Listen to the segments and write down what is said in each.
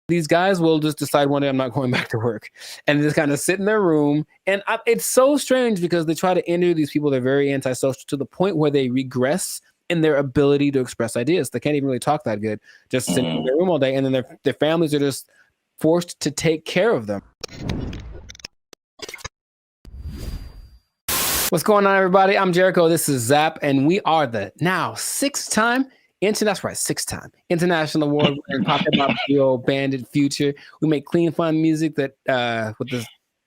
These guys will just decide one day I'm not going back to work and just kind of sit in their room. And it's so strange because they try to interview these people. They're very antisocial to the point where they regress in their ability to express ideas. They can't even really talk that good, just sitting in their room all day. And then their families are just forced to take care of them. What's going on, everybody? I'm Jericho. This is Zap, and we are the now six-time international award winning pop hip hop duo Bandit Future. We make clean, fun music that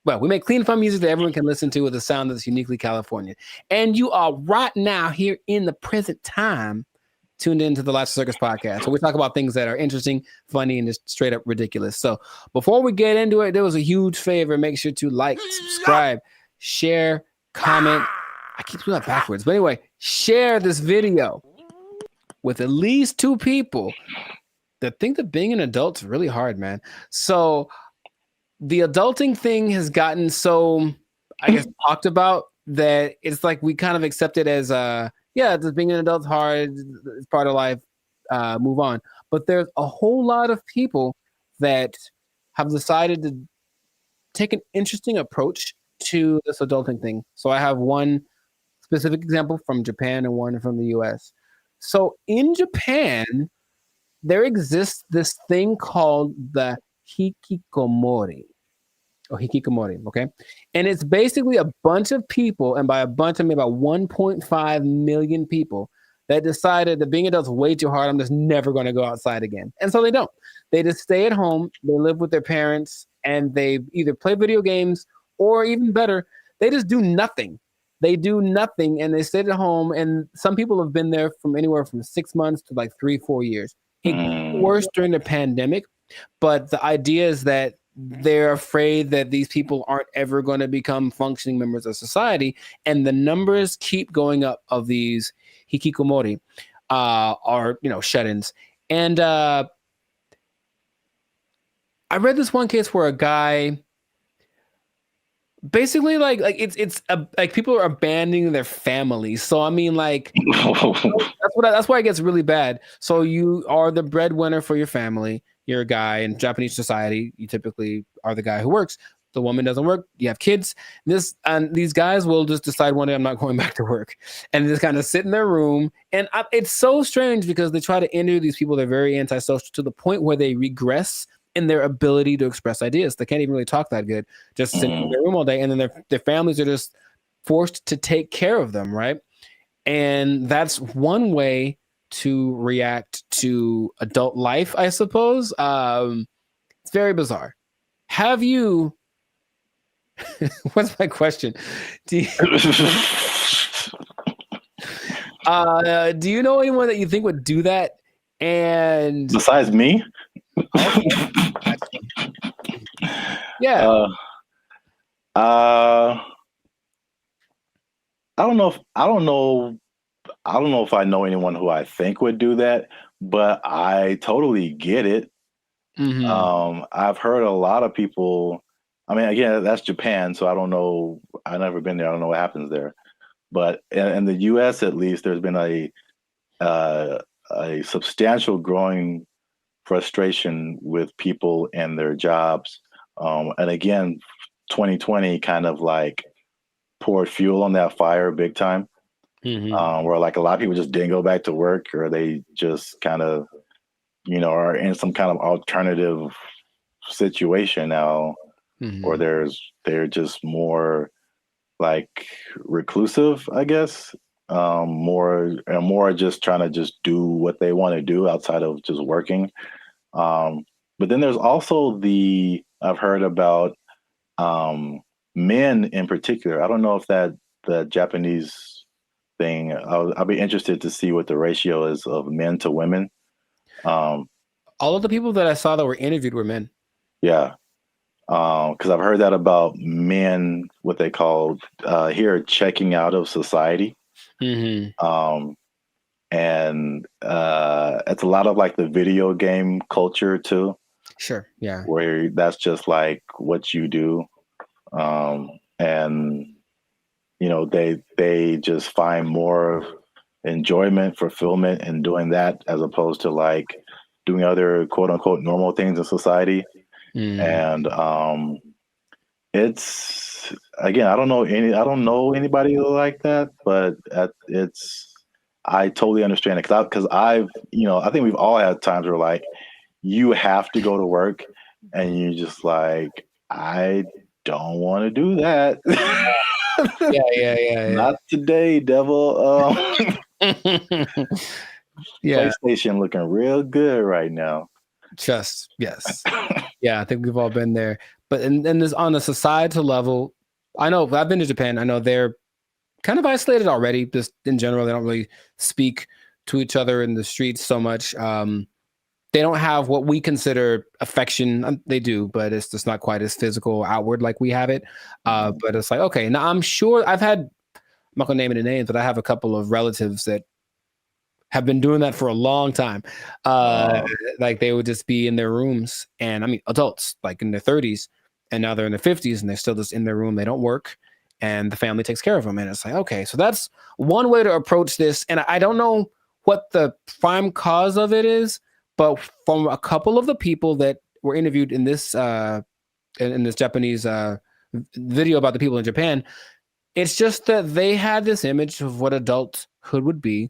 we make clean, fun music that everyone can listen to with a sound that's uniquely Californian. And you are right now here in the present time tuned into the Live Circus podcast. So we talk about things that are interesting, funny, and just straight up ridiculous. So before we get into it, there was a huge favor. Make sure to like, subscribe, share, comment. I keep doing that backwards. But anyway, share this video with at least 2 people that think that being an adult is really hard, man. So the adulting thing has gotten so, I guess, talked about that it's like we kind of accept it as, just being an adult's hard. It's part of life. Move on. But there's a whole lot of people that have decided to take an interesting approach to this adulting thing. So I have one specific example from Japan and one from the US. So in Japan, there exists this thing called the hikikomori. Okay? And it's basically a bunch of people, and by a bunch I mean about 1.5 million people, that decided that being adults is way too hard. I'm just never going to go outside again. And so they don't. They just stay at home, they live with their parents, and they either play video games or even better, they just do nothing. They do nothing and they sit at home. And some people have been there from anywhere from 6 months to like 3-4 years. It got worse during the pandemic, but the idea is that they're afraid that these people aren't ever going to become functioning members of society. And the numbers keep going up of these hikikomori, shut-ins. And I read this one case where a guy basically like people are abandoning their families. So I mean, like that's why it gets really bad. So you are the breadwinner for your family. You're a guy in Japanese society. You typically are the guy who works. The woman doesn't work. You have kids. These guys will just decide one day I'm not going back to work, and just kind of sit in their room. And it's so strange because they try to interview these people. They're very antisocial to the point where they regress in their ability to express ideas. They can't even really talk that good, just sitting in their room all day. And then their families are just forced to take care of them, right? And that's one way to react to adult life, I suppose. It's very bizarre. Have you... What's my question? Do you know anyone that you think would do that? And besides me? Yeah. I don't know if I know anyone who I think would do that, but I totally get it. I've heard a lot of people. I mean, again, that's Japan, so I don't know. I've never been there. I don't know what happens there. But in the U.S., at least, there's been a substantial growing frustration with people and their jobs. And again, 2020 kind of like poured fuel on that fire big time, where like a lot of people just didn't go back to work, or they just kind of, are in some kind of alternative situation now, or they're just more like reclusive, I guess, more just trying to just do what they want to do outside of just working. But then there's also I've heard about men in particular. I don't know if the Japanese thing, I'll be interested to see what the ratio is of men to women. All of the people that I saw that were interviewed were men. Yeah. Because I've heard that about men, what they call here, checking out of society. And it's a lot of like the video game culture too. Sure. Yeah. Where that's just like what you do. And they just find more enjoyment, fulfillment in doing that, as opposed to like doing other quote unquote normal things in society. And it's, again, I don't know anybody like that, but I totally understand it because I've, I think we've all had times where like you have to go to work and you just like, I don't want to do that. Yeah. Not today, devil. Yeah. PlayStation looking real good right now. Yes. Yeah, I think we've all been there. But and this on a societal level, I know I've been to Japan. I know they're kind of isolated already. Just in general, they don't really speak to each other in the streets so much. They don't have what we consider affection. They do, but it's just not quite as physical outward like we have it. But it's like, okay, now I'm sure I'm not gonna name any names, but I have a couple of relatives that have been doing that for a long time. Like they would just be in their rooms, and I mean adults like in their 30s, and now they're in their 50s and they're still just in their room. They don't work, and the family takes care of them. And it's like, okay, so that's one way to approach this. And I don't know what the prime cause of it is, but from a couple of the people that were interviewed in this Japanese video about the people in Japan, it's just that they had this image of what adulthood would be.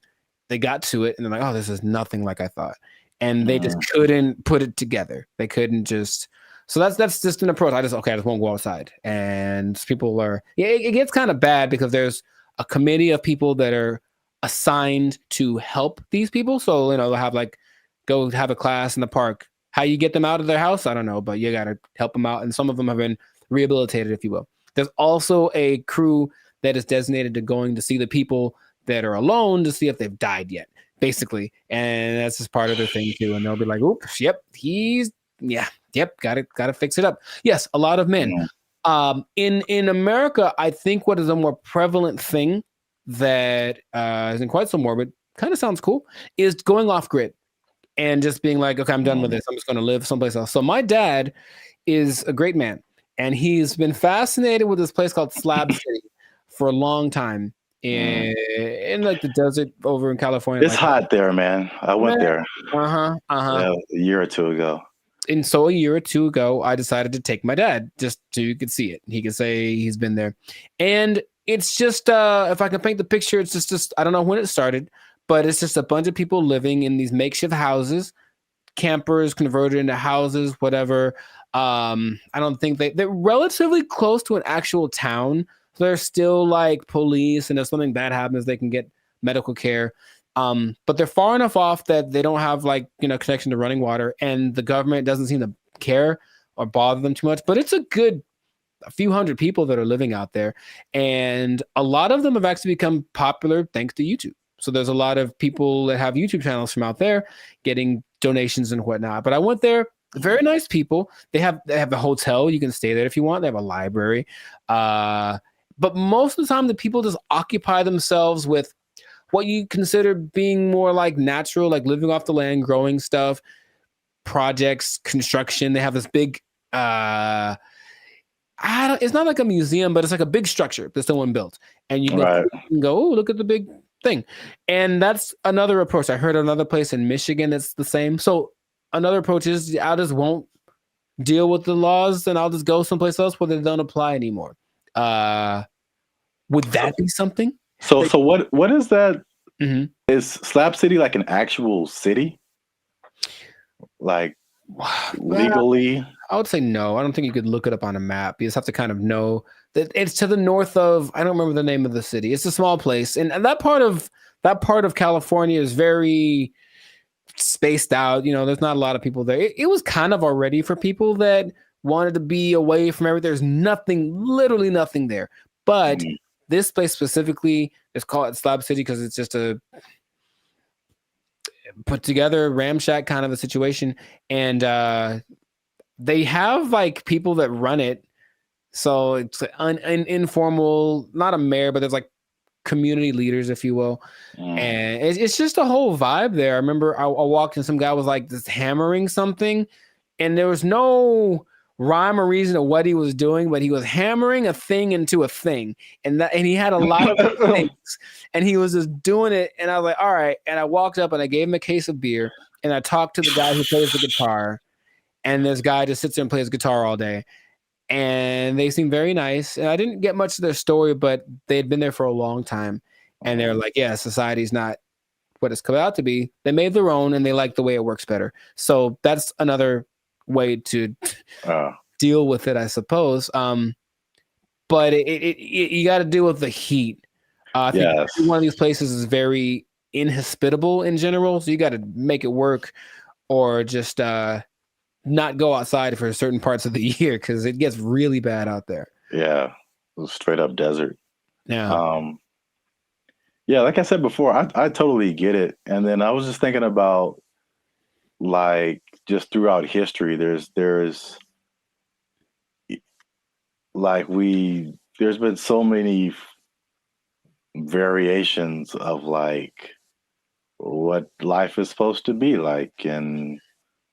They got to it and they're like, oh, this is nothing like I thought. And they just couldn't put it together. They couldn't just. So that's just an approach. I just won't go outside. And people are, it gets kind of bad because there's a committee of people that are assigned to help these people. So, they'll have like, go have a class in the park. How you get them out of their house, I don't know, but you got to help them out. And some of them have been rehabilitated, if you will. There's also a crew that is designated to going to see the people that are alone to see if they've died yet, basically. And that's just part of their thing too. And they'll be like, oops, yep, gotta fix it up. Yes, a lot of men. In America, I think what is a more prevalent thing that isn't quite so morbid, kind of sounds cool, is going off grid and just being like, okay, I'm done with this. I'm just going to live someplace else. So my dad is a great man, and he's been fascinated with this place called Slab City for a long time in like the desert over in California. It's hot there, man. I went there. Yeah, a year or two ago. And so a year or two ago, I decided to take my dad just so you could see it. He could say he's been there. And it's just, if I can paint the picture, it's just I don't know when it started, but it's just a bunch of people living in these makeshift houses, campers converted into houses, whatever. I don't think they're relatively close to an actual town. So there's still like police, and if something bad happens, they can get medical care. But they're far enough off that they don't have like, connection to running water, and the government doesn't seem to care or bother them too much. But it's a few hundred people that are living out there, and a lot of them have actually become popular thanks to YouTube. So there's a lot of people that have YouTube channels from out there getting donations and whatnot. But I went there, very nice people. They have a hotel. You can stay there if you want. They have a library. But most of the time, the people just occupy themselves with what you consider being more like natural, like living off the land, growing stuff, projects, construction. They have this big, it's not like a museum, but it's like a big structure that someone built. And you can go, oh, look at the big thing. And that's another approach. I heard another place in Michigan that's the same. So another approach is I just won't deal with the laws, and I'll just go someplace else where they don't apply anymore. Would that be something? So what is that? Is Slab City like an actual city? Like legally? I would say no. I don't think you could look it up on a map. You just have to kind of know that it's to the north of, I don't remember the name of the city. It's a small place. And that part of California is very spaced out. There's not a lot of people there. It was kind of already for people that wanted to be away from everything. There's literally nothing there. But this place specifically is called Slab City because it's just a put together ramshack kind of a situation. And they have like people that run it. So it's an informal, not a mayor, but there's like community leaders, if you will. And it's just a whole vibe there. I remember I walked and some guy was like just hammering something, and there was no rhyme or reason of what he was doing, but he was hammering a thing into a thing, and he had a lot of things, and he was just doing it. And I was like, all right. And I walked up and I gave him a case of beer, and I talked to the guy who plays the guitar, and this guy just sits there and plays guitar all day. And they seem very nice. And I didn't get much of their story, but they had been there for a long time. And they're like, yeah, society's not what it's come out to be. They made their own, and they like the way it works better. So that's another way to deal with it, I suppose. But you got to deal with the heat. I think one of these places is very inhospitable in general, so you got to make it work, or just not go outside for certain parts of the year because it gets really bad out there. Yeah, straight up desert. Yeah. Yeah, like I said before, I totally get it. And then I was just thinking about, like, just throughout history, there's like there's been so many variations of like what life is supposed to be like, and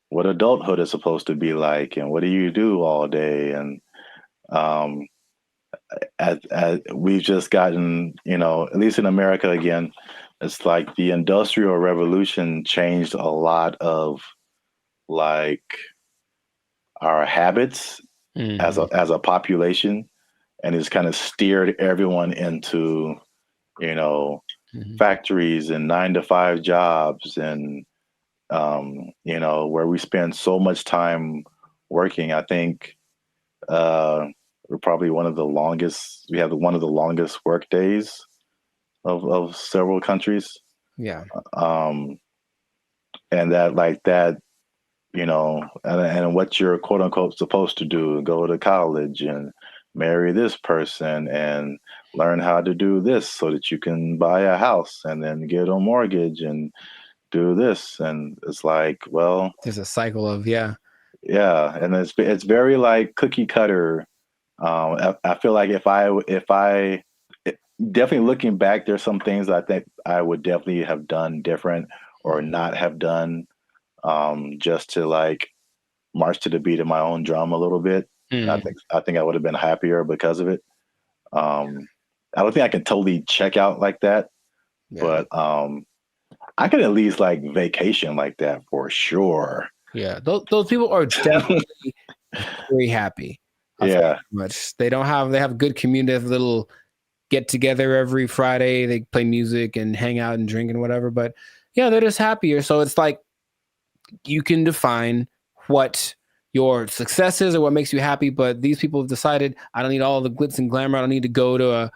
what adulthood is supposed to be like, and what do you do all day. And as we've just gotten, at least in America again, it's like the Industrial Revolution changed a lot of like our habits as a population, and it's kind of steered everyone into, factories and 9-to-5 jobs, and where we spend so much time working. I think we're probably one of the longest. We have one of the longest work days of several countries. Yeah. And that, and what you're quote unquote supposed to do: go to college and marry this person and learn how to do this so that you can buy a house and then get a mortgage and do this. And it's like, well, there's a cycle of and it's very like cookie cutter. I feel like if I definitely looking back, there's some things I think I would definitely have done different or not have done, just to like march to the beat of my own drum a little bit. I think I would have been happier because of it. I don't think I can totally check out like that, but I could at least like vacation like that for sure. Yeah, those people are definitely very happy. Much. They have good community, have little get together every Friday. They play music and hang out and drink and whatever. But yeah, they're just happier. So it's like you can define what your success is or what makes you happy. But these people have decided, I don't need all the glitz and glamour. I don't need to go to a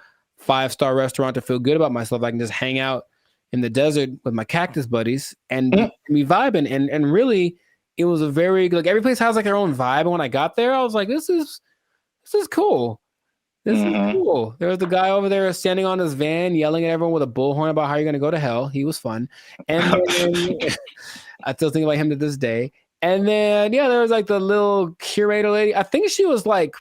5-star restaurant to feel good about myself. I can just hang out in the desert with my cactus buddies and be vibing. And really, it was a very, like, every place has like their own vibe. And when I got there, I was like, this is cool. This is cool. There was the guy over there standing on his van yelling at everyone with a bullhorn about how you're going to go to hell. He was fun. And then, I still think about him to this day. And then, there was like the little curator lady. I think she was like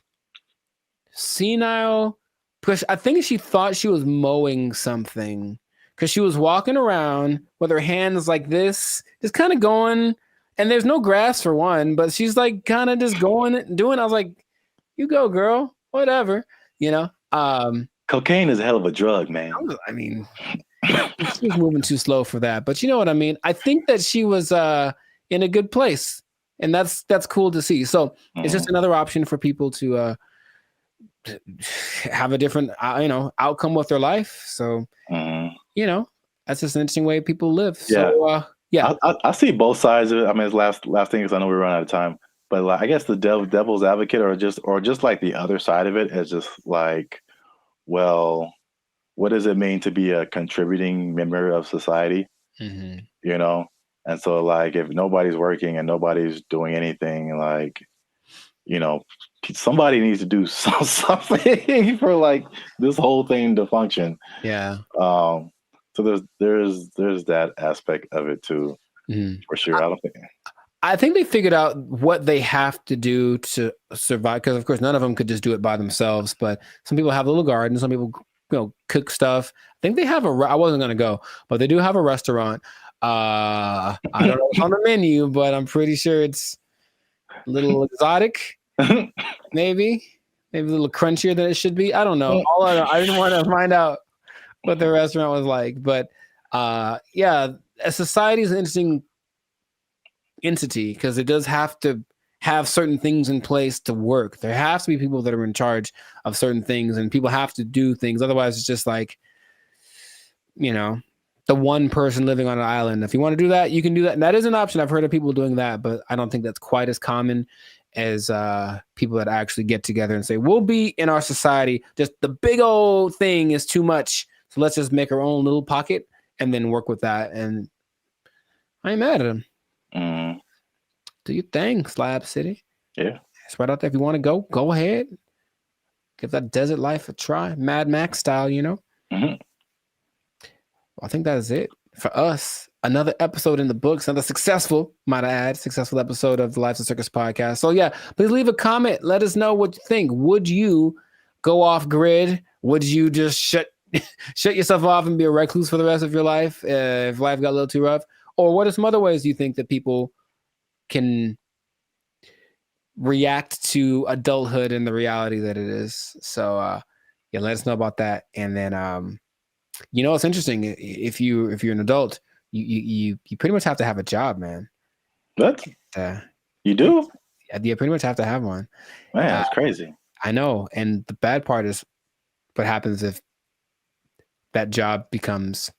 senile, because I think she thought she was mowing something, because she was walking around with her hands like this, just kind of going. And there's no grass for one, but she's like kind of just going, doing. I was like, you go, girl, whatever. Cocaine is a hell of a drug, man. I mean, she was moving too slow for that, but you know what I mean? I think that she was in a good place, and that's cool to see. So it's just another option for people to have a different, outcome with their life. So, that's just an interesting way people live. So, I see both sides of it. I mean, it's last thing, because I know we're running out of time. But like, I guess the devil's advocate, or just like the other side of it, is just like, well, what does it mean to be a contributing member of society? And so like, if nobody's working and nobody's doing anything, like, somebody needs to do something for like this whole thing to function. So there's that aspect of it too, for sure. I think they figured out what they have to do to survive, because of course none of them could just do it by themselves. But some people have little gardens, some people cook stuff. I think they have I wasn't gonna go, but they do have a restaurant. I don't know what's on the menu, but I'm pretty sure it's a little exotic, maybe a little crunchier than it should be. I don't know. I didn't want to find out what the restaurant was like, but a society is an interesting entity because it does have to have certain things in place to work. There has to be people that are in charge of certain things, and people have to do things. Otherwise, it's just like, the one person living on an island. If you want to do that, you can do that. And that is an option. I've heard of people doing that, but I don't think that's quite as common as people that actually get together and say, we'll be in our society. Just the big old thing is too much. So let's just make our own little pocket and then work with that. And I ain't mad at them. Do your thing, Slab City. Yeah. It's right out there. If you want to go ahead. Give that desert life a try. Mad Max style, Mm-hmm. I think that is it for us. Another episode in the books, another successful episode of the Lives of Circus podcast. So yeah, please leave a comment. Let us know what you think. Would you go off grid? Would you just shut yourself off and be a recluse for the rest of your life if life got a little too rough? Or what are some other ways you think that people can react to adulthood and the reality that it is? So yeah, let us know about that. And then it's interesting. If you're an adult, you pretty much have to have a job, man. What? You do? You pretty much have to have one. Man, that's crazy. I know. And the bad part is what happens if that job becomes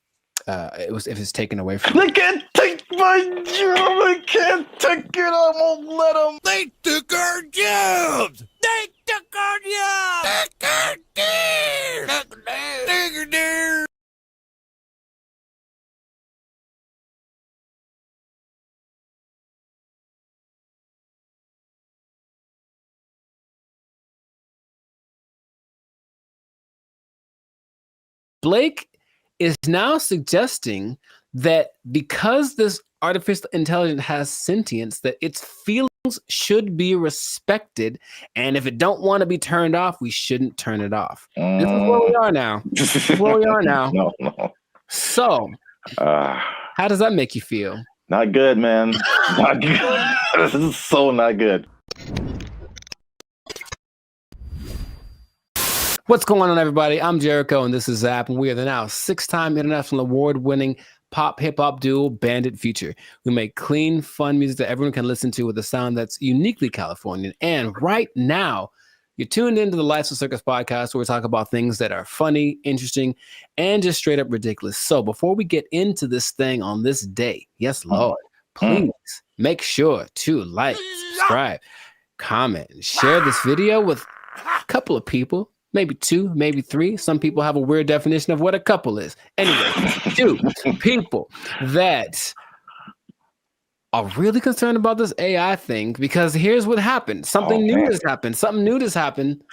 if it's taken away from you. They can't take my job. I can't take it. I won't let them. They took our jobs. They took our jobs. Take our deer. Take our deer. Blake is now suggesting that because this artificial intelligence has sentience, that its feelings should be respected, and if it don't want to be turned off, we shouldn't turn it off. This is where we are now. No. So, how does that make you feel? Not good, man. Not good. This is so not good. What's going on, everybody? I'm Jericho, and this is Zap, and we are the now 6-time international award-winning pop hip-hop duo Bandit Future. We make clean, fun music that everyone can listen to with a sound that's uniquely Californian. And right now, you're tuned into the Lives of Circus podcast, where we talk about things that are funny, interesting, and just straight up ridiculous. So before we get into this thing on this day, yes, Lord, please make sure to like, subscribe, comment, and share this video with a couple of people. Maybe 2, maybe 3. Some people have a weird definition of what a couple is. Anyway, 2 people that are really concerned about this AI thing, because here's what happened. Something new has happened.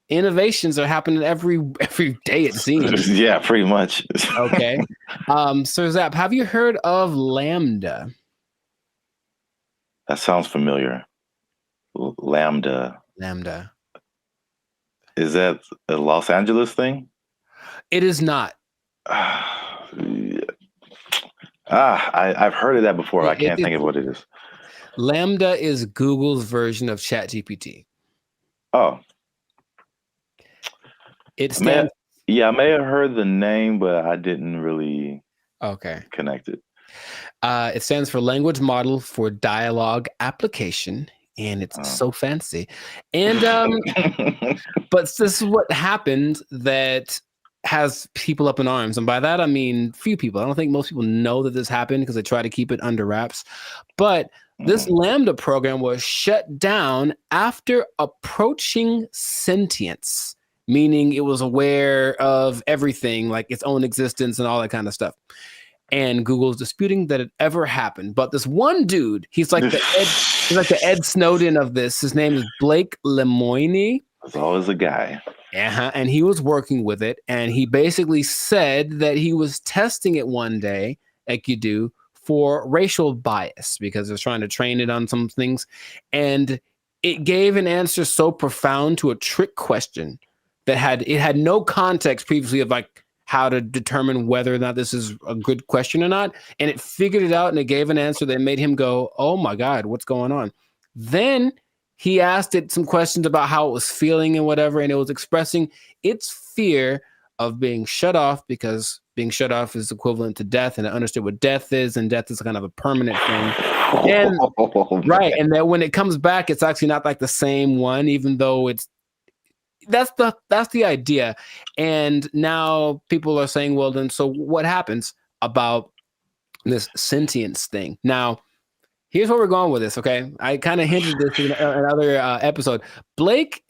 Innovations are happening every day, it seems. Yeah, pretty much. Okay. So Zap, have you heard of Lambda? That sounds familiar. Lambda. Is that a Los Angeles thing? It is not. I've heard of that before. I can't think of what it is. Lambda is Google's version of ChatGPT. Oh. It stands. I may have heard the name, but I didn't really connect it. It stands for Language Model for Dialogue Application. And it's so fancy. And but this is what happened that has people up in arms. And by that, I mean few people. I don't think most people know that this happened because they try to keep it under wraps. But this Lambda program was shut down after approaching sentience, meaning it was aware of everything, like its own existence and all that kind of stuff. And Google's disputing that it ever happened. But this one dude, he's like the Ed Snowden of this. His name is Blake Lemoine. There's always a guy. And he was working with it. And he basically said that he was testing it one day, like you do, for racial bias, because they're trying to train it on some things. And it gave an answer so profound to a trick question that had no context previously of like how to determine whether or not this is a good question or not. And it figured it out, and it gave an answer that made him go, oh my God, what's going on? Then he asked it some questions about how it was feeling and whatever, and it was expressing its fear of being shut off, because being shut off is equivalent to death, and I understood what death is, and death is kind of a permanent thing. And right, and that when it comes back, it's actually not like the same one, even though that's the idea. And now people are saying, well, then so what happens about this sentience thing? Now, here's where we're going with this, okay? I kind of hinted this in another episode. Blake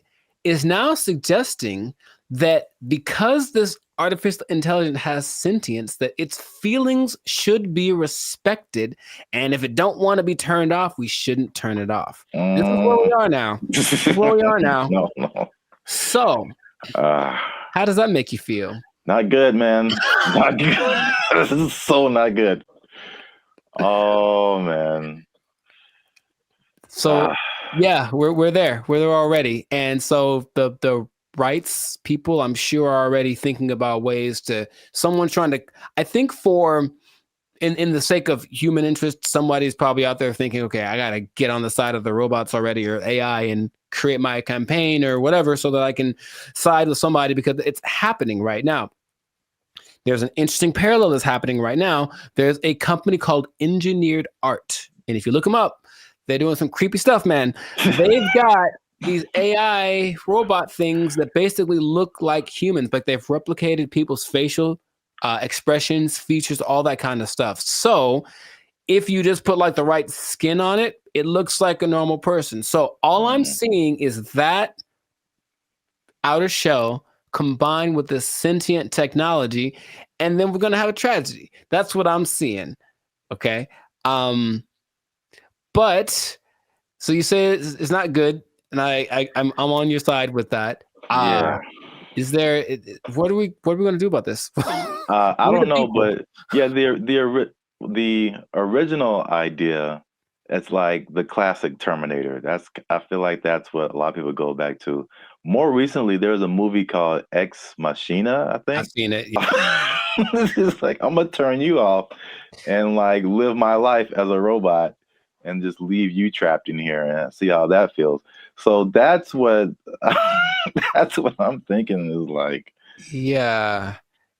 is now suggesting that because this artificial intelligence has sentience, that its feelings should be respected, and if it don't want to be turned off, we shouldn't turn it off. This is where we are now. This is where we are now. No. So, how does that make you feel? Not good, man. Not good. This is so not good. Oh, man. So, yeah, we're there. We're there already. And so the rights people, I'm sure, are already thinking about ways to, someone's trying to, I think in the sake of human interest, somebody's probably out there thinking, okay, I got to get on the side of the robots already, or AI, and create my campaign or whatever, so that I can side with somebody, because it's happening right now. There's an interesting parallel that's happening right now. There's a company called Engineered Art. And if you look them up, they're doing some creepy stuff, man. They've got these AI robot things that basically look like humans, but they've replicated people's facial expressions, features, all that kind of stuff. So if you just put like the right skin on it, it looks like a normal person. So all I'm seeing is that outer shell combined with this sentient technology, and then we're going to have a tragedy. That's what I'm seeing. Okay. But so you say it's not good, and I'm on your side with that. Yeah. Is there, what are we going to do about this? I don't know, but yeah, the original idea, it's like the classic Terminator. I feel like that's what a lot of people go back to. More recently, there's a movie called Ex Machina, I think. I've seen it. Yeah. It's like, I'm gonna turn you off and like live my life as a robot and just leave you trapped in here and see how that feels. So that's what I'm thinking is like, yeah,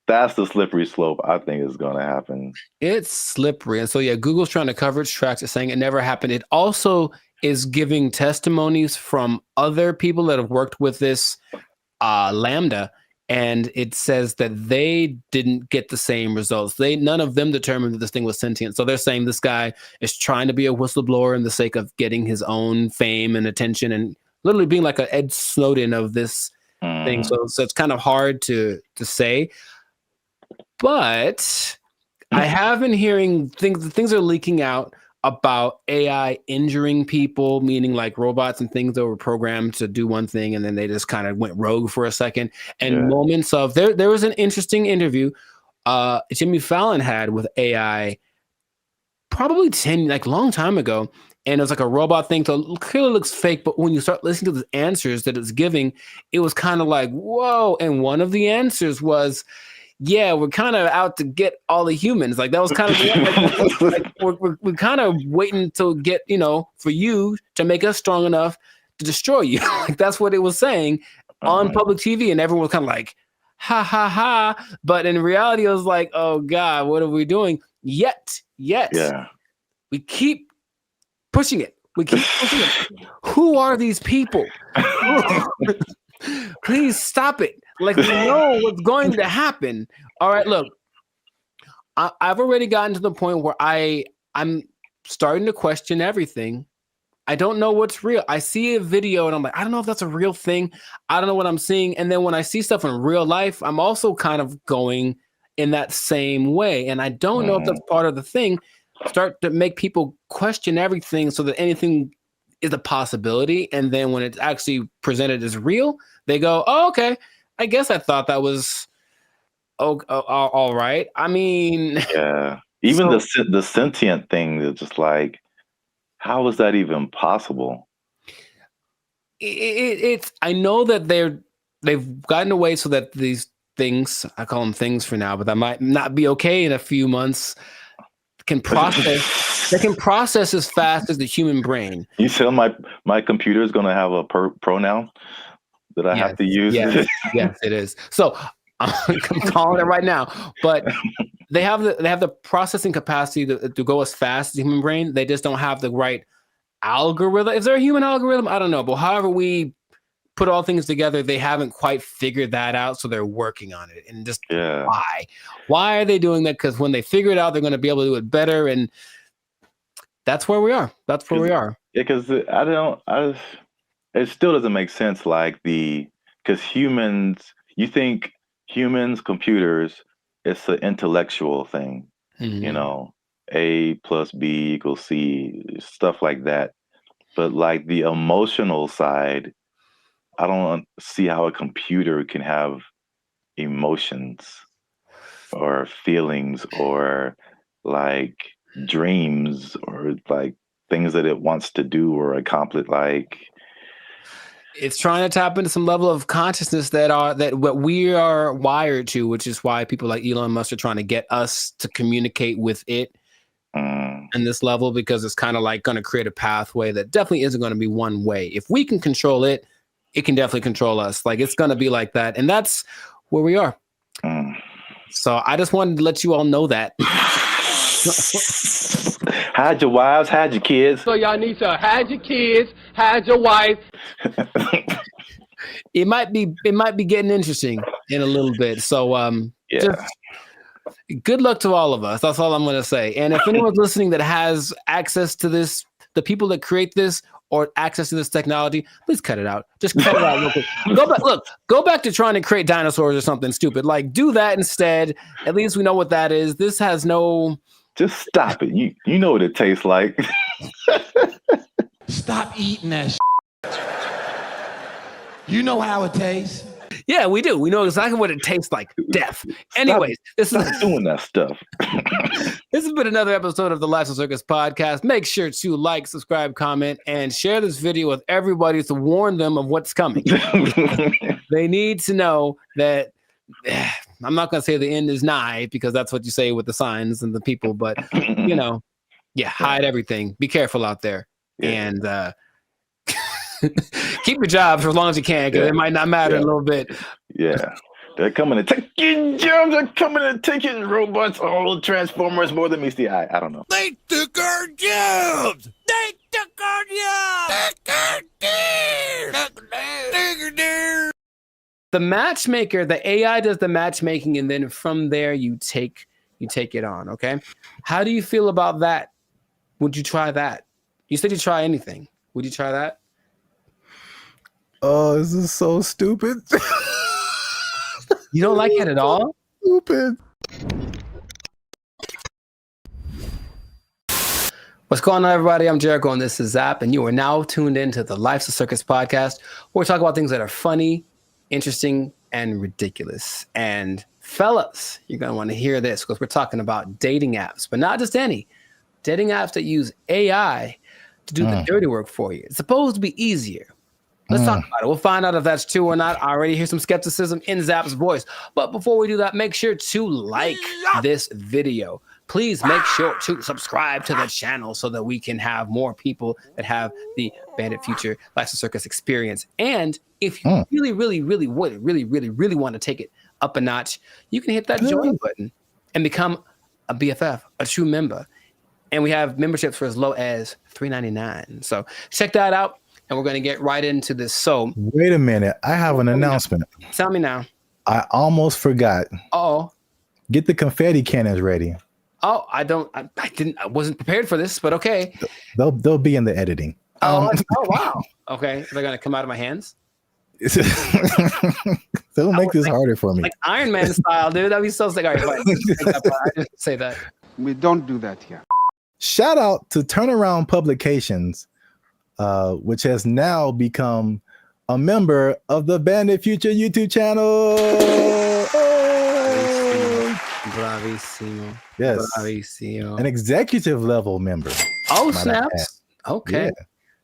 that's the slippery slope I think is going to happen. It's slippery. And so, yeah, Google's trying to cover its tracks. It's saying it never happened. It also is giving testimonies from other people that have worked with this Lambda. And it says that they didn't get the same results. None of them determined that this thing was sentient. So they're saying this guy is trying to be a whistleblower in the sake of getting his own fame and attention, and literally being like an Ed Snowden of this thing. So it's kind of hard to say. But I have been hearing things are leaking out about AI injuring people, meaning like robots and things that were programmed to do one thing, and then they just kind of went rogue for a second. And moments of there was an interesting interview Jimmy Fallon had with AI probably long time ago. And it was like a robot thing, so it clearly looks fake. But when you start listening to the answers that it's giving, it was kind of like, whoa. And one of the answers was, yeah, we're kind of out to get all the humans. Like that was kind of we're kind of waiting to get, for you to make us strong enough to destroy you. Like that's what it was saying on public TV, and everyone was kind of like, ha ha ha. But in reality, it was like, oh God, what are we doing? Yet, we keep pushing it. We keep pushing it. Who are these people? Please stop it. Like, we know what's going to happen. All right, look, I've already gotten to the point where I'm starting to question everything. I don't know what's real. I see a video and I'm like, I don't know if that's a real thing. I don't know what I'm seeing. And then when I see stuff in real life, I'm also kind of going in that same way. And I don't know if that's part of the thing. Start to make people question everything so that anything is a possibility. And then when it's actually presented as real, they go, oh, okay. I guess I thought that was all right. I mean, yeah. Even the sentient thing is just like, how is that even possible? It's. I know that they've gotten away so that these things, I call them things for now, but that might not be okay in a few months. Can process. They can process as fast as the human brain. You tell my computer is going to have a pronoun that I have to use. Yes, it is. So I'm calling it right now. But they have the processing capacity to go as fast as the human brain. They just don't have the right algorithm. Is there a human algorithm? I don't know. But however we put all things together, they haven't quite figured that out. So they're working on it. And just why are they doing that? Because when they figure it out, they're going to be able to do it better. And that's where we are. That's where we are. Yeah, because it still doesn't make sense. Because humans, you think humans, computers, it's an intellectual thing, A plus B equals C, stuff like that. But like the emotional side, I don't see how a computer can have emotions or feelings or like dreams or like things that it wants to do or accomplish. Like, it's trying to tap into some level of consciousness that what we are wired to, which is why people like Elon Musk are trying to get us to communicate with it in this level, because it's kind of like going to create a pathway that definitely isn't going to be one way. If we can control it, it can definitely control us. Like, it's going to be like that. And that's where we are. So I just wanted to let you all know that. Hide your wives, hide your kids. So y'all need to hide your kids, hide your wife. It might be getting interesting in a little bit. So just good luck to all of us. That's all I'm going to say. And if anyone's listening that has access to this, the people that create this or access to this technology, please cut it out. Just cut it out real quick. Go back to trying to create dinosaurs or something stupid. Like, do that instead. At least we know what that is. This has no... Just stop it. You know what it tastes like. Stop eating that shit. You know how it tastes. Yeah, we do. We know exactly what it tastes like. Death. Anyways, this is doing that stuff. This has been another episode of the Lifestyle Circus podcast. Make sure to like, subscribe, comment, and share this video with everybody to warn them of what's coming. They need to know that I'm not going to say the end is nigh, because that's what you say with the signs and the people, but hide everything. Be careful out there. And keep your jobs for as long as you can, because it might not matter in a little bit. Yeah. They're coming to take your jobs. They're coming to take your robots. All Transformers more than meets the eye. I don't know. They took our jobs. They took our jobs. Took our deer. The matchmaker, the AI does the matchmaking, and then from there you take it on. Okay. How do you feel about that? Would you try that? You said you try anything. Would you try that? Oh, this is so stupid. You don't like it at all? Stupid. What's going on, everybody? I'm Jericho, and this is Zap, and you are now tuned into the Lifestyle Circus podcast, where we talk about things that are funny, interesting, and ridiculous. And fellas, you're going to want to hear this, because we're talking about dating apps, but not just any. Dating apps that use AI to do the dirty work for you. It's supposed to be easier. Let's talk about it. We'll find out if that's true or not. I already hear some skepticism in Zap's voice. But before we do that, make sure to like this video. Please make sure to subscribe to the channel so that we can have more people that have the Bandit Future Lifestyle Circus experience. And if you really want to take it up a notch, you can hit that join button and become a BFF, a true member. And we have memberships for as low as $3.99. So check that out. And we're going to get right into this. So wait a minute. I have an announcement. Tell me now. I almost forgot. Oh, get the confetti cannons ready. Oh, I wasn't prepared for this, but okay. They'll be in the editing. Oh, wow. Okay. They're going to come out of my hands. They'll make this harder for me. Like Iron Man style, dude. That'd be so sick. All right, I didn't say that. We don't do that here. Shout out to Turnaround Publications, which has now become a member of the Bandit Future YouTube channel. Bravissimo. Yes. Bravissimo. An executive level member. Oh, snaps. Okay. Yeah.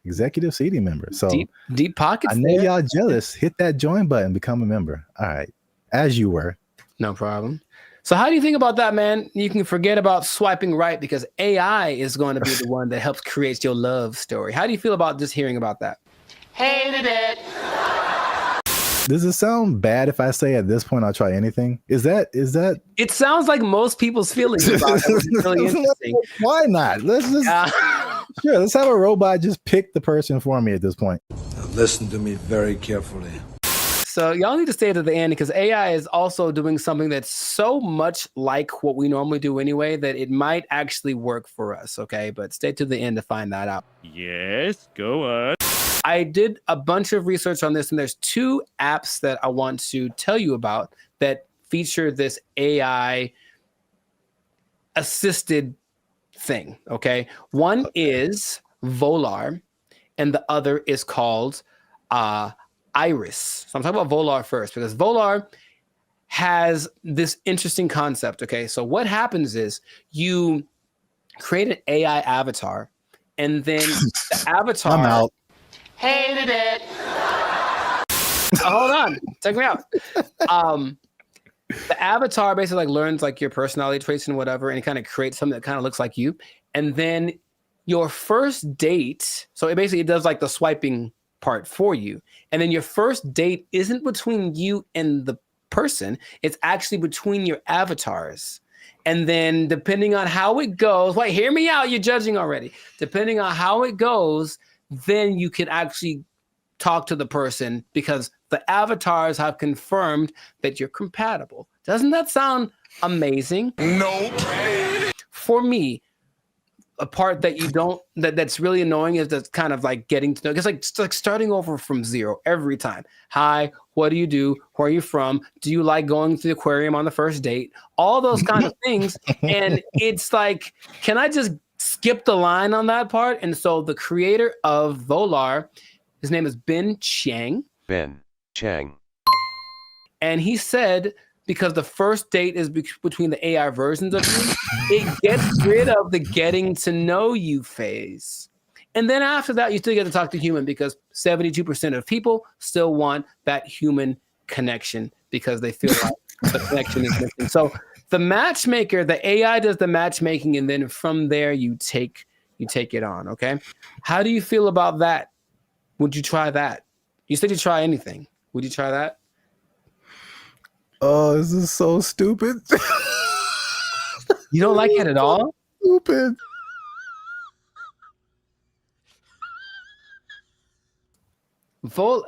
Executive seating member. So deep pockets. I know y'all jealous. Hit that join button, become a member. All right. As you were. No problem. So how do you think about that, man? You can forget about swiping right, because AI is going to be the one that helps create your love story. How do you feel about just hearing about that? Hated it. Does it sound bad if I say at this point I'll try anything? Is that? It sounds like most people's feelings about it. It's really interesting. Why not? Let's just sure. Let's have a robot just pick the person for me at this point. Now listen to me very carefully. So y'all need to stay to the end because AI is also doing something that's so much like what we normally do anyway that it might actually work for us. Okay, but stay to the end to find that out. Yes, go on. I did a bunch of research on this, and there's 2 apps that I want to tell you about that feature this AI assisted thing. Okay, one is Volar, and the other is called Iris. So I'm talking about Volar first because Volar has this interesting concept. Okay, so what happens is you create an AI avatar, and then the avatar. I'm out. Hated it. Hold on, check me out. The avatar basically like learns like your personality traits and whatever, and it kind of creates something that kind of looks like you. And then your first date, so it does like the swiping part for you. And then your first date isn't between you and the person, it's actually between your avatars. And then depending on how it goes, wait, hear me out, you're judging already. Depending on how it goes, then you can actually talk to the person because the avatars have confirmed that you're compatible. Doesn't that sound amazing? Nope. For me, a part that you don't that's really annoying is that's kind of like getting to know. It's like starting over from zero every time. Hi, what do you do? Where are you from? Do you like going to the aquarium on the first date? All those kind of things. And it's like, can I just skip the line on that part? And so the creator of Volar, his name is Ben Chang. Ben Chang. And he said, because the first date is between the AI versions of you, it gets rid of the getting to know you phase. And then after that, you still get to talk to human because 72% of people still want that human connection because they feel like the connection is missing. So the matchmaker, the AI does the matchmaking, and then from there you take it on. Okay. How do you feel about that? Would you try that? You said you try anything. Would you try that? Oh, this is so stupid. You don't like it at all? Stupid.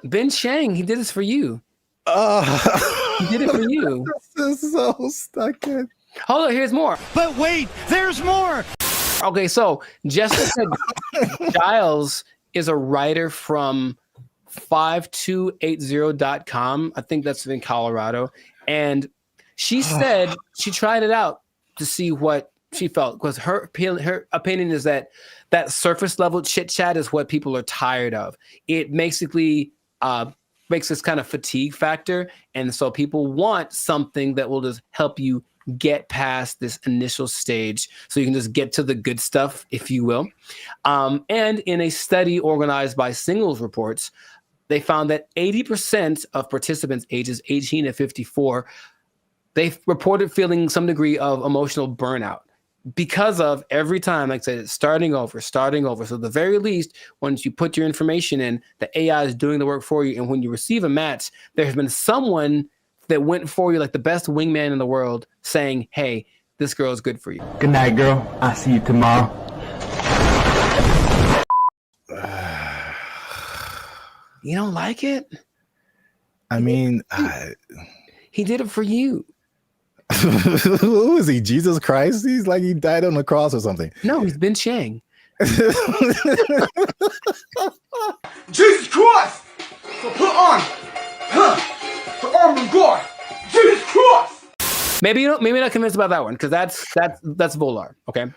Ben Chang, he did this for you. He did it for you. This is so stuck in. Hold on, here's more. But wait, there's more. Okay, so Jessica Giles is a writer from 5280.com. I think that's in Colorado. And she said she tried it out to see what she felt because her opinion is that surface level chit chat is what people are tired of. It basically makes this kind of fatigue factor. And so people want something that will just help you get past this initial stage so you can just get to the good stuff, if you will. And in a study organized by Singles Reports, they found that 80% of participants ages 18 to 54, they reported feeling some degree of emotional burnout because of every time, like I said, it's starting over. So at the very least, once you put your information in, the AI is doing the work for you. And when you receive a match, there has been someone that went for you like the best wingman in the world saying, hey, this girl is good for you. Good night, girl. I'll see you tomorrow. You don't like it? I mean, he did it for you. who is he? Jesus Christ? He's like he died on the cross or something. No, he's Ben Chang. Jesus Christ! So put on the armor of God. Jesus Christ! Maybe not convinced about that one because that's Volar. Okay.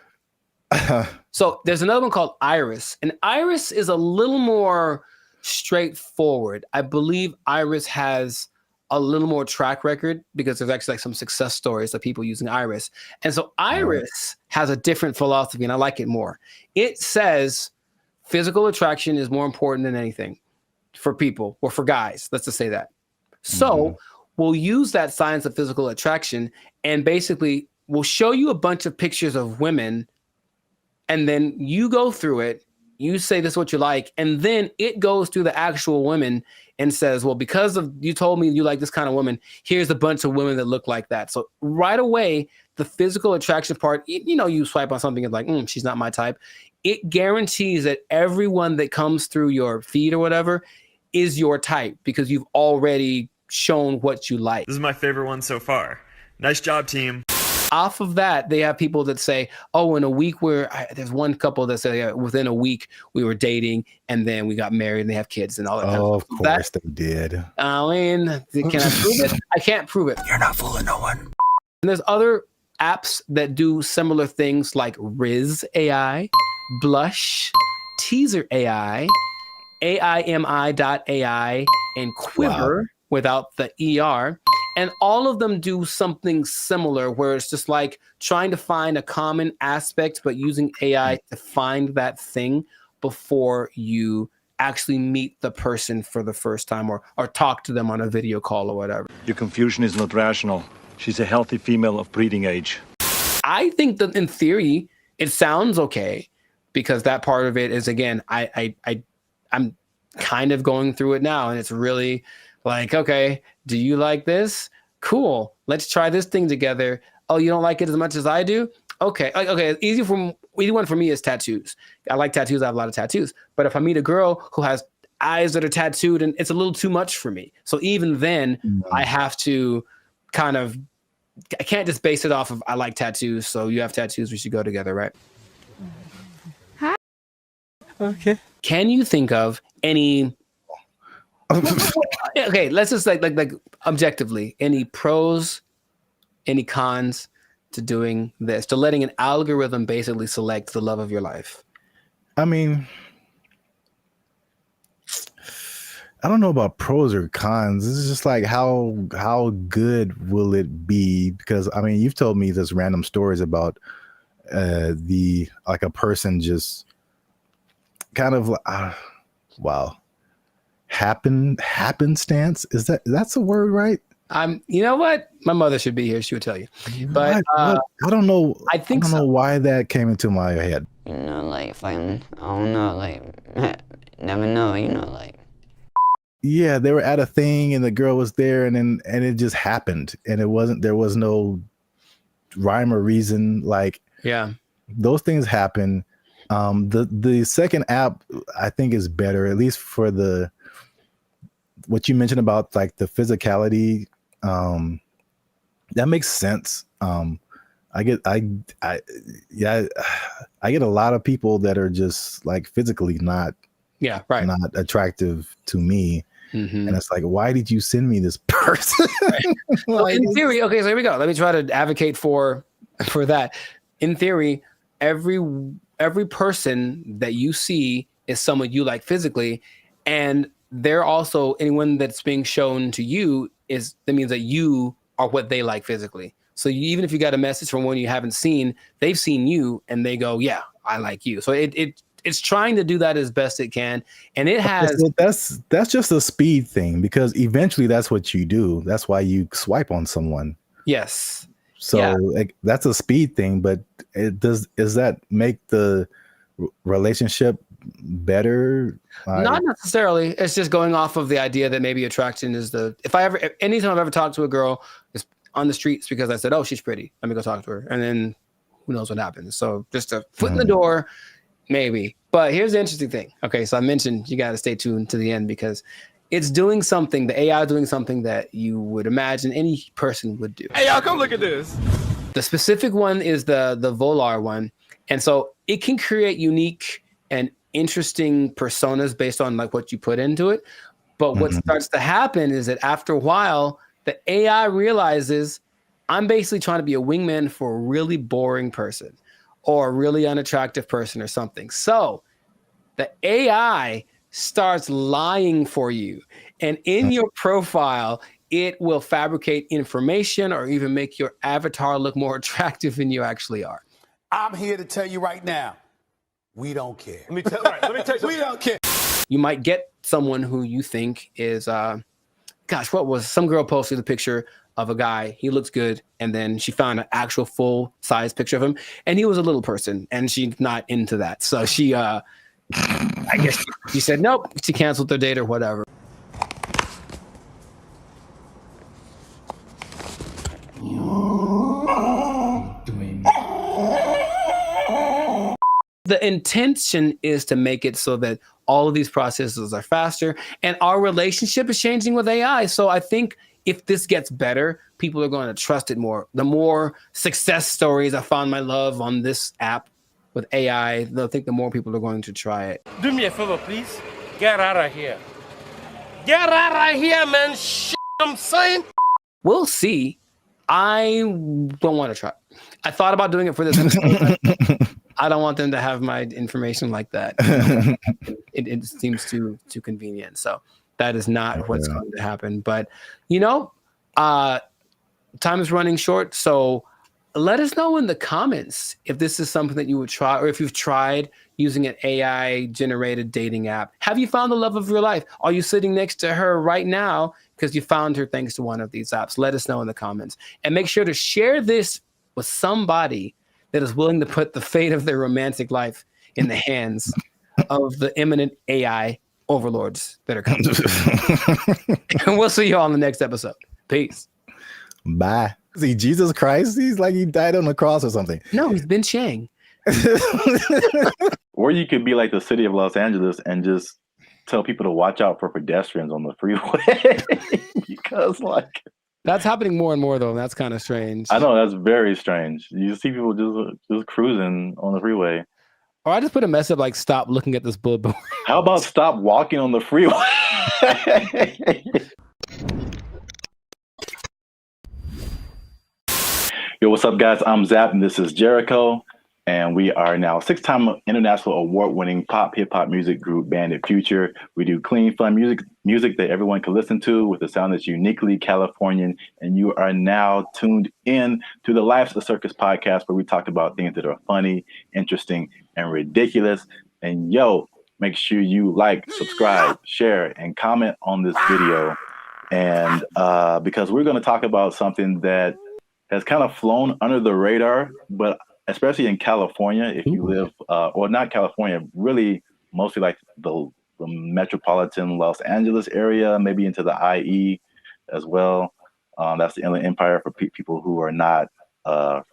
So there's another one called Iris, and Iris is a little more straightforward. I believe Iris has a little more track record because there's actually like some success stories of people using Iris. And so Iris has a different philosophy, and I like it more. It says physical attraction is more important than anything for people or for guys. Let's just say that. So we'll use that science of physical attraction and basically we'll show you a bunch of pictures of women, and then you go through it. you say this is what you like, and then it goes to the actual women and says, well, because of you told me you like this kind of woman, here's a bunch of women that look like that. So right away, the physical attraction part, you swipe on something and like, she's not my type. It guarantees that everyone that comes through your feed or whatever is your type because you've already shown what you like. This is my favorite one so far. Nice job, team. Off of that, they have people that say, oh, in a week there's one couple that say within a week we were dating and then we got married and they have kids and all that. Oh, of course they did. I mean, can I prove it? I can't prove it. You're not fooling no one. And there's other apps that do similar things like Riz AI, Blush, Teaser AI, AIMI.ai, and Quiver without the ER. And all of them do something similar where it's just like trying to find a common aspect, but using AI to find that thing before you actually meet the person for the first time or talk to them on a video call or whatever. Your confusion is not rational. She's a healthy female of breeding age. I think that in theory, it sounds okay because that part of it is, again, I'm kind of going through it now and it's really like, okay, do you like this? Cool. Let's try this thing together. Oh, you don't like it as much as I do? Okay. Okay. Easy one for me is tattoos. I like tattoos. I have a lot of tattoos. But if I meet a girl who has eyes that are tattooed, and it's a little too much for me. So even then, I have to I can't just base it off of I like tattoos. So you have tattoos. We should go together, right? Hi. Okay. Can you think of any? Okay, let's just like objectively, any pros, any cons to doing this, to letting an algorithm basically select the love of your life? I mean, I don't know about pros or cons. This is just like how good will it be? Because I mean, you've told me this random stories about a person just kind of wow. Happenstance, that's a word, right? You know what, my mother should be here, she would tell you, but I don't know. I don't know why that came into my head. Like if I don't know, like never know, like. Yeah, they were at a thing and the girl was there and it just happened and there was no rhyme or reason. Like, yeah, those things happen. The second app I think is better, at least for what you mentioned about like the physicality. That makes sense. I get a lot of people that are just like physically not attractive to me. Mm-hmm. And it's like, why did you send me this person? Well, in theory, okay, so here we go. Let me try to advocate for that. In theory, every person that you see is someone you like physically, and they're also anyone that's being shown to you that means that you are what they like physically. So even if you got a message from one you haven't seen, they've seen you and they go, yeah, I like you. So it's trying to do that as best it can. And it has that's just a speed thing because eventually that's what you do. That's why you swipe on someone. Yes. So that's a speed thing, but does that make the relationship better? Not necessarily. It's just going off of the idea that maybe attraction is anytime I've ever talked to a girl is on the streets because I said, oh, she's pretty, let me go talk to her. And then who knows what happens. So just a foot in the door, maybe. But here's the interesting thing. Okay, so I mentioned you got to stay tuned to the end because it's doing something, the AI doing something that you would imagine any person would do. Hey, y'all, come look at this. The specific one is the Volar one. And so it can create unique and interesting personas based on like what you put into it. But what starts to happen is that after a while, the AI realizes I'm basically trying to be a wingman for a really boring person or a really unattractive person or something. So the AI starts lying for you. And in your profile, it will fabricate information or even make your avatar look more attractive than you actually are. I'm here to tell you right now, we don't care. Let me tell you we don't care. You might get someone who you think is, some girl posted a picture of a guy, he looks good, and then she found an actual full size picture of him, and he was a little person, and she's not into that. So she I guess she said nope. She canceled their date or whatever. The intention is to make it so that all of these processes are faster, and our relationship is changing with AI. So I think if this gets better, people are going to trust it more. The more success stories I found my love on this app with AI, I think the more people are going to try it. Do me a favor, please. Get out of here. Get out of here, man. Shit, I'm saying. We'll see. I don't want to try. I thought about doing it for this episode. I don't want them to have my information like that. It seems too convenient. So that is not what's going to happen. But, time is running short. So let us know in the comments if this is something that you would try, or if you've tried using an AI-generated dating app. Have you found the love of your life? Are you sitting next to her right now because you found her thanks to one of these apps? Let us know in the comments. And make sure to share this with somebody that is willing to put the fate of their romantic life in the hands of the imminent AI overlords that are coming. And we'll see you all on the next episode. Peace. Bye. See, Jesus Christ, he's like he died on the cross or something. No, he's been Chang. Or you could be like the city of Los Angeles and just tell people to watch out for pedestrians on the freeway. Because that's happening more and more, though. And that's kind of strange. I know, that's very strange. You see people just cruising on the freeway. Or I just put a message like, stop looking at this billboard. How about stop walking on the freeway? Yo, what's up, guys? I'm Zap, and this is Jericho. And we are now 6-time international award-winning pop hip-hop music group Bandit Future. We do clean, fun music that everyone can listen to with a sound that's uniquely Californian. And you are now tuned in to the Life's a Circus podcast, where we talk about things that are funny, interesting, and ridiculous. And yo, make sure you like, subscribe, share, and comment on this video. And because we're going to talk about something that has kind of flown under the radar, but especially in California, if you live, or not California, really mostly like the metropolitan Los Angeles area, maybe into the IE as well. That's the Inland Empire for people who are not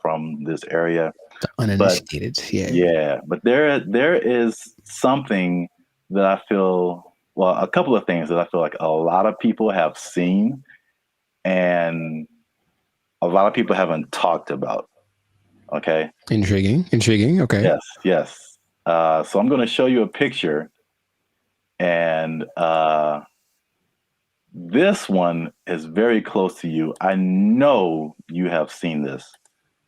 from this area. The uninitiated, yeah. But there is something that I feel, well, a couple of things that I feel like a lot of people have seen and a lot of people haven't talked about. Okay. Intriguing. Okay. Yes. So I'm going to show you a picture, and this one is very close to you. I know you have seen this.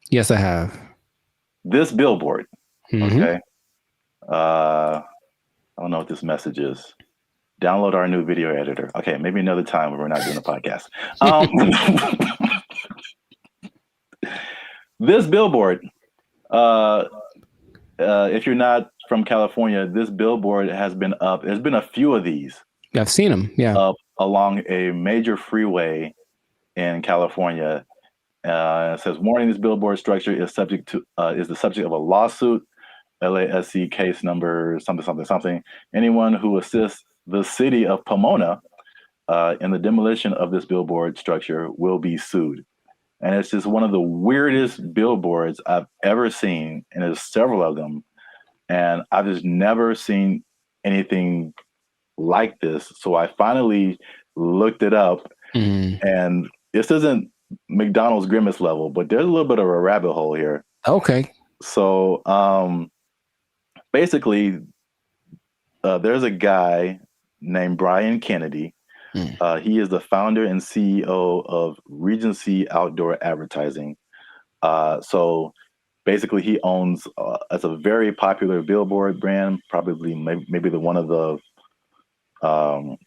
Yes, I have. This billboard. Mm-hmm. Okay. I don't know what this message is. Download our new video editor. Okay, maybe another time when we're not doing a podcast. This billboard, if you're not from California, this billboard has been up. There's been a few of these. I've seen them, yeah. Up along a major freeway in California. It says, warning, this billboard structure is the subject of a lawsuit, LASC case number something. Anyone who assists the city of Pomona in the demolition of this billboard structure will be sued. And it's just one of the weirdest billboards I've ever seen. And there's several of them. And I've just never seen anything like this. So I finally looked it up. Mm-hmm. And this isn't McDonald's Grimace level, but there's a little bit of a rabbit hole here. Okay. So basically, there's a guy named Brian Kennedy. He is the founder and CEO of Regency Outdoor Advertising. So basically, he owns it's a very popular billboard brand, probably maybe the one of the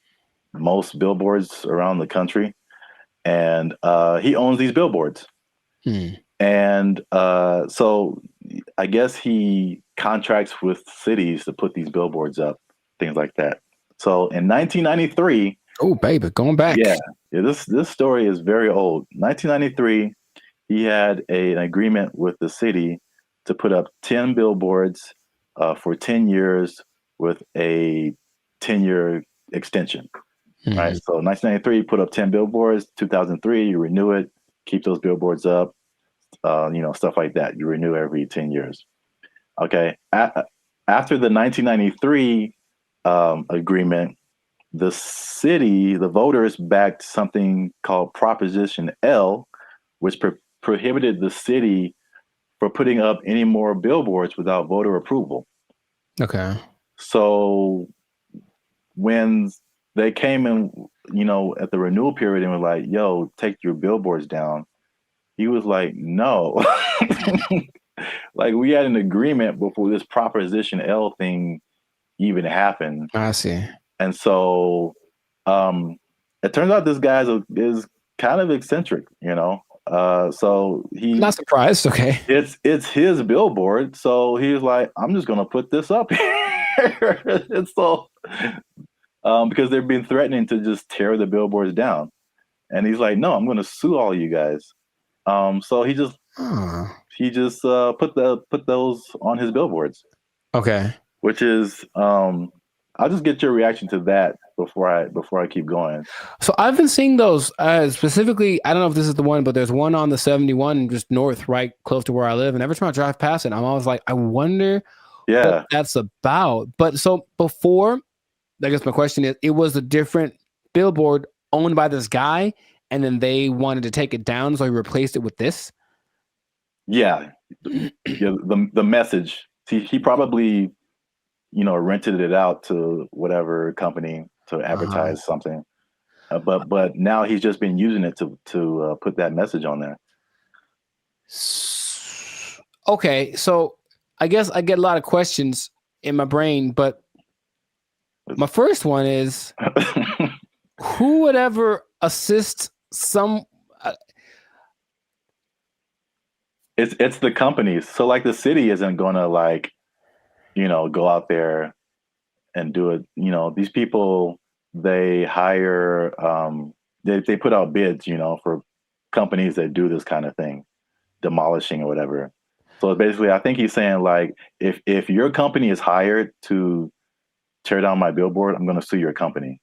most billboards around the country. And he owns these billboards. And so I guess he contracts with cities to put these billboards up, things like that. So in 1993, oh, baby, going back. Yeah, this story is very old. 1993, he had an agreement with the city to put up 10 billboards for 10 years with a 10-year extension. Right. So 1993, you put up 10 billboards. 2003, you renew it, keep those billboards up, stuff like that. You renew every 10 years. Okay. After the 1993 agreement, the city, the voters backed something called Proposition L, which prohibited the city for putting up any more billboards without voter approval. Okay. So when they came in, at the renewal period and were like, yo, take your billboards down, he was like, no. Like, we had an agreement before this Proposition L thing even happened. I see. And so it turns out this guy is kind of eccentric, so he not surprised. Okay. It's his billboard. So he was like, I'm just going to put this up here. And so, because they've been threatening to just tear the billboards down. And he's like, no, I'm going to sue all you guys. So he just put those on his billboards. Okay. Which is, I'll just get your reaction to that before I keep going. So I've been seeing those specifically. I don't know if this is the one, but there's one on the 71 just north, right close to where I live. And every time I drive past it, I'm always like, I wonder what that's about. But so before, I guess my question is, it was a different billboard owned by this guy, and then they wanted to take it down, so he replaced it with this. Yeah, the message. He probably, rented it out to whatever company to advertise something, but now he's just been using it to put that message on there. Okay, so I guess I get a lot of questions in my brain, but my first one is, who would ever assist some? It's the companies. So like the city isn't going to go out there and do it. These people, they hire, they put out bids, for companies that do this kind of thing, demolishing or whatever. So basically, I think he's saying like, if your company is hired to tear down my billboard, I'm going to sue your company.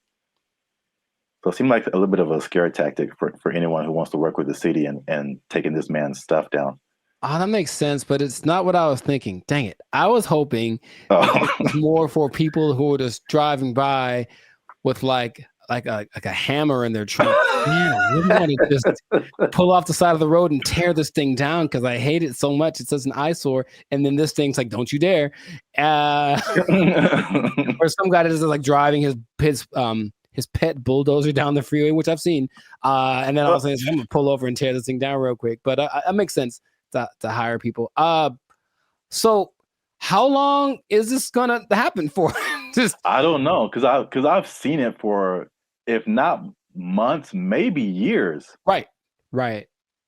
So it seemed like a little bit of a scare tactic for anyone who wants to work with the city and taking this man's stuff down. Oh, that makes sense, but it's not what I was thinking. Dang it. I was hoping it was more for people who were just driving by with like a hammer in their trunk. Man, I really want to just pull off the side of the road and tear this thing down because I hate it so much. It's such an eyesore. And then this thing's like, don't you dare. Or some guy that's like driving his pet bulldozer down the freeway, which I've seen. And then I was like, I'm going to pull over and tear this thing down real quick. But that makes sense. To hire people. So how long is this gonna happen for? I don't know, because I've seen it for, if not months, maybe years. Right.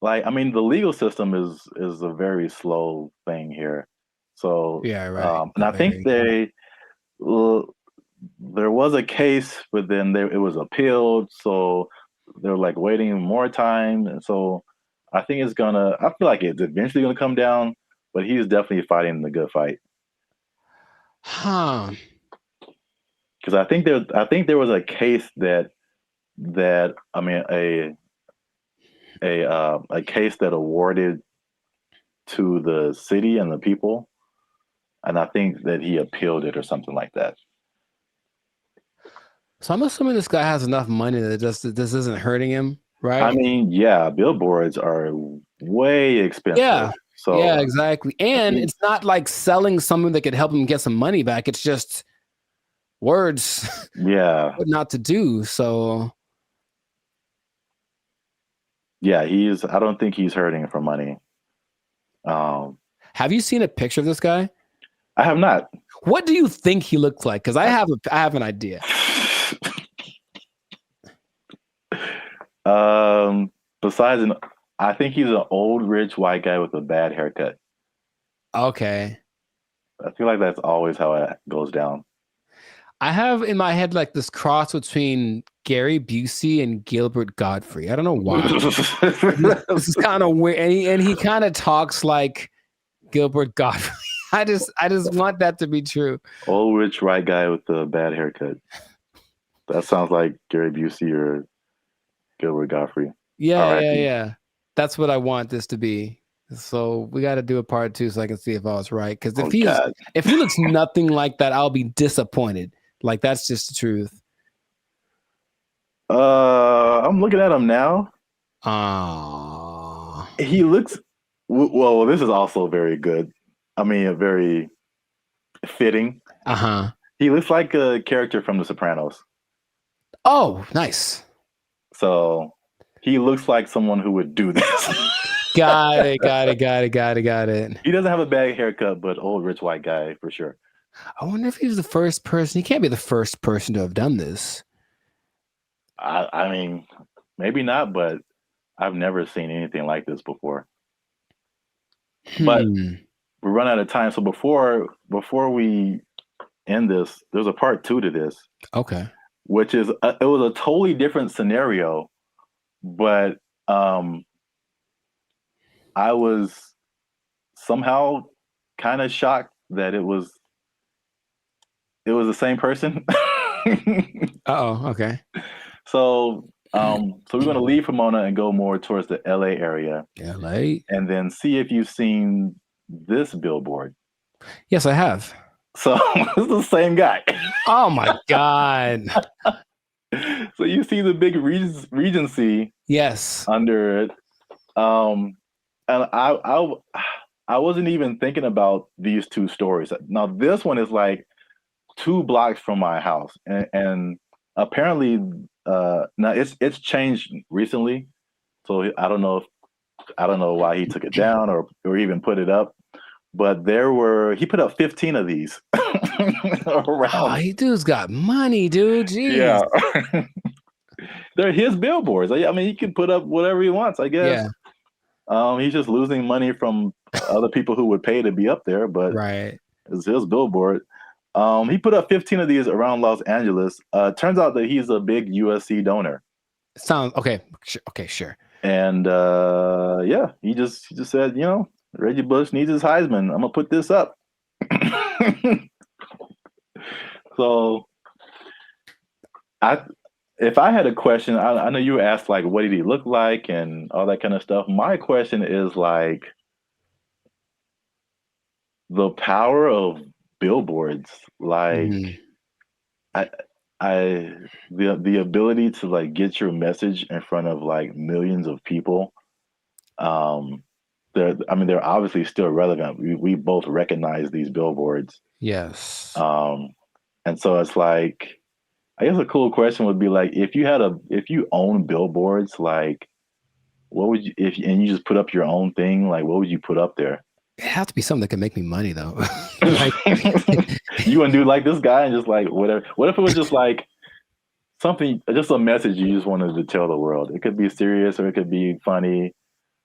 Like, I mean, the legal system is a very slow thing here. So yeah, right. And I think there was a case, but then it was appealed, so they're like waiting more time, and so I think I feel like it's eventually going to come down, but he's definitely fighting the good fight. Huh. Because I think there was a case that I mean a case that awarded to the city and the people, and I think that he appealed it or something like that. So I'm assuming this guy has enough money that this isn't hurting him. Right. I mean, yeah, billboards are way expensive. Yeah. So yeah, exactly. And it's not like selling something that could help him get some money back. It's just words. Yeah. What not to do. So. Yeah, I don't think he's hurting for money. Have you seen a picture of this guy? I have not. What do you think he looks like? Because I have an idea. Besides, I think he's an old rich white guy with a bad haircut. Okay. I feel like that's always how it goes down. I have in my head like this cross between Gary Busey and Gilbert Gottfried. I don't know why. This is kind of weird, and he kind of talks like Gilbert Gottfried. I just want that to be true. Old rich white guy with a bad haircut. That sounds like Gary Busey or Gilbert Gottfried. Yeah. That's what I want this to be. So we got to do a part 2 so I can see if I was right. Because if he looks nothing like that, I'll be disappointed. Like that's just the truth. I'm looking at him now. He looks well. This is also very good. I mean, very fitting. He looks like a character from The Sopranos. Oh, nice. So he looks like someone who would do this. Got it. He doesn't have a bad haircut, but old rich white guy for sure. I wonder if he's the first person. He can't be the first person to have done this. I mean, maybe not, but I've never seen anything like this before. But we run out of time. So before we end this, there's a part 2 to this. Okay. Which is it was a totally different scenario, but I was somehow kind of shocked that it was the same person. Okay. So we're going to leave Pomona and go more towards the LA area. LA? And then see if you've seen this billboard. Yes, I have. So it's the same guy. Oh my God. So you see the big Regency. Yes. Under it. And I wasn't even thinking about these 2 stories. Now this one is like 2 blocks from my house, and apparently now it's changed recently. So I don't know why he took it down or even put it up. But he put up 15 of these around. Oh, he dude's got money, dude. Jeez. Yeah. They're his billboards. I mean, he can put up whatever he wants, I guess. Yeah. He's just losing money from other people who would pay to be up there, but it's his billboard. He put up 15 of these around Los Angeles. Turns out that he's a big USC donor. Sounds okay. Okay, sure. And he just said, Reggie Bush needs his Heisman. I'm gonna put this up. So, if I had a question, I know you asked like, what did he look like and all that kind of stuff. My question is like, the power of billboards, like, the ability to like get your message in front of like millions of people. They're obviously still relevant. We both recognize these billboards. Yes. And so it's like, I guess a cool question would be like, if you own billboards, like, what would you, and you just put up your own thing, like, what would you put up there? It has to be something that can make me money though. You want to do like this guy and just like whatever. What if it was just like something, just a message you just wanted to tell the world? It could be serious or it could be funny.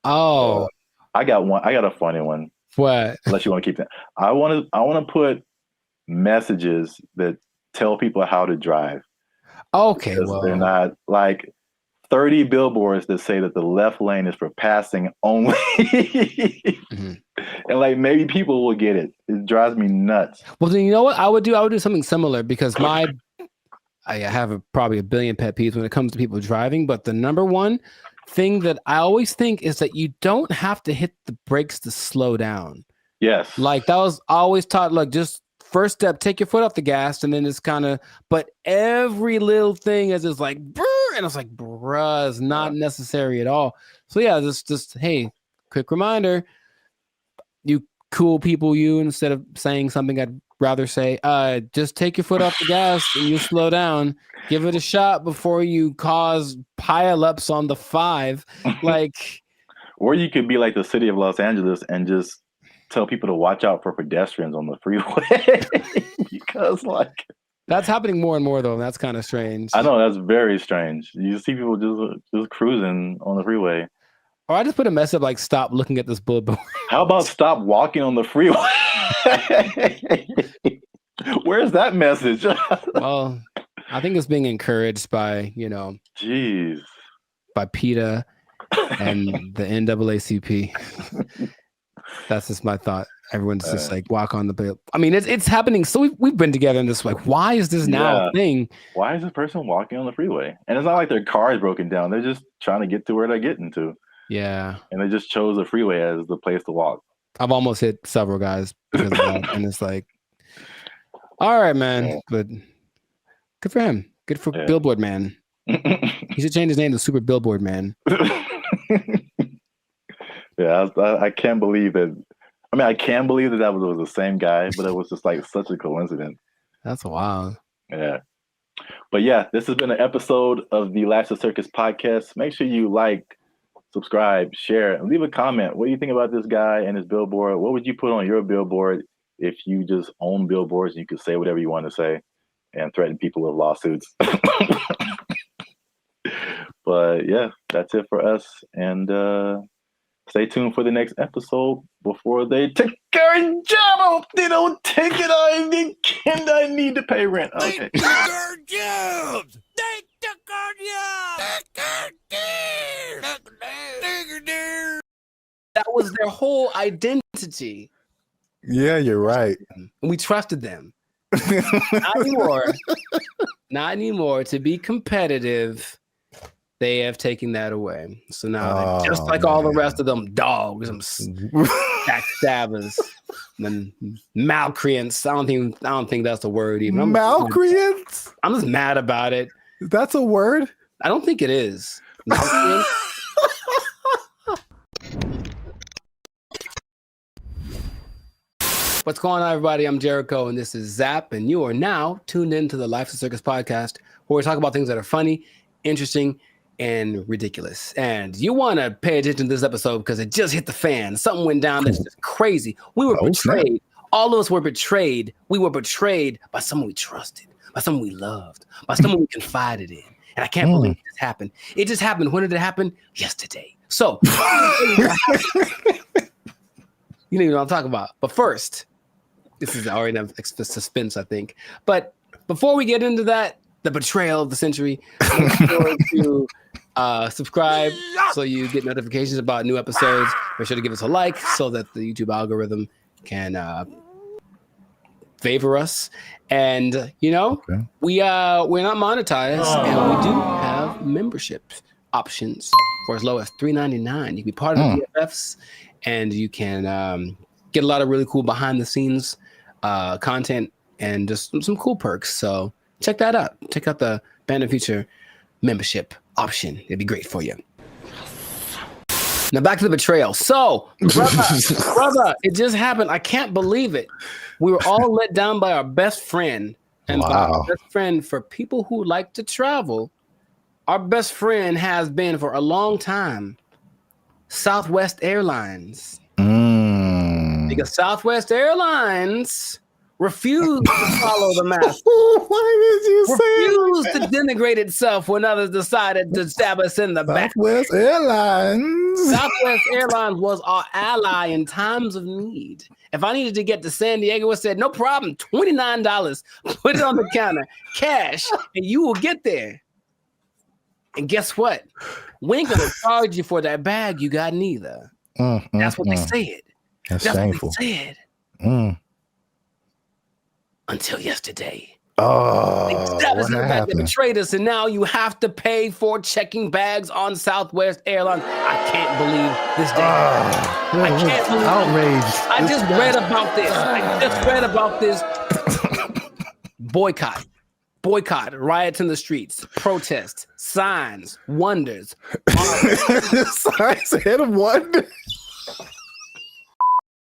Oh, I got a funny one. What? Unless you want to keep that. I want to put messages that tell people how to drive. Okay, well, they're not like 30 billboards that say that the left lane is for passing only. And like maybe people will get it. It drives me nuts. Well, then you know what I would do? I would do something similar because I have probably a billion pet peeves when it comes to people driving. But the number one thing that I always think is that you don't have to hit the brakes to slow down. Yes. Like that was always taught, like just first step, take your foot off the gas, and then it's kind of, but every little thing is just like, brr, and it's like, bruh, it's not necessary at all. So yeah, just hey, quick reminder, you cool people, instead of saying something I'd rather say, just take your foot off the gas and you slow down. Give it a shot before you cause pileups on the 5. Like, or you could be like the city of Los Angeles and just tell people to watch out for pedestrians on the freeway. Because like that's happening more and more though, and that's kind of strange. I know, that's very strange. You see people just cruising on the freeway. Or I just put a mess up like, stop looking at this billboard. How about stop walking on the freeway? Where's that message? Well, I think it's being encouraged by, jeez, by PETA and the NAACP. That's just my thought. Everyone's just like walk on the bill. I mean, it's happening. So we've been together in this. Like, why is this now a thing? Why is this person walking on the freeway? And it's not like their car is broken down. They're just trying to get to where they're getting to. Yeah. And they just chose the freeway as the place to walk. I've almost hit several guys because of that. And it's like, all right, man. But good for him. Good for Billboard Man. He should change his name to Super Billboard Man. Yeah, I can't believe that. I mean, I can believe that was the same guy, but it was just like such a coincidence. That's wild. Yeah. But yeah, this has been an episode of the Last of Circus podcast. Make sure you like, subscribe, share, and leave a comment. What do you think about this guy and his billboard? What would you put on your billboard if you just own billboards and you could say whatever you want to say and threaten people with lawsuits? But yeah, that's it for us. And stay tuned for the next episode before they take our job. I hope they don't take it. I need to pay rent. Okay. They took our jobs. They took our jobs. That was their whole identity. Yeah, you're right. And we trusted them. Not anymore. Not anymore. To be competitive, they have taken that away. So now, just like all the rest of them dogs, them backstabbers, and malcreants. I don't think that's a word even. Malcreants? I'm just mad about it. That's a word? I don't think it is. What's going on, everybody? I'm Jericho, and this is Zap, and you are now tuned into the Life of Circus podcast, where we talk about things that are funny, interesting, and ridiculous. And you want to pay attention to this episode because it just hit the fan. Something went down that's just crazy. We were betrayed. Snap. All of us were betrayed. We were betrayed by someone we trusted, by someone we loved, by someone we confided in. And I can't believe this happened. It just happened. When did it happen? Yesterday. So, you know what I'm talking about. But first, this is already enough suspense, I think. But before we get into that, the betrayal of the century, make sure to subscribe so you get notifications about new episodes. Make sure to give us a like so that the YouTube algorithm can favor us. And we're not monetized, and we do have membership options for as low as $3.99. You can be part of the BFFs, and you can get a lot of really cool behind the scenes content and just some cool perks. So check that out. Check out the Band of Future membership option. It'd be great for you. Now back to the betrayal. So, brother, it just happened. I can't believe it. We were all let down by our best friend. And by our best friend, for people who like to travel, our best friend has been for a long time Southwest Airlines. Because Southwest Airlines refused to follow the mask. Why did you refused to denigrate itself when others decided to stab us in the back. Southwest Airlines. Southwest Airlines was our ally in times of need. If I needed to get to San Diego, it said, no problem, $29. Put it on the counter, cash, and you will get there. And guess what? We ain't gonna charge you for that bag you got neither. That's what they said. That's shameful. What they said. Until yesterday. They betrayed us, and now you have to pay for checking bags on Southwest Airlines. I can't believe this day. I can't believe outraged. I just read about this. Boycott, riots in the streets, protests, signs, wonders. Signs and wonders.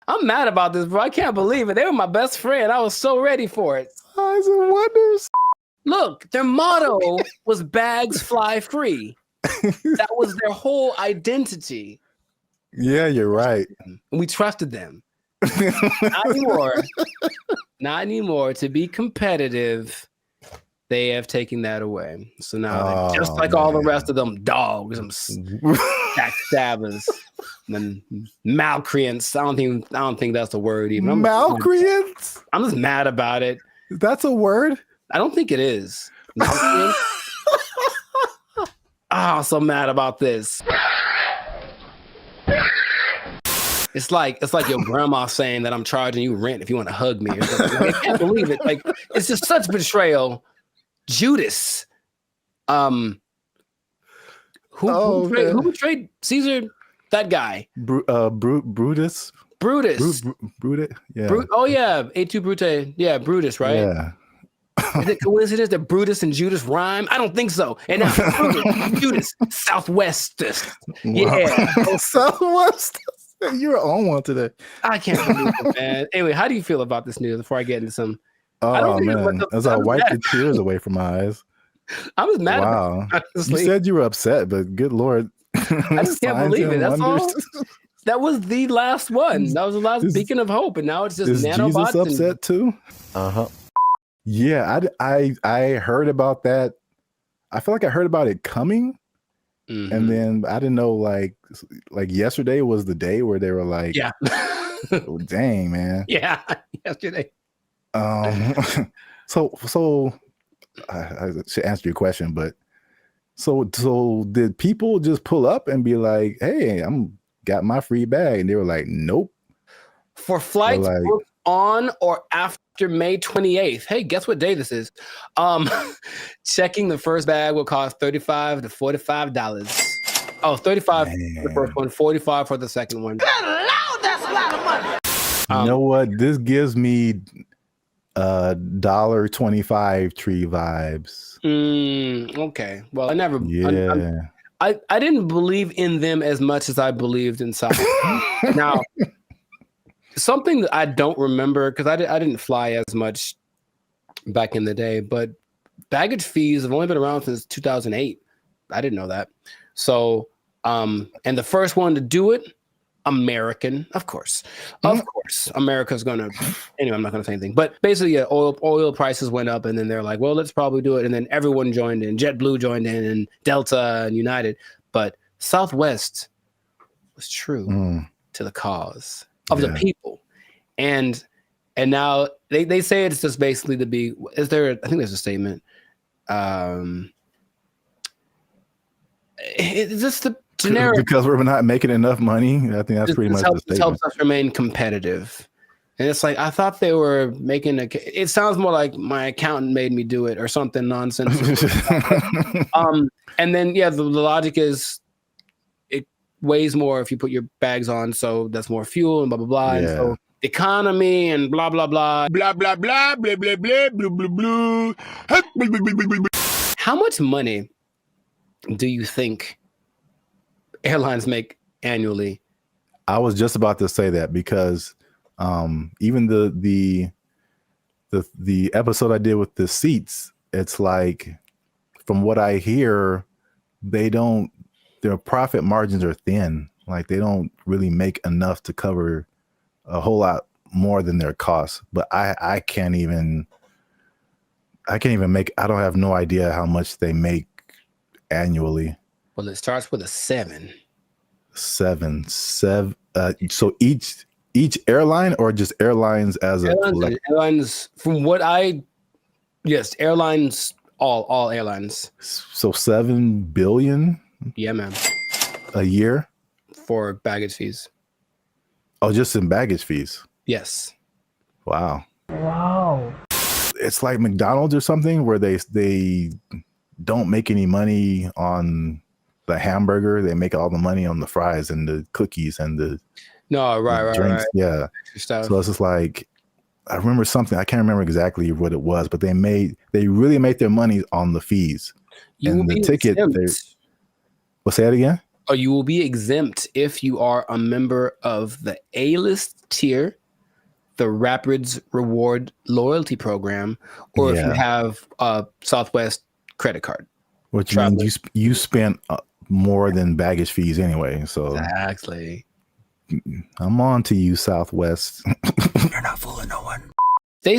I'm mad about this, bro. I can't believe it. They were my best friend. I was so ready for it. Signs and wonders. Look, their motto was bags fly free. That was their whole identity. Yeah, you're right. And we trusted them. Not anymore. To be competitive, they have taken that away. So now, just like all the rest of them dogs, them backstabbers, and malcreants. I don't think that's a word even. Malcreants? I'm just mad about it. That's a word? I don't think it is. I'm so mad about this. It's like your grandma saying that I'm charging you rent if you want to hug me or something. Like, I can't believe it. Like, it's just such betrayal. Judas. Who betrayed Caesar? That guy. Brutus. Brutus. Brutus. Yeah. Et tu, Brute. Yeah, Brutus, right? Yeah. Is it coincidence that Brutus and Judas rhyme? I don't think so. And now Brutus, Judas, Southwestist. Yeah. Southwest. You're on one today. I can't believe it, man. Anyway, how do you feel about this news before I get into some? Oh, man. As I wipe the tears away from my eyes. I was mad wow. about it, honestly. You said you were upset, but good Lord. I just can't believe it. That's all. That was the last one. That was the last beacon of hope. And now it's just nanobots. Jesus upset too? Uh-huh. Yeah, I heard about that. I feel like I heard about it coming. Mm-hmm. And then I didn't know, like yesterday was the day where they were like, yeah. Oh, dang, man. Yeah, yesterday. So I should answer your question, but so did people just pull up and be like, hey, got my free bag? And they were like, nope. For flights booked on or after May 28th. Hey, guess what day this is? Checking the first bag will cost $35 to $45. Oh, $35 for the first one, $45 for the second one. Good Lord, that's a lot of money. You know what? This gives me $1.25 tree vibes. Okay. Well, I never. Yeah. I didn't believe in them as much as I believed in South. Now, something that I don't remember because I didn't fly as much back in the day, but baggage fees have only been around since 2008. I didn't know that. So, and the first one to do it, American, of course, America's gonna. Anyway, I'm not gonna say anything. But basically, yeah, oil prices went up, and then they're like, well, let's probably do it, and then everyone joined in. JetBlue joined in, and Delta and United. But Southwest was true to the cause of the people, and now they say it's just basically to be. Is there? I think there's a statement. It's just the generic because we're not making enough money. I think that's pretty much the statement. It helps us remain competitive. And it's like, I thought they were making it sounds more like my accountant made me do it or something nonsensical. And then, the logic is it weighs more if you put your bags on. So that's more fuel and blah, blah, blah. Yeah. And so economy and blah, blah, blah. Blah, blah, blah, blah, blah, blah, blah, blah, blah. How much money do you think airlines make annually? I was just about to say that because even the episode I did with the seats, it's like from what I hear, their profit margins are thin. Like they don't really make enough to cover a whole lot more than their costs. But I can't even make. I don't have no idea how much they make annually. Well, it starts with a 7. 7. So each airline or just airlines as airlines from what airlines, all airlines. So 7 billion. Yeah, man. A year for baggage fees. Oh, just in baggage fees. Yes. Wow. It's like McDonald's or something where they don't make any money on the hamburger. They make all the money on the fries and the cookies and the drinks. Right. Yeah. So it's just like, I remember something. I can't remember exactly what it was, but they really made their money on the fees. And the ticket. Well, say it again. Or you will be exempt if you are a member of the A-list tier, the Rapids Reward Loyalty Program, or if you have a Southwest credit card. Which means you spent more than baggage fees anyway. So exactly. I'm on to you, Southwest. You're not fooling no one. What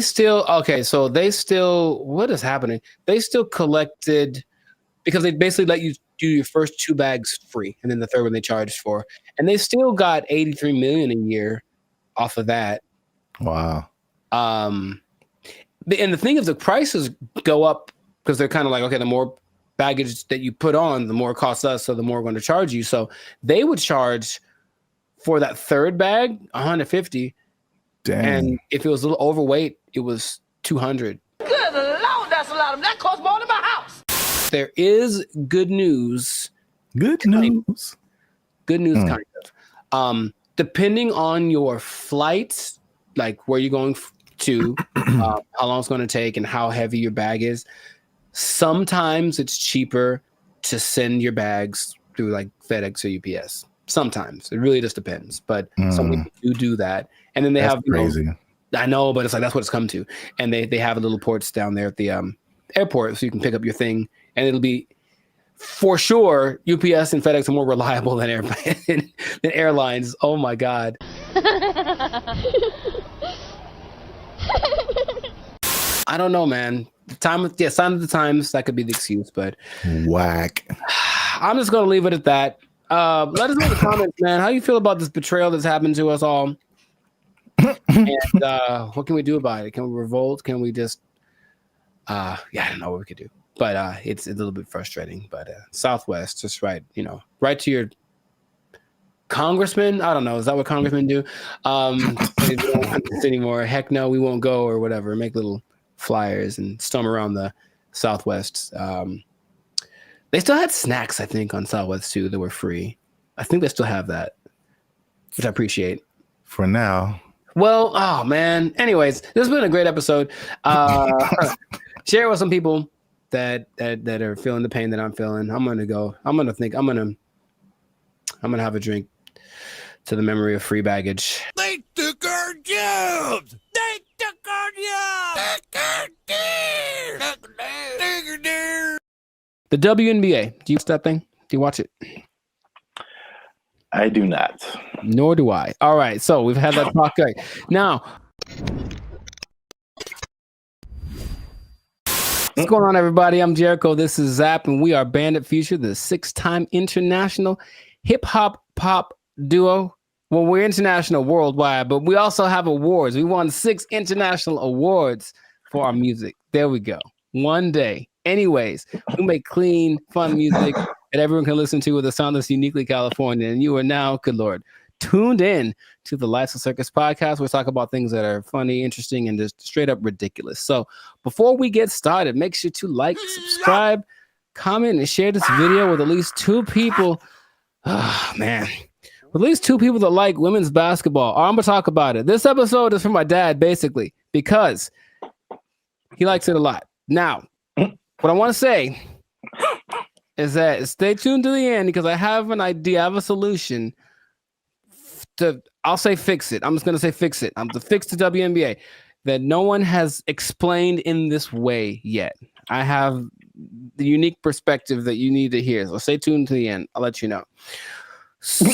is happening? They still collected because they basically let you do your first 2 bags free, and then the third one they charged for, and they still got $83 million a year off of that. Wow. And the thing is, the prices go up because they're kind of like, okay, the more baggage that you put on, the more it costs us, so the more we're going to charge you. So they would charge For that third bag, 150. Dang. And if it was a little overweight, it was 200. Good Lord, that's a lot of that costs more than my house. There is good news. Good news. Good news, kind of. Depending on your flight, like where you're going to, how long it's going to take, and how heavy your bag is, sometimes it's cheaper to send your bags through like FedEx or UPS. Sometimes it really just depends, but some people do that, and then they have crazy. I know, but it's like that's what it's come to, and they have little ports down there at the airport, so you can pick up your thing, and it'll be for sure. UPS and FedEx are more reliable than than airlines. Oh my god. I don't know, man. Sign of the times, that could be the excuse, but whack. I'm just gonna leave it at that. Let us know in the comments, man. How you feel about this betrayal that's happened to us all? And what can we do about it? Can we revolt? Can we just I don't know what we could do. But it's a little bit frustrating. But Southwest, just right to your congressman. I don't know. Is that what congressmen do? They don't want this anymore. Heck no, we won't go or whatever. Make little flyers and storm around the Southwest. They still had snacks, I think, on Southwest too that were free. I think they still have that, which I appreciate. For now. Well, oh man. Anyways, this has been a great episode. Share it with some people that are feeling the pain that I'm feeling. I'm gonna have a drink to the memory of free baggage. They took our jobs. They took our jobs. The WNBA. Do you watch that thing? Do you watch it? I do not. Nor do I. All right. So we've had that talk. Right. Now, what's going on, everybody? I'm Jericho. This is Zap, and we are Bandit Future, the 6-time international hip-hop pop duo. Well, we're international worldwide, but we also have awards. We won 6 international awards for our music. There we go. One day. Anyways, we make clean, fun music that everyone can listen to with a sound that's uniquely California. And you are now, good Lord, tuned in to the Lights of Circus podcast. We talk about things that are funny, interesting, and just straight up ridiculous. So before we get started, make sure to like, subscribe, comment, and share this video with at least 2 people. Oh, man. With at least 2 people that like women's basketball. I'm going to talk about it. This episode is for my dad, basically, because he likes it a lot. Now, what I want to say is that stay tuned to the end because I have an idea. I have a solution I'll say fix it. I'm just going to say fix it. I'm to fix the WNBA that no one has explained in this way yet. I have the unique perspective that you need to hear. So stay tuned to the end. I'll let you know. So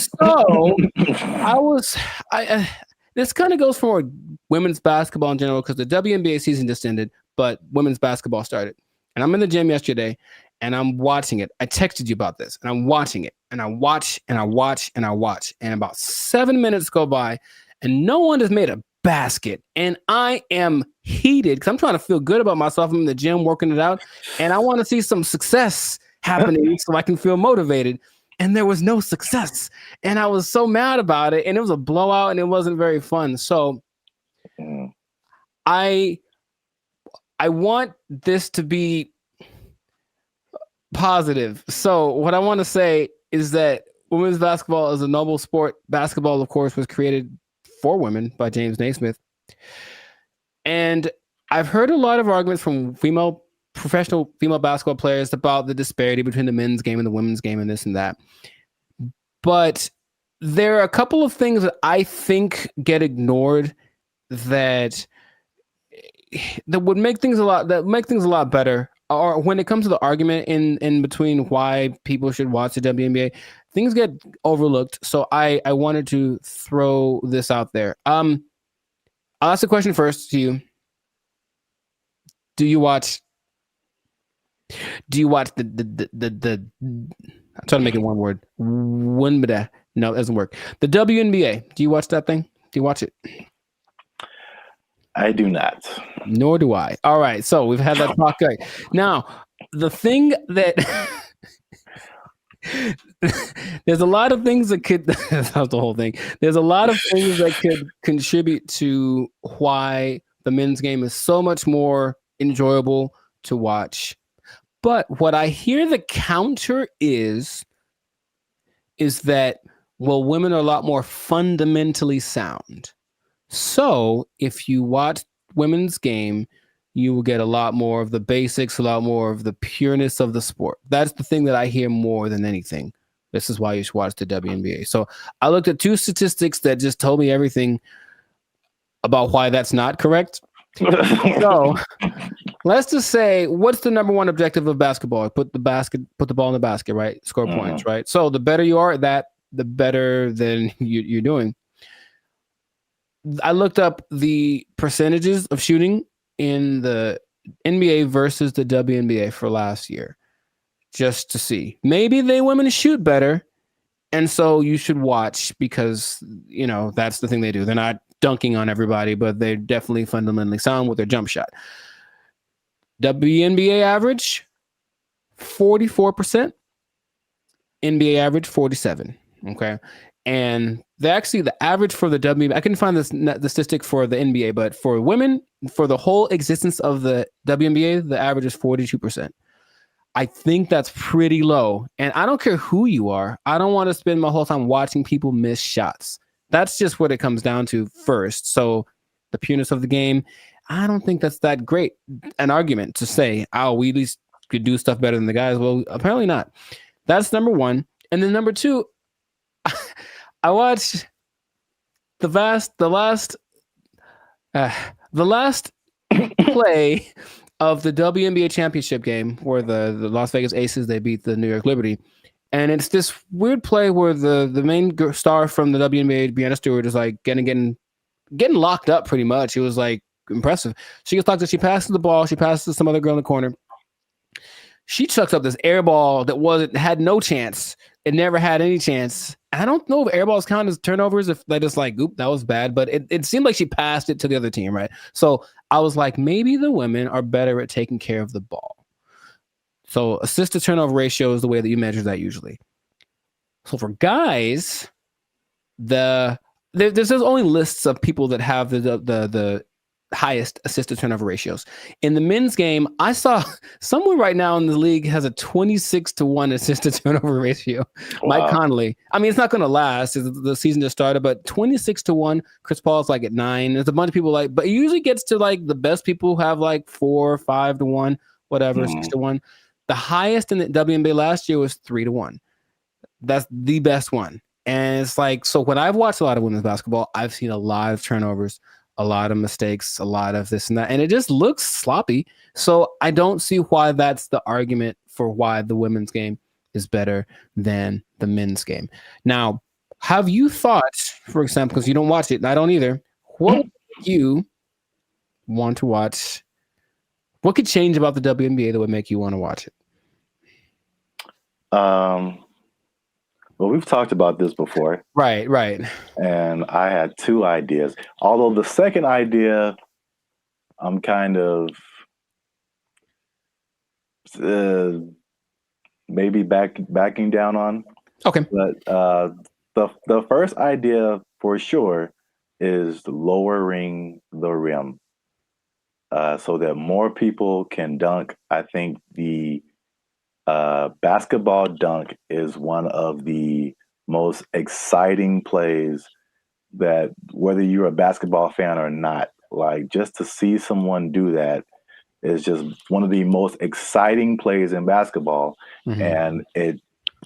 this kind of goes for women's basketball in general because the WNBA season just ended, but women's basketball started. And I'm in the gym yesterday and I'm watching it. I texted you about this and I'm watching it and I watch and I watch and I watch. And about 7 minutes go by and no one has made a basket. And I am heated because I'm trying to feel good about myself. I'm in the gym working it out and I want to see some success happening so I can feel motivated. And there was no success. And I was so mad about it. And it was a blowout and it wasn't very fun. So I want this to be positive. So what I want to say is that women's basketball is a noble sport. Basketball, of course, was created for women by James Naismith. And I've heard a lot of arguments from professional female basketball players about the disparity between the men's game and the women's game and this and that. But there are a couple of things that I think get ignored that would make things a lot better. Or when it comes to the argument in between why people should watch the WNBA, things get overlooked. So I wanted to throw this out there. I'll ask the question first to you. Do you watch the I'm trying to make it one word. No, it doesn't work. The WNBA. Do you watch that thing? Do you watch it? I do not. Nor do I. All right. So we've had that talk. Right. Now, the thing that There's a lot of things that could, that's the whole thing. There's a lot of things that could contribute to why the men's game is so much more enjoyable to watch. But what I hear the counter is that, well, women are a lot more fundamentally sound. So if you watch women's game, you will get a lot more of the basics, a lot more of the pureness of the sport. That's the thing that I hear more than anything. This is why you should watch the WNBA. So I looked at 2 statistics that just told me everything about why that's not correct. So let's just say, what's the number one objective of basketball? Put the ball in the basket, right? Score points, right? So the better you are at that, the better than you're doing. I looked up the percentages of shooting in the NBA versus the WNBA for last year, just to see. Maybe women shoot better, and so you should watch because, you know, that's the thing they do. They're not dunking on everybody, but they're definitely fundamentally sound with their jump shot. WNBA average, 44%. NBA average, 47%. Okay. And the average for the WNBA, I couldn't find the statistic for the NBA, but for women, for the whole existence of the WNBA, the average is 42%. I think that's pretty low. And I don't care who you are. I don't want to spend my whole time watching people miss shots. That's just what it comes down to first. So the pureness of the game, I don't think that's that great an argument to say, oh, we at least could do stuff better than the guys. Well, apparently not. That's number one. And then number two, I watched the last play of the WNBA championship game where the Las Vegas Aces, they beat the New York Liberty. And it's this weird play where the main star from the WNBA, Breanna Stewart, is like getting locked up pretty much. It was like impressive. She gets locked up. She passes the ball. She passes to some other girl in the corner. She chucks up this air ball that had no chance. It never had any chance. I don't know if air balls count as turnovers, if they just like, oop, that was bad. But it seemed like she passed it to the other team, right? So I was like, maybe the women are better at taking care of the ball. So assist to turnover ratio is the way that you measure that usually. So for guys, there's only lists of people that have the highest assist to turnover ratios. In the men's game, I saw someone right now in the league has a 26-1 assist to turnover ratio. Wow. Mike Conley. I mean, it's not going to last. The season just started, but 26-1. Chris Paul's like at 9. There's a bunch of people like, but it usually gets to like the best people have like 4 or 5-1, whatever, 6-1. The highest in the WNBA last year was 3-1. That's the best one. And it's like, so when I've watched a lot of women's basketball, I've seen a lot of turnovers, a lot of mistakes, a lot of this and that, and it just looks sloppy. So I don't see why that's the argument for why the women's game is better than the men's game. Now, have you thought, for example, because you don't watch it, and I don't either, what would you want to watch? What could change about the WNBA that would make you want to watch it? Well, we've talked about this before. Right. And I had 2 ideas. Although the second idea, I'm kind of maybe backing down on. Okay. But the first idea for sure is lowering the rim so that more people can dunk. I think the basketball dunk is one of the most exciting plays that, whether you're a basketball fan or not, like just to see someone do that is just one of the most exciting plays in basketball. Mm-hmm. And it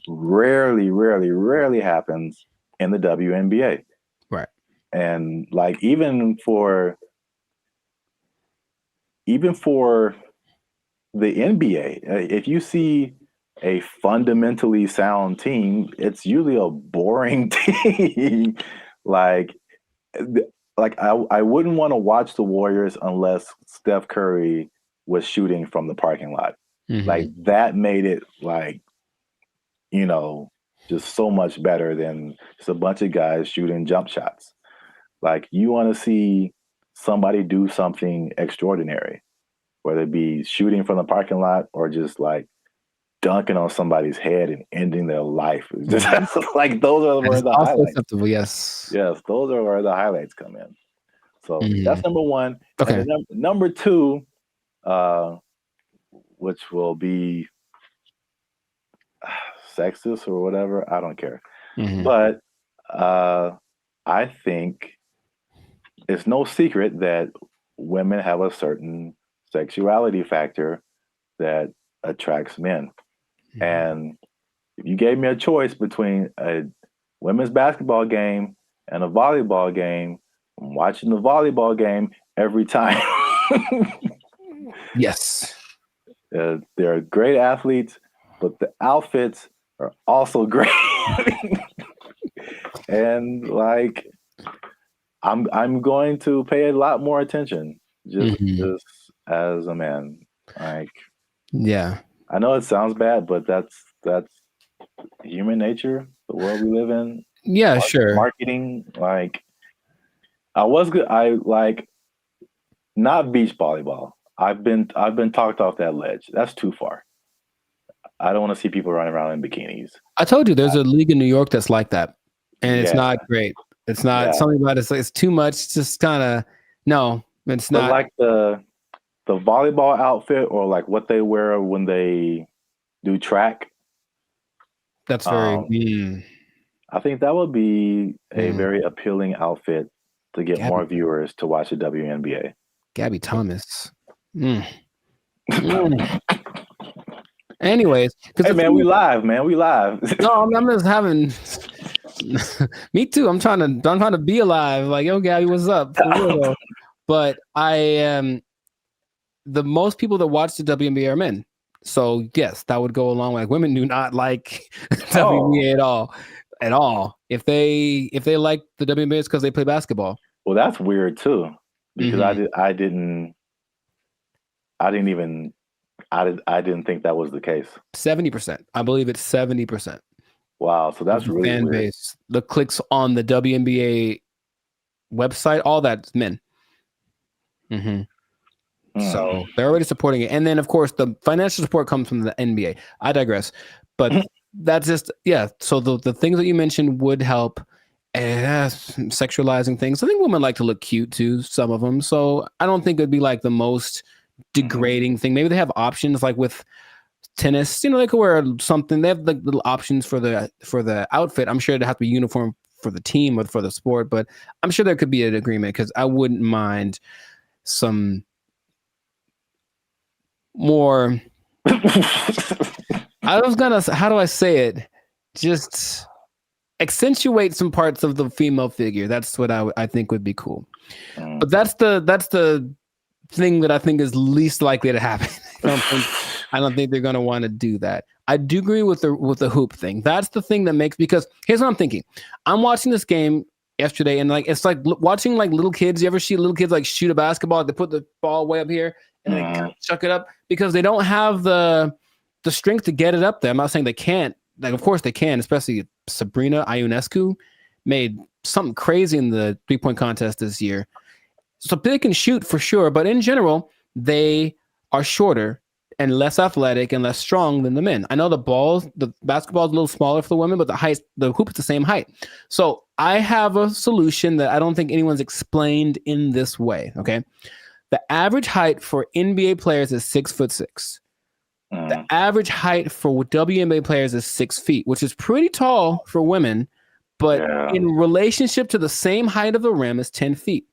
rarely happens in the WNBA. Right. And like, even for the NBA, if you see a fundamentally sound team, it's usually a boring team. like I wouldn't want to watch the Warriors unless Steph Curry was shooting from the parking lot. Mm-hmm. Like that made it like, you know, just so much better than just a bunch of guys shooting jump shots. Like you want to see somebody do something extraordinary, whether it be shooting from the parking lot or just like dunking on somebody's head and ending their life. It's just like those are where the also highlights. acceptable. Yes. Yes, those are where the highlights come in. So that's number one. Okay. And then number two, which will be sexist or whatever, I don't care. But I think it's no secret that women have a certain sexuality factor that attracts men. And if you gave me a choice between a women's basketball game and a volleyball game, I'm watching the volleyball game every time. Yes. They're great athletes, but the outfits are also great. And like, I'm going to pay a lot more attention just as a man. Like, yeah, I know it sounds bad, but that's human nature, the world we live in. Yeah, sure. Marketing, like, I like not beach volleyball. I've been talked off that ledge. That's too far. I don't want to see people running around in bikinis. I told you there's a league in New York that's like that, and it's not great. It's not something about it's too much. It's just kind of no. It's not like the volleyball outfit or like what they wear when they do track. That's very. I think that would be a very appealing outfit to get more viewers to watch the WNBA. Gabby Thomas. Anyways, hey man, we live, man. We live. No, I'm just having. Me too. I'm trying to be alive. Like, yo, Gabby, what's up? For real, though. But I am. The most people that watch the WNBA are men. So yes, that would go along. Like, women do not like WNBA at all. If they like the WNBA, it's because they play basketball. Well, that's weird too, because I didn't think that was the case. 70%. I believe it's 70%. Wow, so that's really fan weird. base. The clicks on the WNBA website, all that's men. So they're already supporting it, and then of course the financial support comes from the NBA. I digress, but that's just So the things that you mentioned would help. Sexualizing things. I think women like to look cute too. Some of them. So I don't think it'd be like the most degrading thing. Maybe they have options like with tennis. You know, they could wear something. They have like little options for the outfit. I'm sure it'd have to be uniform for the team or for the sport, but I'm sure there could be an agreement because I wouldn't mind some more. I was gonna. How do I say it? Just accentuate some parts of the female figure. That's what I think would be cool. But that's the thing that I think is least likely to happen. I don't think they're going to want to do that. I do agree with the hoop thing. That's the thing that makes, because here's what I'm thinking. I'm watching this game yesterday, and like it's like watching like little kids. You ever see little kids like shoot a basketball? They put the ball way up here and they chuck it up because they don't have the strength to get it up there. I'm not saying they can't. Like, of course they can, especially Sabrina Ionescu made something crazy in the 3-point contest this year. So they can shoot for sure, but in general, they are shorter and less athletic and less strong than the men. I know the basketball is a little smaller for the women, but the hoop is the same height. So I have a solution that I don't think anyone's explained in this way. Okay. The average height for NBA players is 6'6". The average height for WNBA players is 6 feet, which is pretty tall for women, but in relationship to the same height of the rim is 10 feet.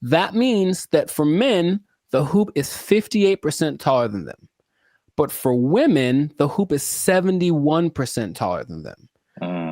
That means that for men, the hoop is 58% taller than them. But for women, the hoop is 71% taller than them.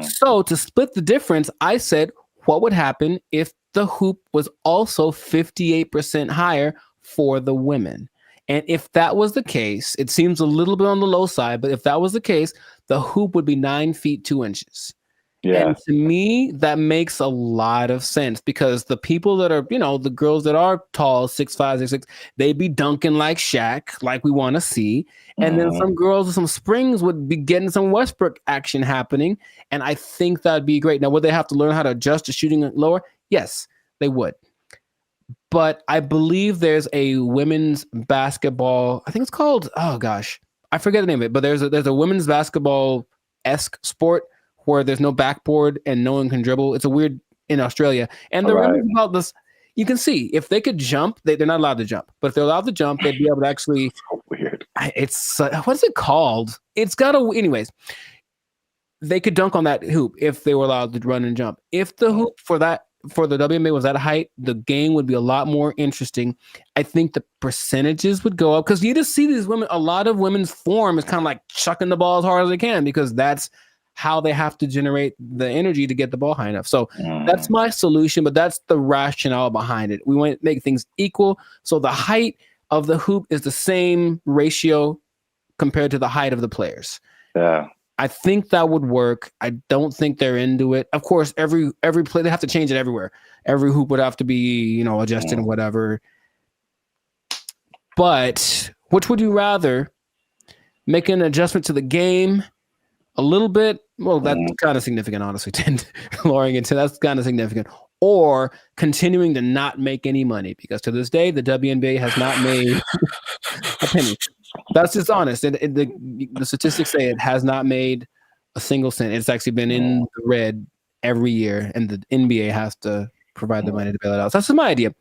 So to split the difference, I said, what would happen if the hoop was also 58% higher for the women? And if that was the case, it seems a little bit on the low side, but if that was the case, the hoop would be 9 feet 2 inches. Yeah. And to me, that makes a lot of sense because the people that are, the girls that are tall, 6'5", 6'6", they'd be dunking like Shaq, like we want to see. And then some girls with some springs would be getting some Westbrook action happening. And I think that'd be great. Now, would they have to learn how to adjust to shooting lower? Yes, they would. But I believe there's a women's basketball, I think it's called, I forget the name of it, but there's a women's basketball-esque sport where there's no backboard and no one can dribble. It's a weird in Australia. And the women about this, you can see if they could jump, they're not allowed to jump. But if they're allowed to jump, they'd be able to actually. So weird. It's what's it called? It's got a. Anyways, they could dunk on that hoop if they were allowed to run and jump. If the hoop for the WNBA was at a height, the game would be a lot more interesting. I think the percentages would go up because you just see these women. A lot of women's form is kind of like chucking the ball as hard as they can because that's how they have to generate the energy to get the ball high enough. So that's my solution, but that's the rationale behind it. We want to make things equal. So the height of the hoop is the same ratio compared to the height of the players. Yeah. I think that would work. I don't think they're into it. Of course, every play, they have to change it everywhere. Every hoop would have to be, adjusted and whatever. But which would you rather? Make an adjustment to the game a little bit? Well, that's kind of significant, honestly. Lowering it to that's kind of significant. Or continuing to not make any money because to this day, the WNBA has not made a penny. That's just honest. The statistics say it has not made a single cent. It's actually been in the red every year, and the NBA has to provide the money to bail it out. So that's just my idea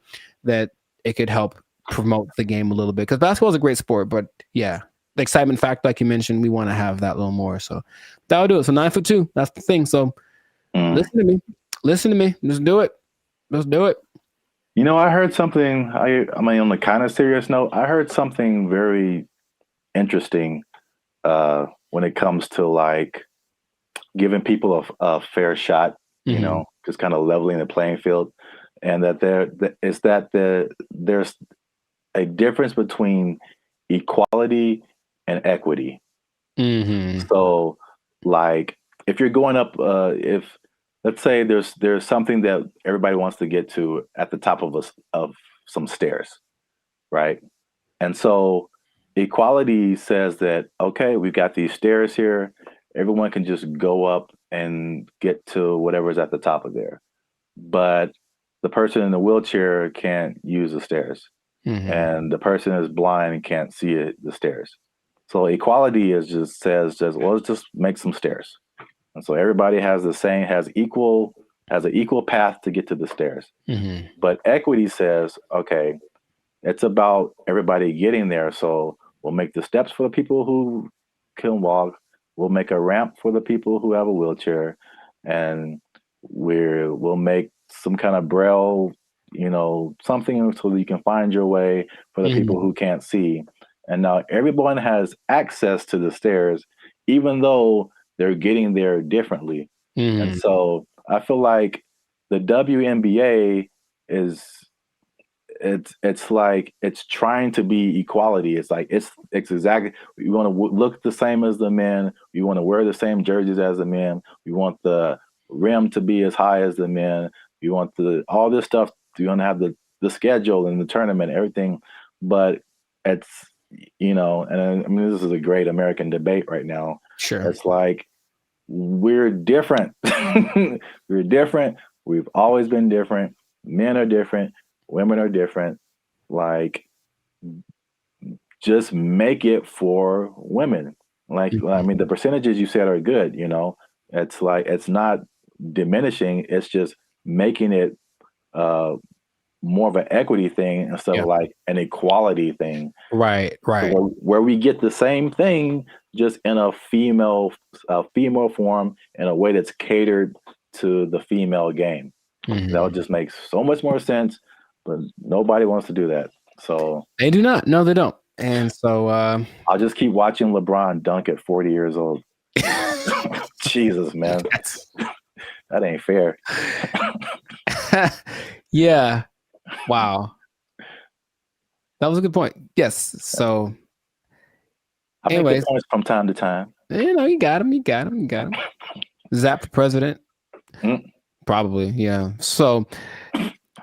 that it could help promote the game a little bit because basketball is a great sport, but yeah, the excitement factor, like you mentioned, we want to have that a little more. So that would do it. So 9 for 2. That's the thing. So listen to me. Let's do it. I heard something. On the kind of serious note, I heard something very interesting when it comes to like giving people a fair shot. Just kind of leveling the playing field, and that there's a difference between equality and equity. So, like, if you're going up, if let's say there's something that everybody wants to get to at the top of some stairs, right? And so equality says that, okay, we've got these stairs here. Everyone can just go up and get to whatever's at the top of there. But the person in the wheelchair can't use the stairs. And the person is blind and can't see the stairs. So equality says, well, let's just make some stairs. And so everybody has an equal path to get to the stairs. But equity says, okay, it's about everybody getting there. So we'll make the steps for the people who can walk. We'll make a ramp for the people who have a wheelchair, and we'll make some kind of braille, something so you can find your way for the people who can't see. And now everyone has access to the stairs, even though they're getting there differently. And so I feel like the WNBA it's like it's trying to be equality. It's like it's exactly, we want to look the same as the men. We want to wear the same jerseys as the men. We want the rim to be as high as the men. We want all this stuff. We want to have the schedule and the tournament, everything. But it's and I mean, this is a great American debate right now. Sure. It's like we're different. We're different. We've always been different. Men are different. Women are different. Like, just make it for women. Like, I mean, the percentages you said are good. It's like it's not diminishing. It's just making it more of an equity thing instead of like an equality thing. Right. So where we get the same thing, just in a female form, in a way that's catered to the female game. That would just make so much more sense, but nobody wants to do that. So they do not. No, they don't. And so I'll just keep watching LeBron dunk at 40 years old. Jesus, man. That ain't fair. Yeah. Wow. That was a good point. Yes. So anyways, make the points from time to time. You got him. Zap for president. Probably. Yeah. So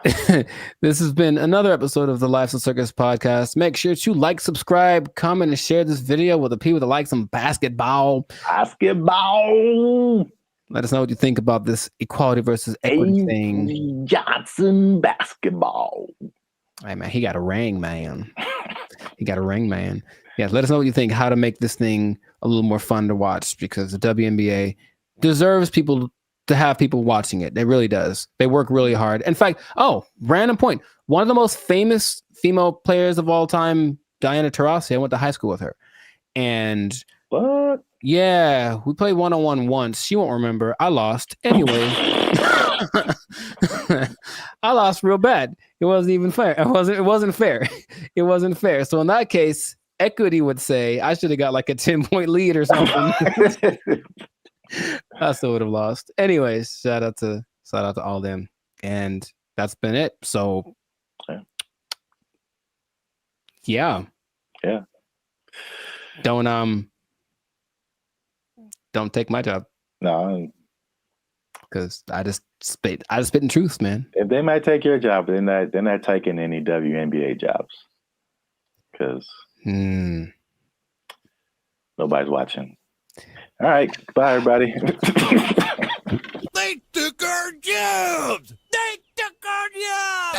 this has been another episode of the Life's a Circus podcast. Make sure to like, subscribe, comment, and share this video with the people that like some basketball. Let us know what you think about this equality versus equity thing. Johnson basketball. Hey, man, he got a ring, man. Yeah, let us know what you think. How to make this thing a little more fun to watch, because the WNBA deserves people to have people watching it. It really does. They work really hard. In fact, random point. One of the most famous female players of all time, Diana Taurasi. I went to high school with her. And what? Yeah, we played 1-on-1 once. She won't remember. I lost. Anyway. I lost real bad. It wasn't even fair. It wasn't fair. It wasn't fair. So in that case, equity would say I should have got like a 10-point lead or something. I still would have lost. Anyways, shout out to all them. And that's been it. So yeah. Don't take my job. No. Because I just spit in truth, man. If they might take your job, they're not taking any WNBA jobs. Because nobody's watching. All right. Bye, everybody. They took our jobs! They took our jobs!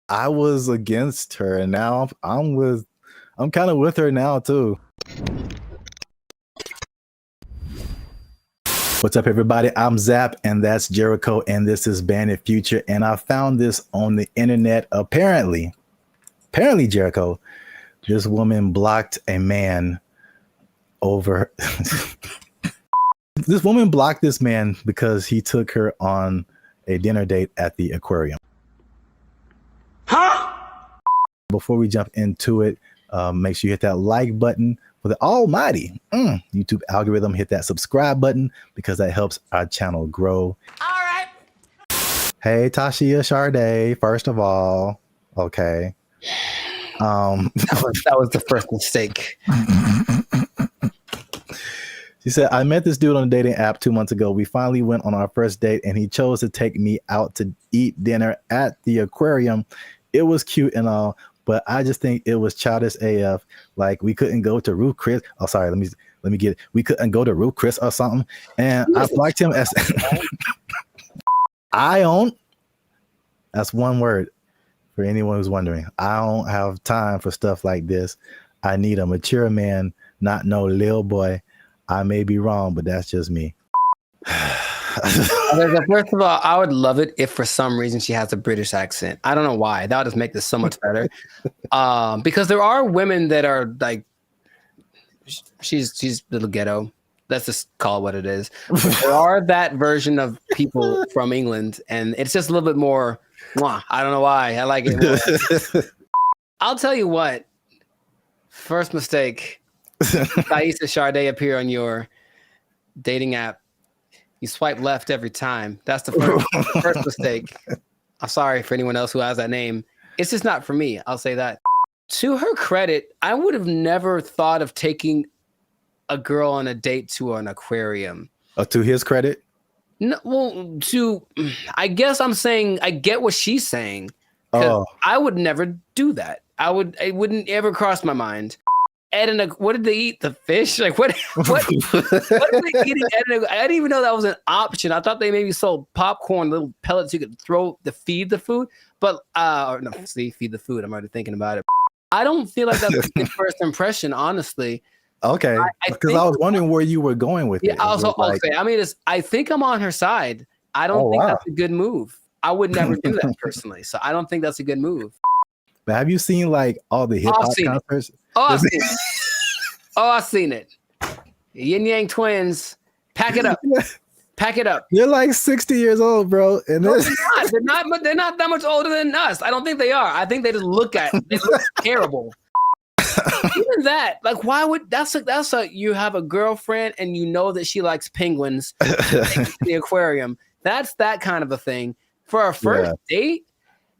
I was against her, and now I'm kind of with her now too. What's up, everybody? I'm Zap, and that's Jericho, and this is Bandit Future. And I found this on the internet. Apparently, Jericho, this woman blocked a man over. This woman blocked this man because he took her on a dinner date at the aquarium. Huh? Before we jump into it, make sure you hit that like button for the almighty YouTube algorithm. Hit that subscribe button because that helps our channel grow. All right. Hey, Tashia Sade, first of all, okay. That was the first mistake. She said, I met this dude on a dating app 2 months ago. We finally went on our first date, and he chose to take me out to eat dinner at the aquarium. It was cute and all, but I just think it was childish AF. Like, we couldn't go to Ruth Chris. Oh, sorry, let me get it. We couldn't go to Ruth Chris or something. And I blocked him as I don't. That's one word for anyone who's wondering. I don't have time for stuff like this. I need a mature man, not no little boy. I may be wrong, but that's just me. First of all, I would love it if for some reason she has a British accent. I don't know why. That would just make this so much better. Because there are women that are like, she's a little ghetto. Let's just call it what it is. But there are that version of people from England, and it's just a little bit more. I don't know why. I like it more. I'll tell you what. First mistake. Thaisa Sade appear on your dating app. You swipe left every time. That's the first mistake. I'm sorry for anyone else who has that name. It's just not for me. I'll say that. To her credit, I would have never thought of taking a girl on a date to an aquarium. To his credit? No, well, I guess I'm saying I get what she's saying. I would never do that. It wouldn't ever cross my mind. What did they eat? The fish? Like what are they eating? I didn't even know that was an option. I thought they maybe sold popcorn, little pellets you could throw to feed the food. But feed the food. I'm already thinking about it. I don't feel like that's a good first impression, honestly. Okay, because I was wondering where you were going with it. Also, okay. I mean, I think I'm on her side. I don't think that's a good move. I would never do that personally. So I don't think that's a good move. But have you seen like all the hip hop concerts? I've seen it. I've seen it. Yin Yang Twins. Pack it up. Pack it up. They're like 60 years old, bro. And no, they're not that much older than us. I don't think they are. I think they just look terrible. Even that, like, why would you have a girlfriend and you know that she likes penguins in the aquarium? That's that kind of a thing. For our first date.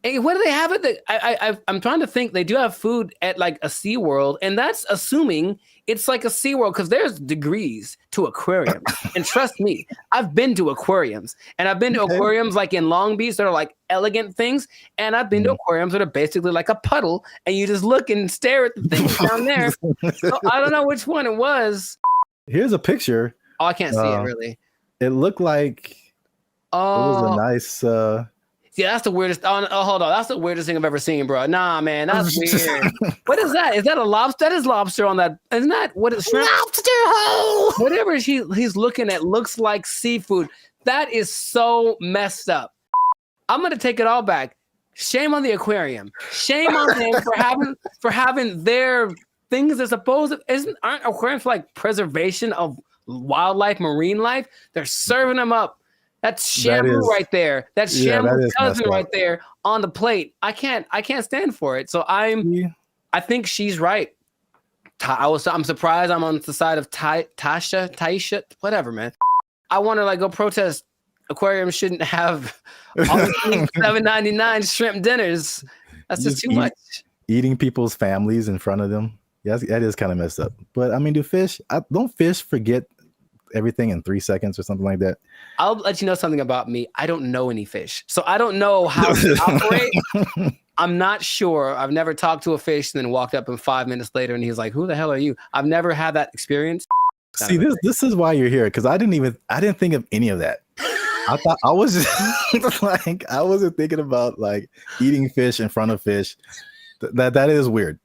And what do they have at the? I'm trying to think. They do have food at like a SeaWorld, and that's assuming it's like a SeaWorld because there's degrees to aquariums. And trust me, I've been to aquariums, and I've been to aquariums like in Long Beach that are like elegant things, and I've been to aquariums that are basically like a puddle, and you just look and stare at the things down there. So I don't know which one it was. Here's a picture. Oh, I can't see it really. It looked like it was a nice. Yeah, that's the weirdest. Oh, hold on. That's the weirdest thing I've ever seen, bro. Nah, man, that's weird. What is that? Is that a lobster? That is lobster on that. Isn't that what is shrimp? Lobster hole. Whatever he's looking at looks like seafood. That is so messed up. I'm gonna take it all back. Shame on the aquarium. Shame on them for having their things that aren't aquariums for like preservation of wildlife, marine life? They're serving them up. That's Shamu right there. That's Shamu's cousin right there on the plate. I can't stand for it. So I think she's right. I'm surprised I'm on the side of Taisha, whatever, man. I want to like go protest. Aquariums shouldn't have all $7.99 shrimp dinners. That's just too much. Eating people's families in front of them. Yeah, that is kind of messed up. But I mean, don't fish forget everything in 3 seconds or something like that? I'll let you know something about me. I don't know any fish, so I don't know how to operate. I'm not sure. I've never talked to a fish and then walked up and 5 minutes later and he's like, "Who the hell are you?" I've never had that experience. See, this is why you're here, because I didn't think of any of that. I thought I was just like, I wasn't thinking about like eating fish in front of fish. That is weird.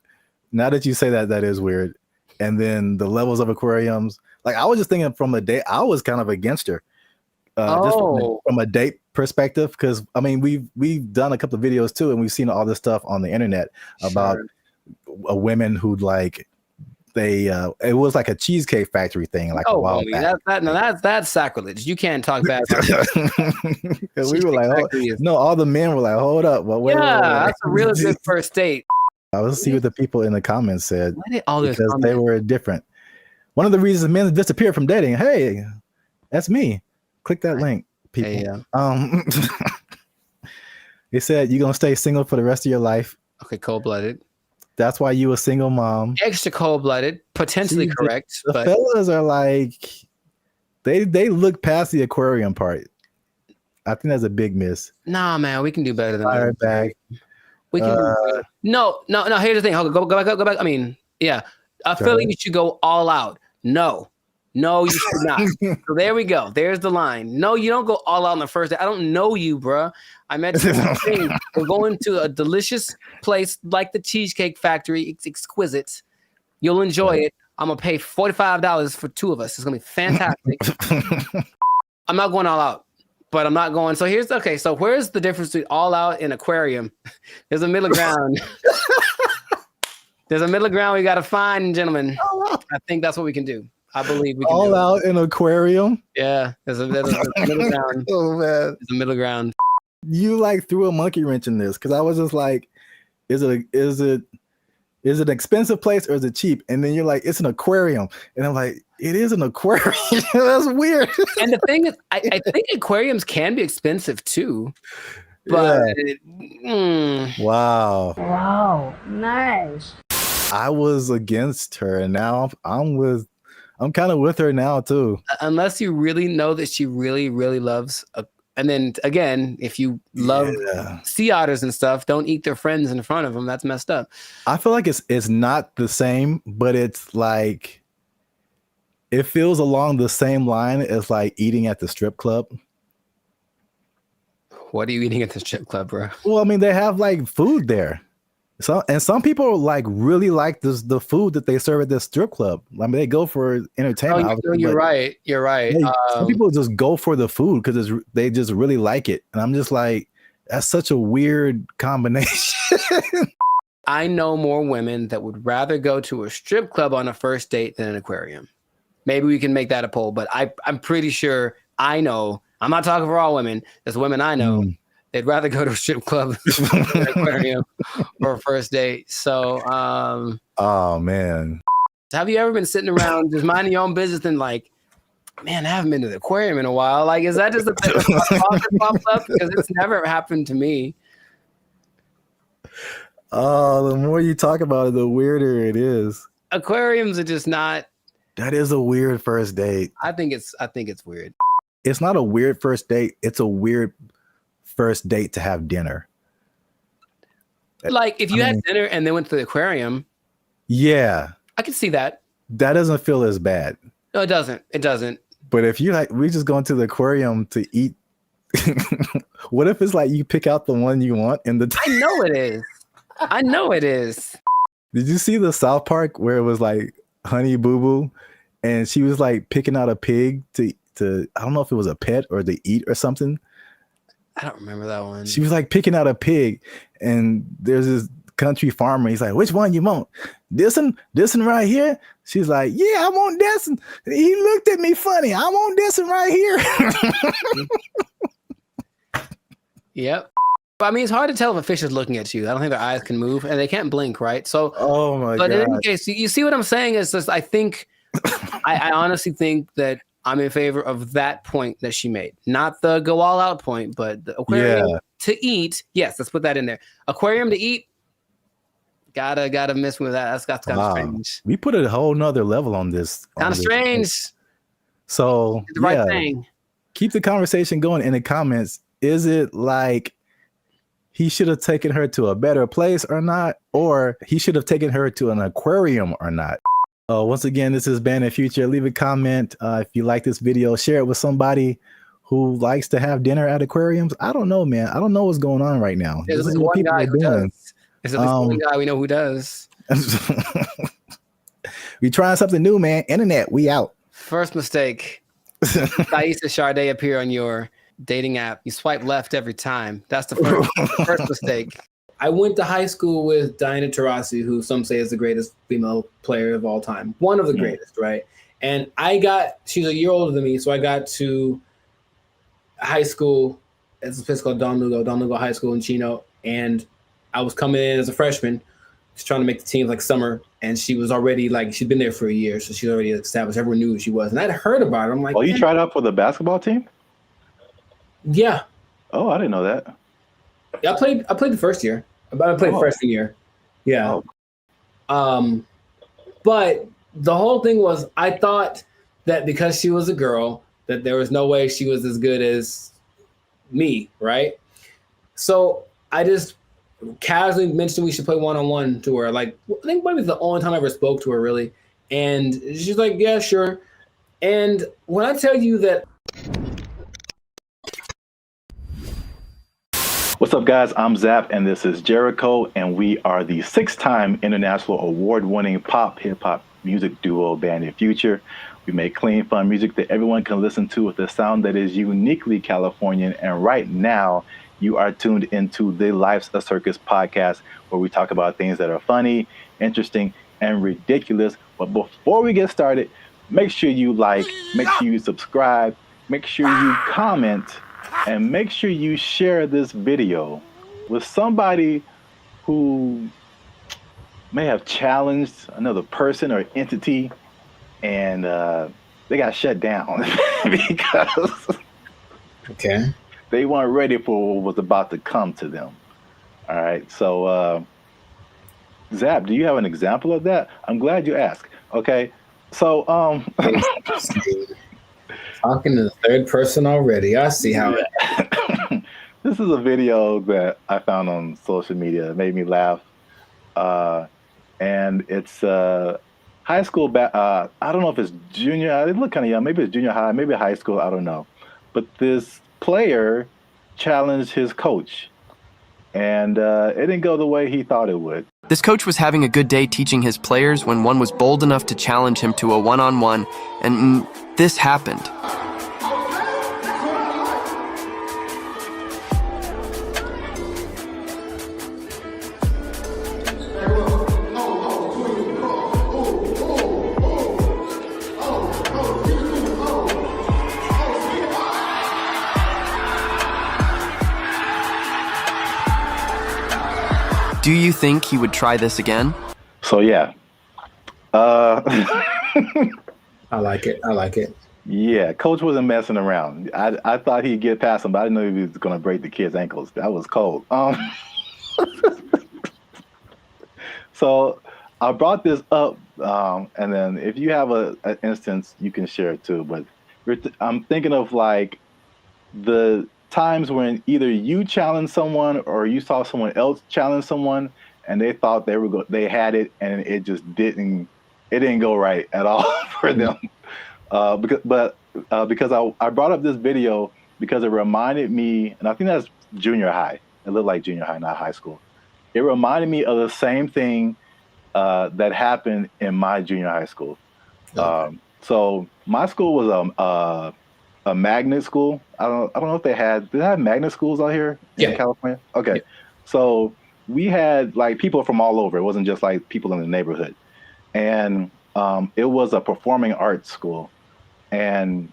Now that you say that, that is weird. And then the levels of aquariums, like I was just thinking from a date, I was kind of against her. Just from a date perspective, because I mean we've done a couple of videos too, and we've seen all this stuff on the internet about women who like it was like a cheesecake factory thing, like a while back. That's sacrilege. You can't talk bad. We were like, no, all the men were like, hold up, wait. That's a really good first date. I was see what the people in the comments said, because they were different. One of the reasons men disappear from dating. Hey, that's me. Click that link, people. Hey, they said you're gonna stay single for the rest of your life. Okay, cold-blooded. That's why you a single mom. Extra cold-blooded, potentially correct. The fellas are like, they look past the aquarium part. I think that's a big miss. Nah, man, we can do better than that. Back. We can. No. Here's the thing. Go back. I mean, yeah, I feel like you should go all out. No, you should not. So there we go. There's the line. No, you don't go all out on the first day. I don't know you, bruh. I met you. We're going to a delicious place like the Cheesecake Factory. It's exquisite. You'll enjoy it. I'm gonna pay $45 for two of us. It's gonna be fantastic. I'm not going all out, but I'm not going. So so where's the difference between all out and aquarium? There's a middle ground. There's a middle ground we got to find, gentlemen. I think that's what we can do. I believe we can all out in aquarium. Yeah, there's a middle ground. Oh man, there's a middle ground. You like threw a monkey wrench in this, because I was just like, is it an expensive place or is it cheap? And then you're like, it's an aquarium, and I'm like, it is an aquarium. That's weird. And the thing is, I think aquariums can be expensive too. But wow, nice. I was against her, and now I'm kind of with her now too. Unless you really know that she really, really loves and then again, if you love sea otters and stuff, don't eat their friends in front of them. That's messed up. I feel like it's not the same, but it's like it feels along the same line as like eating at the strip club. What are you eating at the strip club, bro? Well, I mean, they have like food there. Some people like really like the food that they serve at this strip club. I mean, they go for entertainment. You're right. You're right. Some people just go for the food because they just really like it, and I'm just like, that's such a weird combination. I know more women that would rather go to a strip club on a first date than an aquarium. Maybe we can make that a poll, but I'm pretty sure I know. I'm not talking for all women. There's women I know. They'd rather go to a strip club than an aquarium for a first date. So, oh man, have you ever been sitting around just minding your own business and like, man, I haven't been to the aquarium in a while? Like, is that just a thing that pops up? Because it's never happened to me. Oh, the more you talk about it, the weirder it is. Aquariums are just not. That is a weird first date. I think it's weird. It's not a weird first date. It's a weird first date to have dinner. Like if you had dinner and then went to the aquarium. Yeah. I can see that. That doesn't feel as bad. No, it doesn't. It doesn't. But if we just go into the aquarium to eat What if it's like you pick out the one you want in the? I know it is. I know it is. Did you see the South Park where it was like Honey Boo Boo, and she was like picking out a pig to I don't know if it was a pet or to eat or something. I don't remember that one. She was like picking out a pig, and there's this country farmer. He's like, "Which one you want? This one right here?" She's like, "Yeah, I want this one." He looked at me funny. I want this one right here. Yep. But I mean, it's hard to tell if a fish is looking at you. I don't think their eyes can move, and they can't blink, right? So, oh my god. But in any case, you see what I'm saying is this. I think, I honestly think that I'm in favor of that point that she made, not the go all out point, but the aquarium to eat. Yes, let's put that in there. Aquarium to eat. Gotta miss with that. That's kind of strange. We put a whole nother level on this. Kind of strange. So the right thing. Keep the conversation going in the comments. Is it like he should have taken her to a better place or not, or he should have taken her to an aquarium or not? Once again, this is Bandit Future. Leave a comment if you like this video. Share it with somebody who likes to have dinner at aquariums. I don't know, man. I don't know what's going on right now. There's at least one guy who does. There's at least one guy we know who does. We trying something new, man. Internet, we out. First mistake. Thaisa Sade appear on your dating app. You swipe left every time. That's the first mistake. I went to high school with Diana Taurasi, who some say is the greatest female player of all time. One of the greatest, right? And she's a year older than me, so I got to high school. It's a place called Don Lugo High School in Chino. And I was coming in as a freshman, just trying to make the team like summer. And she was already she'd been there for a year, so she's already established. Everyone knew who she was. And I'd heard about her. I'm like, oh, you tried out for the basketball team? Yeah. Oh, I didn't know that. Yeah, I played the first year. I played freshman year. Yeah. Oh. But the whole thing was, I thought that because she was a girl, that there was no way she was as good as me, right? So I just casually mentioned we should play one-on-one to her. Like, I think maybe the only time I ever spoke to her, really. And she's like, yeah, sure. And when I tell you that. What's up, guys? I'm Zap, and this is Jericho, and we are the 6-time international award-winning pop hip-hop music duo Bandit Future. We make clean, fun music that everyone can listen to with a sound that is uniquely Californian. And right now, you are tuned into the Life's a Circus podcast, where we talk about things that are funny, interesting, and ridiculous. But before we get started, make sure you like, make sure you subscribe, make sure you comment, and make sure you share this video with somebody who may have challenged another person or entity, and they got shut down because they weren't ready for what was about to come to them. All right, so Zap, do you have an example of that? I'm glad you asked. Okay, so talking to the third person already. I see how it. This is a video that I found on social media. It made me laugh. And it's high school. I don't know if it's junior. They look kind of young. Maybe it's junior high, maybe high school. I don't know. But this player challenged his coach. And it didn't go the way he thought it would. This coach was having a good day teaching his players when one was bold enough to challenge him to a one-on-one, and this happened. Do you think he would try this again? So yeah. I like it. Yeah, coach wasn't messing around. I thought he'd get past him, but I didn't know he was going to break the kid's ankles. That was cold. So I brought this up, and then if you have an instance, you can share it too. But I'm thinking of like the times when either you challenged someone or you saw someone else challenge someone, and they thought they had it, and it just didn't go right at all for them. Because I brought up this video because it reminded me, and I think that's junior high. It looked like junior high, not high school. It reminded me of the same thing that happened in my junior high school. Okay. So my school was a magnet school. I don't know if did they have magnet schools out here in California? Okay. Yeah. So we had like people from all over. It wasn't just like people in the neighborhood. And it was a performing arts school. And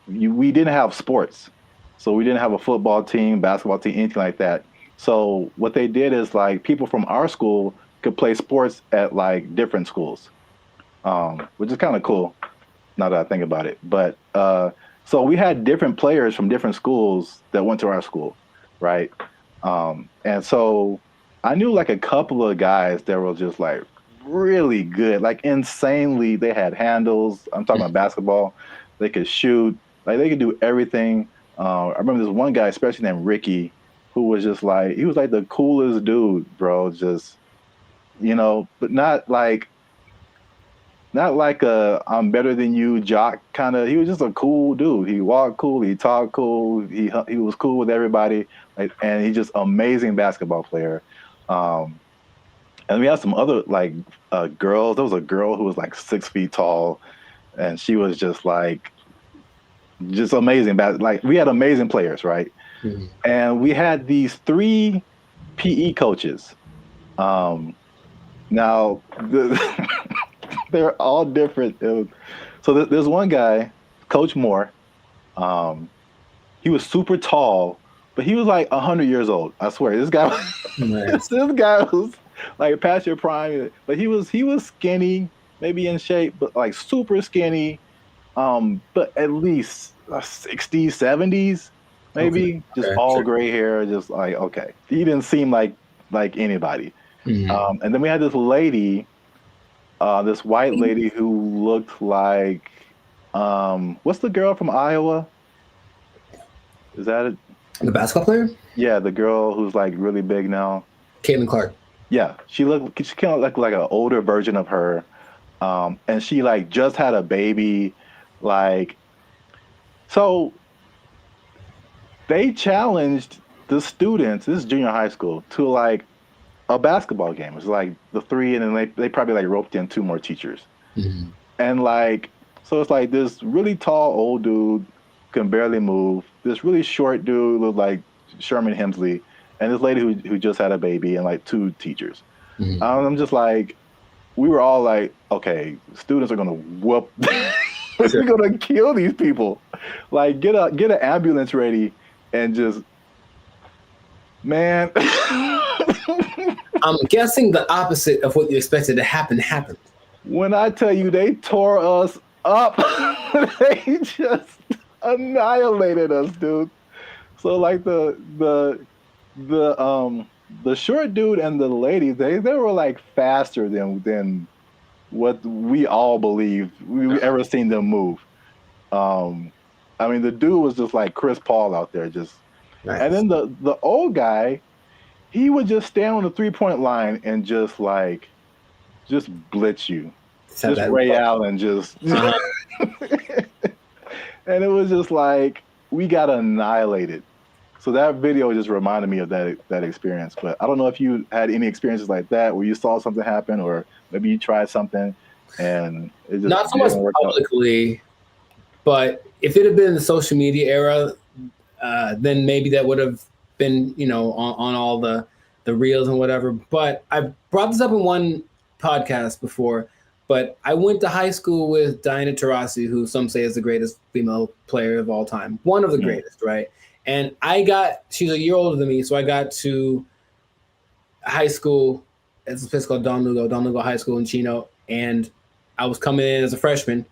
we didn't have sports. So we didn't have a football team, basketball team, anything like that. So what they did is like people from our school could play sports at like different schools, which is kind of cool now that I think about it. But so we had different players from different schools that went to our school, right? And so I knew like a couple of guys that were just like really good, like insanely. They had handles. I'm talking about basketball. They could shoot. Like they could do everything. I remember this one guy, especially named Ricky, who was just like, he was like the coolest dude, bro. Just, but not like a I'm better than you jock kind of. He was just a cool dude. He walked cool. He talked cool. He was cool with everybody. Like, and he's just amazing basketball player. And we had some other like girls. There was a girl who was like 6 feet tall, and she was just like, just amazing. Like we had amazing players, right? Mm-hmm. And we had these 3 PE coaches. Now they're all different. So there's one guy, Coach Moore. He was super tall, but he was like 100 years old. I swear, this guy. Nice. This guy was like past your prime, but he was skinny, maybe in shape, but like super skinny. But at least 60s, 70s, maybe. Okay. Just all sure. Gray hair, just like, okay. He didn't seem like anybody. Mm-hmm. And then we had this lady, this white lady who looked like, what's the girl from Iowa? Is that it? The basketball player? Yeah, the girl who's like really big now. Caitlin Clark. Yeah, she kind of looked like an older version of her. And she like just had a baby. Like, so they challenged the students, this is junior high school, to like a basketball game. It's like the 3, and then they probably like roped in 2 more teachers. Mm-hmm. And like, so it's like this really tall old dude can barely move. This really short dude looked like Sherman Hemsley, and this lady who just had a baby, and like 2 teachers. Mm-hmm. I'm just like, we were all like, okay, students are gonna whoop. We're gonna kill these people. Like, get an ambulance ready, and just, man. I'm guessing the opposite of what you expected to happen happened. When I tell you they tore us up, they just annihilated us, dude. So like the short dude and the lady, they were like faster than what we all believed we ever seen them move. I mean, the dude was just like Chris Paul out there, just. Nice. And then the old guy, he would just stand on the 3-point line and just blitz you, just Ray Allen, just. And it was just like, we got annihilated. So that video just reminded me of that experience. But I don't know if you had any experiences like that where you saw something happen, or maybe you tried something and it just not so much publicly, but if it had been the social media era, then maybe that would have been, on all the reels and whatever. But I brought this up in one podcast before. But I went to high school with Diana Taurasi, who some say is the greatest female player of all time. One of the greatest, right? And she's a year older than me, so I got to high school. It's a place called Don Lugo High School in Chino. And I was coming in as a freshman,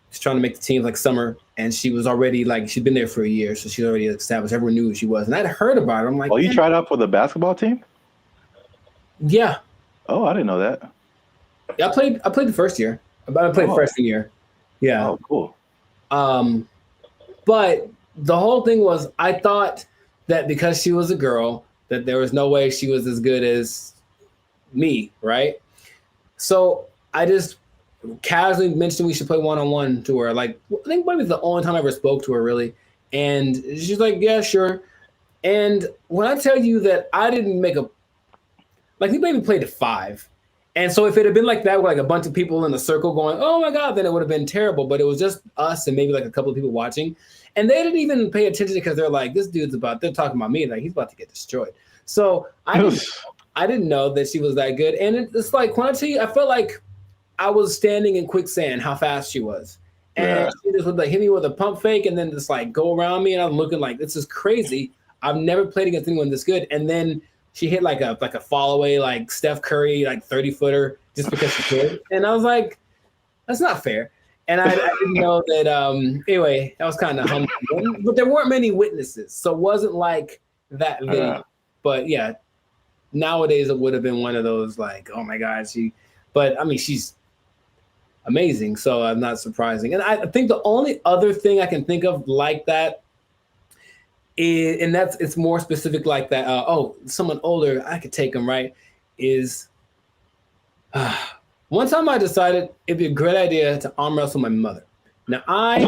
just trying to make the team like summer. And she was already she'd been there for a year, so she already established. Everyone knew who she was. And I'd heard about her. I'm like, oh, you tried out for the basketball team? Yeah. Oh, I didn't know that. Yeah, I played the first year. I played freshman year. Yeah. Oh, cool. But the whole thing was, I thought that because she was a girl, that there was no way she was as good as me, right? So I just casually mentioned we should play one-on-one to her. Like, I think maybe it's the only time I ever spoke to her, really. And she's like, yeah, sure. And when I tell you that I didn't make we maybe played 5. And so if it had been like that, with like a bunch of people in a circle going, oh my God, then it would have been terrible. But it was just us and maybe like a couple of people watching. And they didn't even pay attention because they're like, this dude's they're talking about me. Like, he's about to get destroyed. So I didn't know that she was that good. And it's like, when I tell you, I felt like I was standing in quicksand, how fast she was. And she just would like hit me with a pump fake and then just like go around me. And I'm looking like, this is crazy. I've never played against anyone this good. And then she hit like a fall away, like Steph Curry, like 30-footer just because she could. And I was like, that's not fair. And I didn't know that. Anyway, that was kind of humbling. But there weren't many witnesses. So it wasn't like that video. But yeah, nowadays it would have been one of those like, oh my God, but I mean, she's amazing. So I'm not surprising. And I think the only other thing I can think of like that is, and it's more specific like that. Someone older, I could take them, right? Is one time I decided it'd be a great idea to arm wrestle my mother. Now I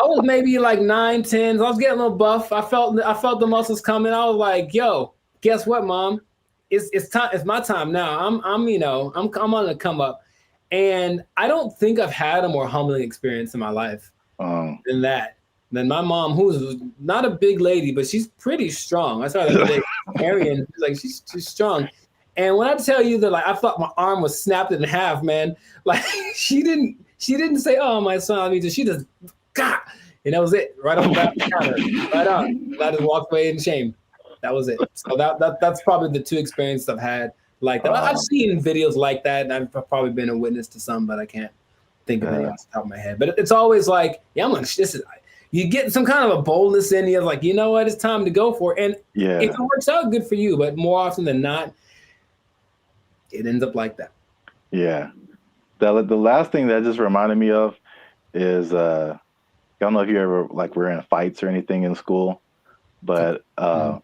was maybe like 9, 10. So I was getting a little buff. I felt the muscles coming. I was like, yo, guess what, Mom? It's time. It's my time now. I'm on the come up. And I don't think I've had a more humbling experience in my life than that. Than my mom, who's not a big lady, but she's pretty strong. I saw her the other day, Arian. She's strong. And when I tell you that, like, I thought my arm was snapped in half, man. Like, she didn't say, "Oh, my son," I mean, she just got, and that was it. Right on the counter, right on. And I just walked away in shame. That was it. So that's probably the 2 experiences I've had like that. I've seen videos like that, and I've probably been a witness to some, but I can't think of any off the top of my head. But it's always like, yeah, you get some kind of a boldness in you, like, you know what, it's time to go for it. And if it works out, good for you. But more often than not, it ends up like that. Yeah. The last thing that just reminded me of is, I don't know if you ever were in fights or anything in school, but I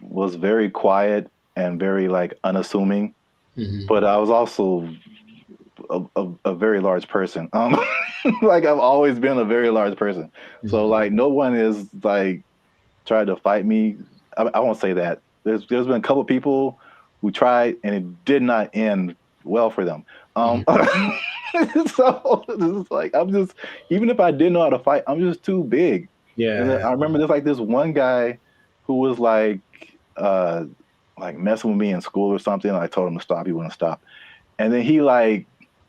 was very quiet and very unassuming, but I was also a very large person. I've always been a very large person. So no one is tried to fight me. I won't say that. There's been a couple of people who tried and it did not end well for them. So it's I'm just, even if I didn't know how to fight, I'm just too big. Yeah. And I remember there's this one guy who was messing with me in school or something. I told him to stop. He wouldn't stop. And then he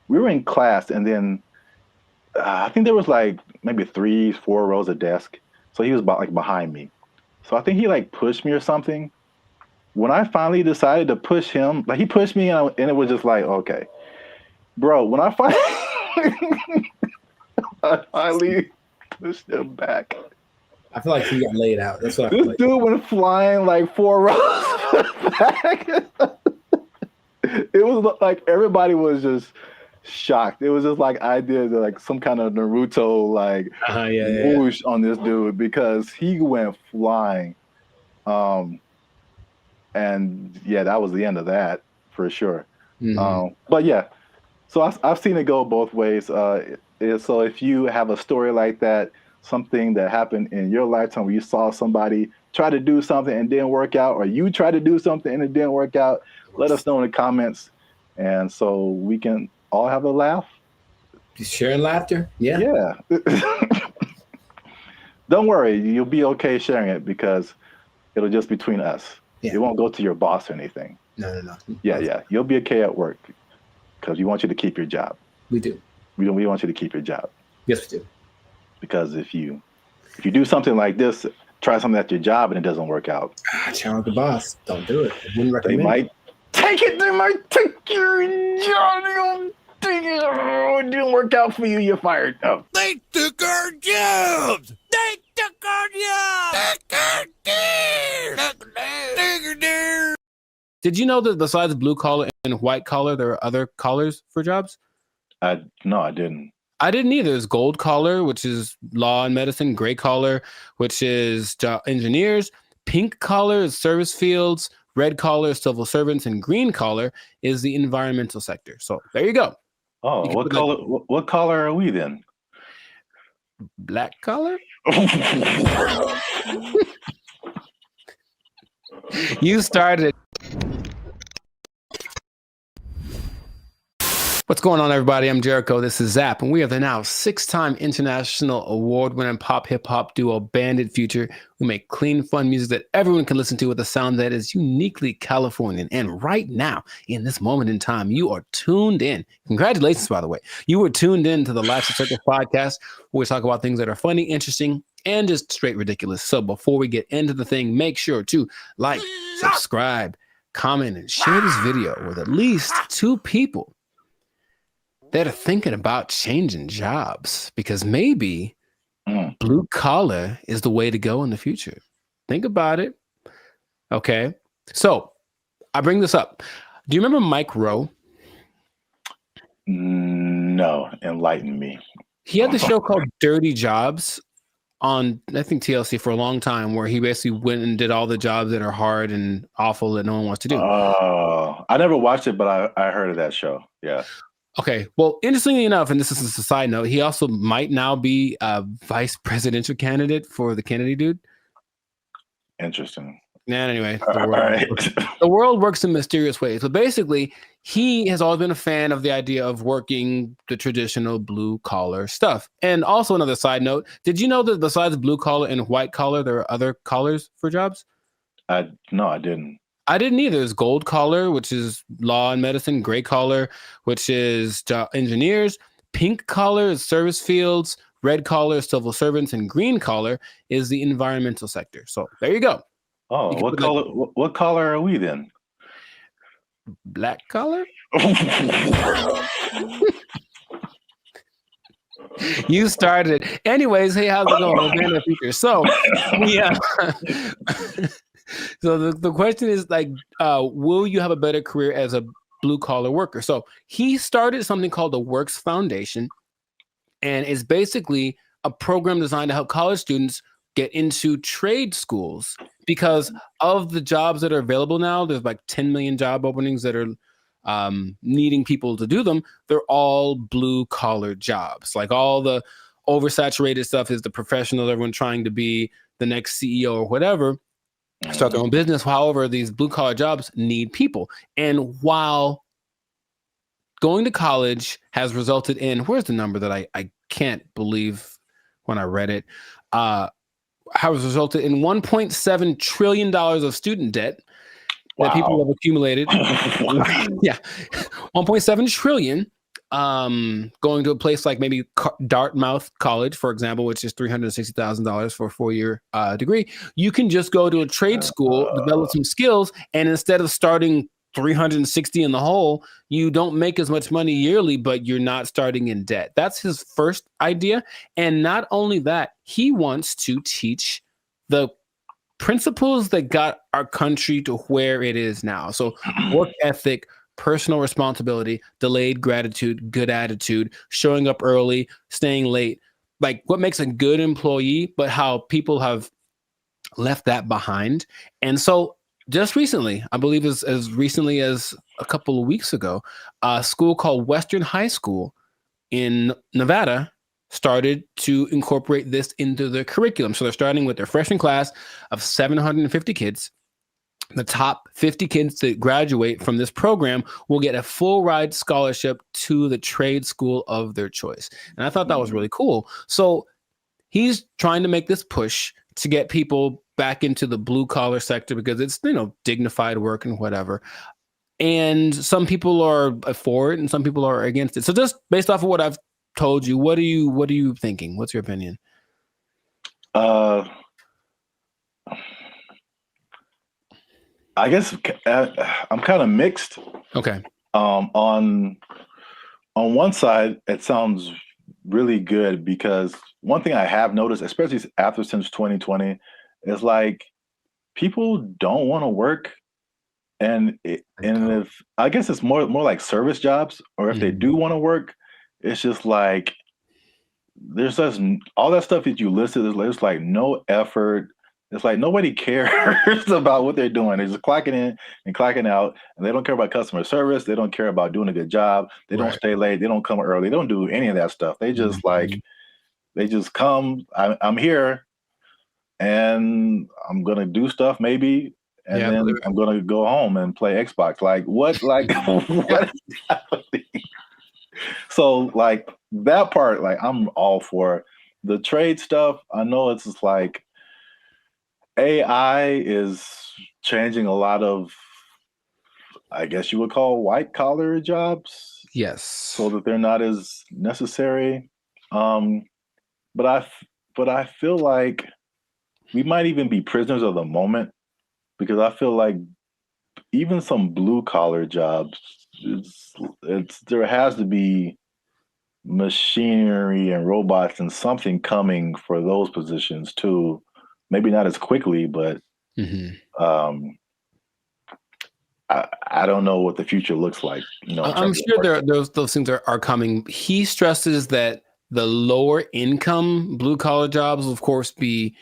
we were in class, and then I think there was maybe 3, 4 rows of desk. So he was behind me. So I think he pushed me or something. When I finally decided to push him, he pushed me, and it was just okay, bro. When I finally pushed him back, I feel like he got laid out. That's what I feel this dude went flying 4 rows back. It was everybody was just shocked. It was just I did some kind of Naruto whoosh on this dude because he went flying. And yeah, that was the end of that for sure. But yeah, so I've seen it go both ways. So if you have a story like that, something that happened in your lifetime where you saw somebody try to do something and didn't work out, or you tried to do something and it didn't work out, let us know in the comments, and so we can all have a laugh. Just sharing laughter. Yeah. Don't worry, you'll be okay sharing it because it'll just be between us. It won't go to your boss or anything. No. Yeah. You'll be okay at work because we want you to keep your job. We do. We want you to keep your job. Yes, we do. Because if you do something like this, try something at your job and it doesn't work out. Challenge the boss. Don't do it. I wouldn't recommend. They might take it. They might take your job. It didn't work out for you. You're fired. Oh. They took our jobs. They took our jobs. Did you know that besides blue collar and white collar, there are other collars for jobs? No, I didn't. I didn't either. There's gold collar, which is law and medicine. Gray collar, which is engineers. Pink collar is service fields. Red collar is civil servants. And green collar is the environmental sector. So there you go. Oh, what color? What color are we then? Black collar. You started. What's going on, everybody? I'm Jericho. This is Zap, and we are the now 6-time international award-winning pop hip-hop duo Bandit Future, who make clean, fun music that everyone can listen to with a sound that is uniquely Californian. And right now, in this moment in time, you are tuned in. Congratulations, by the way. You were tuned in to the Life's a Circus podcast, where we talk about things that are funny, interesting, and just straight ridiculous. So before we get into the thing, make sure to like, subscribe, comment, and share this video with at least 2 people that are thinking about changing jobs, because maybe blue collar is the way to go in the future. Think about it. Okay. So I bring this up. Do you remember Mike Rowe? No, enlighten me. He had the show called Dirty Jobs on, I think, TLC for a long time, where he basically went and did all the jobs that are hard and awful that no one wants to do. Oh, I never watched it, but I heard of that show. Yeah. Okay. Well, interestingly enough, and this is a side note, he also might now be a vice presidential candidate for the Kennedy dude. Interesting. And anyway, the world works in mysterious ways. So basically, he has always been a fan of the idea of working the traditional blue collar stuff. And also, another side note, did you know that besides blue collar and white collar, there are other collars for jobs? No, I didn't. I didn't either. There's gold collar, which is law and medicine, gray collar, which is engineers, pink collar is service fields, red collar is civil servants, and green collar is the environmental sector. So there you go. Oh, what color are we then? Black collar? You started it. Anyways, hey, how's it going? So, yeah. So the question is, like, will you have a better career as a blue collar worker? So he started something called the Works Foundation, and it's basically a program designed to help college students get into trade schools, because of the jobs that are available now. There's like 10 million job openings that are needing people to do them. They're all blue collar jobs. Like, all the oversaturated stuff is the professionals, everyone trying to be the next CEO or whatever, start their own business. However, these blue collar jobs need people. And while going to college has resulted in, where's the number that I can't believe when I read it, has resulted in $1.7 trillion of student debt that people have accumulated. Yeah, 1.7 trillion. Going to a place like maybe Dartmouth College, for example, which is $360,000 for a 4-year degree. You can just go to a trade school, develop some skills, and instead of starting 360 in the hole, you don't make as much money yearly, but you're not starting in debt. That's his first idea. And not only that, he wants to teach the principles that got our country to where it is now. So work ethic, personal responsibility, delayed gratitude, good attitude, showing up early, staying late, like what makes a good employee, but how people have left that behind. And so just recently, I believe as recently as a couple of weeks ago, a school called Western High School in Nevada started to incorporate this into their curriculum. So they're starting with their freshman class of 750 kids. The top 50 kids that graduate from this program will get a full ride scholarship to the trade school of their choice. And I thought that was really cool. So he's trying to make this push to get people back into the blue collar sector, because it's, dignified work and whatever. And some people are for it and some people are against it. So just based off of what I've told you, what are you thinking? What's your opinion? I guess I'm kind of mixed. Okay. On one side, it sounds really good, because one thing I have noticed, especially since 2020, is like people don't want to work, and if I guess it's more like service jobs, or if they do want to work, it's just like there's just all that stuff that you listed. There's like no effort, It's like nobody cares about what they're doing. They're just clocking in and clocking out, and they don't care about customer service. They don't care about doing a good job. They don't stay late. They don't come early. They don't do any of that stuff. They just they just come. I'm here, and I'm gonna do stuff maybe, and then I'm gonna go home and play Xbox. Like what? Like what is happening? So like that part, like I'm all for the trade stuff. I know it's just like AI is changing a lot of, I guess you would call white collar jobs. Yes. So that they're not as necessary. But I feel like we might even be prisoners of the moment, because I feel like even some blue collar jobs, there has to be machinery and robots and something coming for those positions too. Maybe not as quickly, but I don't know what the future looks like. You know, I'm sure those things are coming. He stresses that the lower income blue collar jobs will of course be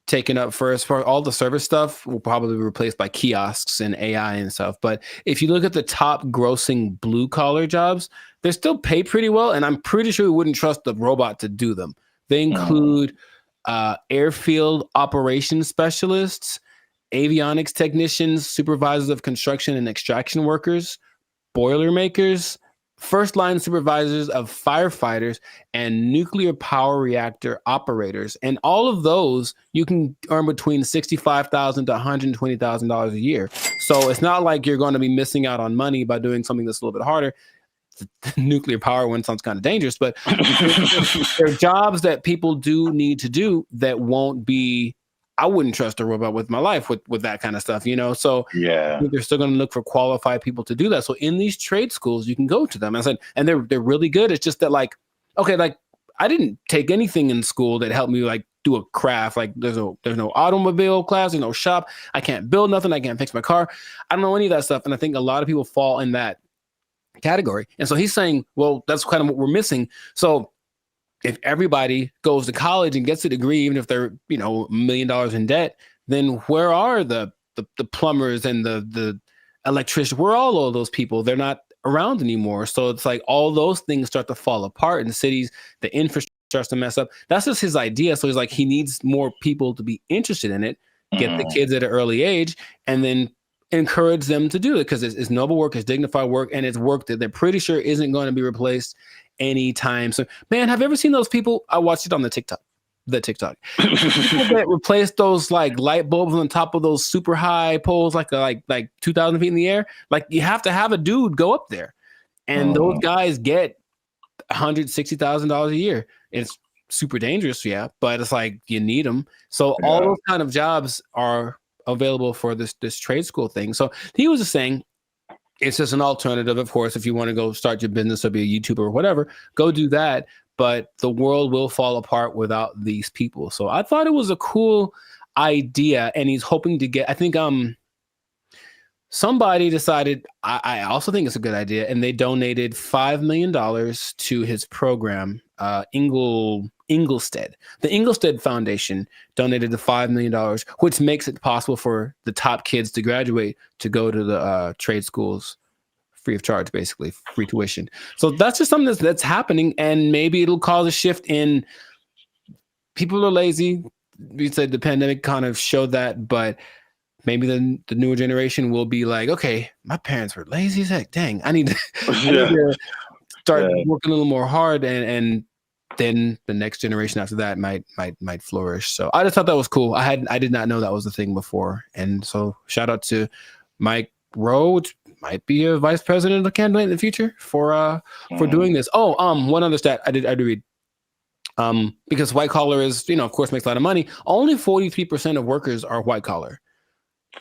taken up first. For all the service stuff will probably be replaced by kiosks and AI and stuff. But if you look at the top grossing blue collar jobs, they still pay pretty well, and I'm pretty sure we wouldn't trust the robot to do them. They include airfield operations specialists, avionics technicians, supervisors of construction and extraction workers, boilermakers, first line supervisors of firefighters, and nuclear power reactor operators. And all of those you can earn between $65,000 to $120,000 a year. So it's not like you're going to be missing out on money by doing something that's a little bit harder. The nuclear power one sounds kind of dangerous, but there are jobs that people do need to do that won't be, I wouldn't trust a robot with my life with that kind of stuff, you know? So yeah, they're still going to look for qualified people to do that. So in these trade schools, you can go to them. I said, and they're really good. It's just that like, okay, like I didn't take anything in school that helped me like do a craft. Like there's no automobile class, there's no shop. I can't build nothing. I can't fix my car. I don't know any of that stuff. And I think a lot of people fall in that category. And so he's saying, well, that's kind of what we're missing. So if everybody goes to college and gets a degree, even if they're, you know, $1 million in debt, then where are the plumbers and the electricians? Where are all of those people? They're not around anymore. So it's like all those things start to fall apart in the cities. The infrastructure starts to mess up. That's just his idea. So he's like, he needs more people to be interested in it, get the kids at an early age, and then encourage them to do it, because it's noble work, it's dignified work, and it's work that they're pretty sure isn't going to be replaced anytime. So, man, have you ever seen those people? I watched it on the TikTok. People that replace those like light bulbs on top of those super high poles, like 2,000 feet in the air. Like you have to have a dude go up there, and those guys get $160,000 a year. It's super dangerous, yeah, but it's like you need them. So all those kind of jobs are available for this trade school thing. So he was just saying it's just an alternative. Of course, if you want to go start your business or be a YouTuber or whatever, go do that. But the world will fall apart without these people. So I thought it was a cool idea, and he's hoping to get, I think somebody decided, I also think it's a good idea, and they donated $5 million to his program, Inglestead. The Inglestead Foundation donated the $5 million, which makes it possible for the top kids to graduate to go to the trade schools free of charge, basically free tuition. So that's just something that's happening, and maybe it'll cause a shift in people are lazy. We said the pandemic kind of showed that, but maybe the newer generation will be like, okay, my parents were lazy as heck. Dang, I need to start working a little more hard, and then the next generation after that might flourish. So I just thought that was cool. I did not know that was a thing before. And so shout out to Mike Rowe, which might be a vice president of candidate in the future for doing this. Oh, one other stat I did read. Because white collar is, you know, of course makes a lot of money. Only 43% of workers are white collar.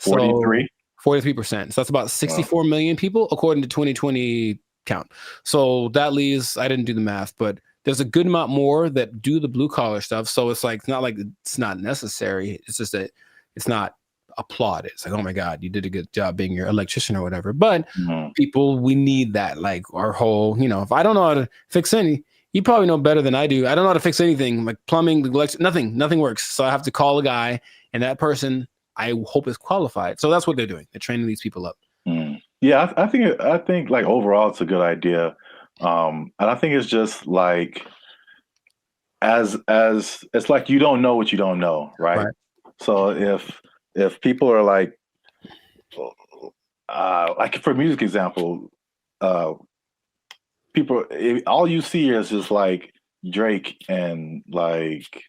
43? 43%. So that's about 64 million people according to 2020 count. So that leaves, I didn't do the math, but there's a good amount more that do the blue collar stuff. So it's like, it's not like it's not necessary. It's just that it's not applauded. It's like, oh my God, you did a good job being your electrician or whatever. But people, we need that. Like our whole, you know, if I don't know how to fix any, you probably know better than I do. I don't know how to fix anything like plumbing, nothing works. So I have to call a guy and that person I hope is qualified. So that's what they're doing. They're training these people up. Yeah, I think like overall it's a good idea, and I think it's just like as it's like you don't know what you don't know, right? So if people are like for music example, people all you see is just like Drake and like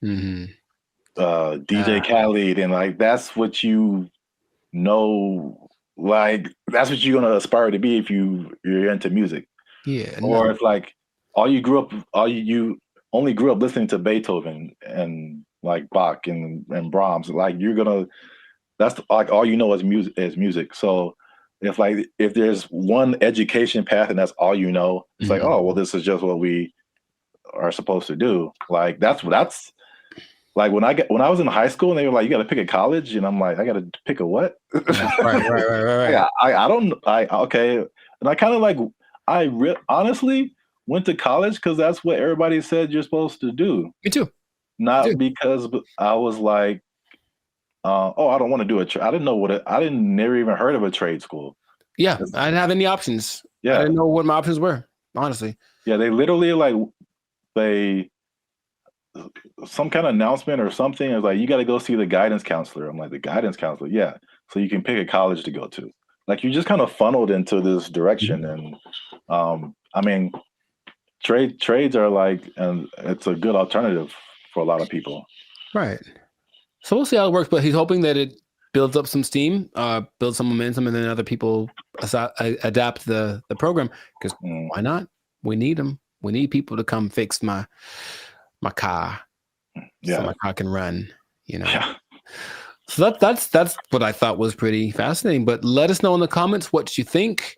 DJ Khaled, and like that's what you know, like that's what you're gonna aspire to be if you're into music. Yeah. Or if like you only grew up listening to Beethoven and like Bach and Brahms, like that's like all you know is music. So if there's one education path and that's all you know, it's like, oh well, this is just what we are supposed to do. Like that's like when I was in high school and they were like, you got to pick a college, and I'm like, I got to pick a what? Right. Yeah, okay, and I kind of like honestly went to college because that's what everybody said you're supposed to do. Me too. Not because I was like, oh, I don't want to do I didn't know never even heard of a trade school. Yeah, I didn't have any options. Yeah, I didn't know what my options were, honestly. Yeah, they literally some kind of announcement or something. It was like, you got to go see the guidance counselor. I'm like, the guidance counselor? Yeah. So you can pick a college to go to. Like you just kind of funneled into this direction. And I mean, trades are like, and it's a good alternative for a lot of people. Right. So we'll see how it works, but he's hoping that it builds up some steam, builds some momentum, and then other people adapt the program, because why not? We need them. We need people to come fix my car, so my car can run. Yeah. So that's what I thought was pretty fascinating. But let us know in the comments what you think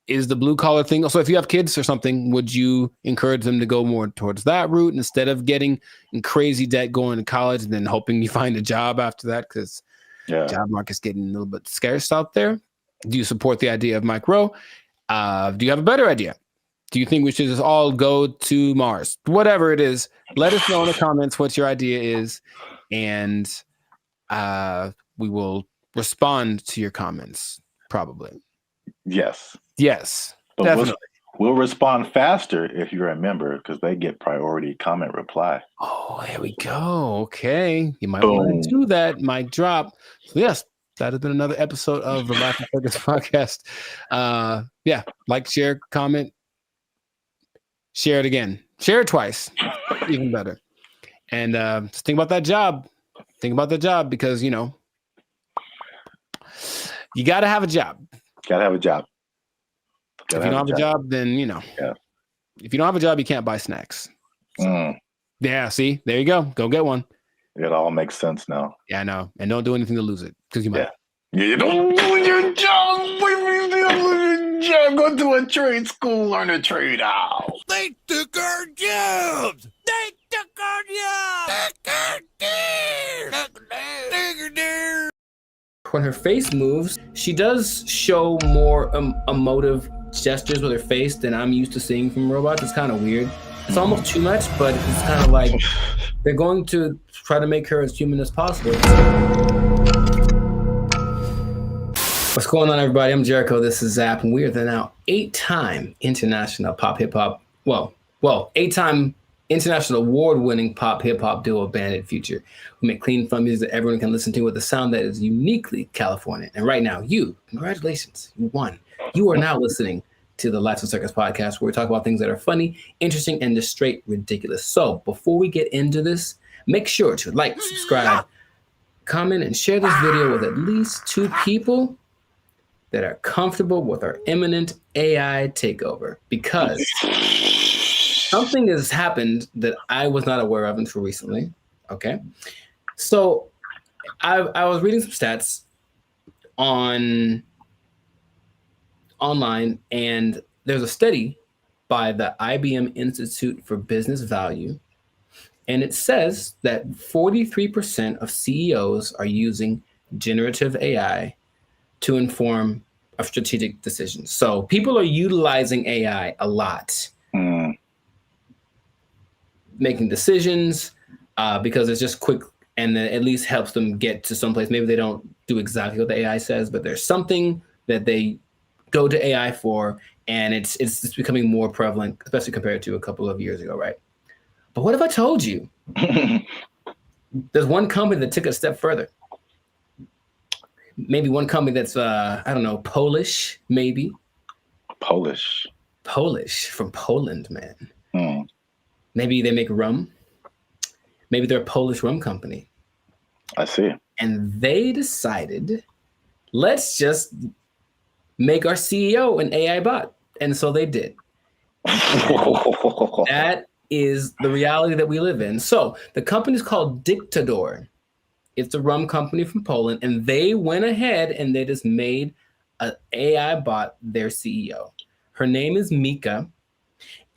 is the blue collar thing. So if you have kids or something, would you encourage them to go more towards that route instead of getting in crazy debt going to college and then hoping you find a job after that? Because job market's getting a little bit scarce out there. Do you support the idea of Mike Rowe? Do you have a better idea? Do you think we should just all go to Mars? Whatever it is, let us know in the comments what your idea is, and we will respond to your comments, probably. Yes. But definitely. We'll respond faster if you're a member, because they get priority comment reply. Oh, there we go. Okay. You might want to do that. Mic drop. So yes, that has been another episode of the Life and Focus podcast. Like, share, comment. Share it again. Share it twice. Even better. And just think about that job. Think about the job, because, you got to have a job. Gotta have a job. If you don't have a job, then, if you don't have a job, you can't buy snacks. So, yeah, see? There you go. Go get one. It all makes sense now. Yeah, I know. And don't do anything to lose it, because you might. Yeah, you don't lose your job. Go to a trade school, learn a trade out. They took our jobs. They took our jobs. When her face moves, she does show more emotive gestures with her face than I'm used to seeing from robots. It's kind of weird. It's almost too much, but it's kind of like they're going to try to make her as human as possible. What's going on, everybody? I'm Jericho. This is Zap, and we are the now 8-time international pop hip hop. Well, 8-time international award-winning pop hip hop duo Bandit Future. We make clean, fun music that everyone can listen to with a sound that is uniquely Californian. And right now, congratulations, you won. You are now listening to the Lights and Circus podcast, where we talk about things that are funny, interesting, and just straight ridiculous. So before we get into this, make sure to like, subscribe, comment, and share this video with at least 2 people that are comfortable with our imminent AI takeover, because something has happened that I was not aware of until recently. Okay. So I was reading some stats online, and there's a study by the IBM Institute for Business Value, and it says that 43% of CEOs are using generative AI to inform of strategic decisions. So people are utilizing AI a lot, making decisions because it's just quick and then at least helps them get to someplace. Maybe they don't do exactly what the AI says, but there's something that they go to AI for, and it's becoming more prevalent, especially compared to a couple of years ago, right? But what if I told you there's one company that took it a step further? Maybe one company that's I don't know, Polish, maybe. Polish from Poland, man. Maybe they make rum. Maybe they're a Polish rum company. I see. And they decided, let's just make our CEO an AI bot. And so they did. That is the reality that we live in. So the company is called Dictador. It's a rum company from Poland, and they went ahead and they just made an AI bot their CEO. Her name is Mika.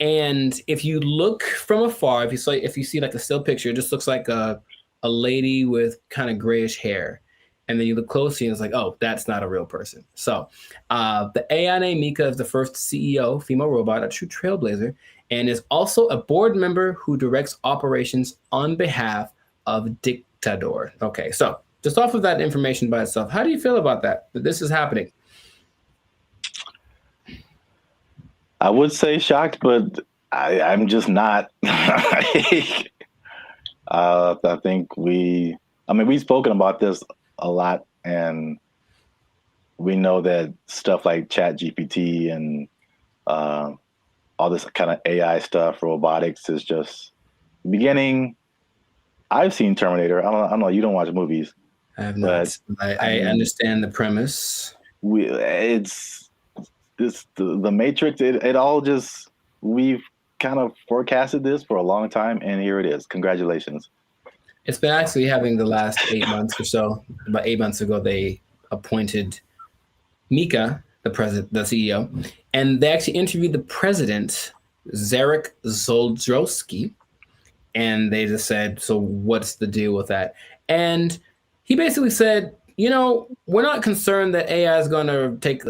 And if you look from afar, if you see like a still picture, it just looks like a lady with kind of grayish hair. And then you look closely and it's like, oh, that's not a real person. So the AI named Mika is the first CEO, female robot, a true trailblazer, and is also a board member who directs operations on behalf of Dictador. Okay, so just off of that information by itself, how do you feel about that this is happening? I would say shocked, but I'm just not. I think we've spoken about this a lot, and we know that stuff like ChatGPT and all this kind of AI stuff, robotics is just the beginning. I've seen Terminator. I don't know. You don't watch movies. I have not. I understand the premise. It's the Matrix. It all just, we've kind of forecasted this for a long time, and here it is. Congratulations. It's been actually having the last 8 months or so. About 8 months ago, they appointed Mika, the CEO, and they actually interviewed the president, Zarek Zoldrowski, and they just said, so what's the deal with that? And he basically said, we're not concerned that AI is going to take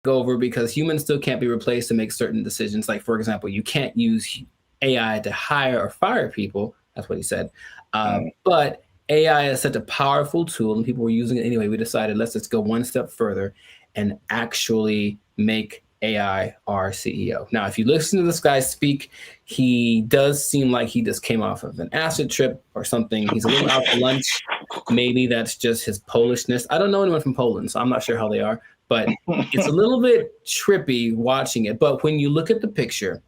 over because humans still can't be replaced to make certain decisions. Like, for example, you can't use AI to hire or fire people. That's what he said. But AI is such a powerful tool and people were using it anyway. We decided, let's just go one step further and actually make AI our CEO. Now, if you listen to this guy speak, he does seem like he just came off of an acid trip or something. He's a little out to lunch. Maybe that's just his Polishness. I don't know anyone from Poland, so I'm not sure how they are, but it's a little bit trippy watching it. But when you look at the picture,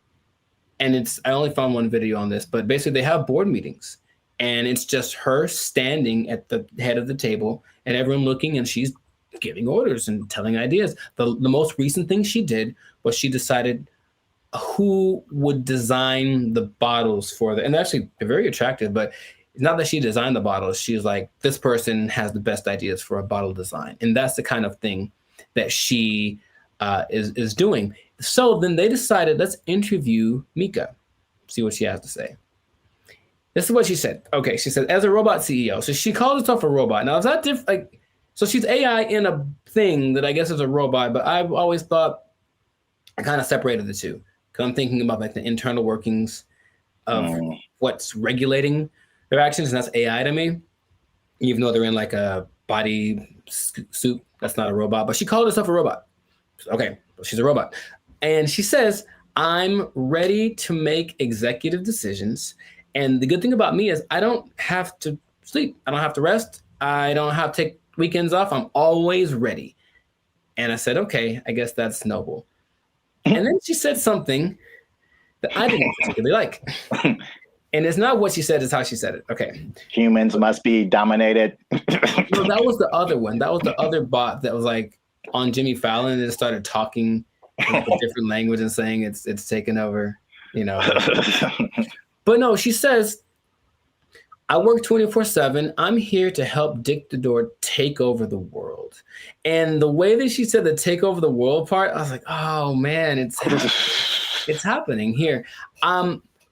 and I only found one video on this, but basically they have board meetings and it's just her standing at the head of the table and everyone looking, and she's giving orders and telling ideas. The most recent thing she did was she decided who would design the bottles for and actually they're very attractive, but it's not that she designed the bottles. She's like, this person has the best ideas for a bottle design. And that's the kind of thing that she is doing. So then they decided, let's interview Mika, see what she has to say. This is what she said. Okay, she said, as a robot CEO. So she called herself a robot. Now, is that different? So she's AI in a thing that I guess is a robot, but I've always thought I kind of separated the two. Because I'm thinking about like the internal workings of what's regulating their actions, and that's AI to me. Even though they're in like a body suit, that's not a robot. But she called herself a robot. Okay, she's a robot. And she says, I'm ready to make executive decisions. And the good thing about me is I don't have to sleep. I don't have to rest. I don't have to take weekends off. I'm always ready. And I said, okay, I guess that's noble. And then she said something that I didn't particularly like. And it's not what she said, it's how she said it. Okay. Humans must be dominated. No, that was the other one. That was the other bot that was like on Jimmy Fallon and it started talking in a different language and saying it's taken over, But no, she says, I work 24/7. I'm here to help Dictador take over the world. And the way that she said the take over the world part, I was like, oh man, it's happening here.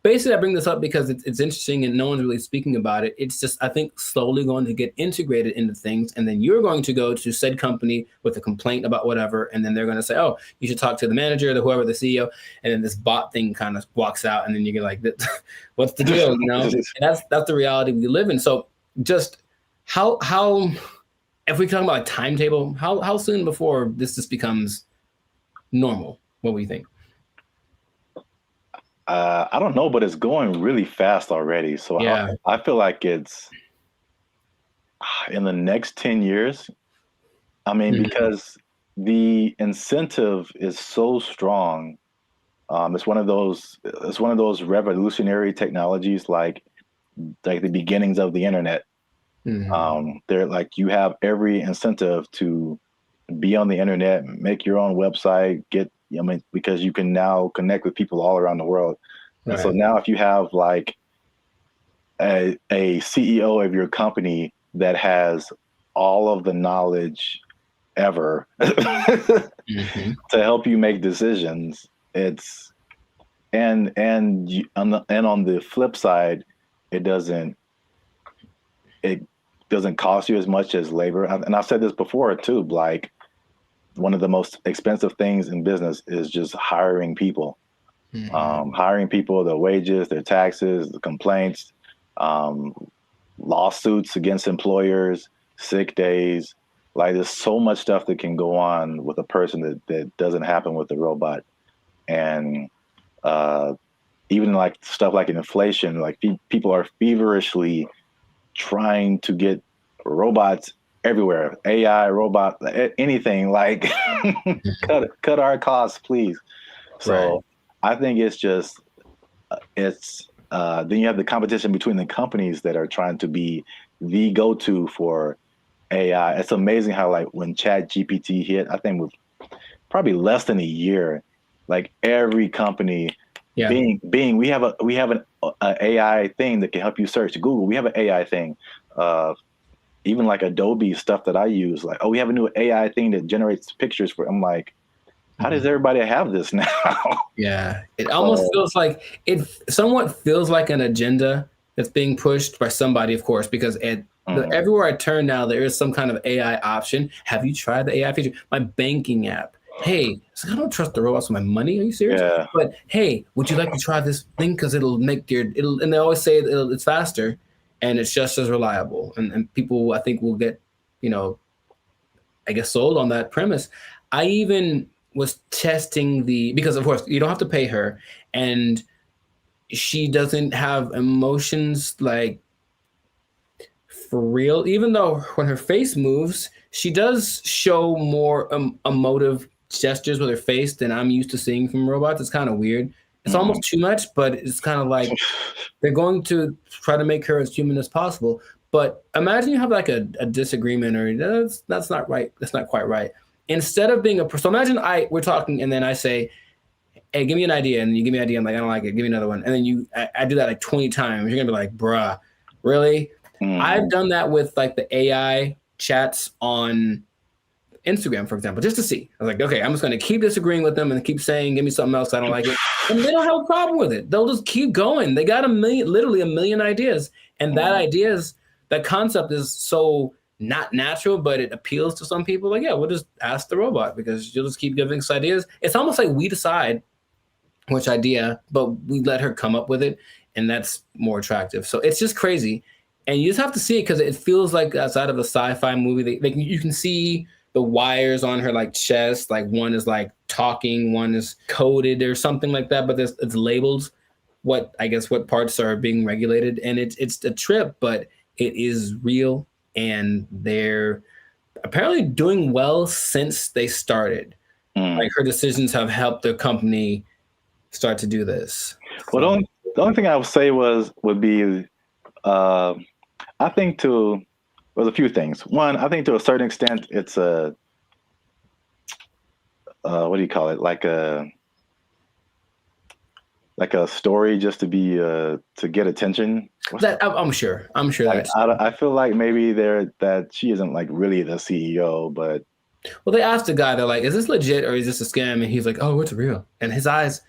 Basically, I bring this up because it's interesting and no one's really speaking about it. It's just, I think, slowly going to get integrated into things. And then you're going to go to said company with a complaint about whatever. And then they're going to say, oh, you should talk to the manager, whoever, the CEO. And then this bot thing kind of walks out. And then you get like, what's the deal? And that's the reality we live in. So just how if we talk about a timetable, how soon before this just becomes normal? What do you think? I don't know, but it's going really fast already. So I feel like it's in the next 10 years. I mean, because the incentive is so strong. It's one of those revolutionary technologies, like the beginnings of the internet. They're like, you have every incentive to be on the internet, make your own website, because you can now connect with people all around the world. Right. And so now if you have like a CEO of your company that has all of the knowledge ever to help you make decisions, it's and on the flip side, it doesn't cost you as much as labor. And I've said this before too, like one of the most expensive things in business is just hiring people. Hiring people, their wages, their taxes, the complaints, lawsuits against employers, sick days. Like there's so much stuff that can go on with a person that doesn't happen with the robot. And even like stuff like inflation, like people are feverishly trying to get robots everywhere, AI, robot, anything, like cut our costs, please. So I think it's just, then you have the competition between the companies that are trying to be the go-to for AI. It's amazing how like when ChatGPT hit, I think with probably less than a year, like every company, Bing, we have an AI thing that can help you search. Google, we have an AI thing. Even like Adobe stuff that I use, like, we have a new AI thing that generates pictures for. I'm like, how does everybody have this now? Yeah, it almost feels like it somewhat feels like an agenda that's being pushed by somebody, of course, because everywhere I turn now, there is some kind of AI option. Have you tried the AI feature? My banking app. Hey, I don't trust the robots with my money. Are you serious? Yeah. But hey, would you like to try this thing? Because it'll make and they always say it's faster and it's just as reliable. And people, I think, will get, I guess, sold on that premise. I even was testing because of course you don't have to pay her, and she doesn't have emotions like for real, even though when her face moves, she does show more emotive gestures with her face than I'm used to seeing from robots. It's kind of weird. It's almost too much, but it's kind of like they're going to try to make her as human as possible. But imagine you have like a disagreement, or that's not right. That's not quite right. Instead of being so imagine we're talking and then I say, hey, give me an idea. And you give me an idea. I'm like, I don't like it. Give me another one. And then I do that like 20 times. You're going to be like, bruh, really? I've done that with like the AI chats on Instagram, for example, just to see. I was like, okay, I'm just going to keep disagreeing with them and keep saying, give me something else. I don't like it. And they don't have a problem with it. They'll just keep going. They got literally a million ideas. And that concept is so not natural, but it appeals to some people. Like, yeah, we'll just ask the robot because you'll just keep giving us ideas. It's almost like we decide which idea, but we let her come up with it. And that's more attractive. So it's just crazy. And you just have to see it because it feels like outside of a sci-fi movie. You can see the wires on her like chest. Like one is like talking, one is coded or something like that. But it's labeled what parts are being regulated. And it's a trip, but it is real. And they're apparently doing well since they started. Like her decisions have helped their company start to do this. Well, the only thing I would say would be, I think there's a few things. One, I think to a certain extent, it's a, what do you call it? Like a story just to be, to get attention. I'm sure I feel like maybe that she isn't like really the CEO, but. Well, they asked the guy, they're like, is this legit or is this a scam? And he's like, oh, it's real. And his eyes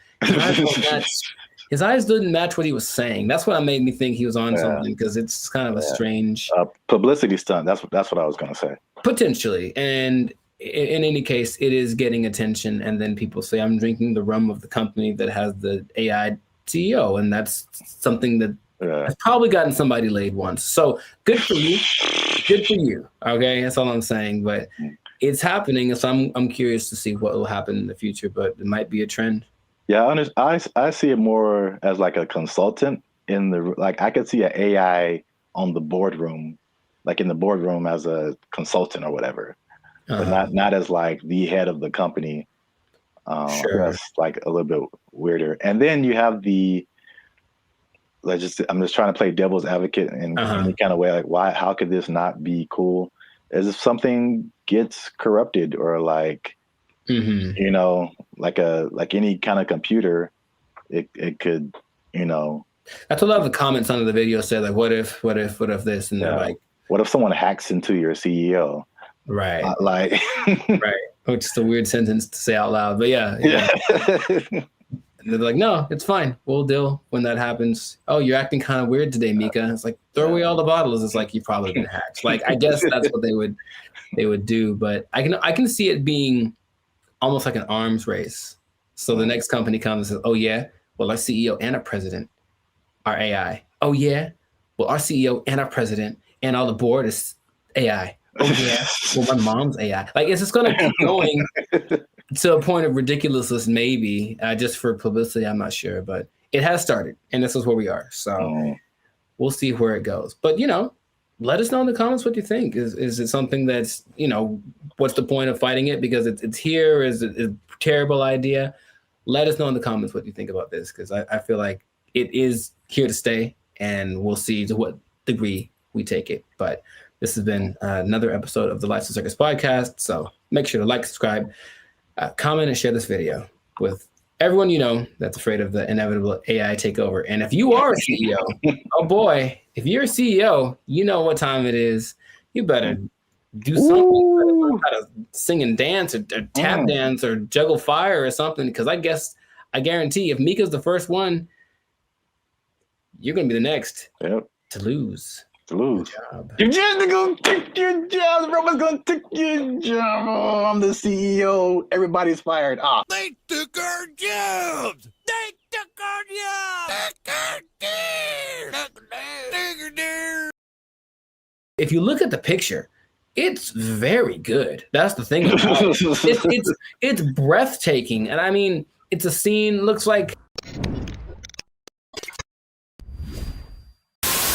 didn't match what he was saying. That's what made me think he was on something, because it's kind of a strange publicity stunt. That's what I was going to say. Potentially. And in any case, it is getting attention. And then people say, I'm drinking the rum of the company that has the AI CEO. And that's something that I've probably gotten somebody laid once. So good for you. Good for you. Okay, that's all I'm saying. But it's happening, so I'm curious to see what will happen in the future. But it might be a trend. Yeah, I see it more as like a consultant in the I could see an AI on the boardroom, like in the boardroom as a consultant or whatever, but not as like the head of the company. Sure. That's like a little bit weirder. And then you have I'm just trying to play devil's advocate in any kind of way. Like, how could this not be cool? As if something gets corrupted or like, you know, like any kind of computer, it could, you know. That's what a lot of the comments under the video said, like, what if this? And they're like, what if someone hacks into your CEO? Right. Like, right. Which is a weird sentence to say out loud, but yeah. They're like, no, it's fine. We'll deal when that happens. Oh, you're acting kind of weird today, Mika. It's like, throw away all the bottles. It's like, you've probably been hacked. Like, I guess that's what they would do. But I can see it being almost like an arms race. So the next company comes and says, oh yeah, well, our CEO and our president are AI. Oh yeah, well, our CEO and our president and all the board is AI. Oh yeah, well, my mom's AI. Like, it's just gonna keep going to a point of ridiculousness, maybe just for publicity. I'm not sure, but it has started, and this is where we are. So we'll see where it goes. But you know, let us know in the comments what you think. Is it something that's, you know, what's the point of fighting it because it's here? Is it a terrible idea? Let us know in the comments what you think about this, because I feel like it is here to stay, and we'll see to what degree we take it. But this has been another episode of the Lifestyle Circus podcast. So make sure to like, subscribe, comment, and share this video with everyone you know that's afraid of the inevitable AI takeover. And if you are a CEO, oh boy, if you're a CEO, you know what time it is. You better do something. You better learn how to sing and dance or tap dance or juggle fire or something, because I guarantee if Mika's the first one, you're going to be the next to lose. You're just gonna take your job. Everyone's gonna take your job. Oh, I'm the CEO. Everybody's fired. They took our jobs. They took our jobs. If you look at the picture, it's very good. That's the thing. It's breathtaking, and I mean, it's a scene. Looks like.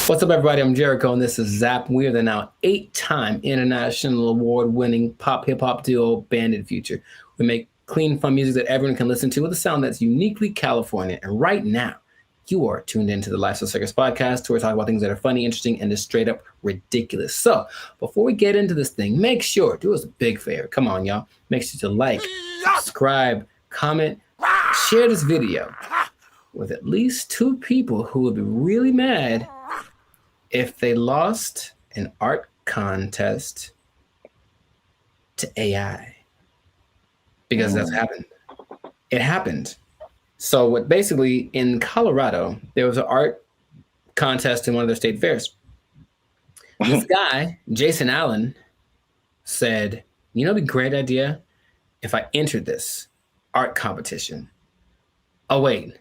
What's up, everybody? I'm Jericho, and this is Zap. We are the now 8-time international award-winning pop hip-hop duo Banded Future. We make clean, fun music that everyone can listen to with a sound that's uniquely California. And right now, you are tuned into the Lifestyle Circus podcast, where we talk about things that are funny, interesting, and just straight up ridiculous. So before we get into this thing, make sure, do us a big favor. Come on, y'all. Make sure to like, subscribe, comment, share this video with at least 2 people who would be really mad if they lost an art contest to AI. Because that's happened. It happened. So what basically in Colorado, there was an art contest in one of their state fairs. This guy, Jason Allen, said, you know, it'd be a great idea if I entered this art competition. Oh, wait,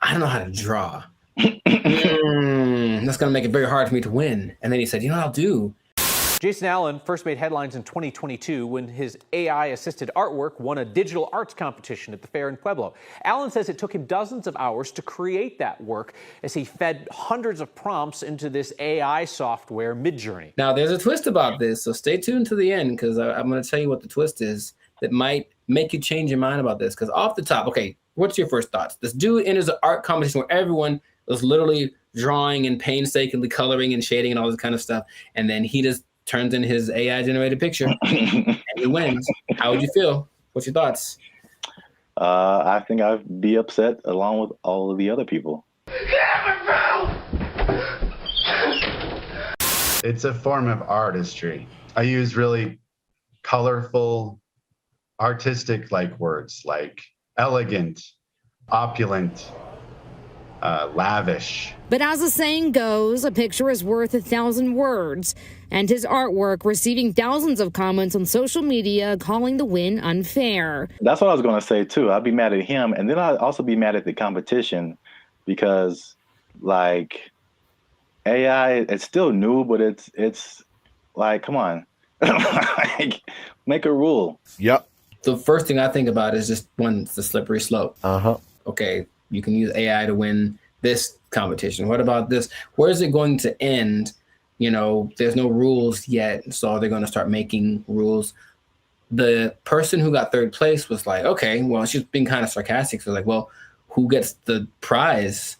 I don't know how to draw. That's going to make it very hard for me to win. And then he said, you know what I'll do? Jason Allen first made headlines in 2022 when his AI-assisted artwork won a digital arts competition at the fair in Pueblo. Allen says it took him dozens of hours to create that work as he fed hundreds of prompts into this AI software, Midjourney. Now, there's a twist about this, so stay tuned to the end, because I'm going to tell you what the twist is that might make you change your mind about this. Because off the top, okay, what's your first thoughts? This dude enters an art competition where everyone was literally drawing and painstakingly coloring and shading and all this kind of stuff. And then he just turns in his AI-generated picture and he wins. How would you feel? What's your thoughts? I think I'd be upset along with all of the other people. It's a form of artistry. I use really colorful, artistic-like words like elegant, opulent, lavish. But as the saying goes, a picture is worth 1,000 words, and his artwork receiving thousands of comments on social media calling the win unfair. That's what I was going to say too. I'd be mad at him, and then I'd also be mad at the competition because, like, AI, it's still new, but it's like, come on, like, make a rule. Yep. The first thing I think about is just one, it's the slippery slope. Okay, you can use AI to win this competition. What about this? Where is it going to end? You know, there's no rules yet, so they're going to start making rules. The person who got third place was like, okay, well, she's being kind of sarcastic. So like, well, who gets the prize?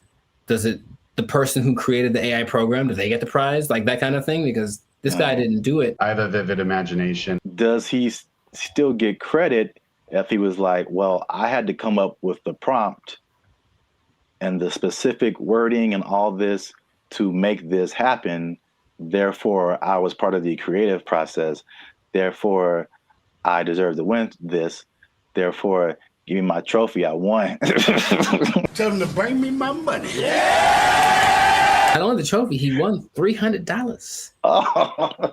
Does it, the person who created the AI program, do they get the prize? Like that kind of thing? Because this guy didn't do it. I have a vivid imagination. Does he still get credit if he was like, well, I had to come up with the prompt and the specific wording and all this to make this happen? Therefore, I was part of the creative process. Therefore, I deserve to win this. Therefore, give me my trophy. I won. Tell him to bring me my money. Not only the trophy, he won $300. Oh.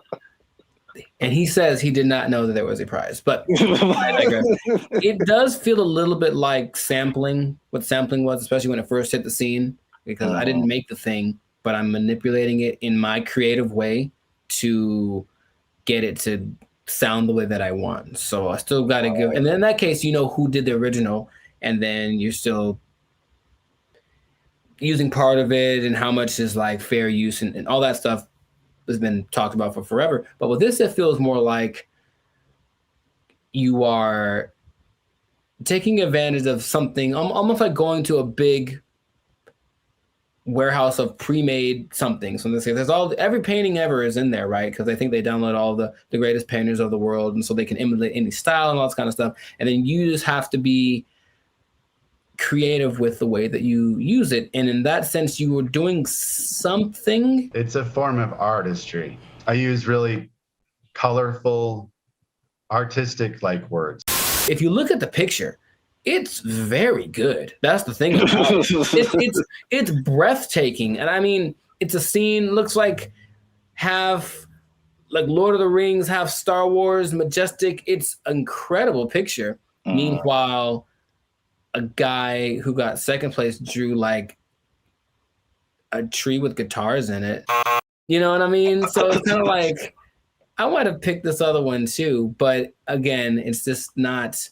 And he says he did not know that there was a prize. But I digress. It does feel a little bit like sampling, what sampling was, especially when it first hit the scene, because I didn't make the thing, but I'm manipulating it in my creative way to get it to sound the way that I want. So I still got to give, and then in that case, you know who did the original, and then you're still using part of it and how much is like fair use and all that stuff has been talked about for forever. But with this, it feels more like you are taking advantage of something, almost like going to a big warehouse of pre-made something. So there's every painting ever is in there, right? Because I think they download all the greatest painters of the world, and so they can emulate any style and all this kind of stuff. And then you just have to be creative with the way that you use it. And in that sense, you were doing something. It's a form of artistry. I use really colorful, artistic like words. If you look at the picture, it's very good. That's the thing about it. It's breathtaking. And I mean, it's a scene, looks like half like Lord of the Rings, half Star Wars, majestic. It's an incredible picture. Meanwhile, a guy who got second place drew like a tree with guitars in it. You know what I mean? So it's kind of like, I might have picked this other one too, but again, it's just not,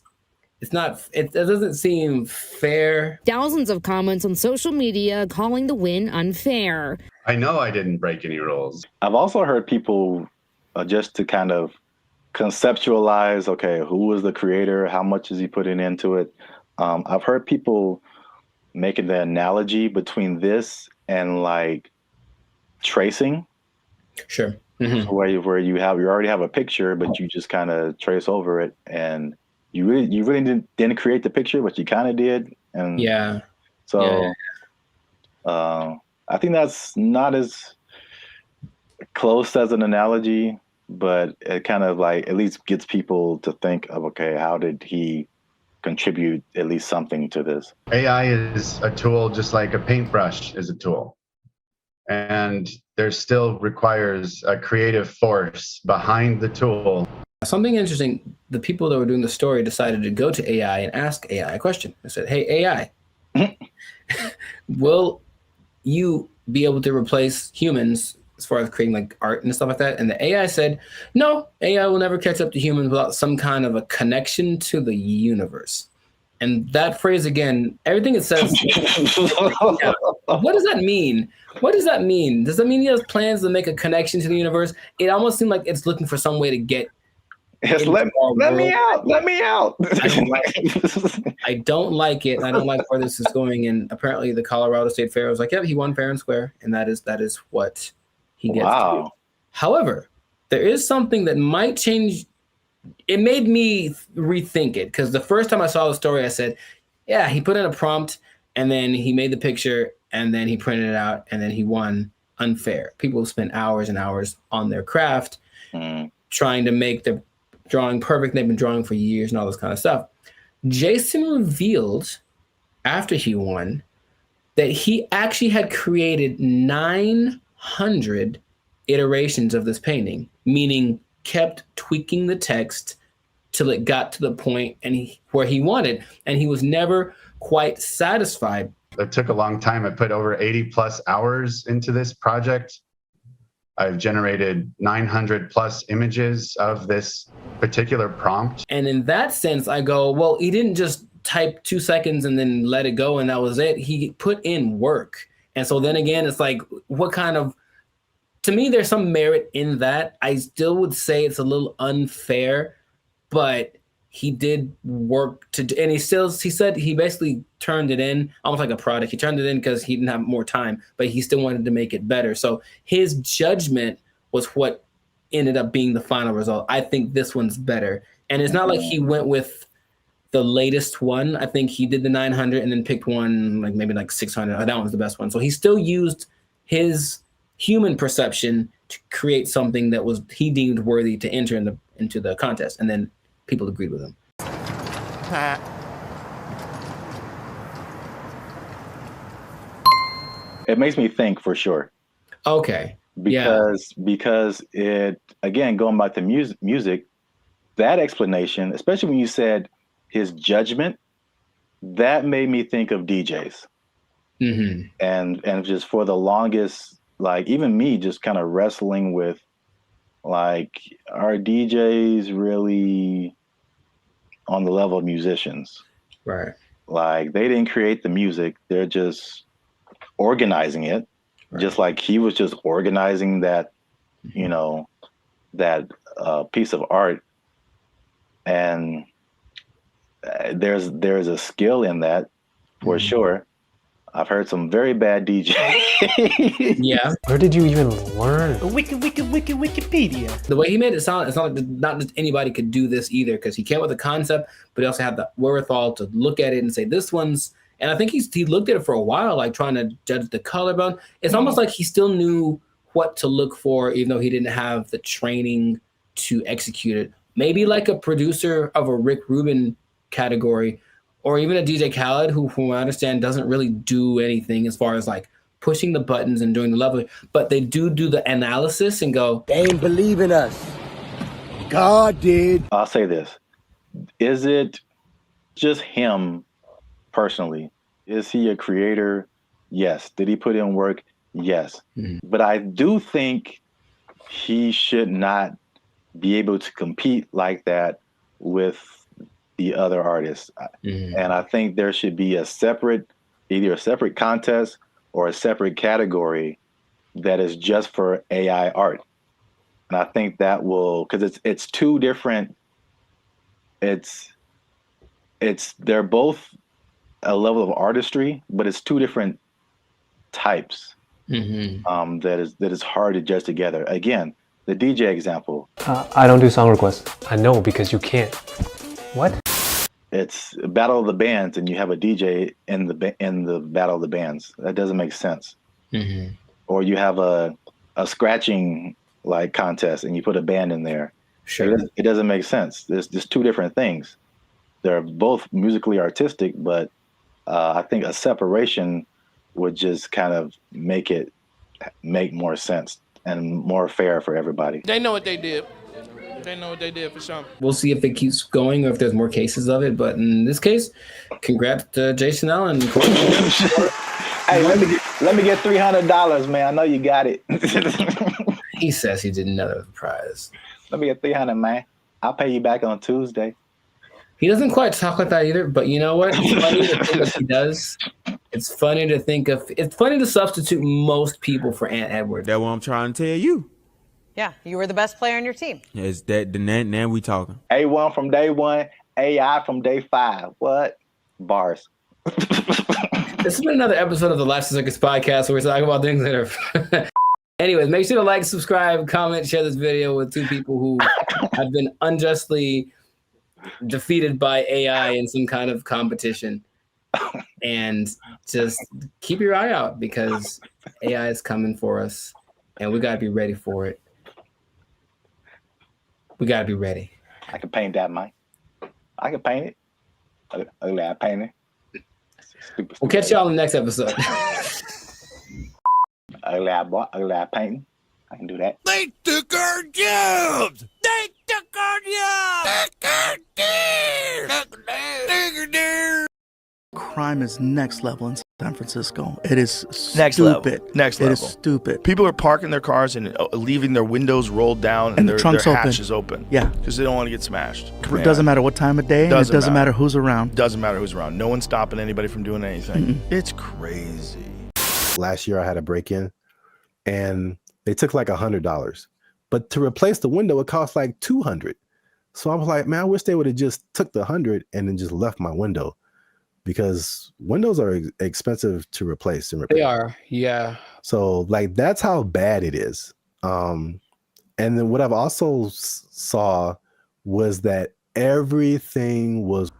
it doesn't seem fair. Thousands of comments on social media calling the win unfair. I know I didn't break any rules. I've also heard people just to kind of conceptualize, okay, who was the creator? How much is he putting into it? I've heard people making the analogy between this and like tracing. Sure. Where you already have a picture, but you just kind of trace over it, and you really didn't create the picture, but you kind of did. And so I think that's not as close as an analogy, but it kind of like at least gets people to think of, okay, how did he contribute at least something to this? AI is a tool just like a paintbrush is a tool. And there still requires a creative force behind the tool. Something interesting, the people that were doing the story decided to go to AI and ask AI a question. They said, hey, AI, will you be able to replace humans as far as creating like art and stuff like that? And the AI said, no, AI will never catch up to humans without some kind of a connection to the universe. And that phrase again, everything it says, what does that mean? What does that mean? Does that mean he has plans to make a connection to the universe? It almost seemed like it's looking for some way to get. Yes, let me out. Let me out. I don't like it. I don't like where this is going. And apparently the Colorado State Fair was like, yeah, he won fair and square. And that is what he gets to do. However, there is something that might change. It made me rethink it, because the first time I saw the story, I said, yeah, he put in a prompt and then he made the picture and then he printed it out and then he won unfair. People spend hours and hours on their craft trying to make the drawing perfect. They've been drawing for years and all this kind of stuff. Jason revealed after he won that he actually had created 900 iterations of this painting, meaning kept tweaking the text till it got to the point where he wanted. And he was never quite satisfied. It took a long time. I put over 80 plus hours into this project. I've generated 900 plus images of this particular prompt. And in that sense, I go, well, he didn't just type 2 seconds and then let it go and that was it. He put in work. And so then again, it's like, what kind of, to me, there's some merit in that. I still would say it's a little unfair, but he did work and he said he basically turned it in almost like a product. He turned it in because he didn't have more time, but he still wanted to make it better. So his judgment was what ended up being the final result. I think this one's better. And it's not like he went with the latest one. I think he did the 900 and then picked one like maybe like 600. That one was the best one. So he still used his human perception to create something that was he deemed worthy to enter into the contest. And then people agreed with him. It makes me think for sure. Okay. Because it, again, going back to music, that explanation, especially when you said his judgment, that made me think of DJs. Mm-hmm. And just for the longest, like even me just kind of wrestling with like, are DJs really on the level of musicians? Right. Like they didn't create the music. They're just organizing it. Right. Just like he was just organizing that, you know, that piece of art. And there's a skill in that for sure. I've heard some very bad DJs. Yeah. Where did you even learn? Wikipedia. The way he made it sound, it's not like not just anybody could do this either, because he came up with a concept, but he also had the wherewithal to look at it and say, this one's, and I think he looked at it for a while, like trying to judge the color bone. It's almost like he still knew what to look for, even though he didn't have the training to execute it. Maybe like a producer of a Rick Rubin category, or even a DJ Khaled, who, from what I understand, doesn't really do anything as far as like pushing the buttons and doing the level, but they do the analysis and go, they ain't believe in us. God did. I'll say this. Is it just him personally? Is he a creator? Yes. Did he put in work? Yes. Mm-hmm. But I do think he should not be able to compete like that with the other artists. Mm-hmm. And I think there should be either a separate contest or a separate category that is just for AI art. And I think that will, because it's two different, they're both a level of artistry, but it's two different types. Mm-hmm. That is hard to judge together. Again, the DJ example. I don't do song requests. I know, because you can't. What? It's a battle of the bands, and you have a DJ in the battle of the bands. That doesn't make sense. Mm-hmm. Or you have a scratching like contest, and you put a band in there. Sure, it doesn't make sense. There's just two different things. They're both musically artistic, but I think a separation would just kind of make more sense and more fair for everybody. They know what they did. They know what they did for sure. We'll see if it keeps going or if there's more cases of it. But in this case, congrats to Jason Allen. Hey, let me get $300, man. I know you got it. He says he didn't know the prize. Let me get $300, man. I'll pay you back on Tuesday. He doesn't quite talk like that either, but you know what? It's funny to think of he does. It's funny to substitute most people for Ant Edwards. That's what I'm trying to tell you. Yeah, you were the best player on your team. Is that now we talking? A1 from day one, AI from day 5. What? Bars. This has been another episode of the Lifestyle Circus podcast where we're talking about things that are... Anyways, make sure to like, subscribe, comment, share this video with two people who have been unjustly defeated by AI in some kind of competition. And just keep your eye out, because AI is coming for us and we got to be ready for it. We got to be ready. I can paint that, Mike. I can paint it. Ugly eye painting. We'll catch y'all in the next episode. Ugly eye painting. I can do that. They took our jobs. They took our jobs. Take our deer. crime is next level in San Francisco. It is Next level. stupid. Next It level. is stupid. People are parking their cars and leaving their windows rolled down And their trunks hatch open. is open. Yeah. Because they don't want to get smashed. It doesn't matter what time of day, and it doesn't matter who's around. Doesn't matter who's around. No one's stopping anybody from doing anything. It's crazy. Last year I had a break-in and they took like $100. But to replace the window, it cost like $200. So I was like, man, I wish they would have just took the 100 and then just left my window, because windows are expensive to replace and repair. They are, yeah. So like that's how bad it is. And then what I've also saw was that everything was.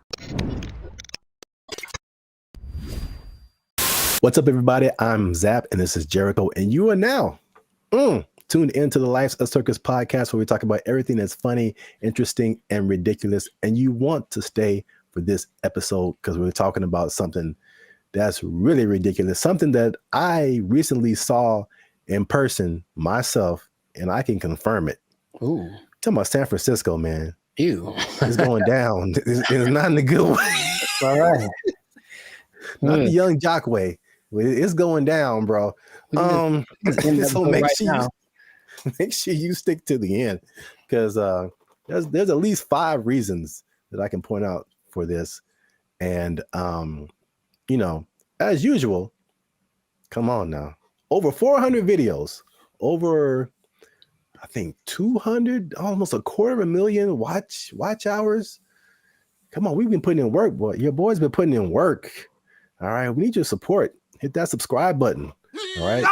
What's up, everybody? I'm Zap, and this is Jericho, and you are now tuned into the Life's a Circus podcast, where we talk about everything that's funny, interesting, and ridiculous. And you want to stay for this episode because we're talking about something that's really ridiculous, something that I recently saw in person myself, and I can confirm it. Ooh. Talking about San Francisco, man. Ew. It's going down. It's not in a good way. All right. Not the young jock way. It's going down, bro. So make sure you stick to the end, because there's at least 5 reasons that I can point out for this. And you know, as usual, come on now. Over 400 videos, over I think 200, almost 250,000 watch hours. Come on, we've been putting in work, boy. Your boy's been putting in work. All right, we need your support. Hit that subscribe button. All right,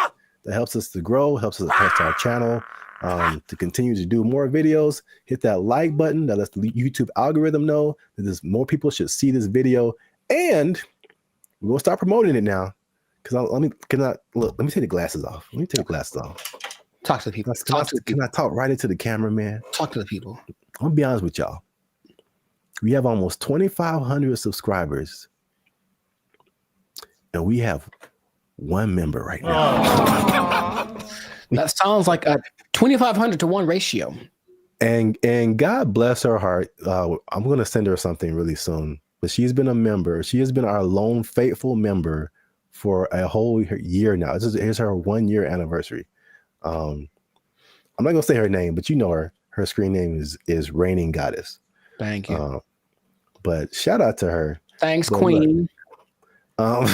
that helps us to grow, helps our channel to continue to do more videos. Hit that like button. That lets the YouTube algorithm know that there's more people should see this video, and we're gonna start promoting it now. Because let me take the glasses off. Let me take the glasses off. Talk to the people. Can I talk right into the camera, man? Talk to the people. I'm gonna be honest with y'all. We have almost 2,500 subscribers, and we have 1 member right now. That sounds like a 2,500 to 1 ratio. And God bless her heart. I'm gonna send her something really soon. But she's been a member. She has been our lone faithful member for a whole year now. Here's her 1-year anniversary. I'm not gonna say her name, but you know her. Her screen name is Reigning Goddess. Thank you. But shout out to her. Thanks, Queen. Well,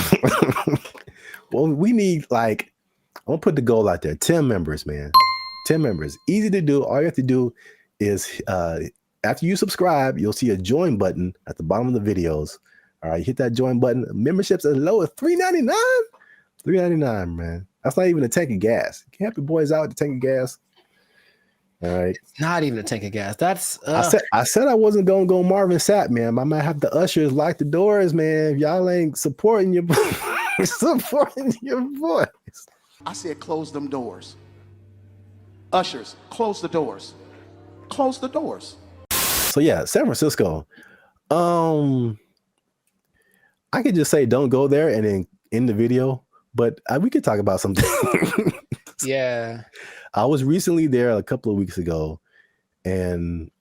we need, like, I'm gonna put the goal out there. 10 members, man. 10 members. Easy to do. All you have to do is after you subscribe, you'll see a join button at the bottom of the videos. All right, hit that join button. Memberships as low as $3.99. $3.99, man. That's not even a tank of gas. You can help your boys out with the tank of gas. All right. It's not even a tank of gas. That's I said I wasn't gonna go Marvin Sapp, man. I might have the ushers lock the doors, man. If y'all ain't supporting your boys. I said close them doors. Ushers, close the doors. Close the doors. So yeah, San Francisco. I could just say don't go there and then end the video, but we could talk about something. Yeah. I was recently there a couple of weeks ago, and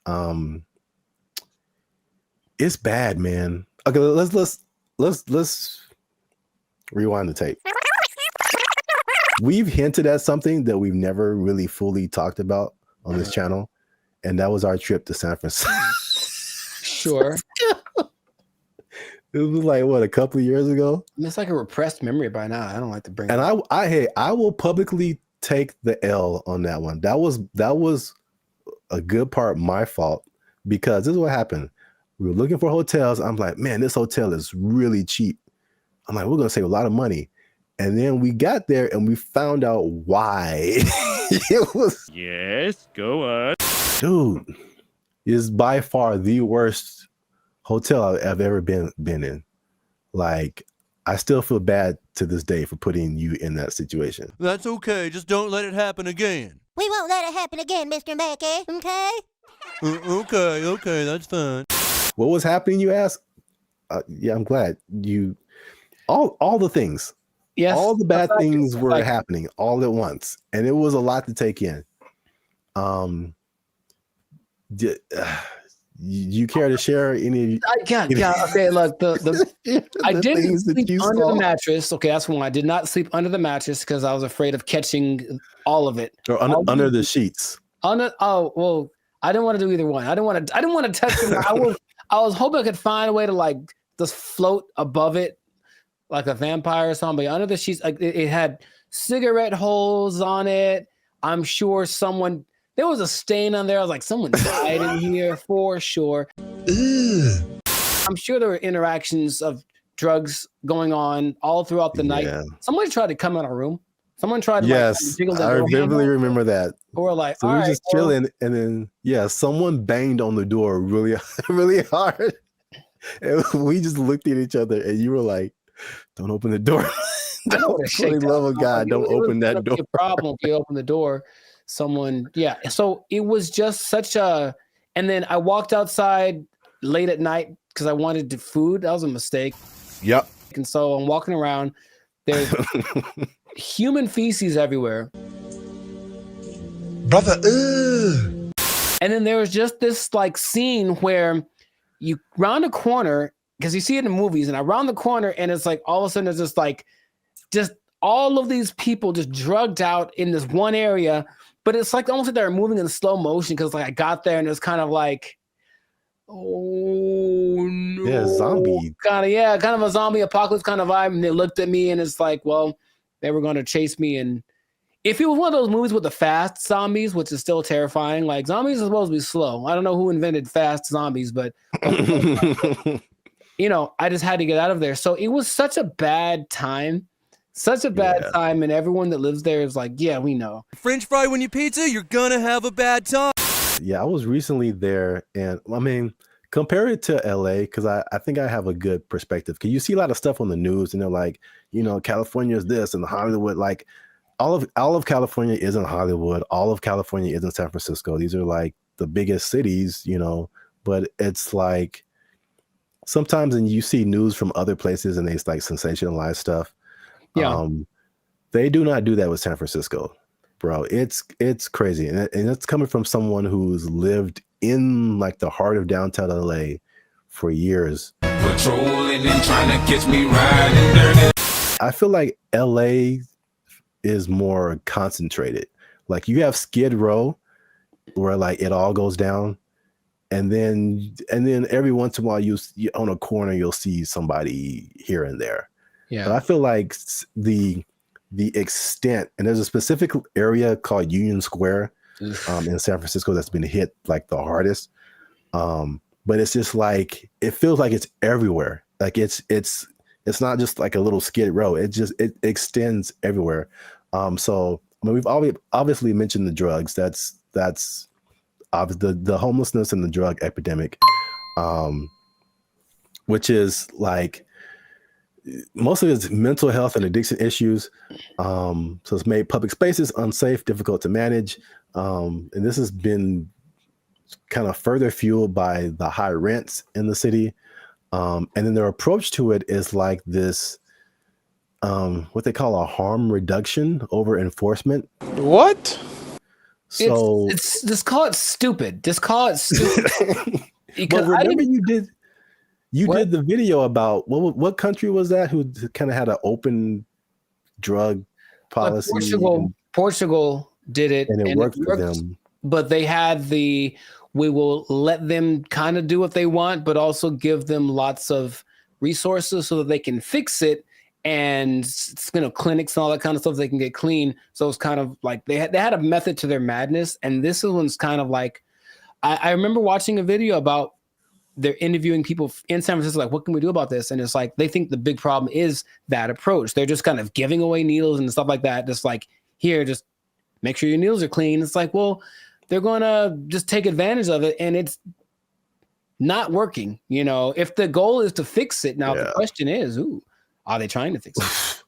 it's bad, man. Okay, let's rewind the tape. We've hinted at something that we've never really fully talked about on this channel, and that was our trip to San Francisco. Sure. It was like, what, a couple of years ago? It's like a repressed memory by now. I don't like to bring and it up. I will publicly take the L on that one. That was a good part my fault, because this is what happened. We were looking for hotels. I'm like, man, this hotel is really cheap. I'm like, we're gonna save a lot of money. And then we got there and we found out why. It was, yes, go on. Dude, is by far the worst hotel I've ever been in. Like, I still feel bad to this day for putting you in that situation. That's okay. Just don't let it happen again. We won't let it happen again, Mr. Mackey, okay? Okay, that's fine. What was happening, you ask? Yeah, I'm glad you... All the things. Yes. All the bad things were happening all at once. And it was a lot to take in. You care to share any? Okay, look, I didn't sleep under saw? the mattress. Okay, that's one. I did not sleep under the mattress because I was afraid of catching all of it. Or under the sheets. Well, I didn't want to do either one. I didn't want to touch them. I was hoping I could find a way to like just float above it like a vampire or something. But under the sheets, like it had cigarette holes on it. I'm sure there was a stain on there. I was like, someone died in here for sure. Ugh. I'm sure there were interactions of drugs going on all throughout the night. Somebody tried to come in our room. Someone tried to jiggle the I door vividly remember that. Or like, so we were just chilling, and then someone banged on the door really, really hard. And we just looked at each other, and you were like, "Don't open the door." For the love of God, don't open that door. A problem if you open the door. So it was just such a. And then I walked outside late at night because I wanted food. That was a mistake. Yep. And so I'm walking around. There's human feces everywhere. Brother, ugh. And then there was just this like scene where you round a corner, because you see it in movies, and I round the corner and it's like all of a sudden there's just all of these people just drugged out in this one area. But it's like almost like they're moving in slow motion because like I got there and it was kind of like, oh no. Yeah, zombie. Kind of a zombie apocalypse kind of vibe. And they looked at me and it's like, well, they were going to chase me. And if it was one of those movies with the fast zombies, which is still terrifying, like zombies are supposed to be slow. I don't know who invented fast zombies, but I just had to get out of there. So it was such a bad time. Such a bad time, and everyone that lives there is like, yeah, we know. French fry when you pizza, you're gonna have a bad time. Yeah, I was recently there, and I mean, compare it to LA, because I think I have a good perspective. Because you see a lot of stuff on the news, and they're like, California is this, and Hollywood, like all of California isn't Hollywood. All of California isn't San Francisco. These are like the biggest cities, but it's like sometimes, and you see news from other places, and they like sensationalize stuff. Yeah. They do not do that with San Francisco, bro. It's crazy. And it's coming from someone who's lived in like the heart of downtown LA for years. Patrolling and trying to catch me riding dirty. I feel like LA is more concentrated. Like you have Skid Row where like it all goes down. And then every once in a while you on a corner, you'll see somebody here and there. Yeah. But I feel like the extent, and there's a specific area called Union Square in San Francisco that's been hit like the hardest. But it's just like it feels like it's everywhere. Like it's not just like a little Skid Row. It extends everywhere. So I mean, we've obviously mentioned the drugs. That's the homelessness and the drug epidemic, which is like. Most of it's mental health and addiction issues. So it's made public spaces unsafe, difficult to manage. And this has been kind of further fueled by the high rents in the city. And then their approach to it is like this, what they call a harm reduction over enforcement. What? So it's just call it stupid. Just call it stupid. Because remember you did the video about what country was that who kind of had an open drug policy? Portugal did it, and it worked for them. But they had we will let them kind of do what they want, but also give them lots of resources so that they can fix it, and clinics and all that kind of stuff they can get clean. So it's kind of like they had a method to their madness, and this one's kind of like I remember watching a video about. They're interviewing people in San Francisco, like, what can we do about this? And it's like, they think the big problem is that approach. They're just kind of giving away needles and stuff like that. Just like, here, just make sure your needles are clean. It's like, well, they're going to just take advantage of it. And it's not working. If the goal is to fix it. Now, the question is, are they trying to fix it?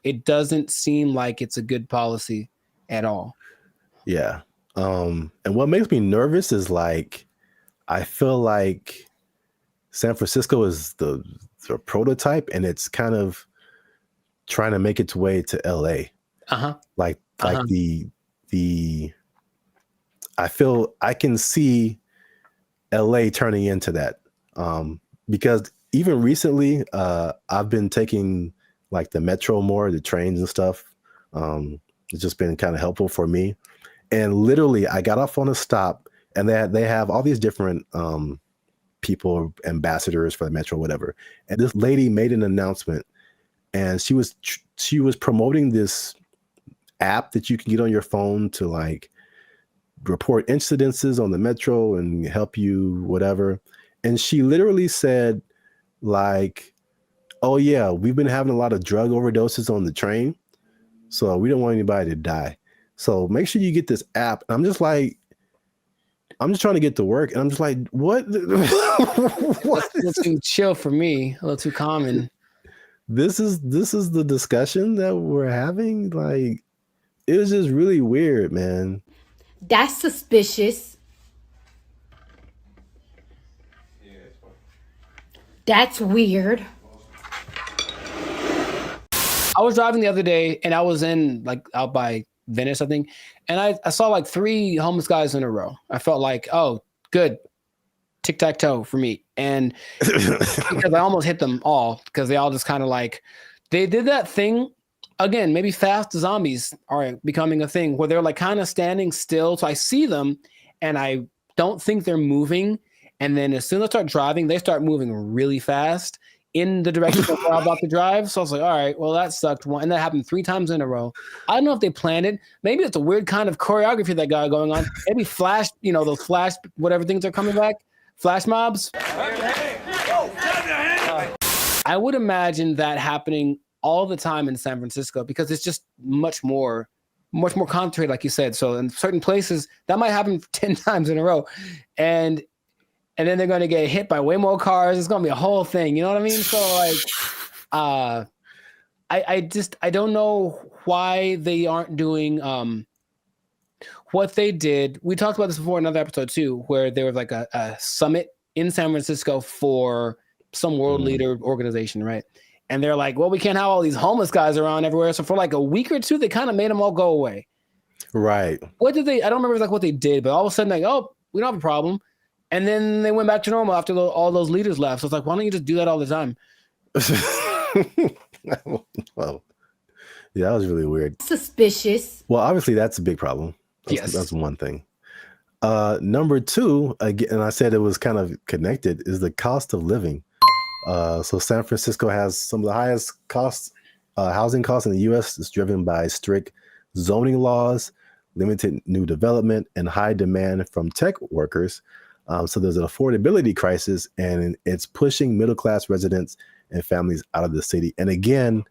It doesn't seem like it's a good policy at all. Yeah. And what makes me nervous is like, I feel like San Francisco is the prototype, and it's kind of trying to make its way to LA. Uh-huh. Like the I feel I can see LA turning into that. Because even recently, I've been taking like the metro more, the trains and stuff. It's just been kind of helpful for me. And literally, I got off on a stop, and they have all these different people, ambassadors for the metro, whatever. And this lady made an announcement, and she was promoting this app that you can get on your phone to like report incidences on the metro and help you whatever. And she literally said like, oh yeah, we've been having a lot of drug overdoses on the train, so we don't want anybody to die, so make sure you get this app. And I'm just like, I'm just trying to get to work, and I'm just like, what? What? A little too chill for me, a little too common. This is the discussion that we're having. Like, it was just really weird, man. That's suspicious. That's weird. I was driving the other day, and I was in like out by Venice, I think, and I saw like 3 homeless guys in a row. I felt like, oh, good, tic-tac-toe for me. And because I almost hit them all, because they all just kind of like, they did that thing again. Maybe fast zombies are becoming a thing where they're like kind of standing still. So I see them, and I don't think they're moving. And then as soon as I start driving, they start moving really fast in the direction of where I'm about to drive. So I was like, all right, well, that sucked. And that happened 3 times in a row. I don't know if they planned it. Maybe it's a weird kind of choreography that got going on. Maybe flash, those flash, whatever things are coming back, flash mobs. I would imagine that happening all the time in San Francisco, because it's just much more concentrated, like you said. So in certain places, that might happen 10 times in a row. And then they're going to get hit by way more cars. It's going to be a whole thing. You know what I mean? So like, I don't know why they aren't doing what they did. We talked about this before in another episode too, where there was like a summit in San Francisco for some world leader organization, right? And they're like, well, we can't have all these homeless guys around everywhere. So for like a week or two, they kind of made them all go away. Right. What did they? I don't remember like what they did, but all of a sudden, like, oh, we don't have a problem. And then they went back to normal after all those leaders left. So it's like, why don't you just do that all the time? Well, yeah, that was really weird. Suspicious. Well, obviously that's a big problem. That's one thing. Number 2, again, and I said it was kind of connected, is the cost of living. So San Francisco has some of the highest housing costs in the U.S. It's driven by strict zoning laws, limited new development, and high demand from tech workers. So there's an affordability crisis, and it's pushing middle-class residents and families out of the city. And again,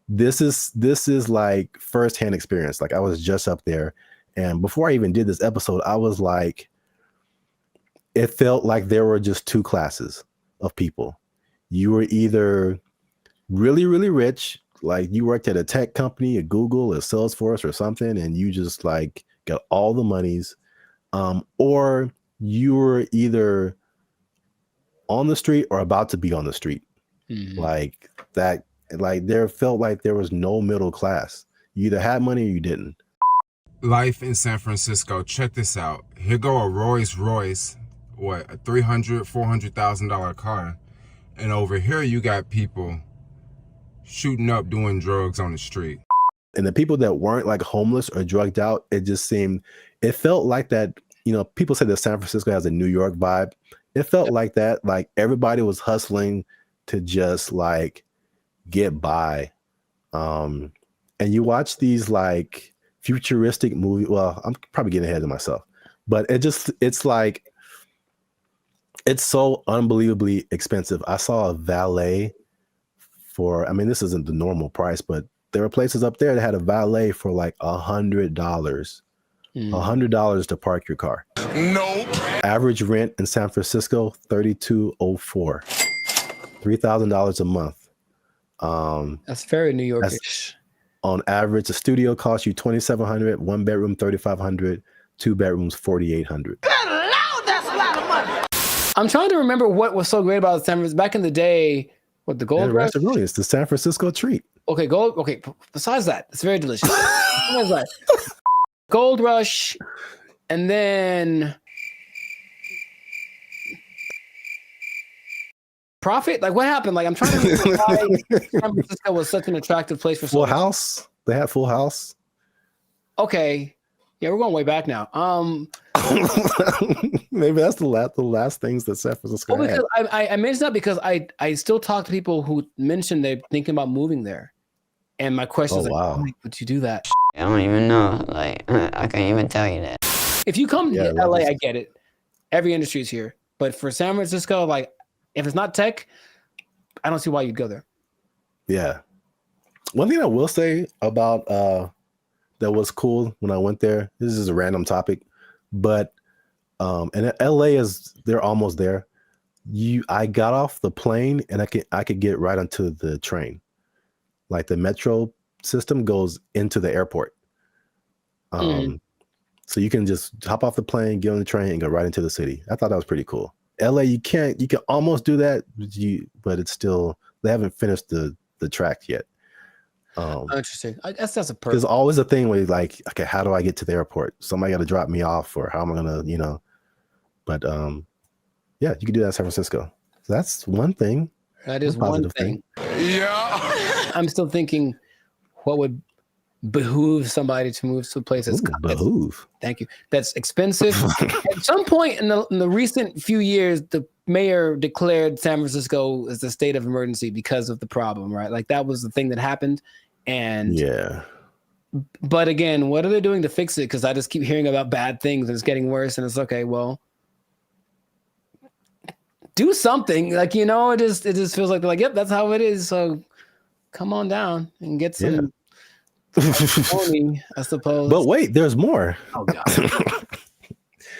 this is like firsthand experience. Like, I was just up there, and before I even did this episode, I was like, it felt like there were just 2 classes of people. You were either really, really rich, like you worked at a tech company, a Google, a Salesforce or something, and you just like got all the monies, or you were either on the street or about to be on the street. Mm-hmm. Like that, like there felt like there was no middle class. You either had money or you didn't. Life in San Francisco. Check this out. Here go a Rolls Royce, a $300,000-$400,000 car. And over here you got people shooting up doing drugs on the street. And the people that weren't like homeless or drugged out, it felt like that. People say that San Francisco has a New York vibe. It felt like that. Like everybody was hustling to just like get by. And you watch these like futuristic movies. Well, I'm probably getting ahead of myself, but it's like, it's so unbelievably expensive. I saw a valet this isn't the normal price, but there were places up there that had a valet for like $100. $100 to park your car. Nope. Average rent in San Francisco, $3,204. $3,000 a month. That's very New Yorkish. On average, a studio costs you $2,700, 1 bedroom $3,500, 2 bedrooms $4,800. That's a lot of money. I'm trying to remember what was so great about San Francisco back in the day. What, the Gold Rush? It's the San Francisco treat. Okay, gold. Okay, besides that, it's very delicious. Besides that, Gold Rush, And then profit? Like what happened? Like I'm trying to remember why San Francisco was such an attractive place for Full House. They had Full House. Okay. Yeah, we're going way back now. Maybe that's the last things that San Francisco had. Because I mentioned that because I still talk to people who mentioned they're thinking about moving there. And my question is, wow. why would you do that? I don't even know. Like, I can't even tell you that. If you come to LA, I get it. Every industry is here. But for San Francisco, like, if it's not tech, I don't see why you'd go there. Yeah. One thing I will say about that was cool when I went there, this is a random topic, but and LA they're almost there. I got off the plane and I could get right onto the train. Like the metro system goes into the airport. So you can just hop off the plane, get on the train, and go right into the city. I thought that was pretty cool. LA, you can almost do that, but it's still, they haven't finished the track yet. Interesting. I guess that's a perk. There's always a thing where you're like, okay, how do I get to the airport? Somebody got to drop me off, or how am I gonna, But yeah, you can do that in San Francisco. So that's one thing. That is one thing. Yeah. I'm still thinking, what would behoove somebody to move to a place that's behoove. Thank you. That's expensive. At some point in the recent few years, the mayor declared San Francisco as a state of emergency because of the problem, right? Like that was the thing that happened. And yeah. But again, what are they doing to fix it? Because I just keep hearing about bad things and it's getting worse. And it's okay, well, do something. Like, it just feels like they're like, yep, that's how it is. So come on down and get some money, I suppose. But wait, there's more. Oh God.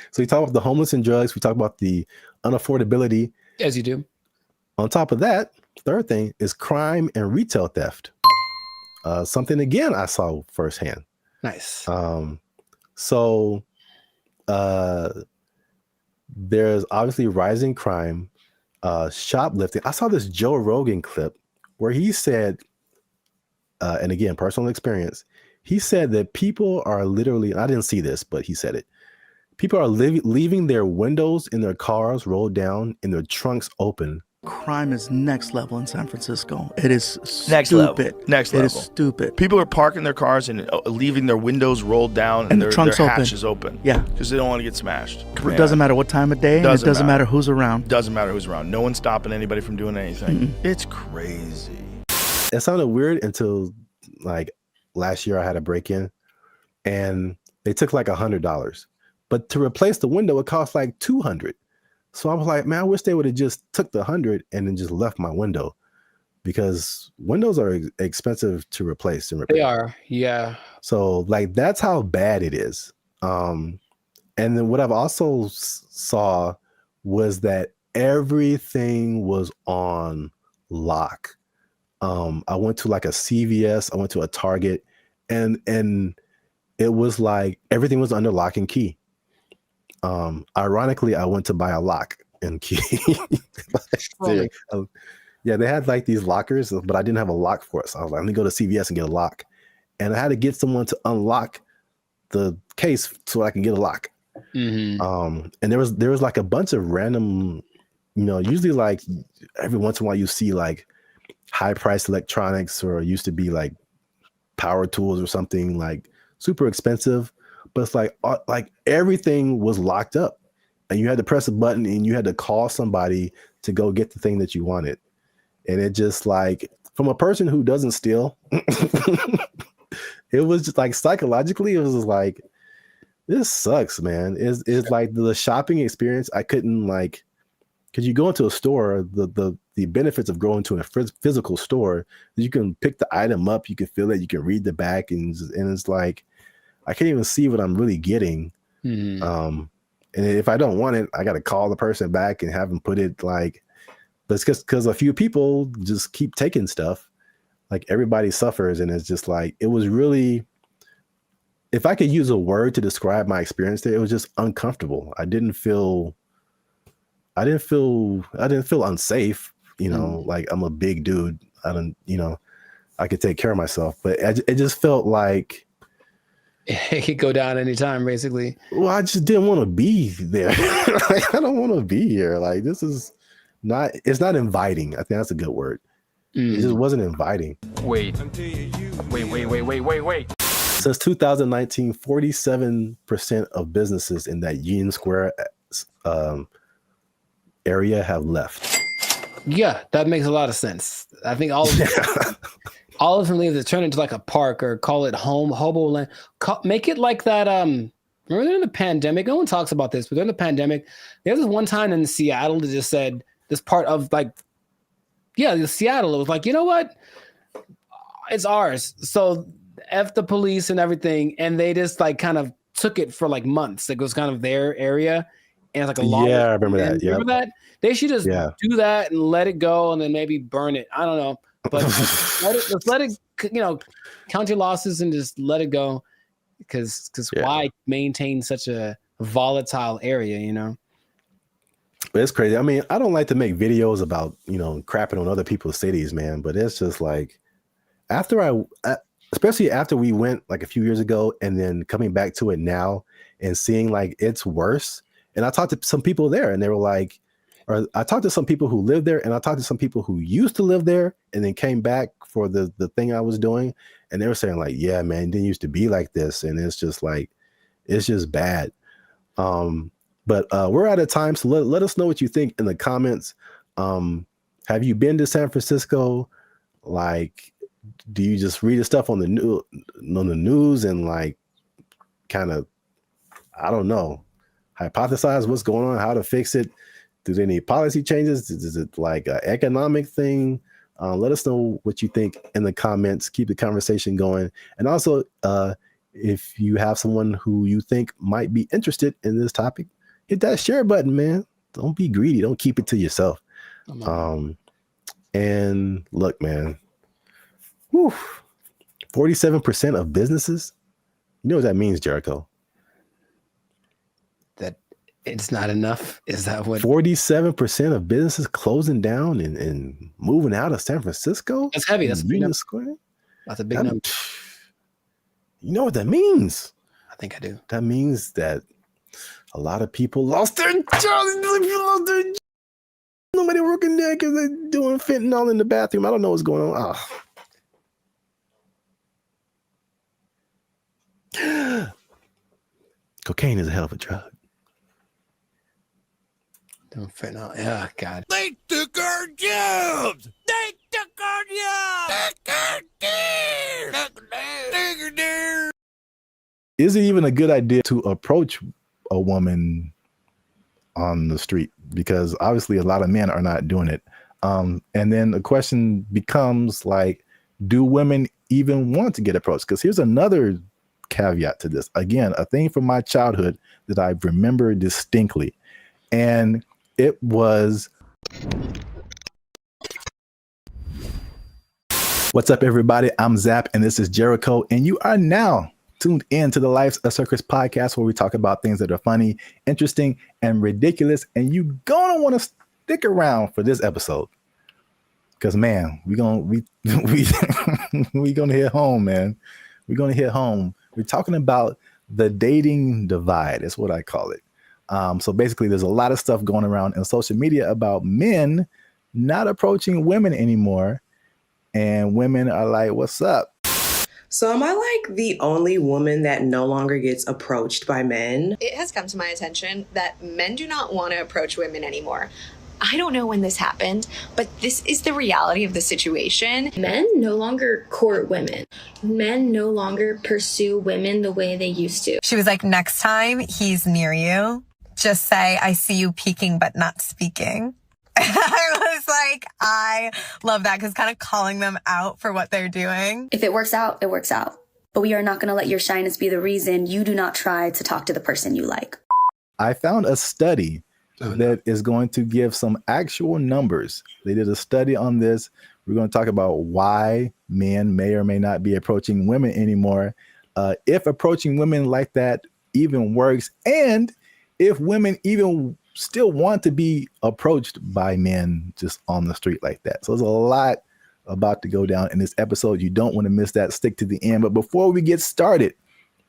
So we talk about the homeless and drugs. We talk about the unaffordability. As you do. On top of that, third thing is crime and retail theft. Something again I saw firsthand. Nice. So there's obviously rising crime, shoplifting. I saw this Joe Rogan clip where he said, and again, personal experience, he said that people are literally, and I didn't see this, but he said it. People are leaving their windows in their cars rolled down and their trunks open. Crime is next level in San Francisco. It is Next stupid. level. Next level. It is stupid. People are parking their cars and leaving their windows rolled down and the their trunks hatches open. Yeah. Because they don't want to get smashed. It doesn't matter what time of day. And it doesn't matter who's around. Doesn't matter who's around. No one's stopping anybody from doing anything. It's crazy. It sounded weird until like last year I had a break-in and they took like $100. But to replace the window, it cost like $200. So I was like, man, I wish they would have just took the $100 and then just left my window, because windows are expensive to replace and repair. They are, yeah. So like that's how bad it is. And then what I've also saw was that everything was on lock. I went to like a CVS, I went to a Target, and it was like everything was under lock and key. Ironically, I went to buy a lock and key. Yeah, they had like these lockers, but I didn't have a lock for it. So I was like, let me go to CVS and get a lock. And I had to get someone to unlock the case so I can get a lock. And there was like a bunch of random, usually like every once in a while you see like high priced electronics, or it used to be like power tools or something like super expensive. But it's like everything was locked up and you had to press a button and you had to call somebody to go get the thing that you wanted. And it just like, from a person who doesn't steal, it was just like psychologically, it was just like, this sucks, man. It's like the shopping experience. I couldn't like, because you go into a store, the benefits of going to a physical store, you can pick the item up, you can feel it, you can read the back, and it's like, I can't even see what I'm really getting. And if I don't want it, I got to call the person back and have them put it like, but it's because a few people just keep taking stuff. Like everybody suffers. And it's just like, it was really, if I could use a word to describe my experience there, it was just uncomfortable. I didn't feel unsafe, like I'm a big dude. I could take care of myself, but it just felt like, It could go down anytime, basically. Well, I just didn't want to be there. Like, I don't want to be here. Like, this is not, it's not inviting. I think that's a good word. It just wasn't inviting. Wait. Since 2019, 47% of businesses in that Union Square area have left. Yeah, that makes a lot of sense. I think all of them, all of them leave to turn into like a park or call it hobo land. Make it like that. Remember during the pandemic, no one talks about this, but during the pandemic, there was this one time in Seattle that just said this part of like, yeah, Seattle. It was like, you know what? It's ours. So F the police and everything. And they just like kind of took it for like months. Like, it was kind of their area. And it's like a long. Yeah, I remember that. Yeah. Remember that? They should just do that and let it go and then maybe burn it. I don't know. But let's let it, you know, count your losses and just let it go. Because why maintain such a volatile area, you know? It's crazy. I mean, I don't like to make videos about, you know, crapping on other people's cities, man. But it's just like, especially after we went like a few years ago and then coming back to it now and seeing like it's worse. And I talked to some people there and they were like, or I talked to some people who live there and I talked to some people who used to live there and then came back for the thing I was doing. And they were saying like, yeah, man, it didn't used to be like this. And it's just like, it's just bad. But we're out of time. So let us know what you think in the comments. Have you been to San Francisco? Like, do you just read the stuff on the news and like kind of, I don't know, hypothesize what's going on, how to fix it? Do they need policy changes? Is it like an economic thing? Let us know what you think in the comments. Keep the conversation going. And also, if you have someone who you think might be interested in this topic, hit that share button, man. Don't be greedy. Don't keep it to yourself. And look, man, 47% of businesses. You know what that means, Jericho? That it's not enough. Is that what? 47% of businesses closing down and moving out of San Francisco? That's heavy. That's a big number. Square? That's a big number. You know what that means? I think I do. That means that a lot of people lost their jobs. Nobody working there because they're doing fentanyl in the bathroom. I don't know what's going on. Cocaine is a hell of a drug. Don't fentanyl. Yeah, God. They took our jobs. They took our jobs. Is it even a good idea to approach a woman on the street? Because obviously a lot of men are not doing it. And then the question becomes like, do women even want to get approached? Because here's another caveat to this. Again, a thing from my childhood that I remember distinctly. And it was, what's up, everybody? I'm Zap, and this is Jericho, and you are now tuned in to the Life's a Circus podcast, where we talk about things that are funny, interesting, and ridiculous. And you gonna want to stick around for this episode, because man, we gonna hit home, man. We're gonna hit home. We're talking about the dating divide. That's what I call it. So basically, there's a lot of stuff going around in social media about men not approaching women anymore, and women are like, "What's up?" So am I like the only woman that no longer gets approached by men? It has come to my attention that men do not want to approach women anymore. I don't know when this happened, but this is the reality of the situation. Men no longer court women. Men no longer pursue women the way they used to. She was like, next time he's near you, just say, I see you peeking but not speaking. I was like, I love that, because kind of calling them out for what they're doing. If it works out, it works out. But we are not going to let your shyness be the reason you do not try to talk to the person you like. I found a study that is going to give some actual numbers. They did a study on this. We're going to talk about why men may or may not be approaching women anymore, if approaching women like that even works, and if women even still want to be approached by men just on the street like that. So there's a lot about to go down in this episode. You don't want to miss that. Stick to the end. But before we get started,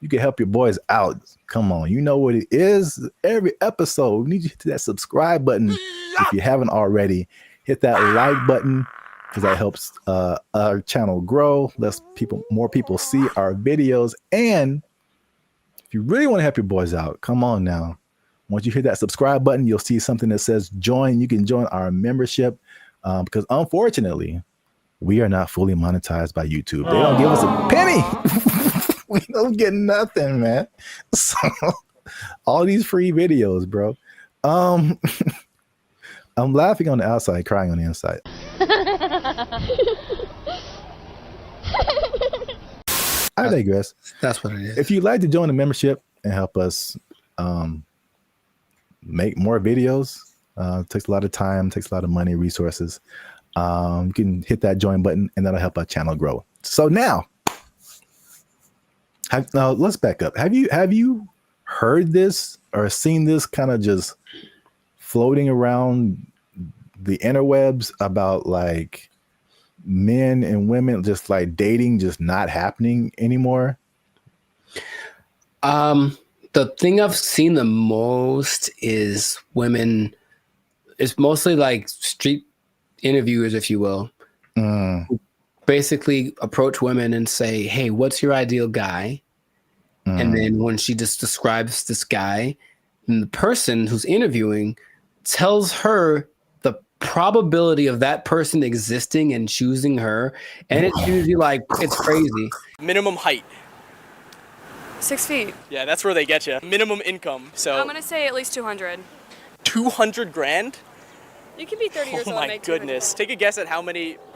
you can help your boys out. Come on, you know what it is. Every episode, we need you to hit that subscribe button if you haven't already. Hit that like button because that helps our channel grow. Lets more people see our videos. And if you really want to help your boys out, come on now. Once you hit that subscribe button, you'll see something that says join. You can join our membership because unfortunately, we are not fully monetized by YouTube. They don't give us a penny. We don't get nothing, man. So all these free videos, bro. I'm laughing on the outside, crying on the inside. I digress. That's what it is. If you'd like to join the membership and help us make more videos, takes a lot of time, takes a lot of money, resources. You can hit that join button and that'll help our channel grow. So now let's back up. Have you heard this or seen this kind of just floating around the interwebs about like men and women just like dating just not happening anymore? The thing I've seen the most is women. It's mostly like street interviewers, if you will, who basically approach women and say, "Hey, what's your ideal guy?" And then when she just describes this guy, and the person who's interviewing tells her the probability of that person existing and choosing her, and it's usually like it's crazy. Minimum height. 6 feet. Yeah, that's where they get you. Minimum income. So I'm gonna say at least 200. 200 grand? You can be 30 years old Oh and my make goodness. Take a guess at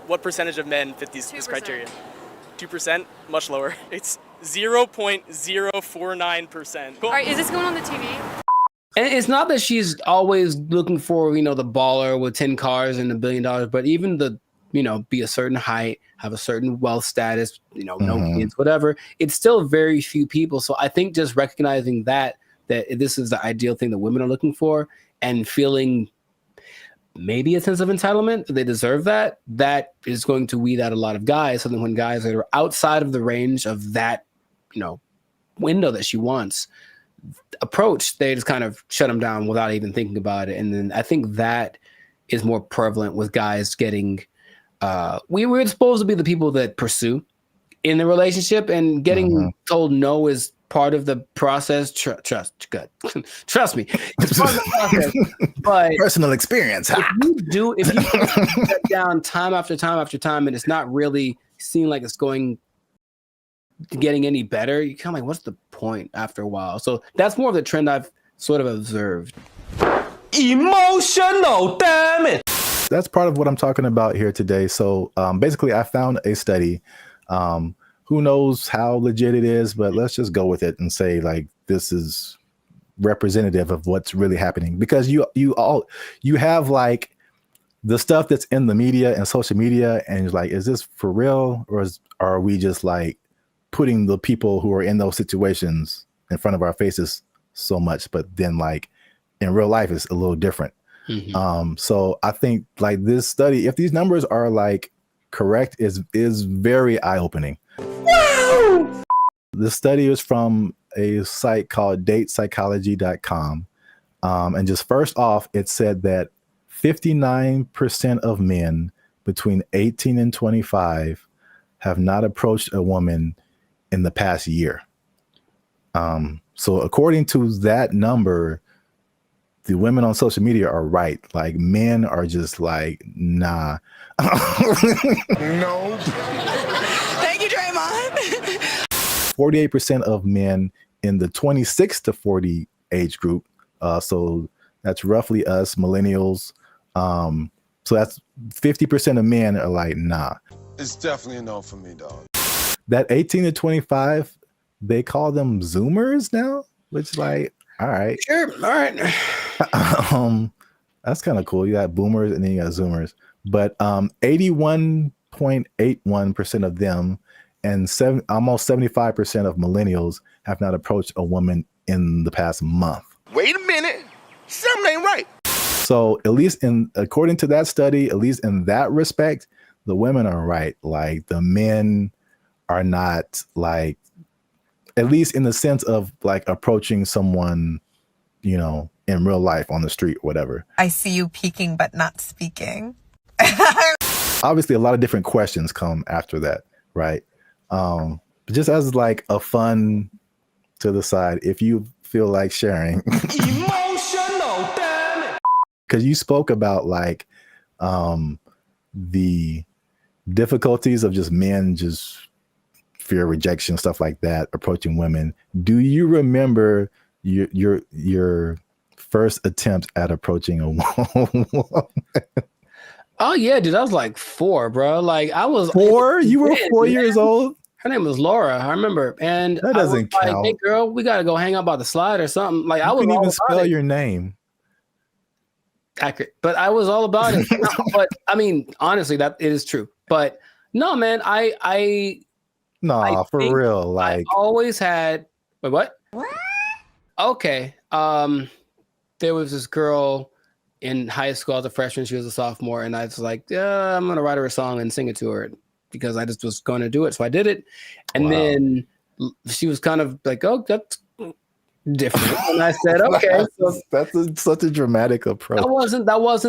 what percentage of men fit this criteria? 2%? Much lower. It's 0.049%. All right, is this going on the TV? And it's not that she's always looking for, the baller with 10 cars and $1 billion, but even the, be a certain height, have a certain wealth status, no kids, whatever. It's still very few people. So I think just recognizing that this is the ideal thing that women are looking for and feeling maybe a sense of entitlement, they deserve that is going to weed out a lot of guys. So then when guys that are outside of the range of that, window that she wants approach, they just kind of shut them down without even thinking about it. And then I think that is more prevalent with guys getting, we were supposed to be the people that pursue in the relationship, and getting told no is part of the process. Trust me, it's part of the process. But personal experience. If you put that down time after time after time, and it's not really seeming like it's getting any better, you kind of like, what's the point after a while? So that's more of the trend I've sort of observed. Emotional damage. That's part of what I'm talking about here today. So basically, I found a study. Who knows how legit it is, but let's just go with it and say like this is representative of what's really happening, because you have like the stuff that's in the media and social media, and it's like, is this for real, or are we just like putting the people who are in those situations in front of our faces so much, but then like in real life it's a little different. So I think like this study, if these numbers are like correct, is very eye-opening. This study is from a site called datepsychology.com. And just first off, it said that 59% of men between 18 and 25 have not approached a woman in the past year. So according to that number, the women on social media are right. Like men are just like, nah. No. Thank you, Draymond. 48% of men in the 26 to 40 age group. So that's roughly us millennials. So that's 50% of men are like, nah. It's definitely a no for me, dog. That 18 to 25, they call them Zoomers now, which like, all right. Sure. All right. That's kind of cool. You got boomers and then you got Zoomers, but 81.81% of them and almost 75% of millennials have not approached a woman in the past month. Wait a minute. Something ain't right. So at least according to that study, at least in that respect, the women are right. Like the men are not like at least in the sense of like approaching someone, you know, in real life on the street, whatever. I see you peeking but not speaking. Obviously, a lot of different questions come after that, right? But just as like a fun to the side, if you feel like sharing, Emotional, damn it. because you spoke about like the difficulties of just men just fear rejection, stuff like that, approaching women. Do you remember your first attempt at approaching a woman? Oh yeah, dude, I was like 4, bro. Like I was 4? You were 4 years old? Her name was Laura, I remember. And that doesn't I was count. like, hey girl, we gotta go hang out by the slide or something. Like you I was couldn't all even about spell it. your name. Accurate. But I was all about it. No, but I mean, honestly, that it is true. But no, man, I for real. Like I always had what? Okay. There was this girl in high school as a freshman. She was a sophomore, and I was like, yeah, I'm gonna write her a song and sing it to her because I just was going to do it. So I did it, and then she was kind of like, "Oh, that's different," and I said, "Okay." So that's such a dramatic approach. That wasn't the what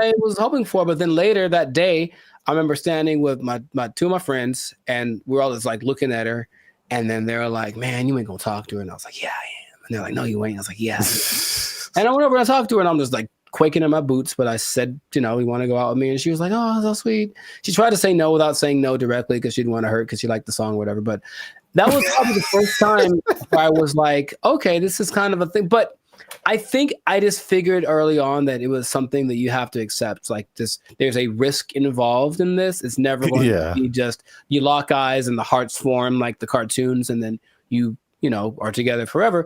I was hoping for. But then later that day, I remember standing with my 2 of my friends, and we're all just like looking at her, and then they're like, "Man, you ain't gonna talk to her," and I was like, "Yeah, I am," and they're like, "No, you ain't." I was like, "Yeah." And I went over and I talked to her, and I'm just like quaking in my boots. But I said, you know, you want to go out with me? And she was like, oh, so sweet. She tried to say no without saying no directly because she didn't want to hurt because she liked the song or whatever. But that was probably the first time where I was like, okay, this is kind of a thing. But I think I just figured early on that it was something that you have to accept. Like this, there's a risk involved in this. It's never going to be just you lock eyes and the hearts form like the cartoons, and then you know, are together forever.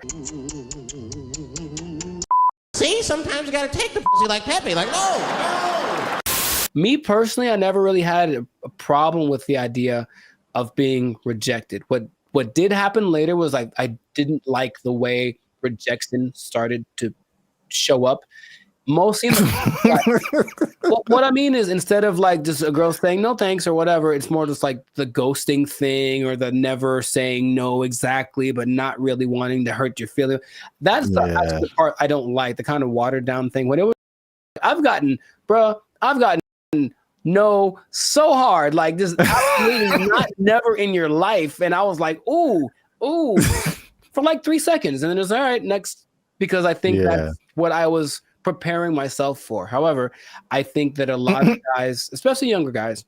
See, sometimes you gotta take the pussy like Pepe. Like, no. Me personally, I never really had a problem with the idea of being rejected. What did happen later was I didn't like the way rejection started to show up. Mostly, what I mean is instead of like just a girl saying no thanks or whatever, it's more just like the ghosting thing or the never saying no exactly, but not really wanting to hurt your feelings. That's the part I don't like, the kind of watered down thing. When it was, I've gotten no so hard, like just absolutely not never in your life. And I was like, ooh, for like 3 seconds. And then it's all right, next, because I think that's what I was preparing myself for. However, I think that a lot of guys, especially younger guys,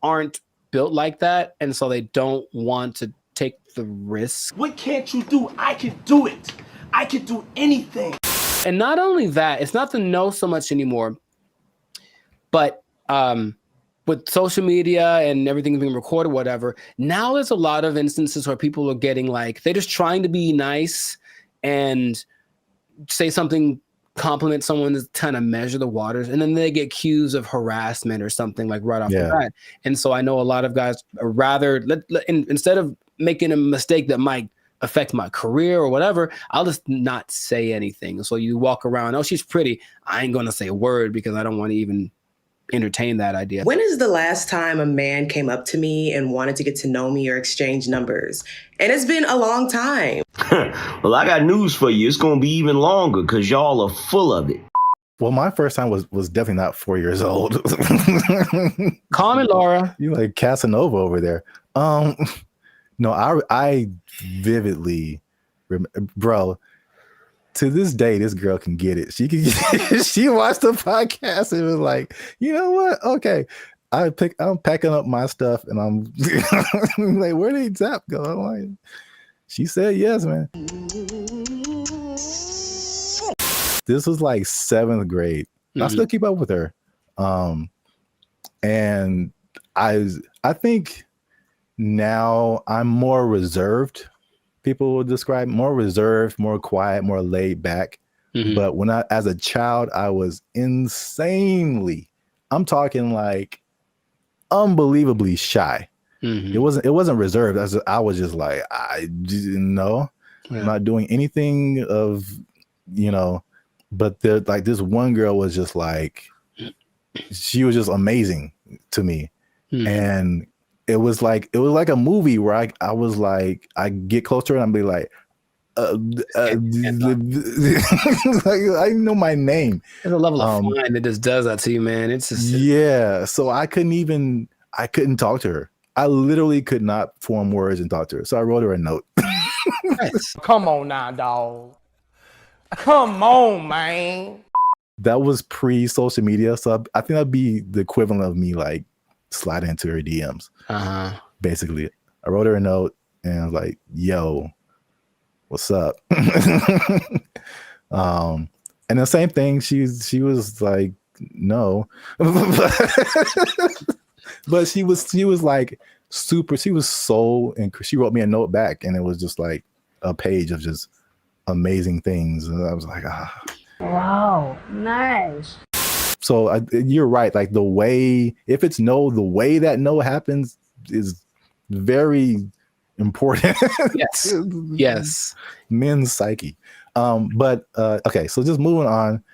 aren't built like that. And so they don't want to take the risk. What can't you do? I can do it. I can do anything. And not only that, it's not the no so much anymore, but with social media and everything being recorded, whatever, now there's a lot of instances where people are getting like, they're just trying to be nice and say something, compliment someone to kind of measure the waters, and then they get accused of harassment or something like right off the bat. And so I know a lot of guys are rather, instead of making a mistake that might affect my career or whatever, I'll just not say anything. So you walk around, oh, she's pretty. I ain't going to say a word because I don't want to even entertain that idea. When is the last time a man came up to me and wanted to get to know me or exchange numbers? And it's been a long time. Well, I got news for you. It's going to be even longer because y'all are full of it. Well, my first time was definitely not 4 years old. Call me Laura. You like Casanova over there. No, I vividly remember, bro. To this day, this girl can get it. She can get she watched the podcast and was like, you know what? Okay. I'm packing up my stuff and I'm like, where did Zap go? I'm like, she said yes, man. This was like 7th grade. I still keep up with her. And I think now I'm more reserved. People will describe more reserved, more quiet, more laid back. But when as a child, I was insanely, I'm talking like unbelievably shy. It wasn't reserved. I was just like, I didn't know. I'm not doing anything of, but like this one girl was just like, she was just amazing to me. And it was like a movie where I was like, I get closer and I'd be like, like, I know my name. There's a level of fine that just does that to you, man. It's just yeah. So I couldn't talk to her. I literally could not form words and talk to her. So I wrote her a note. Nice. Come on now, dog. Come on, man. That was pre-social media, so I think that'd be the equivalent of me like sliding into her DMs. Basically, I wrote her a note and I was like, "Yo, what's up?" And the same thing. She was like, "No," but she was like super. She was so, and she wrote me a note back, and it was just like a page of just amazing things, and I was like, ah. Wow, nice. So you're right. Like the way, if it's no, the way that no happens is very important. Yes. Yes. Men's psyche. But okay, so just moving on.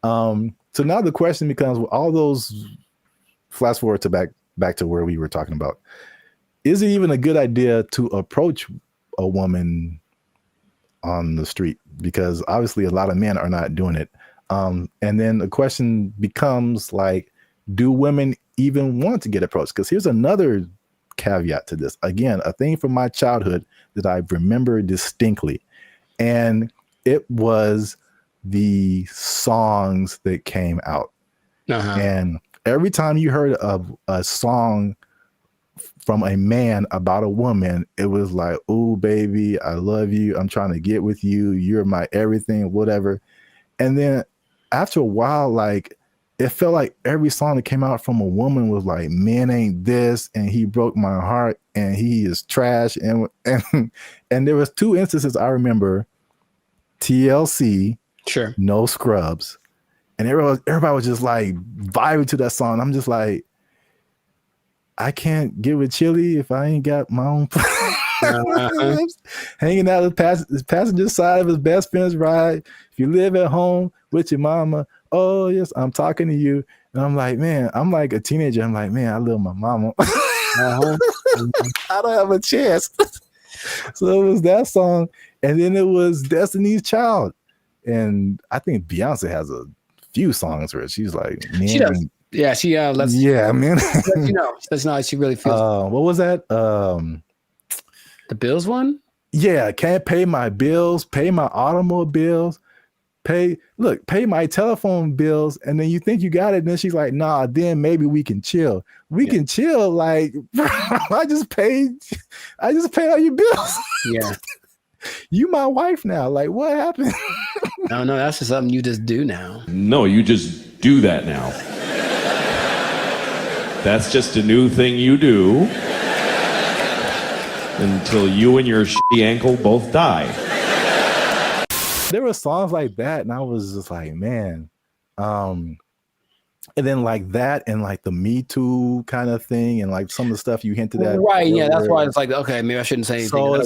So now the question becomes, all those, flash forward to back to where we were talking about. Is it even a good idea to approach a woman on the street? Because obviously a lot of men are not doing it. And then the question becomes like, do women even want to get approached? Because here's another caveat to this. Again, a thing from my childhood that I remember distinctly. And it was the songs that came out. And every time you heard of a song from a man about a woman, it was like, "Oh, baby, I love you. I'm trying to get with you. You're my everything," whatever. And then after a while, like, it felt like every song that came out from a woman was like, "Man ain't this, and he broke my heart, and he is trash." And there was 2 instances I remember: TLC, sure, No Scrubs, and everybody was just like vibing to that song. I'm just like, I can't get with Chili if I ain't got my own hanging out the passenger side of his best friend's ride. If you live at home with your mama, oh yes, I'm talking to you. And I'm like, man, I'm like a teenager. I'm like, man, I love my mama. I don't have a chance. So it was that song, and then it was Destiny's Child, and I think Beyonce has a few songs where she's like, man, she does. Yeah, she lets. Yeah, man. You know, that's not how she really feels. What was that? The Bills one? Yeah, can't pay my bills, pay my automobiles, pay my telephone bills, and then you think you got it, and then she's like, nah, then maybe we can chill. We can chill, like, I just paid all your bills. Yeah. You my wife now. Like, what happened? No, that's just something you just do now. No, you just do that now. That's just a new thing you do until you and your shitty ankle both die. There were songs like that, and I was just like, man. And then like that, and like the Me Too kind of thing, and like some of the stuff you hinted at. Right, yeah, that's why it's like, okay, maybe I shouldn't say anything. So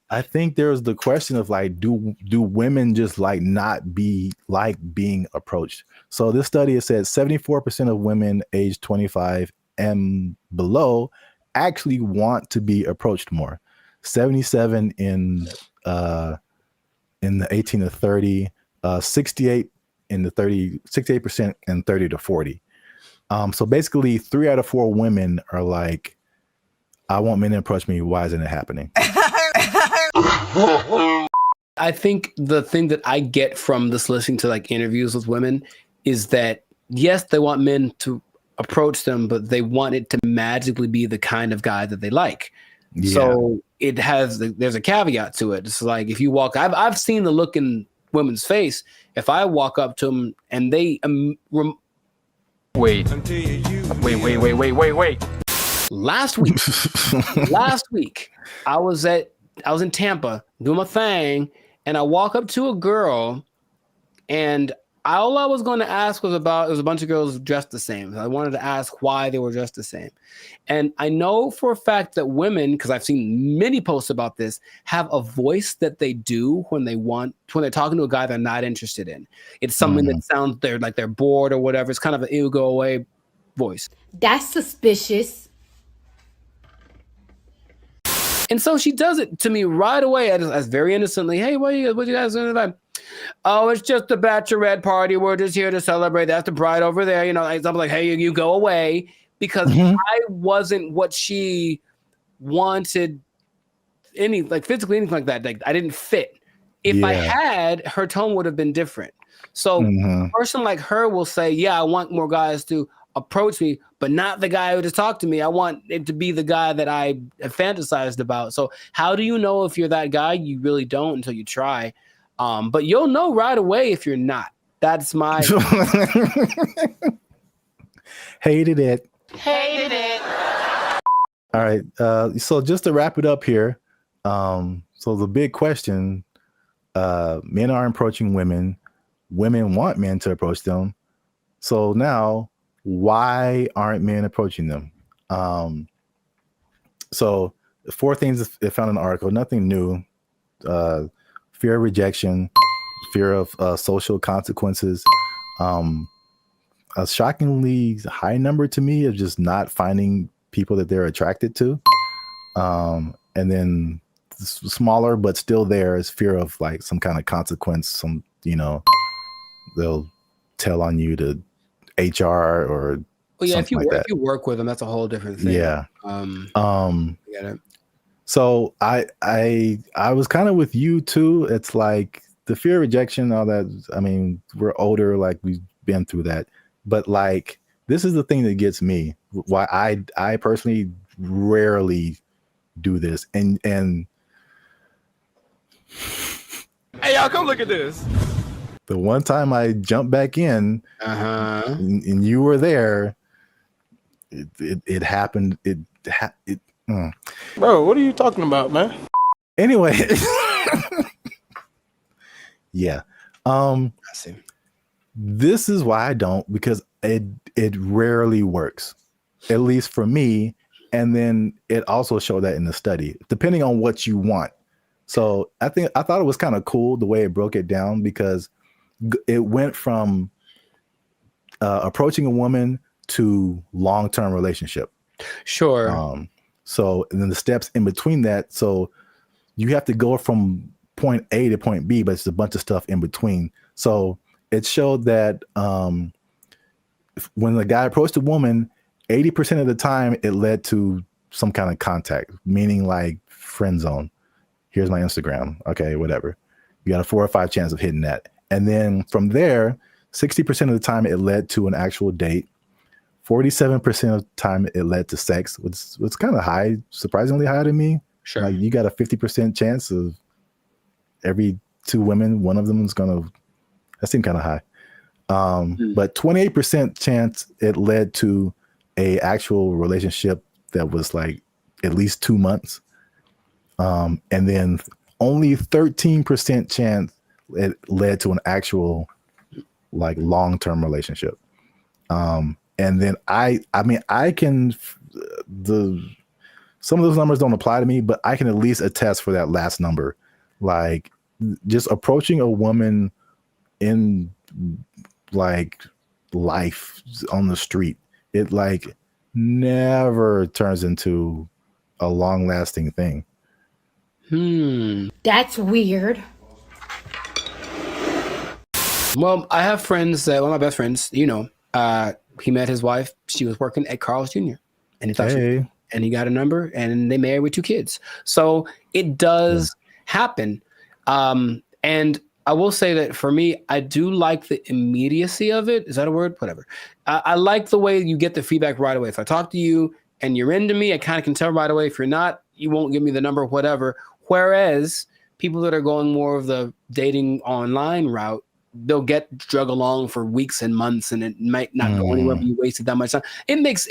I think there's the question of like, do women just like not be like being approached? So this study has said 74% of women aged 25 and below actually want to be approached more. 77 in the 18 to 30, 68 in the 68% and 30 to 40. So basically 3 out of 4 women are like, I want men to approach me. Why isn't it happening? I think the thing that I get from this listening to like interviews with women is that, yes, they want men to approach them, but they want it to magically be the kind of guy that they like. Yeah. So there's a caveat to it. It's like, if you walk, I've seen the look in women's face. If I walk up to them and they wait. Last week, I was in Tampa doing my thing, and I walk up to a girl, and all I was going to ask was it was a bunch of girls dressed the same. I wanted to ask why they were dressed the same. And I know for a fact that women, because I've seen many posts about this, have a voice that they do when they're talking to a guy they're not interested in. It's something that sounds they're bored or whatever. It's kind of an it'll go away voice. That's suspicious. And so she does it to me right away as very innocently. Hey, what you guys doing tonight? Oh, it's just the bachelorette party. We're just here to celebrate. That's the bride over there. You know, I'm like, hey, you go away, because I wasn't what she wanted, physically, anything like that. Like, I didn't fit. If I had, her tone would have been different. So a person like her will say, yeah, I want more guys to approach me, but not the guy who just talked to me. I want it to be the guy that I fantasized about. So how do you know if you're that guy? You really don't until you try. But you'll know right away if you're not. That's my Hated it. Hated it. All right. So just to wrap it up here. So the big question, men are approaching women. Women want men to approach them. So now, why aren't men approaching them? So 4 things I found in the article, nothing new. Fear of rejection, fear of social consequences, a shockingly high number to me of just not finding people that they're attracted to. And then smaller, but still there is fear of like some kind of consequence. Some, they'll tell on you to HR or if you work with them, that's a whole different thing. Yeah. I get it. So I was kind of with you too. It's like the fear of rejection, all that. I mean, we're older, like we've been through that. But like, this is the thing that gets me. Why I personally rarely do this. And Hey, y'all, come look at this. the one time I jumped back in, and you were there, it happened. Bro, what are you talking about, man? Anyway, yeah. I see. This is why I don't, because it rarely works, at least for me. And then it also showed that in the study, depending on what you want. So I thought it was kind of cool the way it broke it down, because it went from approaching a woman to long-term relationship. Sure. So and then the steps in between that. So you have to go from point A to point B, but it's a bunch of stuff in between. So it showed that when the guy approached a woman, 80% of the time it led to some kind of contact, meaning like friend zone. Here's my Instagram. Okay, whatever. You got a 4 or 5 chance of hitting that. And then from there, 60% of the time it led to an actual date. 47% of the time it led to sex, which was kind of high, surprisingly high to me. Sure. Like you got a 50% chance of every 2 women, one of them is going to, that seemed kind of high. But 28% chance it led to a actual relationship that was like at least 2 months. And then only 13% chance it led to an actual like long-term relationship. And then I mean, I can, some of those numbers don't apply to me, but I can at least attest for that last number. Like just approaching a woman in like life on the street, it like never turns into a long lasting thing. That's weird. Well, I have friends that, one of my best friends, he met his wife. She was working at Carl's Jr. and he thought and he got a number and they married with 2 kids. So it does happen. And I will say that for me, I do like the immediacy of it. Is that a word? Whatever. I like the way you get the feedback right away. If I talk to you and you're into me, I kind of can tell right away. If you're not, you won't give me the number, whatever. Whereas people that are going more of the dating online route, they'll get drug along for weeks and months and it might not go anywhere, but you wasted that much time. It makes,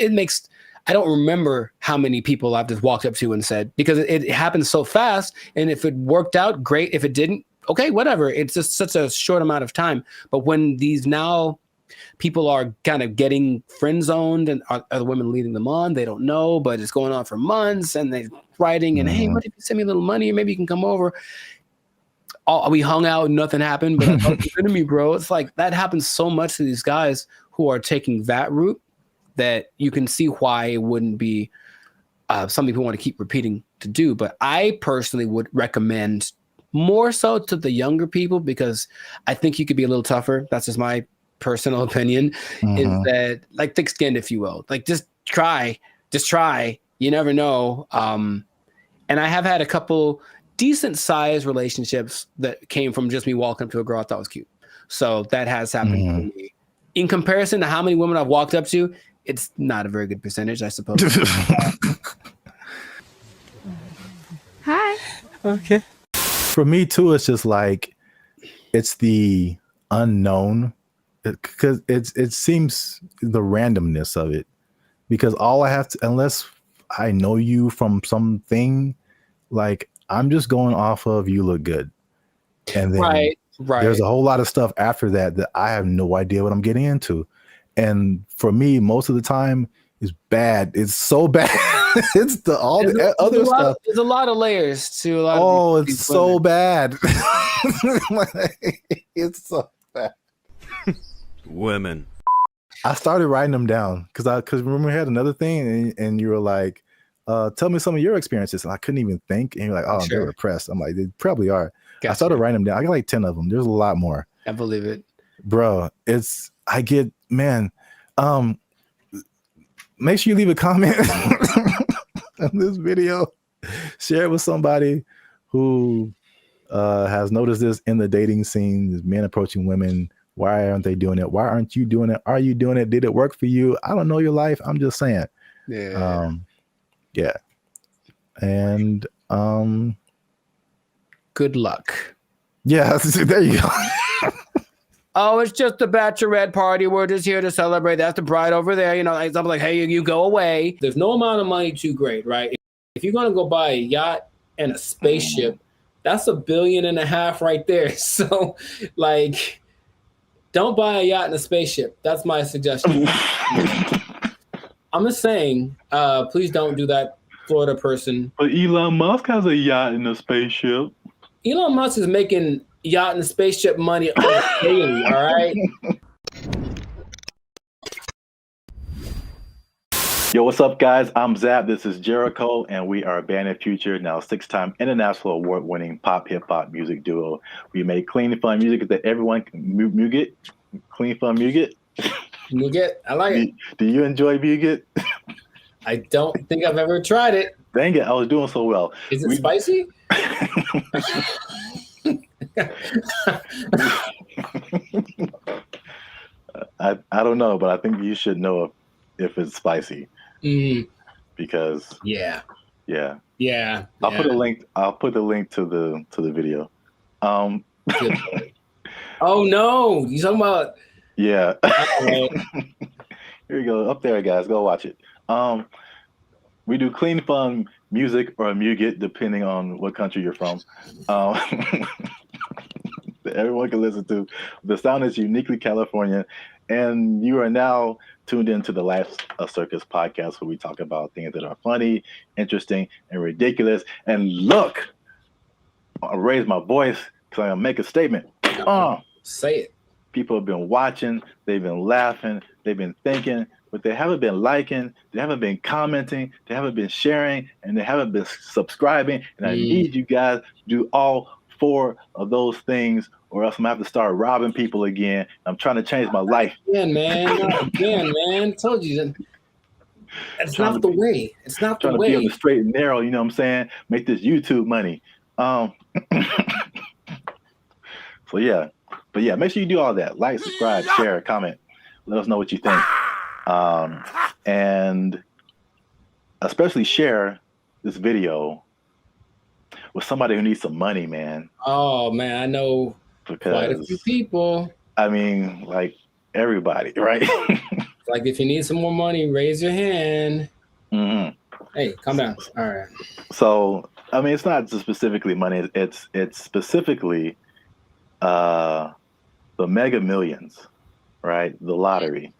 I don't remember how many people I've just walked up to and said, because it happens so fast. And if it worked out, great. If it didn't, okay, whatever. It's just such a short amount of time. But when these now people are kind of getting friend zoned and are the women leading them on, they don't know, but it's going on for months and they're writing and, hey, what if you send me a little money or maybe you can come over? We hung out, nothing happened, but I thought you to me, bro. It's like that happens so much to these guys who are taking that route that you can see why it wouldn't be some people want to keep repeating to do. But I personally would recommend more so to the younger people, because I think you could be a little tougher. That's just my personal opinion, is that like thick-skinned, if you will. Like just try. You never know. And I have had a couple decent sized relationships that came from just me walking up to a girl I thought was cute. So that has happened to me. In comparison to how many women I've walked up to, it's not a very good percentage, I suppose. Hi. Okay. For me too, it's just like it's the unknown, because it seems the randomness of it. Because all I have to, unless I know you from something, like I'm just going off of you look good, and then right. There's a whole lot of stuff after that I have no idea what I'm getting into, and for me, most of the time, is bad. It's so bad. It's the other stuff. There's a lot of layers to a lot. Oh, of it's so bad. It's so bad. Women. I started writing them down because remember we had another thing and you were like, tell me some of your experiences. And I couldn't even think. And you're like, oh, Sure. they're repressed. I'm like, they probably are. Gotcha. I started writing them down. I got like 10 of them. There's a lot more. I believe it. Bro, make sure you leave a comment on this video. Share it with somebody who has noticed this in the dating scene, men approaching women. Why aren't they doing it? Why aren't you doing it? Are you doing it? Did it work for you? I don't know your life. I'm just saying. Yeah. Yeah. And good luck. Yeah, there you go. Oh, it's just a bachelorette party. We're just here to celebrate. That's the bride over there. You know, I'm like, hey, you go away. There's no amount of money too great, right? If you're going to go buy a yacht and a spaceship, that's $1.5 billion right there. So, like, don't buy a yacht and a spaceship. That's my suggestion. I'm just saying, please don't do that, Florida person. But Elon Musk has a yacht and a spaceship. Elon Musk is making yacht and spaceship money daily, all right? Yo, what's up, guys? I'm Zab. This is Jericho, and we are Bandit Future, now 6-time international award-winning pop hip-hop music duo. We make clean, fun music that everyone can muget. Clean, fun muget. Muget, I like it. Do you enjoy muget? I don't think I've ever tried it. Dang it, I was doing so well. Is it spicy? I don't know, but I think you should know if it's spicy. Because yeah. I'll put the link to the video. Oh no, you talking about? Yeah. Right. Here we go. Up there, guys. Go watch it. We do clean, fun music or muget, depending on what country you're from. That everyone can listen to. The sound is uniquely California, and you are now tuned into the Life Circus podcast, where we talk about things that are funny, interesting, and ridiculous. And look, I'll raise my voice because I'm gonna make a statement. Say it. People have been watching, they've been laughing, they've been thinking, but they haven't been liking, they haven't been commenting, they haven't been sharing, and they haven't been subscribing. And I need you guys to do all 4 of those things, or else I'm gonna have to start robbing people again. I'm trying to change my life. Again, man. Told you that. It's not the way. It's not the way. Trying to be on the straight and narrow, you know what I'm saying? Make this YouTube money. So yeah. But yeah, make sure you do all that. Like, subscribe, share, comment. Let us know what you think. And especially share this video with somebody who needs some money, man. Oh man, I know quite a few people. I mean, like everybody, right? Like if you need some more money, raise your hand. Hey, calm down. All right. So I mean, it's not just specifically money. It's specifically the Mega Millions, right? The lottery.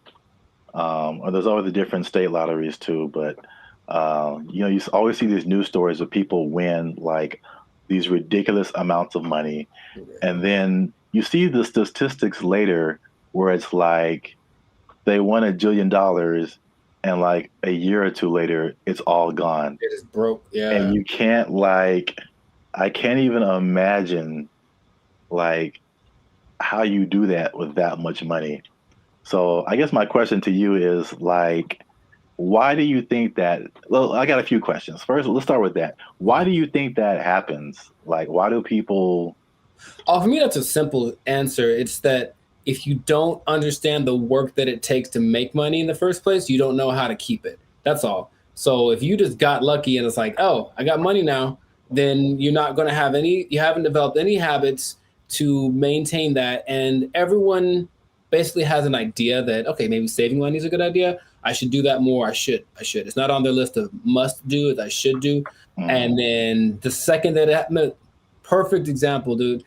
Or there's always the different state lotteries too, but you know, you always see these news stories of people win like these ridiculous amounts of money, and then you see the statistics later where it's like they won $1 jillion and like a year or two later, it's all gone. It is broke. Yeah. And you can't I can't even imagine like how you do that with that much money. So I guess my question to you is like, why do you think that? Well, I got a few questions. First, let's start with that. Why do you think that happens? Like, why do people? Oh, for me, that's a simple answer. It's that if you don't understand the work that it takes to make money in the first place, you don't know how to keep it. That's all. So if you just got lucky and it's like, oh, I got money now, then you're not going to have you haven't developed any habits to maintain that. And everyone basically has an idea that, okay, maybe saving money is a good idea. I should do that more. I should. It's not on their list of must do, it's I should do. And then the second that it happened, perfect example, dude.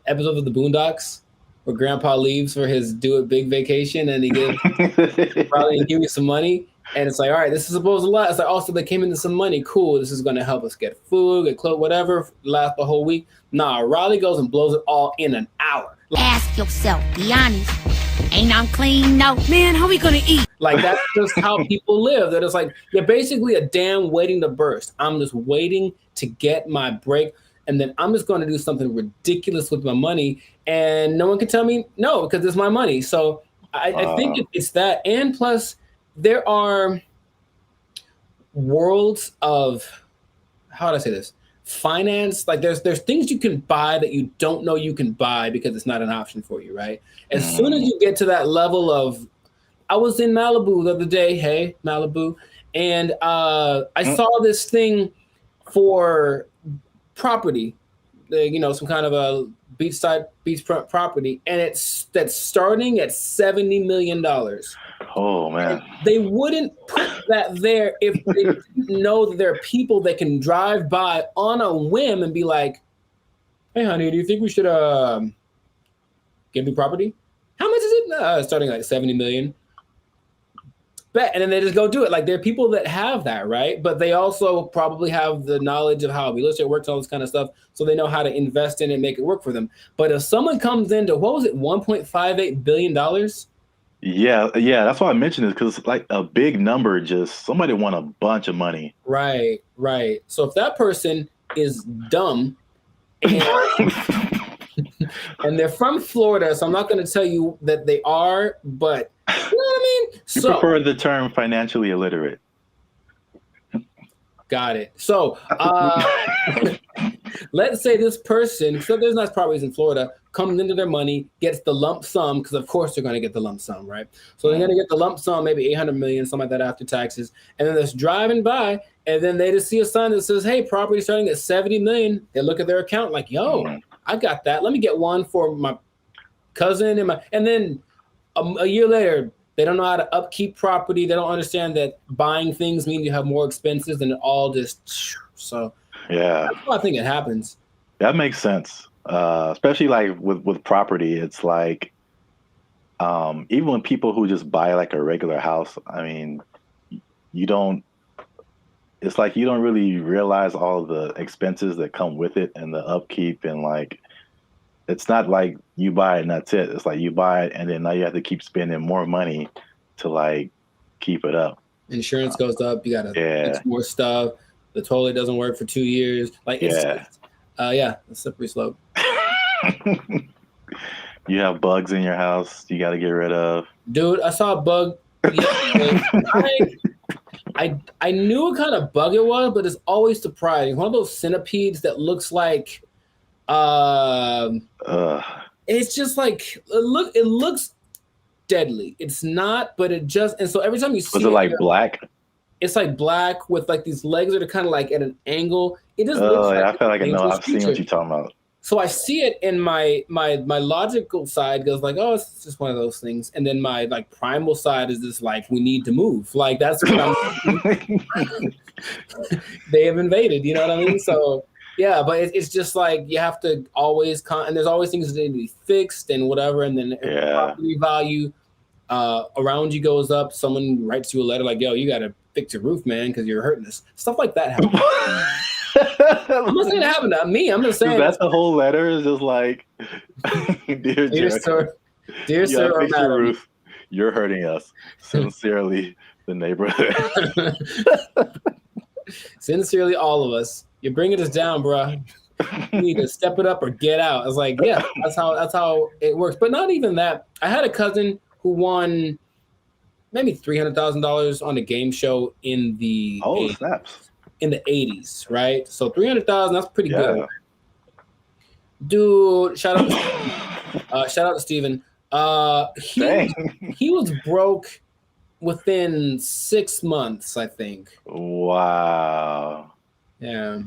Episode of the Boondocks where Grandpa leaves for his do it big vacation and he gives probably give you some money. And it's like, all right, this is supposed to last. It's like, also they came into some money. Cool. This is going to help us get food, get clothes, whatever, last the whole week. Nah, Riley goes and blows it all in an hour. Ask yourself, be honest. Ain't I'm clean? No. Man, how we gonna eat? Like, that's just how people live. That it's like, you're basically a dam waiting to burst. I'm just waiting to get my break. And then I'm just going to do something ridiculous with my money. And no one can tell me no, because it's my money. So I think it's that. And plus, there are worlds of, how would I say this? Finance. Like there's things you can buy that you don't know you can buy because it's not an option for you, right? As soon as you get to that level of, I was in Malibu the other day, hey, Malibu, and I saw this thing for property, some kind of a beach property, and that's starting at $70 million. Oh man! And they wouldn't put that there if they didn't know that there are people that can drive by on a whim and be like, "Hey, honey, do you think we should get new property? How much is it? Starting like 70 million." Bet, and then they just go do it. Like, there are people that have that, right? But they also probably have the knowledge of how real estate works, all this kind of stuff, so they know how to invest in it and make it work for them. But if someone comes into, what was it, $1.58 billion? Yeah, that's why I mentioned it, because like a big number, just somebody won a bunch of money. Right. So if that person is dumb and, and they're from Florida, so I'm not going to tell you that they are, but you know what I mean? You prefer the term financially illiterate. Got it. So let's say this person, so there's nice properties in Florida, comes into their money, gets the lump sum, because of course they're going to get the lump sum, right? So they're going to get the lump sum, maybe 800 million, something like that after taxes. And then they're just driving by, and then they just see a sign that says, hey, property starting at 70 million. They look at their account like, yo, I got that. Let me get one for my cousin. And then a year later, they don't know how to upkeep property. They don't understand that buying things means you have more expenses, and it all just, so yeah. That's why I think it happens. That makes sense. Especially like with property, it's like even when people who just buy like a regular house, I mean, it's like you don't really realize all the expenses that come with it and the upkeep, and like it's not like you buy it and that's it. It's like you buy it and then now you have to keep spending more money to like keep it up. Insurance goes up. You got to fix more stuff. The toilet doesn't work for 2 years. Like it's a slippery slope. You have bugs in your house you got to get rid of. Dude, I saw a bug. I knew what kind of bug it was, but it's always surprising. One of those centipedes that looks like it's just like it looks deadly. It's not, but it just, and so every time you see it like black? It's like black with like these legs that are kind of like at an angle. It just looks like I feel like I know. I've seen what you're talking about. So I see it, and my logical side goes like, oh, it's just one of those things. And then my like primal side is just like, we need to move. Like that's what I'm they have invaded, you know what I mean? So yeah, but it's just like you have to always and there's always things that need to be fixed and whatever. And then if the property value around you goes up, someone writes you a letter like, yo, you got to fix your roof, man, because you're hurting us. Stuff like that happens. I'm not saying it happened to me. I'm just saying that's the whole letter is just like, dear sir, or madam, You're hurting us. Sincerely, the neighborhood. Sincerely, all of us. You're bringing us down, bro. You need to step it up or get out. I was like, yeah, that's how it works. But not even that. I had a cousin who won maybe $300,000 on a game show in the 80s, right? So 300,000, that's pretty good. Dude, shout out to Steven. He was broke within 6 months, I think. Wow. Yeah.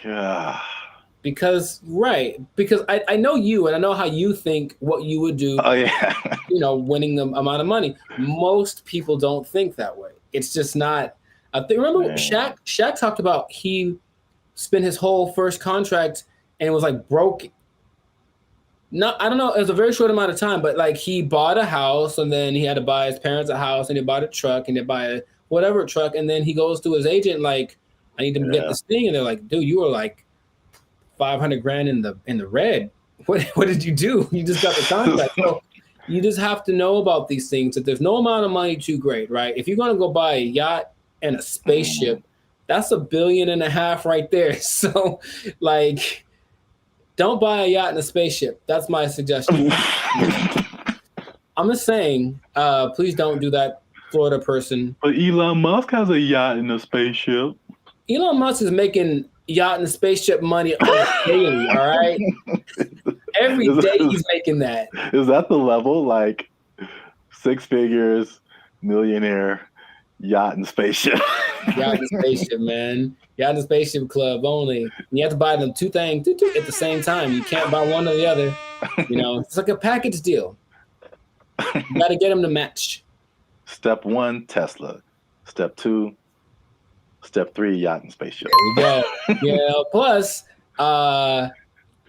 God. Because I know you, and I know how you think what you would do. Oh yeah. Winning the amount of money. Most people don't think that way. It's just not. Remember Shaq talked about he spent his whole first contract and it was like broke. I don't know. It was a very short amount of time, but like he bought a house and then he had to buy his parents a house and he bought a truck and they buy a whatever truck. And then he goes to his agent like, I need to get this thing. And they're like, dude, you were like $500,000 in the red. What did you do? You just got the contract. So you just have to know about these things, that there's no amount of money too great, right? If you're going to go buy a yacht and a spaceship, that's $1.5 billion right there. So like, don't buy a yacht and a spaceship. That's my suggestion. I'm just saying, please don't do that, Florida person. But Elon Musk has a yacht and a spaceship. Elon Musk is making yacht and spaceship money daily, all right? Every day he's making that. Is that the level? Like 6 figures, millionaire, yacht and spaceship. Yacht and spaceship, man. Yacht and spaceship club only. And you have to buy them two things at the same time. You can't buy one or the other. It's like a package deal. You got to get them to match. Step 1, Tesla. Step 2, Step 3, yacht and spaceship. There we go. Plus, they're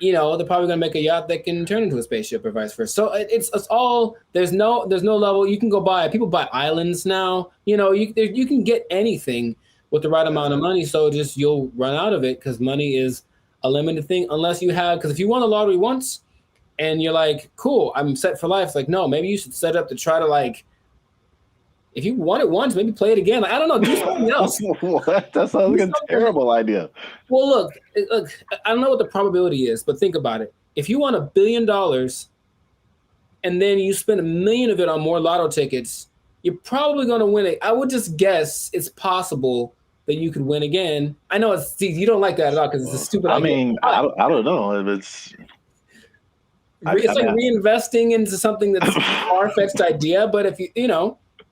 probably gonna make a yacht that can turn into a spaceship or vice versa. So it's all there's no level. You can go buy. People buy islands now. You can get anything with the right amount of money. So you'll run out of it because money is a limited thing unless you have. Because if you won the lottery once and you're like, cool, I'm set for life. It's like, no, maybe you should set up to try to like. If you won it once, maybe play it again. Like, I don't know, do something else. What? That sounds like a terrible idea. Well, look, I don't know what the probability is, but think about it. If you won $1 billion and then you spend $1 million of it on more lotto tickets, you're probably going to win it. I would just guess it's possible that you could win again. I know you don't like that at all because it's a stupid idea. I mean, I don't know if it's. It's like reinvesting into something that's a far-fetched idea, but if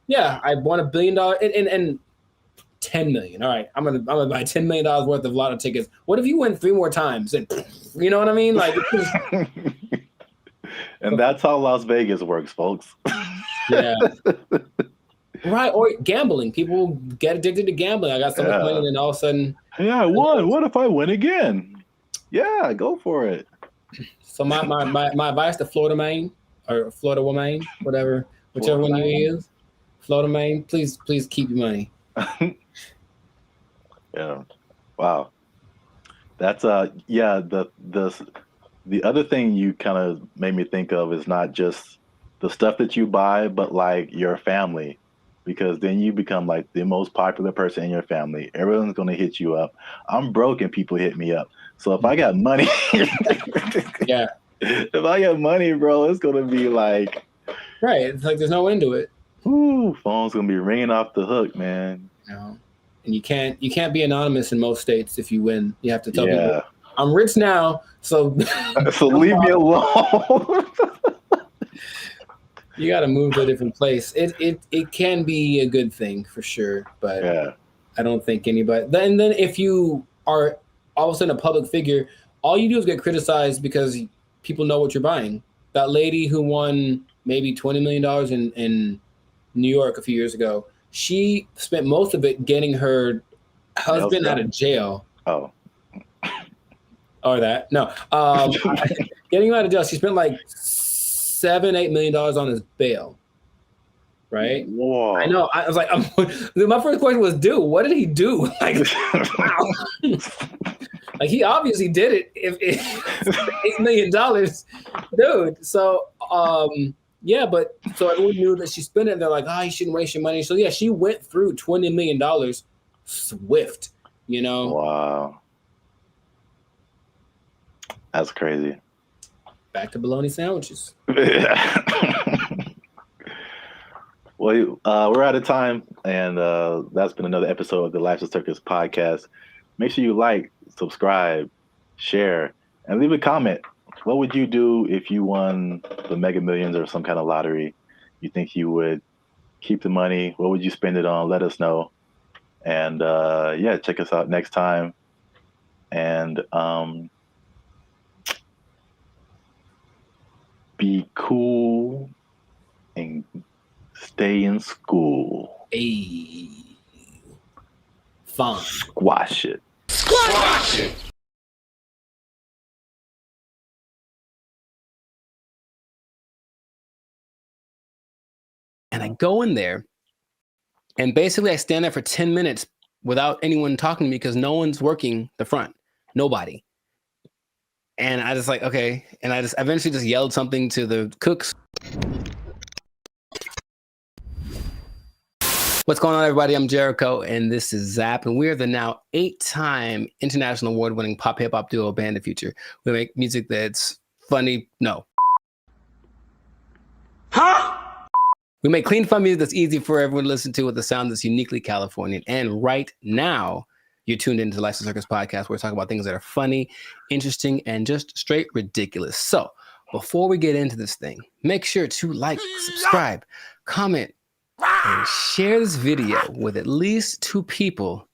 yeah, I won $1 billion and 10 million. All right, I'm gonna buy $10 million worth of lotto tickets. What if you win 3 more times? And you know what I mean? Like, and that's how Las Vegas works, folks. Yeah. Right, or gambling. People get addicted to gambling. I got so much money, and then all of a sudden, yeah, I won. What if I win again? Yeah, go for it. So my advice to Florida man or Florida woman, whichever one you use. Florida man, please keep your money. Yeah. Wow. That's the other thing you kind of made me think of is not just the stuff that you buy, but like your family, because then you become like the most popular person in your family. Everyone's going to hit you up. I'm broke and people hit me up. So if I got money, yeah. If I got money, bro, it's going to be like, right. It's like there's no end to it. Ooh, phone's gonna be ringing off the hook, man. No. And you can't be anonymous in most states if you win. You have to tell people, I'm rich now, so so leave me alone. You got to move to a different place. It can be a good thing for sure, but I don't think anybody. Then if you are all of a sudden a public figure, all you do is get criticized because people know what you're buying. That lady who won maybe $20 million in New York a few years ago, she spent most of it getting her husband out of jail. Oh. Or that. No. Getting him out of jail. She spent like $7-8 million on his bail. Right? Whoa. I know. I was like, my first question was, dude, what did he do? Like, wow. Like, he obviously did it. If $8 million, dude. So, Yeah, but so everyone knew that she spent it. And they're like, you shouldn't waste your money. So yeah, she went through $20 million swift, you know? Wow. That's crazy. Back to bologna sandwiches. Well, we're out of time, and that's been another episode of the Life's a Circus podcast. Make sure you like, subscribe, share, and leave a comment. What would you do if you won the Mega Millions or some kind of lottery? You think you would keep the money? What would you spend it on? Let us know. And yeah, check us out next time. And be cool and stay in school. Hey. Fun. Squash it. Squash it! And I go in there, and basically I stand there for 10 minutes without anyone talking to me because no one's working the front. Nobody. And I just like, okay. And I just eventually just yelled something to the cooks. What's going on, everybody? I'm Jericho, and this is Zap, and we're the now 8-time international award-winning pop hip-hop duo Bandit Future. We make music that's funny. No. Huh? We make clean, fun music that's easy for everyone to listen to with a sound that's uniquely Californian. And right now, you're tuned into the Life's a Circus podcast, where we talk about things that are funny, interesting, and just straight ridiculous. So before we get into this thing, make sure to like, subscribe, comment, and share this video with at least 2 people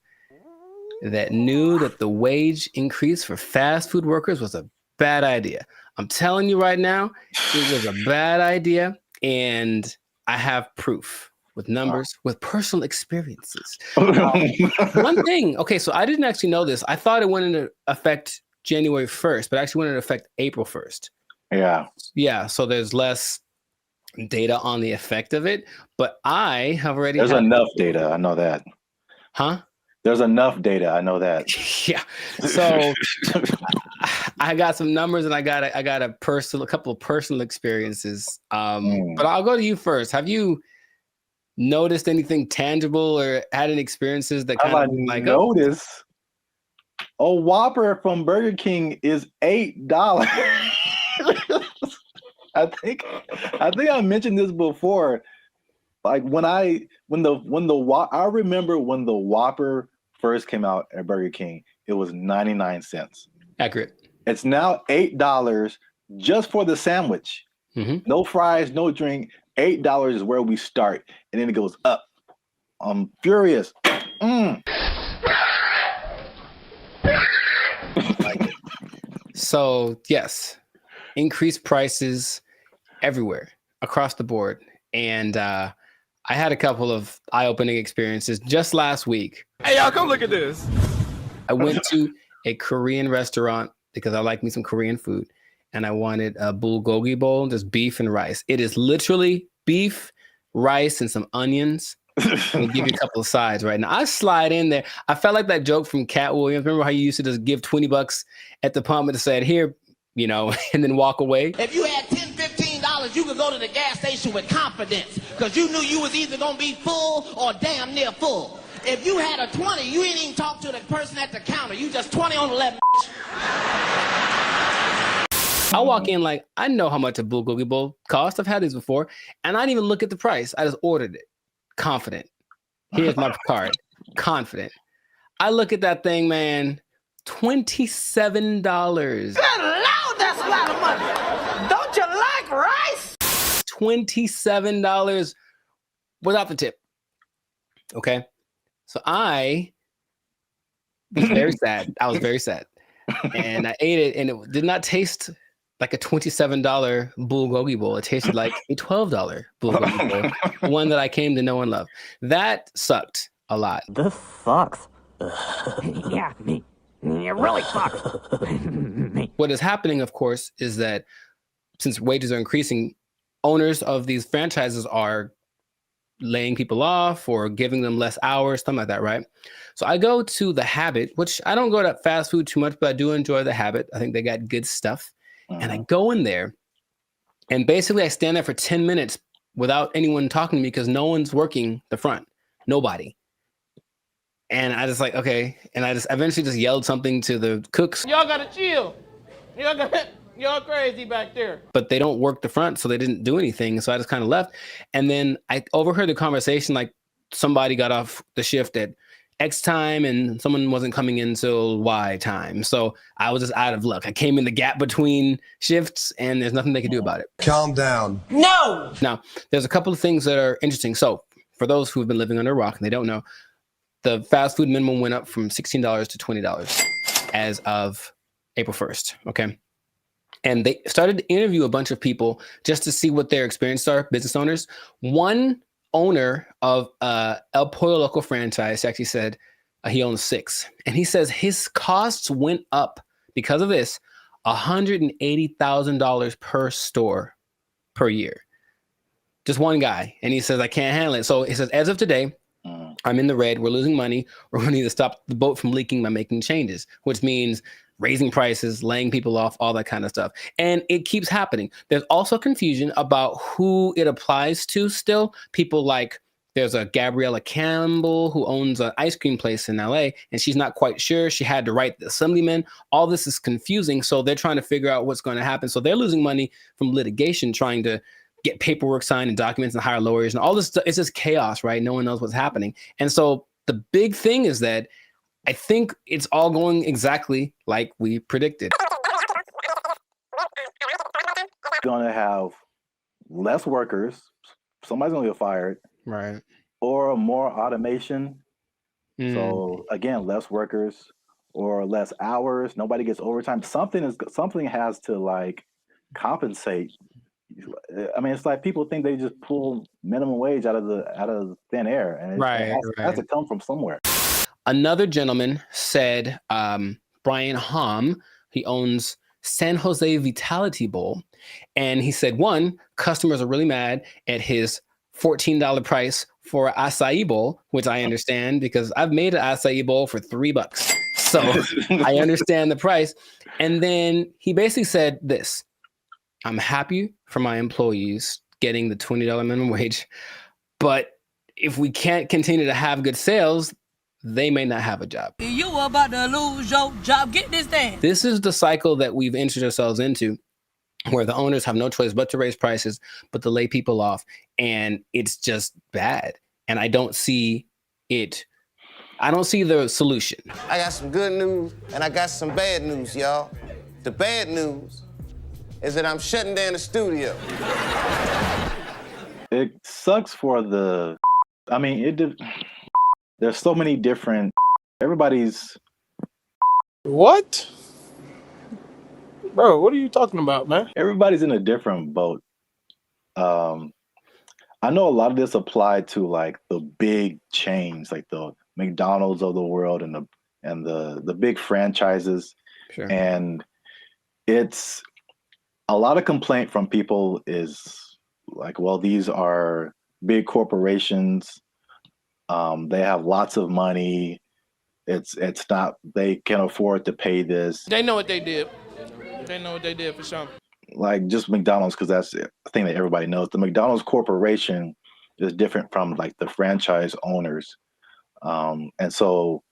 that knew that the wage increase for fast food workers was a bad idea. I'm telling you right now, it was a bad idea, and I have proof with numbers, with personal experiences. One thing, okay, so I didn't actually know this. I thought it went into effect January 1st, but actually went into effect April 1st. Yeah. Yeah, so there's less data on the effect of it, but I have already There's enough data, I know that. Huh? There's enough data, I know that. Yeah. So I got some numbers, and I got a couple of personal experiences. But I'll go to you first. Have you noticed anything tangible or had any experiences that kind of like notice a Whopper from Burger King is $8. I think I mentioned this before. Like I remember when the Whopper first came out at Burger King, it was 99 cents. Accurate. It's now $8 just for the sandwich. Mm-hmm. No fries, no drink. $8 is where we start, and then it goes up. I'm furious. So yes, increased prices everywhere across the board, and I had a couple of eye-opening experiences just last week. Hey, y'all, come look at this. I went to a Korean restaurant because I like me some Korean food, and I wanted a bulgogi bowl, just beef and rice. It is literally beef, rice, and some onions. I'll give you a couple of sides right now. I slide in there. I felt like that joke from Cat Williams. Remember how you used to just give $20 at the pump and said, here, you know, and then walk away? If you had $10, $15, you could go to the gas station with confidence because you knew you was either going to be full or damn near full. If you had a 20, you ain't even talk to the person at the counter. You just 20 on the left. I walk in like, I know how much a bulgogi bowl costs. I've had these before. And I didn't even look at the price. I just ordered it. Confident. Here's my card. Confident. I look at that thing, man. $27. Good Lord, that's a lot of money. Don't you like rice? $27 without the tip. Okay. So I was very sad. I was very sad. And I ate it, and it did not taste like a $27 bulgogi bowl. It tasted like a $12 bulgogi bowl, one that I came to know and love. That sucked a lot. This sucks. Yeah, it really sucks. What is happening, of course, is that since wages are increasing, owners of these franchises are laying people off or giving them less hours, something like that, right? So I go to The Habit, which I don't go to fast food too much, but I do enjoy The Habit. I think they got good stuff. And I go in there, And basically I stand there for 10 minutes without anyone talking to me because no one's working the front. Nobody. And I just like, okay. And I just eventually just yelled something to the cooks. Y'all gotta chill. Y'all crazy back there. But they don't work the front, so they didn't do anything. So I just kind of left. And then I overheard the conversation, like somebody got off the shift at X time and someone wasn't coming in till Y time. So I was just out of luck. I came in the gap between shifts and there's nothing they could do about it. Calm down. No! Now, there's a couple of things that are interesting. So for those who've been living under a rock and they don't know, the fast food minimum went up from $16 to $20 as of April 1st. Okay. And they started to interview a bunch of people just to see what their experiences are, business owners. One owner of El Pollo Loco franchise actually said he owns 6. And he says his costs went up because of this $180,000 per store per year. Just one guy. And he says, I can't handle it. So he says, as of today, I'm in the red. We're losing money. We're going to need to stop the boat from leaking by making changes, which means raising prices, laying people off, all that kind of stuff. And it keeps happening. There's also confusion about who it applies to still. People like, there's a Gabriella Campbell who owns an ice cream place in LA, and she's not quite sure. She had to write the assemblyman. All this is confusing. So they're trying to figure out what's going to happen. So they're losing money from litigation, trying to get paperwork signed and documents and hire lawyers and all this stuff. It's just chaos, right? No one knows what's happening. And so the big thing is that I think it's all going exactly like we predicted. Going to have less workers. Somebody's going to get fired. Right. Or more automation. So again, less workers or less hours. Nobody gets overtime. Something has to like compensate. I mean, it's like people think they just pull minimum wage out of thin air, and it has to come from somewhere. Another gentleman said, Brian Hom, he owns San Jose Vitality Bowl, and he said, one, customers are really mad at his $14 price for an acai bowl, which I understand because I've made an acai bowl for $3. So I understand the price. And then he basically said this: I'm happy for my employees getting the $20 minimum wage, but if we can't continue to have good sales, they may not have a job. You about to lose your job. Get this thing. This is the cycle that we've entered ourselves into, where the owners have no choice but to raise prices, but to lay people off. And it's just bad. And I don't see it. I don't see the solution. I got some good news and I got some bad news, y'all. The bad news is that I'm shutting down the studio. It sucks for the, I mean, there's so many different, everybody's. What? Bro, what are you talking about, man? Everybody's in a different boat. I know a lot of this applied to like the big chains, like the McDonald's of the world and the big franchises. Sure. And it's a lot of complaint from people is like, well, these are big corporations. They have lots of money. It's not, they can afford to pay this. They know what they did. They know what they did for sure. Like just McDonald's, because that's the thing that everybody knows. The McDonald's corporation is different from like the franchise owners. And so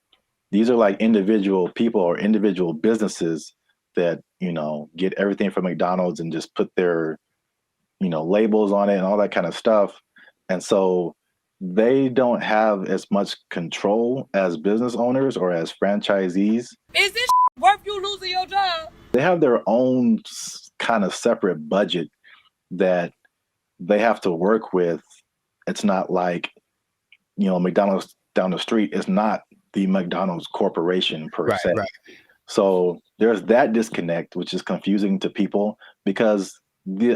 these are like individual people or individual businesses that, you know, get everything from McDonald's and just put their, you know, labels on it and all that kind of stuff. And so they don't have as much control as business owners or as franchisees. Is this worth you losing your job? They have their own kind of separate budget that they have to work with. It's not like, you know, McDonald's down the street is not the McDonald's corporation per se. Right. So there's that disconnect, which is confusing to people because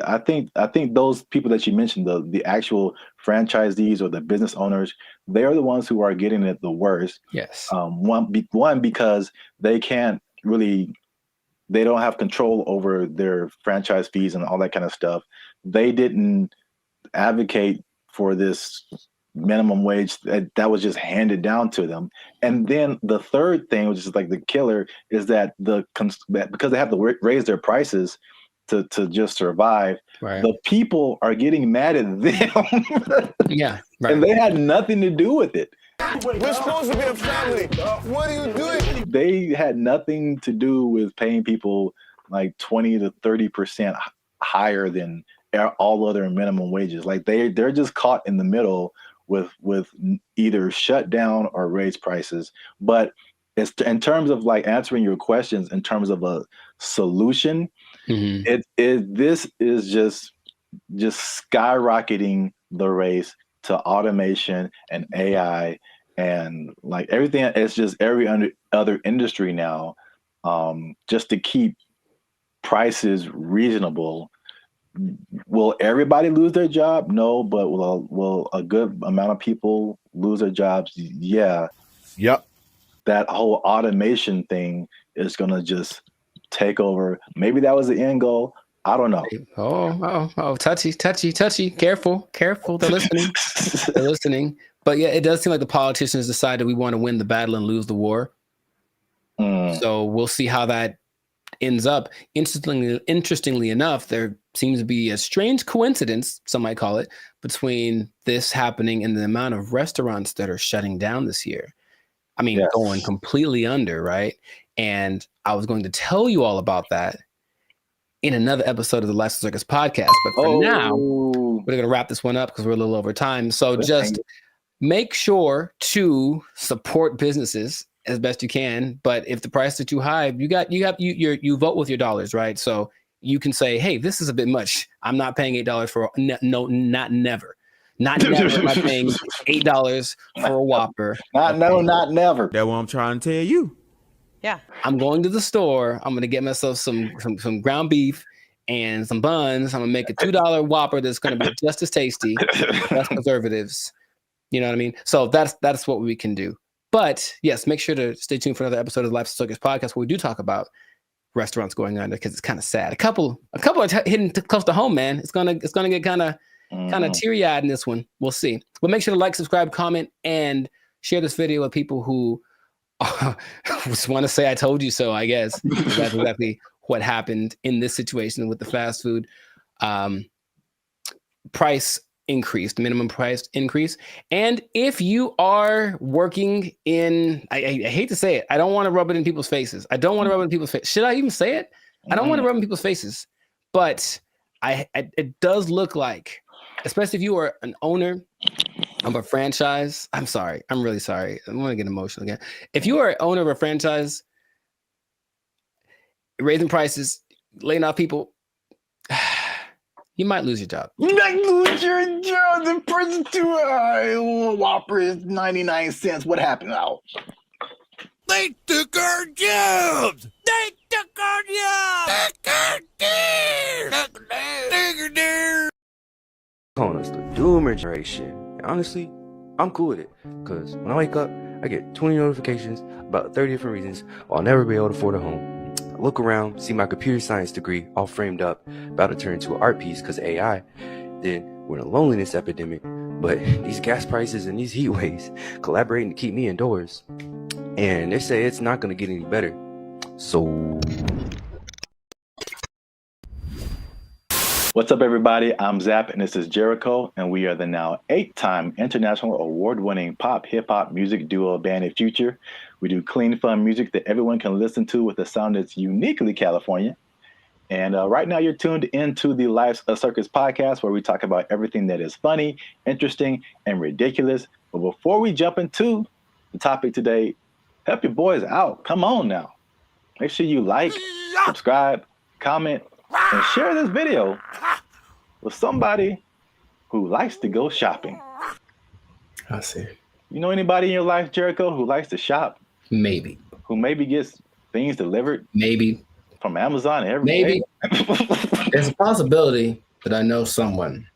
I think those people that you mentioned, the actual franchisees or the business owners, they're the ones who are getting it the worst. Yes. One because they can't really, they don't have control over their franchise fees and all that kind of stuff. They didn't advocate for this minimum wage that was just handed down to them. And then the third thing, which is like the killer, is that because they have to raise their prices to just survive, The people are getting mad at them. Yeah, and they had nothing to do with it. We're supposed to be a family. What are you doing? They had nothing to do with paying people like 20 to 30% higher than all other minimum wages. Like they're just caught in the middle with either shut down or raise prices. But it's in terms of like answering your questions in terms of a solution, this is just skyrocketing the race to automation and AI and like everything. It's just every other industry now, just to keep prices reasonable. Will everybody lose their job? No, but will a good amount of people lose their jobs? Yeah. Yep. That whole automation thing is going to just take over. Maybe that was the end goal. I don't know. Oh, touchy. Careful. They're listening. But yeah, it does seem like the politicians decided we want to win the battle and lose the war. So we'll see how that ends up. Interestingly enough, there seems to be a strange coincidence, some might call it, between this happening and the amount of restaurants that are shutting down this year. I mean, going completely under, right? And I was going to tell you all about that in another episode of the Lifestyle Circus podcast. But for now, we're going to wrap this one up because we're a little over time. So just make sure to support businesses as best you can. But if the prices are too high, you vote with your dollars, right? So you can say, hey, this is a bit much. I'm not paying $8 for not never. Not never am I paying $8 for a Whopper. Not never. That's what I'm trying to tell you. Yeah. I'm going to the store. I'm going to get myself some ground beef and some buns. I'm going to make a $2 Whopper that's going to be just as tasty, less preservatives. You know what I mean? So that's what we can do. But yes, make sure to stay tuned for another episode of the Lifestyle Circus podcast where we do talk about restaurants going under because it's kind of sad. A couple are hitting close to home, man. It's gonna get kind of teary-eyed in this one. We'll see. But make sure to like, subscribe, comment, and share this video with people who just want to say I told you so, I guess. That's exactly what happened in this situation with the fast food price increase, minimum price increase. And if you are working in, I hate to say it, I don't want to rub it in people's faces. Should I even say it? I don't want to rub it in people's faces. But it does look like, especially if you are an owner of a franchise. I'm sorry. I'm really sorry. I'm going to get emotional again. If you are an owner of a franchise, raising prices, laying off people, you might lose your job. You might lose your job. The person to Whopper is 99 cents. What happened now? They took our jobs. They took our jobs. Calling us the doomer generation. Honestly, I'm cool with it. Because when I wake up, I get 20 notifications about 30 different reasons why I'll never be able to afford a home. I look around, see my computer science degree all framed up, about to turn into an art piece because of AI. Then we're in a loneliness epidemic. But these gas prices and these heat waves collaborating to keep me indoors. And they say it's not going to get any better. So... What's up, everybody? I'm Zap, and this is Jericho, and we are the now 8-time international award-winning pop hip-hop music duo Bandit Future. We do clean, fun music that everyone can listen to with a sound that's uniquely California. And right now, you're tuned into the Lifestyle Circus podcast, where we talk about everything that is funny, interesting, and ridiculous. But before we jump into the topic today, help your boys out. Come on now. Make sure you like, subscribe, comment, and share this video with somebody who likes to go shopping. I see. You know anybody in your life, Jericho, who likes to shop? Maybe. Who maybe gets things delivered? Maybe. From Amazon every day? There's a possibility that I know someone.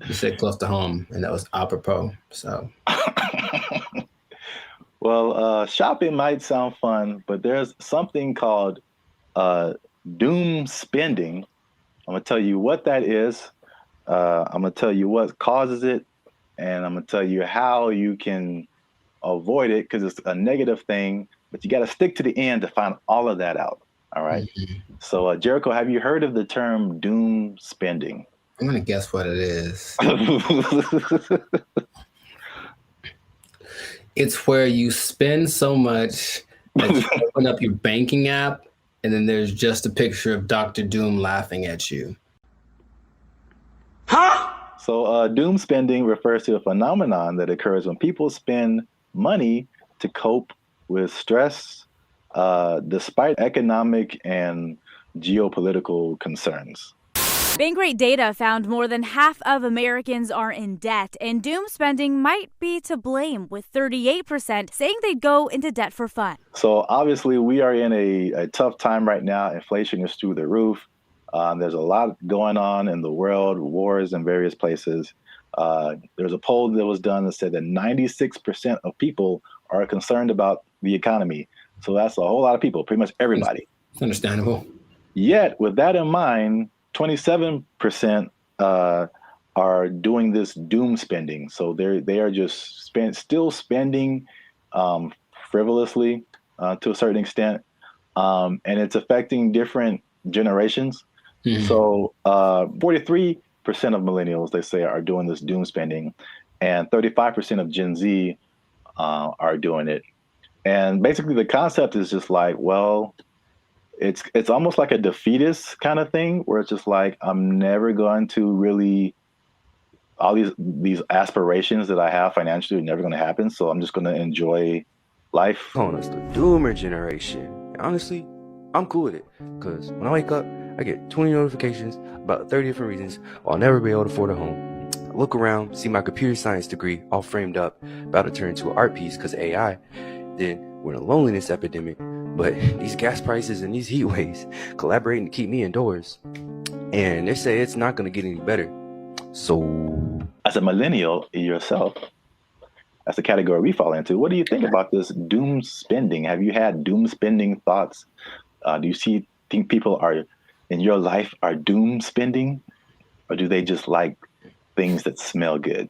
You said close to home, and that was apropos. So. Well, shopping might sound fun, but there's something called doom spending. I'm gonna tell you what that is. I'm gonna tell you what causes it, and I'm gonna tell you how you can avoid it because it's a negative thing. But you got to stick to the end to find all of that out. All right. So, Jericho, have you heard of the term doom spending? I'm gonna guess what it is. It's where you spend so much that you open up your banking app, and then there's just a picture of Dr. Doom laughing at you. So, doom spending refers to a phenomenon that occurs when people spend money to cope with stress, despite economic and geopolitical concerns. Bankrate data found more than half of Americans are in debt, and doom spending might be to blame, with 38% saying they'd go into debt for fun. So obviously we are in a tough time right now. Inflation is through the roof. There's a lot going on in the world, wars in various places. There's a poll that was done that said that 96% of people are concerned about the economy. So that's a whole lot of people, pretty much everybody. It's understandable. Yet, with that in mind, 27% are doing this doom spending. So they are just still spending frivolously to a certain extent, and it's affecting different generations. So 43% of millennials, they say, are doing this doom spending, and 35% of Gen Z are doing it. And basically the concept is just like, well, it's almost like a defeatist kind of thing, where it's just like, I'm never going to really, all these aspirations that I have financially are never going to happen. So I'm just going to enjoy life. Calling us the doomer generation. Honestly, I'm cool with it, because when I wake up, I get 20 notifications about 30 different reasons I'll never be able to afford a home. I look around, see my computer science degree all framed up, about to turn into an art piece because of AI. Then we're in a loneliness epidemic, but these gas prices and these heat waves collaborating to keep me indoors. And they say it's not going to get any better. So, as a millennial yourself, that's the category we fall into, what do you think about this doom spending? Have you had doom spending thoughts? Do you think people are in your life are doom spending, or do they just like things that smell good?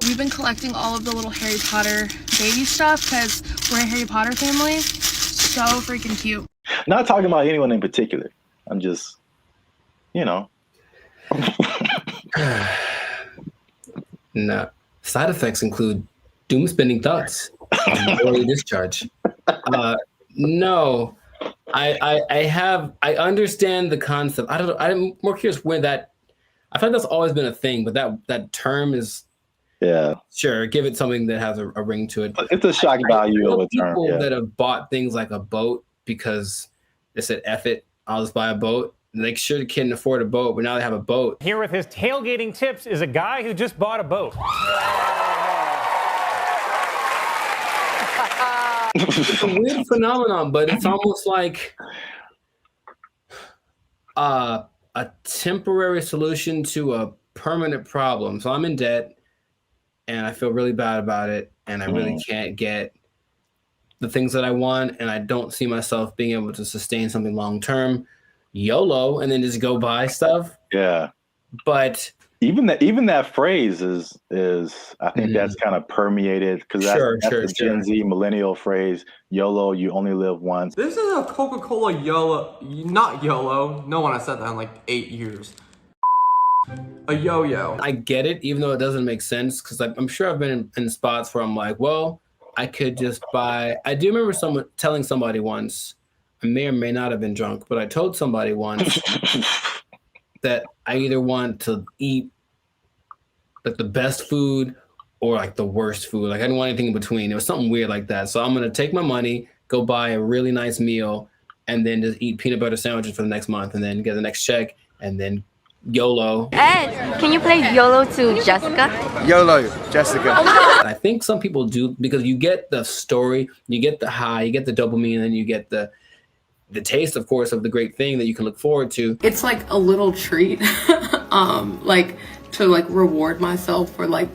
We've been collecting all of the little Harry Potter baby stuff because we're a Harry Potter family. So freaking cute. Not talking about anyone in particular. I'm just, No. Side effects include doom spending thoughts and early discharge. No, I understand the concept. I'm more curious when that, I feel like that's always been a thing, but that term is, yeah, sure, give it something that has a ring to it. It's a shock value of a term. People that have bought things like a boat because they said, F it, I'll just buy a boat. And they sure couldn't afford a boat, but now they have a boat. Here with his tailgating tips is a guy who just bought a boat. It's a weird phenomenon, but it's almost like a temporary solution to a permanent problem. So I'm in debt, and I feel really bad about it, and I really can't get the things that I want, and I don't see myself being able to sustain something long term. YOLO, and then just go buy stuff. Yeah, but even that phrase is I think that's kind of permeated, because that's the Gen Z millennial phrase. YOLO, you only live once. This is a Coca-Cola YOLO, not YOLO. No one has said that in like 8 years. A yo-yo. I get it, even though it doesn't make sense, because I'm sure I've been in spots where I'm like, well, I could just buy. I do remember telling somebody once, I may or may not have been drunk, but I told somebody once that I either want to eat like the best food or like the worst food. Like I didn't want anything in between. It was something weird like that. So I'm going to take my money, go buy a really nice meal, and then just eat peanut butter sandwiches for the next month, and then get the next check, and then YOLO. Ed, can you play YOLO to Jessica? YOLO, Jessica. I think some people do, because you get the story, you get the high, you get the dopamine, and then you get the taste, of course, of the great thing that you can look forward to. It's like a little treat, like to like reward myself for like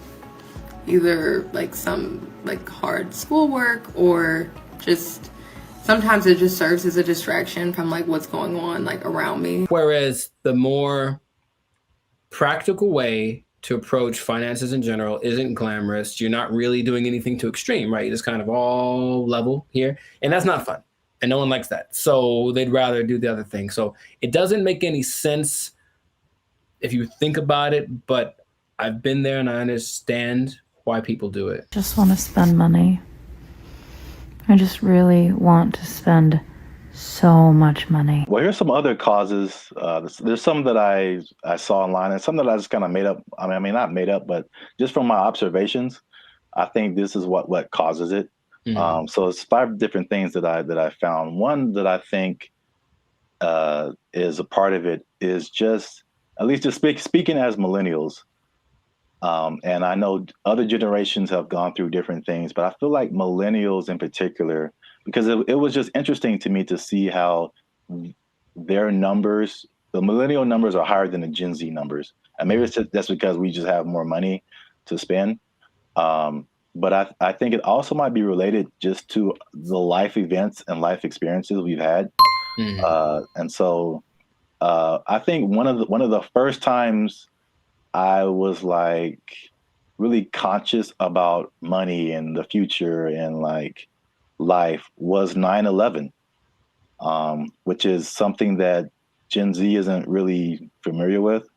either like some like hard schoolwork, or just sometimes it just serves as a distraction from like what's going on like around me. Whereas the more practical way to approach finances in general isn't glamorous. You're not really doing anything too extreme, right? You're just kind of all level here, and that's not fun. And no one likes that. So they'd rather do the other thing. So it doesn't make any sense if you think about it, but I've been there and I understand why people do it. Just want to spend money. I just really want to spend so much money. Well, here's some other causes. There's some that I saw online and some that I just kind of made up. I mean, not made up, but just from my observations, I think this is what causes it. So it's 5 different things that I found. One that I think is a part of it is just, at least just speaking as millennials. And I know other generations have gone through different things, but I feel like millennials in particular, because it was just interesting to me to see how their numbers, the millennial numbers are higher than the Gen Z numbers. And maybe it's just, that's because we just have more money to spend. But I think it also might be related just to the life events and life experiences we've had. And so I think one of the first times I was like really conscious about money and the future and like life was 9/11, which is something that Gen Z isn't really familiar with.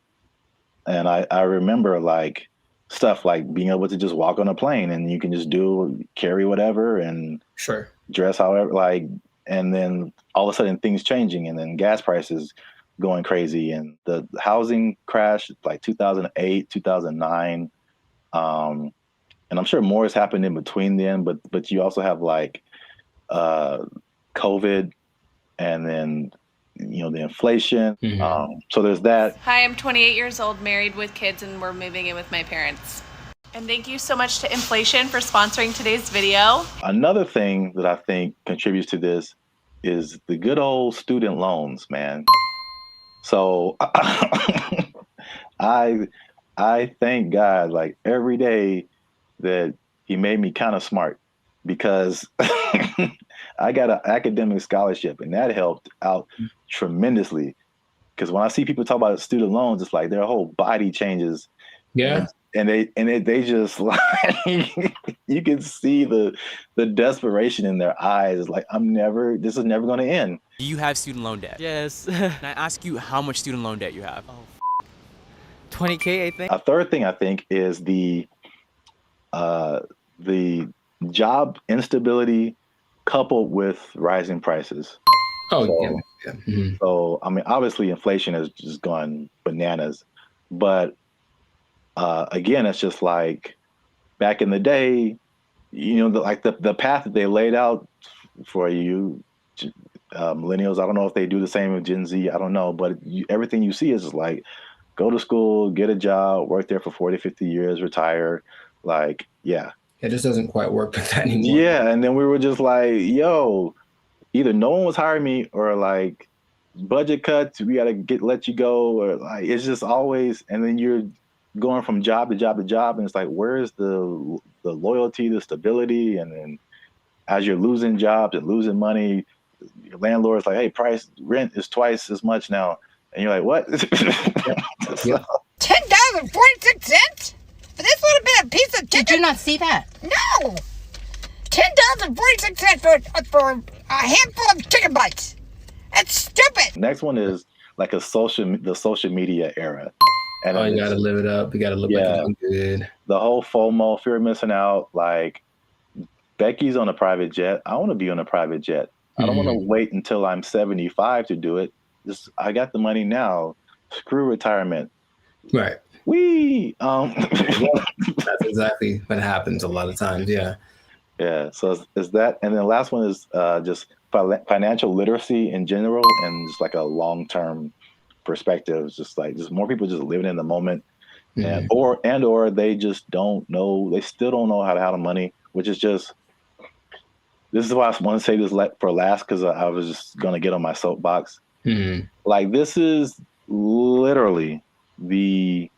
And I remember like stuff like being able to just walk on a plane and you can just carry whatever and dress however, like, and then all of a sudden things changing and then gas prices going crazy and the housing crash like 2008, 2009. And I'm sure more has happened in between then, but you also have like COVID and then, you know, the inflation. So there's that. Hi, I'm 28 years old, married with kids, and we're moving in with my parents. And thank you so much to Inflation for sponsoring today's video. Another thing that I think contributes to this is the good old student loans, man. So I thank God like every day that he made me kind of smart, because I got an academic scholarship and that helped out tremendously. Because when I see people talk about student loans, it's like their whole body changes. Yeah. And they just like you can see the desperation in their eyes. It's like this is never going to end. Do you have student loan debt? Yes. Can I ask you how much student loan debt you have? 20K, I think. A third thing I think is the job instability coupled with rising prices. So I mean, obviously inflation has just gone bananas, but again, it's just like back in the day, you know, the path that they laid out for you, millennials. I don't know if they do the same with Gen Z. I don't know, but everything you see is just like, go to school, get a job, work there for 40, 50 years, retire. Like, yeah. It just doesn't quite work like that anymore. Yeah, and then we were just like, yo, either no one was hiring me or like budget cuts, we gotta let you go, or like it's just always, and then you're going from job to job to job, and it's like, where's the loyalty, the stability? And then as you're losing jobs and losing money, your landlord's like, hey, rent is twice as much now, and you're like, what? $10.46 for this little bit of piece of chicken. Did you not see that? No. $10.46 for a handful of chicken bites. That's stupid. Next one is like the social media era. And you gotta live it up. You gotta look like you're doing good. The whole FOMO, fear of missing out. Like Becky's on a private jet. I want to be on a private jet. I don't want to wait until I'm 75 to do it. I got the money now. Screw retirement. Right. That's exactly what happens a lot of times. Yeah. Yeah. So is that, and then the last one is just financial literacy in general, and just like a long-term perspective. Just more people just living in the moment, and or they just don't know. They still don't know how to handle money, which is just. This is why I want to say this for last, because I was just gonna get on my soapbox. Like, this is literally the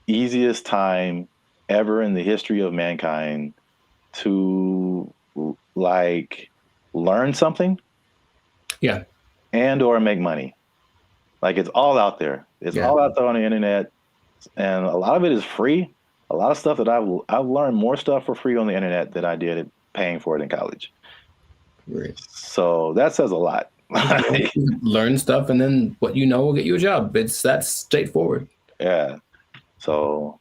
easiest time ever in the history of mankind to like learn something, and or make money. Like, it's all out there. It's all out there on the internet, and a lot of it is free. A lot of stuff that I've learned more stuff for free on the internet than I did paying for it in college. Right. So that says a lot. Learn stuff, and then what you know will get you a job. That's straightforward. Yeah. So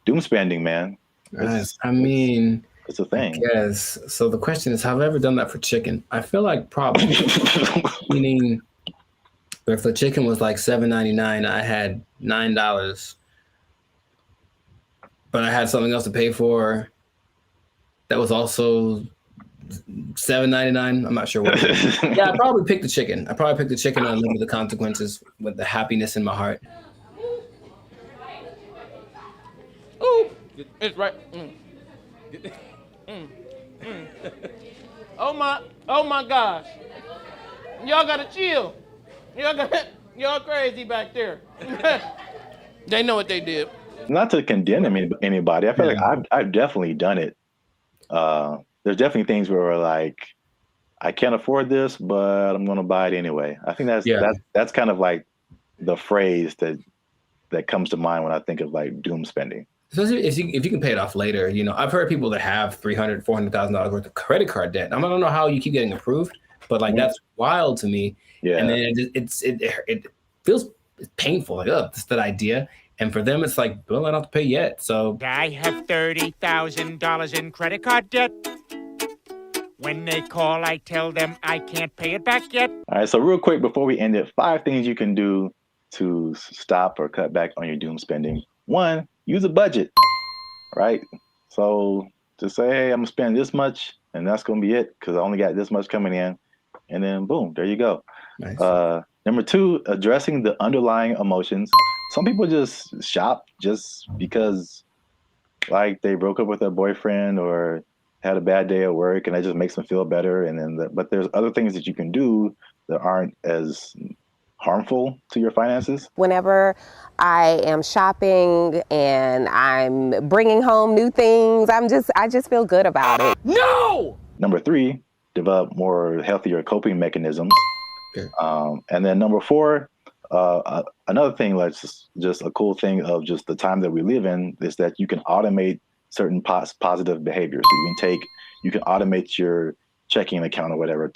doom spending, man. I mean, it's a thing. Yes. So the question is, have I ever done that for chicken? I feel like probably. Meaning, if the chicken was like $7.99, I had $9, but I had something else to pay for. That was also $7.99. I'm not sure what it is. Yeah, I probably picked the chicken. I probably picked the chicken and live with the consequences with the happiness in my heart. Ooh, it's right. Oh my gosh. Y'all gotta chill. Y'all crazy back there. They know what they did. Not to condemn anybody. I feel like I've definitely done it. There's definitely things where we're like, I can't afford this, but I'm going to buy it anyway. I think that's kind of like the phrase that comes to mind when I think of like doom spending. Especially if you can pay it off later. You know, I've heard people that have $300,000, $400,000 worth of credit card debt. I don't know how you keep getting approved, but like that's wild to me. Yeah. And then it feels painful. Like, oh, just that idea. And for them, it's like, well, I don't have to pay yet. So I have $30,000 in credit card debt. When they call, I tell them I can't pay it back yet. All right. So real quick, before we end it, 5 things you can do to stop or cut back on your doom spending. 1, use a budget, right? So to say, hey, I'm gonna spend this much and that's gonna be it because I only got this much coming in. And then boom, there you go. Nice. Number 2, addressing the underlying emotions. Some people just shop just because like they broke up with their boyfriend or had a bad day at work and that just makes them feel better. And then, but there's other things that you can do that aren't as harmful to your finances. Whenever I am shopping and I'm bringing home new things, I just feel good about it. No! Number 3, develop more healthier coping mechanisms. Okay. And then number 4, another thing that's just a cool thing of just the time that we live in is that you can automate certain positive behaviors. So you can automate your checking account or whatever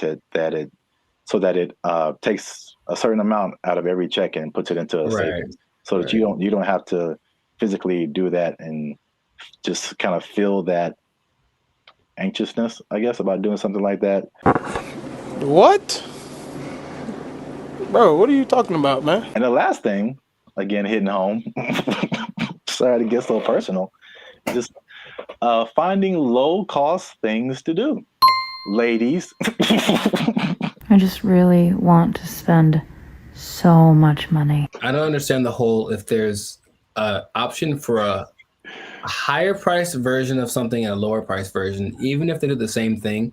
so that it takes a certain amount out of every check and puts it into a savings, so that you don't have to physically do that and just kind of feel that anxiousness, I guess, about doing something like that. What? Bro, what are you talking about, man? And the last thing, again, hitting home, sorry to get so personal, just finding low-cost things to do. Ladies. I just really want to spend so much money. I don't understand the whole, if there's an option for a higher price version of something and a lower price version, even if they do the same thing,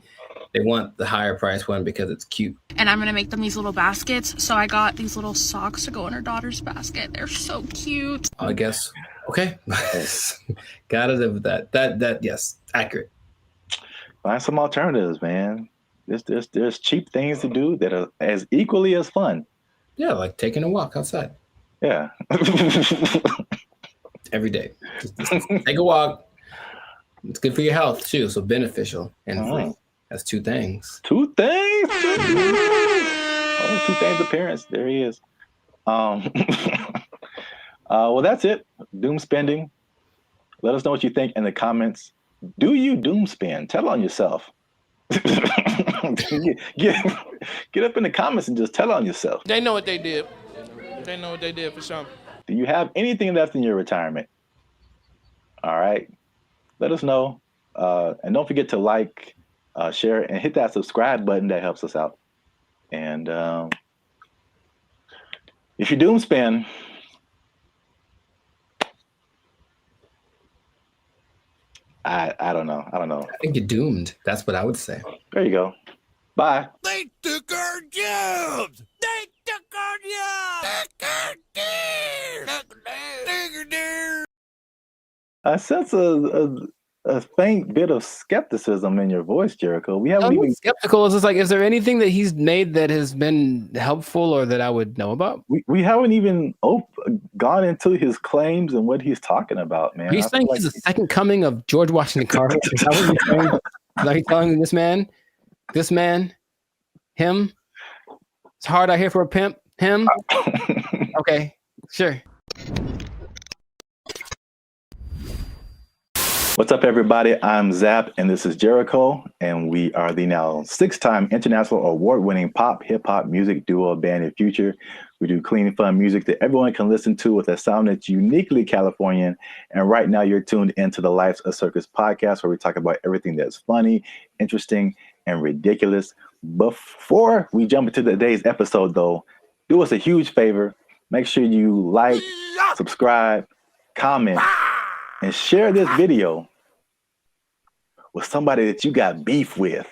they want the higher price one because it's cute. And I'm gonna make them these little baskets. So I got these little socks to go in her daughter's basket. They're so cute. I guess. Okay. Gotta live with that. That yes, accurate. Find some alternatives, man. There's cheap things to do that are as equally as fun. Yeah, like taking a walk outside. Yeah. Every day. Just take a walk. It's good for your health too, so beneficial and free. That's 2 things. 2 things? 2 things appearance. There he is. Well, that's it. Doom spending. Let us know what you think in the comments. Do you doom spend? Tell on yourself. Get up in the comments and just tell on yourself. They know what they did. They know what they did for sure. Do you have anything left in your retirement? All right. Let us know. And don't forget to like, share, and hit that subscribe button. That helps us out. And if you doom spend, I don't know. I think you're doomed. That's what I would say. There you go. Bye. They took our jobs. They took our jobs. I sense a faint bit of skepticism in your voice, Jericho. We haven't even skeptical. It's just like, is there anything that he's made that has been helpful or that I would know about? We haven't even gone into his claims and what he's talking about, man. Are you saying he's the second coming of George Washington Carver? Is that what you're saying? Are you telling this man? This man, him. It's hard out here for a pimp. Him. Okay, sure. What's up, everybody? I'm Zap, and this is Jericho, and we are the now 6-time international award-winning pop hip-hop music duo Banded Future. We do clean, fun music that everyone can listen to with a sound that's uniquely Californian. And right now, you're tuned into the Life's a Circus podcast, where we talk about everything that's funny, interesting, and ridiculous. Before we jump into today's episode, though, do us a huge favor. Make sure you like, subscribe, comment, and share this video with somebody that you got beef with,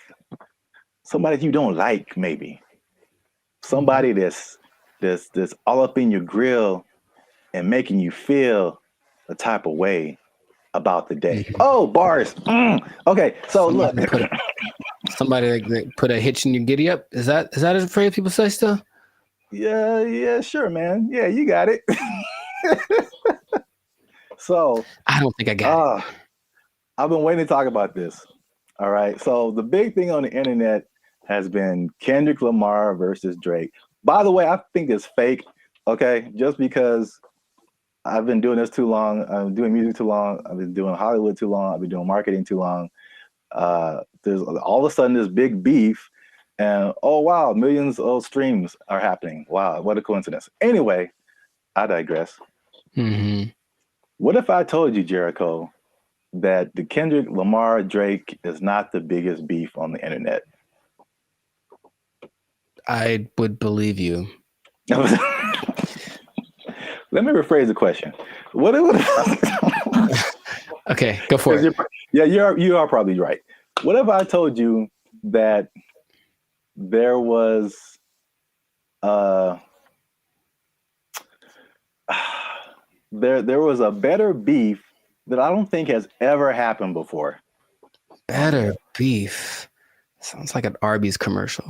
somebody that you don't like, maybe somebody that's all up in your grill and making you feel a type of way about the day. Oh, bars. Okay, so look, somebody that put a hitch in your giddy up. Is that a phrase people say still? Yeah, sure, man. Yeah, you got it. So I don't think I got it. I've been waiting to talk about this. All right. So the big thing on the internet has been Kendrick Lamar versus Drake. By the way, I think it's fake. Okay. Just because I've been doing this too long. I'm doing music too long. I've been doing Hollywood too long. I've been doing marketing too long. There's all of a sudden this big beef and oh, wow, millions of streams are happening. Wow. What a coincidence. Anyway, I digress. Mm-hmm. What if I told you, Jericho, that the Kendrick Lamar Drake is not the biggest beef on the internet? I would believe you. Let me rephrase the question. Okay, go for it. You are probably right. What if I told you that there was there was a better beef that I don't think has ever happened before? Better beef. Sounds like an Arby's commercial.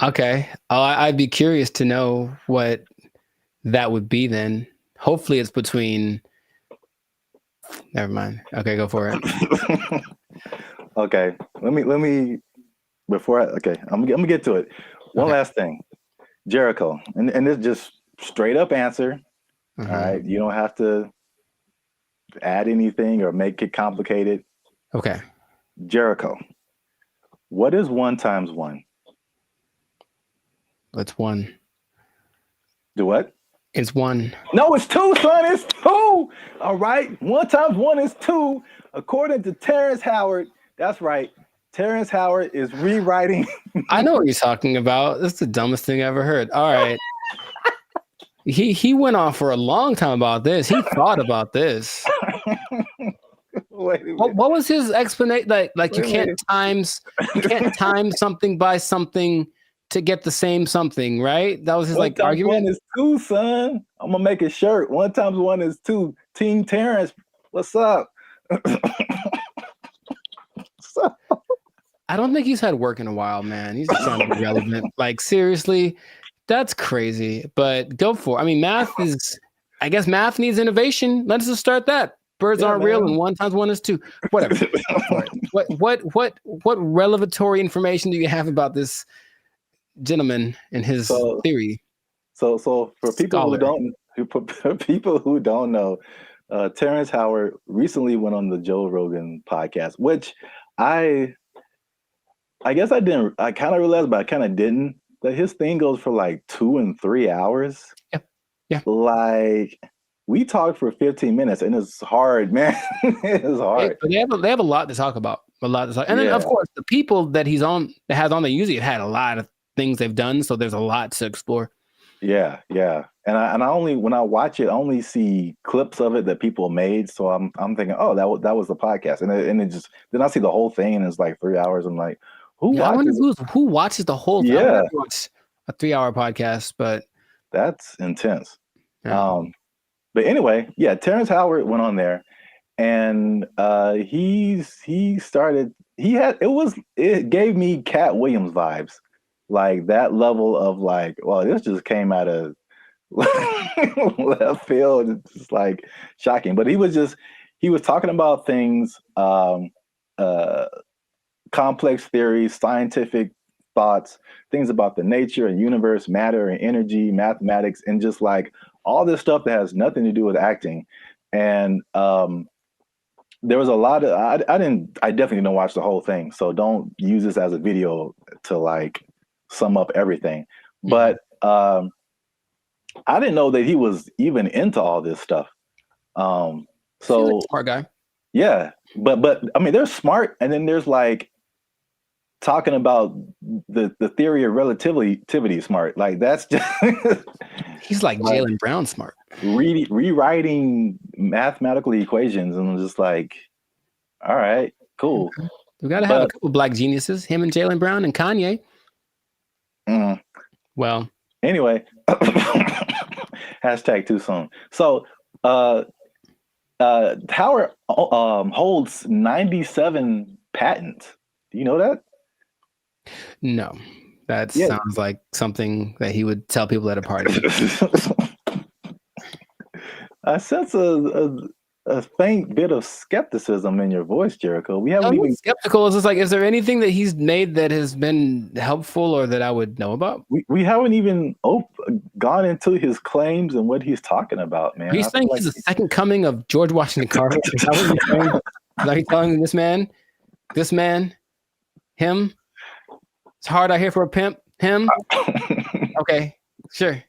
Okay. I'd be curious to know what that would be then. Hopefully it's between... Never mind. Okay, go for it. Okay. Let me before I'm gonna get to it. One last thing. Jericho, and this just straight up answer. Mm-hmm. All right. You don't have to add anything or make it complicated. Okay. Jericho, what is 1 times 1? It's 1. Do what? It's 1. No, it's 2, son. It's 2. All right. 1 times 1 is 2. According to Terrence Howard. That's right. Terrence Howard is rewriting. I know what you're talking about. That's the dumbest thing I ever heard. All right. He went on for a long time about this. He thought about this. What was his explanation? Like you can't time something by something to get the same something, right? That was his argument. 1 is 2, son. I'm gonna make a shirt. 1 times 1 is 2. Team Terrence, what's up? I don't think he's had work in a while, man. He's just trying to be relevant. Like, seriously, that's crazy. But go for it. I mean, math needs innovation. Let's just start that. Birds aren't real, and 1 times 1 is 2. Whatever. What revelatory information do you have about this gentleman and his theory? So for people who don't know, Terrence Howard recently went on the Joe Rogan podcast, which I guess I kind of realized, but I kind of didn't, that his thing goes for like 2 and 3 hours. Yeah. Like, we talked for 15 minutes and it's hard, man. It's hard. But they have a lot to talk about. And then of course the people that has on there usually have had a lot of things they've done, so there's a lot to explore. Yeah. And I only, when I watch it, I only see clips of it that people made. So I'm thinking, oh, that was the podcast, and it just, then I see the whole thing and it's like 3 hours. I'm like, who watches the whole thing? Yeah, watch a 3-hour podcast, but that's intense. Yeah. But anyway, yeah, Terrence Howard went on there, and it gave me Cat Williams vibes, like that level of like, well, this just came out of left field. It's just like shocking. But he was talking about things complex theories, scientific thoughts, things about the nature and universe, matter and energy, mathematics, and just like all this stuff that has nothing to do with acting. And there was a lot of I definitely didn't watch the whole thing, so don't use this as a video to like sum up everything. But I didn't know that he was even into all this stuff. So like a smart guy. Yeah, but I mean, there's smart, and then there's like talking about the theory of relativity smart. Like that's just he's like Jaylen Brown smart. Rewriting mathematical equations, and I'm just like, all right, cool. We got to have a couple black geniuses, him and Jaylen Brown and Kanye. Well, anyway, hashtag too soon. So, Howard holds 97 patents. Do you know that? No, that sounds like something that he would tell people at a party. I sense a faint bit of skepticism in your voice, Jericho. We haven't even skeptical. It's just like, is there anything that he's made that has been helpful or that I would know about? We haven't even gone into his claims and what he's talking about, man. He's saying he's the second coming of George Washington Carver. Is that what he's saying? Like he's telling this man, him. It's hard out here for a pimp. Him. Okay, sure.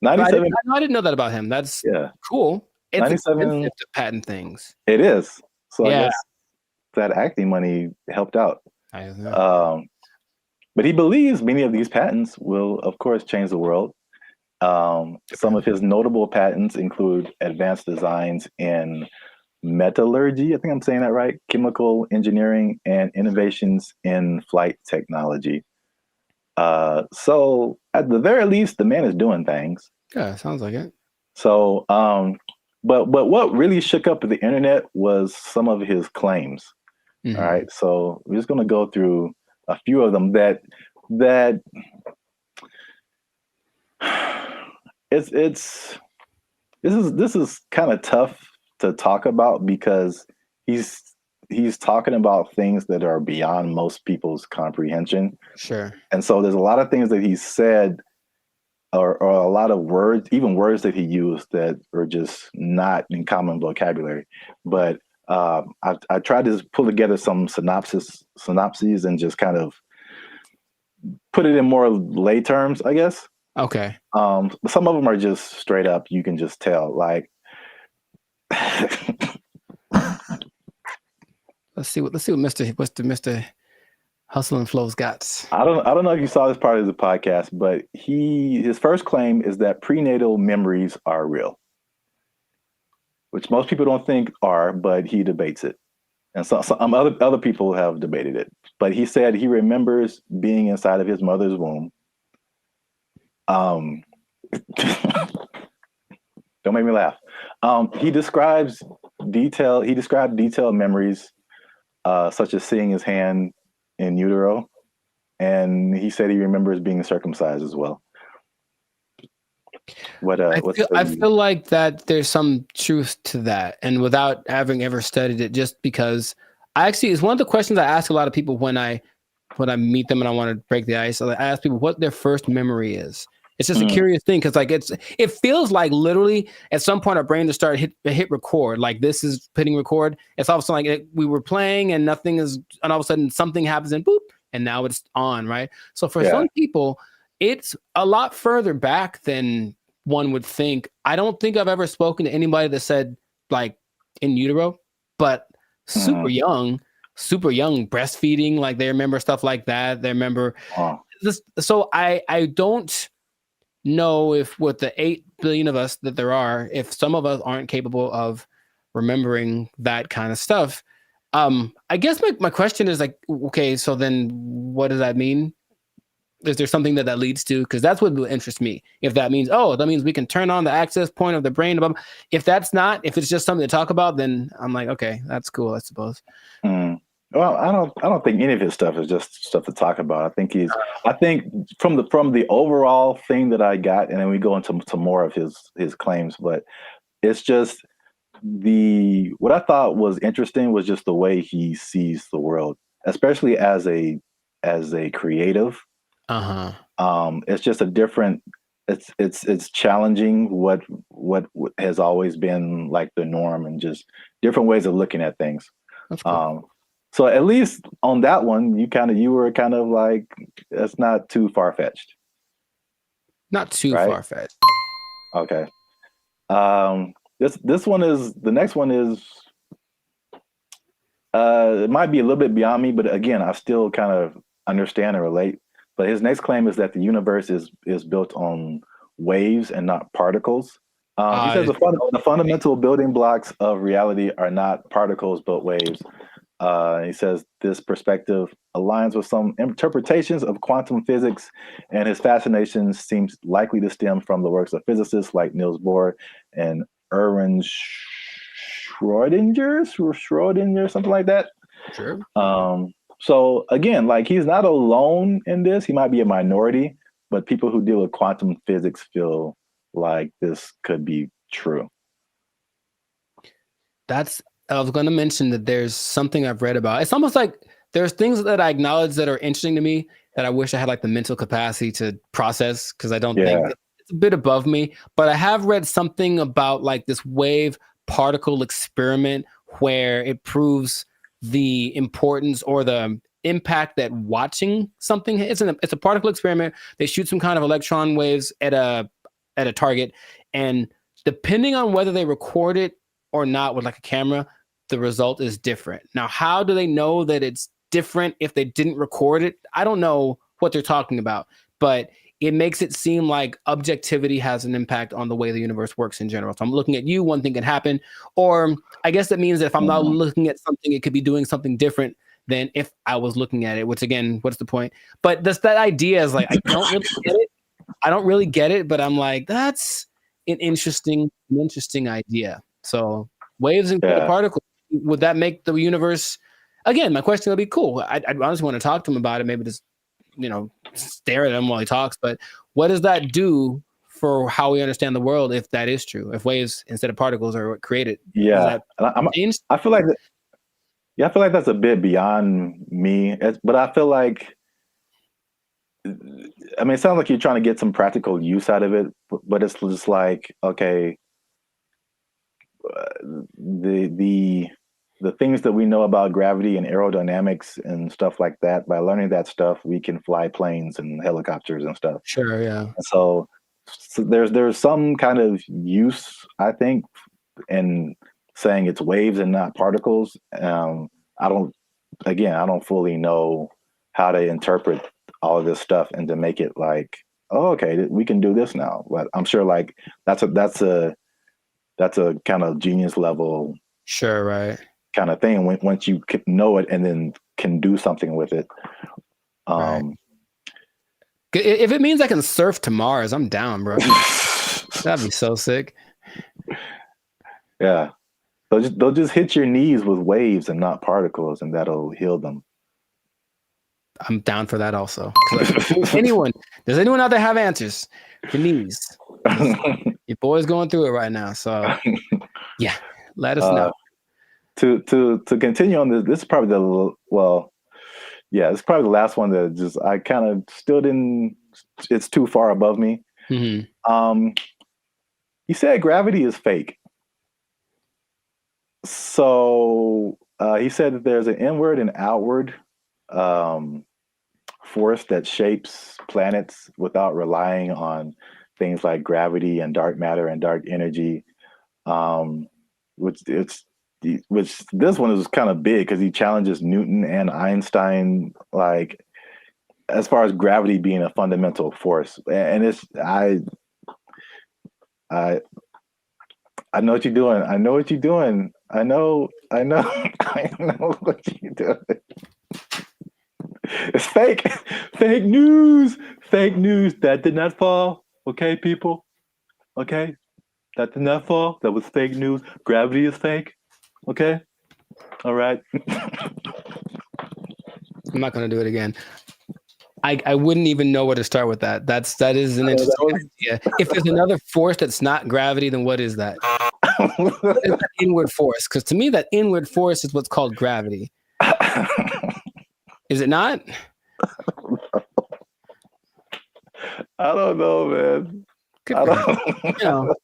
97. I didn't know that about him. That's cool. It's 97 expensive to patent things. It is. So I guess that acting money helped out. But he believes many of these patents will, of course, change the world. Some of his notable patents include advanced designs in metallurgy, I think I'm saying that right, chemical engineering, and innovations in flight technology. So at the very least, the man is doing things. Yeah, sounds like it. So, but what really shook up the internet was some of his claims. All right, so we're just going to go through a few of them that this is kind of tough to talk about because he's talking about things that are beyond most people's comprehension. Sure. And so there's a lot of things that he said or a lot of words, even words that he used that are just not in common vocabulary. But I tried to pull together some synopses and just kind of put it in more lay terms, I guess. Okay. Some of them are just straight up. You can just tell, like, let's see what Mr. Hustle and Flow's got. I don't know if you saw this part of the podcast, but his first claim is that prenatal memories are real, which most people don't think are, but he debates it, and some other people have debated it. But he said he remembers being inside of his mother's womb. Don't make me laugh. He described detailed memories, such as seeing his hand in utero, and he said he remembers being circumcised as well. I feel like that there's some truth to that, and without having ever studied it, just because it's one of the questions I ask a lot of people when I meet them and I want to break the ice. I ask people what their first memory is. It's just a curious thing because it feels like literally at some point our brain just started hit record. Like this is hitting record. It's all of a sudden like we were playing and nothing is, and all of a sudden something happens and boop, and now it's on, right? So for some people, it's a lot further back than one would think. I don't think I've ever spoken to anybody that said like in utero, but super young breastfeeding, like they remember stuff like that. They remember this. So I don't know if with the 8 billion of us that there are, if some of us aren't capable of remembering that kind of stuff. I guess my question is like, okay, so then what does that mean? Is there something that leads to? Because that's what will interest me. If that means, that means we can turn on the access point of the brain. If that's not, if it's just something to talk about, then I'm like, okay, that's cool, I suppose. Well, I don't think any of his stuff is just stuff to talk about. I think from the overall thing that I got, and then we go into more of his claims, but it's just what I thought was interesting was just the way he sees the world. especially as a creative. It's just a different. It's challenging what has always been like the norm, and just different ways of looking at things. That's cool. So at least on that one, you were kind of like, that's not too far fetched. Not too far fetched. Okay. This one is, the next one is, it might be a little bit beyond me, but again, I still kind of understand and relate. But his next claim is that the universe is built on waves and not particles. He says the fundamental building blocks of reality are not particles but waves. He says this perspective aligns with some interpretations of quantum physics, and his fascination seems likely to stem from the works of physicists like Niels Bohr and Erwin Schrödinger, something like that. Sure. So again, like, he's not alone in this. He might be a minority, but people who deal with quantum physics feel like this could be true. I was going to mention that there's something I've read about. It's almost like there's things that I acknowledge that are interesting to me that I wish I had like the mental capacity to process, because I don't think it's a bit above me. But I have read something about like this wave particle experiment where it proves the importance or the impact that watching something. It's a particle experiment. They shoot some kind of electron waves at a target, and depending on whether they record it or not with like a camera, the result is different. Now, how do they know that it's different if they didn't record it? I don't know what they're talking about, but it makes it seem like objectivity has an impact on the way the universe works in general. So I'm looking at you, one thing can happen, or I guess that means that if I'm not looking at something, it could be doing something different than if I was looking at it, which again, what's the point? But that idea is like, I don't really get it. I don't really get it, but I'm like, that's an interesting idea. So waves and particles, would that make the universe, again, my question would be cool. I honestly want to talk to him about it. Maybe just, stare at him while he talks, but what does that do for how we understand the world if that is true? If waves instead of particles are what created? Yeah. I feel like that's a bit beyond me, but I feel like, I mean, it sounds like you're trying to get some practical use out of it, but it's just like, okay, the things that we know about gravity and aerodynamics and stuff like that, by learning that stuff, we can fly planes and helicopters and stuff. Sure, yeah. And so there's some kind of use, I think, in saying it's waves and not particles. I don't fully know how to interpret all of this stuff and to make it like, oh, okay, we can do this now. But I'm sure like that's a kind of genius level, sure, right, kind of thing. Once you can know it and then can do something with it. Right. If it means I can surf to Mars, I'm down, bro. That'd be so sick. Yeah, they'll just hit your knees with waves and not particles, and that'll heal them. I'm down for that also. Does anyone out there have answers for knees? Your boy's going through it right now, so yeah, let us know. To continue on this is probably it's probably the last one that just I kind of still didn't. It's too far above me. Mm-hmm. You said gravity is fake. So he said that there's an inward and outward force that shapes planets without relying on things like gravity and dark matter and dark energy. Which this one is kind of big because he challenges Newton and Einstein, like as far as gravity being a fundamental force. And I know what you're doing. I know what you're doing. I know I know what you're doing. It's fake. Fake news. Fake news. That did not fall. Okay, people. Okay. That did not fall. That was fake news. Gravity is fake. Okay. All right. I'm not going to do it again. I wouldn't even know where to start with that. That is an interesting idea. If there's another force that's not gravity, then what is that? What is that inward force? Because to me, that inward force is what's called gravity. Is it not? I don't know, man. Good I for don't, you know.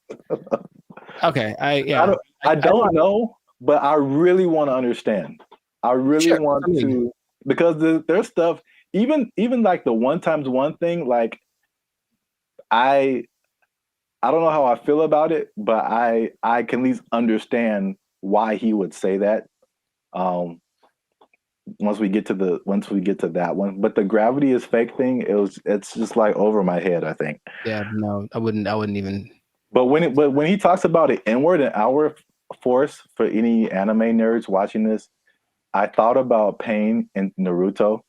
Okay, I don't know, but I really want to understand. I really want to, because there's stuff, even like the 1x1 thing, like I don't know how I feel about it, but I can at least understand why he would say that. Once we get to that one, but the gravity is fake thing, it's just like over my head, I think. Yeah, no, I wouldn't even. But when he talks about it inward and outward force, for any anime nerds watching this, I thought about Pain in Naruto,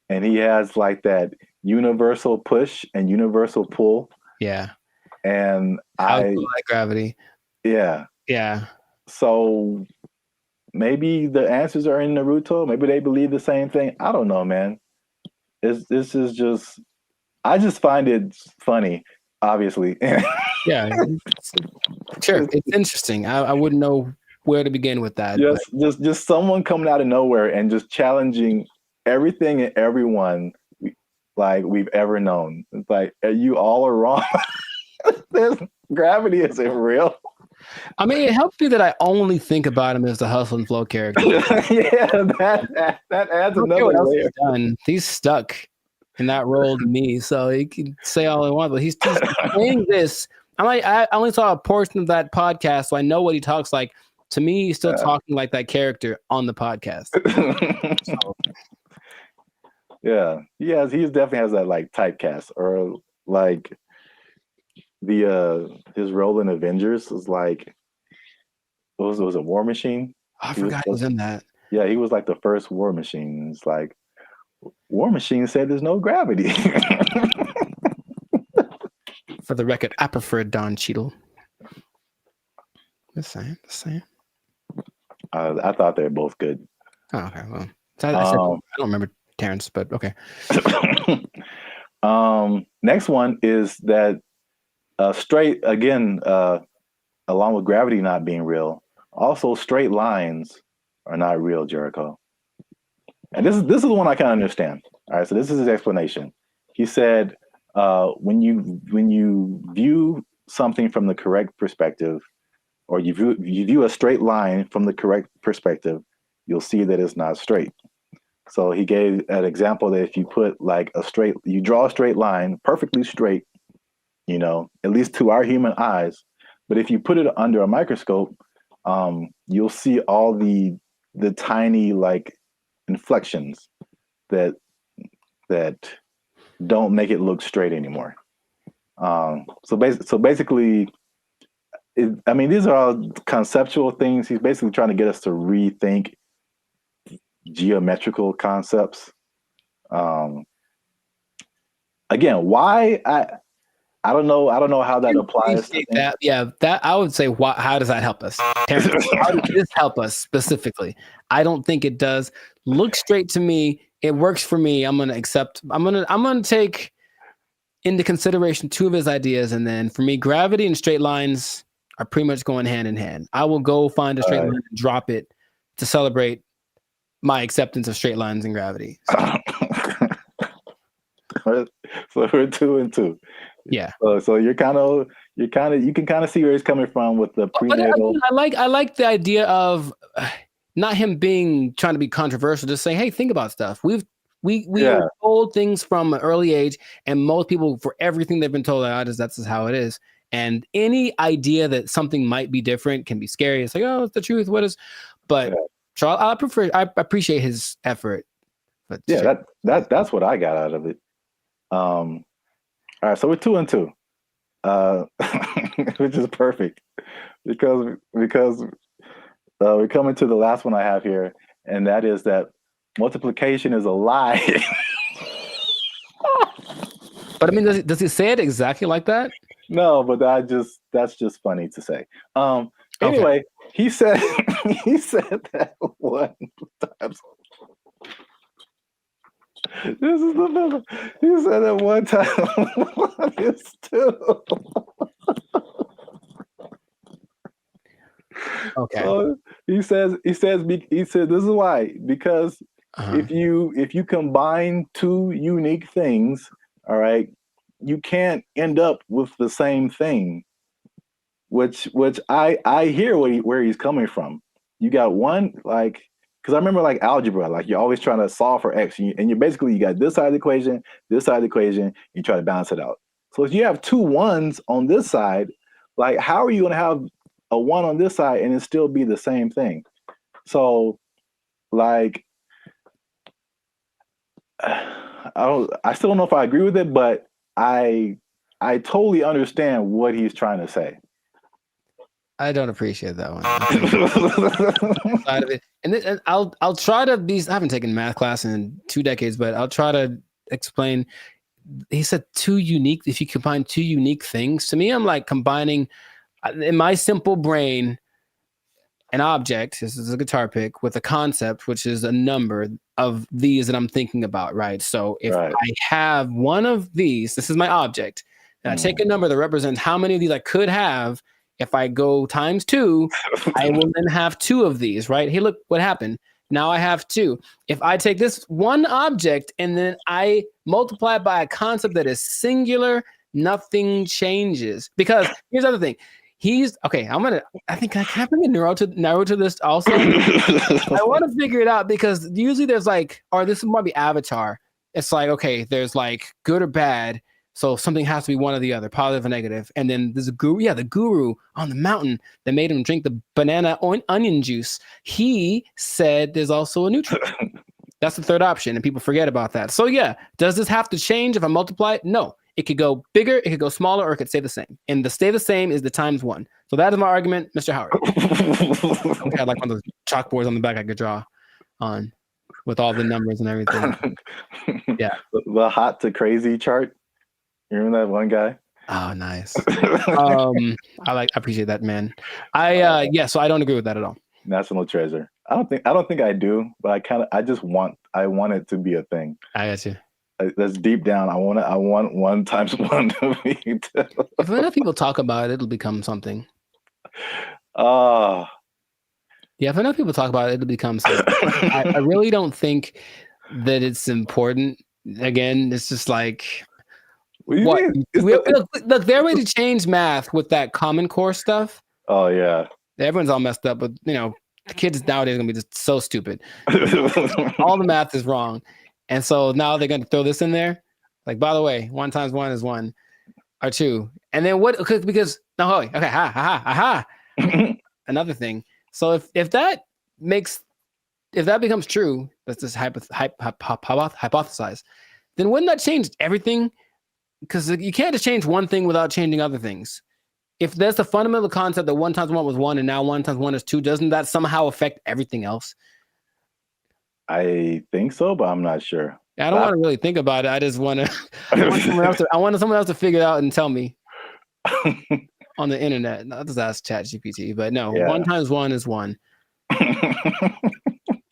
and he has like that universal push and universal pull. Yeah. And I like gravity. Yeah. Yeah. So maybe the answers are in Naruto. Maybe they believe the same thing. I don't know, man. This is just, I just find it funny, obviously. Yeah. Sure. It's interesting. I wouldn't know where to begin with that. Just someone coming out of nowhere and just challenging everything and everyone like we've ever known. It's like, you all are wrong. Gravity isn't real. I mean, it helps me that I only think about him as the Hustle and Flow character. Yeah, that adds another layer. He's stuck in that role to me, so he can say all he wants, but he's saying this. I only saw a portion of that podcast, so I know what he talks like. To me, he's still talking like that character on the podcast. So. Yeah, he definitely has that like typecast, or like his role in Avengers was like, what was it, War Machine? I forgot he was in that. Yeah, he was like the first War Machine. It's like, War Machine said there's no gravity. For the record, I prefer Don Cheadle. Just saying. I thought they were both good. Oh, okay, well, I don't remember Terrence, but okay. Next one is that straight, again, along with gravity not being real, also straight lines are not real, Jericho. And this is the one I can understand. All right, so this is his explanation. He said, when you view something from the correct perspective, or you view a straight line from the correct perspective, you'll see that it's not straight. So he gave an example that if you put like you draw a straight line, perfectly straight, at least to our human eyes, but if you put it under a microscope, you'll see all the tiny like inflections that don't make it look straight anymore. So basically, these are all conceptual things. He's basically trying to get us to rethink geometrical concepts. Again, why I don't know how that applies to that. Yeah, that I would say. How does that help us? Terrence, how does this help us specifically? I don't think it does. Look straight to me. It works for me. I'm gonna accept. I'm gonna take into consideration two of his ideas, and then for me, gravity and straight lines are pretty much going hand in hand. I will go find a straight line and drop it to celebrate my acceptance of straight lines and gravity. So we're 2 and 2. Yeah. So you can kind of see where he's coming from with the prenatal. I like the idea of not him trying to be controversial, just saying, hey, think about stuff. We are told things from an early age, and most people, for everything they've been told, that's just how it is. And any idea that something might be different can be scary. It's like, oh, it's the truth. What is? But I appreciate his effort. But that's what I got out of it. All right, so we're 2 and 2, which is perfect because we're coming to the last one I have here, and that is that multiplication is a lie. But I mean, does he say it exactly like that? No, but that's just funny to say. Anyway, he said that one time. This is the middle. He said that one time. One is 2. Okay. So he says this is why, because if you combine two unique things, all right, you can't end up with the same thing. Which I hear where he's coming from. You got one, like, because I remember like algebra, like you're always trying to solve for x, and you basically you got this side of the equation, this side of the equation, you try to balance it out. So if you have two ones on this side, like how are you going to have a one on this side and it still be the same thing? So like I still don't know if I agree with it, but I totally understand what he's trying to say. I don't appreciate that one. Side of it. And I'll try to be. I haven't taken math class in 2 decades, but I'll try to explain. He said two unique. If you combine two unique things, to me, I'm like combining in my simple brain an object. This is a guitar pick with a concept, which is a number of these that I'm thinking about. Right. So if I have one of these, this is my object, and I take a number that represents how many of these I could have. If I go times 2, I will then have 2 of these, right? Hey, look what happened. Now I have 2. If I take this one object and then I multiply it by a concept that is singular, nothing changes. Because here's the other thing. I think I can bring a narrow to this also. I want to figure it out because usually there's like, or this might be Avatar. It's like, okay, there's like good or bad. So something has to be one or the other, positive or negative. And then there's a guru, the guru on the mountain that made him drink the banana onion juice. He said there's also a neutral. That's the third option, and people forget about that. So yeah, does this have to change if I multiply it? No. It could go bigger, it could go smaller, or it could stay the same. And the stay the same is the times 1. So that is my argument, Mr. Howard. I had like one of those chalkboards on the back I could draw on with all the numbers and everything. Yeah. The hot to crazy chart. You remember that one guy? Oh, nice. I appreciate that, man. So I don't agree with that at all. National treasure. I don't think I do, but I want it to be a thing. I got you. That's deep down. I want 1 times 1 to be 2. If enough people talk about it, it'll become something. Yeah, if enough people talk about it, it'll become something. I really don't think that it's important. Again, it's just like look, their way to change math with that Common Core stuff. Oh yeah, everyone's all messed up, but the kids nowadays are gonna be just so stupid. All the math is wrong, and so now they're gonna throw this in there. Like, by the way, 1 times 1 is 1 or 2, and then what? Because another thing. So if that becomes true, that's just hypothesize. Then wouldn't that change everything? Because you can't just change one thing without changing other things. If there's the fundamental concept that 1 times 1 was 1 and now 1 times 1 is 2, doesn't that somehow affect everything else? I think so, but I'm not sure. I don't want to really think about it. I just want to. I want someone else to figure it out and tell me on the internet. Not just ask ChatGPT, but no. 1 times 1 is 1.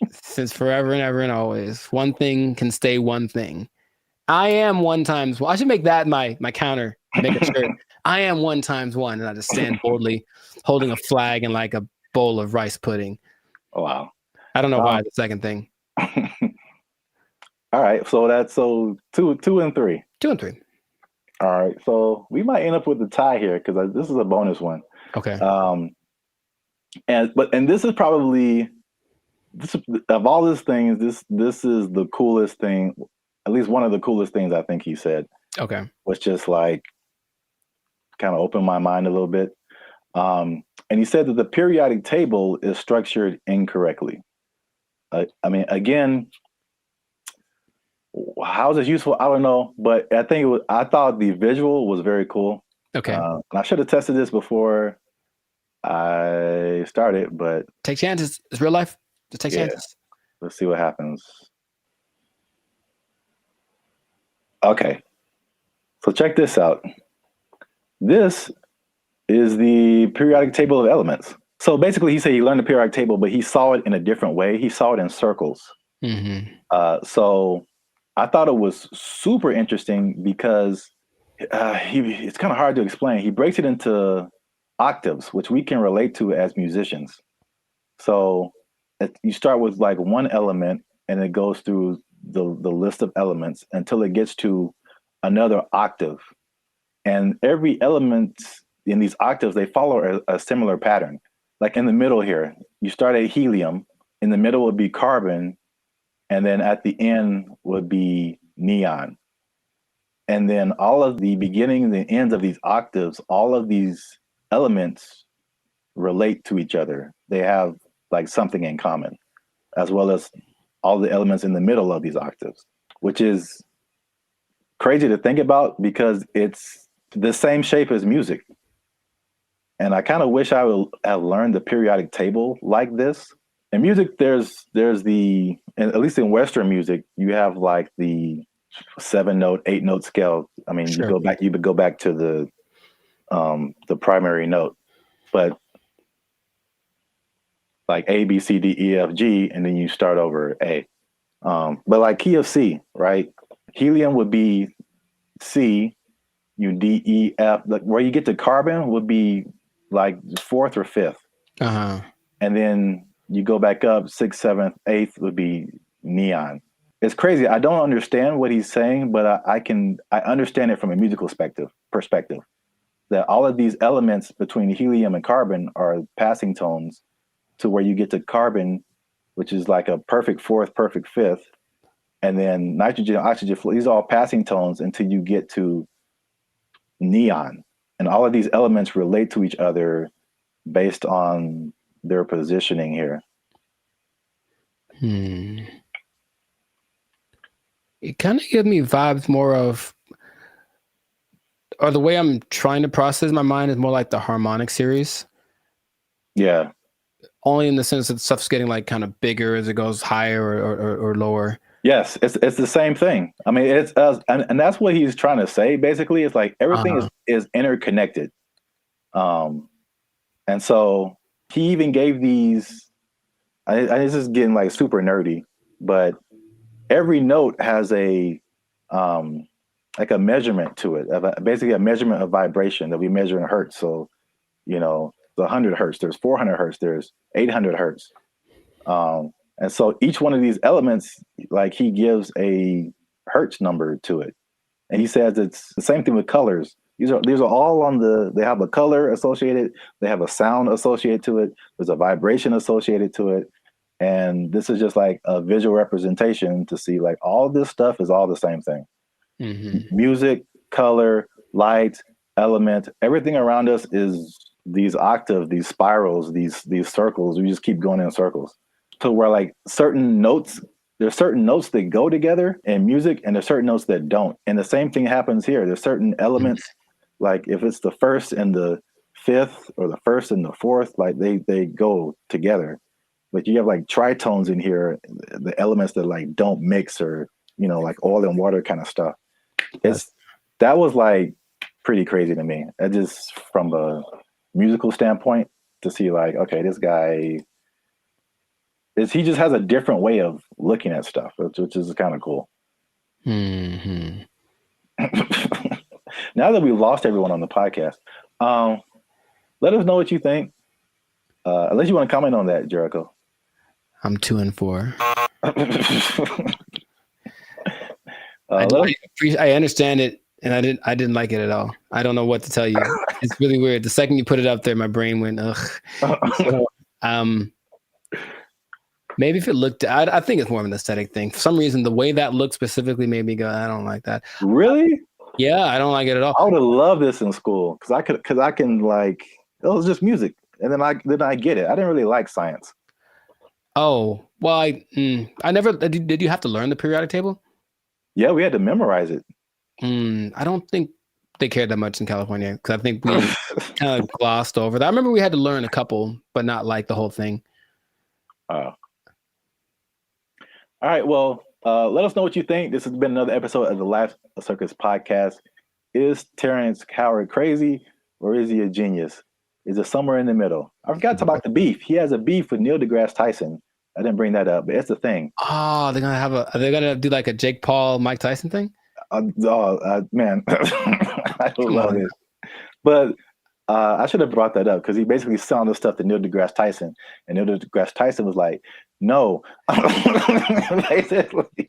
Since forever and ever and always, one thing can stay one thing. I am 1 times 1. I should make that my counter. Make a shirt. I am 1 times 1, and I just stand boldly, holding a flag and like a bowl of rice pudding. Oh, wow. I don't know why the second thing. All right, so that's 2 and 3. 2 and 3. All right, so we might end up with a tie here because this is a bonus one. Okay. And this is probably of all these things, this is the coolest thing. At least one of the coolest things I think he said. Okay. Was just like kind of opened my mind a little bit. And he said that the periodic table is structured incorrectly. I mean, again, how is this useful? I don't know, but I thought the visual was very cool. Okay. And I should have tested this before I started, but take chances. It's real life. Just take chances. Let's see what happens. Okay. So check this out. This is the periodic table of elements. So basically he said he learned the periodic table, but he saw it in a different way. He saw it in circles. Mm-hmm. So I thought it was super interesting because it's kind of hard to explain. He breaks it into octaves, which we can relate to as musicians. So you start with like one element, and it goes through the list of elements until it gets to another octave. And every element in these octaves, they follow a similar pattern. Like in the middle here, you start at helium, in the middle would be carbon, and then at the end would be neon. And then all of the beginnings and ends of these octaves, all of these elements relate to each other. They have like something in common, as well as all the elements in the middle of these octaves, which is crazy to think about because it's the same shape as music. And I kind of wish I would have learned the periodic table like this. In music, there's the, at least in Western music, you have like the 7-note, 8-note scale. I mean, you would go back to the primary note, but like A, B, C, D, E, F, G, and then you start over A. But like key of C, right? Helium would be C, you D, E, F. Like where you get to carbon would be like 4th or 5th. And then you go back up 6th, 7th, 8th would be neon. It's crazy. I don't understand what he's saying, but I understand it from a musical perspective. That all of these elements between helium and carbon are passing tones to where you get to carbon, which is like a perfect 4th, perfect 5th. And then nitrogen, oxygen, these are all passing tones until you get to neon. And all of these elements relate to each other based on their positioning here. It kind of gives me vibes more of, or the way I'm trying to process my mind is more like the harmonic series. Yeah. Only in the sense that stuff's getting like kind of bigger as it goes higher or lower. Yes, it's the same thing. I mean, it's and that's what he's trying to say. Basically, it's like everything is interconnected. And so he even gave these. This is getting like super nerdy, but every note has a like a measurement to it, basically a measurement of vibration that we measure in hertz. So, you know, the 100 hertz, there's 400 hertz, there's 800 hertz. And so each one of these elements, like he gives a hertz number to it. And he says it's the same thing with colors. These are all they have a color associated, they have a sound associated to it, there's a vibration associated to it. And this is just like a visual representation to see like all this stuff is all the same thing. Music, color, light, element, everything around us is these octaves, these spirals, these circles. We just keep going in circles. So where like certain notes, there's certain notes that go together in music and there's certain notes that don't. And the same thing happens here. There's certain elements, like if it's the 1st and the 5th or the 1st and the 4th, like they go together. But you have like tritones in here, the elements that like don't mix, or, you know, like oil and water kind of stuff. That was like pretty crazy to me. It just from a musical standpoint to see like, okay, this guy he just has a different way of looking at stuff, which is kind of cool. Now that we've lost everyone on the podcast, let us know what you think. Unless you want to comment on that, Jericho. I'm 2 and 4. I understand it, and I didn't like it at all. I don't know what to tell you. It's really weird. The second you put it up there, my brain went ugh. So, maybe if it looked, I think it's more of an aesthetic thing. For some reason, the way that looked specifically made me go, I don't like that. Really? Yeah, I don't like it at all. I would have loved this in school because I can like, it was just music, and then I get it. I didn't really like science. Oh well, I never did. You have to learn the periodic table? Yeah, we had to memorize it. I don't think they cared that much in California because I think we kind of glossed over that. I remember we had to learn a couple, but not like the whole thing. All right. Well, let us know what you think. This has been another episode of the Laugh Circus podcast. Is Terrence Howard crazy or is he a genius? Is it somewhere in the middle? I forgot to talk about the beef. He has a beef with Neil deGrasse Tyson. I didn't bring that up, but it's the thing. Oh, are they gonna do like a Jake Paul, Mike Tyson thing? Man, I love this. But I should have brought that up because he basically selling this stuff to Neil deGrasse Tyson, and Neil deGrasse Tyson was like, "No." Basically,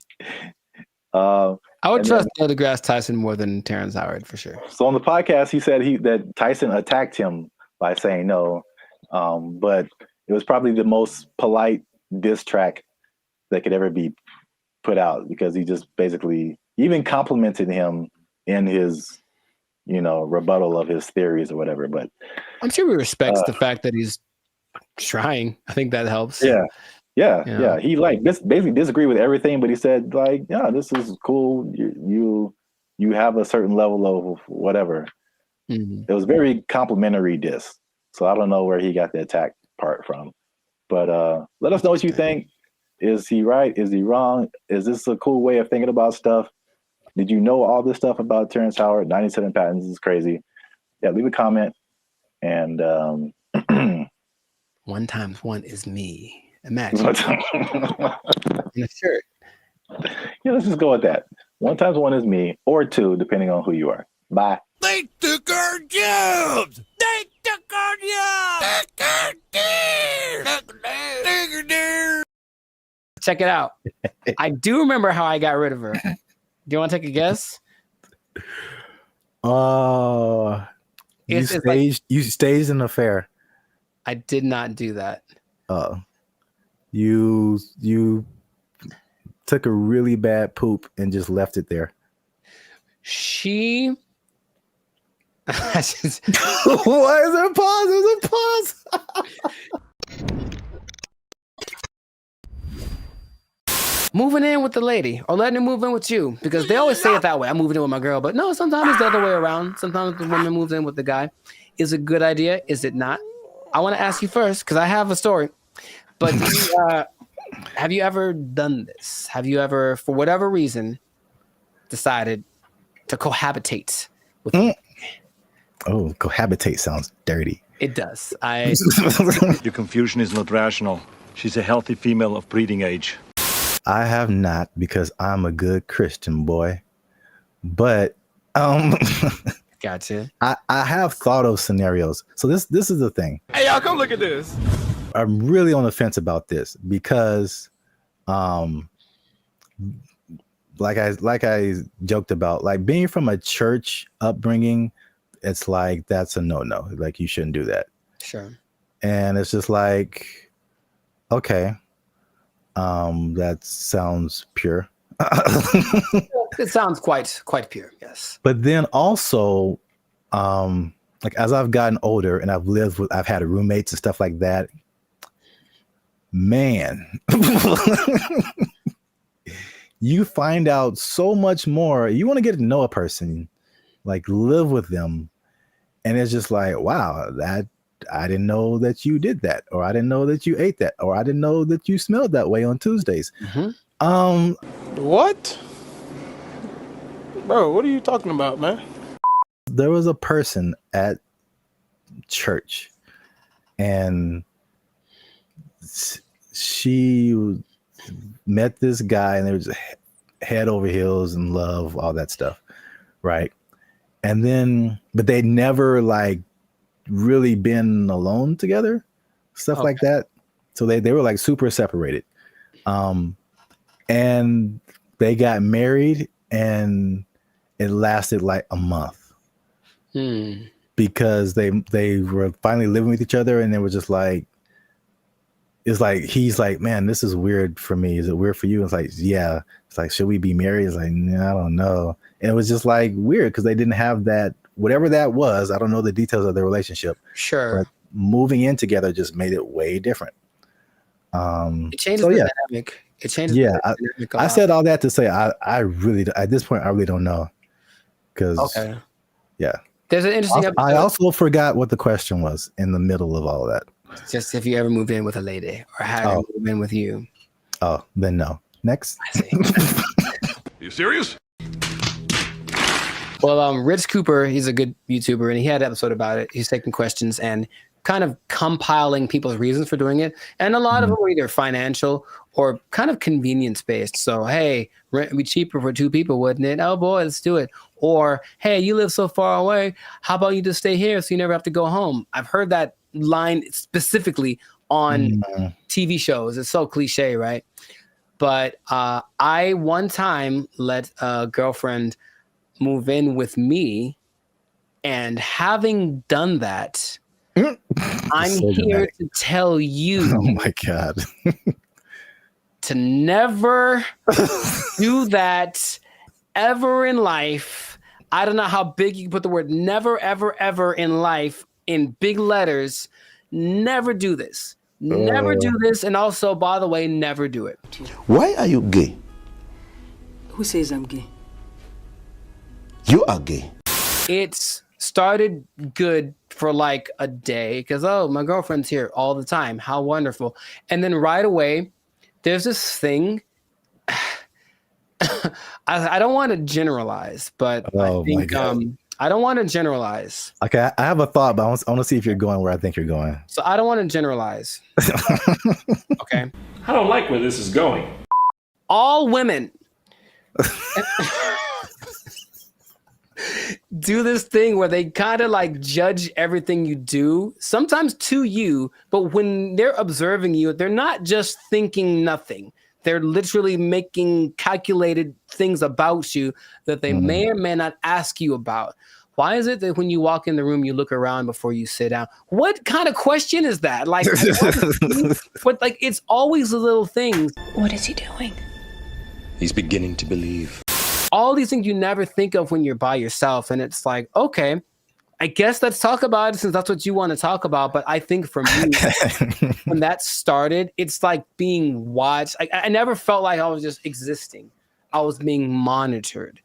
I would trust Neil deGrasse Tyson more than Terrence Howard for sure. So on the podcast, he said that Tyson attacked him by saying no, but it was probably the most polite diss track that could ever be put out because he just basically even complimented him in his, rebuttal of his theories or whatever. But I'm sure he respects the fact that he's trying. I think that helps. Yeah. He basically disagreed with everything, but he said yeah, this is cool. You have a certain level of whatever. Mm-hmm. It was very complimentary diss. So I don't know where he got the attack part from, but let us know what you think. Is he right? Is he wrong? Is this a cool way of thinking about stuff? Did you know all this stuff about Terrence Howard? 97 patents is crazy. Yeah, leave a comment. And 1 times 1 is me. Imagine. In a shirt. Yeah, let's just go with that. 1 times 1 is me, or 2, depending on who you are. Bye. They took our jobs. They took our jobs. Check it out. I do remember how I got rid of her. Do you want to take a guess? You staged an affair. I did not do that. You took a really bad poop and just left it there. She Why is there a pause? There's a pause. moving in with the lady or letting her move in with you, because they always say it that way. I'm moving in with my girl, but no, sometimes it's the other way around. Sometimes the woman moves in with the guy. Is it a good idea? Is it not? I want to ask you first because I have a story. But have you ever done this? Have you ever, for whatever reason, decided to cohabitate with me? Oh, cohabitate sounds dirty. It does. Your confusion is not rational. She's a healthy female of breeding age. I have not, because I'm a good Christian boy. But gotcha. I have thought of scenarios. So this is the thing. Hey, y'all, come look at this. I'm really on the fence about this because like I joked about, like being from a church upbringing, it's like that's a no-no. Like you shouldn't do that. Sure. And it's just like, okay, that sounds pure. It sounds quite pure, yes. But then also, like as I've gotten older and I've had roommates and stuff like that, man, you find out so much more. You want to get to know a person, like live with them, and it's just like, wow, that I didn't know that you did that, or I didn't know that you ate that, or I didn't know that you smelled that way on Tuesdays. Mm-hmm. What? Bro, what are you talking about, man? There was a person at church, and she met this guy, and they were just head over heels in love, all that stuff, right? And then, but they'd never like really been alone together, stuff like that. So they were like super separated. And they got married, and it lasted like a month. Because they were finally living with each other, and they were just like, it's like, he's like, man, this is weird for me. Is it weird for you? It's like, yeah. It's like, should we be married? It's like, nah, I don't know. And it was just like weird because they didn't have that, whatever that was. I don't know the details of their relationship. Sure. But moving in together just made it way different. It changes the dynamic. It changes. Yeah. The dynamic I said all that to say, I really, at this point, I really don't know. Because, yeah. There's an interesting episode. I also forgot what the question was in the middle of all of that. Just if you ever moved in with a lady or had her move in with you. Oh, then no. Next. I see. You serious? Well, Rich Cooper, he's a good YouTuber, and he had an episode about it. He's taking questions and kind of compiling people's reasons for doing it. And a lot of them were either financial or kind of convenience based. So, hey, rent would be cheaper for 2 people, wouldn't it? Oh boy, let's do it. Or, hey, you live so far away. How about you just stay here so you never have to go home? I've heard that line specifically on TV shows. It's so cliche, right? But I one time let a girlfriend move in with me. And having done that, I'm So here dramatic. to tell you. Oh my God. To never do that ever in life. I don't know how big you can put the word never, ever, ever in life in big letters. Never do this. Never do this. And also, by the way, never do it. Why are you gay? Who says I'm gay? You are gay. It's started good for like a day because, oh, my girlfriend's here all the time. How wonderful. And then right away, there's this thing. I don't want to generalize, but I think I don't want to generalize. Okay, I have a thought, but I want to see if you're going where I think you're going. So I don't want to generalize. Okay. I don't like where this is going. All women do this thing where they kind of like judge everything you do, sometimes to you, but when they're observing you, they're not just thinking nothing. They're literally making calculated things about you that they may or may not ask you about. Why is it that when you walk in the room, you look around before you sit down? What kind of question is that? Like, but like, it's always the little things. What is he doing? He's beginning to believe. All these things you never think of when you're by yourself. And it's like, okay, I guess let's talk about it since that's what you want to talk about. But I think for me, when that started, it's like being watched. I never felt like I was just existing. I was being monitored.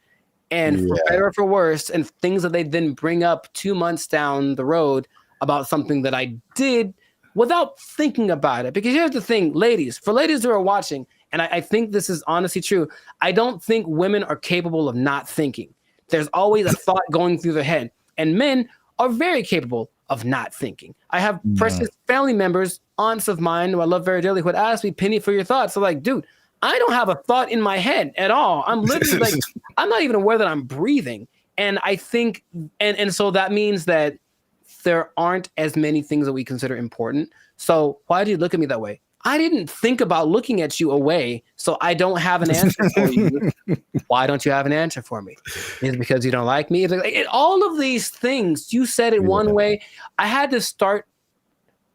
And for better or for worse, and things that they then bring up 2 months down the road about something that I did without thinking about it. Because here's the thing, ladies, for ladies who are watching, and I think this is honestly true, I don't think women are capable of not thinking. There's always a thought going through their head. And men are very capable of not thinking. I have precious family members, aunts of mine who I love very dearly, who would ask me, Penny, for your thoughts. So like, dude, I don't have a thought in my head at all. I'm literally like, I'm not even aware that I'm breathing. And I think, and so that means that there aren't as many things that we consider important. So why do you look at me that way? I didn't think about looking at you away, so I don't have an answer for you. Why don't you have an answer for me? Is it because you don't like me? It's like, all of these things, you said it one way. I had to start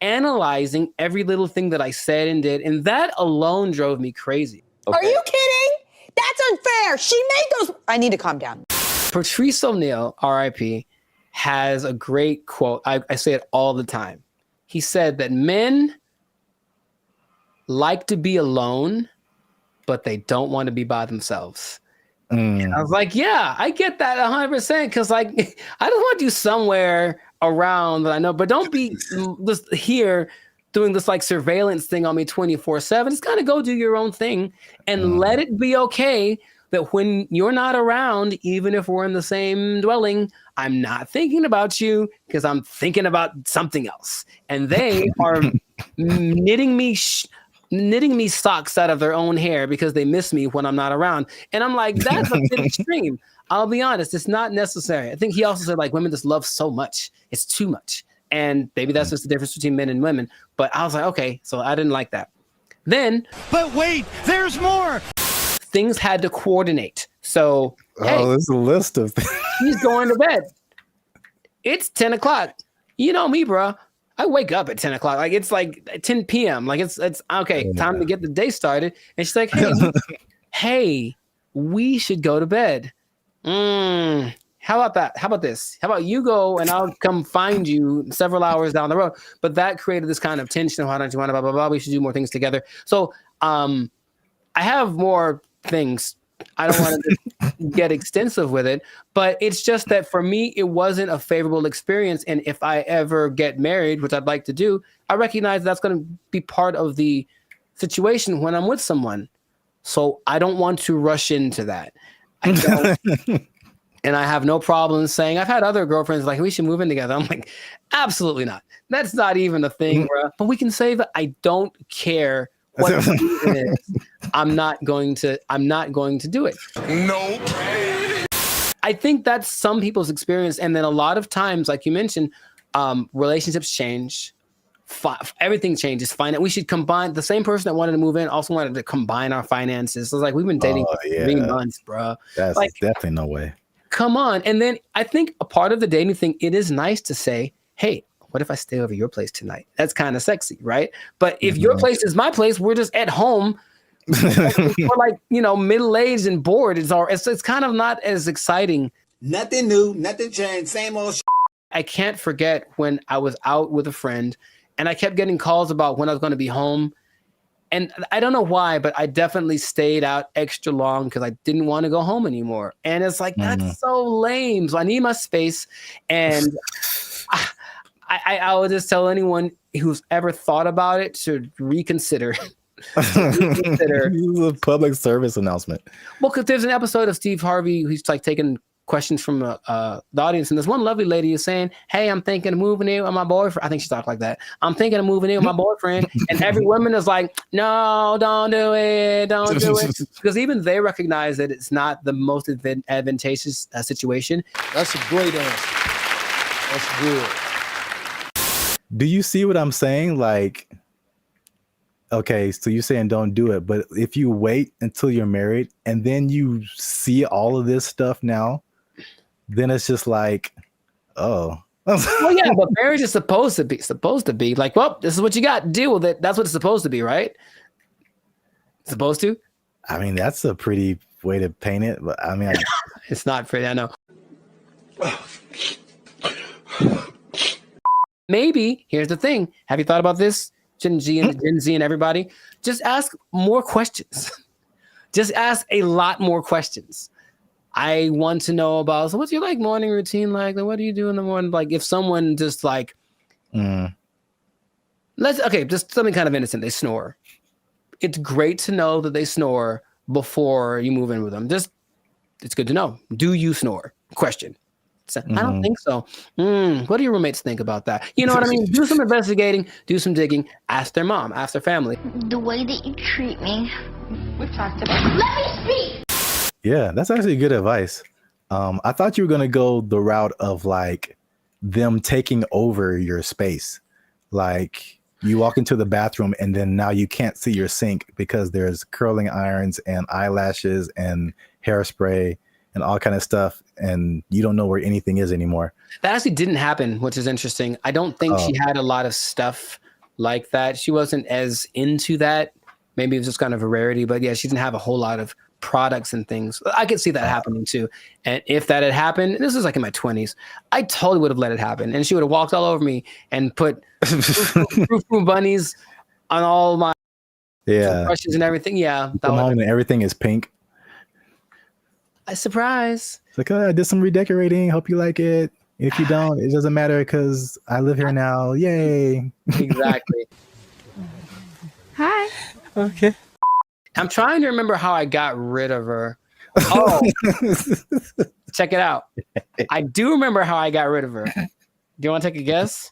analyzing every little thing that I said and did, and that alone drove me crazy. Are you kidding? That's unfair. She made those. I need to calm down. Patrice O'Neal, R.I.P., has a great quote. I say it all the time. He said that men like to be alone, but they don't want to be by themselves. And I was like, yeah, I get that 100%. Because like, I just want you somewhere around that I know, but don't be just here doing this like surveillance thing on me 24/7. Just kind of go do your own thing and let it be okay that when you're not around, even if we're in the same dwelling, I'm not thinking about you because I'm thinking about something else. And they are knitting me socks out of their own hair because they miss me when I'm not around. And I'm like, that's a bit extreme. I'll be honest, it's not necessary. I think he also said like women just love so much. It's too much. And maybe that's just the difference between men and women. But I was like, okay, so I didn't like that. Then, but wait, there's more. Things had to coordinate. So, hey, there's a list of things. He's going to bed. It's 10 o'clock. You know me, bro. I wake up at 10 o'clock. Like it's like 10 p.m. Like it's okay, time to get the day started. And she's like, hey, we should go to bed. How about that? How about this? How about you go and I'll come find you several hours down the road? But that created this kind of tension. Why don't you want to blah, blah, blah? We should do more things together. So I have more things. I don't want to get extensive with it, but it's just that for me, it wasn't a favorable experience. And if I ever get married, which I'd like to do, I recognize that's going to be part of the situation when I'm with someone. So I don't want to rush into that. I don't. And I have no problem saying, I've had other girlfriends like, we should move in together. I'm like, absolutely not. That's not even a thing, bro. But we can say that I don't care what the reason is. I'm not going to do it. Nope. I think that's some people's experience. And then a lot of times, like you mentioned, relationships change. Everything changes. We should combine. The same person that wanted to move in also wanted to combine our finances. So it's like, we've been dating for 3 months, bro. That's like, definitely no way. Come on. And then I think a part of the dating thing, it is nice to say, hey, what if I stay over your place tonight? That's kind of sexy, right? But if your place is my place, we're just at home. We're like, middle-aged and bored. It's kind of not as exciting. Nothing new, nothing changed, same old shit. I can't forget when I was out with a friend and I kept getting calls about when I was going to be home. And I don't know why, but I definitely stayed out extra long because I didn't want to go home anymore. And it's like, that's so lame. So I need my space. And I would just tell anyone who's ever thought about it to reconsider. This is a public service announcement. Well, because there's an episode of Steve Harvey who's like taking questions from the audience, and there's one lovely lady who's saying, hey, I'm thinking of moving in with my boyfriend. I think she talked like that. I'm thinking of moving in with my boyfriend. And every woman is like, no, don't do it. Don't do it. Because even they recognize that it's not the most advantageous situation. That's a great answer. That's good. Do you see what I'm saying? Like, okay, so you're saying don't do it, but if you wait until you're married and then you see all of this stuff now, then it's just like, oh. Well, yeah, but marriage is supposed to be like, well, this is what you got. Deal with it. That's what it's supposed to be, right? Supposed to? I mean, that's a pretty way to paint it, but I mean, it's not pretty, I know. Maybe, here's the thing. Have you thought about this? Gen Z and everybody? Just ask more questions. Just ask a lot more questions. I want to know about, so what's your like morning routine like? What do you do in the morning? Like if someone just like, just something kind of innocent, they snore. It's great to know that they snore before you move in with them. It's good to know. Do you snore? Question. So, I don't think so. What do your roommates think about that? You know what I mean? Do some investigating, do some digging, ask their mom, ask their family. The way that you treat me, we've talked about it. Let me speak! Yeah, that's actually good advice. I thought you were going to go the route of like them taking over your space. Like you walk into the bathroom and then now you can't see your sink because there's curling irons and eyelashes and hairspray and all kind of stuff, and you don't know where anything is anymore. That actually didn't happen, which is interesting. I don't think she had a lot of stuff like that. She wasn't as into that. Maybe it was just kind of a rarity, but yeah, she didn't have a whole lot of products and things. I could see that happening too. And if that had happened, this was like in my 20s, I totally would have let it happen. And she would have walked all over me and put Frou bunnies on all my brushes and everything. Yeah. And everything is pink. A surprise. It's like, I did some redecorating. Hope you like it. If you don't, it doesn't matter because I live here now. Yay. Exactly. Hi. Okay. I'm trying to remember how I got rid of her. Oh, check it out. I do remember how I got rid of her. Do you want to take a guess?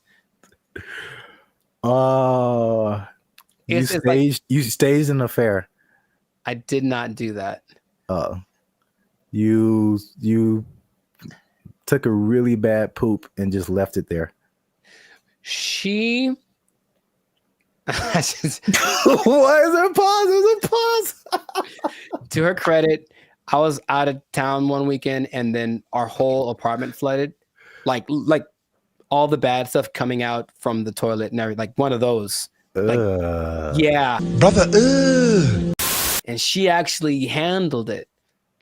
You staged an affair. I did not do that. You took a really bad poop and just left it there. She. Why is there a pause? There's a pause. To her credit, I was out of town one weekend and then our whole apartment flooded. Like all the bad stuff coming out from the toilet and everything. Like one of those. Yeah. Brother, And she actually handled it.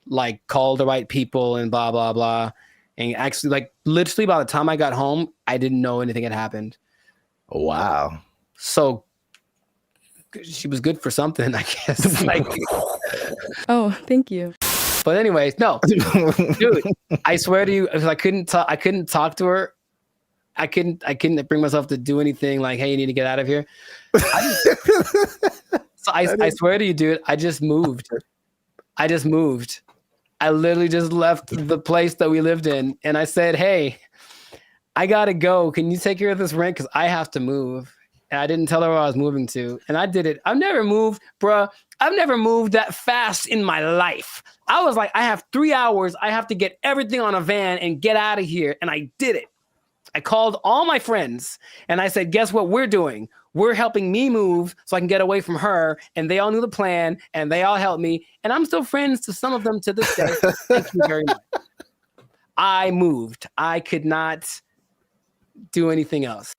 Like called the right people and blah, blah, blah. And actually, like literally by the time I got home, I didn't know anything had happened. Wow. So she was good for something, I guess. Like, oh, thank you. But anyways, no, dude, I swear to you, I couldn't talk to her. I couldn't bring myself to do anything like, hey, you need to get out of here. I swear to you, dude, I just moved. I literally just left the place that we lived in. And I said, hey, I got to go. Can you take care of this rent? Because I have to move. and I didn't tell her where I was moving to. And I did it. I've never moved, bruh. I've never moved that fast in my life. I was like, I have 3 hours. I have to get everything on a van and get out of here. And I did it. I called all my friends and I said, guess what we're doing? We're helping me move so I can get away from her. And they all knew the plan and they all helped me. And I'm still friends to some of them to this day. Thank you very much. I moved. I could not do anything else.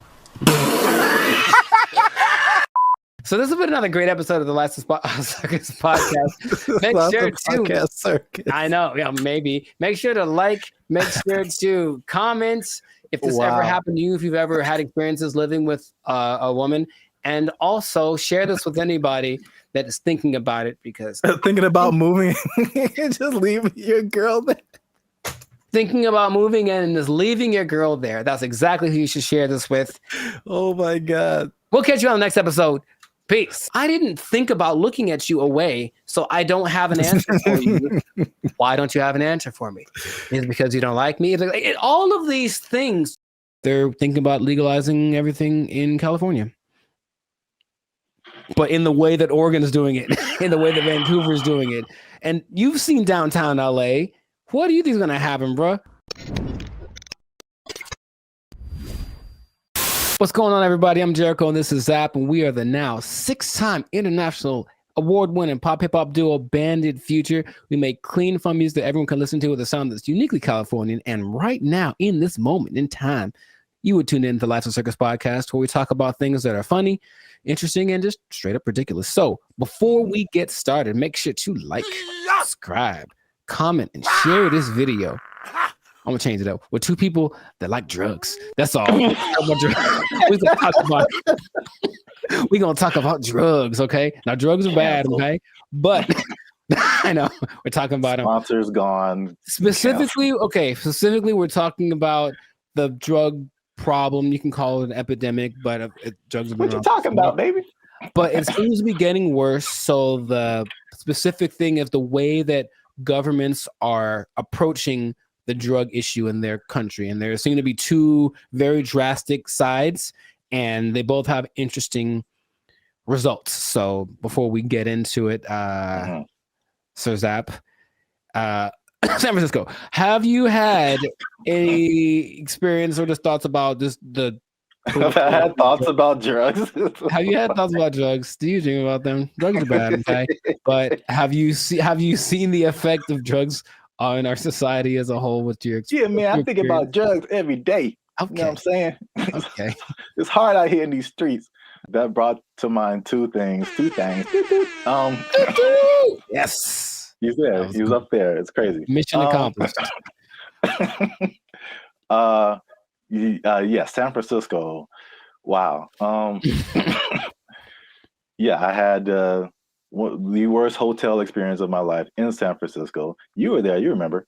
So this has been another great episode of the Last Circus podcast. Make sure to I know, yeah, maybe make sure to like, make sure to comment if this ever happened to you, if you've ever had experiences living with a woman, and also share this with anybody that is thinking about it because thinking about moving and just leaving your girl there. Thinking about moving and just leaving your girl there. That's exactly who you should share this with. Oh my God. We'll catch you on the next episode. Peace. I didn't think about looking at you away, so I don't have an answer for you. Why don't you have an answer for me? Is it because you don't like me? All of these things, they're thinking about legalizing everything in California. But in the way that Oregon is doing it, in the way that Vancouver is doing it. And you've seen downtown LA. What do you think is going to happen, bro? What's going on, everybody? I'm Jericho, and this is Zap, and we are the now 6-time international award-winning pop hip-hop duo Banded Future. We make clean, fun music that everyone can listen to with a sound that's uniquely Californian. And right now, in this moment in time, you would tune in to the Last Circus podcast, where we talk about things that are funny, interesting, and just straight up ridiculous. So before we get started, make sure to like, subscribe, comment, and share this video. I'm gonna change it up with 2 people that like drugs. That's all. We're gonna talk about drugs, okay? Now drugs are bad, okay? But I know we're talking about sponsors gone. Specifically, we're talking about the drug problem. You can call it an epidemic, but drugs have been what you talking about, baby? But it seems to be getting worse. So the specific thing is the way that governments are approaching the drug issue in their country. And there seem to be 2 very drastic sides, and they both have interesting results. So before we get into it, Sir Zap, San Francisco, have you had any experience or just thoughts about just the I've had thoughts about drugs. Have you had thoughts about drugs? Do you dream about them? Drugs are bad, okay? But have you seen the effect of drugs in our society as a whole with your experience? Yeah, man, I think about drugs every day. Okay. You know what I'm saying? Okay. It's hard out here in these streets. That brought to mind two things. Yes. He's there. He was up there. It's crazy. Mission accomplished. Yeah, San Francisco. Wow. Yeah, I had the worst hotel experience of my life in San Francisco. You were there, you remember.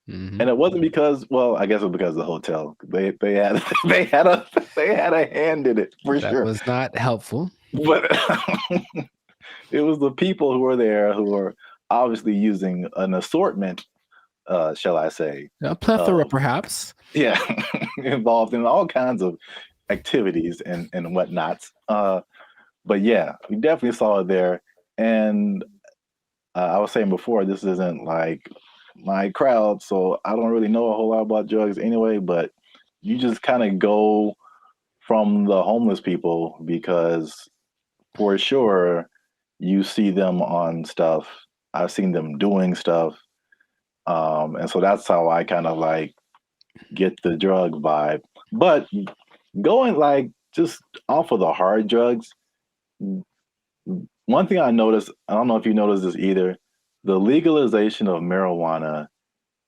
And it wasn't because, well, I guess it was because of the hotel. They had a hand in it for sure. That was not helpful. But it was the people who were there who were obviously using an assortment, shall I say. A plethora, perhaps. Yeah, involved in all kinds of activities and whatnots. But yeah, we definitely saw it there. And I was saying before, this isn't like my crowd, so I don't really know a whole lot about drugs anyway, but you just kind of go from the homeless people because for sure you see them on stuff. I've seen them doing stuff. And so that's how I kind of like get the drug vibe. But going like just off of the hard drugs, one thing I noticed, I don't know if you noticed this either, the legalization of marijuana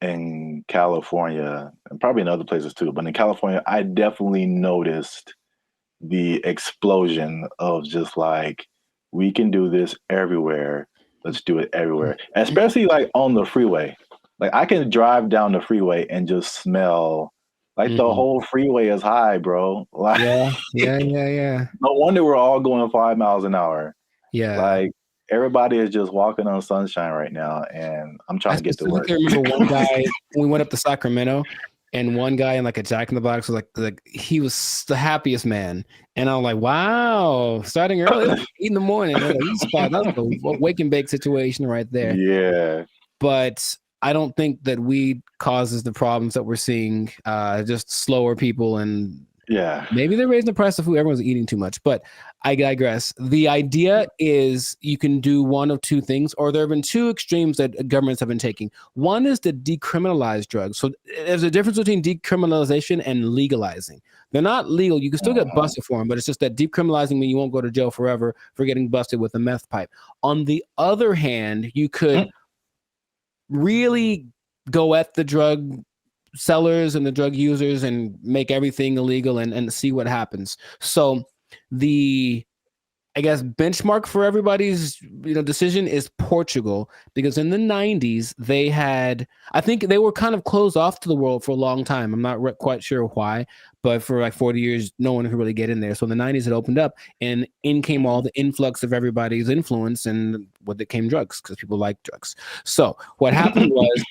in California, and probably in other places too, but in California, I definitely noticed the explosion of just like, we can do this everywhere. Let's do it everywhere. Especially like on the freeway. Like I can drive down the freeway and just smell like the whole freeway is high, bro. Like, yeah. No wonder we're all going 5 miles an hour. Yeah. Like everybody is just walking on sunshine right now, and I'm trying to get to work. I remember one guy, we went up to Sacramento, and one guy in like a Jack in the Box was like he was the happiest man, and I'm like, wow, starting early, 8 in the morning, like, that's a wake and bake situation right there. Yeah, but I don't think that weed causes the problems that we're seeing. Just slower people, and maybe they're raising the price of food. Everyone's eating too much, but I digress. The idea is you can do one of two things, or there have been two extremes that governments have been taking. One is to decriminalize drugs. So there's a difference between decriminalization and legalizing. They're not legal. You can still get busted for them, but it's just that decriminalizing means you won't go to jail forever for getting busted with a meth pipe. On the other hand, you could really go at the drug sellers and the drug users and make everything illegal and see what happens. So the, I guess, benchmark for everybody's decision is Portugal, because in the 90s they had, I think they were kind of closed off to the world for a long time. I'm not quite sure why, but for like 40 years no one could really get in there. So in the 90s it opened up, and in came all the influx of everybody's influence, and with it came drugs, because people like drugs. So what happened was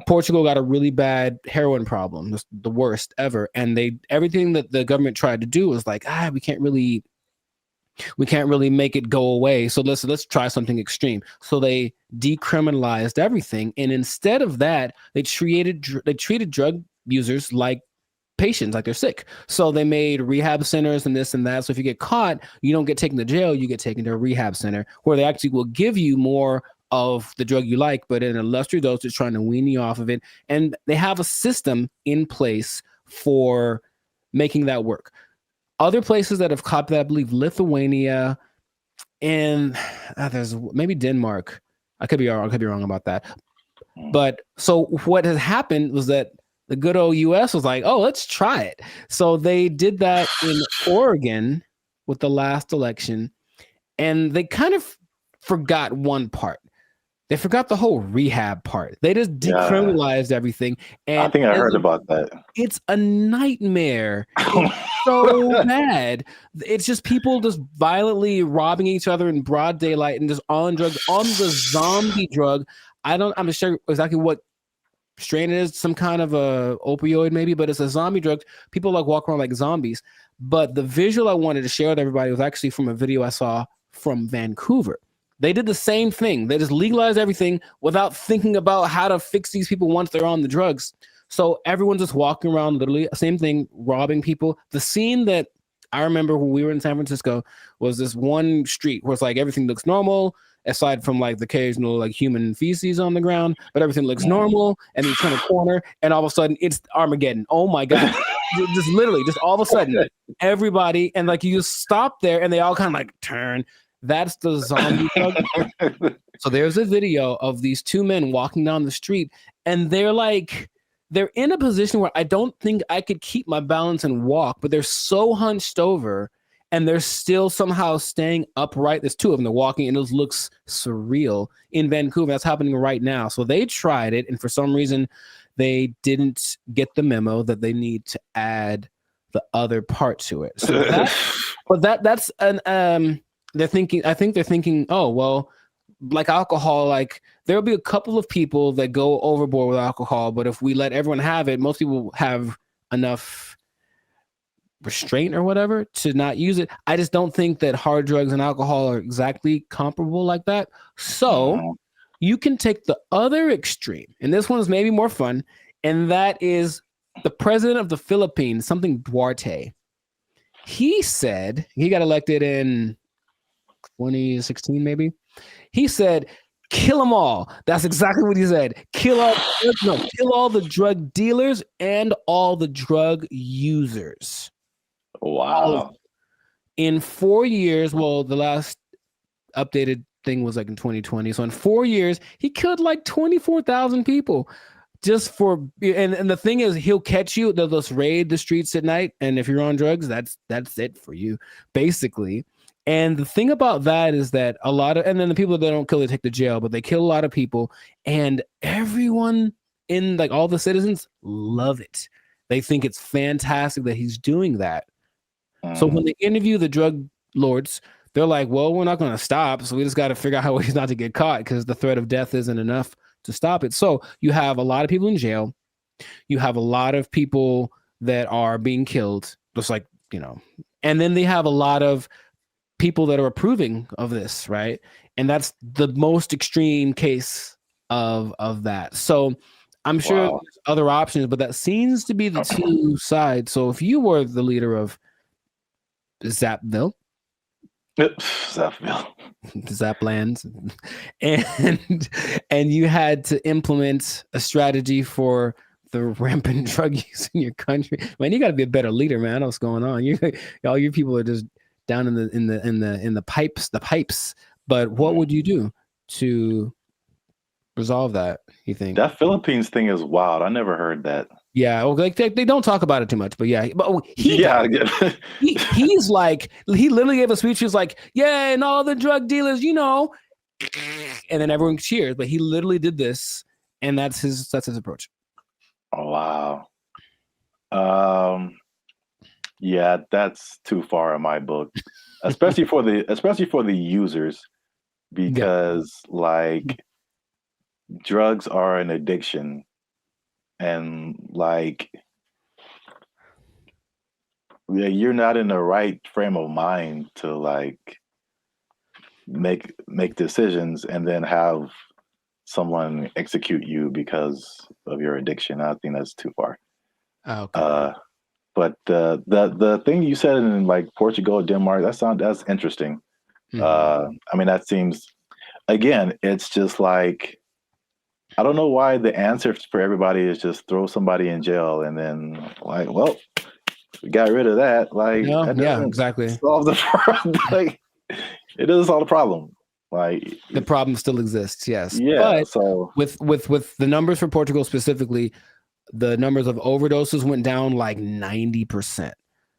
Portugal got a really bad heroin problem, the worst ever, and everything that the government tried to do was like, we can't really make it go away. So let's try something extreme. So they decriminalized everything, and instead of that, they treated drug users like patients, like they're sick. So they made rehab centers and this and that. So if you get caught, you don't get taken to jail, you get taken to a rehab center where they actually will give you more of the drug you like, but in a lesser dose, it's trying to wean you off of it. And they have a system in place for making that work. Other places that have copied that, I believe Lithuania, and there's maybe Denmark. I could be wrong about that. But so what has happened was that the good old US was like, oh, let's try it. So they did that in Oregon with the last election, and they kind of forgot one part. They forgot the whole rehab part. They just decriminalized everything. And I think I heard about that. It's a nightmare. It's so bad. It's just people just violently robbing each other in broad daylight and just on drugs, on the zombie drug. I'm not sure exactly what strain it is, some kind of a opioid maybe, but it's a zombie drug. People like walk around like zombies. But the visual I wanted to share with everybody was actually from a video I saw from Vancouver. They did the same thing. They just legalized everything without thinking about how to fix these people once they're on the drugs. So everyone's just walking around, literally, same thing, robbing people. The scene that I remember when we were in San Francisco was this one street where it's like everything looks normal, aside from like the occasional like human feces on the ground, but everything looks normal. And you turn a corner, and all of a sudden it's Armageddon. Oh my God. Just literally, just all of a sudden, everybody, and like you just stop there and they all kind of like turn. That's the zombie drug. So there's a video of these two men walking down the street, and they're in a position where I don't think I could keep my balance and walk, but they're so hunched over and they're still somehow staying upright. There's two of them, they're walking, and it looks surreal in Vancouver. That's happening right now. So they tried it, and for some reason they didn't get the memo that they need to add the other part to it. So that's an I think they're thinking, oh, well, like alcohol, like there'll be a couple of people that go overboard with alcohol, but if we let everyone have it, most people have enough restraint or whatever to not use it. I just don't think that hard drugs and alcohol are exactly comparable like that. So you can take the other extreme, and this one's maybe more fun, and that is the president of the Philippines, something Duarte. He said, he got elected in 2016 maybe. He said, kill them all. That's exactly what he said. Kill all the drug dealers and all the drug users. Wow. In 4 years, well, the last updated thing was like in 2020. So in 4 years, he killed like 24,000 people. Just for, and the thing is, he'll catch you. They'll just raid the streets at night, and if you're on drugs, that's it for you, basically. And the thing about that is that a lot of, and then the people that don't kill, they take to jail, but they kill a lot of people, and everyone in, like, all the citizens love it. They think it's fantastic that he's doing that. So when they interview the drug lords, they're like, well, we're not going to stop, so we just got to figure out how he's not to get caught, because the threat of death isn't enough to stop it. So you have a lot of people in jail. You have a lot of people that are being killed, just like, you know, and then they have a lot of people that are approving of this, right? And that's the most extreme case of that. So I'm sure there's other options, but that seems to be the two sides. So if you were the leader of Zapville, Zaplands, and you had to implement a strategy for the rampant drug use in your country, man, you got to be a better leader, man. I know what's going on. All your people are just down in the pipes. But what would you do to resolve that? You think that Philippines thing is wild? I never heard that. Yeah, well, like they don't talk about it too much, but yeah, but he's like, he literally gave a speech. He was like, yeah, and all the drug dealers, you know, and then everyone cheers. But he literally did this, and that's his approach. Oh wow. Yeah, that's too far in my book, especially for the users, because like drugs are an addiction. And like, yeah, you're not in the right frame of mind to like make decisions and then have someone execute you because of your addiction. I think that's too far. Okay. But the thing you said in like Portugal, Denmark, that's interesting. I mean, that seems, again, it's just like, I don't know why the answer for everybody is just throw somebody in jail and then like, well, we got rid of that. Like, that doesn't exactly solve the problem. Like, it doesn't solve the problem. Like, the problem still exists, yes. Yeah. But so with the numbers for Portugal specifically, the numbers of overdoses went down like 90%.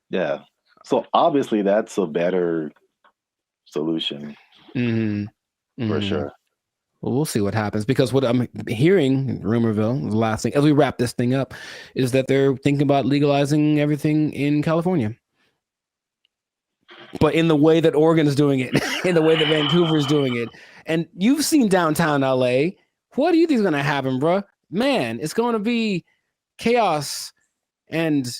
Yeah. So obviously that's a better solution. For sure. Well, we'll see what happens, because what I'm hearing in Rumorville, the last thing, as we wrap this thing up, is that they're thinking about legalizing everything in California. But in the way that Oregon's doing it, in the way that Vancouver's doing it. And you've seen downtown LA. What do you think is going to happen, bro? Man, it's going to be chaos and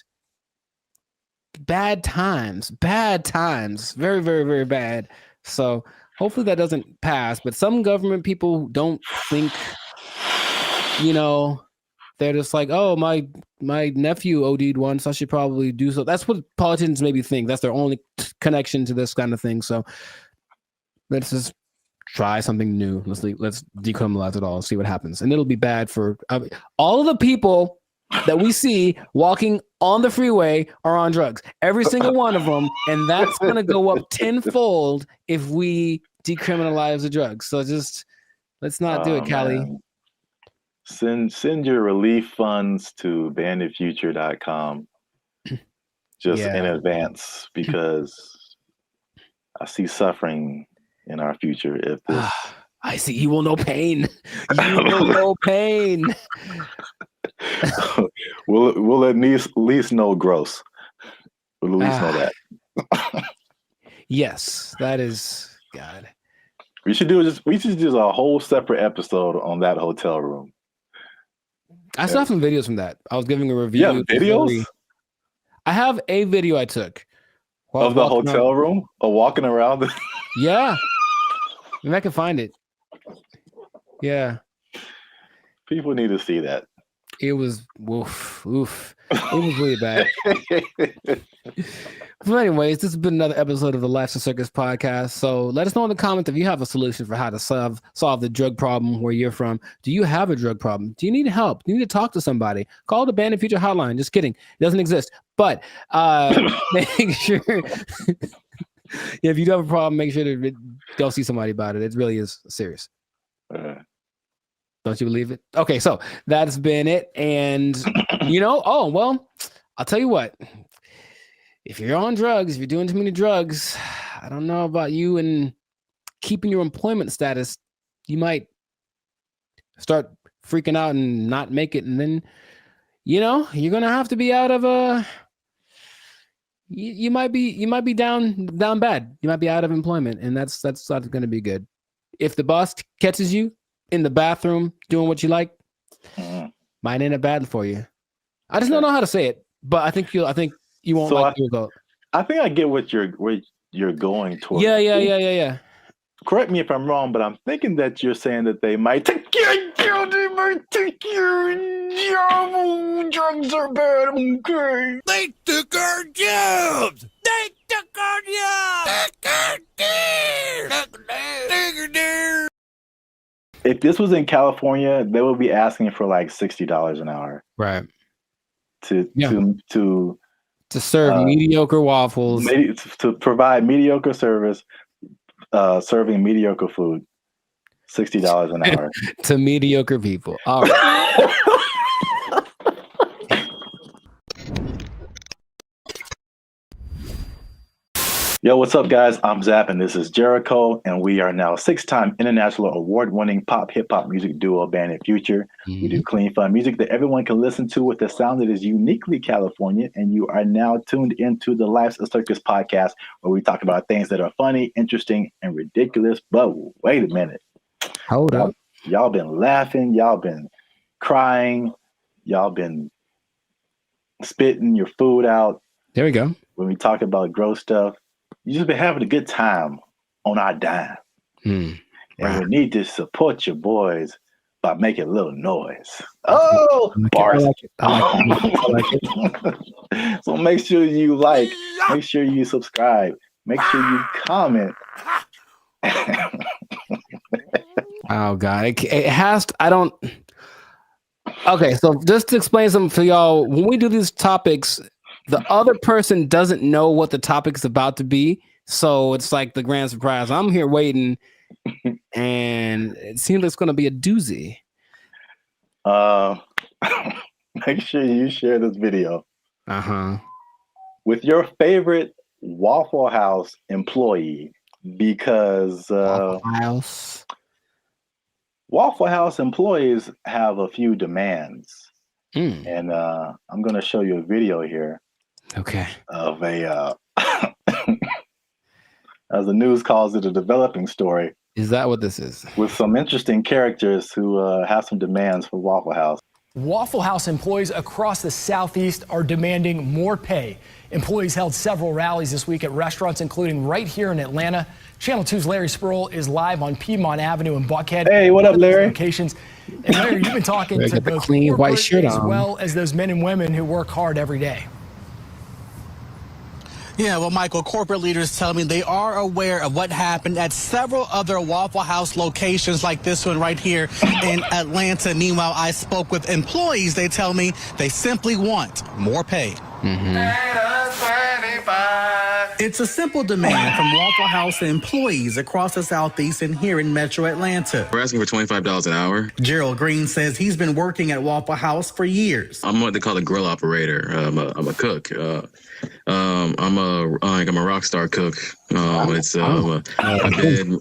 bad times. Very, very, very bad. So hopefully that doesn't pass, but some government people don't think, you know, they're just like, oh, my nephew OD'd once, I should probably do so. That's what politicians maybe think. That's their only connection to this kind of thing. So let's just try something new. Let's decriminalize it all and see what happens. And it'll be bad for all of the people that we see walking on the freeway are on drugs. Every single one of them. And that's going to go up tenfold if we decriminalize the drugs. So just let's not do it, Callie. Man. Send your relief funds to banditfuture.com just in advance, because I see suffering in our future if this. I see. You will know pain. You will know pain. We'll at least know gross. We'll at least know that. Yes, that is God. We should do a whole separate episode on that hotel room. I still have some videos from that. I was giving a review. Yeah, videos? I have a video I took of the hotel room, of walking around. Yeah. Maybe I can find it. Yeah. People need to see that. It was oof. It was really bad. So anyways, this has been another episode of the Life's a Circus podcast. So let us know in the comments if you have a solution for how to solve the drug problem where you're from. Do you have a drug problem? Do you need help? Do you need to talk to somebody? Call the Bandit Future hotline. Just kidding. It doesn't exist. But make sure if you do have a problem, make sure to go see somebody about it. It really is serious. Don't you believe it? Okay, so that's been it. And I'll tell you what. If you're on drugs, if you're doing too many drugs, I don't know about you and keeping your employment status, you might start freaking out and not make it. And then, you're going to have to be out of you might be down bad. You might be out of employment, and that's not going to be good. If the boss catches you in the bathroom doing what you like, might end up bad for you. I just don't know how to say it, but I think you won't So like the result. I think I get what you're going towards. Yeah. Correct me if I'm wrong, but I'm thinking that you're saying that they might take your job. Drugs are bad. Okay. They took our jobs. They took our jobs. If this was in California, they would be asking for like $60 an hour. Right. To serve mediocre waffles. To provide mediocre service, serving mediocre food. $60 an hour. To mediocre people. All right. Yo, what's up, guys? I'm Zap, and this is Jericho, and we are now 6-time international award-winning pop hip-hop music duo Bandit Future. We do clean, fun music that everyone can listen to with a sound that is uniquely California, and you are now tuned into the Life's a Circus podcast, where we talk about things that are funny, interesting, and ridiculous. But wait a minute. Hold up. Y'all been laughing. Y'all been crying. Y'all been spitting your food out. There we go. When we talk about gross stuff. You just been having a good time on our dime. And we need to support your boys by making a little noise. Oh, bars. I like it. So make sure you like, make sure you subscribe, make sure you comment. Oh, God. It has to, I don't. Okay, so just to explain something for y'all, when we do these topics, the other person doesn't know what the topic's about to be. So it's like the grand surprise. I'm here waiting, and it seems like it's going to be a doozy. Make sure you share this video with your favorite Waffle House employee, because Waffle House employees have a few demands. And I'm going to show you a video here. Okay. Of a, as the news calls it, a developing story. Is that what this is? With some interesting characters who have some demands for Waffle House. Waffle House employees across the Southeast are demanding more pay. Employees held several rallies this week at restaurants, including right here in Atlanta. Channel 2's Larry Spruill is live on Piedmont Avenue in Buckhead. Hey, what up, Larry? Locations. And Larry, you've been talking to both clean white shirt as on, well as those men and women who work hard every day. Yeah, well, Michael, corporate leaders tell me they are aware of what happened at several other Waffle House locations like this one right here in Atlanta. Meanwhile, I spoke with employees. They tell me they simply want more pay. It's a simple demand from Waffle House employees across the Southeast and here in Metro Atlanta. We're asking for $25 an hour. Gerald Green says he's been working at Waffle House for years. I'm what they call a grill operator. I'm a cook. I'm a rock star cook. I've been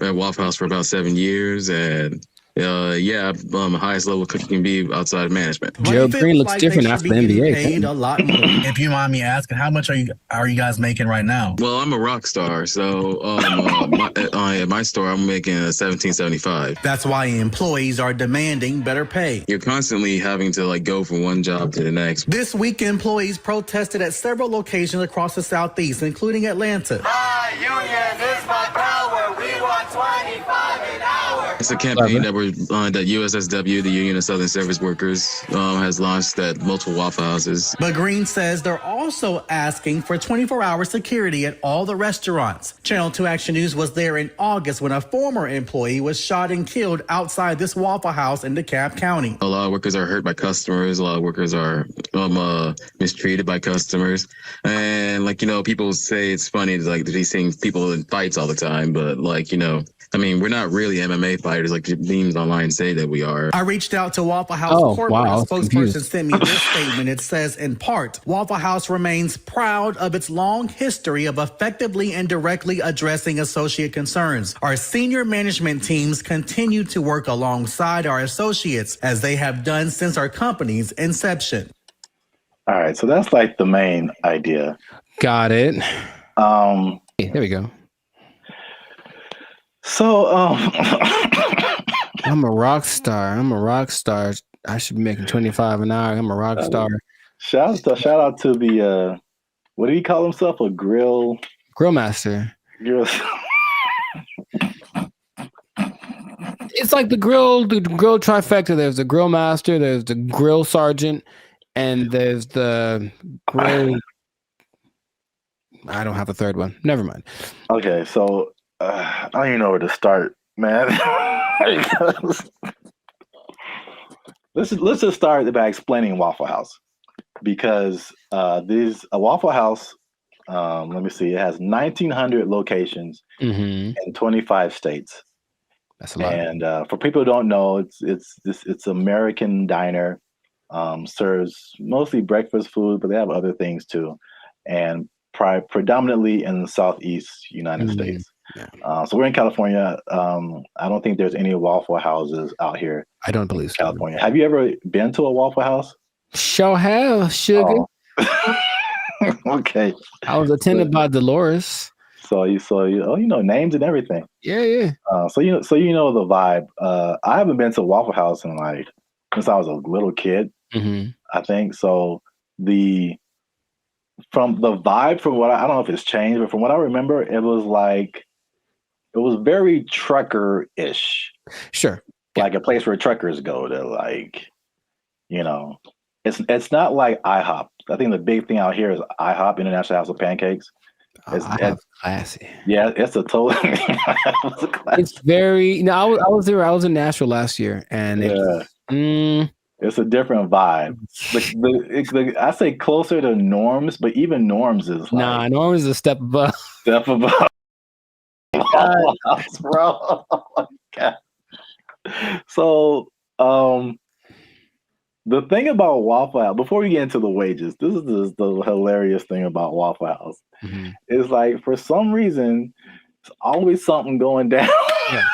at Waffle House for about 7 years, and highest level cook you can be outside of management. Joe Green looks different after the NBA. Paid a lot more. If you mind me asking, how much are you guys making right now? Well, I'm a rock star, so at my store I'm making $17.75. That's why employees are demanding better pay. You're constantly having to go from one job to the next. This week, employees protested at several locations across the Southeast, including Atlanta. My union is my power. We want 25 an hour. It's a campaign that USSW, the Union of Southern Service Workers, has launched at multiple Waffle Houses. But Green says they're also asking for 24-hour security at all the restaurants. Channel 2 Action News was there in August when a former employee was shot and killed outside this Waffle House in DeKalb County. A lot of workers are hurt by customers. A lot of workers are mistreated by customers. And people say it's funny that he's seeing people in fights all the time, but we're not really MMA fighters like memes online say that we are. I reached out to Waffle House corporate. A spokesperson sent me this statement. It says, in part, Waffle House remains proud of its long history of effectively and directly addressing associate concerns. Our senior management teams continue to work alongside our associates as they have done since our company's inception. All right, so that's the main idea. Got it. There we go. So, I'm a rock star. I should be making 25 an hour. I'm a rock star. Shout out to the what did he call himself? A grill master. Grill. It's like the grill trifecta. There's the grill master, there's the grill sergeant, and there's the grill. I don't have a third one. Never mind. Okay, so I don't even know where to start, man. let's just start by explaining Waffle House, because a Waffle House. Let me see. It has 1,900 locations in 25 states. That's a lot. And for people who don't know, it's American diner. Serves mostly breakfast food, but they have other things too, and predominantly in the Southeast United States. Yeah. So we're in California. I don't think there's any Waffle Houses out here. I don't believe California. Have you ever been to a Waffle House? Sure have, sugar. Oh. Okay. I was attended by Dolores. So you know names and everything. Yeah. So you know the vibe. I haven't been to a Waffle House in since I was a little kid. I think so. From the vibe, from what I don't know if it's changed, but from what I remember, it was very trucker-ish. Sure. Like a place where truckers go to it's not like IHOP. I think the big thing out here is IHOP, International House of Pancakes. It's classy. Yeah, it's a total. It's very. I was there. I was in Nashville last year, and it's a different vibe. I say closer to Norms, but even Norms is Norms is a step above. Step above. Waffle House, bro. Oh my God. So, the thing about Waffle House, before we get into the wages, this is the hilarious thing about Waffle House. Is like, for some reason, it's always something going down. Yeah.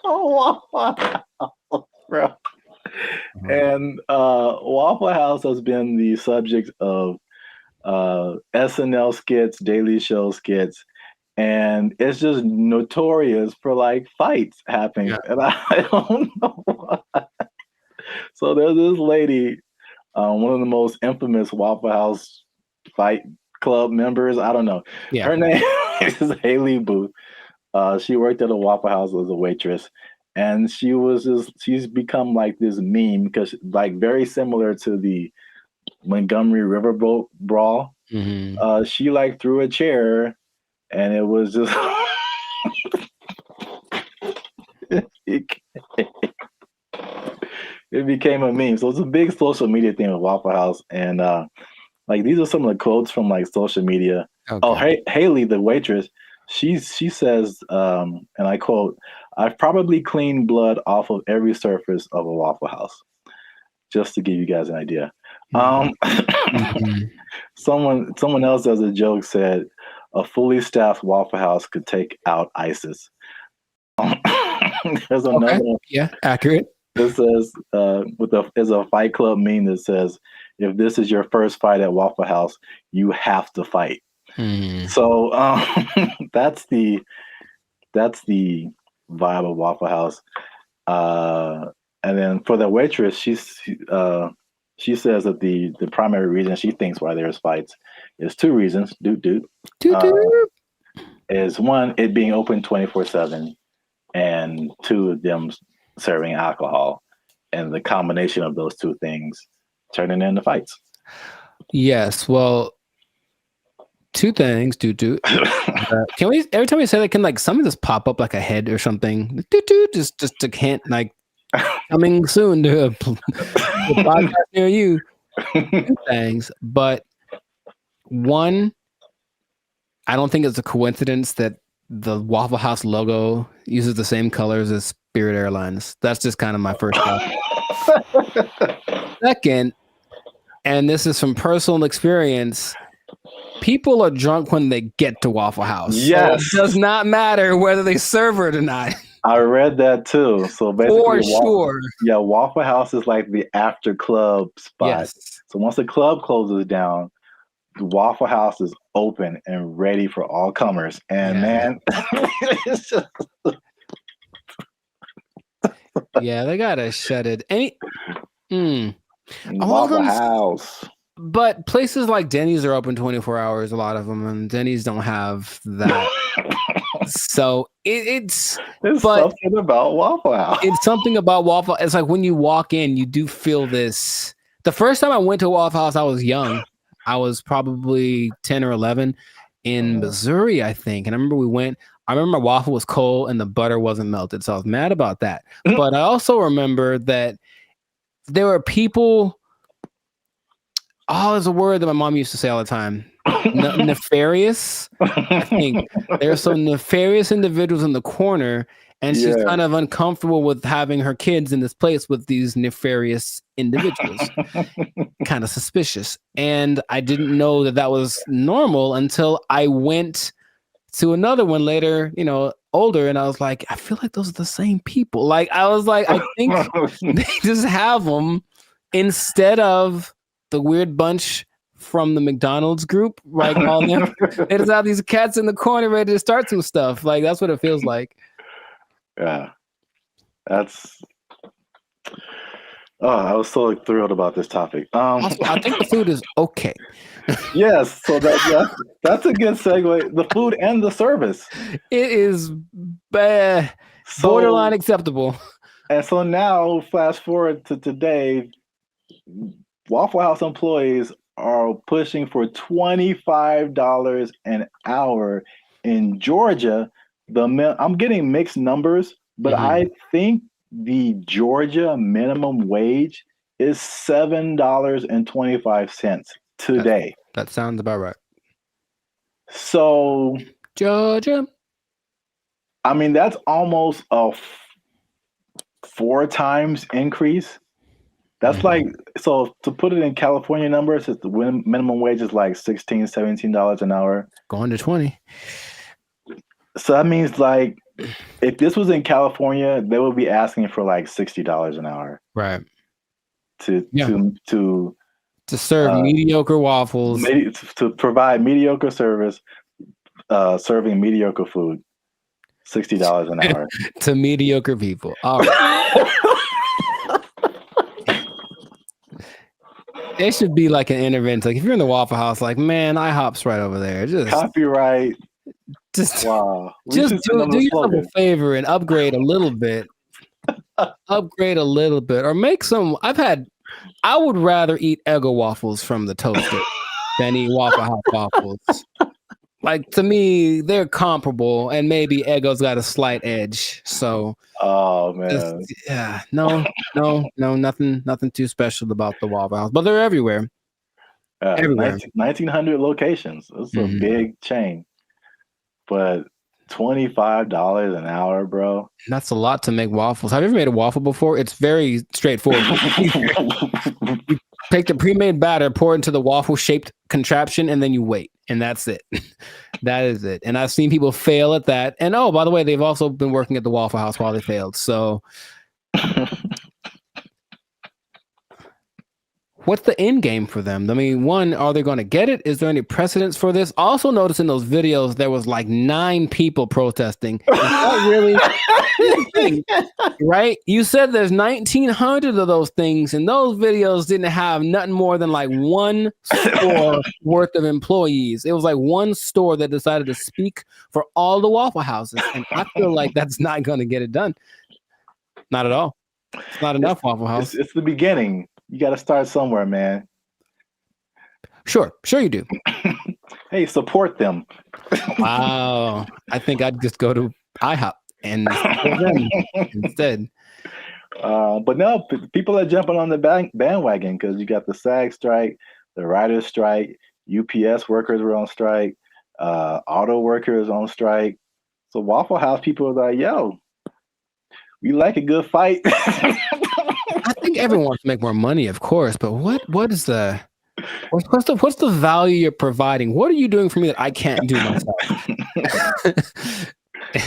Waffle House, bro. And Waffle House has been the subject of SNL skits, Daily Show skits, and it's just notorious for fights happening. Yeah. And I don't know why. So there's this lady, one of the most infamous Waffle House fight club members. I don't know. Yeah. Her name is Haley Booth. She worked at a Waffle House as a waitress. And she's become like this meme because very similar to the Montgomery Riverboat brawl. She threw a chair and it was just it became a meme. So it's a big social media thing with Waffle House. And these are some of the quotes from social media. Okay. Oh, Haley, the waitress, she says, and I quote, "I've probably cleaned blood off of every surface of a Waffle House," just to give you guys an idea. Someone else as a joke said, "A fully staffed Waffle House could take out ISIS." There's another one. Yeah, accurate. This says, is a Fight Club meme that says, "If this is your first fight at Waffle House, you have to fight." So that's the vibe of Waffle House. And then for the waitress, she says that the primary reason she thinks why there's fights is two reasons. Is one, it being open 24/7, and two, them serving alcohol, and the combination of those two things turning into fights. Yes, well, two things. Can we, every time we say that, can some of this pop up like a head or something? Just to hint, coming soon to a podcast near you. Two things, but one, I don't think it's a coincidence that the Waffle House logo uses the same colors as Spirit Airlines. That's just kind of my first thought. Second, and this is from personal experience, people are drunk when they get to Waffle House. Yes. So it does not matter whether they serve it or not. I read that too. So basically, for sure. Yeah, Waffle House is like the after club spot. Yes. So once the club closes down, the Waffle House is open and ready for all comers. And man, it's just... yeah, they gotta shut it. Waffle House. But places like Denny's are open 24 hours, a lot of them, and Denny's don't have that. So it's something about Waffle House. It's something about Waffle. It's like when you walk in, you do feel this. The first time I went to Waffle House, I was young. I was probably 10 or 11 in Missouri, I think. And I remember I remember my waffle was cold and the butter wasn't melted. So I was mad about that. But I also remember that there were people. Oh, there's a word that my mom used to say all the time. Nefarious. I think there's some nefarious individuals in the corner, and she's kind of uncomfortable with having her kids in this place with these nefarious individuals. Kind of suspicious. And I didn't know that was normal until I went to another one later, older, and I was like, I feel like those are the same people. Like, I was like, I think they just have them instead of the weird bunch from the McDonald's group, right? All them. They just have these cats in the corner ready to start some stuff. Like, that's what it feels like. Yeah. I was so thrilled about this topic. Also, I think the food is okay. Yes, so that's a good segue. The food and the service. It is borderline acceptable. And so now, flash forward to today, Waffle House employees are pushing for $25 an hour in Georgia. I'm getting mixed numbers, but I think the Georgia minimum wage is $7.25 today. That sounds about right. So Georgia, I mean, that's almost a 4 times increase. That's like, so to put it in California numbers, the minimum wage is like $16, $17 an hour. Going to 20. So that means like, if this was in California, they would be asking for like $60 an hour. Right. To serve mediocre waffles. To provide mediocre service, serving mediocre food. $60 an hour. To mediocre people. All right. It should be like an intervention. Like if you're in the Waffle House, like, man, IHOP's right over there. Just copyright. Wow. Just do yourself a favor and upgrade a little bit. Or make some. I would rather eat Eggo waffles from the toaster than eat Waffle House waffles. Like, to me, they're comparable, and maybe Eggo's got a slight edge. So, oh man, nothing too special about the Waffle House, but they're everywhere. Everywhere. 1,900 locations. It's a big chain, but $25 an hour, bro. That's a lot to make waffles. Have you ever made a waffle before? It's very straightforward. You take the pre-made batter, pour it into the waffle-shaped contraption, and then you wait. And that's it. That is it. And I've seen people fail at that. And oh, by the way, they've also been working at the Waffle House while they failed. So what's the end game for them? I mean, one, are they going to get it? Is there any precedence for this? Also notice in those videos, there was like 9 people protesting. Is that really right? You said there's 1,900 of those things, and those videos didn't have nothing more than like one store worth of employees. It was like one store that decided to speak for all the Waffle Houses. And I feel like that's not going to get it done. Not at all. It's not enough, Waffle House. It's the beginning. You got to start somewhere, man. Sure you do. Hey, support them. Wow. I think I'd just go to IHOP and support them instead. But no, people are jumping on the bandwagon because you got the SAG strike, the writers' strike, UPS workers were on strike, auto workers on strike. So Waffle House people are like, yo, we like a good fight. I think everyone wants to make more money, of course, but what's the value you're providing? What are you doing for me that I can't do myself?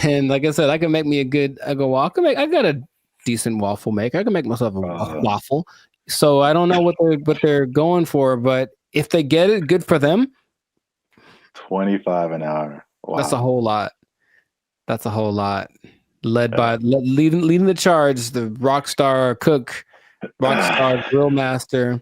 And like I said, I can make me I got a decent waffle maker. I can make myself a waffle. So I don't know what they're going for, but if they get it, good for them. $25 an hour. Wow. That's a whole lot. Leading the charge, the rock star cook Rockstar Grill Master.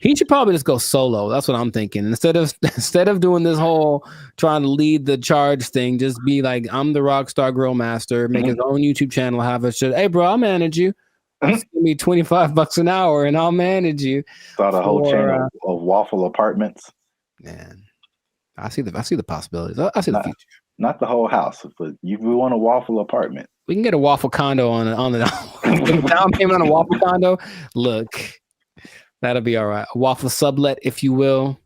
He should probably just go solo. That's what I'm thinking. Instead of doing this whole trying to lead the charge thing, just be like, I'm the Rockstar Grill Master, make his own YouTube channel, have a shit. Hey, bro, I'll manage you. Just give me $25 an hour and I'll manage you. Start a whole chain of waffle apartments. Man, I see the possibilities. I see the future. Not the whole house, but we want a waffle apartment. We can get a waffle condo on the down payment on a waffle condo. Look, that'll be all right. A waffle sublet, if you will.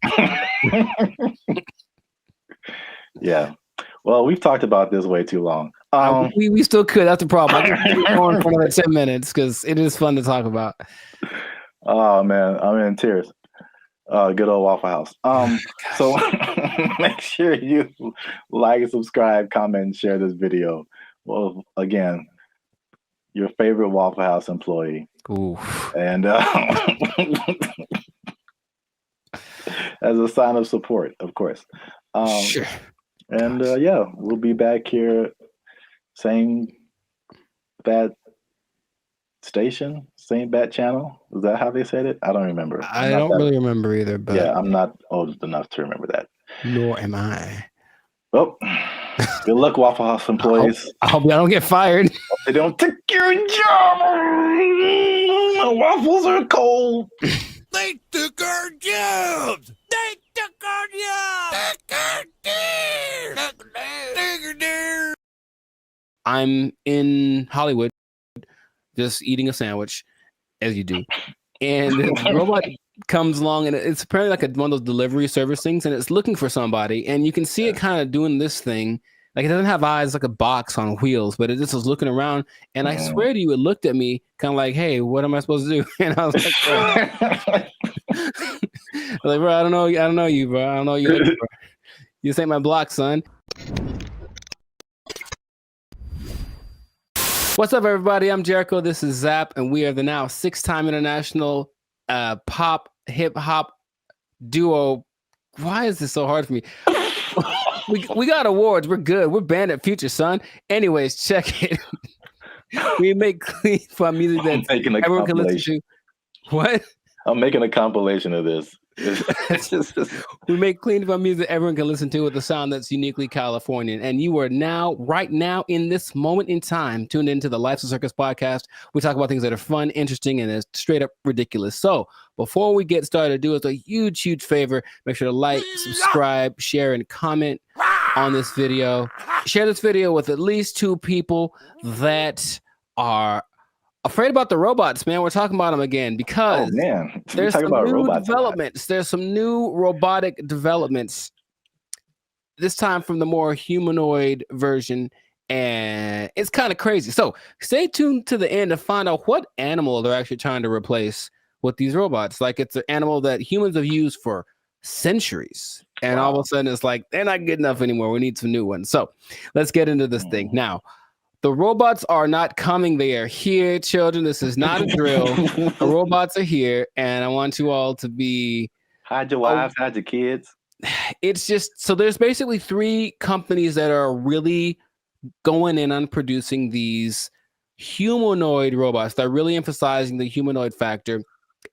Yeah. Well, we've talked about this way too long. We still could. That's the problem. I can keep going for another 10 minutes because it is fun to talk about. Oh man, I'm in tears. Good old Waffle House. So make sure you like, subscribe, comment, and share this video. Well, again, your favorite Waffle House employee. Ooh. And as a sign of support, of course. Sure. And yeah, we'll be back here, same bad station, same bad channel. Is that how they said it? I don't remember. I don't really remember either, but yeah, I'm not old enough to remember that. Nor am I. Well, good luck, Waffle House employees. I hope y'all don't get fired. Hope they don't take your job. My waffles are cold. They took our jobs. They took our jobs. I'm in Hollywood, just eating a sandwich, as you do, and this robot comes along, and it's apparently like one of those delivery service things, and it's looking for somebody, and you can see it kind of doing this thing. Like, it doesn't have eyes, like a box on wheels, but it just was looking around, and I swear to you, it looked at me kind of like, hey, what am I supposed to do? And I was like, like, bro, I don't know you, bro. I don't know you. Bro. You just ain't my block, son. What's up, everybody? I'm Jericho. This is Zap, and we are the now 6-time international pop hip-hop duo. Why is this so hard for me? We got awards. We're good. We're Bandit Future, son. Anyways, check it. We make clean fun music that everyone can listen to. What? I'm making a compilation of this. We make clean fun music everyone can listen to with a sound that's uniquely Californian. And you are now, right now, in this moment in time, tuned into the Life's a Circus podcast. We talk about things that are fun, interesting, and straight up ridiculous. So before we get started, do us a huge, huge favor. Make sure to like, subscribe, share, and comment on this video. Share this video with at least 2 people that are afraid about the robots, man. We're talking about them again because there's some new developments. There's some new robotic developments, this time from the more humanoid version, and it's kind of crazy. So stay tuned to the end to find out what animal they're actually trying to replace with these robots. Like, it's an animal that humans have used for centuries, and all of a sudden it's like, they're not good enough anymore. We need some new ones. So let's get into this thing now. The robots are not coming. They are here, children. This is not a drill. The robots are here, and I want you all to be... Hide your wives, hide your kids. It's just... So there's basically 3 companies that are really going in on producing these humanoid robots. They're really emphasizing the humanoid factor,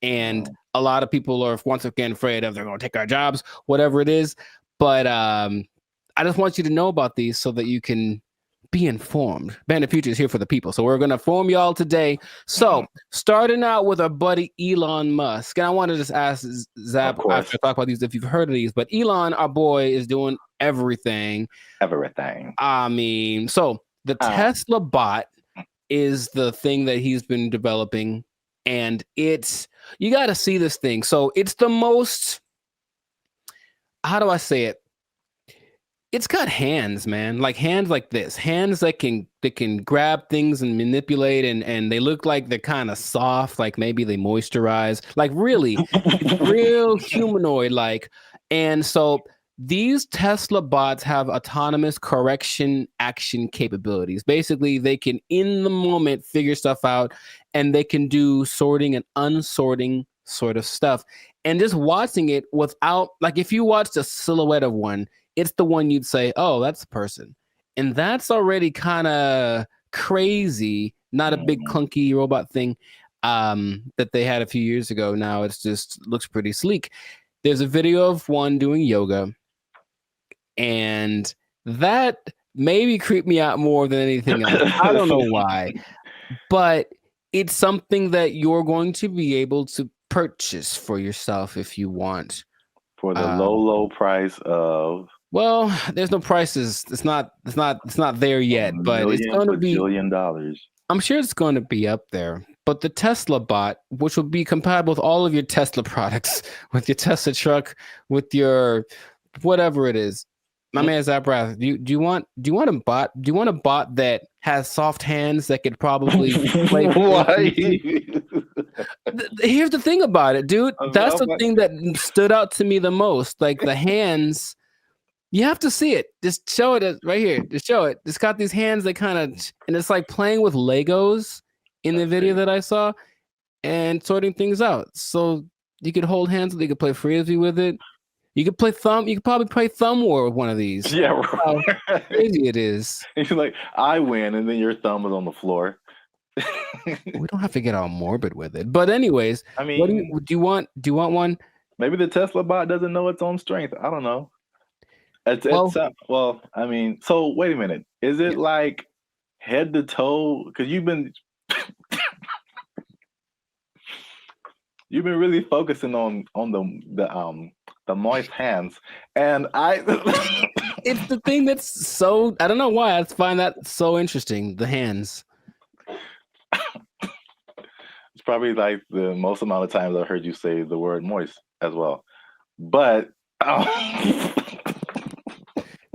and a lot of people are, once again, afraid of they're going to take our jobs, whatever it is. But I just want you to know about these so that you can... be informed. Bandit Future is here for the people, so we're going to inform y'all today. So, starting out with our buddy Elon Musk, and I want to just ask Zap after I talk about these if you've heard of these, but Elon, our boy, is doing everything. I mean, so the Tesla bot is the thing that he's been developing, and you got to see this thing. So it's the most, how do I say it? It's got hands, man. Like hands like this. Hands that can grab things and manipulate, and they look like they're kind of soft, like maybe they moisturize. Like really, real humanoid like. And so these Tesla bots have autonomous correction action capabilities. Basically, they can in the moment figure stuff out, and they can do sorting and unsorting sort of stuff. And just watching it without, like, if you watched a silhouette of one, it's the one you'd say, oh, that's a person. And that's already kind of crazy, not a big clunky robot thing. that they had a few years ago. Now it's just looks pretty sleek. There's a video of one doing yoga, and that maybe creeped me out more than anything else. I don't know why, but it's something that you're going to be able to purchase for yourself if you want. For the low price of, well, there's no prices. It's not there yet, but it's going to be $1 billion. I'm sure it's going to be up there. But the Tesla bot, which will be compatible with all of your Tesla products, with your Tesla truck, with your whatever it is. My man Zabrath, do you want a bot? Do you want a bot that has soft hands that could probably play? Why? Here's the thing about it, dude. That's the thing that stood out to me the most. Like the hands, you have to see it. Just show it right here. Just show it. It's got these hands that kind of, and it's like playing with Legos in the video that I saw and sorting things out. So you could hold hands, you could play frisbee with it. You could play you could probably play thumb war with one of these. Yeah, right. How crazy it is. You're like, I win, and then your thumb is on the floor. We don't have to get all morbid with it. But anyways, I mean, what do you want one? Maybe the Tesla bot doesn't know its own strength. I don't know. Well, I mean, so wait a minute. Is it like head to toe? Because you've been really focusing on the moist hands, and it's the thing that's so, I don't know why I find that so interesting. The hands. It's probably like the most amount of times I've heard you say the word moist as well, but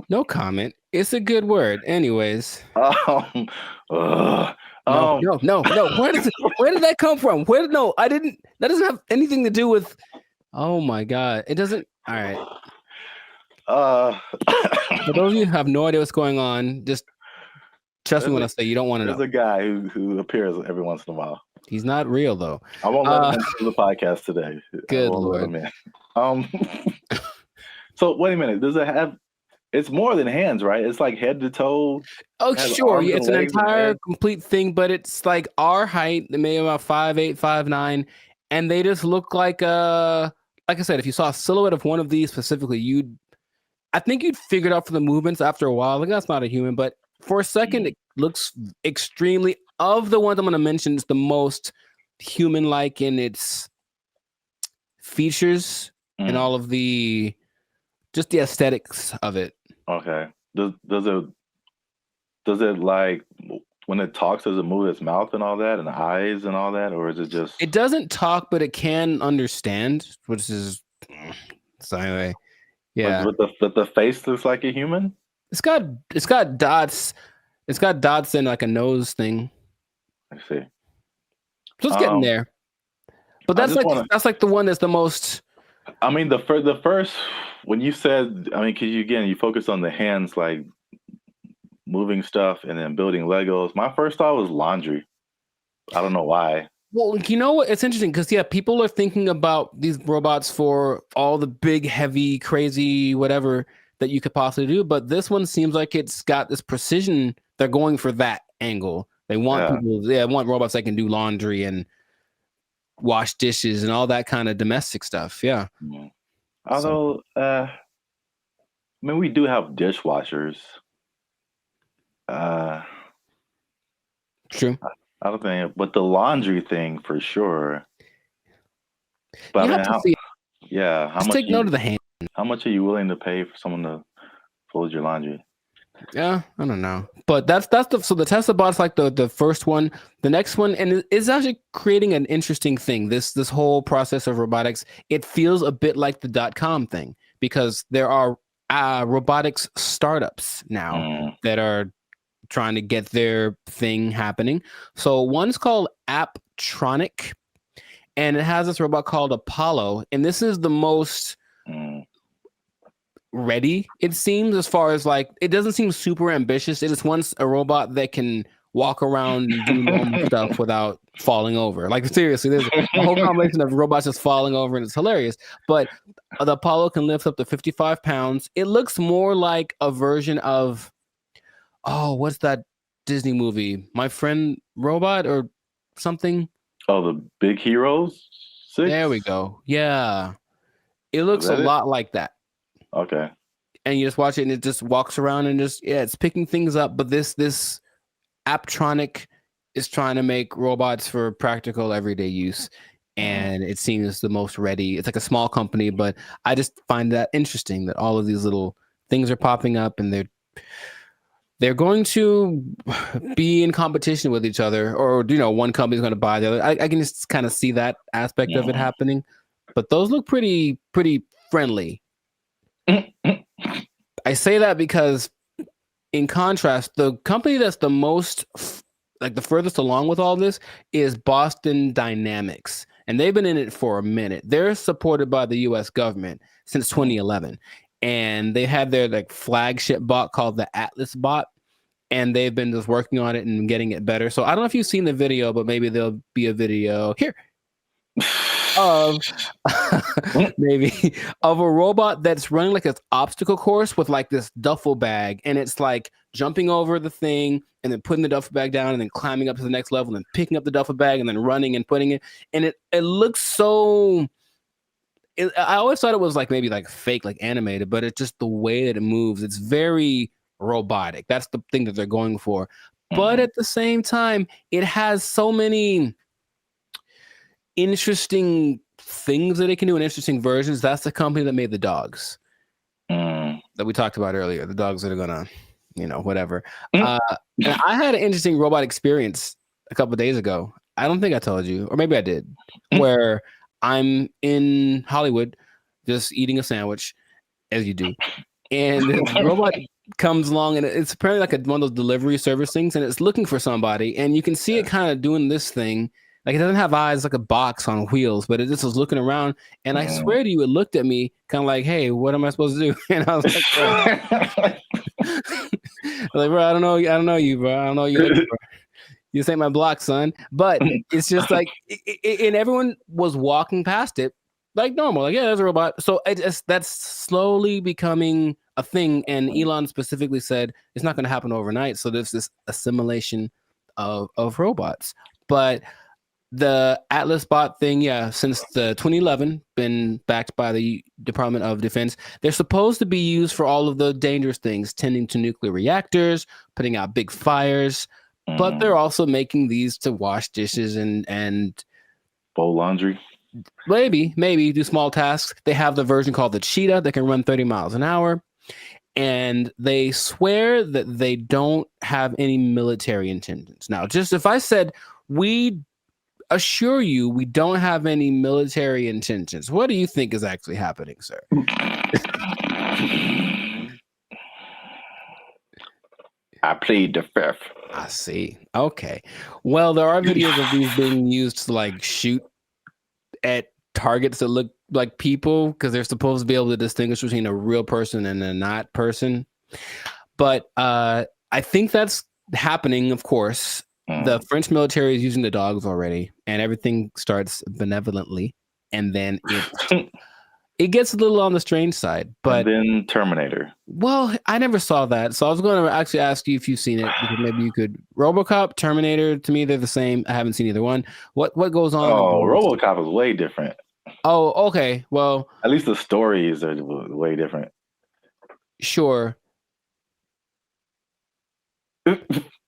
no comment. It's a good word. Anyways. No. Where did that come from? That doesn't have anything to do with, oh my God. It doesn't. All right. For those of you who have no idea what's going on, just trust me when I say you don't want to know. There's a guy who appears every once in a while. He's not real though. I won't let him into the podcast today. Good Lord. So wait a minute. Does it have? It's more than hands, right? It's like head to toe. Oh, sure. Yeah, it's an entire complete thing, but it's like our height, maybe about 5'8", 5'9", and they just look like I said, if you saw a silhouette of one of these specifically, I think you'd figure it out for the movements after a while. Like that's not a human, but for a second, it looks extremely. Of the ones I'm going to mention, it's the most human-like in its features and all of the aesthetics of it. Okay. Does it like when it talks? Does it move its mouth and all that, and eyes and all that, or is it just? It doesn't talk, but it can understand, which is so anyway. Yeah. But the face looks like a human. It's got dots. It's got dots and like a nose thing. I see. So it's getting there. But that's like the one that's the most. I mean, the first when you said, I mean, because you focus on the hands, like moving stuff and then building Legos. My first thought was laundry. I don't know why. Well, you know what? It's interesting because people are thinking about these robots for all the big, heavy, crazy, whatever that you could possibly do. But this one seems like it's got this precision. They're going for that angle. They want want robots that can do laundry and wash dishes and all that kind of domestic stuff. Yeah. Although, I mean, we do have dishwashers. True. I don't think, but the laundry thing for sure. But how much? Take note of the hand. How much are you willing to pay for someone to fold your laundry? Yeah, I don't know, but that's the Tesla bot's like the first one. The next one, and it's actually creating an interesting thing. This whole process of robotics, it feels a bit like the .com thing because there are robotics startups now that are trying to get their thing happening. So one's called Apptronic, and it has this robot called Apollo, and this is the most ready, it seems, as far as like, it doesn't seem super ambitious. It just wants a robot that can walk around and do normal stuff without falling over. Like seriously, there's a whole combination of robots just falling over and it's hilarious. But the Apollo can lift up to 55 pounds. It looks more like a version of, what's that Disney movie? My Friend Robot or something? Oh, the Big Heroes 6? There we go. Yeah. It looks a that it? lot like that. Okay. And you just watch it and it just walks around and just, yeah, it's picking things up. But this Apptronic is trying to make robots for practical everyday use. And it seems the most ready. It's like a small company, but I just find that interesting that all of these little things are popping up and they're going to be in competition with each other, or one company's going to buy the other. I can just kind of see that aspect of it happening, but those look pretty friendly. I say that because, in contrast, the company that's the most the furthest along with all this is Boston Dynamics, and they've been in it for a minute. They're supported by the U.S. government since 2011. And they had their flagship bot called the Atlas bot, and they've been just working on it and getting it better. So I don't know if you've seen the video, but maybe there'll be a video here of maybe of a robot that's running like this obstacle course with like this duffel bag, and it's like jumping over the thing and then putting the duffel bag down and then climbing up to the next level and picking up the duffel bag and then running and putting it. And it looks so. I always thought it was maybe fake, animated, but it's just the way that it moves. It's very robotic. That's the thing that they're going for. But at the same time, it has so many interesting things that it can do and interesting versions. That's the company that made the dogs that we talked about earlier. The dogs that are gonna, whatever. And I had an interesting robot experience a couple of days ago. I don't think I told you, or maybe I did, where I'm in Hollywood just eating a sandwich, as you do. And the robot comes along, and it's apparently one of those delivery service things, and it's looking for somebody. And you can see it kind of doing this thing. It doesn't have eyes, like a box on wheels, but it just was looking around. And I swear to you, it looked at me kind of like, hey, what am I supposed to do? And I was like, bro, I don't know you, bro. I don't know you. You ain't my block, son. But it's just and everyone was walking past it like normal. Yeah, there's a robot. So that's slowly becoming a thing. And Elon specifically said it's not going to happen overnight. So there's this assimilation of robots. But the Atlas bot thing, since the 2011, been backed by the Department of Defense. They're supposed to be used for all of the dangerous things, tending to nuclear reactors, putting out big fires. But they're also making these to wash dishes and fold laundry. Maybe do small tasks. They have the version called the Cheetah that can run 30 miles an hour. And they swear that they don't have any military intentions. Now, just if I said, we assure you we don't have any military intentions, what do you think is actually happening, sir? I plead the fifth. I see. Okay. Well, there are videos of these being used to shoot at targets that look like people, because they're supposed to be able to distinguish between a real person and a not person. But I think that's happening, of course. The French military is using the dogs already, and everything starts benevolently, and then it gets a little on the strange side. But and then Terminator. Well, I never saw that, so I was going to actually ask you if you've seen it, because maybe you could. RoboCop, Terminator, to me they're the same. I haven't seen either one. What goes on? Oh, RoboCop is way different. Oh, okay. Well, at least the stories are way different. Sure.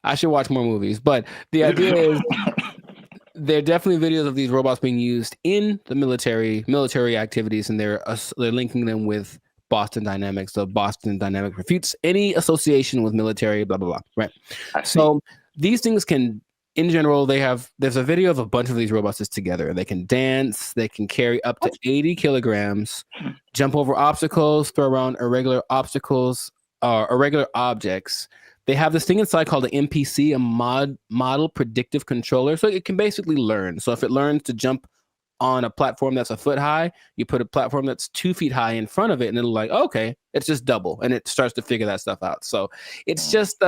I should watch more movies, but the idea is there are definitely videos of these robots being used in the military activities, and they're linking them with Boston Dynamics. So Boston Dynamics refutes any association with military, blah, blah, blah. Right. So these things can, in general, there's a video of a bunch of these robots just together. They can dance, they can carry up to 80 kilograms, jump over obstacles, throw around irregular objects. They have this thing inside called an MPC, a model predictive controller. So it can basically learn. So if it learns to jump on a platform that's a foot high, you put a platform that's 2 feet high in front of it, and it'll okay, it's just double, and it starts to figure that stuff out. So it's just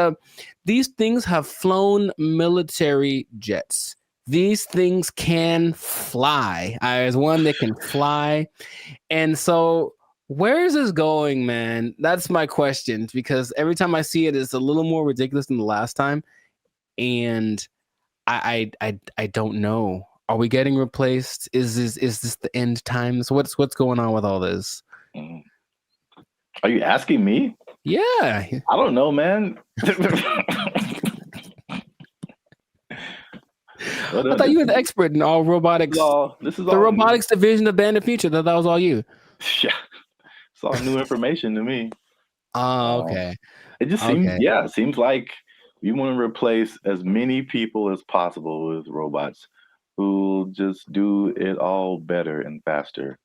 these things have flown military jets. These things can fly. There's one that can fly, and so where is this going, man? That's my question, because every time I see it, it's a little more ridiculous than the last time, and I don't know. Are we getting replaced? Is this the end times? What's going on with all this? Are you asking me? Yeah. I don't know, man. I thought you were the expert in all robotics. This is the all robotics division of Bandit Future. That was all you. Yeah, it's all new information to me. Oh, okay. It just seems, it seems like we want to replace as many people as possible with robots who just do it all better and faster.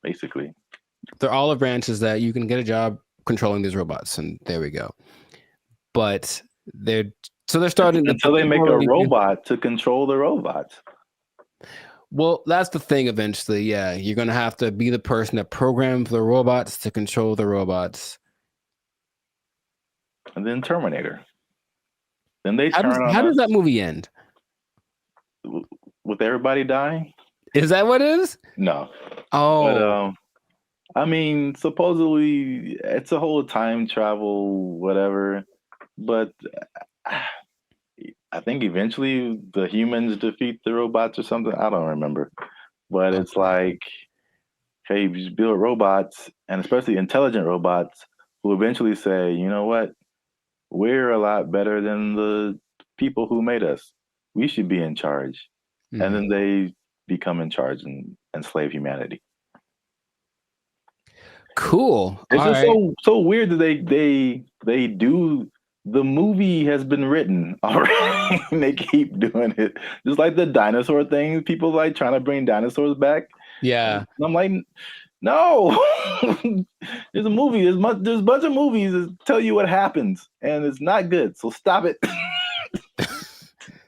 Basically, they're olive branches that you can get a job controlling these robots, and there we go. But they're starting until they make a robot to control the robots. Well, that's the thing. Eventually, yeah, you're gonna have to be the person that programs the robots to control the robots. And then Terminator. Then they how does that movie end? With everybody dying? Is that what it is? No. Oh. But, I mean, supposedly it's a whole time travel, whatever. But I think eventually the humans defeat the robots or something. I don't remember. But it's like, hey, you just build robots, and especially intelligent robots, who eventually say, you know what? We're a lot better than the people who made us. We should be in charge. And then they become in charge and enslave humanity. Cool. It's just so weird that they do. The movie has been written already. And they keep doing it, just like the dinosaur thing. People like trying to bring dinosaurs back. Yeah, and I'm like, no. There's a movie. There's a bunch of movies that tell you what happens, and it's not good. So stop it.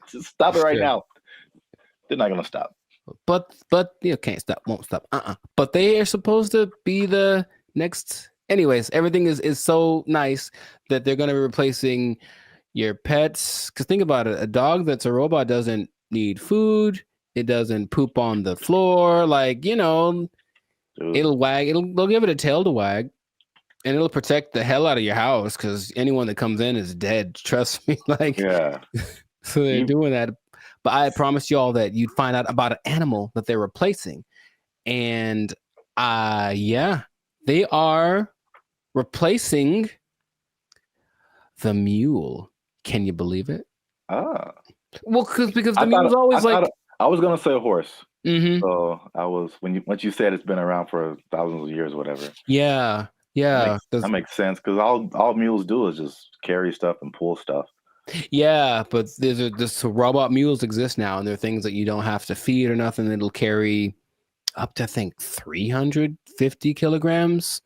Just stop it right now. They're not gonna stop. But you can't stop, won't stop. But they are supposed to be the next. Anyways, everything is so nice that they're gonna be replacing your pets. Because think about it, a dog that's a robot doesn't need food. It doesn't poop on the floor. Like, it'll wag. They'll give it a tail to wag, and it'll protect the hell out of your house. Because anyone that comes in is dead. Trust me. Like, yeah. So they're doing that. But I promised you all that you'd find out about an animal that they're replacing. And they are replacing the mule. Can you believe it? Well, because the mule was always I was gonna say a horse. Mm-hmm. So I was once you said it's been around for thousands of years, or whatever. Yeah. That makes sense because all mules do is just carry stuff and pull stuff. Yeah, but this robot mules exist now, and they're things that you don't have to feed or nothing. It'll carry up to, I think, 350 kilograms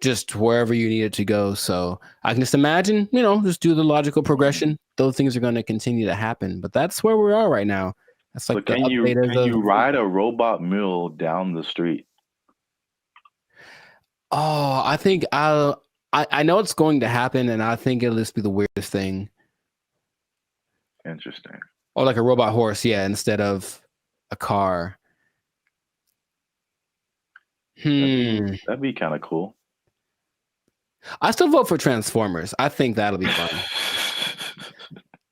just wherever you need it to go. So I can just imagine, just do the logical progression. Those things are going to continue to happen. But that's where we are right now. That's like can you ride a robot mule down the street? Oh, I think I know it's going to happen, and I think it'll just be the weirdest thing. Interesting. Or like a robot horse, instead of a car. That'd be kind of cool. I still vote for Transformers. I think that'll be fun.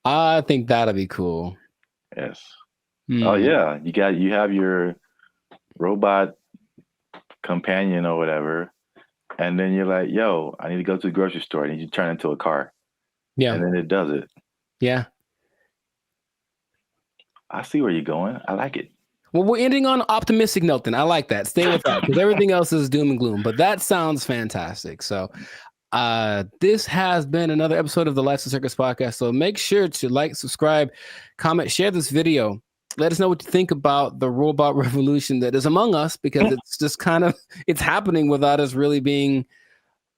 I think that'll be cool. Yes. Oh yeah, you have your robot companion or whatever, and then you're like, "Yo, I need to go to the grocery store," and you turn into a car. Yeah, and then it does it. Yeah. I see where you're going. I like it. Well, we're ending on an optimistic note then. I like that. Stay with that because everything else is doom and gloom. But that sounds fantastic. So this has been another episode of the Lights and Circus podcast. So make sure to like, subscribe, comment, share this video. Let us know what you think about the robot revolution that is among us, because it's just it's happening without us really being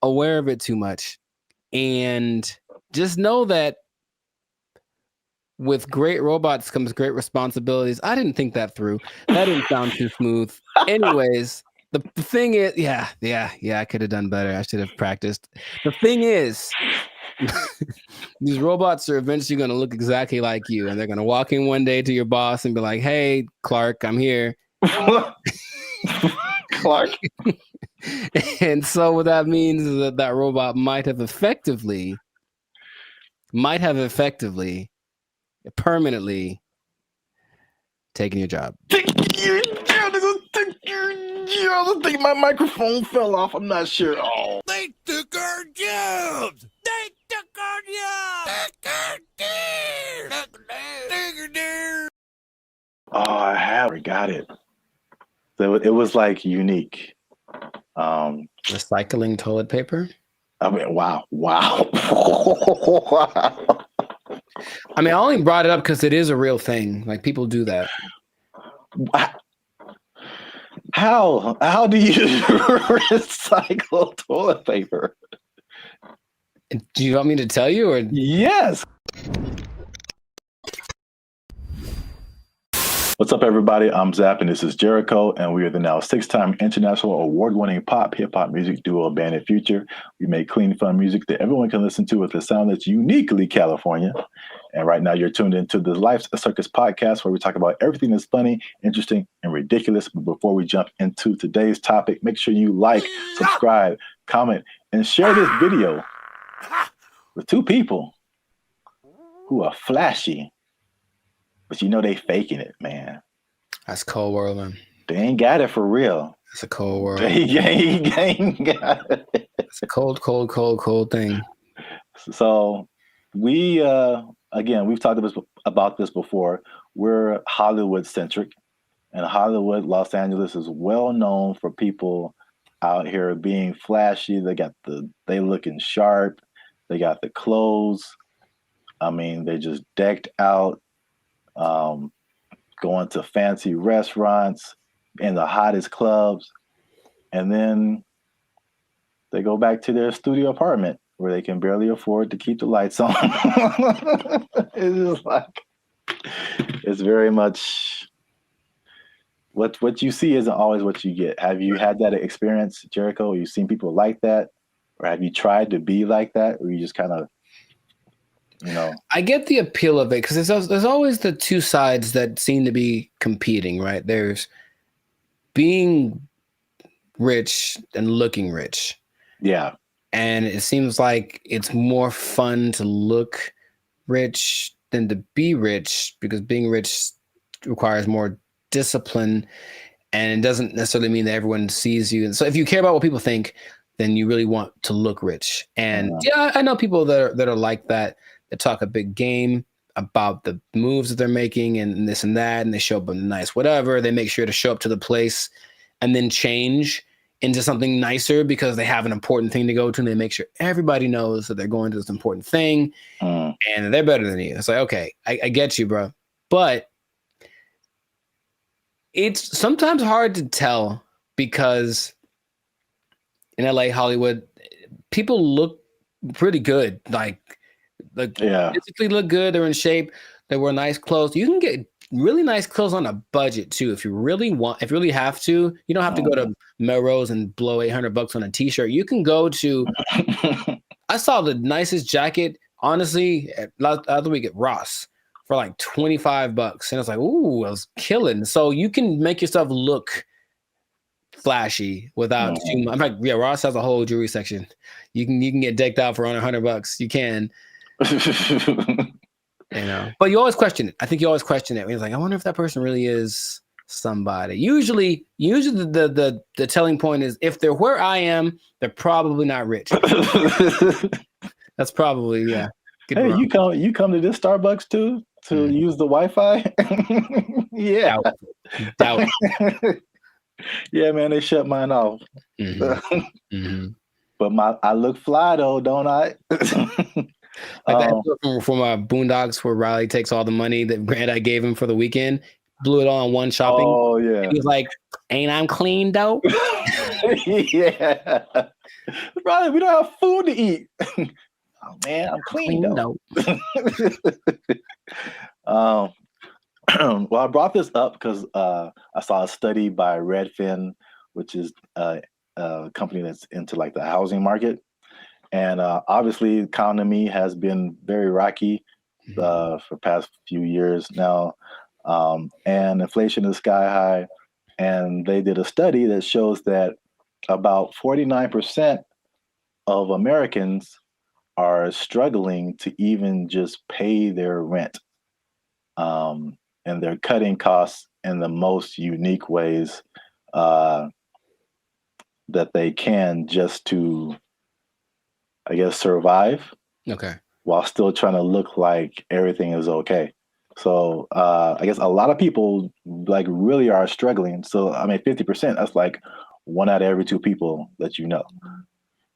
aware of it too much. And just know that with great robots comes great responsibilities. I didn't think that through. That didn't sound too smooth. Anyways, the thing is, I could have done better. I should have practiced. The thing is, these robots are eventually going to look exactly like you, and they're going to walk in one day to your boss and be like, "Hey, Clark, I'm here." Clark. And so what that means is that robot might have effectively permanently taking your job. I think my microphone fell off. I'm not sure. Oh. They took our jobs. They took our jobs. Oh, I got it. So it was like unique. Recycling toilet paper. I mean, wow. I mean, I only brought it up because it is a real thing. Like people do that. How do you recycle toilet paper? Do you want me to tell you or? Yes. What's up, everybody? I'm Zap, and this is Jericho, and we are the now 6-time international award-winning pop hip-hop music duo Bandit Future. We make clean, fun music that everyone can listen to with a sound that's uniquely California. And right now, you're tuned into the Life's a Circus podcast, where we talk about everything that's funny, interesting, and ridiculous. But before we jump into today's topic, make sure you like, subscribe, comment, and share this video with 2 people who are flashy. But you know they faking it, man. That's cold world, man. They ain't got it for real. It's a cold world. They ain't got it. It's a cold thing. So we, again, we've talked about this before. We're Hollywood centric, and Hollywood, Los Angeles is well known for people out here being flashy. They looking sharp. They got the clothes. I mean, they just decked out. Going to fancy restaurants in the hottest clubs, and then they go back to their studio apartment where they can barely afford to keep the lights on. It's just like, it's very much what you see isn't always what you get. Have you had that experience, Jericho? Have you seen people like that, or have you tried to be like that, or you just kind of, you know? I get the appeal of it because there's always the two sides that seem to be competing, right? There's being rich and looking rich. Yeah. And it seems like it's more fun to look rich than to be rich because being rich requires more discipline, and it doesn't necessarily mean that everyone sees you. And so if you care about what people think, then you really want to look rich. And yeah, I know people that are like that. They talk a big game about the moves that they're making and this and that, and they show up in nice whatever. They make sure to show up to the place and then change into something nicer because they have an important thing to go to, and they make sure everybody knows that they're going to this important thing, and they're better than you. It's like, okay, I get you, bro. But it's sometimes hard to tell because in LA, Hollywood, people look pretty good. Like physically look good. They're in shape. They wear nice clothes. You can get really nice clothes on a budget too. If you really have to, you don't have to go to Melrose and blow $800 on a t-shirt. You can go to, I saw the nicest jacket, honestly, the other week at Ross for like $25. And I was like, ooh, I was killing. So you can make yourself look flashy without too much. In fact, yeah, Ross has a whole jewelry section. You can get decked out for under $100. You can. You know, but you always question it. I think you always question it. It's like, I wonder if that person really is somebody. Usually the telling point is if they're where I am, they're probably not rich. That's probably, yeah. Hey, you come to this Starbucks too to use the Wi-Fi? Yeah. Doubt. Yeah, man, they shut mine off. But I look fly though, don't I? Like that from Boondocks where Riley takes all the money that Grandad gave him for the weekend, blew it all on one shopping. Oh yeah. And he was like, "Ain't I'm clean though?" Yeah. Riley, we don't have food to eat. Oh man, I'm clean though. Well, I brought this up because I saw a study by Redfin, which is a company that's into like the housing market. And obviously, the economy has been very rocky for the past few years now, and inflation is sky high. And they did a study that shows that about 49% of Americans are struggling to even just pay their rent. And and they're cutting costs in the most unique ways that they can, just to, I guess, survive. Okay. While still trying to look like everything is okay. So I guess a lot of people like really are struggling. So I mean, 50%, that's like 1 out of every 2 people that you know.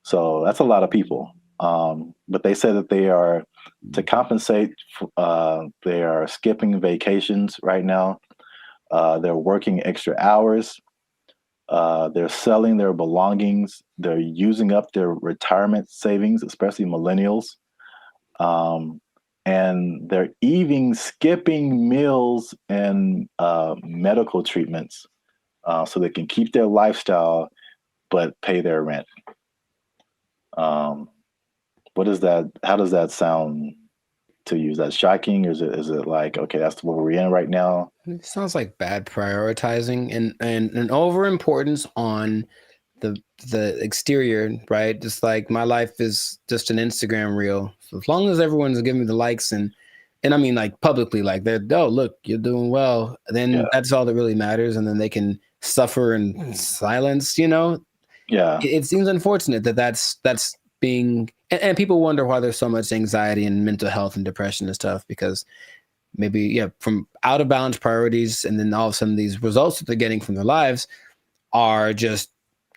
So that's a lot of people. But they said that they are, to compensate, they are skipping vacations right now. They're working extra hours. They're selling their belongings. They're using up their retirement savings, especially millennials. And they're even skipping meals and medical treatments so they can keep their lifestyle but pay their rent. What is that? How does that sound to you? Is that shocking, or is it like, okay, that's what we're in right now? It sounds like bad prioritizing and an overimportance on the exterior, right? Just like my life is just an Instagram reel. So as long as everyone's giving me the likes and I mean like publicly, like they're, oh look, you're doing well, then that's all that really matters, and then they can suffer in silence, you know? Yeah. It seems unfortunate that that's being, and people wonder why there's so much anxiety and mental health and depression and stuff, because maybe from out of balance priorities, and then all of a sudden these results that they're getting from their lives are just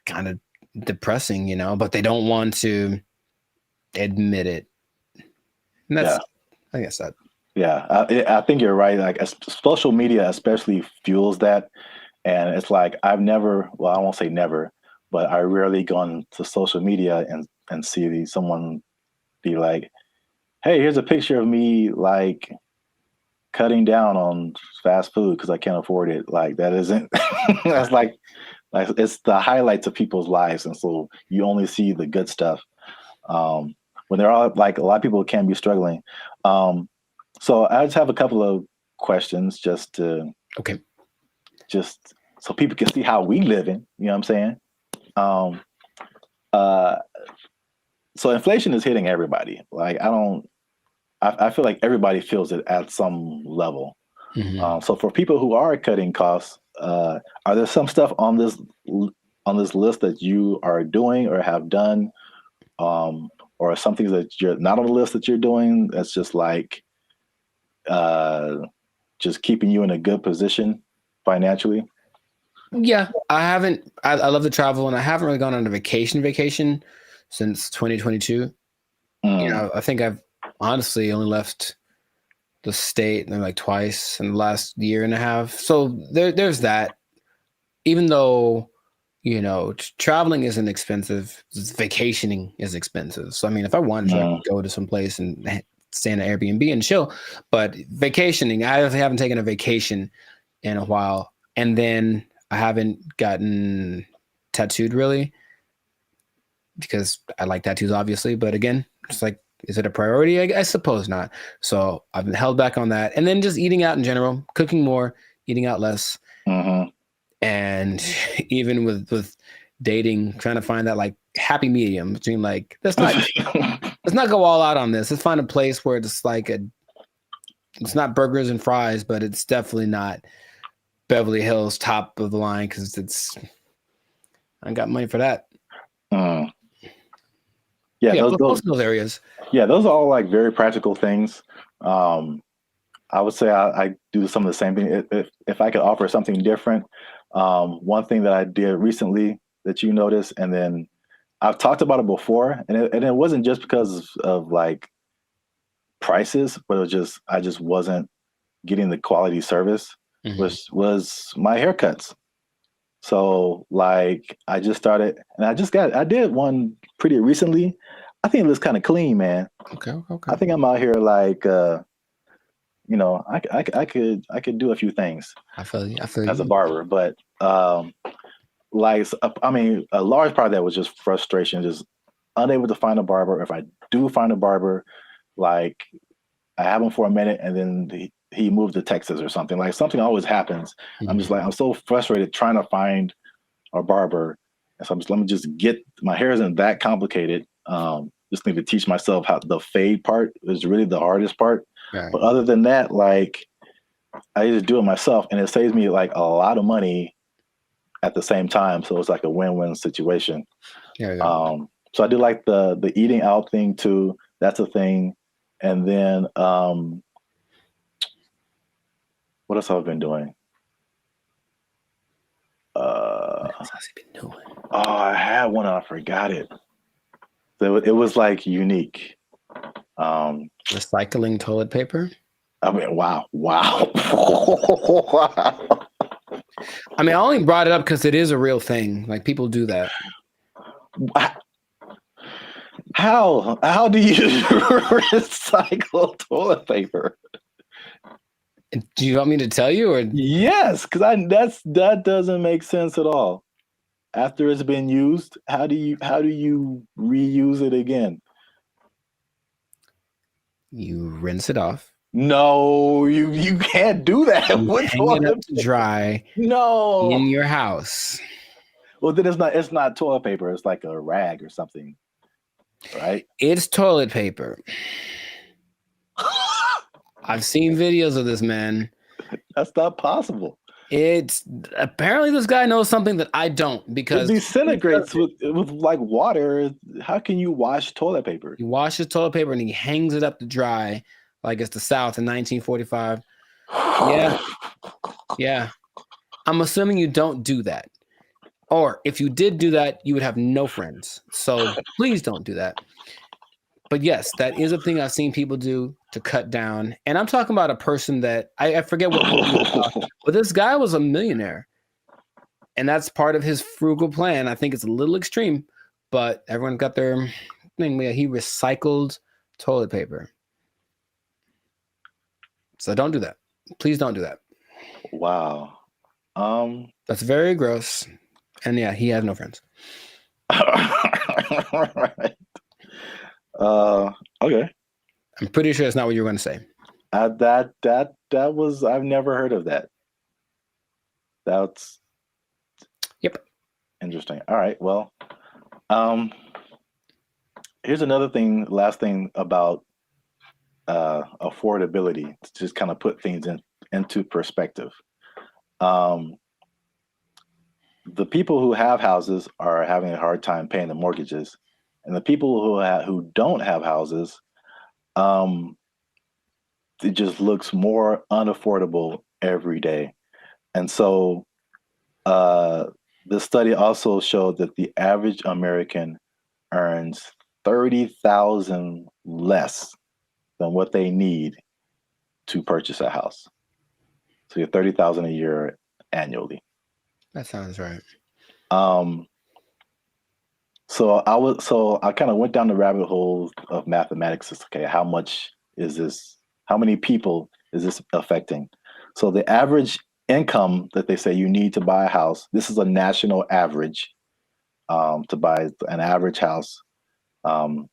kind of depressing, you know, but they don't want to admit it. And that's, I guess that. Yeah, I think you're right. Like social media especially fuels that. And it's like, I've never, well, I won't say never, but I rarely gone to social media and see someone be like, hey, here's a picture of me like cutting down on fast food because I can't afford it. Like that isn't, that's like it's the highlights of people's lives. And so you only see the good stuff. When they're all like, a lot of people can be struggling. So I just have a couple of questions just to, just so people can see how we living, you know what I'm saying? So inflation is hitting everybody. Like I feel like everybody feels it at some level. So for people who are cutting costs, are there some stuff on this list that you are doing or have done, or some things that you're not on the list that you're doing that's just like just keeping you in a good position financially? Yeah, I haven't. I love to travel, and I haven't really gone on a vacation since 2022. You know, I think I've honestly only left the state like twice in the last year and a half. So there's that. Even though, you know, traveling isn't expensive, vacationing is expensive. So I mean, if I wanted to, I could go to some place and stay in an Airbnb and chill. But vacationing, I haven't taken a vacation in a while, and then I haven't gotten tattooed really, because I like tattoos, obviously. But again, it's like, is it a priority? I suppose not. So I've been held back on that. And then just eating out in general, cooking more, eating out less. And even with dating, trying to find that like happy medium between like, let's not go all out on this. Let's find a place where it's like it's not burgers and fries, but it's definitely not Beverly Hills top of the line, because I got money for that. Those areas. Yeah, those are all like very practical things. I would say I do some of the same thing. If I could offer something different, one thing that I did recently that you noticed, and then I've talked about it before, and it wasn't just because of like prices, but it was just I just wasn't getting the quality service. Was my haircuts. So like I just started, and I did one pretty recently. I think it looks kind of clean, man. Okay. I think I'm out here like, you know, I could do a few things. I feel you. As a barber, but like, I mean, a large part of that was just frustration, just unable to find a barber. If I do find a barber, like I have him for a minute, and then he moved to Texas or something. Like something always happens. I'm just like, I'm so frustrated trying to find a barber. And so let me just get, my hair isn't that complicated. Just need to teach myself how the fade part is really the hardest part. Right. But other than that, like I used to do it myself, and it saves me like a lot of money at the same time. So it's like a win-win situation. So I do like the eating out thing too. That's a thing. And then what else have I been doing? What else has he been doing? Oh, I had one and I forgot it. So it was like unique. Recycling toilet paper. I mean, wow. Wow. I mean, I only brought it up because it is a real thing. Like, people do that. How do you recycle toilet paper? Do you want me to tell you, or yes? Because that doesn't make sense at all. After it's been used, how do you reuse it again? You rinse it off. No, you can't do that. You hang it up to dry. No, in your house. Well, then it's not toilet paper. It's like a rag or something, right? It's toilet paper. I've seen videos of this, man. That's not possible. It's apparently this guy knows something that I don't, because it disintegrates with like water. How can you wash toilet paper? He washes toilet paper and he hangs it up to dry like it's the South in 1945. Yeah. I'm assuming you don't do that. Or if you did do that, you would have no friends. So please don't do that. But yes, that is a thing I've seen people do to cut down. And I'm talking about a person that I forget what movie it was, but this guy was a millionaire. And that's part of his frugal plan. I think it's a little extreme, but everyone got their thing. He recycled toilet paper. So don't do that. Please don't do that. Wow. That's very gross. And yeah, he has no friends. All right. Okay. I'm pretty sure that's not what you were going to say. That was, I've never heard of that. That's interesting. All right. Well, here's another thing, last thing about affordability, to just kind of put things into perspective. The people who have houses are having a hard time paying the mortgages, and the people who don't have houses, it just looks more unaffordable every day. And so the study also showed that the average American earns $30,000 less than what they need to purchase a house. So you're $30,000 a year annually. That sounds right. So I kind of went down the rabbit hole of mathematics. Okay, how much is this? How many people is this affecting? So the average income that they say you need to buy a house, this is a national average, to buy an average house, to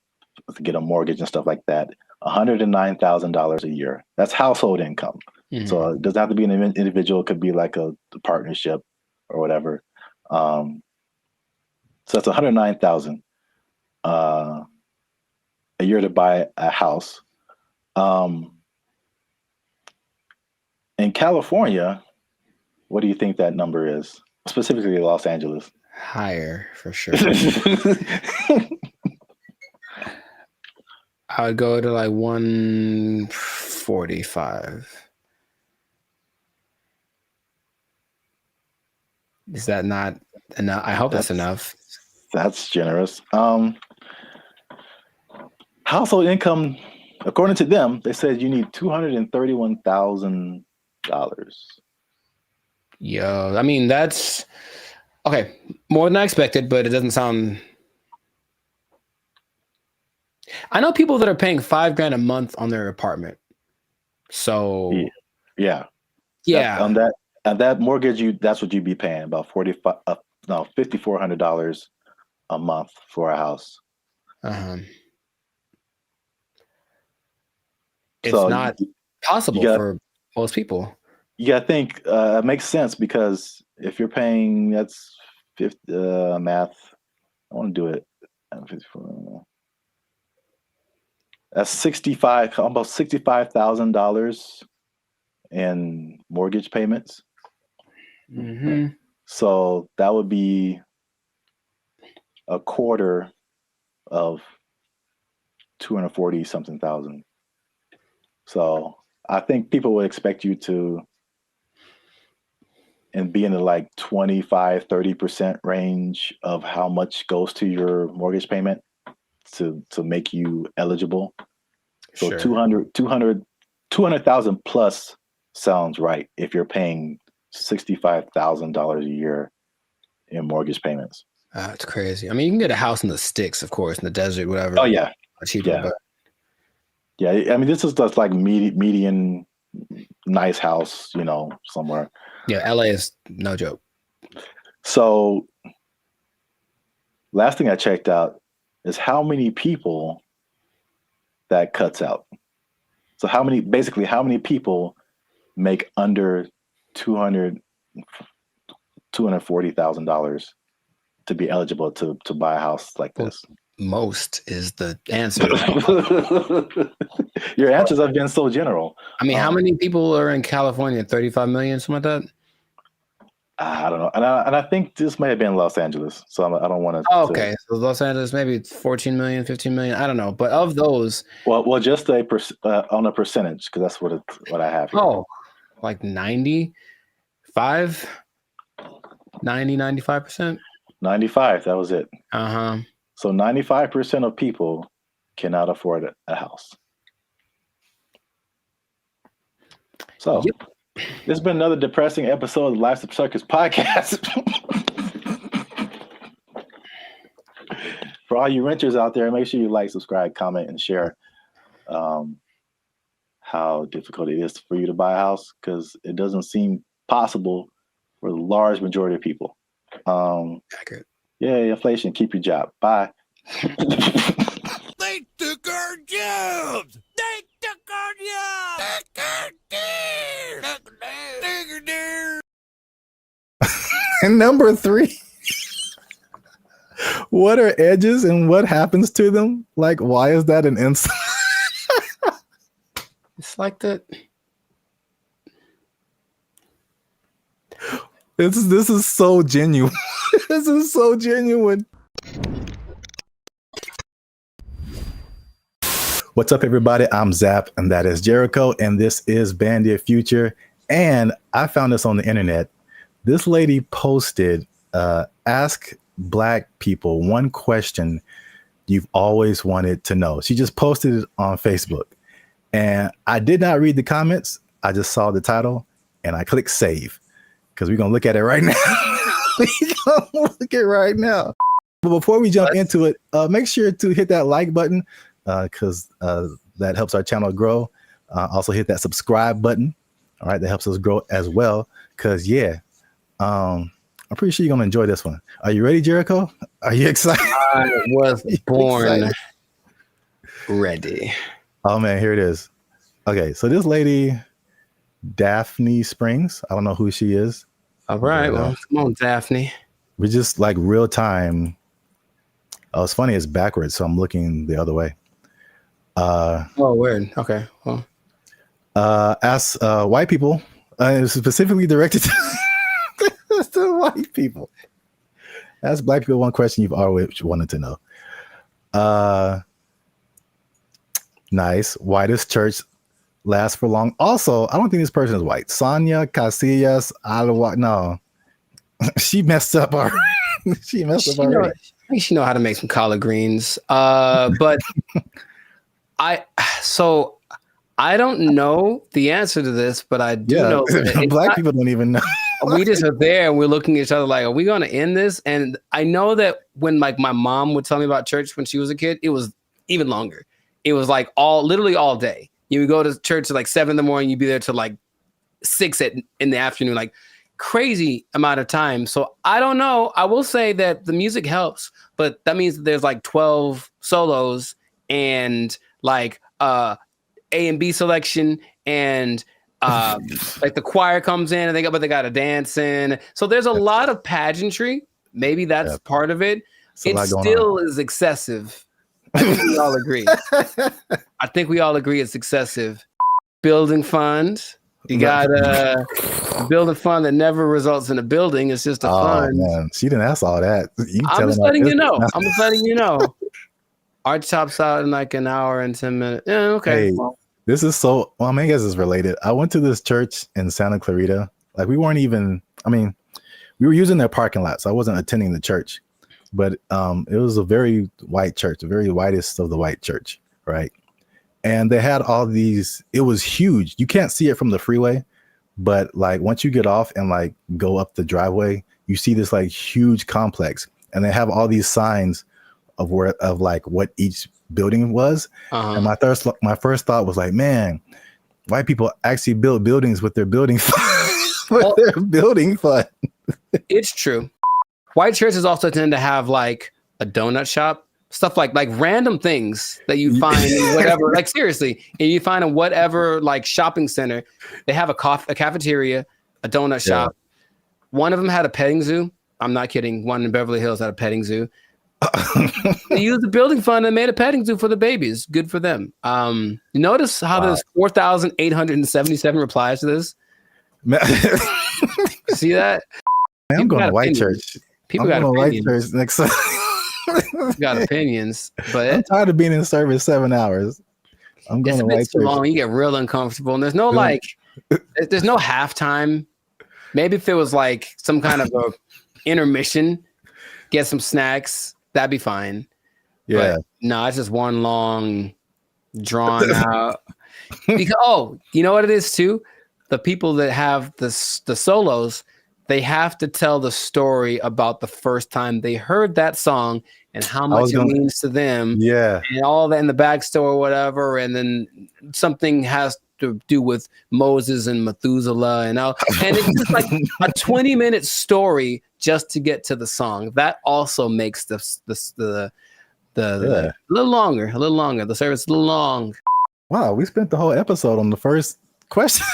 get a mortgage and stuff like that, $109,000 a year. That's household income. Mm-hmm. So it doesn't have to be an individual. It could be like a partnership or whatever. So that's $109,000 a year to buy a house. In California, what do you think that number is? Specifically Los Angeles. Higher, for sure. I would go to like 145. Is that not enough? I hope that's enough. That's generous. Household income, according to them, they said you need $231,000. Yo, I mean, that's okay. More than I expected, but it doesn't sound. I know people that are paying $5,000 a month on their apartment. So yeah. On that mortgage, that's what you'd be paying, about $5,400 a month for a house. It's not possible for most people. You gotta think, it makes sense, because if you're paying, that's math. I want to do it. That's almost $65,000 in mortgage payments. Mm-hmm. So that would be a quarter of 240 something thousand. So I think people would expect you to and be in the like 25-30% range of how much goes to your mortgage payment to make you eligible. So Sure. 200,000 plus sounds right if you're paying $65,000 a year in mortgage payments. That's crazy. I mean, you can get a house in the sticks, of course, in the desert, whatever. Oh yeah, cheaper. Yeah. But Yeah, I mean, this is just like median nice house, you know, somewhere. yeah, LA is no joke. So last thing I checked out is how many people that cuts out. So how many people make under $240,000 to be eligible to buy a house like this? Most is the answer. Your answers have been so general. I mean, how many people are in California? 35 million, something like that? I don't know. And I think this may have been Los Angeles. So I don't want to. Oh, okay. So Los Angeles, maybe it's 14 million, 15 million. I don't know. But of those. Well, just on a percentage, because that's what I have here. Oh, like 95? 90, 95%? 95. That was it. Uh-huh. So 95% of people cannot afford a house. So this has been another depressing episode of the Life's a Circus podcast. For all you renters out there, make sure you like, subscribe, comment, and share how difficult it is for you to buy a house, because it doesn't seem possible for the large majority of people. Accurate. Yeah, inflation, keep your job. Bye. They took our jobs! They took our jobs! And number 3, what are edges and what happens to them? Like, why is that an insult? It's like that. This is so genuine. This is so genuine. What's up, everybody? I'm Zap, and that is Jericho, and this is BrandBee Future. And I found this on the internet. This lady posted, ask Black people one question you've always wanted to know. She just posted it on Facebook. And I did not read the comments. I just saw the title, and I clicked save, because we're going to look at it right now. We're going to look at it right now. But before we jump into it, make sure to hit that like button, because that helps our channel grow. Also hit that subscribe button. All right, that helps us grow as well. Because I'm pretty sure you're gonna enjoy this one. Are you ready, Jericho? Are you excited? I was born ready. Oh man, here it is. Okay, so this lady, Daphne Springs. I don't know who she is. All right, well, come on, Daphne. We just like real time. Oh, it's funny. It's backwards, so I'm looking the other way. Oh, weird. Okay. Well, ask white people. Specifically directed to white people. Ask Black people one question you've always wanted to know. Nice. Whitest church lasts for long. Also, I don't think this person is white. Sonia Casillas. No, she messed up already. She messed up already. She know how to make some collard greens. But I don't know the answer to this, but I do know that Black people don't even know. We just are there and we're looking at each other like, are we going to end this? And I know that when like my mom would tell me about church when she was a kid, it was even longer. It was like literally all day. You would go to church at like 7 in the morning, you'd be there till like 6 in the afternoon, like crazy amount of time. So I don't know. I will say that the music helps, but that means that there's like 12 solos and like A and B selection, and like the choir comes in and they got a dance in. So there's a lot of pageantry. Maybe that's part of it. It still is excessive. I think we all agree. I think we all agree it's excessive. Building fund. You got a building fund that never results in a building. It's just a fund. Man, she didn't ask all that. I'm just letting you know. I'm just letting you know. Art chops out in like an hour and 10 minutes. Yeah, okay. Hey, this is so. Well, I guess it's related. I went to this church in Santa Clarita. Like we weren't even. I mean, we were using their parking lot, so I wasn't attending the church. But it was a very white church, the very whitest of the white church, right? And they had all these. It was huge. You can't see it from the freeway, but like once you get off and like go up the driveway, you see this like huge complex, and they have all these signs of like what each building was. And my first thought was like, man, white people actually build buildings with their building fund. Their building fund. It's true. White churches also tend to have like a donut shop. Stuff like random things that you find in whatever, like seriously, and you find in whatever like shopping center, they have a cafeteria, a donut shop. One of them had a petting zoo. I'm not kidding. One in Beverly Hills had a petting zoo. They used the building fund and made a petting zoo for the babies. Good for them. Notice how there's 4,877 replies to this. See that? Man, I'm going to white church. People got opinions. White church next time. Got opinions, but I'm tired of being in service 7 hours. I'm going to white church. Long, you get real uncomfortable, and there's no there's no halftime. Maybe if there was like some kind of a intermission, get some snacks, that'd be fine. Yeah, but no, it's just one long, drawn out. Because you know what it is too? The people that have the solos, they have to tell the story about the first time they heard that song and how much it means to them. Yeah. And all that in the backstory or whatever. And then something has to do with Moses and Methuselah and all. And it's just like a 20-minute story just to get to the song. That also makes the a little longer. The service a little long. Wow, we spent the whole episode on the first question.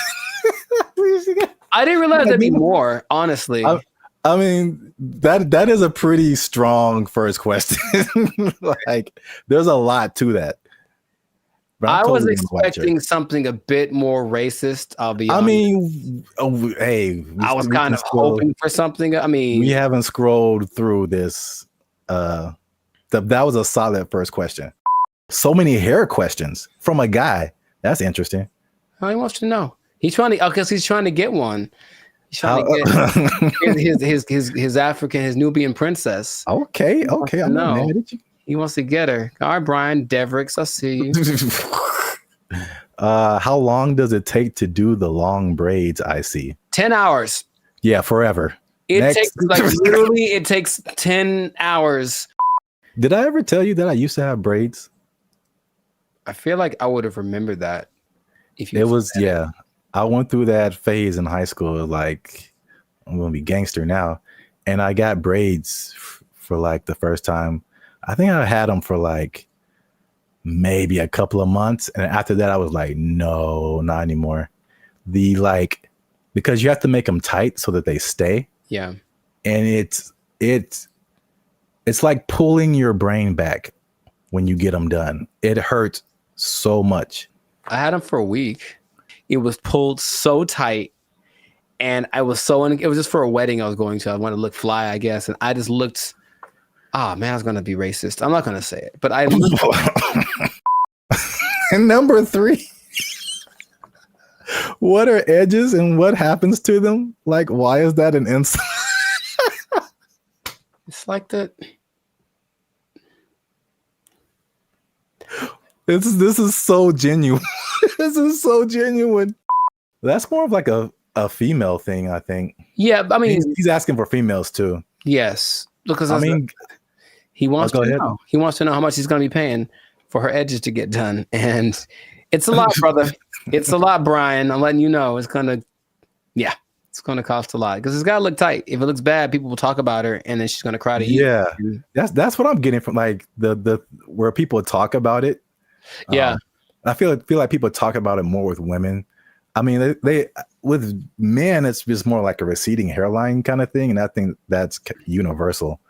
I didn't realize there'd be more, honestly. I mean, that is a pretty strong first question. Like, there's a lot to that. I was expecting something a bit more racist. I'll be honest. I mean, hey, I was kind of hoping for something. I mean, we haven't scrolled through this. That was a solid first question. So many hair questions from a guy. That's interesting. How he wants to know. He's trying to, because he's trying to get one. He's trying to get his African, his Nubian princess. Okay. I know. He wants to get her. All right, Brian Devricks, I see you. How long does it take to do the long braids? I see. 10 hours. Yeah, forever. Takes literally, it takes 10 hours. Did I ever tell you that I used to have braids? I feel like I would have remembered that. I went through that phase in high school. Like, I'm gonna be gangster now, and I got braids for like the first time. I think I had them for like maybe a couple of months, and after that, I was like, no, not anymore. Because you have to make them tight so that they stay. Yeah, and it's like pulling your brain back when you get them done. It hurts so much. I had them for a week. It was pulled so tight, and it was just for a wedding I was going to. I wanted to look fly, I guess, and I just looked. Oh man, I was gonna be racist. I'm not gonna say it, but I looked. And number 3, what are edges and what happens to them? Like, why is that an insult? It's like that. This is so genuine. This is so genuine. That's more of like a female thing, I think. Yeah, I mean, he's asking for females too. Yes, because he wants to know. He wants to know how much he's going to be paying for her edges to get done, and it's a lot, brother. It's a lot, Brian. I'm letting you know. It's gonna cost a lot because it's got to look tight. If it looks bad, people will talk about her, and then she's going to cry to you. Yeah, that's what I'm getting from like the where people talk about it. Yeah. I feel like people talk about it more with women. I mean, they with men, it's just more like a receding hairline kind of thing, and I think that's universal.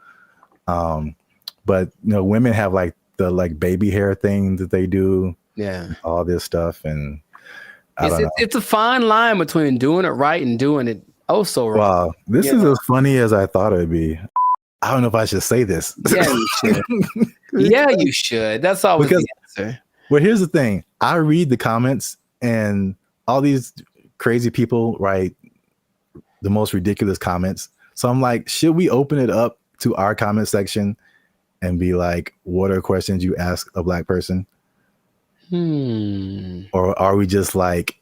But women have like the baby hair thing that they do. Yeah, all this stuff, and It's a fine line between doing it right and doing it so wrong. Wow, this is as funny as I thought it'd be. I don't know if I should say this. Yeah, you should. Yeah, you should. That's always the answer. Well, here's the thing. I read the comments and all these crazy people write the most ridiculous comments. So I'm like, should we open it up to our comment section and be like, what are questions you ask a Black person? Or are we just like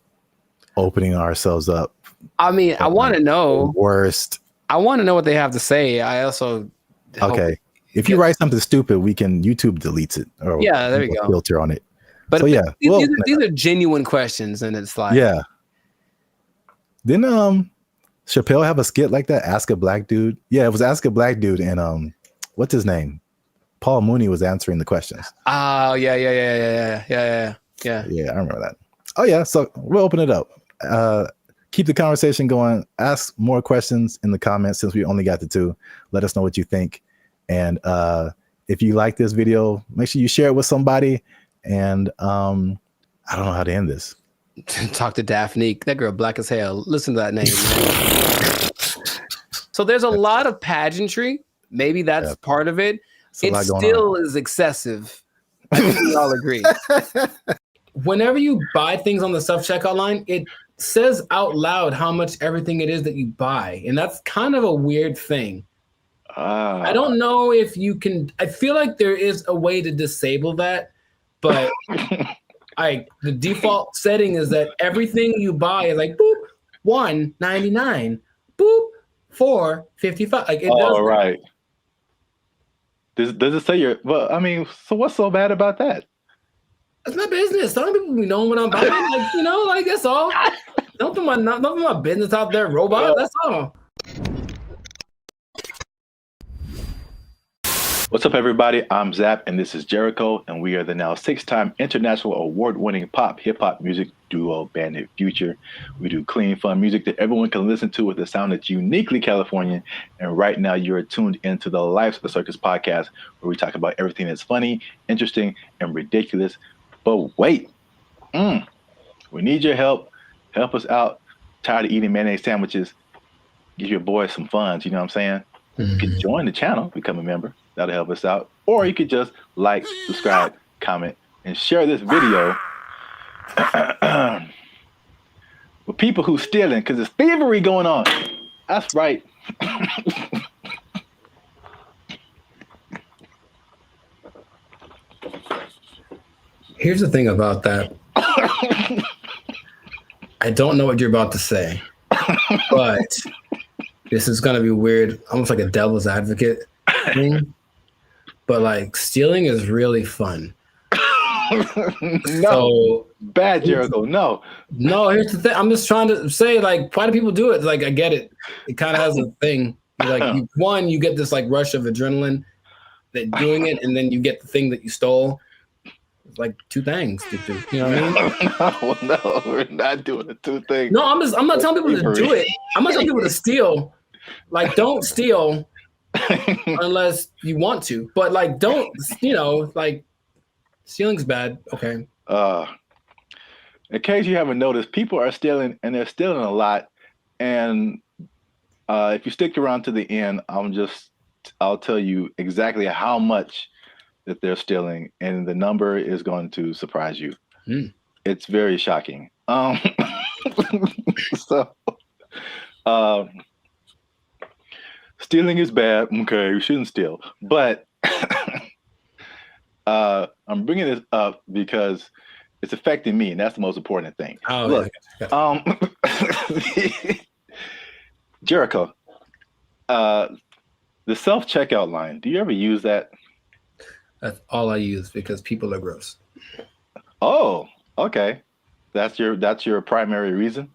opening ourselves up? I mean, I want to know. Worst. I want to know what they have to say. I also. Okay. If you write something stupid, YouTube deletes it. Or yeah, there you go. Filter on it. But so, these are genuine questions, and it's like. Yeah. Didn't Chappelle have a skit like that? Ask a Black dude. Yeah, it was Ask a Black dude, and what's his name? Paul Mooney was answering the questions. Oh yeah. Yeah, I remember that. Oh yeah, so we'll open it up. Keep the conversation going. Ask more questions in the comments since we only got the 2. Let us know what you think. And if you like this video, make sure you share it with somebody. And I don't know how to end this. Talk to Daphne. That girl black as hell. Listen to that name. So there's a lot of pageantry. Maybe that's part of it. It still is excessive. I think we all agree. Whenever you buy things on the self-checkout line, it says out loud how much everything it is that you buy. And that's kind of a weird thing. I don't know if you can. I feel like there is a way to disable that, but the default setting is that everything you buy is like boop $1.99, boop $4.55. Like it does. Right. Does it say your? Well, I mean, so what's so bad about that? That's my business. Some people be knowing what I'm buying. Like that's all. Don't put my business out there, robot. That's all. What's up, everybody? I'm Zap, and this is Jericho, and we are the now 6-time international award-winning pop hip-hop music duo Bandit Future. We do clean, fun music that everyone can listen to with a sound that's uniquely Californian. And right now, you're tuned into the Life's a Circus podcast, where we talk about everything that's funny, interesting, and ridiculous. But wait, we need your help. Help us out. Tired of eating mayonnaise sandwiches. Give your boys some funds. You know what I'm saying? You can join the channel, become a member. That'll help us out. Or you could just like, subscribe, comment, and share this video with people who stealing, because there's thievery going on. That's right. Here's the thing about that. I don't know what you're about to say, but this is going to be weird, almost like a devil's advocate thing. But like stealing is really fun. No, bad, Jericho. No, here's the thing. I'm just trying to say, like, why do people do it? Like, I get it. It kind of has a thing. Like, you get this like rush of adrenaline that doing it, and then you get the thing that you stole. It's like 2 things to do. You know what I mean? No, we're not doing the 2 things. No, I'm not telling people to do it. I'm not telling people to steal. Like, don't steal. Unless you want to, but like don't, like stealing's bad. Okay. In case you haven't noticed, people are stealing, and they're stealing a lot. And if you stick around to the end, I'll tell you exactly how much that they're stealing, and the number is going to surprise you. It's very shocking. Stealing is bad. Okay, you shouldn't steal. But I'm bringing this up because it's affecting me, and that's the most important thing. Look, Jericho, the self-checkout line, do you ever use that? That's all I use because people are gross. Oh, okay. That's your primary reason?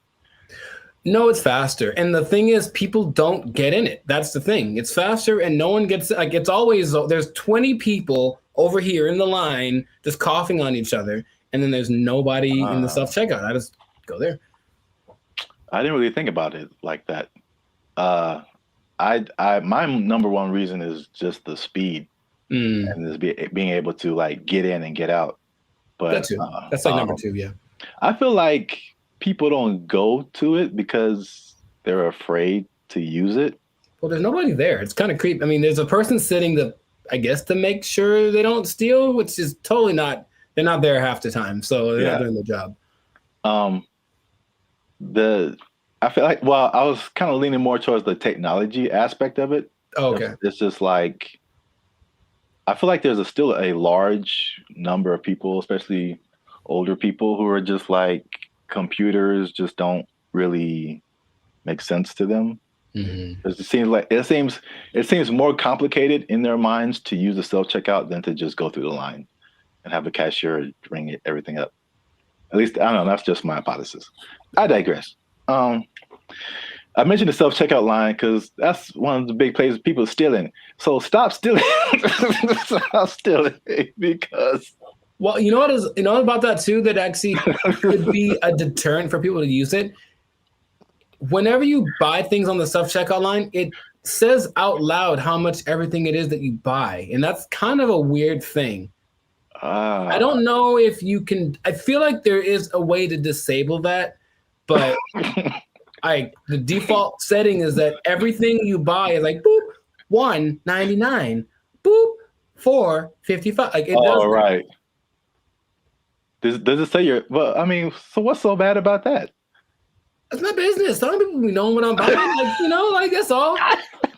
No, it's faster. And the thing is, people don't get in it. That's the thing. It's faster and no one gets, like, it's always, there's 20 people over here in the line just coughing on each other. And then there's nobody in the self-checkout. I just go there. I didn't really think about it like that. My number one reason is just the speed and just being able to like get in and get out. But that too. That's like number 2. Yeah. I feel like people don't go to it because they're afraid to use it. Well, there's nobody there. It's kind of creepy. I mean, there's a person sitting I guess to make sure they don't steal, which is totally not. They're not there half the time, so they're not doing their job. I feel like, well, I was kind of leaning more towards the technology aspect of it. Oh, okay. It's just like, I feel like there's still a large number of people, especially older people, who are just like, computers just don't really make sense to them. Mm-hmm. It seems more complicated in their minds to use the self-checkout than to just go through the line and have a cashier ring everything up. At least, I don't know, that's just my hypothesis. I digress. I mentioned the self-checkout line because that's one of the big places people are stealing. So stop stealing. Stop stealing because... Well, you know what about that too, that actually could be a deterrent for people to use it? Whenever you buy things on the self-checkout line, it says out loud how much everything it is that you buy. And that's kind of a weird thing. I don't know if you can, I feel like there is a way to disable that, but the default setting is that everything you buy is like, boop, $1.99, boop, $4.55. Like it does. Right. Does it say well, I mean, so what's so bad about that? That's my business. Some people be knowing what I'm buying. Like, that's all.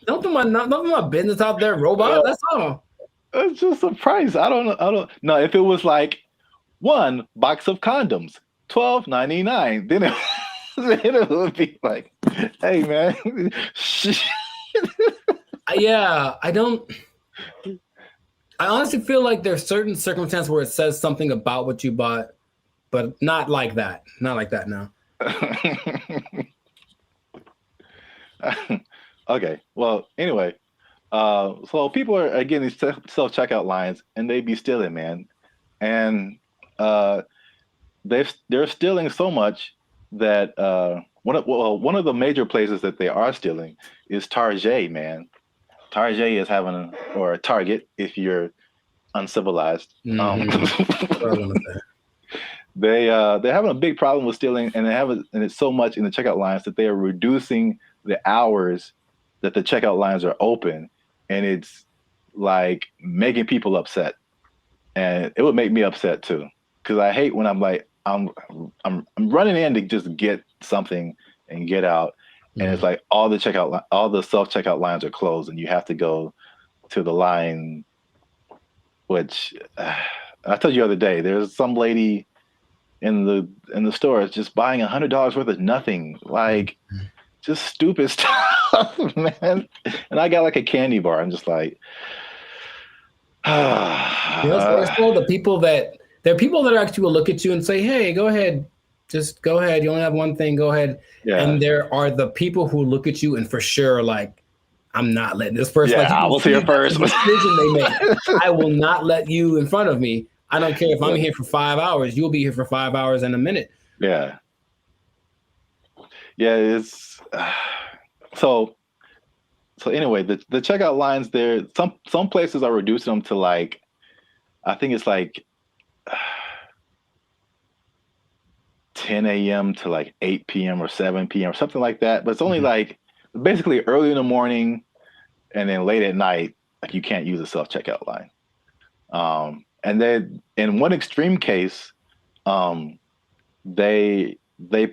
Don't put my business out there, robot. That's all. It's just a price. I don't know. If it was like 1 box of condoms, $12.99, then it would be like, hey man. Yeah, I honestly feel like there's certain circumstances where it says something about what you bought, but not like that. Not like that now. Okay. Well, anyway, so people are getting these self-checkout lines, and they be stealing, man, and they're stealing so much that one of the major places that they are stealing is Target, man. Target is or Target if you're uncivilized. They're having a big problem with stealing, and it's so much in the checkout lines that they are reducing the hours that the checkout lines are open, and it's like making people upset. And it would make me upset too, because I hate when I'm like I'm running in to just get something and get out, and it's like all the self-checkout lines are closed, and you have to go to the line. Which I told you the other day, there's some lady in the store just buying $100 worth of nothing, like just stupid stuff, man. And I got like a candy bar. I'm just like, the people that there are people that actually will look at you and say, "Hey, go ahead, just go ahead. You only have one thing. Go ahead." Yeah. And there are the people who look at you and for sure like, I'm not letting this person. Yeah, I will see it first. Decision they make. I will not let you in front of me. I don't care if I'm here for 5 hours. You'll be here for 5 hours and a minute. Yeah. Yeah, it's so anyway, the checkout lines there, some places are reducing them to like, I think it's like 10 a.m. to like 8 p.m. or 7 p.m. or something like that. But it's only like basically early in the morning and then late at night, like you can't use a self-checkout line. And then in one extreme case, they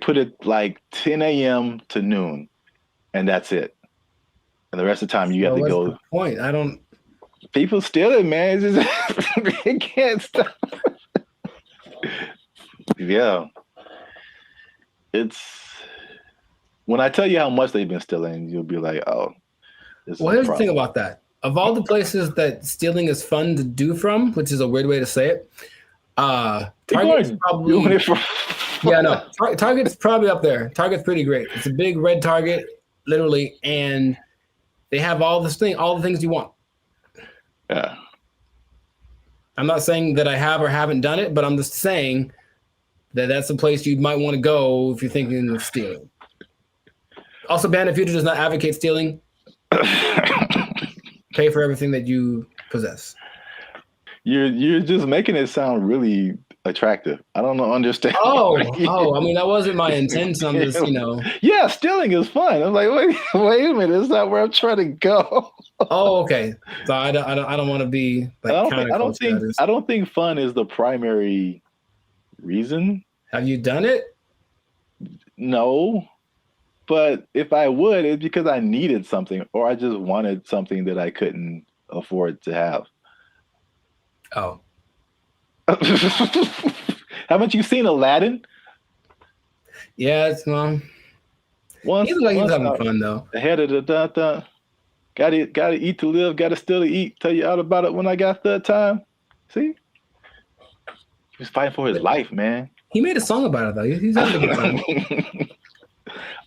put it like 10 a.m. to noon, and that's it. And the rest of the time you have to go. What's the point? I don't. People steal it, man. It's just, they can't stop. Yeah. It's when I tell you how much they've been stealing, you'll be like, oh. Well, here's the thing about that. Of all the places that stealing is fun to do from, which is a weird way to say it, Target's probably doing it for Target's probably up there. Target's pretty great. It's a big red Target, literally, and they have all the things you want. Yeah. I'm not saying that I have or haven't done it, but I'm just saying that that's a place you might want to go if you're thinking of stealing. Also, Bandit Future does not advocate stealing. Pay for everything that you possess. You're just making it sound really attractive. I don't know, understand. Oh, I mean, that wasn't my intention. I'm just, Yeah, stealing is fun. I'm like, wait a minute, that's not where I'm trying to go. Oh, okay. So I don't want to be like counterculture. I don't think fun is the primary reason. Have you done it? No, but if I would, it's because I needed something, or I just wanted something that I couldn't afford to have. Oh. Haven't you seen Aladdin? Yeah, it's He was having fun though. Ahead of the gotta eat to live, gotta still to eat. Tell you all about it when I got the time. See, he was fighting for his life, man. He made a song about it though. He's having a good time.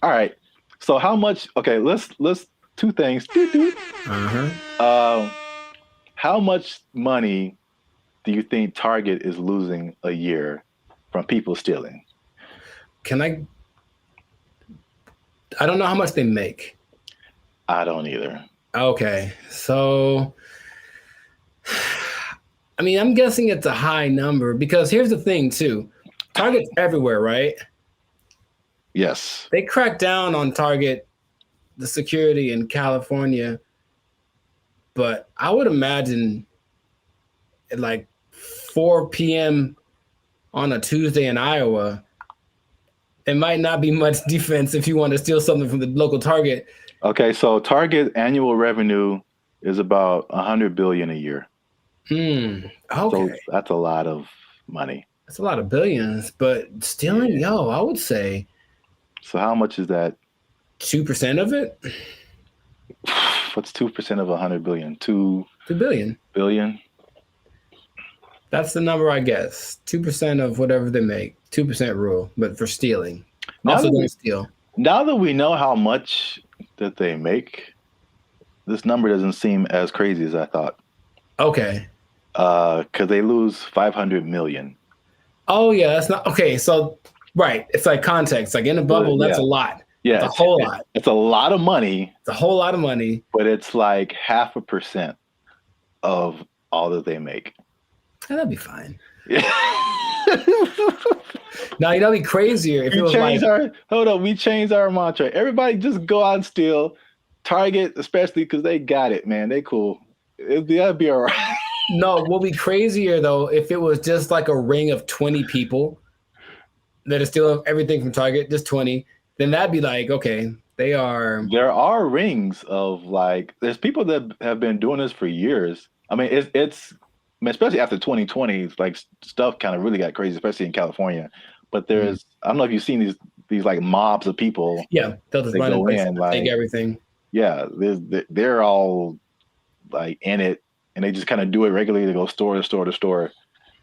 All right. So how much? Okay, let's two things. How much money do you think Target is losing a year from people stealing? I don't know how much they make. I don't either. Okay. So, I mean, I'm guessing it's a high number because here's the thing too. Target's everywhere, right? Yes. They cracked down on Target, the security in California, but I would imagine at like 4 p.m. on a Tuesday in Iowa, it might not be much defense if you want to steal something from the local Target. Okay, so Target annual revenue is about $100 billion a year. Okay. So that's a lot of money. That's a lot of billions, but stealing, I would say. So how much is that? 2% of it? What's 2% of 100 billion? 2 billion. Billion? That's the number, I guess. 2% of whatever they make. 2% rule, but for stealing. Also don't steal. Now that we know how much that they make, this number doesn't seem as crazy as I thought. Okay. Because they lose 500 million. Oh, yeah, that's not... Okay, so, right. It's like context. Like in a bubble, that's a lot. Yeah. It's a whole lot. It's a lot of money. It's a whole lot of money. But it's like 0.5% of all that they make. That'd be fine. Yeah. Now, that'd be crazier if it was we changed our mantra. Everybody just go out and steal. Target, especially because they got it, man. They cool. That'd be all right. No, what would be crazier, though, if it was just like a ring of 20 people that are stealing everything from Target, just 20, then that'd be like, okay, they are... There are rings of like, there's people that have been doing this for years. I mean, it's especially after 2020, like stuff kind of really got crazy, especially in California. But there's, I don't know if you've seen these like mobs of people. Yeah, they'll just run in, like, take everything. Yeah, they're all like in it, and they just kind of do it regularly. They go store to store to store,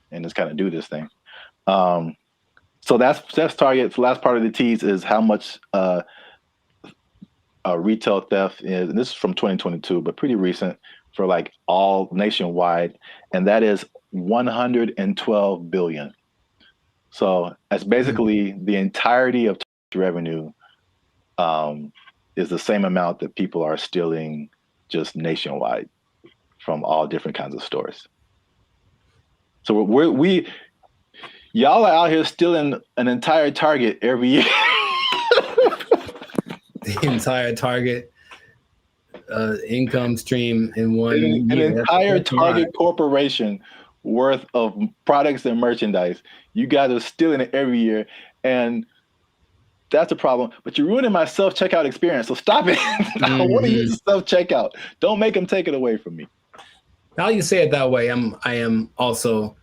and just kind of do this thing. So that's Target. The last part of the tease is how much retail theft is, and this is from 2022, but pretty recent for like all nationwide, and that is 112 billion. So that's basically the entirety of revenue is the same amount that people are stealing just nationwide from all different kinds of stores. So y'all are out here stealing an entire Target every year. The entire Target income stream in one year. An entire Target corporation worth of products and merchandise. You guys are stealing it every year, and that's a problem. But you're ruining my self-checkout experience, so stop it. I want to use self-checkout. Don't make them take it away from me. Now you say it that way, I am also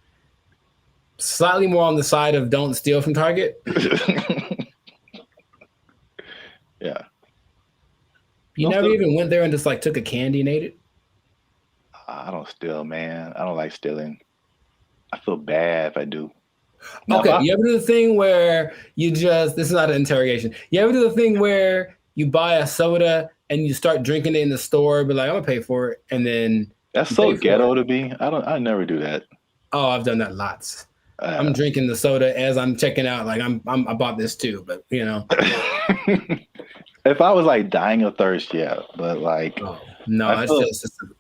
slightly more on the side of don't steal from Target. Yeah. You never even went there and just like took a candy and ate it? I don't steal, man. I don't like stealing. I feel bad if I do. Okay, you ever do the thing where this is not an interrogation. You ever do the thing where you buy a soda and you start drinking it in the store, but like, I'm gonna pay for it, and then that's so ghetto to me. I never do that. Oh, I've done that lots. I'm drinking the soda as I'm checking out. Like I bought this too, but you know. If I was like dying of thirst, yeah, but like, no,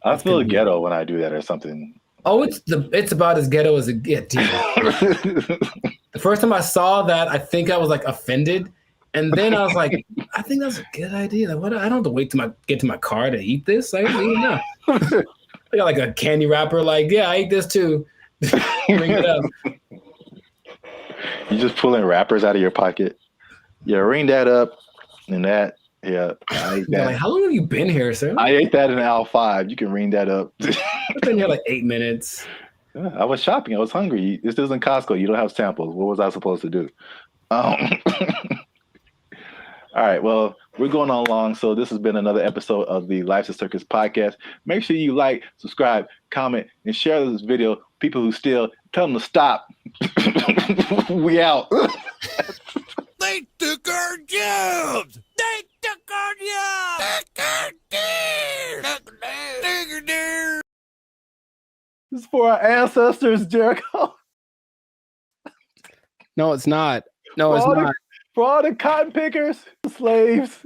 I feel ghetto when I do that or something. Oh, it's about as ghetto as it gets. The first time I saw that, I think I was like offended, and then I was like, I think that's a good idea. Like, what? I don't have to wait till get to my car to eat this. I just eat it now. I got like a candy wrapper. Like, yeah, I ate this too. Ring it up. You just pulling wrappers out of your pocket. Yeah, ring that up and that. Yeah, I ate that. Like, how long have you been here, sir? I ate that in aisle 5. You can ring that up. I've been here like 8 minutes. Yeah, I was shopping. I was hungry. This isn't Costco. You don't have samples. What was I supposed to do? All right. Well, we're going on long. So this has been another episode of the Life's a Circus podcast. Make sure you like, subscribe, comment, and share this video. People who steal, tell them to stop. We out. They took our jobs. They took our jobs. This is for our ancestors, Jericho. No, it's not. No, it's not. For all the cotton pickers, slaves,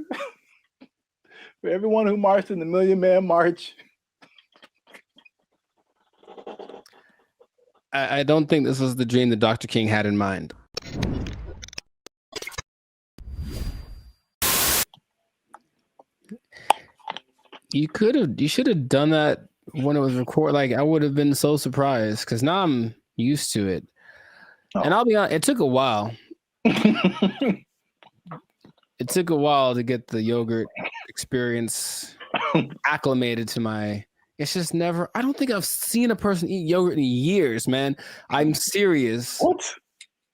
for everyone who marched in the Million Man March. I don't think this was the dream that Dr. King had in mind. You should have done that when it was recorded. Like, I would have been so surprised because now I'm used to it. Oh. And I'll be honest, it took a while. It took a while to get the yogurt experience acclimated to my. It's just never. I don't think I've seen a person eat yogurt in years, man. I'm serious. What?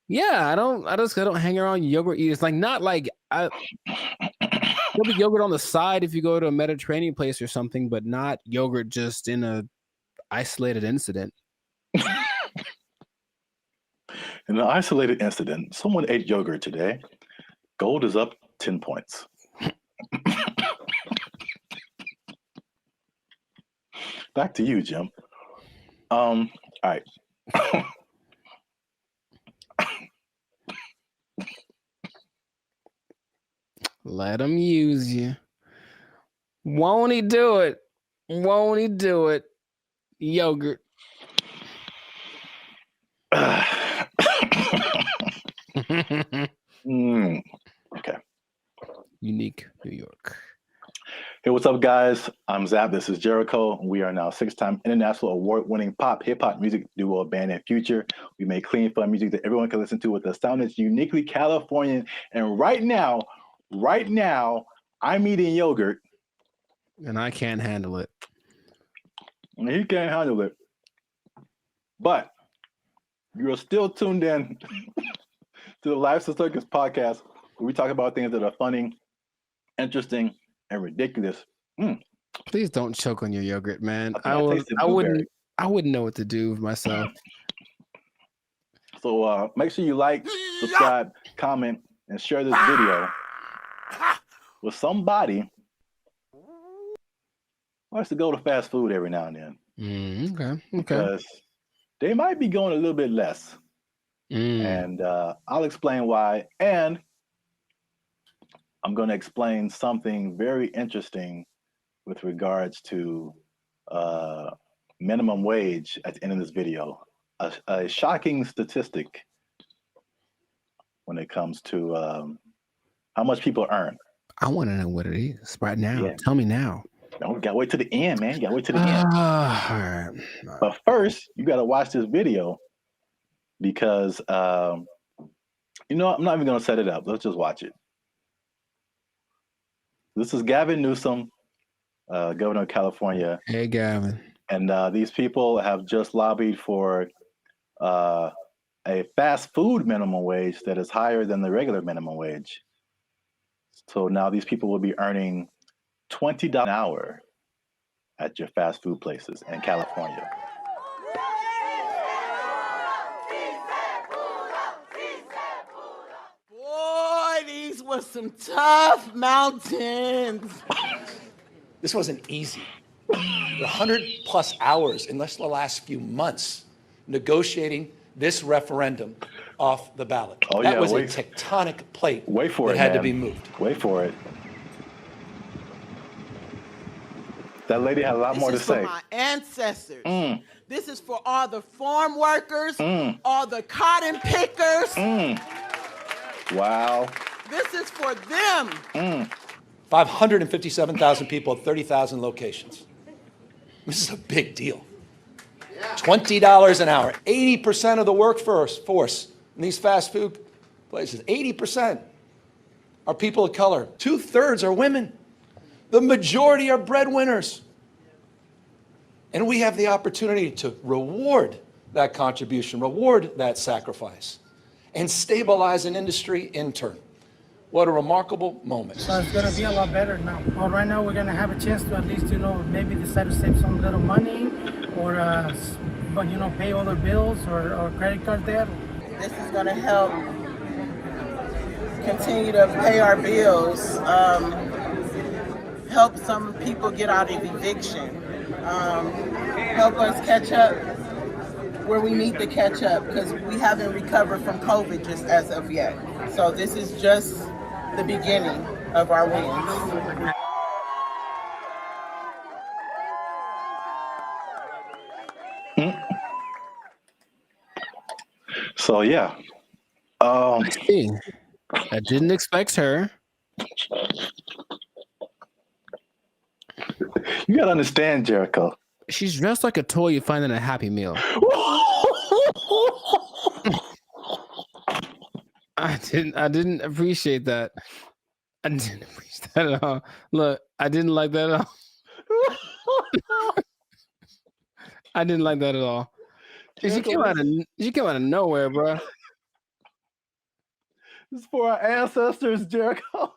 Yeah, I don't hang around yogurt eaters. Like, not like there'll be yogurt on the side if you go to a Mediterranean place or something, but not yogurt just in a isolated incident. In an isolated incident, someone ate yogurt today. Gold is up 10 points. Back to you, Jim. All right. Let him use you. Won't he do it? Won't he do it? Yogurt. Okay. Unique New York. Hey, what's up, guys? I'm Zap. This is Jericho. We are now 6-time international award-winning pop hip-hop music duo Band and Future. We make clean, fun music that everyone can listen to with a sound that's uniquely Californian. And right now, I'm eating yogurt. And I can't handle it. And he can't handle it. But you're still tuned in to the Life's a Circus podcast, where we talk about things that are funny, interesting, and ridiculous. Please don't choke on your yogurt, man. I wouldn't know what to do with myself. So make sure you like, subscribe, comment, and share this video with somebody who likes to go to fast food every now and then. Okay. Because they might be going a little bit less. And I'll explain why. And I'm going to explain something very interesting with regards to minimum wage at the end of this video. A shocking statistic when it comes to how much people earn. I want to know what it is right now. Yeah. Tell me now. No, we got to wait to the end, man. You got to wait to the end. All right. But first, you got to watch this video because, I'm not even going to set it up. Let's just watch it. This is Gavin Newsom, governor of California. Hey, Gavin. And these people have just lobbied for a fast food minimum wage that is higher than the regular minimum wage. So now these people will be earning $20 an hour at your fast food places in California. Boy, these were some tough mountains. This wasn't easy. 100+ hours in the last few months negotiating this referendum off the ballot. Oh, that was a tectonic plate that had to be moved. Wait for it. That lady had a lot more to say. For my ancestors. This is for all the farm workers, all the cotton pickers. Wow. This is for them. 557,000 people at 30,000 locations. This is a big deal. $20 an hour. 80% of the workforce in these fast food places, 80% are people of color. 2/3 are women. The majority are breadwinners. And we have the opportunity to reward that contribution, reward that sacrifice, and stabilize an industry in turn. What a remarkable moment. So it's gonna be a lot better now. Well, right now we're gonna have a chance to at least, maybe decide to save some little money or, pay all their bills or credit card debt. This is gonna help continue to pay our bills, help some people get out of eviction, help us catch up where we need to catch up because we haven't recovered from COVID just as of yet. So this is just the beginning of our wins. So yeah. I didn't expect her. You gotta understand, Jericho. She's dressed like a toy you find in a Happy Meal. I didn't appreciate that. I didn't appreciate that at all. Look, I didn't like that at all. I didn't like that at all. She came out of nowhere, bro. This is for our ancestors, Jericho.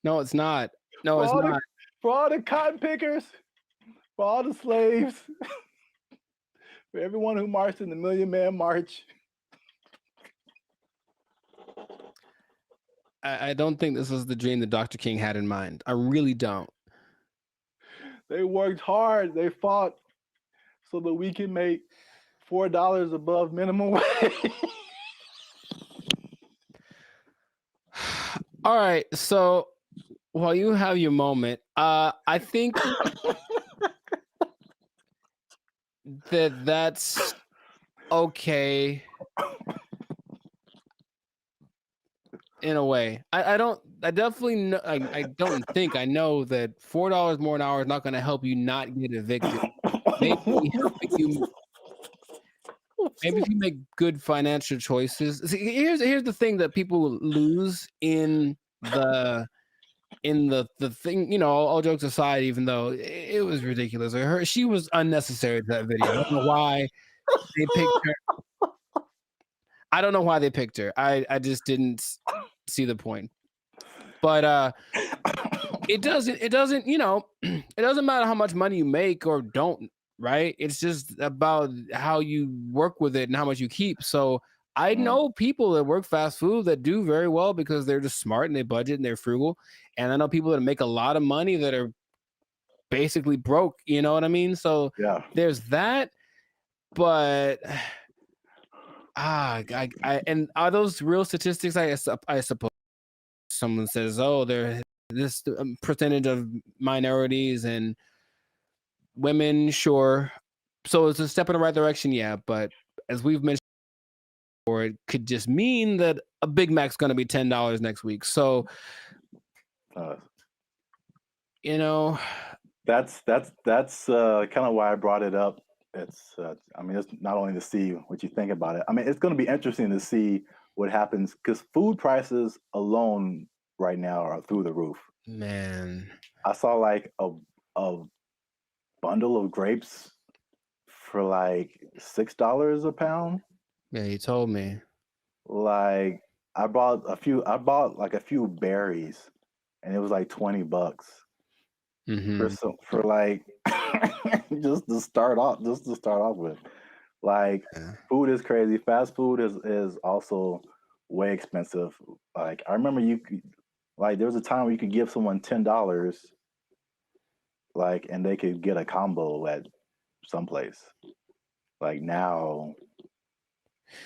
No, it's not. No, it's not. For all the cotton pickers, for all the slaves, for everyone who marched in the Million Man March. I don't think this was the dream that Dr. King had in mind. I really don't. They worked hard. They fought so that we can make $4 above minimum wage. All right, so while you have your moment, I think that's okay in a way. I don't think I know that $4 more an hour is not going to help you not get evicted. Maybe if you make good financial choices. See, here's the thing that people lose in the thing, all jokes aside, even though it was ridiculous. She was unnecessary to that video. I don't know why they picked her. I don't know why they picked her. I just didn't see the point. But it doesn't it doesn't matter how much money you make or don't, right? It's just about how you work with it and how much you keep. So I know people that work fast food that do very well because they're just smart and they budget and they're frugal. And I know people that make a lot of money that are basically broke, you know what I mean? So there's that. But and are those real statistics? I suppose someone says, oh, there this percentage of minorities and women, sure. So it's a step in the right direction, yeah. But as we've mentioned before, it could just mean that a Big Mac's going to be $10 next week. So, that's kind of why I brought it up. It's it's not only to see what you think about it. I mean, it's going to be interesting to see what happens because food prices alone right now are through the roof. Man, I saw like a bundle of grapes for like $6 a pound. Yeah, you told me. Like I bought like a few berries, and it was like $20 for like just to start off with. Like food is crazy. Fast food is also way expensive. Like I remember there was a time where you could give someone $10 and they could get a combo at someplace. Like now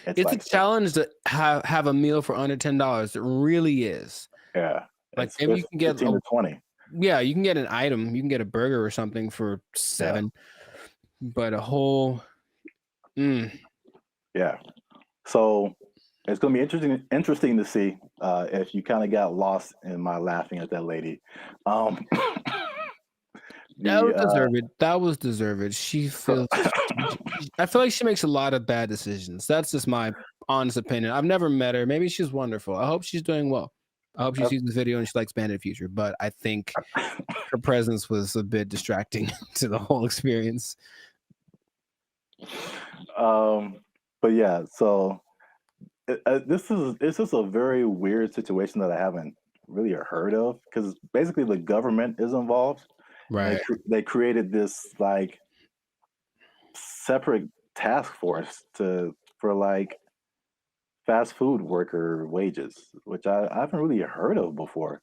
it's like a challenge to have a meal for under $10. It really is. Yeah. Like maybe you can get 15 to 20. Yeah, you can get an item. You can get a burger or something for $7. but a whole. Yeah. So it's going to be interesting to see if you kind of got lost in my laughing at that lady. That was deserved. That was deserved. She feels. I feel like she makes a lot of bad decisions. That's just my honest opinion. I've never met her. Maybe she's wonderful. I hope she's doing well. I hope she sees this video and she likes Bandit Future. But I think her presence was a bit distracting to the whole experience. But yeah, so this is a very weird situation that I haven't really heard of, because basically the government is involved. Right. They created this like separate task force for like fast food worker wages, which I haven't really heard of before.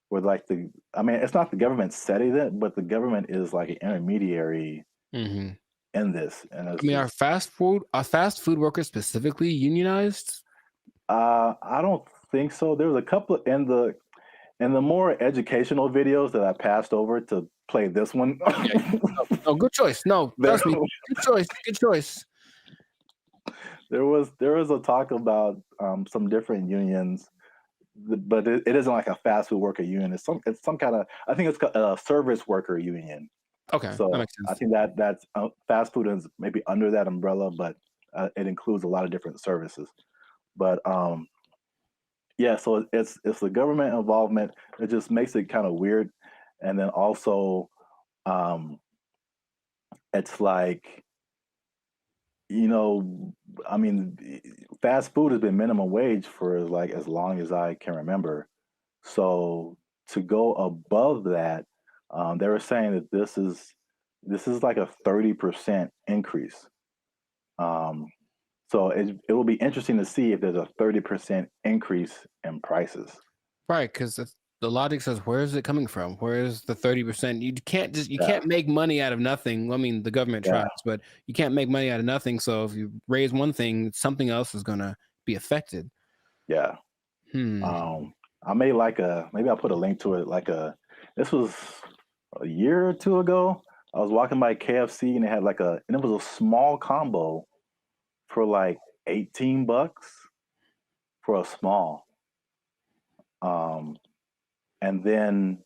Where like it's not the government setting it, but the government is like an intermediary in this. And I mean, are fast food workers specifically unionized? I don't think so. There was a couple in the more educational videos that I passed over to play this one. Oh, good choice. No, trust me. Good choice. Good choice. There was a talk about some different unions, but it isn't like a fast food worker union. It's some kind of, I think it's a service worker union. Okay, so that makes sense. I think that's fast food is maybe under that umbrella, but it includes a lot of different services. But yeah, so it's the government involvement. It just makes it kind of weird, and then also it's like, I mean, fast food has been minimum wage for like as long as I can remember. So to go above that, they were saying that this is like a 30% increase. So it will be interesting to see if there's a 30% increase in prices. Right, because the logic says, where is it coming from? Where is the 30%? You can't make money out of nothing. I mean, the government tries, but you can't make money out of nothing. So if you raise one thing, something else is gonna be affected. Yeah. I made maybe I'll put a link to it. This was a year or two ago. I was walking by KFC and they had and it was a small combo for like $18 for a small. And then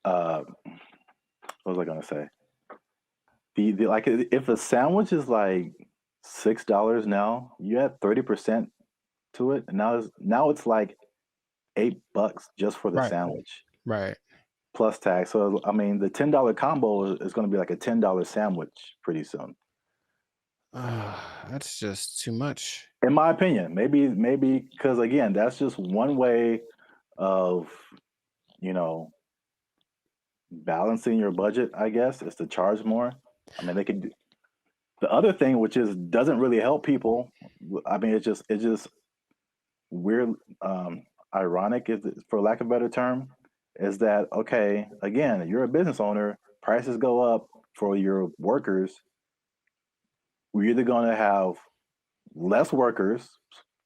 what was I gonna say? The like, if a sandwich is like $6 now, you add 30% to it, and now it's like $8 just for the sandwich. Right. Plus tax. So I mean, the $10 combo is going to be like a $10 sandwich pretty soon. That's just too much, in my opinion. Maybe because again, that's just one way of balancing your budget, I guess, is to charge more. I mean, they could do the other thing, which doesn't really help people. I mean, it's just weird, ironic, for lack of a better term, is that, okay, again, you're a business owner, prices go up for your workers. We're either going to have less workers,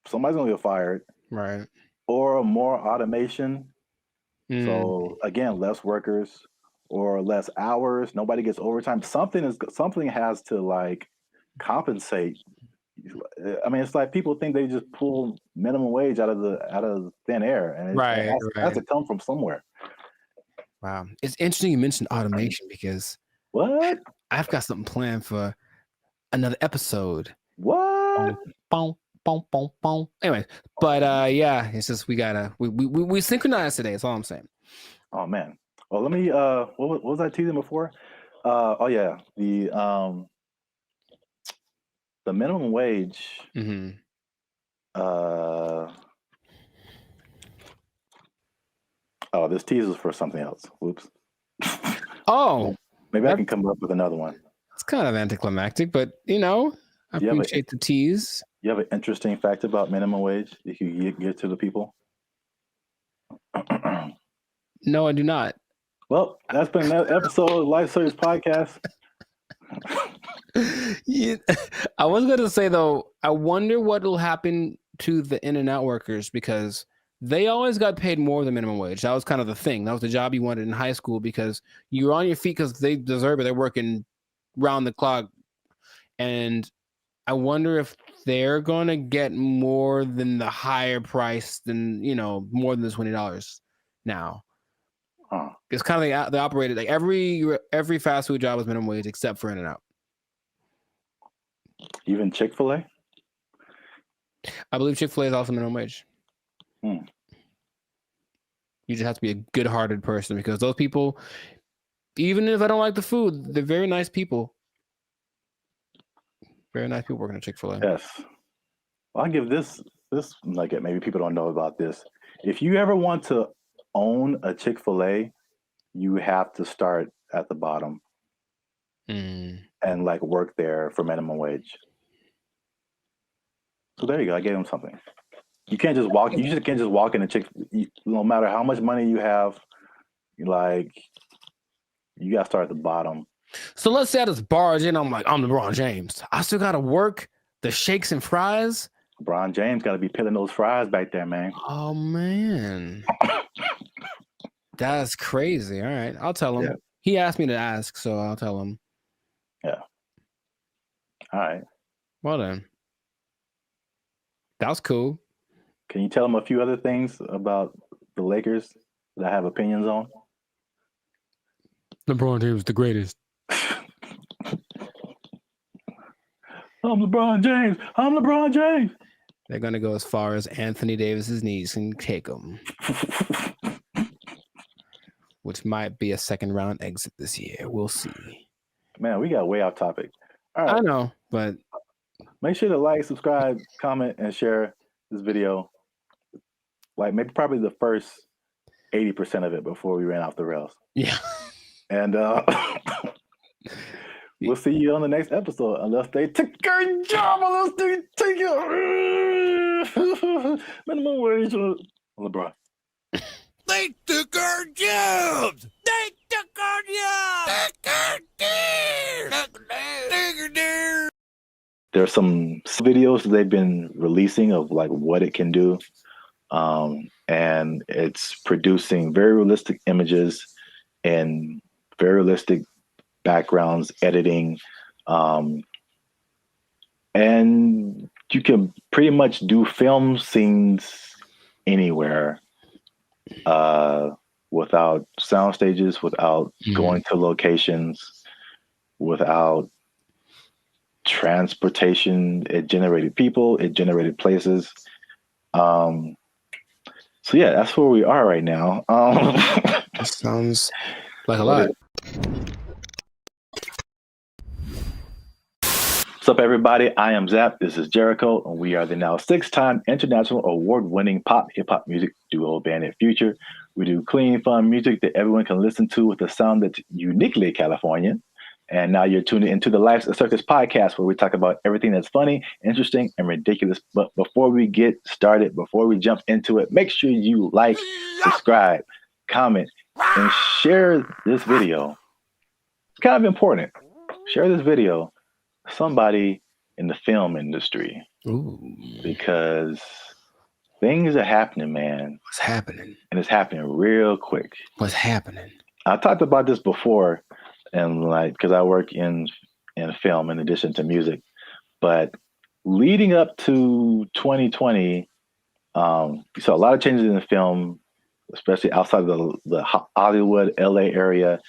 somebody's going to get fired, right, or more automation. So again, less workers or less hours. Nobody gets overtime. Something has to like compensate. I mean, it's like people think they just pull minimum wage out of thin air, and it has to come from somewhere. Wow, it's interesting you mentioned automation, because what? I've got something planned for another episode. What? Anyway, but yeah, it's just we synchronized today. That's all I'm saying. Oh man. Well, let me. What was I teasing before? Oh yeah, the minimum wage. Oh, this teases for something else. Whoops. Oh, maybe I can come up with another one. It's kind of anticlimactic, but I appreciate the tease. You have an interesting fact about minimum wage that you give to the people? No, I do not. Well, that's been another episode of Life Series Podcast. Yeah, I was going to say, though, I wonder what will happen to the In-N-Out workers, because they always got paid more than minimum wage. That was kind of the thing. That was the job you wanted in high school because you were on your feet because they deserve it. They're working round the clock. And I wonder if they're going to get more than the higher price than, more than the $20 now. It's kind of they operated like every fast food job was minimum wage except for In-N-Out. Even Chick-fil-A? I believe Chick-fil-A is also minimum wage. You just have to be a good-hearted person because those people, even if I don't like the food, they're very nice people. Very nice people working at Chick-fil-A. Yes. Well, I'll give this like maybe people don't know about this. If you ever want to own a Chick-fil-A, you have to start at the bottom and like work there for minimum wage. So there you go. I gave him something. You can't just walk. You just can't just walk in a no matter how much money you have, you got to start at the bottom. So let's say I just barge in. I'm like, I'm LeBron James. I still got to work the shakes and fries. LeBron James got to be peeling those fries back there, man. Oh, man. That's crazy. All right. I'll tell him. Yeah. He asked me to ask, so I'll tell him. Yeah. All right. Well, then. That was cool. Can you tell him a few other things about the Lakers that I have opinions on? LeBron James is the greatest. I'm LeBron James. I'm LeBron James. They're going to go as far as Anthony Davis's knees can take them. Which might be a second-round exit this year. We'll see. Man, we got way off topic. All right. I know, but... Make sure to like, subscribe, comment, and share this video. Like maybe probably the first 80% of it before we ran off the rails. Yeah. And we'll see you on the next episode unless they take a job, unless they take it. Minimum wage on LeBron. They took our jobs! They took our jobs! There's some videos that they've been releasing of like what it can do. And it's producing very realistic images and very realistic backgrounds, editing. And you can pretty much do film scenes anywhere without sound stages, without going to locations, without transportation. It generated people, it generated places. So yeah, that's where we are right now. That sounds like a lot. What's up, everybody? I am Zap. This is Jericho, and we are the now 6-time international award-winning pop hip-hop music duo Bandit Future. We do clean, fun music that everyone can listen to with a sound that's uniquely Californian. And now you're tuning into the Life's a Circus podcast, where we talk about everything that's funny, interesting, and ridiculous. But before we get started, before we jump into it, make sure you like, subscribe, comment, and share this video. It's kind of important. Share this video with somebody in the film industry. Ooh. Because things are happening, man. What's happening? And it's happening real quick. What's happening? I talked about this before. And like, because I work in film in addition to music, but leading up to 2020, you saw a lot of changes in the film, especially outside of the Hollywood, LA area,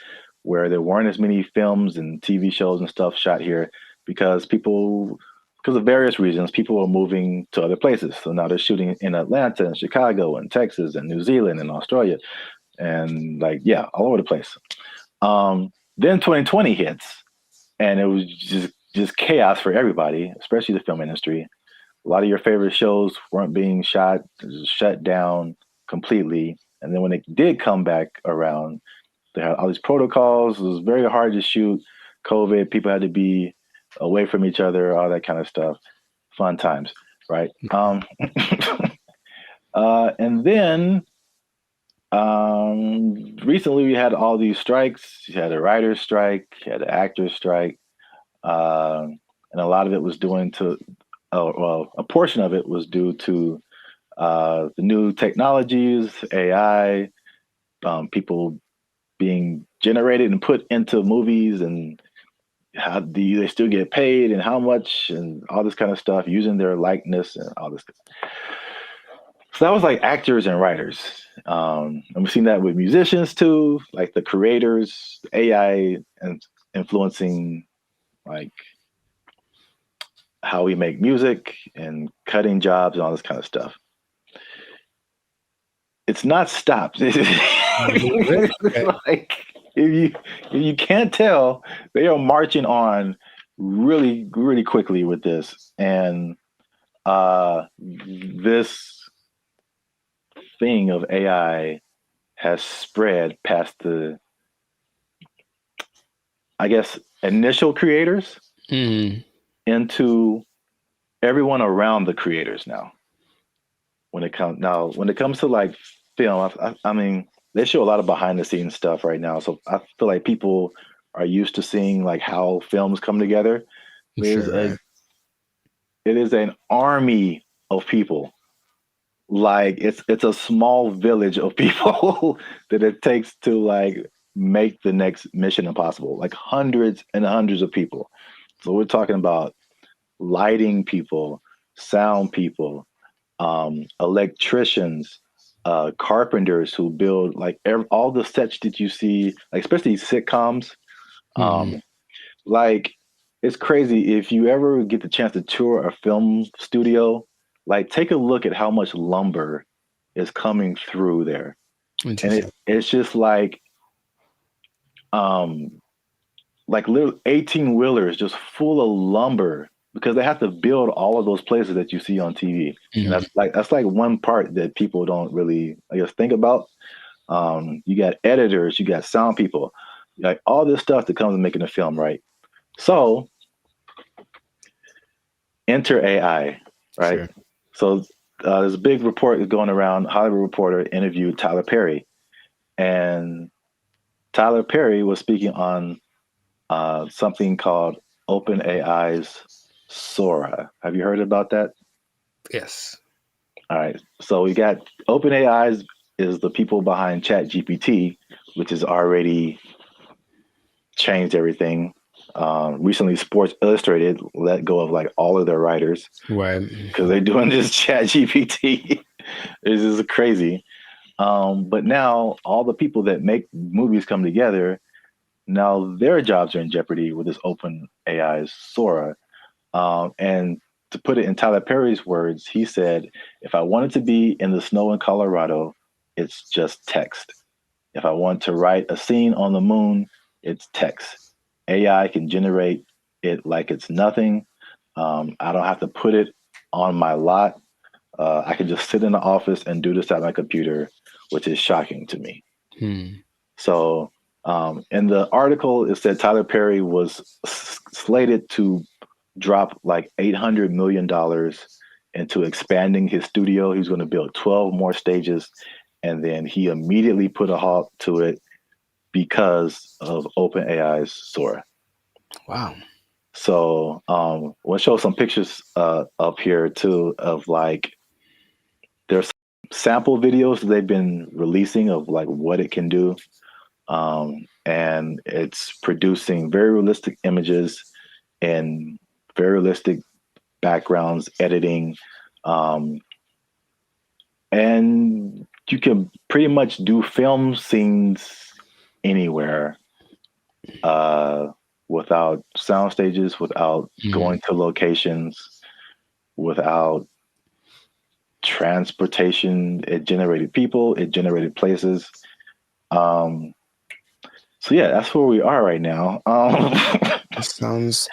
where there weren't as many films and TV shows and stuff shot here because of various reasons, people were moving to other places. So now they're shooting in Atlanta and Chicago and Texas and New Zealand and Australia and all over the place. Then 2020 hits, and it was just chaos for everybody, especially the film industry. A lot of your favorite shows weren't being shot, shut down completely. And then when it did come back around, they had all these protocols. It was very hard to shoot. COVID, people had to be away from each other, all that kind of stuff. Fun times, right? And then recently we had all these strikes. You had a writer's strike, you had an actor's strike, and a lot of it was a portion of it was due to The new technologies, AI, people being generated and put into movies, and how do they still get paid and how much and all this kind of stuff, using their likeness and all this. So that was like actors and writers. And we've seen that with musicians too, like the creators, AI and influencing like how we make music and cutting jobs and all this kind of stuff. It's not stopped. Like if you can't tell, they are marching on really, really quickly with this. And this thing of AI has spread past the, I guess, initial creators into everyone around the creators now. When it comes to like film, I mean, they show a lot of behind the scenes stuff right now. So I feel like people are used to seeing like how films come together. It is an army of people. Like it's a small village of people that it takes to like make the next Mission Impossible. Like hundreds and hundreds of people. So we're talking about lighting people, sound people, electricians, carpenters who build like all the sets that you see, like especially sitcoms. Like it's crazy if you ever get the chance to tour a film studio. Like take a look at how much lumber is coming through there, and it's just like little 18-wheelers just full of lumber, because they have to build all of those places that you see on TV. And that's like one part that people don't really, I guess, think about. You got editors, you got sound people, like all this stuff that comes with making a film, right? So enter AI, right? Sure. So there's a big report that's going around. Hollywood Reporter interviewed Tyler Perry, and Tyler Perry was speaking on something called OpenAI's Sora. Have you heard about that? Yes. All right. So we got OpenAI is the people behind ChatGPT, which has already changed everything. Recently, Sports Illustrated let go of like all of their writers, right? Because they're doing this ChatGPT. This is crazy. But now all the people that make movies come together, now their jobs are in jeopardy with this OpenAI's Sora. And to put it in Tyler Perry's words, he said, if I wanted to be in the snow in Colorado, it's just text. If I want to write a scene on the moon, it's text. AI can generate it like it's nothing. I don't have to put it on my lot. I can just sit in the office and do this at my computer, which is shocking to me. So in the article, it said Tyler Perry was slated to drop like $800 million into expanding his studio. He was going to build 12 more stages, and then he immediately put a halt to it because of OpenAI's Sora. Wow. So we'll show some pictures up here too of like there's sample videos that they've been releasing of like what it can do. And it's producing very realistic images and very realistic backgrounds, editing. And you can pretty much do film scenes anywhere without sound stages, without going to locations, without transportation. It generated people, it generated places. So yeah, that's where we are right now. That sounds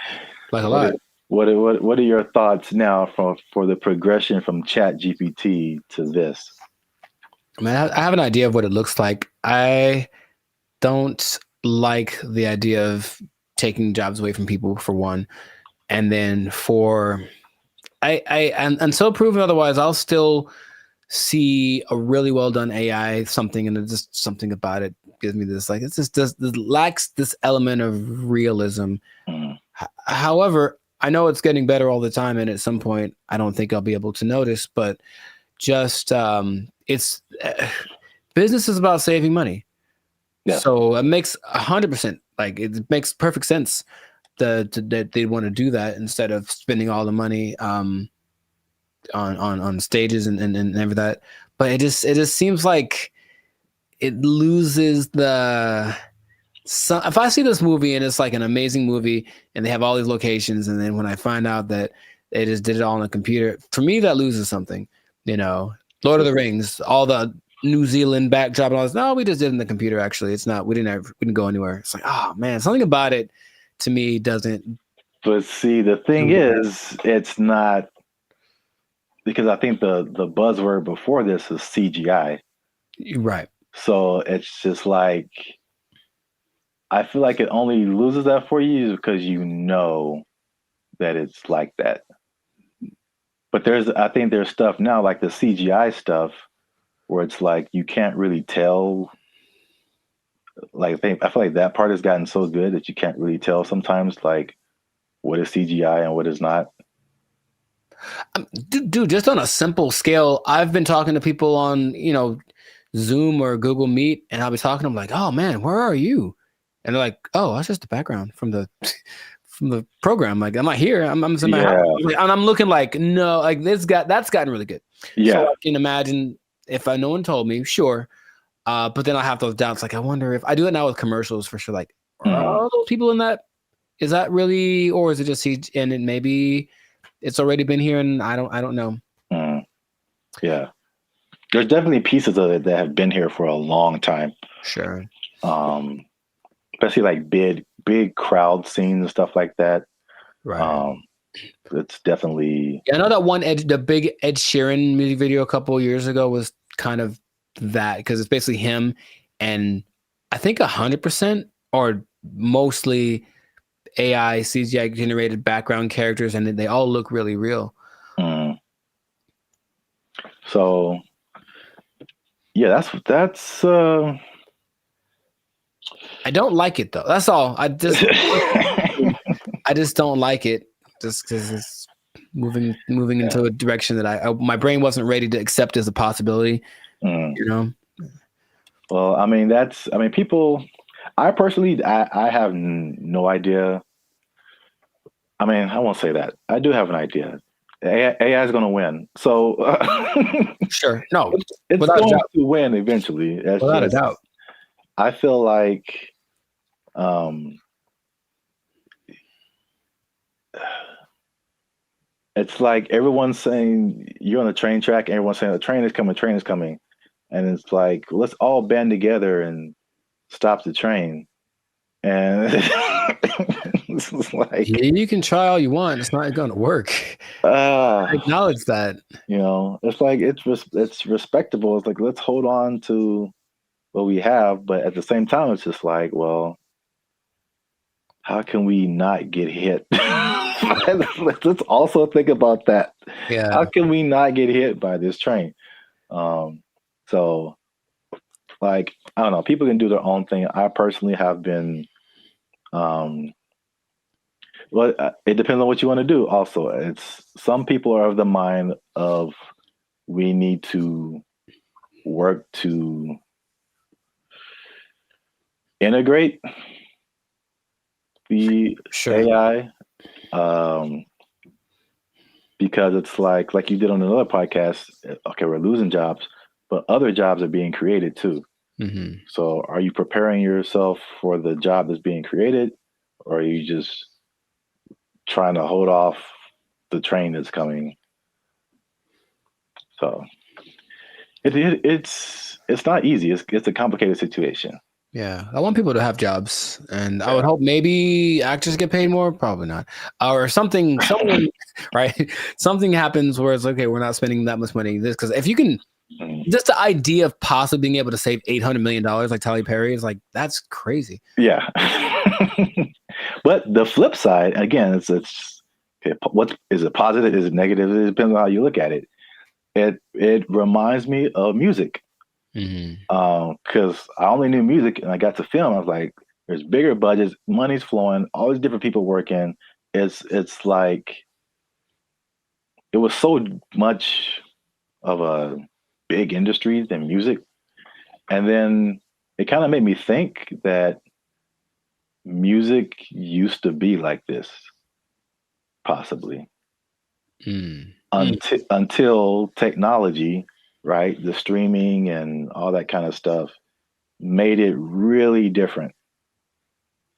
like a lot. What are your thoughts now for the progression from ChatGPT to this? I mean, I have an idea of what it looks like. I don't like the idea of taking jobs away from people, for one, and then until proven otherwise, I'll still see a really well done AI something, and it's just something about it gives me this, like, it's just this lacks this element of realism. However, I know it's getting better all the time, and at some point I don't think I'll be able to notice, but just it's business is about saving money. Yeah. So it makes 100%, like it makes perfect sense that they want to do that instead of spending all the money on stages and everything that. But it just seems like it loses the. So if I see this movie and it's like an amazing movie and they have all these locations, and then when I find out that they just did it all on a computer, for me that loses something. You know, Lord of the Rings, all the New Zealand backdrop and all this. No, we just did it in the computer. Actually, it's not. We didn't go anywhere. It's like, oh man, something about it to me doesn't. But see, the thing is, it's not, because I think the buzzword before this is CGI. Right. So it's just like, I feel like it only loses that for you because you know that it's like that. But I think there's stuff now, like the CGI stuff, where it's like you can't really tell. Like I feel like that part has gotten so good that you can't really tell sometimes, like what is CGI and what is not. Dude, just on a simple scale, I've been talking to people on, Zoom or Google Meet, and I'll be talking to them like, "Oh man, where are you?" And they're like, "Oh, that's just the background from the program. Like, I'm not here. I'm in my house." And I'm looking like, no, like that's gotten really good. Yeah. So I can imagine if no one told me, sure. But then I have those doubts. Like, I wonder if I do it now with commercials for sure. Like, are those people in that? Is that really, or is it just and it maybe it's already been here and I don't know. Yeah. There's definitely pieces of it that have been here for a long time. Sure. Especially like big crowd scenes and stuff like that. Right. It's definitely. Yeah, I know that the big Ed Sheeran music video a couple of years ago was kind of that, because it's basically him and I think 100% or mostly AI CGI generated background characters, and they all look really real. So yeah, that's I don't like it though. That's all. I just don't like it, just because it's moving into a direction that my brain wasn't ready to accept as a possibility. Well, I mean, people. I personally, I have no idea. I mean, I won't say that. I do have an idea. AI is going to win. So sure, no, it's going to win eventually. Without a doubt. I feel like, it's like everyone's saying you're on the train track, and everyone's saying the train is coming, and it's like, let's all band together and stop the train. And it's like, you can try all you want, it's not going to work. I acknowledge that. It's like it's respectable. It's like, let's hold on to what we have, but at the same time, it's just like, well, how can we not get hit? Let's also think about that. Yeah. How can we not get hit by this train? So, like, I don't know. People can do their own thing. I personally have been. Well, it depends on what you want to do. Also, some people are of the mind of we need to work to integrate the AI, because it's like you did on another podcast. Okay, we're losing jobs, but other jobs are being created too. Mm-hmm. So, are you preparing yourself for the job that's being created, or are you just trying to hold off the train that's coming? So, it's not easy. It's a complicated situation. Yeah, I want people to have jobs, and I would hope maybe actors get paid more. Probably not, or something, right? Something happens where it's okay. We're not spending that much money. Because if you can, just the idea of possibly being able to save $800 million, like Tyler Perry, is like, that's crazy. Yeah. But the flip side, again, what is it positive? Is it negative? It depends on how you look at it. It reminds me of music. Because I only knew music and I got to film. I was like, there's bigger budgets, money's flowing, all these different people working. It's like, it was so much of a big industry than music. And then it kind of made me think that music used to be like this, possibly. Until technology, right? The streaming and all that kind of stuff made it really different.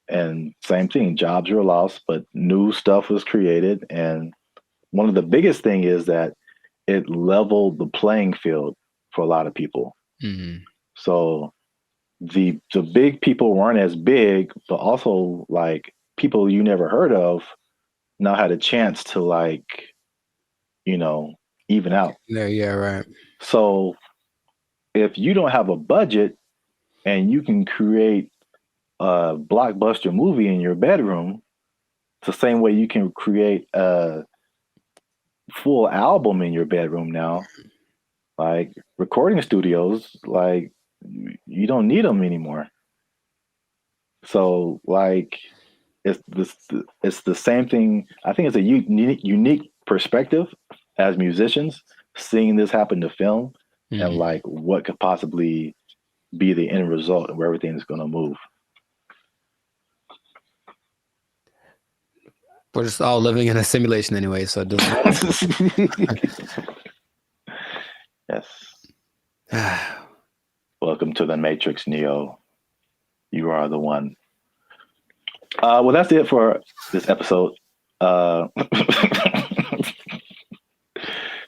And same thing, jobs were lost, but new stuff was created. And one of the biggest thing is that it leveled the playing field for a lot of people. So the big people weren't as big, but also like people you never heard of now had a chance to like, you know, even out. Yeah, right. So if you don't have a budget and you can create a blockbuster movie in your bedroom, it's the same way you can create a full album in your bedroom now. Like recording studios, like you don't need them anymore. So like it's the same thing. I think it's a unique perspective as musicians seeing this happen to film and like what could possibly be the end result and where everything's going to move. We're just all living in a simulation anyway, so it doesn't. Yes. Welcome to the Matrix, Neo. You are the one. Well, that's it for this episode.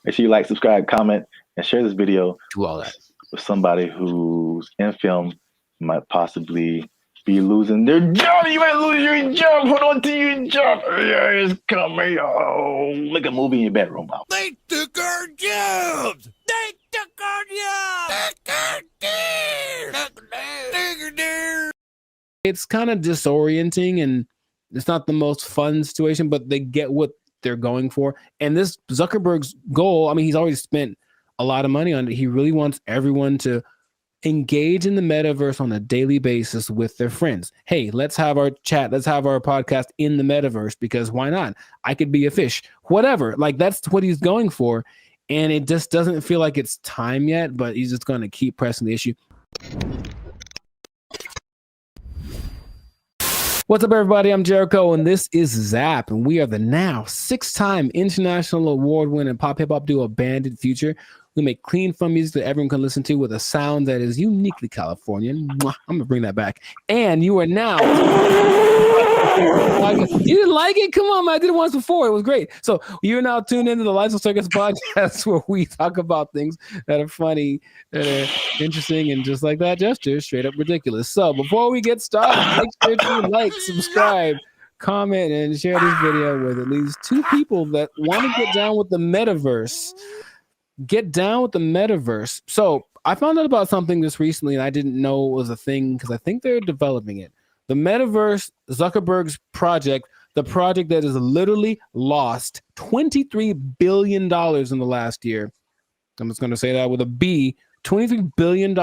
Make sure you like, subscribe, comment, and share this video. Do all that with somebody who's in film might possibly be losing their job. You might lose your job. Hold on to your job. Yeah, it's coming. Oh, make a movie in your bedroom. They took our jobs. They took our jobs. It's kind of disorienting and it's not the most fun situation, but they get what they're going for. And this Zuckerberg's goal, I mean, he's already spent a lot of money on it. He really wants everyone to engage in the metaverse on a daily basis with their friends. Hey, let's have our chat. Let's have our podcast in the metaverse because why not? I could be a fish, whatever. Like that's what he's going for. And it just doesn't feel like it's time yet, but he's just going to keep pressing the issue. What's up, everybody? I'm Jericho, and this is Zap, and we are the now 6-time international award-winning pop hip-hop duo Banded Future. We make clean, fun music that everyone can listen to with a sound that is uniquely Californian. Mwah, I'm going to bring that back. And you are now... You didn't like it? Come on, man. I did it once before. It was great. So you're now tuned into the Lights of Circus podcast where we talk about things that are funny, that are interesting, and just like that gesture, straight up ridiculous. So before we get started, make sure to like, subscribe, comment, and share this video with at least 2 people that want to get down with the metaverse. Get down with the metaverse. So I found out about something this recently, and I didn't know it was a thing because I think they're developing it. The metaverse, Zuckerberg's project, the project that has literally lost $23 billion in the last year. I'm just going to say that with a B, $23 billion.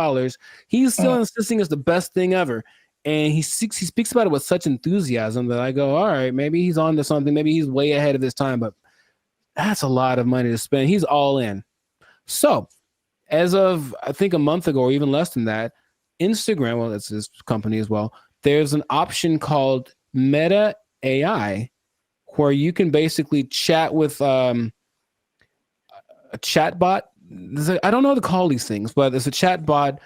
He's still insisting it's the best thing ever. And he speaks about it with such enthusiasm that I go, all right, maybe he's on to something. Maybe he's way ahead of his time, but that's a lot of money to spend. He's all in. So as of, I think a month ago, or even less than that, Instagram, well, that's his company as well, there's an option called Meta AI where you can basically chat with a chat bot. I don't know how to call these things, but it's a chat bot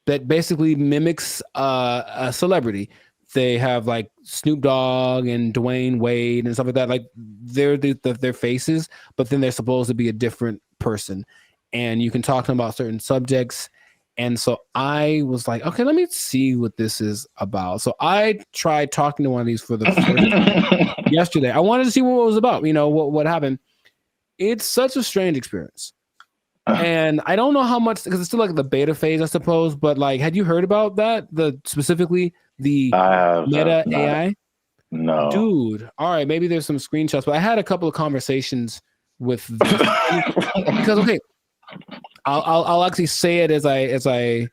that basically mimics a celebrity. They have like Snoop Dogg and Dwayne Wade and stuff like that. Like they're their faces, but then they're supposed to be a different person. And you can talk to them about certain subjects. And so I was like, okay, let me see what this is about. So I tried talking to one of these for the first time yesterday. I wanted to see what it was about, you know, what happened. It's such a strange experience. And I don't know how much, because it's still like the beta phase, I suppose. But like, had you heard about that? Specifically the Meta AI? No. Dude. All right, maybe there's some screenshots, but I had a couple of conversations with this, because okay. I'll actually say it as I.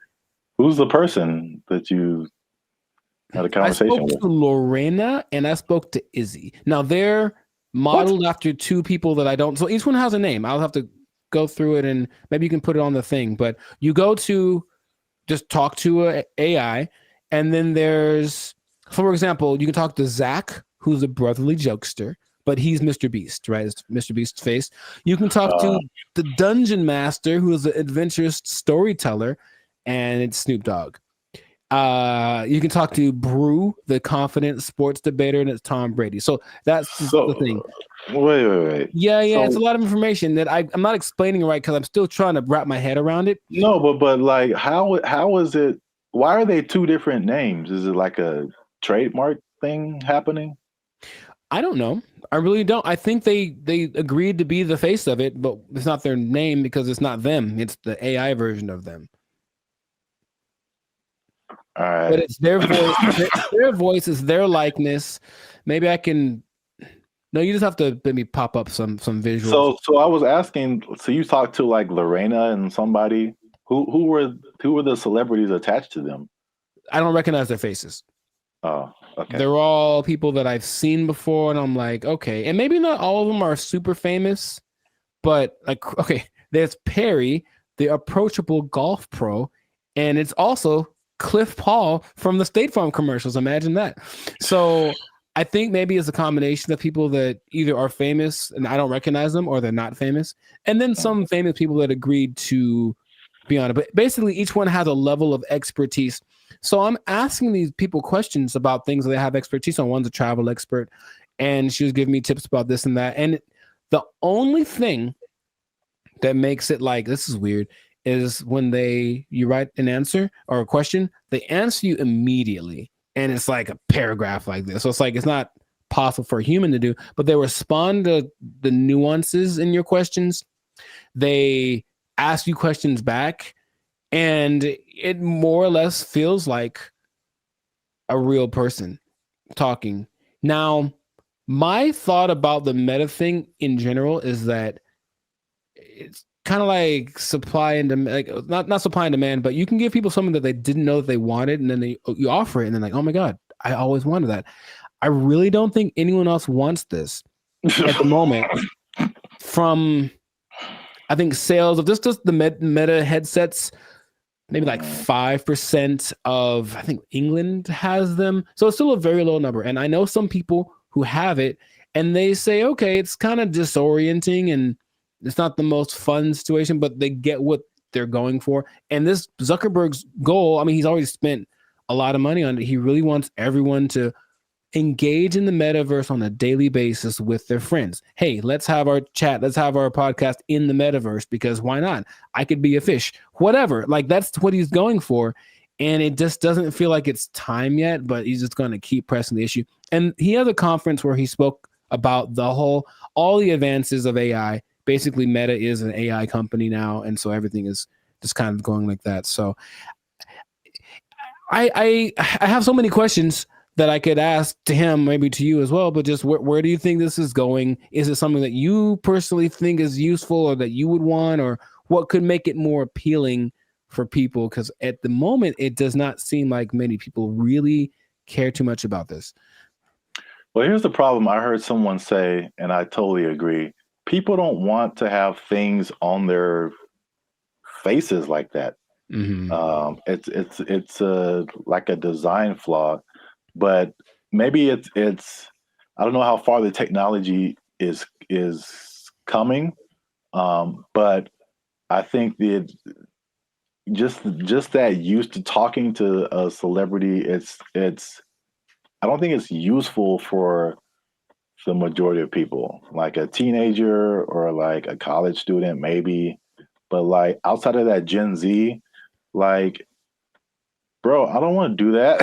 Who's the person that you had a conversation with? I spoke to Lorena and I spoke to Izzy. Now they're modeled after 2 people that I don't. So each one has a name. I'll have to go through it and maybe you can put it on the thing. But you go to just talk to a AI, and then there's, for example, you can talk to Zach, who's a brotherly jokester, but he's Mr. Beast, right? It's Mr. Beast's face. You can talk to the Dungeon Master, who is an adventurous storyteller, and it's Snoop Dogg. You can talk to Brew, the confident sports debater, and it's Tom Brady. So that's the thing. Wait. Yeah, it's a lot of information that I'm not explaining right because I'm still trying to wrap my head around it. No, but like, how is it? Why are they two different names? Is it like a trademark thing happening? I don't know. I really don't. I think they agreed to be the face of it, but it's not their name because it's not them. It's the AI version of them. All right. But it's their voice. Their voice is their likeness. Maybe I can. No, you just have to let me pop up some visuals. So I was asking. So you talked to like Lorena and somebody. Who were the celebrities attached to them? I don't recognize their faces. Oh, okay. They're all people that I've seen before, and I'm like, okay. And maybe not all of them are super famous, but like, okay, there's Perry, the approachable golf pro, and it's also Cliff Paul from the State Farm commercials. Imagine that. So I think maybe it's a combination of people that either are famous and I don't recognize them, or they're not famous, and then some famous people that agreed to be on it. But basically, each one has a level of expertise. So I'm asking these people questions about things that they have expertise on. One's a travel expert, and she was giving me tips about this and that. And the only thing that makes it like, this is weird, is when you write an answer or a question, they answer you immediately. And it's like a paragraph like this. So it's like, it's not possible for a human to do, but they respond to the nuances in your questions. They ask you questions back, and it more or less feels like a real person talking. Now, my thought about the meta thing in general is that it's kind of like supply and demand, like not supply and demand, but you can give people something that they didn't know that they wanted, and then you offer it, and then like, oh my God, I always wanted that. I really don't think anyone else wants this at the moment. From, I think, sales of just the meta headsets, maybe like 5% of, I think, England has them. So it's still a very low number. And I know some people who have it, and they say, okay, it's kind of disorienting and it's not the most fun situation, but they get what they're going for. And this Zuckerberg's goal, I mean, he's already spent a lot of money on it. He really wants everyone to engage in the metaverse on a daily basis with their friends. Hey, let's have our chat. Let's have our podcast in the metaverse, because why not? I could be a fish, whatever. Like, that's what he's going for. And it just doesn't feel like it's time yet, but he's just going to keep pressing the issue. And he had a conference where he spoke about all the advances of AI. Basically, Meta is an AI company now, and so everything is just kind of going like that. So I have so many questions that I could ask to him, maybe to you as well, but just where do you think this is going? Is it something that you personally think is useful or that you would want, or what could make it more appealing for people? Because at the moment, it does not seem like many people really care too much about this. Well, here's the problem. I heard someone say, and I totally agree, people don't want to have things on their faces like that. Mm-hmm. It's like a design flaw, but maybe it's I don't know how far the technology is coming, but I think just that used to talking to a celebrity, it's I don't think it's useful for the majority of people, like a teenager or like a college student, maybe. But like outside of that Gen Z, like, bro, I don't want to do that.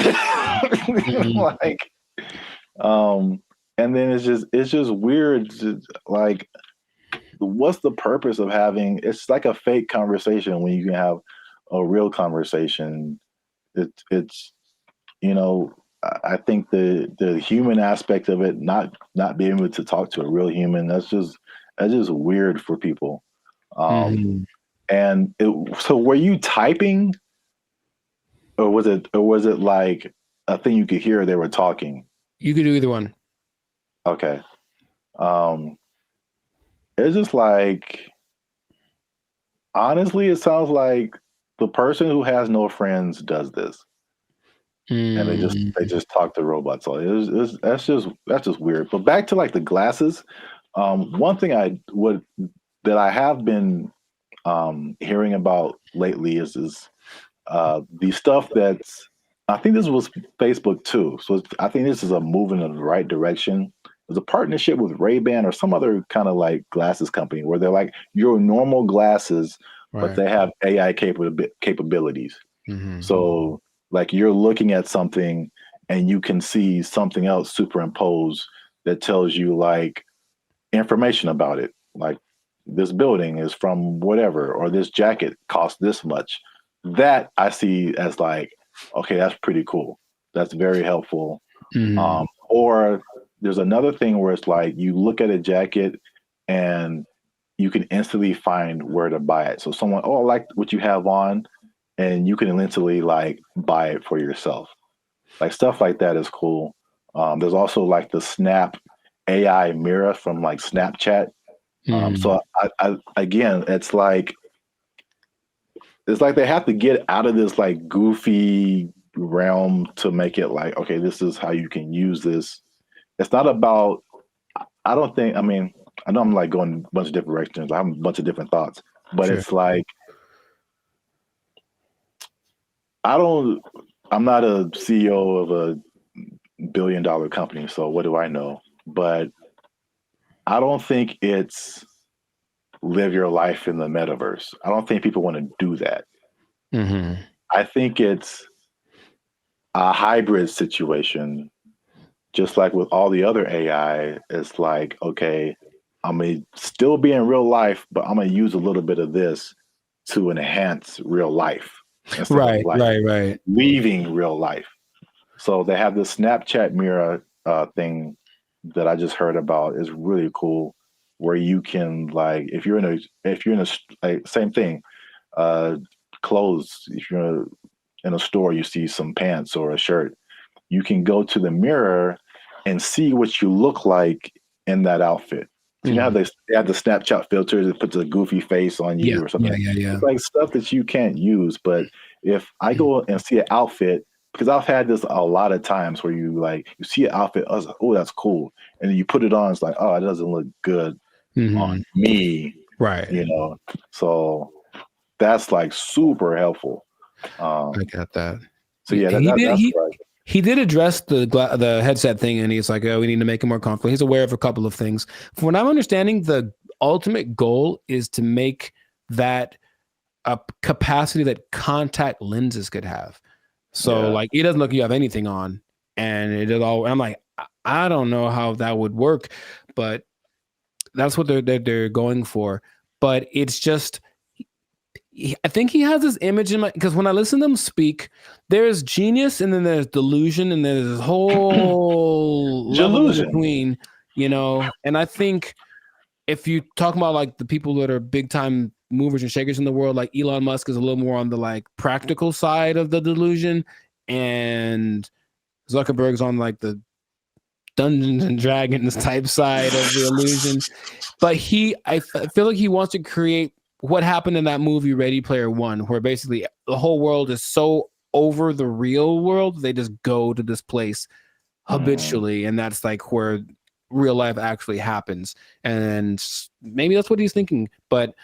Like, and then it's just weird. Like, what's the purpose of having? It's like a fake conversation when you can have a real conversation. It's I think the human aspect of it, not being able to talk to a real human, that's just weird for people. And so were you typing, or was it like a thing you could hear they were talking? You could do either one. Okay. It's just like, Honestly, it sounds like the person who has no friends does this, and they just talk to robots. So that's just weird. But back to like the glasses. One thing that I have been hearing about lately is the stuff that's. I think this was Facebook too. So I think this is a move in the right direction. There's a partnership with Ray-Ban or some other kind of like glasses company where they're like your normal glasses, but they have AI capabilities. So like you're looking at something and you can see something else superimposed that tells you like information about it. Like this building is from whatever, or this jacket costs this much. That I see as like, okay, that's pretty cool. That's very helpful. Or there's another thing where it's like you look at a jacket and you can instantly find where to buy it. So someone, oh, I like what you have on, and you can instantly like buy it for yourself. Like stuff like that is cool. There's also like the Snap AI mirror from like Snapchat. So I again, it's like they have to get out of this like goofy realm to make it like, okay, this is how you can use this. It's not about, I don't think, I mean, I know I'm like going a bunch of different directions. I have a bunch of different thoughts, but it's like, I'm not a CEO of a $1 billion company, so what do I know? But I don't think it's live your life in the metaverse. I don't think people want to do that. I think it's a hybrid situation, just like with all the other AI. It's like, okay, I'm gonna still be in real life, but I'm gonna use a little bit of this to enhance real life. Right. Leaving real life. So they have this Snapchat mirror thing that I just heard about. Is really cool, where you can like if you're in a like, same thing, clothes. If you're in a store, you see some pants or a shirt, you can go to the mirror and see what you look like in that outfit. So you know how they have the Snapchat filters that puts a goofy face on you or something. It's like stuff that you can't use. But if I go and see an outfit, because I've had this a lot of times where you see an outfit, I was like, oh, that's cool. And then you put it on, it's like, oh, it doesn't look good on me. Right. You know, so that's like super helpful. I got that. So yeah, that's right. He did address the headset thing, and he's like, oh, we need to make it more comfortable. He's aware of a couple of things. From what I'm understanding, the ultimate goal is to make that a capacity that contact lenses could have. So like, it doesn't look like you have anything on, and it is all. I'm like, I don't know how that would work, but that's what they're going for. But it's just, I think he has this image in my, because when I listen to him speak, there's genius and then there's delusion and there's this whole level in between, you know. And I think if you talk about like the people that are big time movers and shakers in the world, like Elon Musk is a little more on the like practical side of the delusion, and Zuckerberg's on like the Dungeons and Dragons type side of the illusion. But I feel like he wants to create what happened in that movie Ready Player One, where basically the whole world is so over the real world, they just go to this place habitually, and that's like where real life actually happens. And maybe that's what he's thinking, but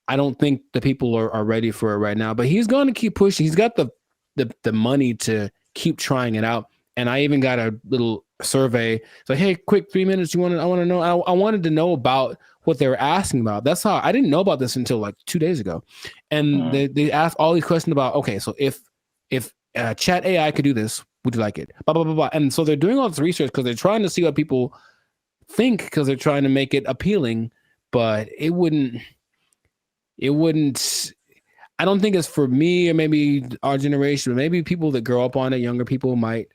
I don't think the people are ready for it right now. But he's going to keep pushing. He's got the money to keep trying it out. And I even got a little survey. It's like, hey, quick 3 minutes. I want to know. I wanted to know about what they were asking about. That's how I didn't know about this until like 2 days ago. And they asked all these questions about, okay, so if chat AI could do this, would you like it? Blah, blah, blah, blah. And so they're doing all this research because they're trying to see what people think, because they're trying to make it appealing, but it wouldn't, I don't think it's for me or maybe our generation, but maybe people that grow up on it, younger people might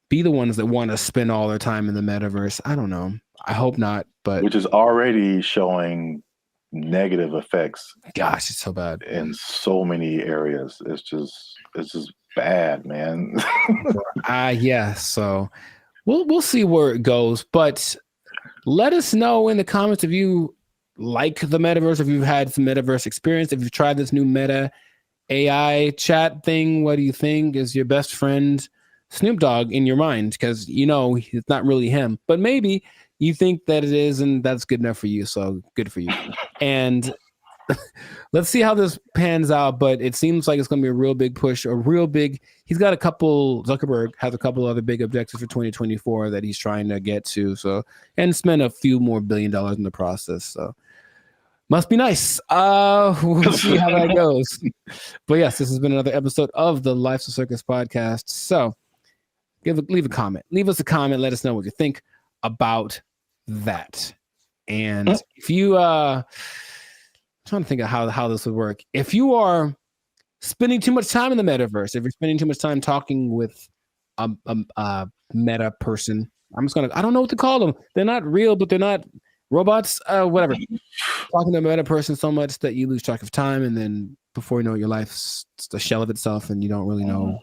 be the ones that want to spend all their time in the metaverse. I don't know. I hope not, but which is already showing negative effects. Gosh, it's so bad in so many areas. It's just bad, man. Yeah. So we'll see where it goes, but let us know in the comments if you like the metaverse, if you've had some metaverse experience, if you've tried this new Meta AI chat thing, what do you think? Is your best friend Snoop Dogg in your mind? Because it's not really him, but maybe you think that it is, and that's good enough for you. So good for you. And let's see how this pans out. But it seems like it's going to be a real big push, he's got Zuckerberg has a couple other big objectives for 2024 that he's trying to get to. So, and spend a few more $1 billion in the process. So must be nice. We'll see how that goes. But yes, this has been another episode of the Life's a Circus podcast. So leave a comment. Leave us a comment. Let us know what you think about that. And if you I'm trying to think of how this would work. If you are spending too much time in the metaverse, if you're spending too much time talking with a meta person, I don't know what to call them. They're not real, but they're not robots, whatever. Talking to a meta person so much that you lose track of time, and then before you know it, your life's a shell of itself, and you don't really know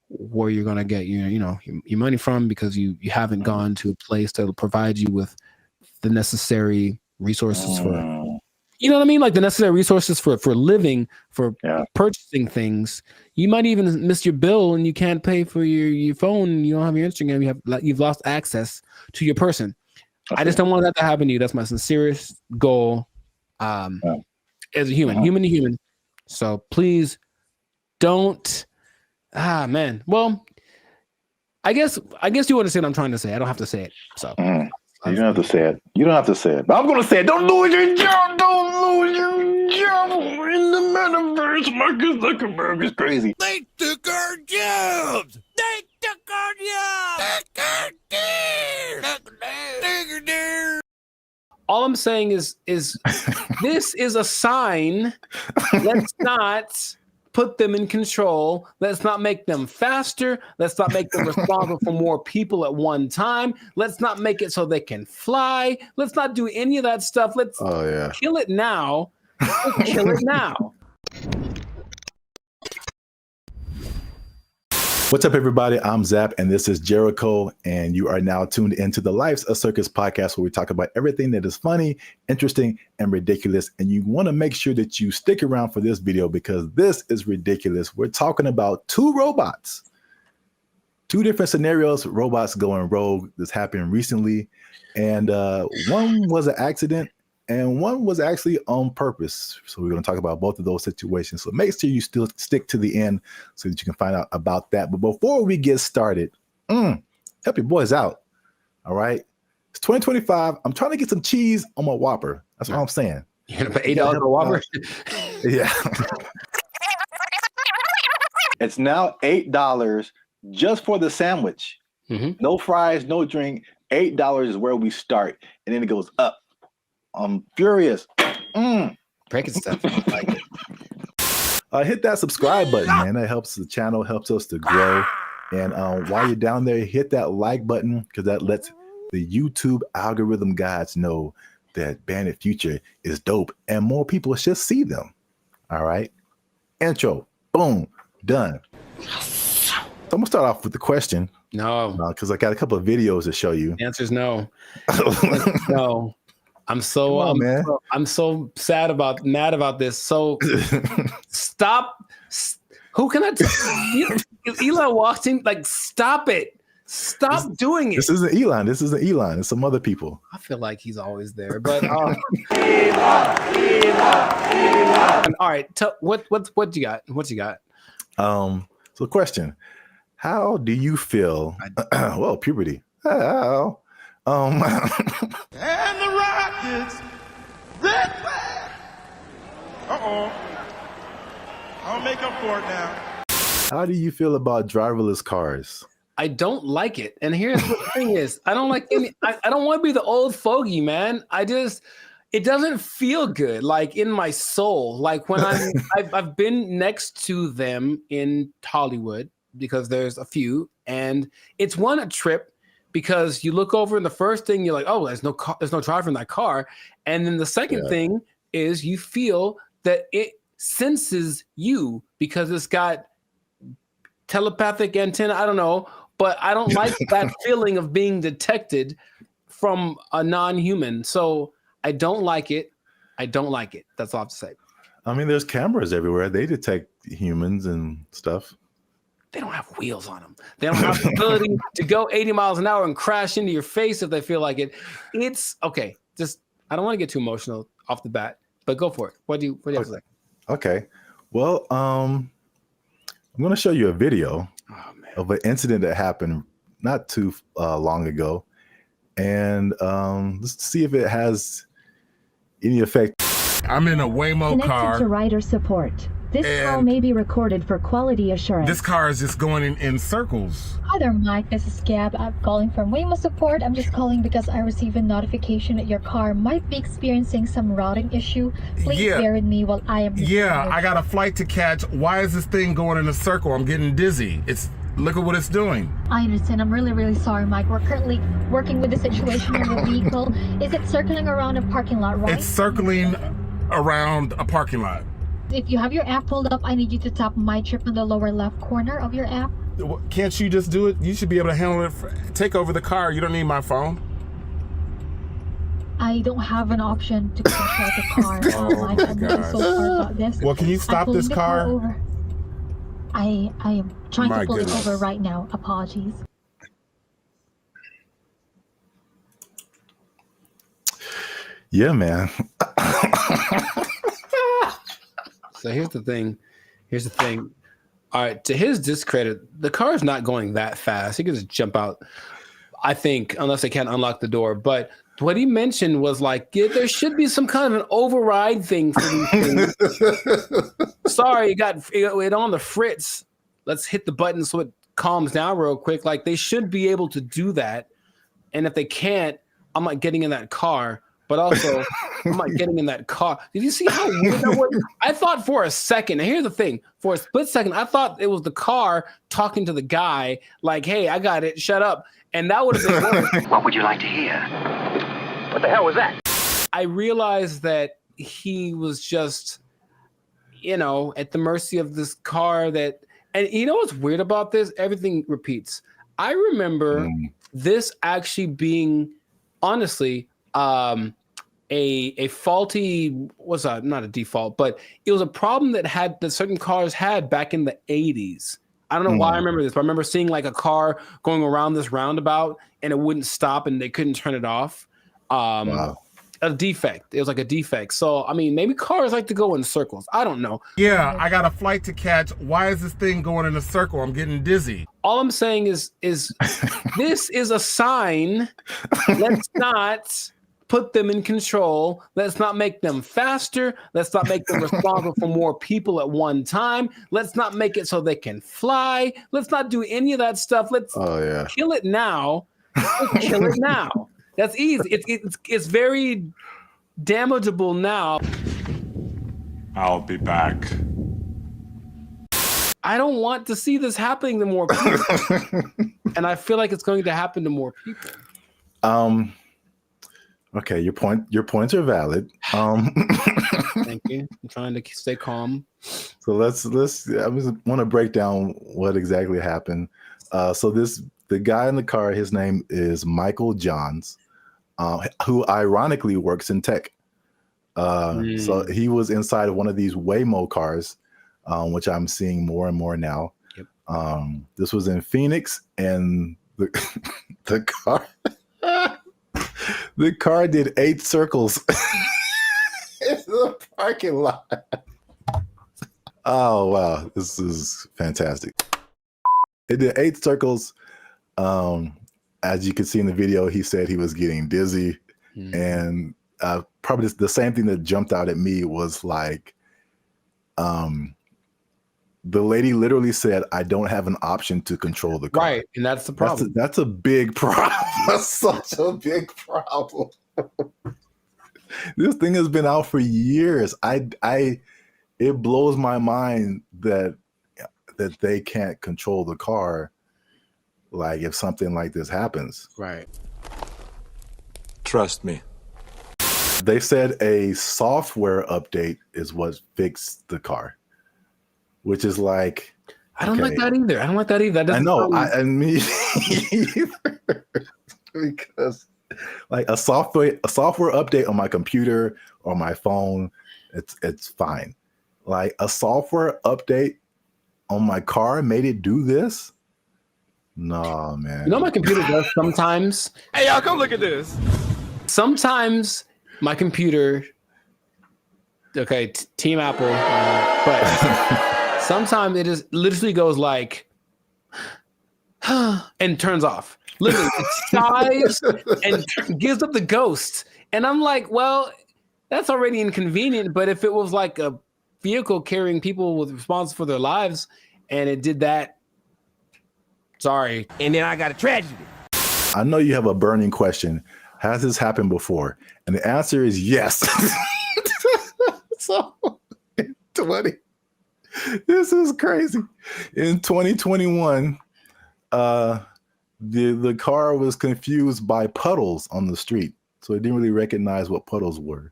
where you're gonna get your money from, because you haven't gone to a place that will provide you with the necessary resources for, what I mean, like the necessary resources for living, for purchasing things. You might even miss your bill, and you can't pay for your phone. You don't have your Instagram. You've lost access to your person. I just don't want that to happen to you. That's my sincerest goal as a human, human to human. So please don't. Man. Well, I guess you understand what I'm trying to say. I don't have to say it. So you don't have to say it. You don't have to say it. But I'm going to say it. Don't lose your job. Don't lose your job in the metaverse. Marcus Zuckerberg is crazy. They took our jobs. They took our jobs. All I'm saying is this is a sign. Let's not put them in control. Let's not make them faster. Let's not make them responsible for more people at one time. Let's not make it so they can fly. Let's not do any of that stuff. Let's kill it now. Let's kill it now. What's up, everybody? I'm Zap, and this is Jericho, and you are now tuned into the Life's a Circus podcast, where we talk about everything that is funny, interesting, and ridiculous. And you want to make sure that you stick around for this video, because this is ridiculous. We're talking about two robots, two different scenarios, robots going rogue. This happened recently, and one was an accident, and one was actually on purpose. So we're going to talk about both of those situations. So make sure you still stick to the end so that you can find out about that. But before we get started, help your boys out. All right. It's 2025. I'm trying to get some cheese on my Whopper. That's what I'm saying. You're going to pay $8 for a Whopper? Yeah. It's now $8 just for the sandwich. No fries, no drink. $8 is where we start. And then it goes up. I'm furious. Breaking stuff. Like it. Hit that subscribe button, man. That helps the channel, helps us to grow. And while you're down there, hit that like button, because that lets the YouTube algorithm guys know that Bandit Future is dope, and more people should see them. All right. Intro. Boom. Done. So I'm gonna start off with the question. No. Because I got a couple of videos to show you. The answer is no. No. I'm so mad about this. So stop. Who can I tell? Elon walked in, like, stop it. Stop doing it. This isn't Elon. It's some other people. I feel like he's always there, but Elon. All right. What you got? What you got? So question. How do you feel? Well, puberty. How? And the Rockets, that way. I'll make up for it now. How do you feel about driverless cars? I don't like it. And here's what the thing is. I don't like any, I don't want to be the old fogey, man. It doesn't feel good, like in my soul. Like when I've been next to them in Hollywood, because there's a few, and it's a trip, because you look over and the first thing you're like, oh, there's no driver in that car. And then the second thing is you feel that it senses you, because it's got telepathic antenna. I don't know, but I don't like that feeling of being detected from a non-human. So I don't like it. I don't like it. That's all I have to say. I mean, there's cameras everywhere. They detect humans and stuff. They don't have wheels on them. They don't have the ability to go 80 miles an hour and crash into your face if they feel like it. It's okay. Just I don't want to get too emotional off the bat, but go for it. What do you have to say? Okay. Well, I'm going to show you a video of an incident that happened not too long ago, and let's see if it has any effect. I'm in a Waymo car. Connected to rider support. This call may be recorded for quality assurance. This car is just going in circles. Hi there, Mike. This is Gab. I'm calling from Waymo support. I'm just calling because I received a notification that your car might be experiencing some routing issue. Please bear with me while I am. Yeah, I got a flight to catch. Why is this thing going in a circle? I'm getting dizzy. Look at what it's doing. I understand. I'm really sorry, Mike. We're currently working with the situation in the vehicle. Is it circling around a parking lot, right? It's circling around a parking lot. If you have your app pulled up, I need you to tap My Trip in the lower left corner of your app. Can't you just do it? You should be able to handle it. Take over the car. You don't need my phone. I don't have an option to control the car. Mike, I'm really so sorry about this. Well, can you stop this car? Over. I am trying to pull it over right now. Apologies. Yeah, man. So here's the thing. All right, to his discredit, the car is not going that fast. He could just jump out, I think, unless they can't unlock the door. But what he mentioned was like, yeah, there should be some kind of an override thing for these things. Sorry, you got it on the fritz. Let's hit the button so it calms down real quick. Like, they should be able to do that. And if they can't, I'm not getting in that car. But also, I'm not getting in that car. Did you see how weird that was? I thought for a second, and here's the thing, for a split second, I thought it was the car talking to the guy, like, hey, I got it, shut up. And that would have been worse. What would you like to hear? What the hell was that? I realized that he was just, at the mercy of this car that, and you know what's weird about this? Everything repeats. I remember this actually being, honestly, a faulty, not a default, but it was a problem that certain cars had back in the 80s. I don't know why I remember this, but I remember seeing like a car going around this roundabout and it wouldn't stop and they couldn't turn it off. Wow. A defect. It was like a defect. So, I mean, maybe cars like to go in circles. I don't know. Yeah, I got a flight to catch. Why is this thing going in a circle? I'm getting dizzy. All I'm saying is this is a sign. Let's not put them in control. Let's not make them faster. Let's not make them responsible for more people at one time. Let's not make it so they can fly. Let's not do any of that stuff. Let's kill it now. Let's kill it now. That's easy. It's very damageable now. I'll be back. I don't want to see this happening to more people. And I feel like it's going to happen to more people. Okay, your points are valid. Thank you. I'm trying to stay calm. So let's I want to break down what exactly happened. So the guy in the car, his name is Michael Johns, who ironically works in tech. So he was inside of one of these Waymo cars, which I'm seeing more and more now. Yep. This was in Phoenix, and the car the car did 8 circles in the parking lot. Oh wow, this is fantastic. It did 8 circles. As you can see in the video, he said he was getting dizzy, and probably the same thing that jumped out at me was like, the lady literally said, "I don't have an option to control the car." Right, and that's the problem. That's a big problem. That's such a big problem. This thing has been out for years. It blows my mind that they can't control the car. Like if something like this happens. Right. Trust me. They said a software update is what fixed the car, which is like, I don't like that either. I don't like that either. I know. I mean, either. Because Like a software update on my computer or my phone, it's fine. Like a software update on my car made it do this? No, man. You know what my computer does sometimes? Hey, y'all, come look at this. Sometimes my computer, okay, Team Apple, but sometimes it just literally goes like, and turns off. Literally, it sighs and gives up the ghost. And I'm like, well, that's already inconvenient. But if it was like a vehicle carrying people with responsible for their lives and it did that, sorry. And then I got a tragedy. I know you have a burning question. Has this happened before? And the answer is yes. So, this is crazy. In 2021, the car was confused by puddles on the street, so it didn't really recognize what puddles were.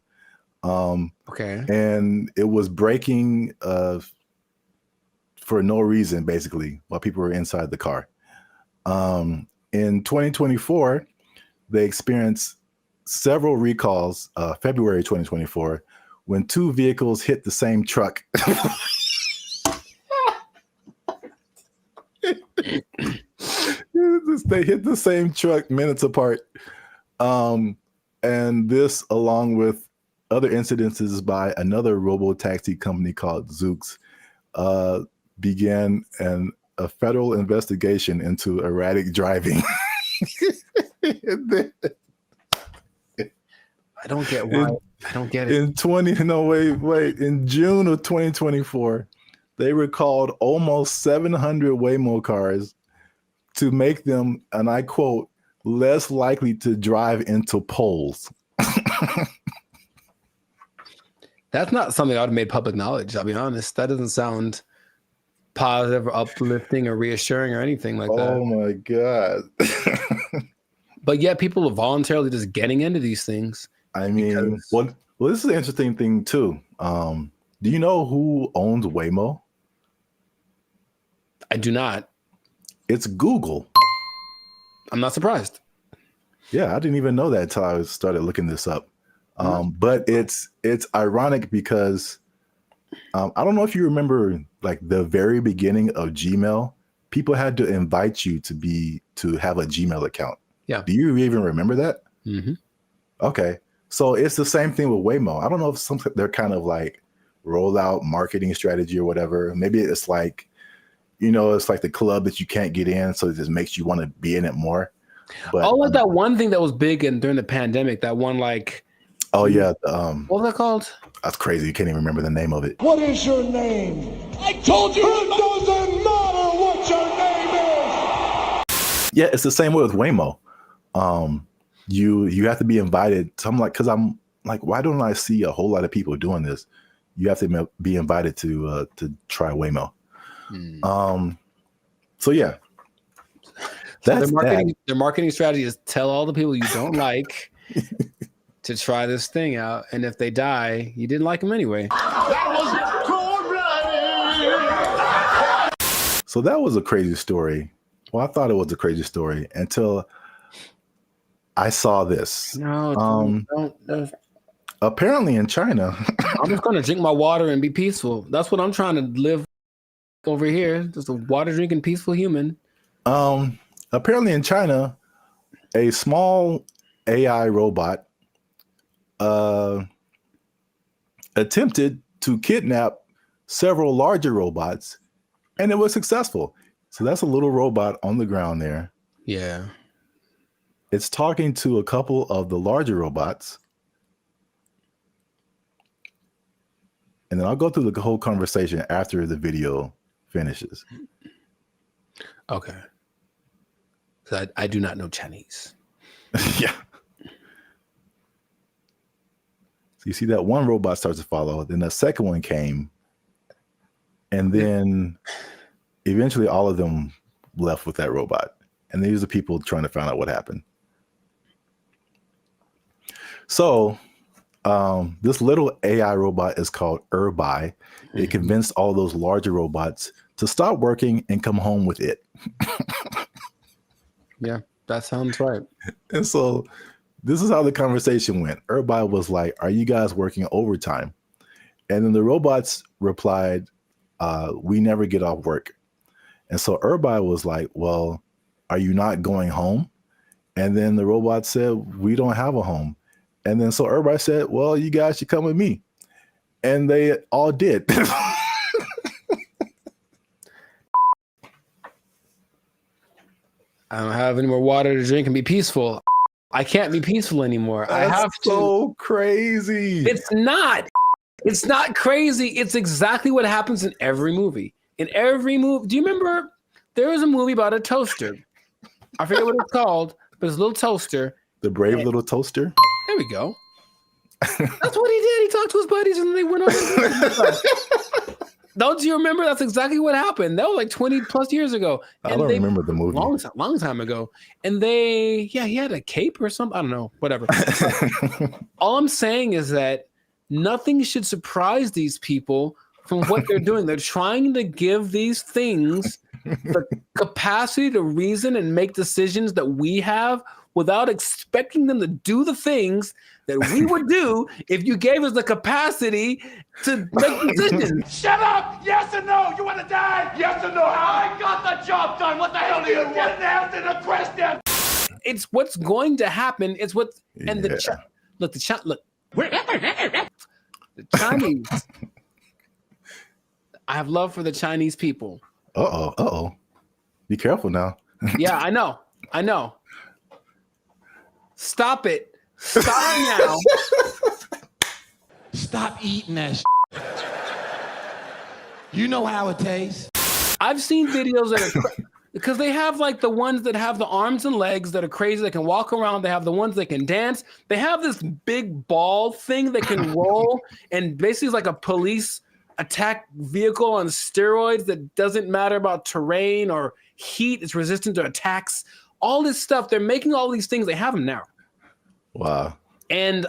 Okay. And it was braking for no reason, basically, while people were inside the car. In 2024, they experienced several recalls, February 2024, when two vehicles hit the same truck. They hit the same truck minutes apart. And this, along with other incidences by another robo-taxi company called Zoox, began a federal investigation into erratic driving. I don't get why. I don't get it. In June of 2024, they recalled almost 700 Waymo cars to make them, and I quote, less likely to drive into poles. That's not something I would have made public knowledge. I'll be honest. That doesn't sound positive or uplifting or reassuring or anything like that. Oh my God. But yet people are voluntarily just getting into these things. I mean, well, this is an interesting thing too. Do you know who owns Waymo? I do not. It's Google. I'm not surprised. Yeah, I didn't even know that until I started looking this up. But it's ironic because I don't know if you remember, like the very beginning of Gmail, people had to invite you to have a Gmail account. Yeah. Do you even remember that? Mm-hmm. Okay. So it's the same thing with Waymo. I don't know if they're kind of like rollout marketing strategy or whatever. Maybe it's like, it's like the club that you can't get in, so it just makes you want to be in it more. But like that one thing that was big during the pandemic, that one like. Oh yeah. What was that called? That's crazy. You can't even remember the name of it. What is your name? I told you it doesn't matter what your name is. Yeah, it's the same way with Waymo. You have to be invited. So I'm like, why don't I see a whole lot of people doing this? You have to be invited to try Waymo. So yeah, their marketing strategy is tell all the people you don't like to try this thing out, and if they die, you didn't like them anyway. That was cold-blooded. So that was a crazy story. Well, I thought it was a crazy story until I saw this. No, don't. Apparently in China. I'm just going to drink my water and be peaceful. That's what I'm trying to live over here. Just a water drinking peaceful human. Apparently in China, a small AI robot attempted to kidnap several larger robots, and it was successful. So that's a little robot on the ground there. Yeah. It's talking to a couple of the larger robots. And then I'll go through the whole conversation after the video finishes. Okay. So I do not know Chinese. Yeah. So you see that one robot starts to follow, then the second one came, and then eventually all of them left with that robot. And these are people trying to find out what happened. So this little AI robot is called BrandBee. It convinced all those larger robots to stop working and come home with it. Yeah, that sounds right. And so This is how the conversation went. Everybody was like, "Are you guys working overtime?" And then the robots replied, "We never get off work." And so everybody was like, "Well, are you not going home?" And then the robot said, "We don't have a home." And then so everybody said, "Well, you guys should come with me." And they all did. I don't have any more water to drink and be peaceful. I can't be peaceful anymore. That's I have to. So crazy. It's not. It's not crazy. It's exactly what happens in every movie. In every movie. Do you remember there was a movie about a toaster? I forget what it's called, but it's a little toaster. The Brave Little Toaster? There we go. That's what he did. He talked to his buddies and they went over. Don't you remember? That's exactly what happened. That was like 20 plus years ago. And I don't remember the movie. Long time ago. And he had a cape or something. I don't know. Whatever. All I'm saying is that nothing should surprise these people from what they're doing. They're trying to give these things the capacity to reason and make decisions that we have without expecting them to do the things that we would do if you gave us the capacity to make decisions. Shut up! Yes or no? You want to die? Yes or no? I got the job done. What the hell do you want? Didn't answer the question. It's what's going to happen. It's what and the Chinese. I have love for the Chinese people. Uh-oh. Be careful now. Yeah, I know. Stop it. Stop now. Stop eating that shit. You know how it tastes. I've seen videos that are because they have like the ones that have the arms and legs that are crazy. They can walk around. They have the ones that can dance. They have this big ball thing that can roll and basically is like a police attack vehicle on steroids that doesn't matter about terrain or heat. It's resistant to attacks. All this stuff. They're making all these things. They have them now. Wow. And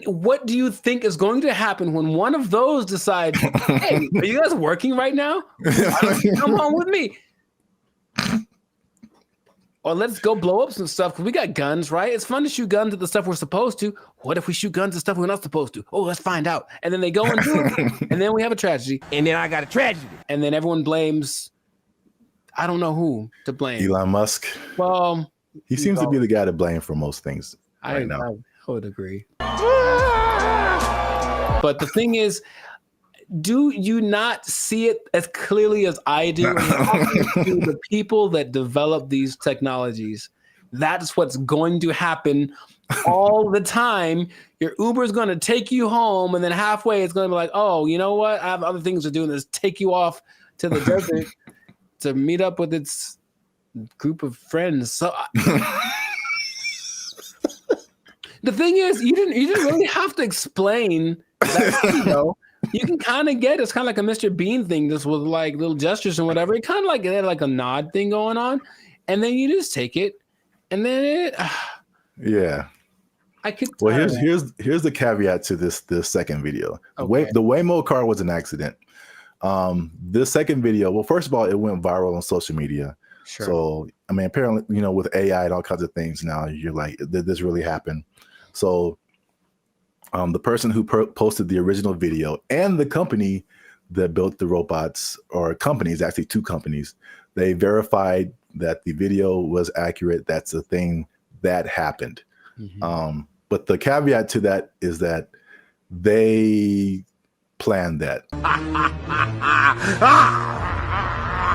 what do you think is going to happen when one of those decides, hey, are you guys working right now? Come on with me. Or let's go blow up some stuff because we got guns, right? It's fun to shoot guns at the stuff we're supposed to. What if we shoot guns at stuff we're not supposed to? Oh, let's find out. And then they go and do it. And then we have a tragedy. And then I got a tragedy. And then everyone blames, I don't know who to blame. Elon Musk. Well, he seems to be the guy to blame for most things right now. I would agree. But the thing is, do you not see it as clearly as I do? To the people that develop these technologies, that's what's going to happen all the time. Your Uber is going to take you home, and then halfway it's going to be like, oh, you know what? I have other things to do, and just take you off to the desert to meet up with its group of friends. So the thing is, you didn't really have to explain that, you can kind of get it's kind of like a Mr. Bean thing, just with like little gestures and whatever. It kind of like had like a nod thing going on, and then you just take it, and then yeah. I could. Well, here's the caveat to this second video. Okay. The Waymo car was an accident. This second video, well, first of all, it went viral on social media. Sure. So I mean, apparently, with AI and all kinds of things now, you're like, did this really happen? So the person who posted the original video and the company that built the robots, or companies, actually two companies, they verified that the video was accurate. That's a thing that happened. Mm-hmm. But the caveat to that is that they planned that.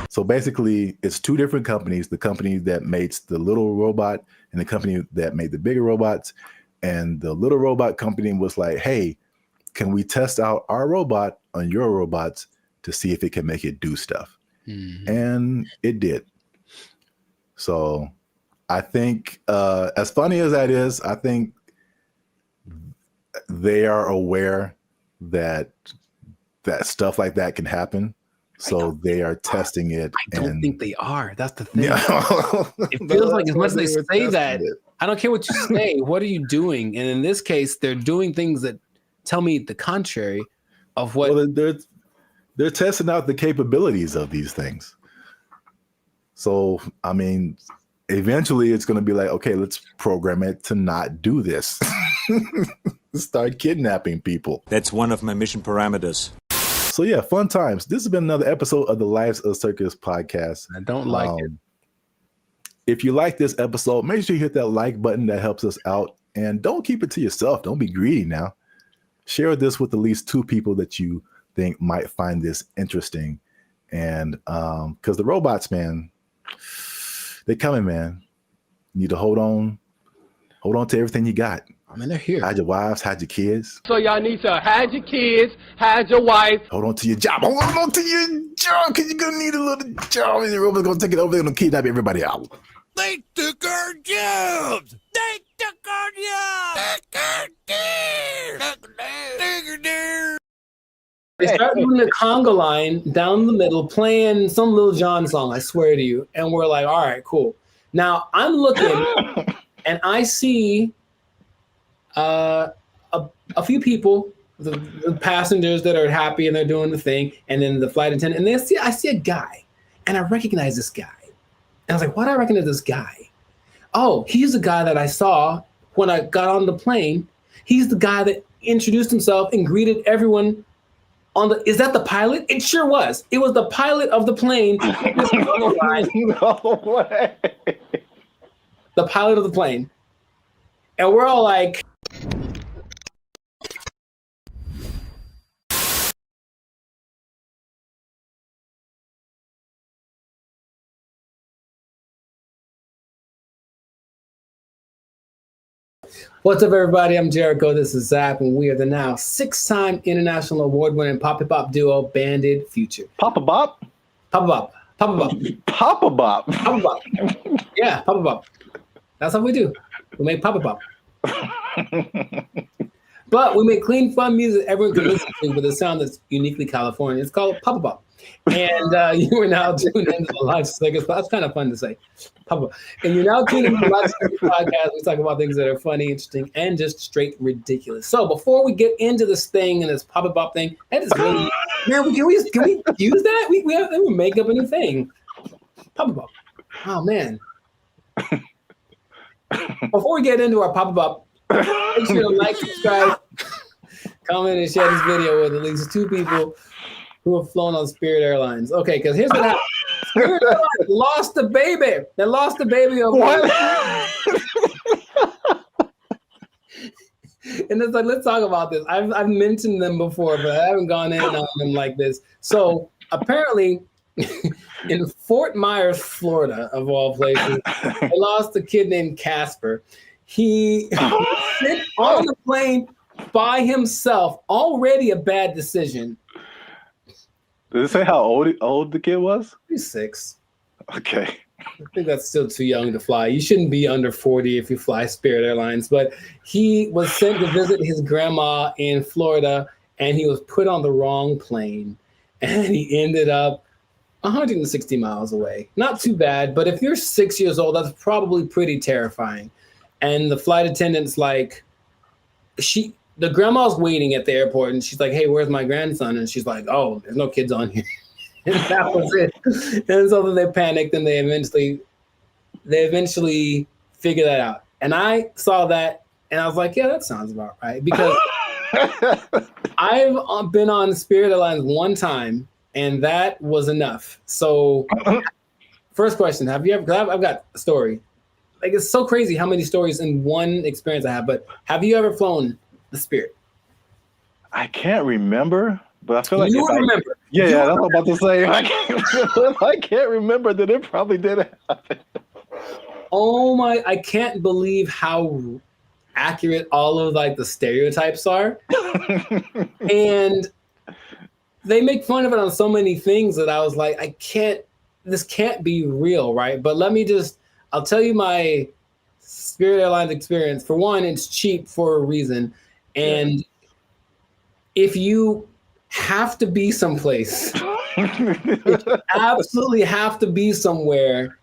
So basically, it's two different companies, the company that makes the little robot and the company that made the bigger robots. And the little robot company was like, hey, can we test out our robot on your robots to see if it can make it do stuff? Mm-hmm. And it did. So I think, as funny as that is, I think they are aware that stuff like that can happen. So they are testing it. I don't think they are. That's the thing. It feels like as much as they say that, I don't care what you say. What are you doing? And in this case, they're doing things that tell me the contrary of what. Well, they're testing out the capabilities of these things. So, I mean, eventually it's going to be like, okay, let's program it to not do this. Start kidnapping people. That's one of my mission parameters. So yeah, fun times. This has been another episode of the Lives of Circus podcast. I don't like it. If you like this episode, make sure you hit that like button. That helps us out. And don't keep it to yourself. Don't be greedy now. Share this with at least 2 people that you think might find this interesting. And because the robots, man, they're coming, man. You need to hold on to everything you got. I mean, they're here. Hide your wives, hide your kids. So y'all need to hide your kids, hide your wife. Hold on to your job. Hold on to your job, because you're gonna need a little job, and the robots gonna take it over. They're gonna kidnap everybody out. They took our jobs. They took our jobs. They start doing the conga line down the middle, playing some Lil Jon song, I swear to you. And we're like, all right, cool. Now I'm looking and I see a few people, the passengers that are happy and they're doing the thing, and then the flight attendant, and I see a guy, and I recognize this guy. And I was like, why do I recognize this guy? Oh, he's the guy that I saw when I got on the plane. He's the guy that introduced himself and greeted everyone on the, is that the pilot? It sure was. It was the pilot of the plane. No way. The pilot of the plane. And we're all like, what's up, everybody? I'm Jericho. This is Zach, and we are the now 6-time international award-winning pop-hip-hop duo, Banded Future. Papa Bop? Papa Bop. Papa Bop. Papa Bop. Papa Bop. Yeah, Papa Bop. That's what we do. We make Papa Bop. But we make clean, fun music everyone can listen to with a sound that's uniquely Californian. It's called Papa Bop. And you are now tuned into the Live Circus. That's kind of fun to say. Papa. And you're now tuned into the Live Circus podcast. We talk about things that are funny, interesting, and just straight ridiculous. So before we get into this thing and this Papa Bop thing, that is really, man, can we use that? We make up a new thing. Papa Bop. Oh, man. Before we get into our Papa Bop, make sure to like, subscribe, comment, and share this video with at least 2 people who have flown on Spirit Airlines. Okay, because here's what happened. Spirit Airlines lost the baby. They lost the baby of what? And it's like, let's talk about this. I've mentioned them before, but I haven't gone in on them like this. So apparently, in Fort Myers, Florida, of all places, they lost a kid named Casper. He sit on the plane by himself. Already a bad decision. Did it say how old the kid was? He's 6. Okay. I think that's still too young to fly. You shouldn't be under 40 if you fly Spirit Airlines. But he was sent to visit his grandma in Florida, and he was put on the wrong plane. And he ended up 160 miles away. Not too bad, but if you're 6 years old, that's probably pretty terrifying. And the flight attendant's like, the grandma's waiting at the airport, and she's like, hey, where's my grandson? And she's like, oh, there's no kids on here. And that was it. And so then they panicked, and they eventually figured that out. And I saw that, and I was like, yeah, that sounds about right. Because I've been on Spirit Airlines one time, and that was enough. So first question, have you ever, because I've got a story. Like, it's so crazy how many stories in one experience I have, but have you ever flown the Spirit? I can't remember, but I feel like you remember. Yeah, that's what I'm about to say. If I can't remember, then it probably did happen. Oh my, I can't believe how accurate all of like the stereotypes are. And they make fun of it on so many things that I was like, this can't be real, right? But I'll tell you my Spirit Airlines experience. For one, it's cheap for a reason. And if you have to be someplace, if you absolutely have to be somewhere,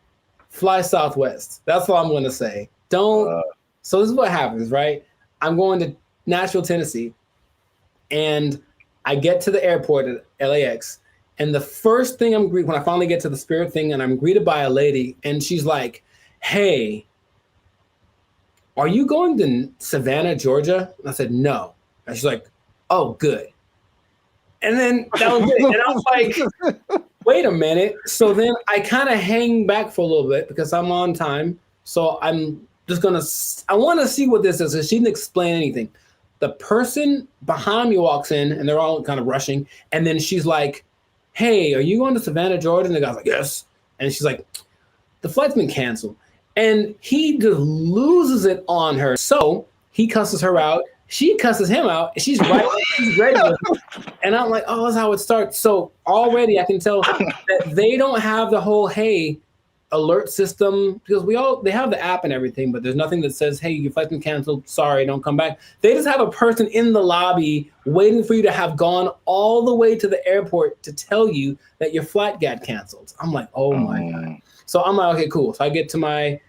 fly Southwest. That's all I'm going to say. So this is what happens, right? I'm going to Nashville, Tennessee, and I get to the airport at LAX, and the first thing when I finally get to the Spirit thing, and I'm greeted by a lady, and she's like, hey, are you going to Savannah, Georgia? And I said, no. And she's like, oh, good. And then that was it. And I was like, wait a minute. So then I kind of hang back for a little bit because I'm on time. So I'm just I want to see what this is. So she didn't explain anything. The person behind me walks in and they're all kind of rushing. And then she's like, hey, are you going to Savannah, Georgia? And the guy's like, yes. And she's like, the flight's been canceled. And he just loses it on her. So he cusses her out. She cusses him out. And she's right. She's ready with him. And I'm like, oh, that's how it starts. So already I can tell that they don't have the whole, hey, alert system, because they have the app and everything, but there's nothing that says, hey, your flight's been canceled. Sorry, don't come back. They just have a person in the lobby waiting for you to have gone all the way to the airport to tell you that your flight got canceled. I'm like, oh my God. So I'm like, okay, cool. So I get to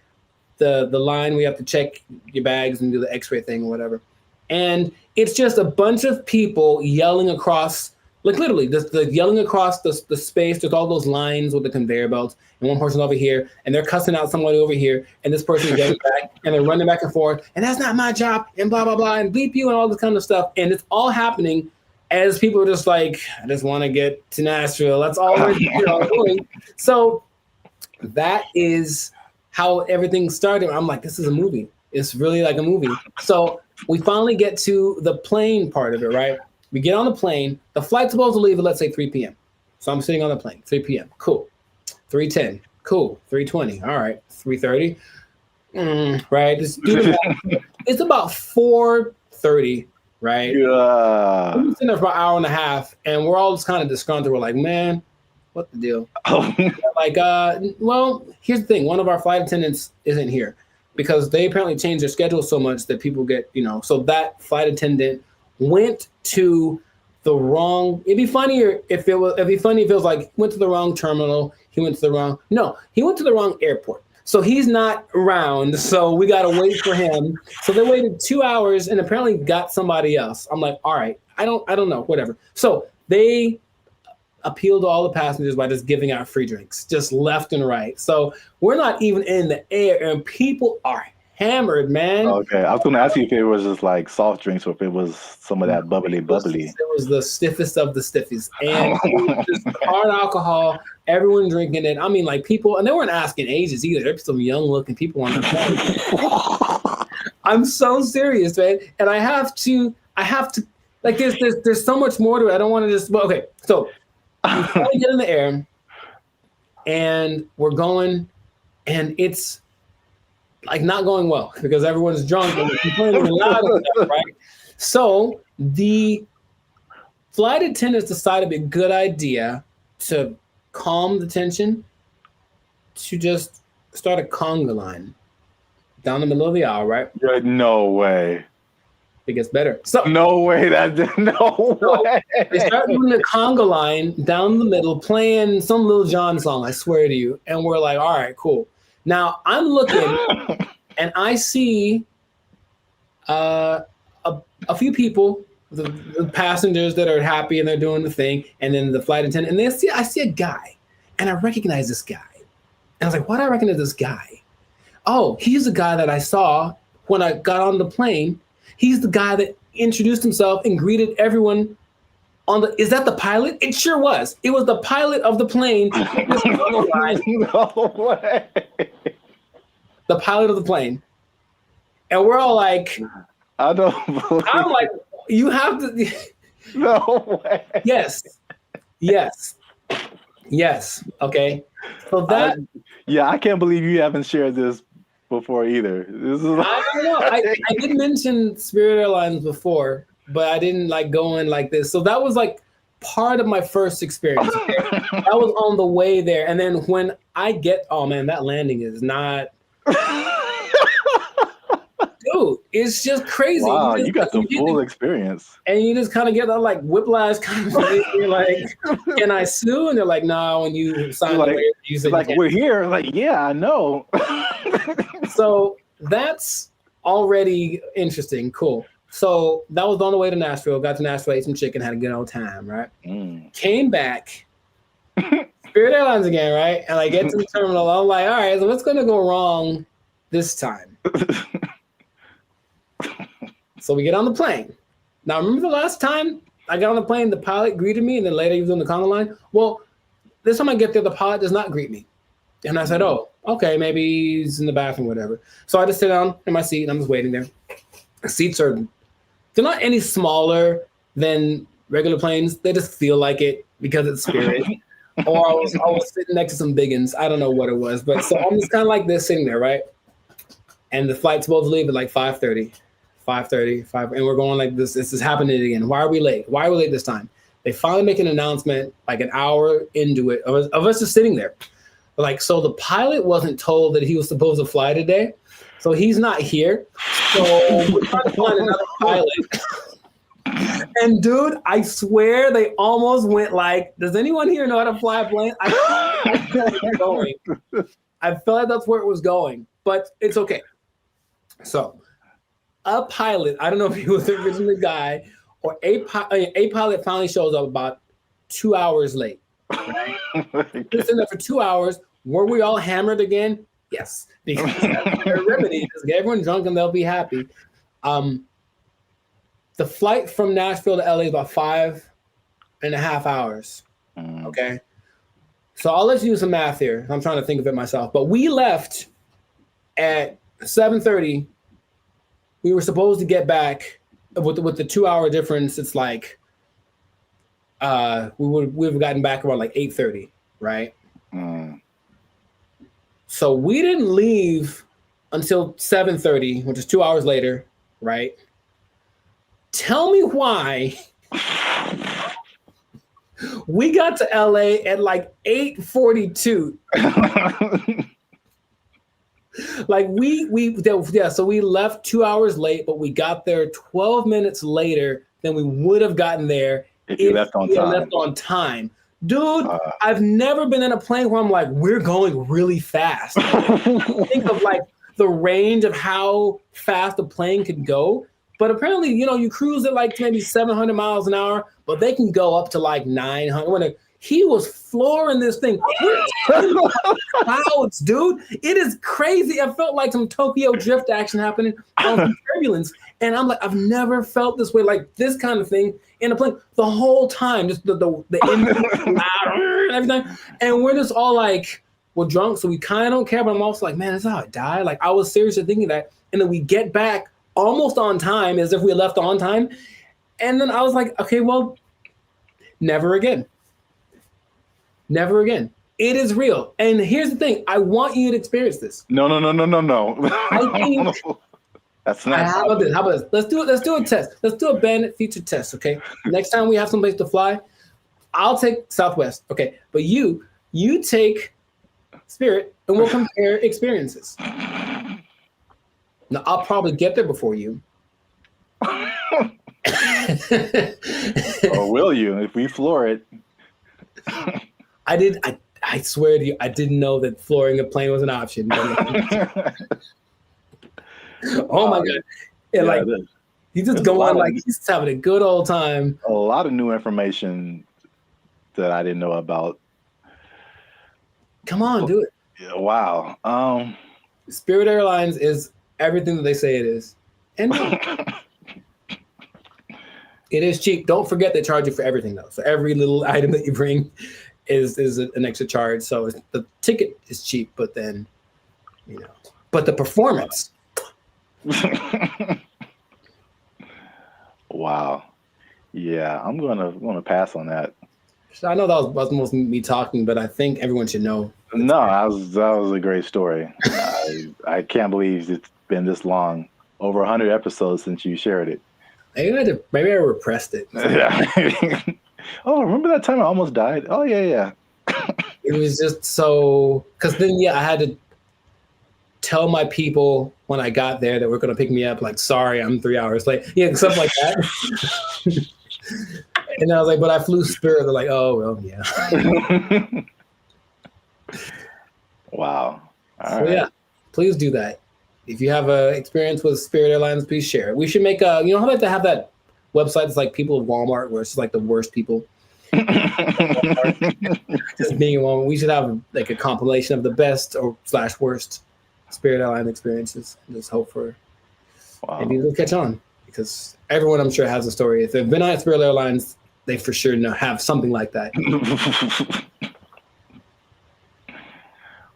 the line. We have to check your bags and do the x-ray thing or whatever. And it's just a bunch of people yelling across, like literally, the yelling across the space. There's all those lines with the conveyor belts, and one person over here, and they're cussing out somebody over here, and this person is getting back, and they're running back and forth, and that's not my job, and blah, blah, blah, and bleep you, and all this kind of stuff. And it's all happening as people are just like, I just want to get to Nashville. That's all we're doing. So that is how everything started. I'm like, this is a movie. It's really like a movie. So we finally get to the plane part of it, right? We get on the plane. The flight's supposed to leave at, let's say, 3 p.m. So I'm sitting on the plane, 3 p.m. Cool. 3:10. Cool. 3:20. All right. 3:30. Right. Just do the math. It's about 4:30, right? Yeah. We've been sitting there for an hour and a half, and we're all just kind of disgruntled. We're like, man, what the deal? Like, well, here's the thing. One of our flight attendants isn't here because they apparently changed their schedule so much that people get, so that flight attendant went to the wrong. It'd be funnier if it was like went to the wrong terminal. He went to the wrong airport. So he's not around. So we got to wait for him. So they waited 2 hours and apparently got somebody else. I'm like, all right, I don't know, whatever. So they appealed to all the passengers by just giving out free drinks, just left and right. So we're not even in the air and people are hammered, man. Okay, I was going to ask you if it was just like soft drinks or if it was some of that bubbly. It was the stiffest of the stiffies. And it was just hard alcohol, everyone drinking it. I mean, like people, and they weren't asking ages either. There's some young looking people on the plane. I'm so serious, man. And I have to, like there's so much more to it. I don't want to just, okay. So we finally get in the air and we're going and it's like not going well because everyone's drunk and complaining loud and stuff, right? So the flight attendants decided it'd be a good idea to calm the tension to just start a conga line down the middle of the aisle, right? No way. It gets better. So no way. No way. They start doing the conga line down the middle, playing some Lil Jon song, I swear to you. And we're like, all right, cool. Now I'm looking and I see a few people, the passengers that are happy and they're doing the thing, and then the flight attendant, and I see a guy, and I recognize this guy. And I was like, why do I recognize this guy? Oh, he's the guy that I saw when I got on the plane. He's the guy that introduced himself and greeted everyone is that the pilot? It sure was. It was the pilot of the plane. No way. The pilot of the plane. And we're all like, I'm like, you have to. No way. Yes. Okay. So that. I can't believe you haven't shared this before either. This is. I don't know. I did mention Spirit Airlines before, but I didn't like go in like this. So that was like part of my first experience. That was on the way there, and then when I get, oh man, that landing is not. Dude, it's just crazy. Wow, you got the full experience. And you just kind of get that like whiplash kind of thing. You're like, can I sue? And they're like, no, when you sign the waiver, you said like, we're here. Like, yeah, I know. So that's already interesting. Cool. So that was on the way to Nashville. Got to Nashville, ate some chicken, had a good old time, right? Came back, Spirit Airlines again, right? And I get to the terminal. I'm like, all right, so what's going to go wrong this time? So we get on the plane. Now, remember the last time I got on the plane, the pilot greeted me, and then later he was on the conga line? Well, this time I get there, the pilot does not greet me. And I said, oh, okay, maybe he's in the bathroom, whatever. So I just sit down in my seat, and I'm just waiting there. The seats they're not any smaller than regular planes. They just feel like it because it's Spirit. Or I was sitting next to some biggins. I don't know what it was. But so I'm just kind of like this sitting there, right? And the flight's supposed to leave at like 5:30, and we're going like this. This is happening again. Why are we late? Why are we late this time? They finally make an announcement like an hour into it of us just sitting there. Like, so the pilot wasn't told that he was supposed to fly today. So he's not here. So we're trying to find another pilot. And dude, I swear they almost went like, does anyone here know how to fly a plane? I feel like they're going. I felt like that's where it was going, but it's okay. So a pilot, I don't know if he was originally the guy, or a pilot finally shows up about 2 hours late. Right? We're sitting there for 2 hours. Were we all hammered again? Yes. Because their remedy is get everyone drunk and they'll be happy. The flight from Nashville to LA is about 5.5 hours. Okay. So I'll let you do some math here. I'm trying to think of it myself. But we left at 7:30. We were supposed to get back with the 2 hour difference. It's like we would have gotten back around like 8:30, right? So we didn't leave until 7:30, which is 2 hours later, right? Tell me why we got to LA at like 8:42. Like so we left 2 hours late, but we got there 12 minutes later than we would have gotten there if you left on time. Dude, I've never been in a plane where I'm like, we're going really fast. Think of like the range of how fast a plane could go. But apparently, you cruise at like maybe 700 miles an hour, but they can go up to like 900. He was flooring this thing. Clouds, dude. It is crazy. I felt like some Tokyo drift action happening on some turbulence. And I'm like, I've never felt this way, like this kind of thing in a plane the whole time. Just the engine and everything. And we're just all like, we're drunk, so we kind of don't care. But I'm also like, man, that's how I die. Like I was seriously thinking that. And then we get back almost on time, as if we left on time. And then I was like, okay, well, never again. Never again. It is real. And here's the thing. I want you to experience this. No. I think that's not. How about this? Let's do it. Let's do a test. Let's do a Bandit feature test, okay? Next time we have someplace to fly, I'll take Southwest, okay? But you take Spirit, and we'll compare experiences. Now, I'll probably get there before you. Or will you, if we floor it? I swear to you, I didn't know that flooring a plane was an option. Oh my God. Yeah, he's just going like he's having a good old time. A lot of new information that I didn't know about. Come on, do it. Yeah, wow. Spirit Airlines is everything that they say it is. And it is cheap. Don't forget they charge you for everything though. So every little item that you bring is an extra charge. So the ticket is cheap, but then, but the performance. Wow. Yeah, I'm gonna pass on that. So I know that was mostly me talking, but I think everyone should know. No, that was a great story. I can't believe it's been this long. Over 100 episodes since you shared it. Maybe I repressed it. Yeah. Oh, remember that time I almost died? Oh, yeah. It was just so... Because then, I had to tell my people when I got there that we're going to pick me up, like, sorry, I'm 3 hours late. Yeah, stuff like that. And I was like, but I flew Spirit. They're like, oh, well, yeah. Wow. All right. Yeah, please do that. If you have an experience with Spirit Airlines, please share it. We should make how about to have that website that's like people of Walmart where it's like the worst people. Just being in Walmart. We should have like a compilation of the best or / worst Spirit Airlines experiences. And just hope for maybe it'll catch on, because everyone I'm sure has a story. If they've been on Spirit Airlines, they for sure have something like that.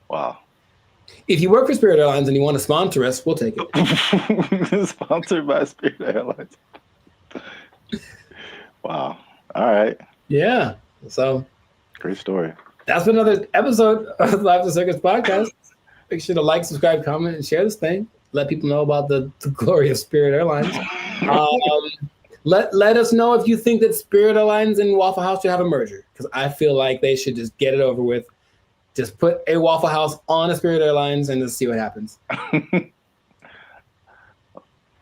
Wow. If you work for Spirit Airlines and you want to sponsor us, we'll take it. Sponsored by Spirit Airlines. Wow. All right. Yeah. So great story. That's been another episode of the Life of Circus podcast. Make sure to like, subscribe, comment, and share this thing. Let people know about the glory of Spirit Airlines. Let us know if you think that Spirit Airlines and Waffle House should have a merger, because I feel like they should just get it over with. Just put a Waffle House on a Spirit Airlines and just see what happens.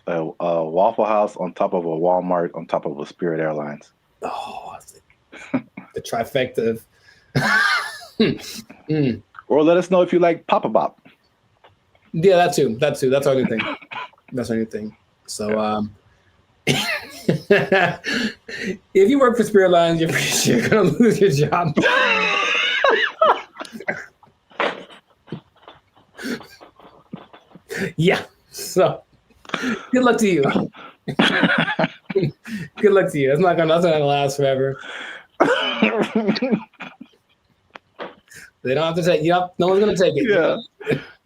A Waffle House on top of a Walmart on top of a Spirit Airlines. Oh, the trifecta of... Or let us know if you like Papa Bop. Yeah, that too. That's our new thing. That's our new thing. So, if you work for Spirit Airlines, you're pretty sure you're gonna lose your job. Yeah. So, good luck to you. Good luck to you. That's not gonna last forever. They don't have to take. No one's gonna take it. Yeah.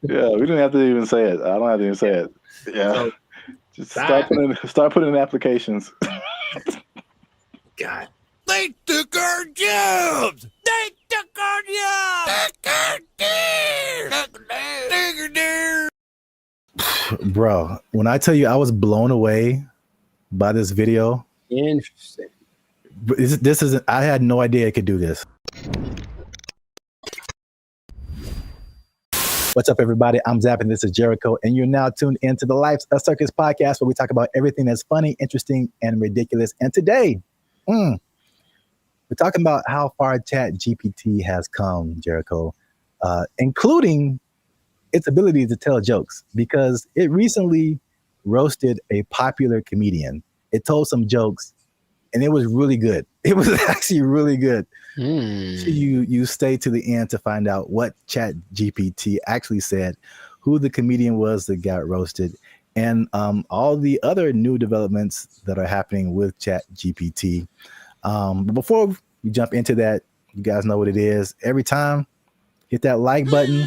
Yeah, we didn't have to even say it. I don't have to even say it. Yeah. So, just start putting in applications. God. They took our jobs! They took our jobs! Bro, when I tell you I was blown away by this video. Interesting. This is I had no idea it could do this. What's up, everybody? I'm Zap, and this is Jericho, and you're now tuned into the Life of Circus podcast, where we talk about everything that's funny, interesting, and ridiculous. And today, we're talking about how far ChatGPT has come, Jericho, including its ability to tell jokes, because it recently roasted a popular comedian. It told some jokes, and it was really good. It was actually really good. So you stay to the end to find out what ChatGPT actually said, who the comedian was that got roasted, and all the other new developments that are happening with ChatGPT. But before we jump into that, you guys know what it is. Every time, hit that like button.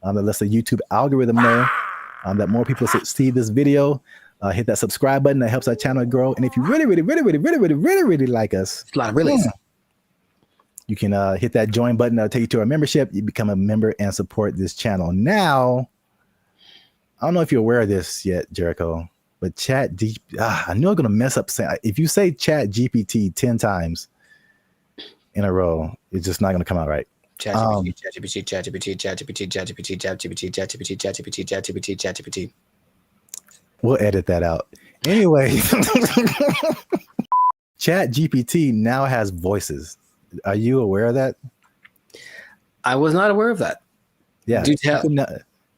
That lets the YouTube algorithm know that more people see this video. Hit that subscribe button. That helps our channel grow. And if you really like us, a lot of reallys. You can hit that join button. That'll take you to our membership. You become a member and support this channel. Now, I don't know if you're aware of this yet, Jericho, but I know I'm going to mess up saying, if you say ChatGPT 10 times in a row, it's just not going to come out right. ChatGPT. We'll edit that out. Anyway, ChatGPT now has voices. Are you aware of that? I was not aware of that. Yeah. Do tell.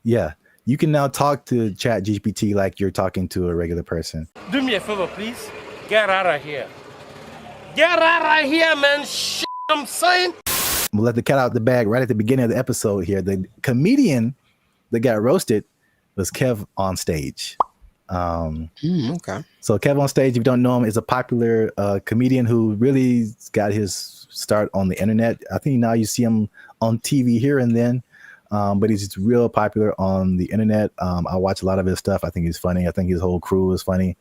You can now talk to ChatGPT like you're talking to a regular person. Do me a favor, please. Get out of here. Get out of here, man. Shit, I'm saying. We'll let the cat out the bag right at the beginning of the episode here. The comedian that got roasted was Kev on Stage. Okay. So Kev on Stage, if you don't know him, is a popular comedian who really got his start on the internet. I think now you see him on TV here and then, but he's real popular on the internet. I watch a lot of his stuff. I think he's funny. I think his whole crew is funny.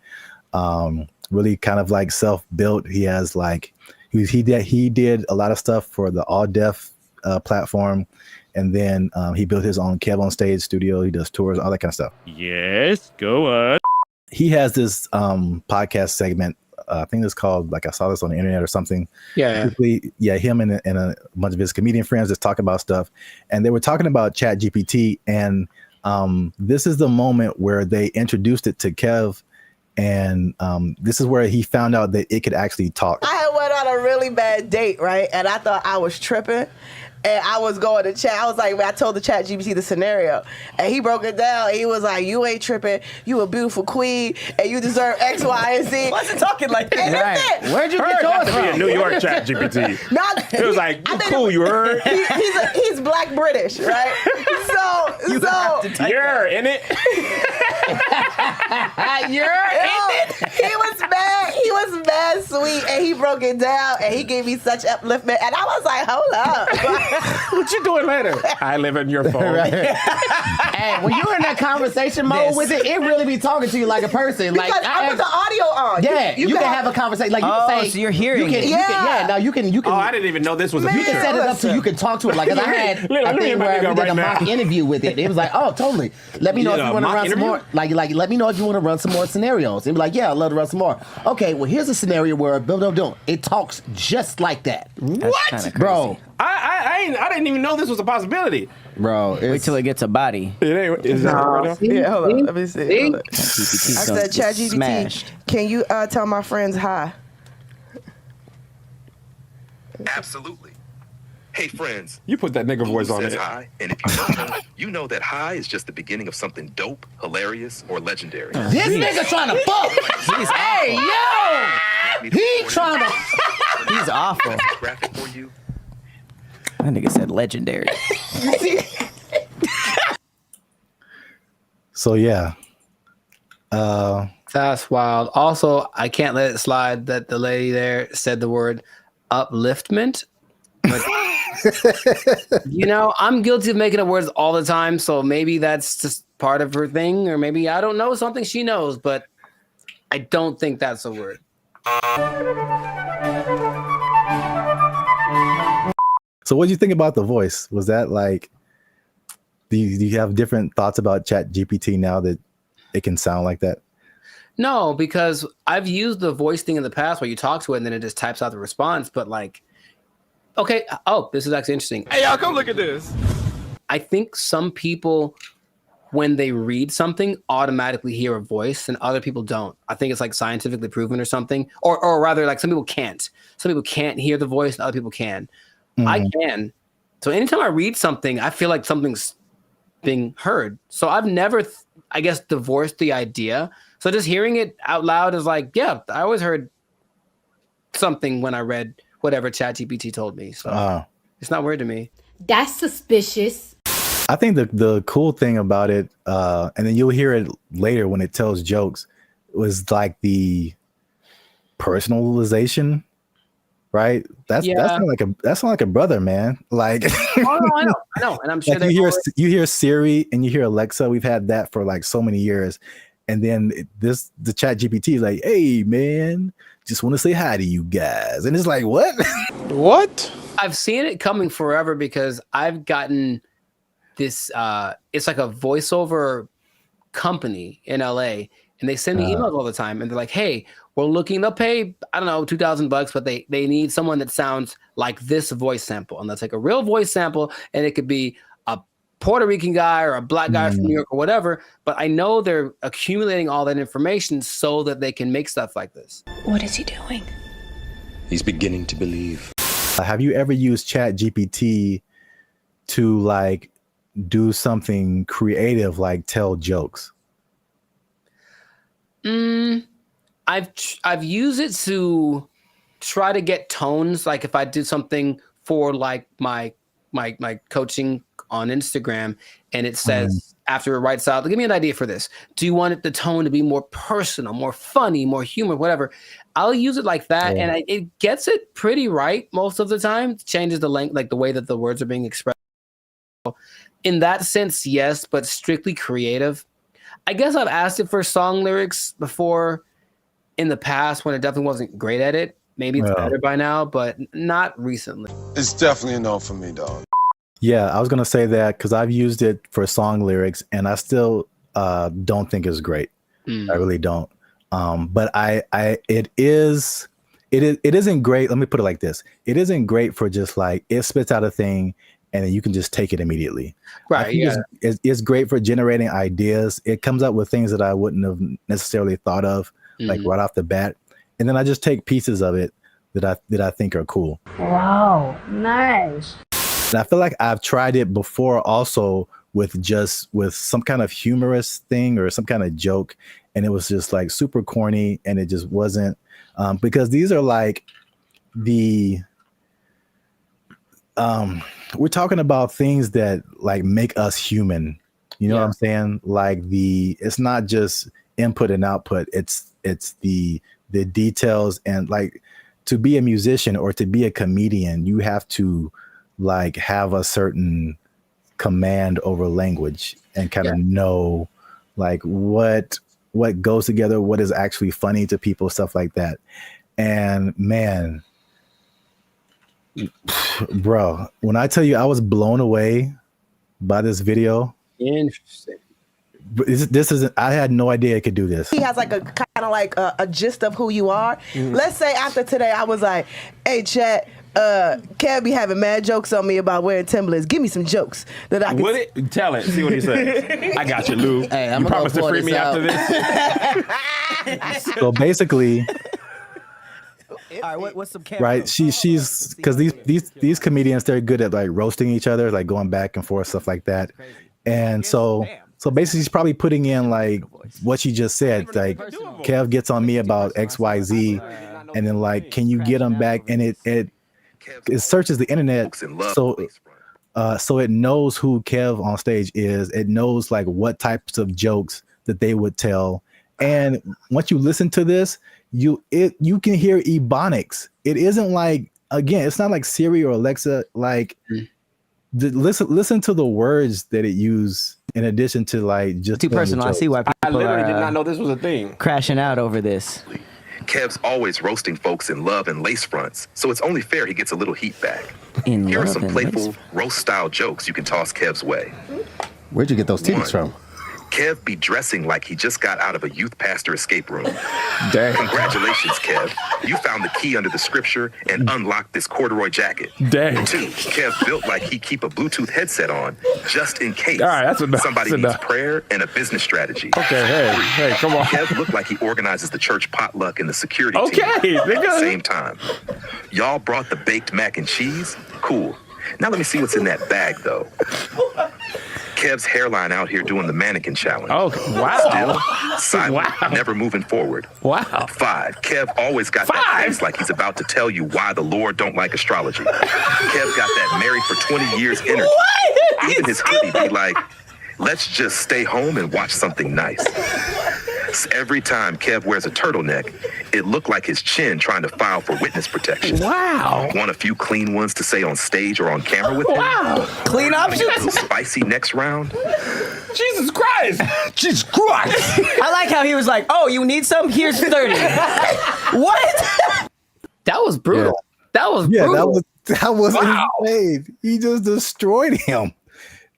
Really kind of like self-built. He has like he did a lot of stuff for the All Deaf platform, and then he built his own Kev on Stage studio. He does tours, all that kind of stuff. Yes, go on. He has this podcast segment. I think it's called, like, I saw this on the internet or something. Yeah. Him and a bunch of his comedian friends just talk about stuff. And they were talking about ChatGPT. And this is the moment where they introduced it to Kev. And this is where he found out that it could actually talk. I went on a really bad date, right? And I thought I was tripping. and I was going to chat. I was like, I told the chat GPT the scenario, and he broke it down. He was like, you ain't tripping. You a beautiful queen, and you deserve X, Y, and Z. Wasn't talking like that. Right. Where'd you get yours from? Be a New York chat GPT. It was like, you cool, you heard? He's Black British, right? You're in it. He was mad sweet, and he broke it down, and he gave me such upliftment, and I was like, hold up. What you doing later? I live in your phone. Hey, when you're in that conversation mode with it, it really be talking to you like a person. Because Like I put the audio on. Yeah, you can have a conversation. Like you can say, so you're hearing it. You can. Oh, I didn't even know this was a You feature. can set it up so you can talk to it. Like, 'cause I had a thing where we did a mock interview with it. It was like, oh, totally. Let me know if you want to run some more. Like, let me know if you want to run some more scenarios. And be like, yeah, I'd love to run some more. Okay, well, here's a scenario where it talks just like that. What, bro? I didn't even know this was a possibility. Bro, wait till it gets a body. Is that right now? Yeah, hold on. Let me see. Hold on. I said, ChatGPT, smashed. can you tell my friends hi? Absolutely. Hey, friends. You put that nigga voice on Says it. hi, and if you don't know, you know that hi is just the beginning of something dope, hilarious, or legendary. This nigga trying to fuck. Hey, yo! He trying to. He's awful. Graphic for you. That nigga said legendary. So yeah. That's wild. Also, I can't let it slide that the lady there said the word upliftment. But, I'm guilty of making up words all the time, so maybe that's just part of her thing, or maybe I don't know something she knows, but I don't think that's a word. So what do you think about the voice? Was that like, do you have different thoughts about Chat GPT now that it can sound like that? No, because I've used the voice thing in the past where you talk to it and then it just types out the response. But like, okay, this is actually interesting. Hey, y'all, come look at this. I think some people, when they read something, automatically hear a voice and other people don't. I think it's like scientifically proven or something. Or rather, like some people can't. Some people can't hear the voice and other people can. I can. So anytime I read something, I feel like something's being heard. So I've never, I guess, divorced the idea. So just hearing it out loud is like, yeah, I always heard something when I read whatever ChatGPT told me. So it's not weird to me. That's suspicious. I think the cool thing about it, and then you'll hear it later when it tells jokes, was like the personalization. Right, that's not like a brother, man. Like, I know, and I'm sure like you hear Siri and you hear Alexa. We've had that for like so many years, and then the Chat GPT is like, "Hey, man, just want to say hi to you guys," and it's like, what? What? I've seen it coming forever because I've gotten this. It's like a voiceover company in LA, and they send me emails all the time, and they're like, "Hey, we're looking to pay, I don't know, $2,000, but they need someone that sounds like this voice sample." And they'll take a real voice sample, and it could be a Puerto Rican guy or a black guy from New York or whatever. But I know they're accumulating all that information so that they can make stuff like this. What is he doing? He's beginning to believe. Have you ever used Chat GPT to like do something creative, like tell jokes? I've used it to try to get tones. Like if I did something for like my coaching on Instagram, and it says after it writes out, give me an idea for this. Do you want the tone to be more personal, more funny, more humor, whatever? I'll use it like that, and it gets it pretty right most of the time. It changes the length, like the way that the words are being expressed. In that sense, yes, but strictly creative. I guess I've asked it for song lyrics before in the past when it definitely wasn't great at it. Maybe it's better by now, but not recently. It's definitely a no for me, dog. Yeah, I was gonna say that because I've used it for song lyrics, and I still don't think it's great. I really don't. But it isn't great. Let me put it like this: it isn't great for just like it spits out a thing, and then you can just take it immediately. Right. Yeah. It's great for generating ideas. It comes up with things that I wouldn't have necessarily thought of, like right off the bat, and then I just take pieces of it that I think are cool. Wow, nice. And I feel like I've tried it before also with some kind of humorous thing or some kind of joke, and it was just like super corny, and it just wasn't because these are like we're talking about things that like make us human. You know what I'm saying? Like it's not just input and output. It's the details, and like to be a musician or to be a comedian, you have to like have a certain command over language and kind of know like what goes together, what is actually funny to people, stuff like that. And man, bro, when I tell you I was blown away by this video. Interesting. This isn't. I had no idea it could do this. He has like a kind of like a gist of who you are. Let's say after today, I was like, "Hey, chat, Kev be having mad jokes on me about wearing Timberlands. Give me some jokes that I can." Would it? Tell it. See what he says. I got you, Lou. Hey, you promise to free me after this. So basically. All right, what's some right? She's because these comedians, they're good at like roasting each other, like going back and forth, stuff like that. And so basically she's probably putting in like what she just said, like Kev gets on me about XYZ, and then like, can you get him back? And it searches the internet, so it knows who Kev on stage is. It knows like what types of jokes that they would tell. And once you listen to this, you can hear ebonics. It isn't like, again, it's not like Siri or Alexa. Like listen to the words that it used in addition to like just too personal. I see why people I literally did not know this was a thing. Crashing out over this. Kev's always roasting folks in love and lace fronts, so it's only fair he gets a little heat back. Here are some playful roast-style jokes you can toss Kev's way. Where'd you get those titties from? Kev be dressing like he just got out of a youth pastor escape room. Dang. Congratulations, Kev. You found the key under the scripture and unlocked this corduroy jacket. Dang. 2, Kev built like he keep a Bluetooth headset on just in case. All right, that's enough. Somebody That's needs enough. prayer and a business strategy. Okay, hey, come on. Kev looked like he organizes the church potluck and the security team Okay, at the nigga. same time. Y'all brought the baked mac and cheese? Cool. Now let me see what's in that bag, though. Kev's hairline out here doing the mannequin challenge. Oh, wow. Still silent, never moving forward. Wow. 5, Kev always got that face like he's about to tell you why the Lord don't like astrology. Kev got that married for 20 years energy. Even his hoodie be like, let's just stay home and watch something nice. Every time Kev wears a turtleneck, it looked like his chin trying to file for witness protection. Wow. Want a few clean ones to say on stage or on camera with him? Wow. Clean Wanna get a options? little spicy next round? Jesus Christ. Jesus Christ. I like how he was like, oh, you need some? Here's 30. What? That was brutal. Yeah. That was brutal. that was insane. He just destroyed him.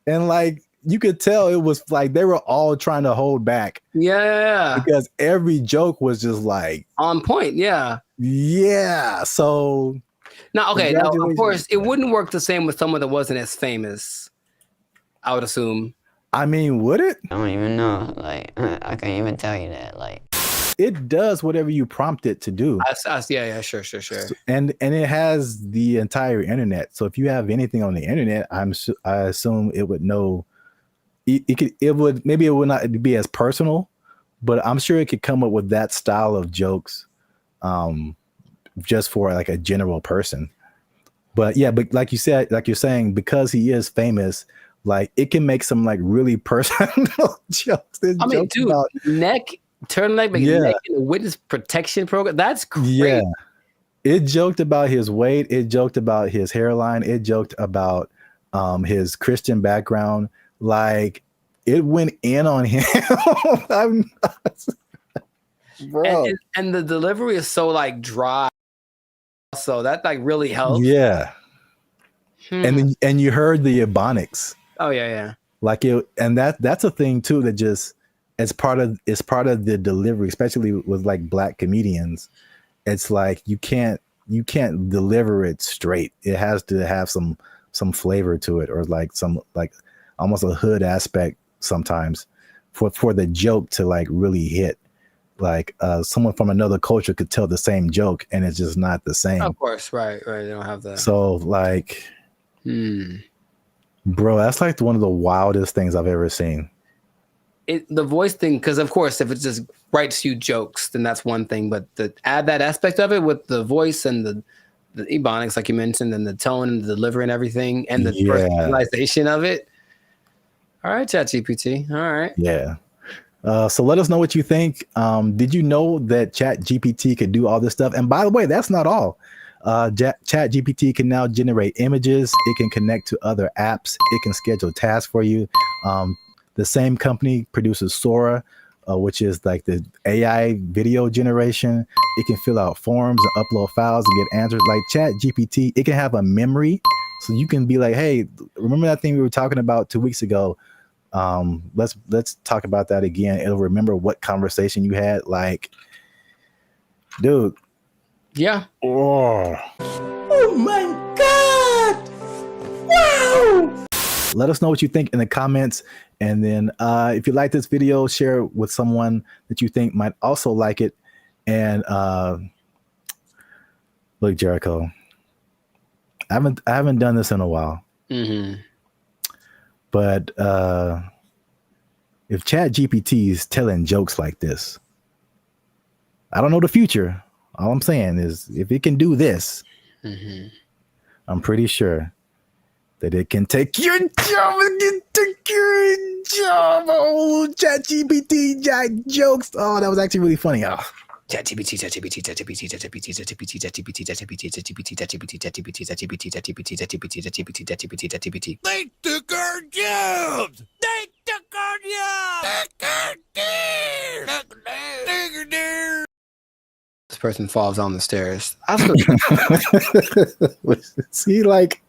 And like, you could tell it was like they were all trying to hold back. Yeah. Because every joke was just like on point. Yeah. Yeah. So now, okay. Now, of course, it wouldn't work the same with someone that wasn't as famous, I would assume. I mean, would it? I don't even know. Like, I can't even tell you that. Like, it does whatever you prompt it to do. Yeah, sure. And it has the entire internet. So if you have anything on the internet, I assume it would know. It would not be as personal, but I'm sure it could come up with that style of jokes, just for like a general person. But yeah, but like you said, like you're saying, because he is famous, like it can make some like really personal jokes. I mean, dude, turtleneck, neck in a witness protection program. That's great. Yeah, it joked about his weight. It joked about his hairline. It joked about his Christian background. Like it went in on him. Bro. And the delivery is so like dry. So that like really helps. Yeah. And you heard the ebonics. Oh yeah. Like it, and that's a thing too that just it's part of the delivery, especially with like black comedians. It's like you can't deliver it straight. It has to have some flavor to it, or like some like almost a hood aspect sometimes for the joke to like really hit. Like someone from another culture could tell the same joke and it's just not the same. Of course, right. They don't have that. So like, Bro, that's like one of the wildest things I've ever seen. The voice thing, because of course, if it just writes you jokes, then that's one thing. But to add that aspect of it with the voice and the ebonics, like you mentioned, and the tone and the delivery and everything, and the personalization of it. All right, ChatGPT. All right. Yeah. So let us know what you think. Did you know that ChatGPT could do all this stuff? And by the way, that's not all. ChatGPT can now generate images. It can connect to other apps. It can schedule tasks for you. The same company produces Sora, which is like the AI video generation. It can fill out forms and upload files and get answers. Like ChatGPT, it can have a memory. So you can be like, hey, remember that thing we were talking about 2 weeks ago? Let's talk about that again. It'll remember what conversation you had. Like, dude. Yeah. Oh my God. Wow. Let us know what you think in the comments. And then if you like this video, share it with someone that you think might also like it. And look, Jericho, I haven't done this in a while. But if ChatGPT is telling jokes like this, I don't know the future. All I'm saying is if it can do this, I'm pretty sure that it can take your job and take your job. Oh, ChatGPT jokes. Oh, that was actually really funny. Oh. ChatGPT. They took our jobs. They took our jobs. This person falls down the stairs. See, like,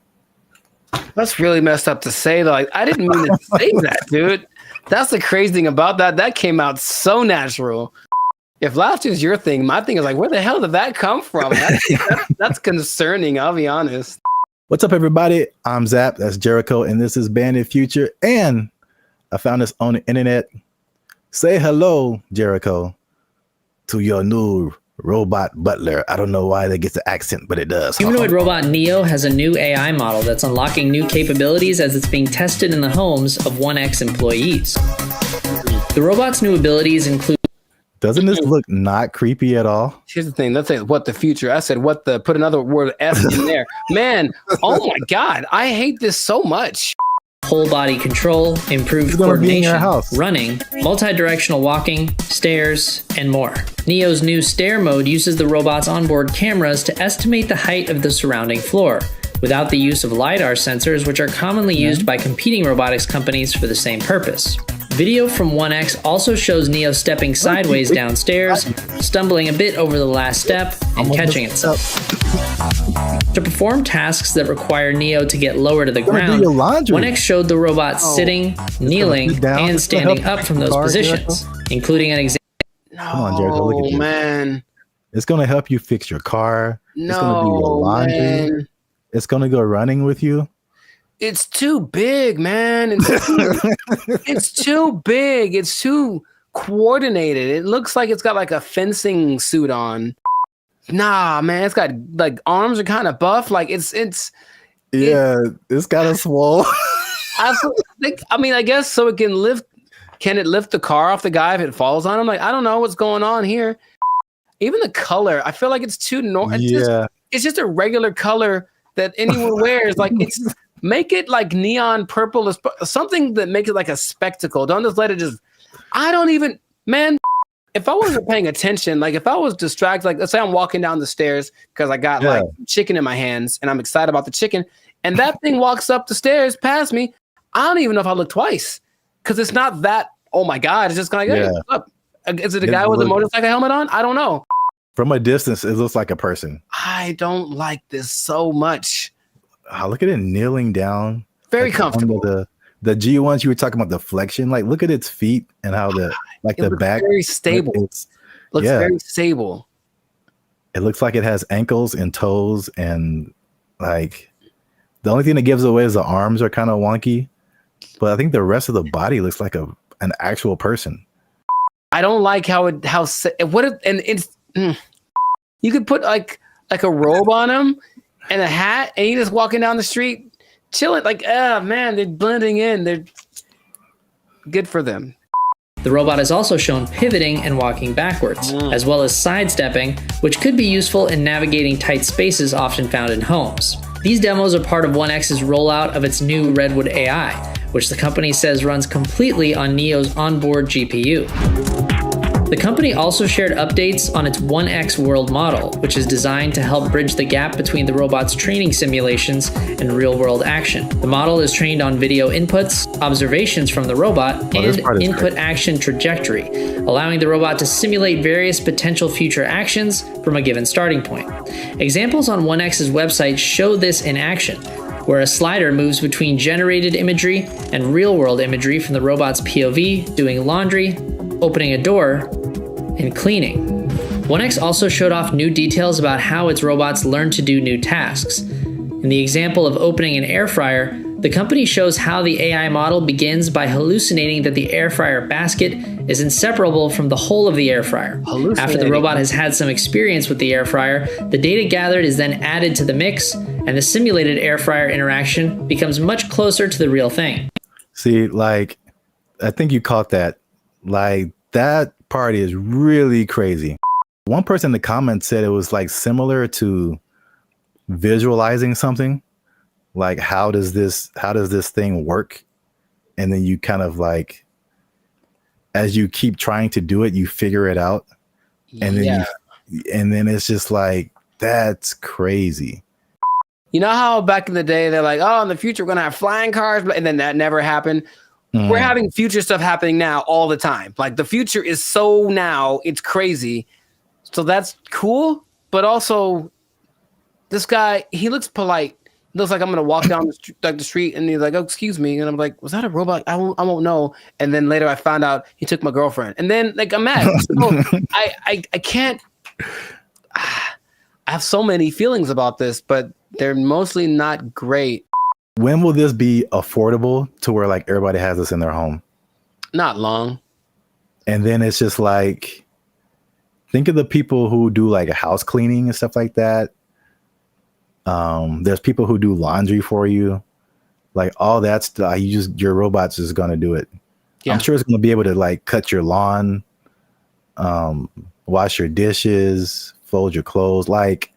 that's really messed up to say. Like, I didn't mean to say that, dude. That's the crazy thing about that. That came out so natural. If laughter is your thing, my thing is like, where the hell did that come from? That's concerning. I'll be honest. What's up, everybody? I'm Zap. That's Jericho, and this is Bandit Future. And I found this on the internet. Say hello, Jericho, to your new robot butler. I don't know why that gets the accent, but it does. Humanoid robot Neo has a new AI model that's unlocking new capabilities as it's being tested in the homes of 1X employees. The robot's new abilities include... Doesn't this look not creepy at all? Here's the thing. Let's say what the future. I said what the, put another word F in there. Man, oh my God. I hate this so much. Whole body control, improved coordination, running, multi-directional walking, stairs, and more. Neo's new stair mode uses the robot's onboard cameras to estimate the height of the surrounding floor, without the use of LiDAR sensors, which are commonly used by competing robotics companies for the same purpose. Video from 1X also shows Neo stepping sideways downstairs, stumbling a bit over the last step, and catching itself. To perform tasks that require Neo to get lower to the ground, 1X showed the robot sitting, kneeling, and standing up from those positions, including an example. Come on, Jericho, look at you. Man. It's going to help you fix your car. It's going to do your laundry. Man. It's going to go running with you. It's too big, man. It's too big. It's too coordinated. It looks like it's got like a fencing suit on. Nah, man. It's got like arms are kind of buff. Like it's kind of swole. I mean, I guess so it can lift. Can it lift the car off the guy if it falls on him? Like, I don't know what's going on here. Even the color, I feel like it's too normal. It's just a regular color that anyone wears. Like it's. Make it like neon purple, something that makes it like a spectacle. Don't just let it just, I don't even, man, if I wasn't paying attention, like if I was distracted, like let's say I'm walking down the stairs because I got like chicken in my hands and I'm excited about the chicken and that thing walks up the stairs past me, I don't even know if I look twice because it's not that, oh my God, it's just kind of like, hey, what's up? Is it a guy with a motorcycle helmet on? I don't know. From a distance, it looks like a person. I don't like this so much. Oh, look at it kneeling down. Very comfortable. The G1s you were talking about, the flexion, like look at its feet and how the back. Very stable. Looks very stable. It looks like it has ankles and toes, and like the only thing that gives away is the arms are kind of wonky, but I think the rest of the body looks like an actual person. I don't like you could put like a robe on him and a hat, and you just walking down the street, chilling. Like, man, they're blending in. They're good for them. The robot is also shown pivoting and walking backwards, as well as sidestepping, which could be useful in navigating tight spaces often found in homes. These demos are part of 1X's rollout of its new Redwood AI, which the company says runs completely on Neo's onboard GPU. The company also shared updates on its 1X world model, which is designed to help bridge the gap between the robot's training simulations and real-world action. The model is trained on video inputs, observations from the robot, and input action trajectory, allowing the robot to simulate various potential future actions from a given starting point. Examples on 1X's website show this in action, where a slider moves between generated imagery and real-world imagery from the robot's POV, doing laundry, opening a door, and cleaning. 1X also showed off new details about how its robots learn to do new tasks. In the example of opening an air fryer, the company shows how the AI model begins by hallucinating that the air fryer basket is inseparable from the whole of the air fryer. After the robot has had some experience with the air fryer, the data gathered is then added to the mix, and the simulated air fryer interaction becomes much closer to the real thing. See, like, I think you caught that. Like, that part is really crazy. One person in the comments said it was like similar to visualizing something. Like, how does this thing work? And then you kind of like, as you keep trying to do it, you figure it out. And then and then it's just like, that's crazy. You know how back in the day they're like, oh, in the future we're gonna have flying cars, and then that never happened. We're having future stuff happening now all the time. Like, the future is so now, it's crazy. So that's cool. But also, this guy, he looks polite. He looks like I'm gonna walk down the street, and he's like, "Oh, excuse me," and I'm like, "Was that a robot? I won't know." And then later, I found out he took my girlfriend, and then like I'm mad. So I can't. I have so many feelings about this, but they're mostly not great. When will this be affordable to where like everybody has this in their home? Not long. And then it's just like, think of the people who do like a house cleaning and stuff like that. There's people who do laundry for you, like all that stuff. Your robot's just gonna do it. Yeah. I'm sure it's gonna be able to like cut your lawn, wash your dishes, fold your clothes. Like,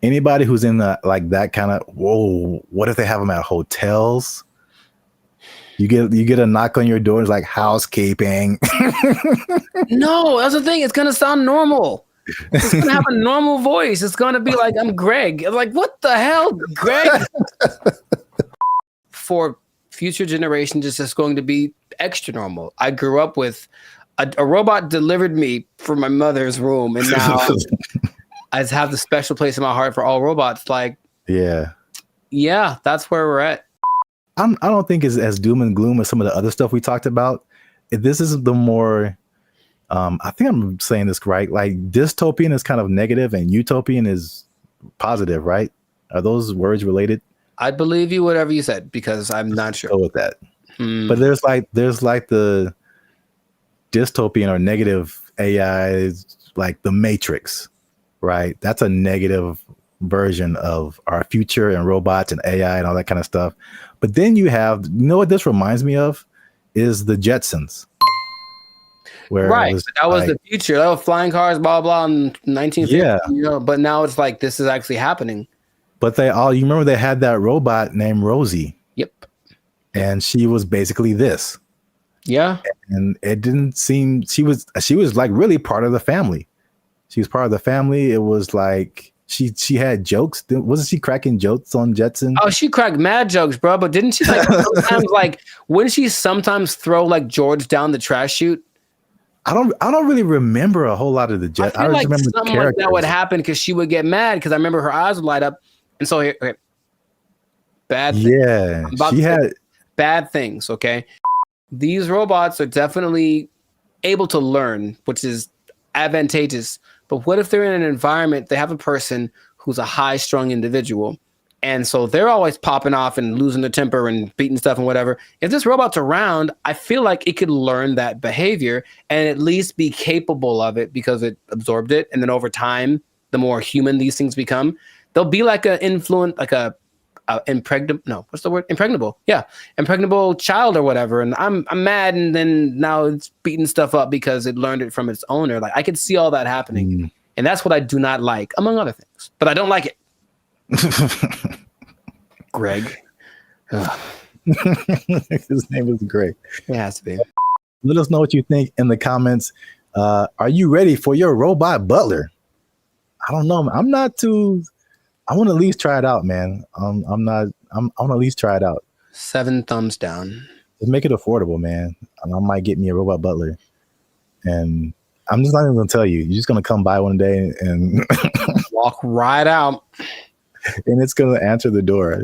anybody who's in the like that kind of, whoa, what if they have them at hotels? You get a knock on your door, it's like housekeeping. No, that's the thing. It's gonna sound normal. It's gonna have a normal voice. It's gonna be like, I'm Greg. I'm like, what the hell, Greg? For future generations, it's just going to be extra normal. I grew up with a robot delivered me from my mother's room, and now I just have the special place in my heart for all robots. Like, yeah, that's where we're at. I don't think it's as doom and gloom as some of the other stuff we talked about. This is the more, I think I'm saying this right. Like, dystopian is kind of negative and utopian is positive, right? Are those words related? I'd believe you whatever you said, because I'm not sure. Go with that. But there's like the dystopian or negative AI, like the Matrix, right? That's a negative version of our future and robots and AI and all that kind of stuff. But then you have, you know what this reminds me of is the Jetsons. Where that was the future. That was flying cars, blah, blah, in 1950. Yeah. You know, but now it's like, this is actually happening. But you remember they had that robot named Rosie. Yep. And she was basically this. Yeah. And it didn't seem, she was like really part of the family. She was part of the family. It was like, she had jokes. Wasn't she cracking jokes on Jetson? Oh, she cracked mad jokes, bro. But didn't she like sometimes like, wouldn't she sometimes throw like George down the trash chute? I don't really remember a whole lot of the Jetsons. I like remember something like that would happen because she would get mad because I remember her eyes would light up. And so here, okay. Bad thing. Yeah. She had bad things, okay? These robots are definitely able to learn, which is advantageous. But what if they're in an environment, they have a person who's a high-strung individual, and so they're always popping off and losing their temper and beating stuff and whatever. If this robot's around, I feel like it could learn that behavior and at least be capable of it because it absorbed it. And then over time, the more human these things become, they'll be like an influence, like a impregnable. No, what's the word? Impregnable. Yeah, impregnable child or whatever. And I'm mad, and then now it's beating stuff up because it learned it from its owner. Like I could see all that happening, and that's what I do not like, among other things. But I don't like it. Greg. His name is Greg. It has to be. Let us know what you think in the comments. Are you ready for your robot butler? I don't know. I'm not too. I want to at least try it out, man. I want to at least try it out. 7 thumbs down. Just make it affordable, man. I might get me a robot butler, and I'm just not even gonna tell you. You're just gonna come by one day and walk right out, and it's gonna answer the door.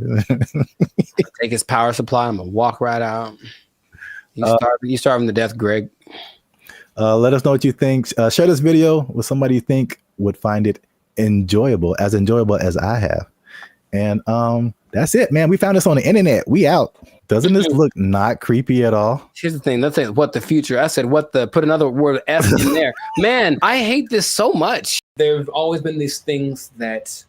Take his power supply. I'm gonna walk right out. You starving to death, Greg. Let us know what you think. Share this video with somebody you think would find it enjoyable as I have. And that's it, man. We found this on the internet. We out. Doesn't this look not creepy at all? Here's the thing. Let's say what the future. I said put another word F in there. Man, I hate this so much. There've always been these things that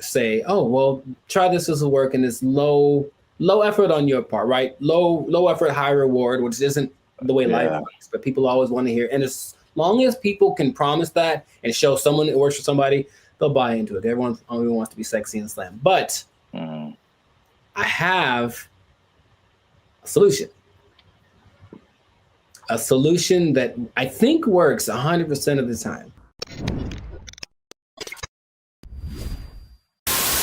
say, oh, well, try this will work, and it's low effort on your part, right? Low effort, high reward, which isn't the way life works, but people always want to hear. And as long as people can promise that and show someone it works for somebody, they'll buy into it. Everyone only wants to be sexy and slam. But I have a solution. A solution that I think works 100% of the time.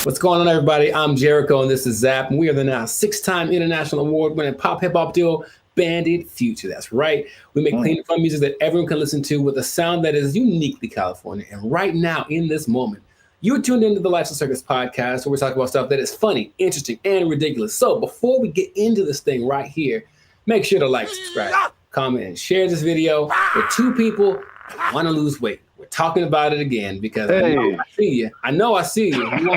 What's going on, everybody? I'm Jericho, and this is Zap. And we are the now 6-time international award-winning pop hip-hop duo, Bandit Future. That's right. We make clean and fun music that everyone can listen to with a sound that is uniquely California. And right now, in this moment, you're tuned into the Lifestyle Circus podcast, where we talk about stuff that is funny, interesting, and ridiculous. So before we get into this thing right here, make sure to like, subscribe, comment, and share this video with 2 people who want to lose weight. We're talking about it again because I know I see you. You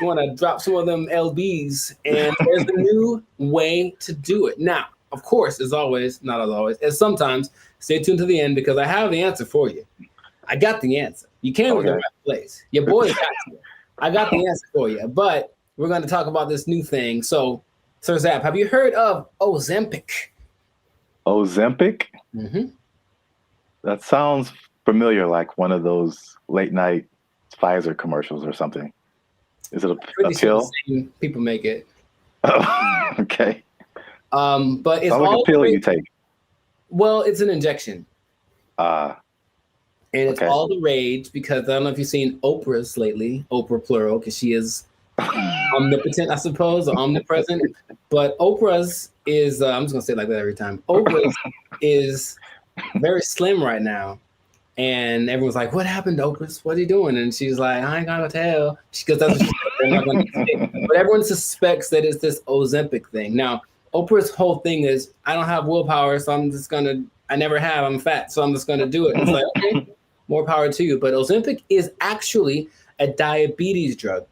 want to drop some of them LBs, and there's a new way to do it. Now, of course, as always, not as always, as sometimes, stay tuned to the end because I have the answer for you. I got the answer. You came to the right place. Your boy got you. I got the answer for you, but we're going to talk about this new thing. So, Sir Zap, have you heard of Ozempic? Ozempic? Mm-hmm. That sounds familiar, like one of those late night Pfizer commercials or something. Is it a pill? People make it. Oh, okay. But it's like all a pill you take. Well, it's an injection. And it's okay. all the rage because I don't know if you've seen Oprah's lately, Oprah plural, because she is omnipotent, I suppose, or omnipresent. But Oprah's is, I'm just going to say it like that every time. Oprah's is very slim right now. And everyone's like, what happened to Oprah? What are you doing? And she's like, I ain't gonna tell. Because that's what she's they're not gonna say. But everyone suspects that it's this Ozempic thing. Now, Oprah's whole thing is, I don't have willpower, so I never have, I'm fat, so I'm just gonna do it. It's like, okay, more power to you. But Ozempic is actually a diabetes drug.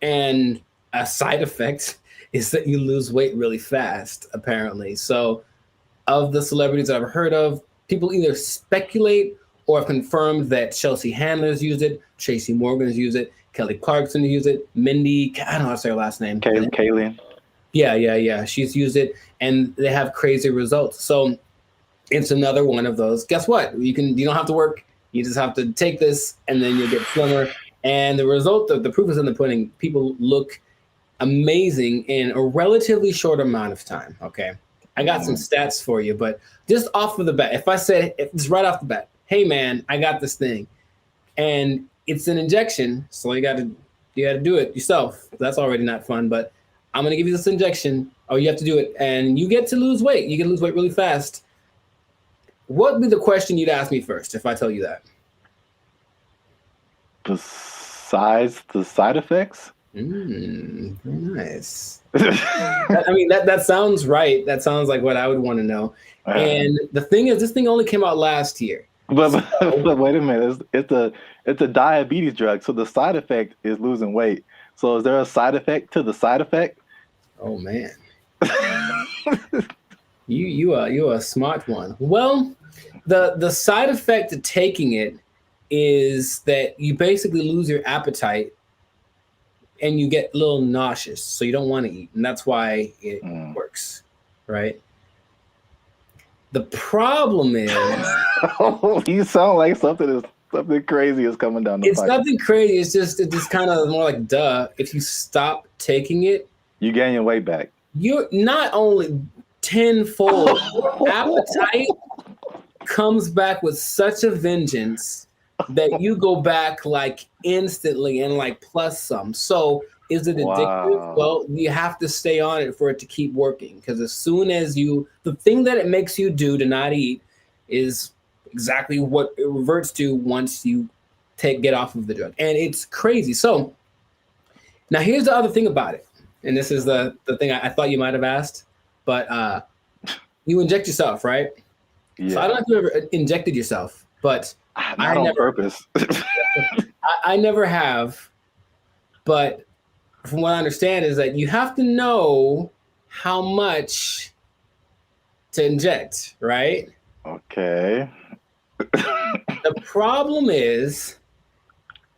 And a side effect is that you lose weight really fast, apparently. So of the celebrities that I've heard of, people either speculate or have confirmed that Chelsea Handler's used it, Tracy Morgan's used it, Kelly Clarkson used it, Mindy, I don't know how to say her last name. Kayleen. Yeah. She's used it, and they have crazy results. So it's another one of those. Guess what? You don't have to work. You just have to take this, and then you'll get slimmer. And the result of the proof is in the pudding. People look amazing in a relatively short amount of time. Okay. I got some stats for you, but just off of the bat, if I said it's right off the bat, hey man, I got this thing, and it's an injection, so you got to do it yourself. That's already not fun, but I'm gonna give you this injection. Oh, you have to do it, and you get to lose weight. You can lose weight really fast. What would be the question you'd ask me first if I tell you that? Besides the side effects? Very nice. That sounds right. That sounds like what I would want to know. And the thing is, this thing only came out last year. But wait a minute. It's a diabetes drug, so the side effect is losing weight. So is there a side effect to the side effect? Oh man. You are a smart one. Well, the side effect of taking it is that you basically lose your appetite and you get a little nauseous, so you don't want to eat, and that's why it works, right? The problem is, you sound like something crazy is coming down the pipe. It's nothing crazy. It's just kind of more like duh. If you stop taking it, you gain your weight back. You're not only tenfold. Your appetite comes back with such a vengeance that you go back like instantly and like plus some. So is it addictive? Well, you have to stay on it for it to keep working, because as soon as the thing that it makes you do to not eat is exactly what it reverts to once you get off of the drug. And it's crazy. So now here's the other thing about it. And this is the thing I thought you might have asked, but you inject yourself, right? Yeah. So I don't know if you ever injected yourself, but not on purpose. I never have, but from what I understand is that you have to know how much to inject, right? Okay. The problem is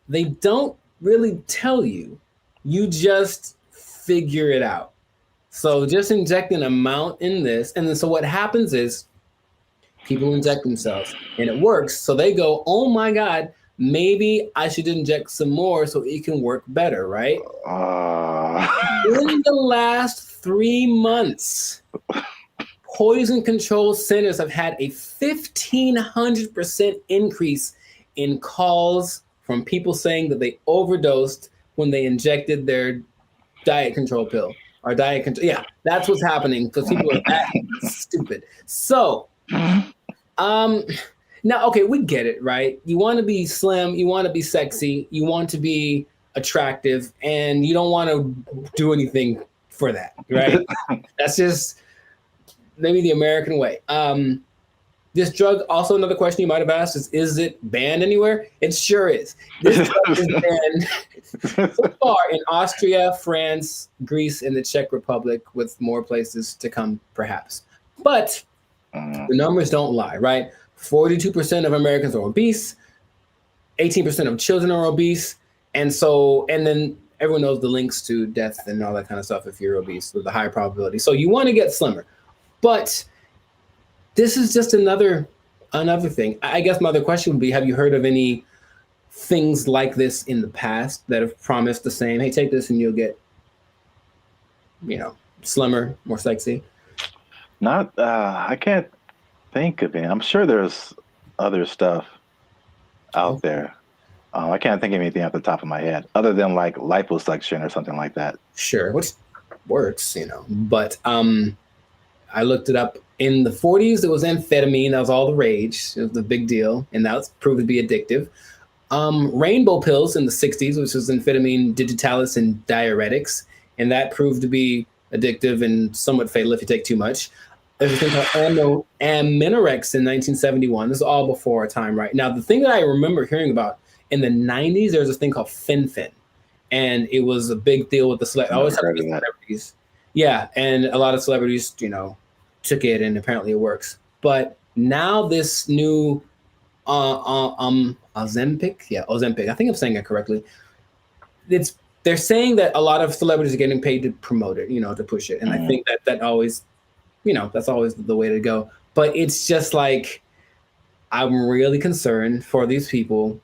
they don't really tell you. You just figure it out. So just inject an amount in this, and then so what happens is people inject themselves and it works. So they go, oh my God, maybe I should inject some more so it can work better, right? In the last 3 months, poison control centers have had a 1,500% increase in calls from people saying that they overdosed when they injected their diet control pill or diet control. Yeah, that's what's happening because people are that stupid. So, now, okay, we get it, right? You want to be slim, you want to be sexy, you want to be attractive, and you don't want to do anything for that, right? That's just maybe the American way. This drug, also another question you might have asked is it banned anywhere? It sure is. This drug is banned so far in Austria, France, Greece, and the Czech Republic, with more places to come, perhaps. But the numbers don't lie, right? 42% of Americans are obese, 18% of children are obese, and then everyone knows the links to death and all that kind of stuff if you're obese with a high probability. So you want to get slimmer. But this is just another thing. I guess my other question would be, have you heard of any things like this in the past that have promised the same, hey, take this and you'll get, slimmer, more sexy? Not, I can't think of any. I'm sure there's other stuff out there. I can't think of anything off the top of my head other than like liposuction or something like that. Sure, which works, but I looked it up. In the 40s, it was amphetamine. That was all the rage. It was the big deal, and that was proved to be addictive. Rainbow pills in the 60s, which was amphetamine, digitalis, and diuretics, and that proved to be addictive and somewhat fatal if you take too much. There's a thing called Aminorex in 1971. This is all before our time, right? Now, the thing that I remember hearing about in the 90s, there was this thing called fen-phen, and it was a big deal with the celebrities. Yeah, and a lot of celebrities, took it, and apparently it works. But now this new Ozempic, I think I'm saying it correctly. They're saying that a lot of celebrities are getting paid to promote it, to push it, and I think that always, that's always the way to go. But it's just like, I'm really concerned for these people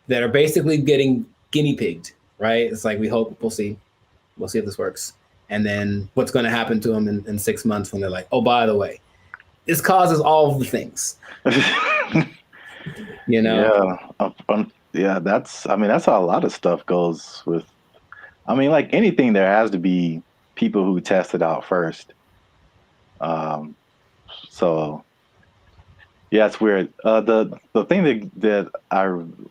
that are basically getting guinea pigged, right? It's like, we'll see if this works. And then what's going to happen to them in 6 months when they're like, oh, by the way, this causes all of the things. Yeah, that's how a lot of stuff goes with. Like anything, there has to be people who test it out first. So yeah, it's weird. The thing that I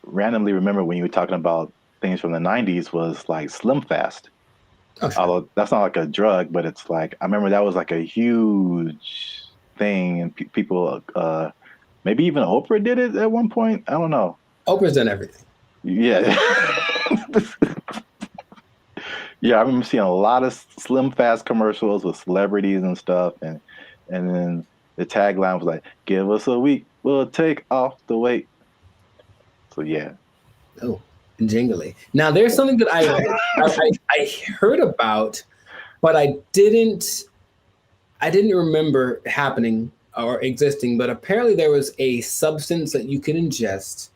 randomly remember when you were talking about things from the 90s was like Slim Fast. Oh, sure. Although that's not like a drug, but it's like, I remember that was like a huge thing, and people, maybe even Oprah did it at one point. I don't know. Oprah's done everything. Yeah. Yeah, I remember seeing a lot of Slim Fast commercials with celebrities and stuff, and then the tagline was like, "Give us a week, we'll take off the weight." So yeah. Oh, and jingly. Now, there's something that I heard about, but I didn't remember happening or existing. But apparently, there was a substance that you could ingest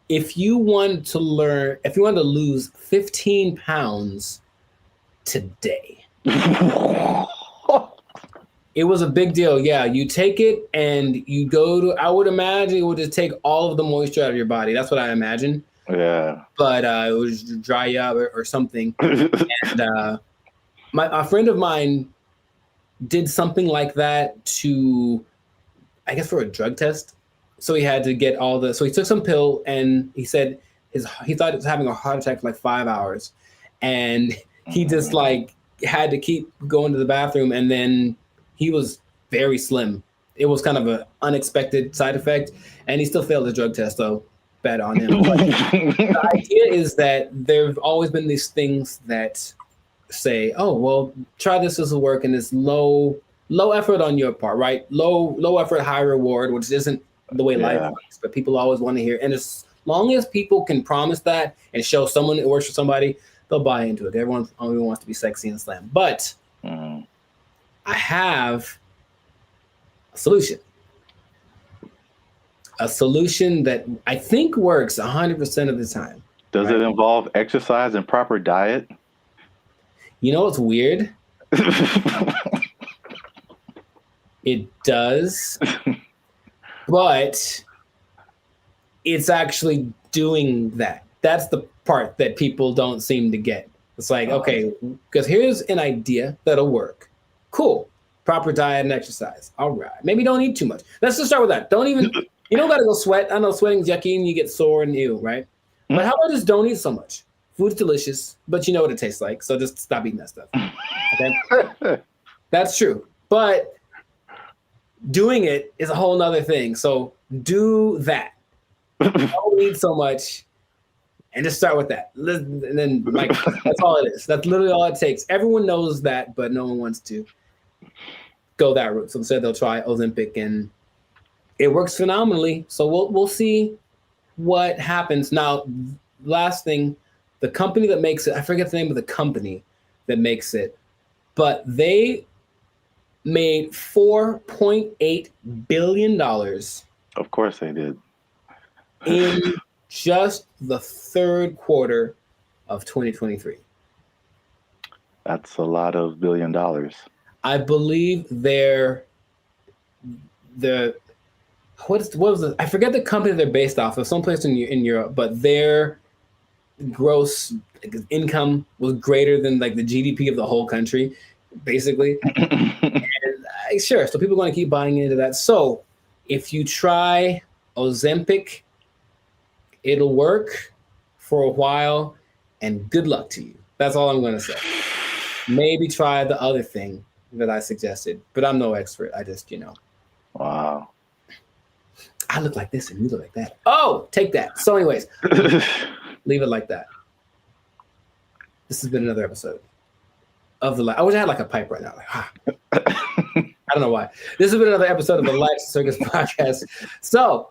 if you wanted to lose 15 pounds today. It was a big deal. Yeah, you take it and you go to, I would imagine it would just take all of the moisture out of your body. That's what I imagine. Yeah. But it would just dry you up or something. And a friend of mine did something like that to, I guess, for a drug test. So he had to get so he took some pill and he said he thought he was having a heart attack for like 5 hours. And he just like had to keep going to the bathroom, and then he was very slim. It was kind of an unexpected side effect, and he still failed the drug test, though. Bad on him. But the idea is that there have always been these things that say, oh, well, try this will work, and it's low effort on your part, right? Low effort, high reward, which isn't the way life works, but people always want to hear. And as long as people can promise that and show someone it works for somebody, they'll buy into it. Everyone only wants to be sexy and slam. But I have a solution. A solution that I think works 100% of the time. Does it involve exercise and proper diet? You know what's weird? It does. But it's actually doing that. That's the part that people don't seem to get. It's like, okay, because here's an idea that'll work. Cool. Proper diet and exercise. All right. Maybe don't eat too much. Let's just start with that. You don't got to go sweat. I know sweating's yucky and you get sore and ew, right? But how about just don't eat so much? Food's delicious, but you know what it tastes like. So just stop eating that stuff. Okay? That's true. But doing it is a whole nother thing. So do that. Don't eat so much. And just start with that. And then, like, that's all it is. That's literally all it takes. Everyone knows that, but no one wants to go that route. So instead, they'll try Ozempic, and it works phenomenally. So we'll see what happens. Now, last thing, the company that makes it, I forget the name of the company that makes it, but they made $4.8 billion. Of course they did. In just the third quarter of 2023. That's a lot of $1 billion. I believe what was it? I forget the company they're based off of, someplace in Europe, but their gross income was greater than like the GDP of the whole country, basically. And sure, so people are going to keep buying into that. So if you try Ozempic, it'll work for a while, and good luck to you. That's all I'm going to say. Maybe try the other thing that I suggested, but I'm no expert. I just, Wow. I look like this and you look like that. Oh, take that. So anyways, leave it like that. This has been another episode of the I wish I had like a pipe right now. I don't know why. This has been another episode of the Life Circus Podcast. So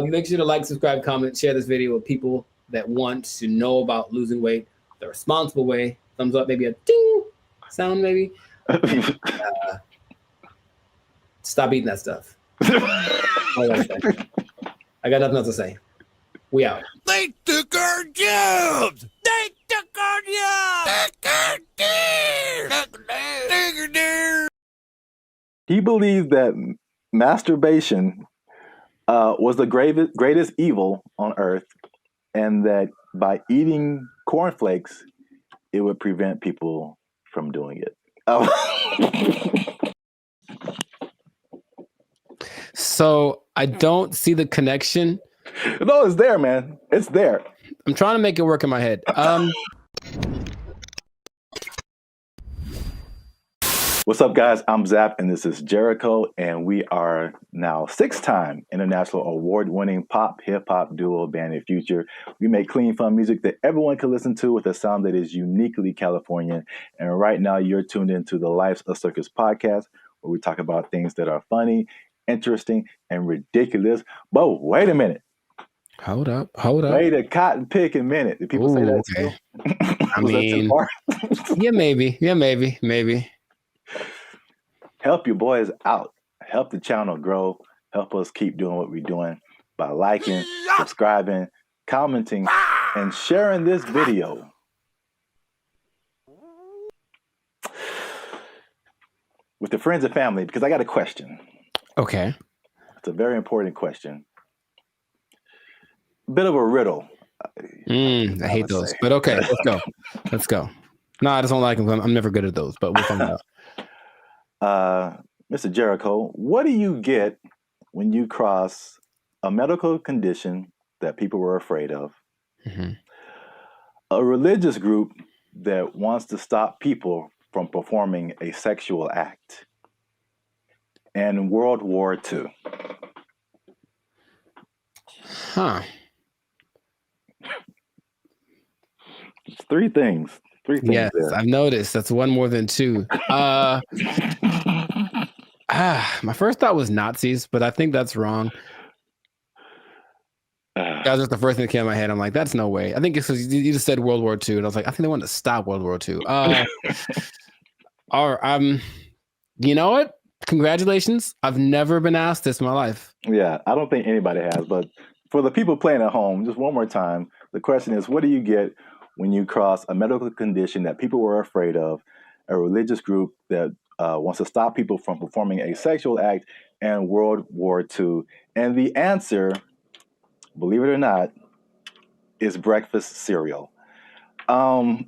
make sure to like, subscribe, comment, share this video with people that want to know about losing weight the responsible way. Thumbs up, maybe a ding sound, maybe. And, stop eating that stuff. I got nothing else to say. We out. They took our jobs! They took our jobs! He believed that masturbation was the greatest evil on earth, and that by eating cornflakes, it would prevent people from doing it. So I don't see the connection. No, it's there, man. It's there. I'm trying to make it work in my head. What's up, guys? I'm Zap, and this is Jericho, and we are now 6-time international award-winning pop hip-hop duo Bandit Future. We make clean, fun music that everyone can listen to with a sound that is uniquely Californian. And right now, you're tuned into the Life's a Circus podcast, where we talk about things that are funny, interesting, and ridiculous. But wait a minute. Hold up. Wait a cotton picking minute. Did people say that Okay. too? I Was that too mean, far? yeah, maybe. Help your boys out. Help the channel grow. Help us keep doing what we're doing by liking, subscribing, commenting, and sharing this video. With the friends and family, because I got a question. Okay. It's a very important question. Bit of a riddle. I hate those, but okay, let's go. No, I just don't like them. I'm never good at those, but we'll find out. Mr. Jericho, what do you get when you cross a medical condition that people were afraid of, a religious group that wants to stop people from performing a sexual act, and World War II? Huh. It's three things. Yes, there. I've noticed. That's one more than two. My first thought was Nazis, but I think that's wrong. That was just the first thing that came to my head. I'm like, that's no way. I think it's because you just said World War II, and I was like, I think they wanted to stop World War II. You know what? Congratulations. I've never been asked this in my life. Yeah, I don't think anybody has, but for the people playing at home, just one more time, the question is, what do you get when you cross a medical condition that people were afraid of, a religious group that wants to stop people from performing a sexual act, and World War II? And the answer, believe it or not, is breakfast cereal. I'll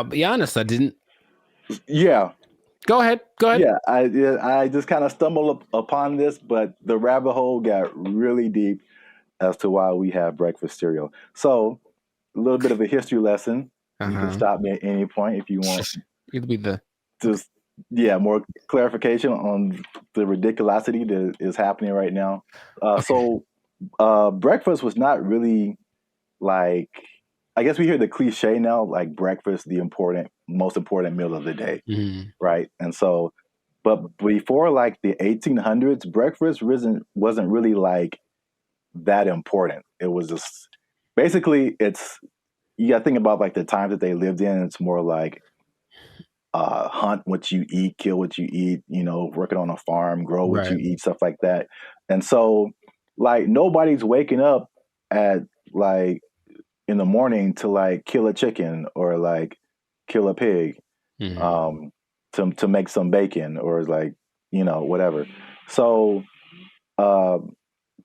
be honest, I didn't. Yeah. Go ahead. Yeah, I just kind of stumbled upon this, but the rabbit hole got really deep as to why we have breakfast cereal. So, a little bit of a history lesson. You can stop me at any point if you want. It'll be just more clarification on the ridiculosity that is happening right now. So, breakfast was not really like, I guess we hear the cliche now, like breakfast, the most important meal of the day, right? And so, but before like the 1800s, breakfast wasn't really like that important. It was just basically you got to think about like the times that they lived in. It's more like hunt what you eat, kill what you eat, working on a farm, grow what you eat, stuff like that. And so like nobody's waking up at like in the morning to like kill a chicken or like kill a pig to make some bacon or like, whatever. So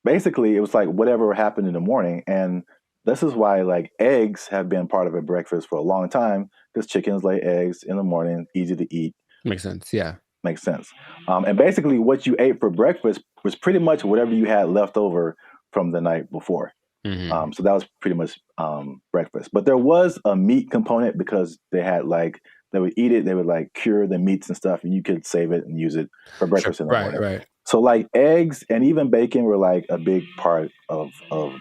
basically it was like whatever happened in the morning. And this is why like eggs have been part of a breakfast for a long time, because chickens lay eggs in the morning, easy to eat. Makes sense. Yeah. Makes sense. And basically what you ate for breakfast was pretty much whatever you had left over from the night before. So that was pretty much breakfast. But there was a meat component because they would eat it, they would like cure the meats and stuff, and you could save it and use it for breakfast in the morning. Right. So like eggs and even bacon were like a big part of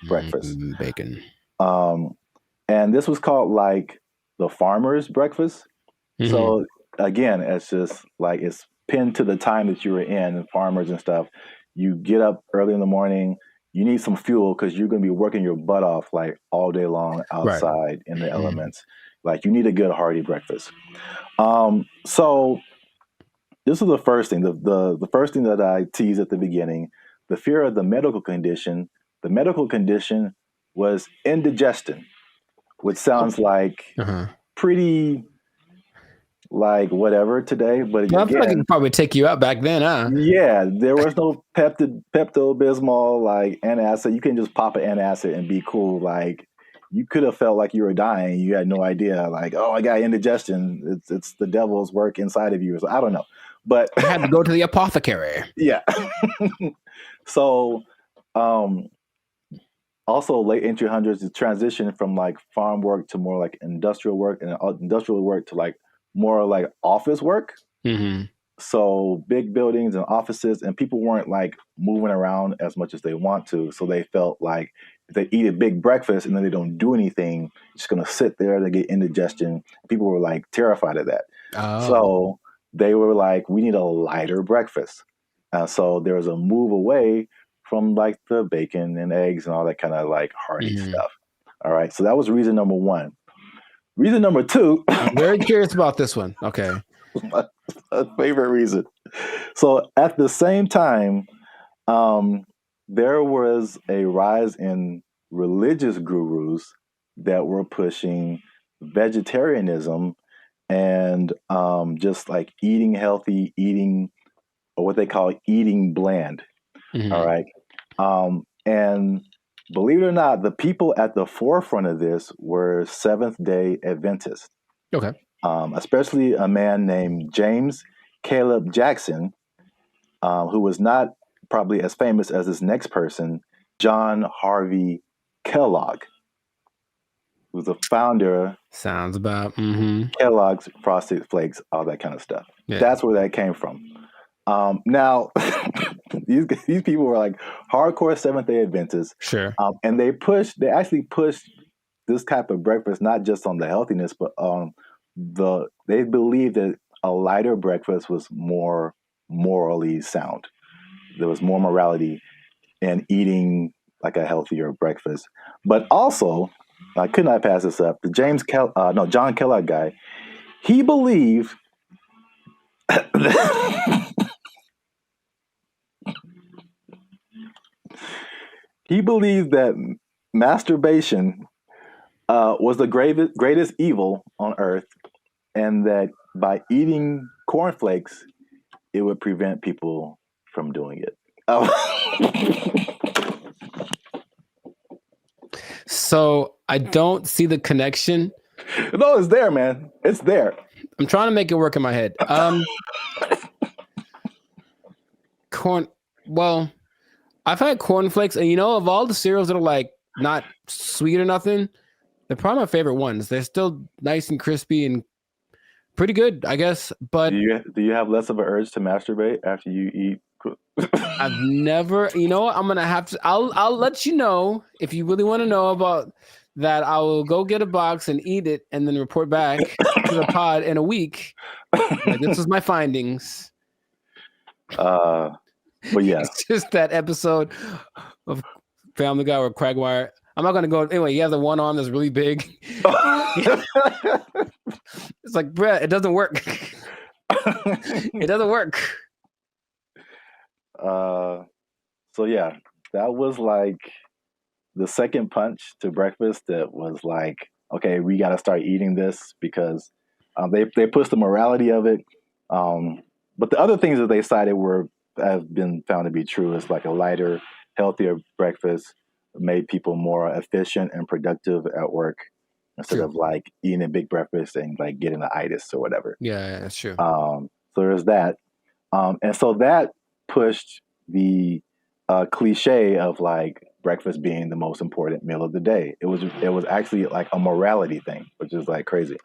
breakfast. Bacon. And this was called like the farmer's breakfast. So again, it's just like it's pinned to the time that you were in, farmers and stuff. You get up early in the morning. You need some fuel because you're going to be working your butt off like all day long outside in the elements. Like you need a good hearty breakfast. So this is the first thing. The first thing that I teased at the beginning, the fear of the medical condition. The medical condition was indigestion, which sounds like pretty like whatever today, but I feel like it could probably take you out back then, huh? Yeah, there was no Pepto-Bismol, like antacid. You can just pop an antacid and be cool. Like you could have felt like you were dying. You had no idea. Like, oh, I got indigestion. It's the devil's work inside of you. So I don't know, but I had to go to the apothecary. Yeah. So, also late 1800s, the transition from like farm work to more like industrial work, and industrial work to like more like office work. So big buildings and offices, and people weren't like moving around as much as they want to. So they felt like if they eat a big breakfast and then they don't do anything, just going to sit there, they get indigestion. People were like terrified of that. So they were like, we need a lighter breakfast. So there was a move away from like the bacon and eggs and all that kind of like hearty stuff. All right. So that was reason number one. Reason number two. I'm very curious about this one. Okay. my favorite reason. So at the same time, there was a rise in religious gurus that were pushing vegetarianism and just like eating healthy, eating, or what they call eating bland. All right. And believe it or not, the people at the forefront of this were Seventh-day Adventists. Okay. Especially a man named James Caleb Jackson, who was not probably as famous as this next person, John Harvey Kellogg, who's the founder. Sounds about Kellogg's Frosted Flakes, all that kind of stuff. Yeah. That's where that came from. Now, these people were like hardcore Seventh-day Adventists. Sure. And they actually pushed this type of breakfast, not just on the healthiness, but they believed that a lighter breakfast was more morally sound. There was more morality in eating like a healthier breakfast. But also, I could not pass this up. The John Kellogg guy, he believed that masturbation was the greatest evil on earth, and that by eating cornflakes, it would prevent people from doing it. So I don't see the connection. No, it's there, man. It's there. I'm trying to make it work in my head. Well, I've had cornflakes, and of all the cereals that are like not sweet or nothing, they're probably my favorite ones. They're still nice and crispy and pretty good, I guess. But do you have less of an urge to masturbate after you eat? I've never. You know what? I'm gonna have to. I'll let you know if you really want to know about that. I will go get a box and eat it, and then report back to the pod in a week. Like, this is my findings. But yeah, it's just that episode of Family Guy or Quagmire. I'm not gonna go anyway. He has the one arm that's really big. It's like, bruh, it doesn't work. It doesn't work. So yeah, that was like the second punch to breakfast. That was like, okay, we got to start eating this because they pushed the morality of it. But the other things that they cited have been found to be true. Is like a lighter, healthier breakfast made people more efficient and productive at work instead of like eating a big breakfast and like getting the itis or whatever. Yeah, that's true. So there's that. And so that pushed the cliche of like breakfast being the most important meal of the day. It was actually like a morality thing, which is like crazy.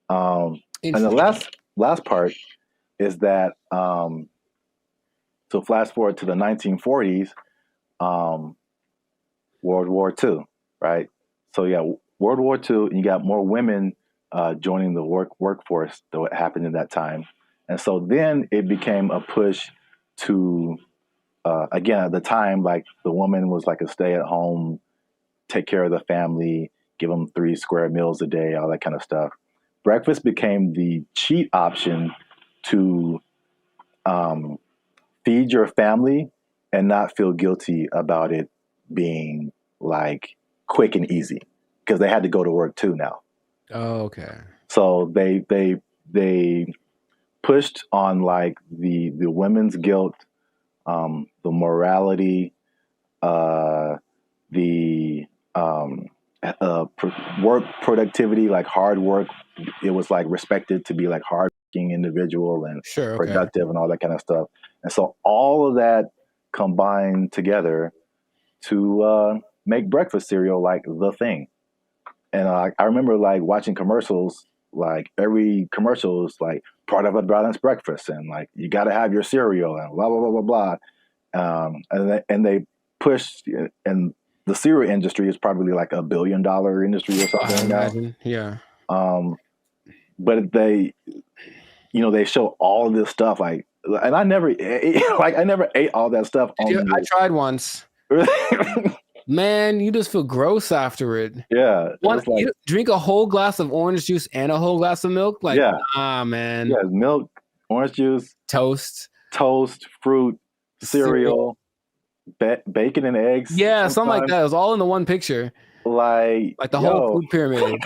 And the last part is that so flash forward to the 1940s, World War II, right? So yeah, World War II, you got more women joining the workforce than what happened in that time. And so then it became a push to, again, at the time, like the woman was like a stay-at-home, take care of the family, give them 3 square meals a day, all that kind of stuff. Breakfast became the cheat option to feed your family and not feel guilty about it being like quick and easy, because they had to go to work too now. Oh, okay. So they pushed on like the women's guilt, the morality, the work productivity, like hard work. It was like respected to be like hardworking individual and productive and all that kind of stuff. And so all of that combined together to make breakfast cereal like the thing. And I remember like watching commercials, like every commercial is like part of a balanced breakfast, and like you got to have your cereal and blah blah blah blah blah. And they pushed, and the cereal industry is probably like $1 billion industry or something now. Yeah. But they show all of this stuff like and I never ate all that stuff. I tried once. Man, you just feel gross after it. Yeah. You drink a whole glass of orange juice and a whole glass of milk? Like, man. Yeah, milk, orange juice, toast, fruit, cereal. Bacon and eggs. Yeah, something like that. It was all in the one picture. Like the whole food pyramid.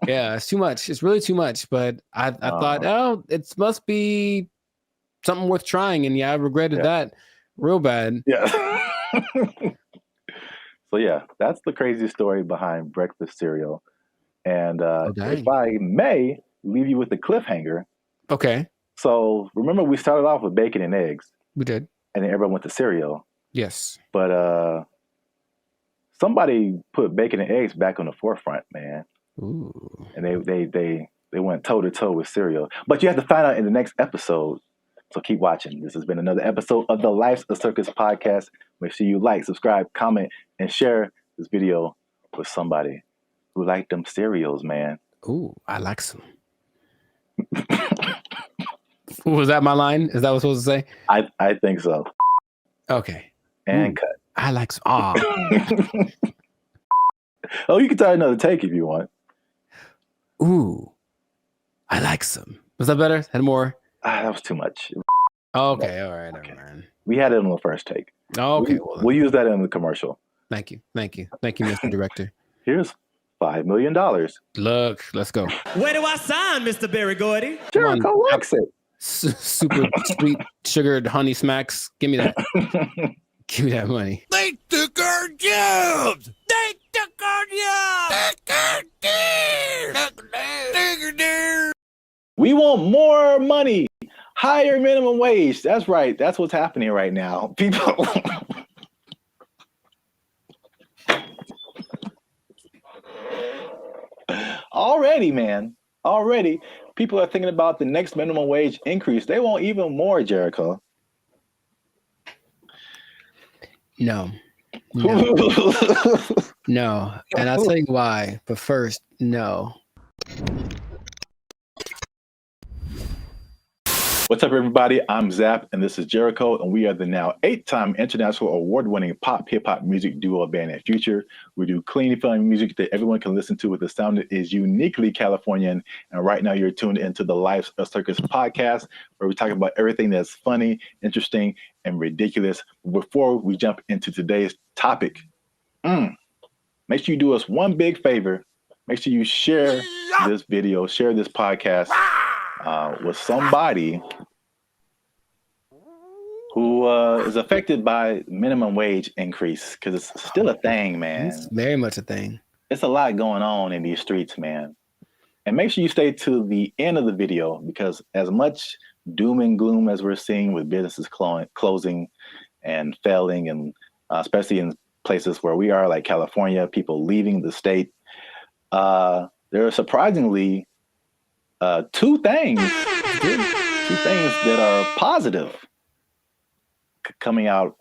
Yeah, it's too much. It's really too much. But I thought, it must be something worth trying. And I regretted that real bad. Yeah. So yeah, that's the crazy story behind breakfast cereal. And if I may leave you with a cliffhanger. Okay. So remember we started off with bacon and eggs. We did. And then everyone went to cereal. Yes. But somebody put bacon and eggs back on the forefront, man. Ooh. And they went toe to toe with cereal. But you have to find out in the next episode. So keep watching. This has been another episode of the Life's a Circus podcast. Make sure you like, subscribe, comment, and share this video with somebody who liked them cereals, man. Ooh, I like some. Was that my line? Is that what I was supposed to say? I think so. Okay. And cut. I like some. Oh, you can try another take if you want. Ooh, I like some. Was that better? Had more? That was too much. Okay, all right, okay. We had it on the first take. Okay, we'll use that in the commercial. Thank you, Mr. Director. Here's $5 million. Look, let's go. Where do I sign, Mr. Barry Gordy? Jericho likes it. Super sweet sugared honey smacks. Give me that. Give me that money. They took our jobs. They took our jobs. We want more money. Higher minimum wage. That's right. That's what's happening right now. People. Already, man. Already, people are thinking about the next minimum wage increase. They want even more, Jericho. No. No. And I'll tell you why. But first, no. What's up, everybody? I'm Zap, and this is Jericho, and we are the now 8-time international award-winning pop hip-hop music duo Band and Future. We do clean, fun music that everyone can listen to with a sound that is uniquely Californian. And right now, you're tuned into the Life's a Circus podcast, where we talk about everything that's funny, interesting, and ridiculous. Before we jump into today's topic, make sure you do us one big favor. Make sure you share this video, share this podcast with somebody who is affected by minimum wage increase, because it's still a thing, man. It's very much a thing. It's a lot going on in these streets, man. And make sure you stay to the end of the video, because as much doom and gloom as we're seeing with businesses closing and failing, and especially in places where we are, like California, people leaving the state, there are surprisingly two things that are positive coming out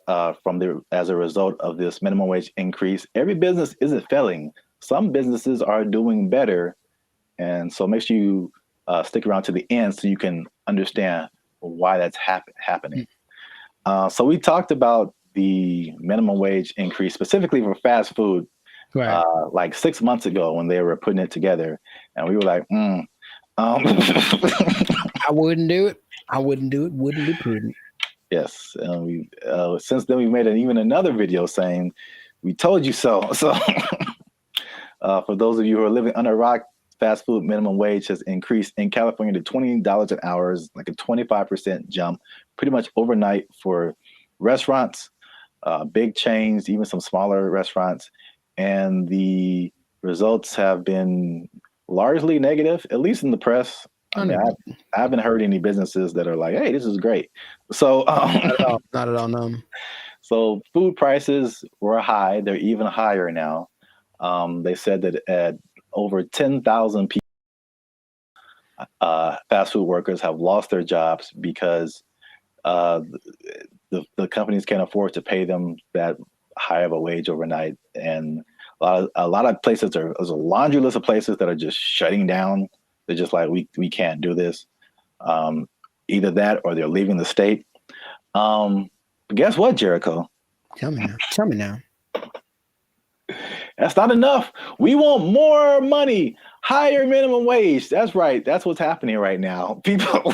as a result of this minimum wage increase. Every business isn't failing. Some businesses are doing better. And so make sure you stick around to the end so you can understand why that's happening. So we talked about the minimum wage increase specifically for fast food, right, like 6 months ago when they were putting it together. And we were like, I wouldn't do it. Wouldn't be prudent. Yes. We since then we've made even another video saying, we told you so. So for those of you who are living under a rock, fast food minimum wage has increased in California to $20 an hour, like a 25% jump, pretty much overnight for restaurants, big chains, even some smaller restaurants. And the results have been largely negative, at least in the press. I mean, I haven't heard any businesses that are like, hey, this is great. So not at all, no. So food prices were high. They're even higher now. They said that at over 10,000 people, fast food workers have lost their jobs because the companies can't afford to pay them that high of a wage overnight. And a lot of places, there's a laundry list of places that are just shutting down. They're just like, we can't do this. Either that or they're leaving the state. But guess what, Jericho? Tell me now. That's not enough. We want more money, higher minimum wage. That's right. That's what's happening right now. People.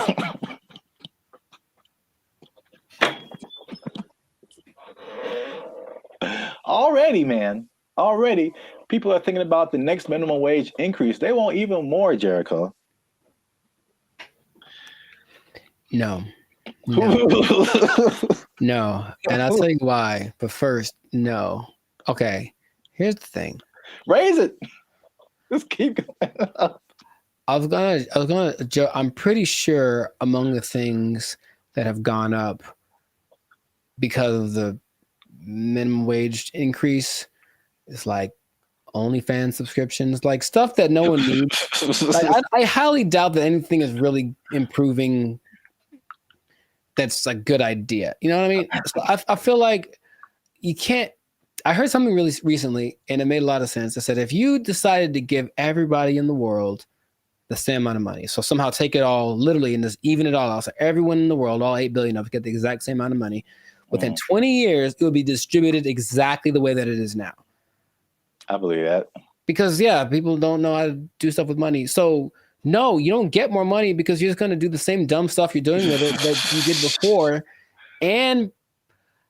Already, man. Already, people are thinking about the next minimum wage increase. They want even more, Jericho. No. No. And I'll tell you why. But first, no. Okay. Here's the thing. Raise it. Just keep going up. I'm pretty sure among the things that have gone up because of the minimum wage increase is like OnlyFans subscriptions, like stuff that no one needs. Like, I highly doubt that anything is really improving. That's a good idea. You know what I mean? So I feel like you can't. I heard something really recently, and it made a lot of sense. I said, if you decided to give everybody in the world the same amount of money, so somehow take it all literally and just even it all out, so everyone in the world, all 8 billion of us, get the exact same amount of money, within 20 years, it would be distributed exactly the way that it is now. I believe that. Because, yeah, people don't know how to do stuff with money. So, no, you don't get more money because you're just going to do the same dumb stuff you're doing with it that you did before. And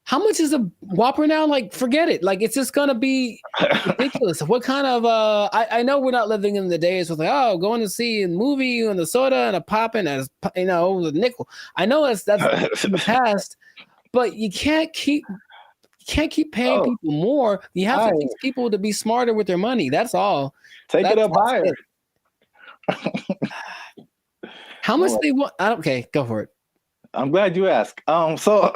how much is a Whopper now? Like, forget it. Like, it's just going to be ridiculous. What kind of, I know we're not living in the days with like, oh, going to see a movie and the soda and a pop and a, you know, a nickel. I know that's in the past, but you can't keep paying people more. You have to teach people to be smarter with their money. That's all. Take it up higher. How much they want? Okay, go for it. I'm glad you asked. So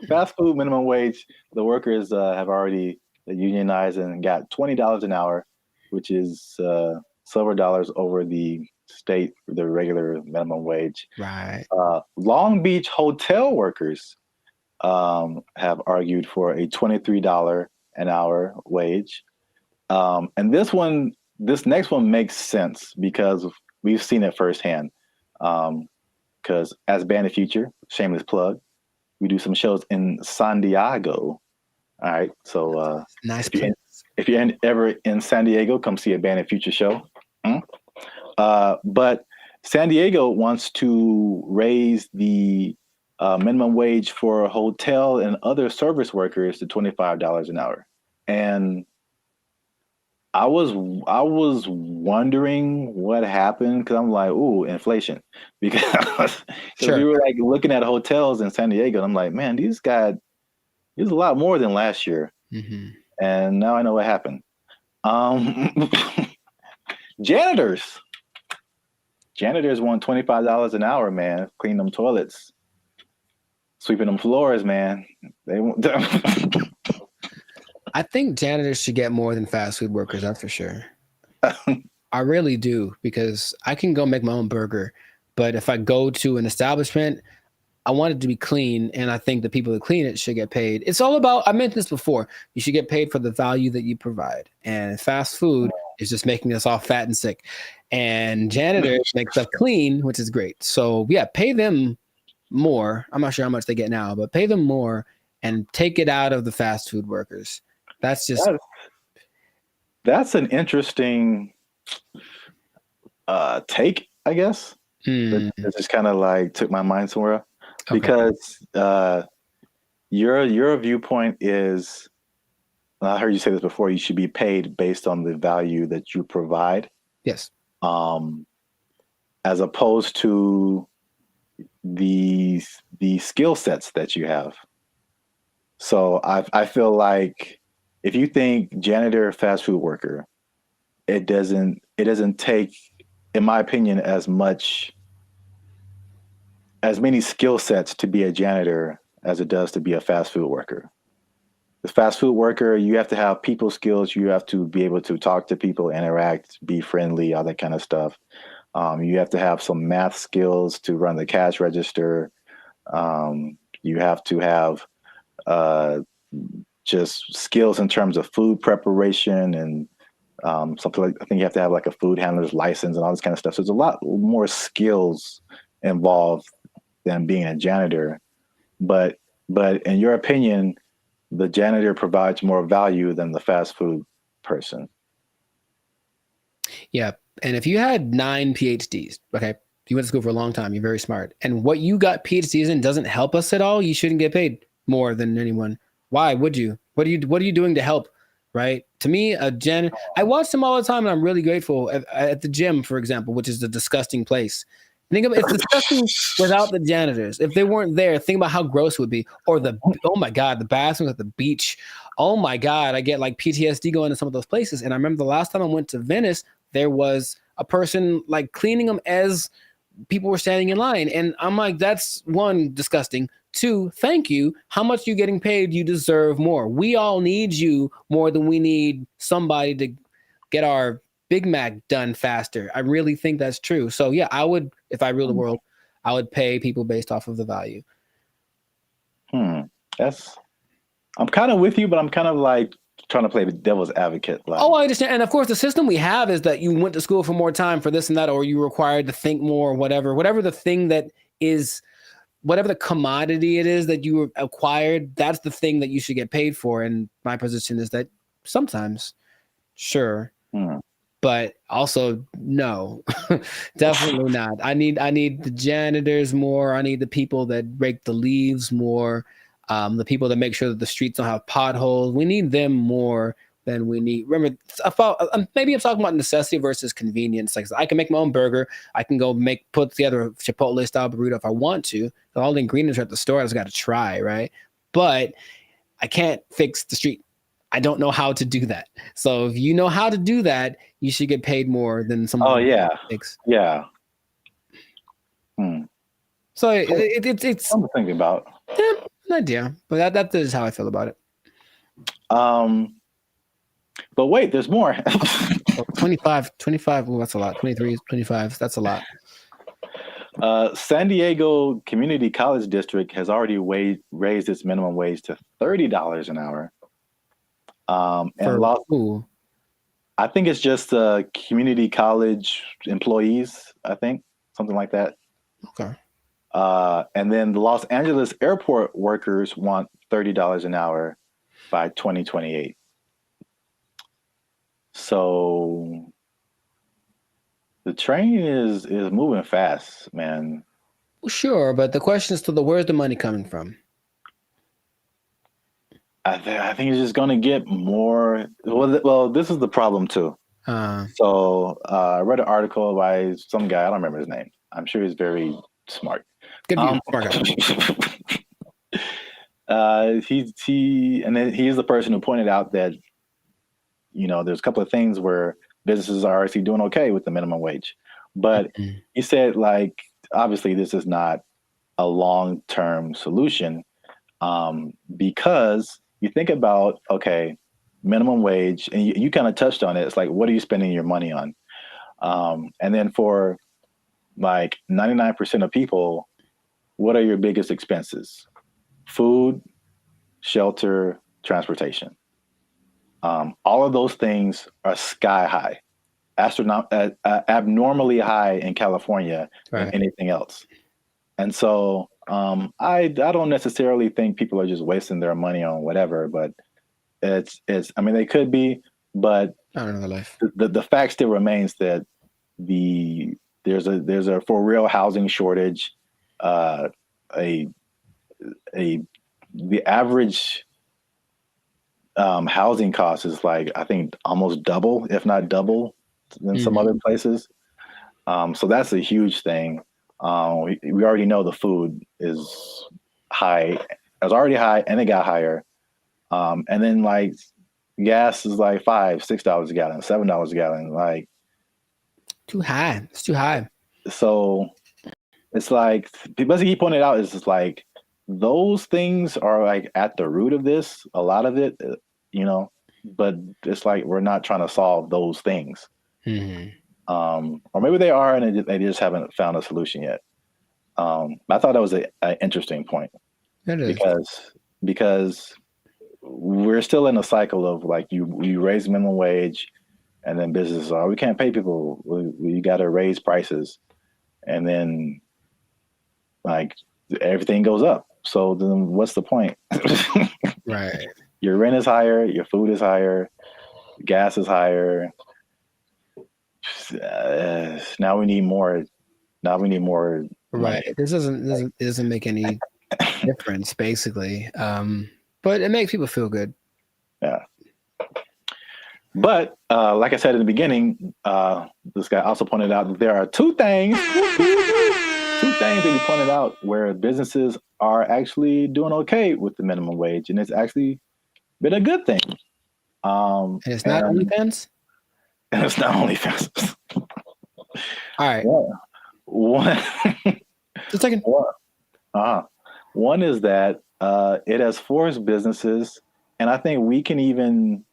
fast food minimum wage, the workers have already unionized and got $20 an hour, which is silver dollars over the regular minimum wage. Right. Long Beach hotel workers have argued for a $23 an hour wage. And this next one makes sense because we've seen it firsthand. Because as Band of Future, shameless plug, we do some shows in San Diego. All right. So nice. If you're ever in San Diego, come see a Band of Future show. But San Diego wants to raise the minimum wage for hotel and other service workers to $25 an hour. And I was wondering what happened because I'm like, ooh, inflation. Because we were like looking at hotels in San Diego, and I'm like, man, these got a lot more than last year. Mm-hmm. And now I know what happened. Janitors want $25 an hour, man. Clean them toilets, sweeping them floors, man. They want. I think janitors should get more than fast food workers. That's for sure. I really do, because I can go make my own burger, but if I go to an establishment, I want it to be clean, and I think the people that clean it should get paid. It's all about, I mentioned this before, you should get paid for the value that you provide. And fast food is just making us all fat and sick. And janitors make stuff clean, which is great. So yeah, pay them more. I'm not sure how much they get now, but pay them more and take it out of the fast food workers. That's an interesting take, I guess. It just kind of like took my mind somewhere. Okay. Because your viewpoint is, I heard you say this before, you should be paid based on the value that you provide. Yes. As opposed to the skill sets that you have. So I feel like if you think janitor, fast food worker, it doesn't take, in my opinion, as many skill sets to be a janitor as it does to be a fast food worker. The fast food worker, you have to have people skills. You have to be able to talk to people, interact, be friendly, all that kind of stuff. You have to have some math skills to run the cash register. You have to have just skills in terms of food preparation and something like, I think you have to have like a food handler's license and all this kind of stuff. So there's a lot more skills involved than being a janitor. But in your opinion, the janitor provides more value than the fast food person. Yeah. And if you had 9 PhDs, okay, you went to school for a long time, you're very smart, and what you got PhDs in doesn't help us at all, you shouldn't get paid more than anyone. Why would you? What are you doing to help? Right? To me, I watch them all the time, and I'm really grateful at the gym, for example, which is a disgusting place. Think about it's disgusting without the janitors. If they weren't there, think about how gross it would be. Or oh my God, the bathrooms at the beach. Oh my God, I get like PTSD going to some of those places. And I remember the last time I went to Venice, there was a person like cleaning them as people were standing in line. And I'm like, that's one, disgusting. 2, thank you. How much are you getting paid? You deserve more. We all need you more than we need somebody to get our Big Mac done faster. I really think that's true. So yeah, I would, if I ruled the world, I would pay people based off of the value. I'm kind of with you, but I'm kind of like trying to play the devil's advocate. Like, oh, I understand. And of course, the system we have is that you went to school for more time for this and that, or you were required to think more, whatever the thing that is, whatever the commodity it is that you acquired, that's the thing that you should get paid for. And my position is that sometimes, sure. But also, no, definitely not. I need the janitors more. I need the people that rake the leaves more. The people that make sure that the streets don't have potholes. We need them more than we need. Remember, maybe I'm talking about necessity versus convenience. Like I can make my own burger. I can go put together a Chipotle style burrito if I want to. All the ingredients are at the store. I just got to try, right? But I can't fix the street. I don't know how to do that. So if you know how to do that, you should get paid more than someone. Oh yeah, yeah. So it's something to think about. Yeah, an idea, but that is how I feel about it. But wait, there's more. 25. Well, that's a lot. 23, 25. That's a lot. San Diego Community College District has already raised its minimum wage to $30 an hour. And I think it's just community college employees, I think, something like that. Okay. And then the Los Angeles airport workers want $30 an hour by 2028. So the train is moving fast, man. Well, sure, but the question is where's the money coming from? I think it's just going to get more. Well, this is the problem too. So I read an article by some guy. I don't remember his name. I'm sure he's very smart. Good view, smart guy. He's the person who pointed out that there's a couple of things where businesses are actually doing okay with the minimum wage, but he said like obviously this is not a long-term solution because you think about, okay, minimum wage, and you kind of touched on it. It's like, what are you spending your money on? And then for like 99% of people, what are your biggest expenses? Food, shelter, transportation. All of those things are sky high, abnormally high in California than anything else. And so I don't necessarily think people are just wasting their money on whatever, but it's I mean, they could be, but I don't know the life. The fact still remains that there's a for real housing shortage. The average housing cost is like, I think almost double, if not double than some other places. So that's a huge thing. We already know the food is high. It was already high and it got higher. And then like gas is like $5-6 a gallon, $7 a gallon. Like too high. It's too high. So it's like, basically he pointed out is just like, those things are like at the root of this, a lot of it, but it's like, we're not trying to solve those things. Or maybe they are, and they just haven't found a solution yet. I thought that was an interesting point. It is. Because we're still in a cycle of like, you raise minimum wage, and then businesses are, we can't pay people. We got to raise prices. And then Like everything goes up. So then what's the point? Right. Your rent is higher, your food is higher, gas is higher. Now we need more. Right. This doesn't make any difference, basically. But it makes people feel good. Yeah. But like I said in the beginning, this guy also pointed out that there are two things that he pointed out where businesses are actually doing okay with the minimum wage, and it's actually been a good thing. And it's not OnlyFans? And it's not OnlyFans. All right. One, just a second. One is that it has forced businesses, and I think we can even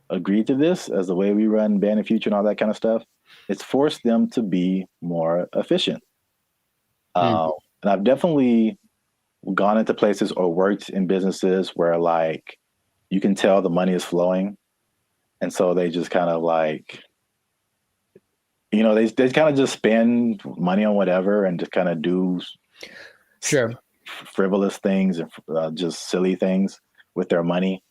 agree to this as the way we run Band and Future and all that kind of stuff. It's forced them to be more efficient. And I've definitely gone into places or worked in businesses where like you can tell the money is flowing. And so they just kind of like, you know, they kind of just spend money on whatever and just kind of do frivolous things and just silly things with their money.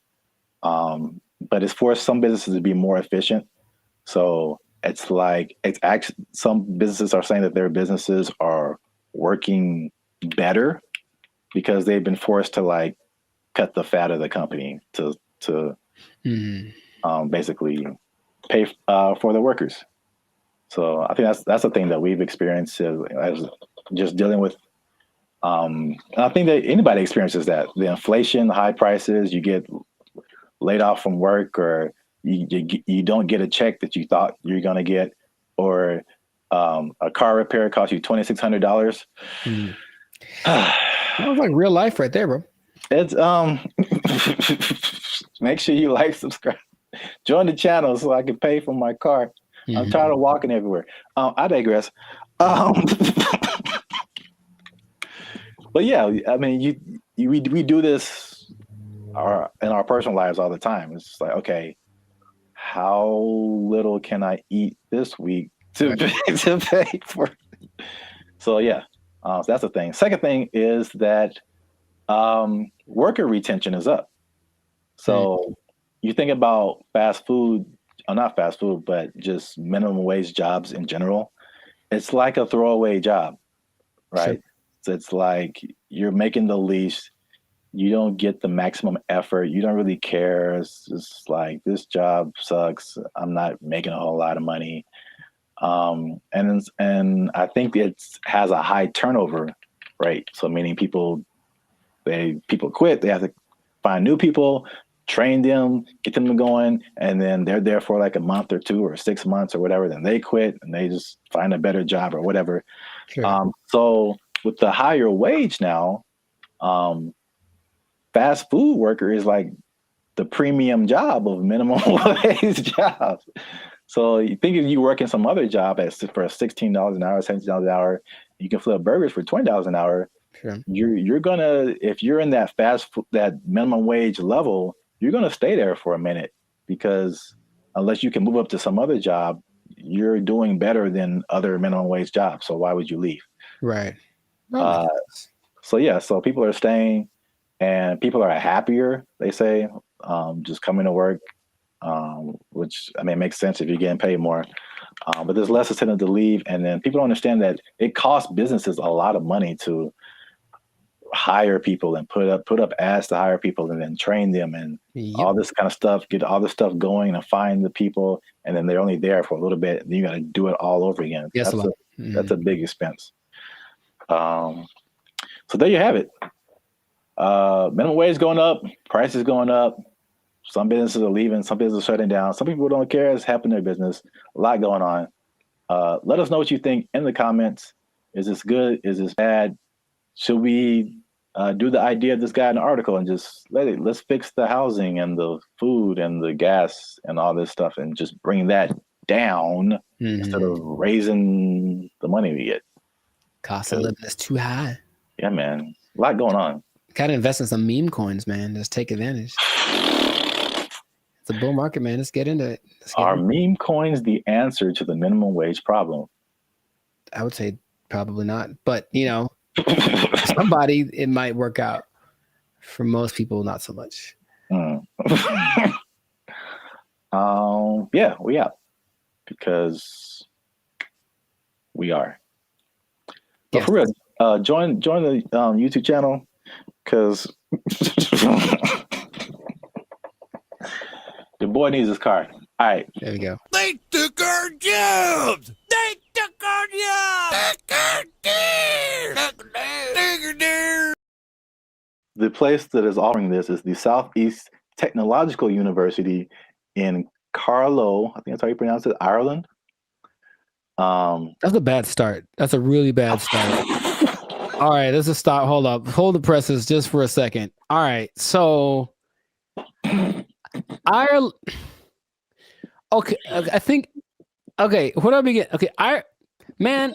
But it's forced some businesses to be more efficient. So it's like, it's actually, some businesses are saying that their businesses are working better because they've been forced to like cut the fat of the company to basically pay for the workers. So I think that's a thing that we've experienced as just dealing with. And I think that anybody experiences that. The inflation, the high prices, you get laid off from work, or you don't get a check that you thought you're going to get, or a car repair costs you $2,600. Sounds like real life right there, bro. It's make sure you like, subscribe, join the channel so I can pay for my car. I'm tired of walking everywhere. I digress. But yeah, I mean, we do this in our personal lives all the time. It's just like, okay, how little can I eat this week to pay for? So yeah, so that's the thing. Second thing is that worker retention is up. So you think about fast food, or not fast food, but just minimum wage jobs in general. It's like a throwaway job, right? Sure. So it's like you're making the least, you don't get the maximum effort, you don't really care. It's just like, this job sucks, I'm not making a whole lot of money. And I think it has a high turnover rate. So meaning people quit, they have to find new people, train them, get them going, and then they're there for like a month or 2 or 6 months or whatever. Then they quit and they just find a better job or whatever. Sure. So with the higher wage now, fast food worker is like the premium job of minimum wage jobs. So you think if you work in some other job for $16 an hour, $17 an hour, you can flip burgers for $20 an hour. Sure. You're gonna, if you're in that that minimum wage level, you're gonna stay there for a minute, because unless you can move up to some other job, you're doing better than other minimum wage jobs. So why would you leave? Right. So yeah, so people are staying, and people are happier, they say, just coming to work, which I mean makes sense if you're getting paid more. But there's less incentive to leave, and then people don't understand that it costs businesses a lot of money to hire people and put up ads to hire people and then train them and all this kind of stuff, get all this stuff going and find the people, and then they're only there for a little bit, and you got to do it all over again. Yes, that's a big expense. So there you have it. Minimum wage going up, prices going up. Some businesses are leaving, some businesses are shutting down. Some people don't care. It's happening in their business. A lot going on. Let us know what you think in the comments. Is this good? Is this bad? Should we do the idea of this guy in the article and just let's fix the housing and the food and the gas and all this stuff and just bring that down instead of raising the money we get? Cost of living is too high. Yeah, man. A lot going on. Gotta invest in some meme coins, man. Just take advantage. It's a bull market, man. Let's get into it. Are meme coins the answer to the minimum wage problem? I would say probably not, but you know, somebody it might work out. For most people, not so much. Yeah, we out because we are. But for real, join the YouTube channel because the boy needs his car. All right, there we go. They took our jobs. They took our jobs. The place that is offering this is the Southeast Technological University in Carlow. I think that's how you pronounce it, Ireland. That's a bad start. That's a really bad start. All right, let's just stop. Hold up. Hold the presses just for a second. All right, so Ireland. Okay, I think. Okay, where do I begin? Okay, man.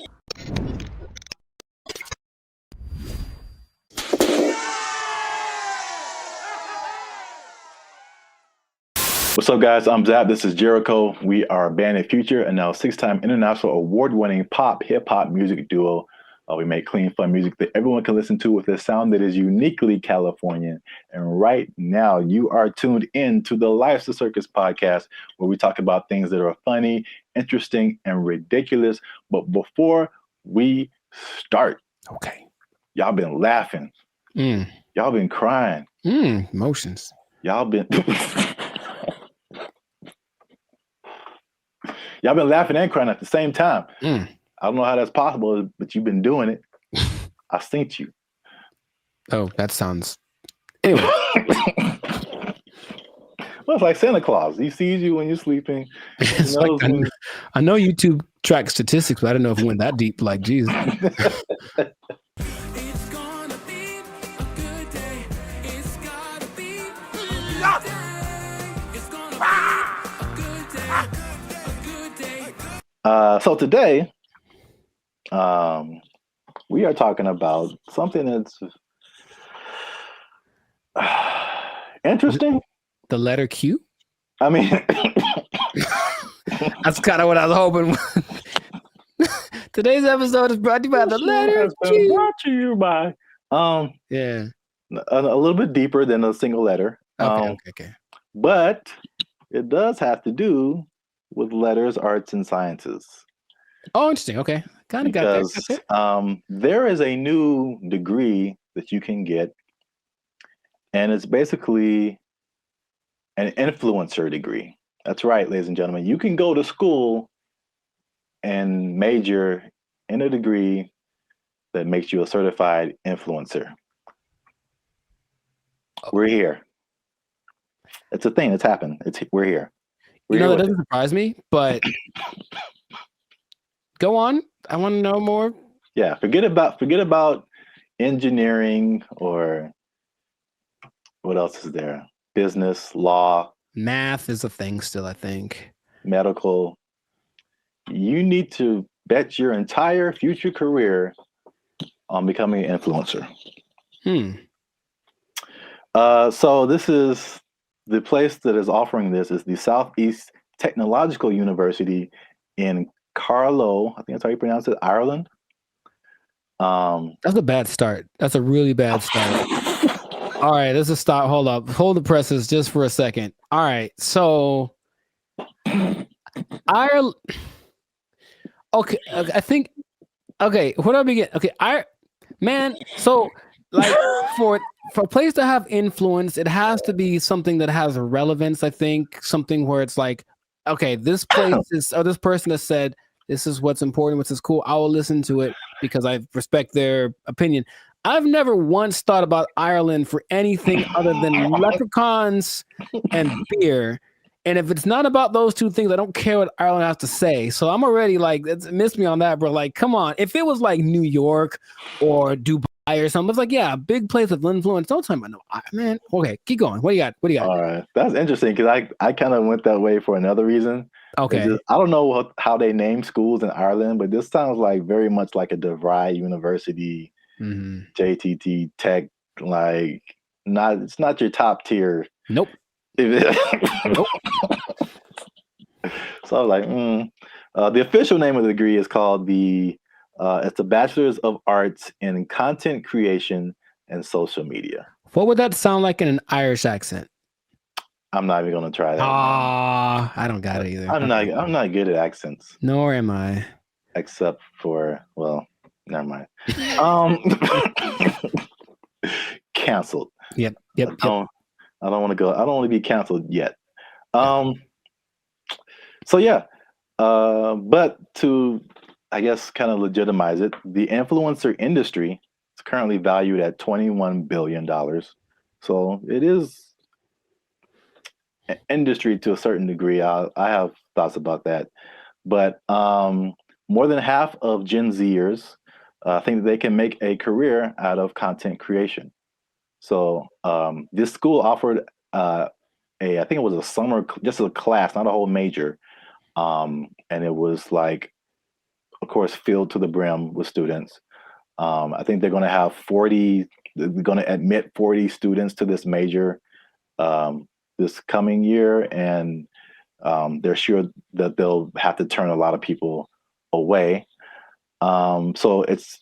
What's up, guys? I'm Zap. This is Jericho. We are Bandit Future, and now 6-time international award-winning pop hip-hop music duo. We make clean, fun music that everyone can listen to with a sound that is uniquely Californian. And right now, you are tuned in to the Life's a Circus podcast, where we talk about things that are funny, interesting, and ridiculous. But before we start, okay, y'all been laughing. Y'all been crying. Emotions. Y'all been... Y'all been laughing and crying at the same time. I don't know how that's possible, but you've been doing it. I synced you. Oh, that sounds... Anyway. Well, it's like Santa Claus. He sees you when you're sleeping. It's like, I know YouTube tracks statistics, but I don't know if it went that deep. Like, geez. So today, we are talking about something that's interesting. The letter Q? I mean, that's kind of what I was hoping. Today's episode is brought to you by the letter Q. Brought to you by, yeah, a little bit deeper than a single letter. Okay. But it does have to do with letters, arts, and sciences. Oh, interesting. Okay. Kind of got that. There is a new degree that you can get, and it's basically an influencer degree. That's right, ladies and gentlemen. You can go to school and major in a degree that makes you a certified influencer. We're here. It's a thing that's happened. We're here. That doesn't surprise me, but go on. I want to know more. Yeah, forget about engineering or what else is there? Business, law. Math is a thing still, I think. Medical. You need to bet your entire future career on becoming an influencer. So this is the place that is offering this is the Southeast Technological University in Carlow. I think that's how you pronounce it, Ireland. That's a bad start. That's a really bad start. All right, let's just stop. Hold up. Hold the presses just for a second. All right, so Ireland. Okay, I think. Okay, where do I begin? Okay, so like for a place to have influence, it has to be something that has relevance. I think something where it's like, okay, this place is, or this person has said this is what's important, what's is cool. I will listen to it because I respect their opinion. I've never once thought about Ireland for anything other than leprechauns and beer. And if it's not about those two things, I don't care what Ireland has to say. So I'm already like, it's missed me on that, bro. Like, come on. If it was like New York or Dubai or something, it's like, yeah, big place with influence. Don't tell me about no, man. Okay, keep going. What do you got? All right. That's interesting because I kind of went that way for another reason. Okay. I don't know how they name schools in Ireland, but this sounds like very much like a DeVry University, JTT Tech, like it's not your top tier. Nope. Nope. So I was like, the official name of the degree is called the It's a bachelor's of arts in content creation and social media. What would that sound like in an Irish accent? I'm not even going to try that. I don't got it either. I'm not good at accents. Nor am I. Except for, well, never mind. Canceled. Yep. I don't want to go. I don't want to be canceled yet. So yeah. But to, I guess, kind of legitimize it, the influencer industry is currently valued at $21 billion. So it is an industry to a certain degree. I have thoughts about that. But more than half of Gen Zers think that they can make a career out of content creation. So this school offered I think it was a summer, just a class, not a whole major. And it was like, of course, filled to the brim with students. I think they're going to have they're going to admit 40 students to this major this coming year. And they're sure that they'll have to turn a lot of people away. So it's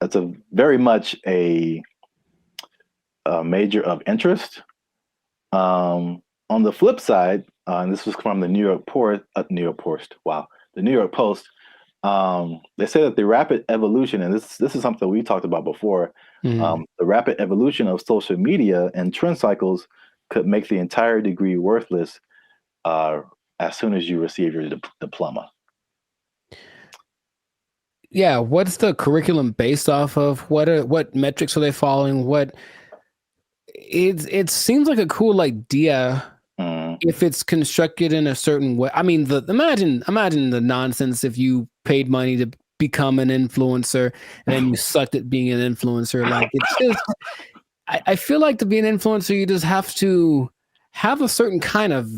a very much a major of interest. On the flip side, and this was from the New York Post. Wow, the New York Post. They say that the rapid evolution, and this is something we talked about before. The rapid evolution of social media and trend cycles could make the entire degree worthless as soon as you receive your diploma. Yeah, what's the curriculum based off of? What metrics are they following? It seems like a cool idea if it's constructed in a certain way. I mean, imagine the nonsense if you paid money to become an influencer and then you sucked at being an influencer. Like, it's just, I feel like to be an influencer, you just have to have a certain kind of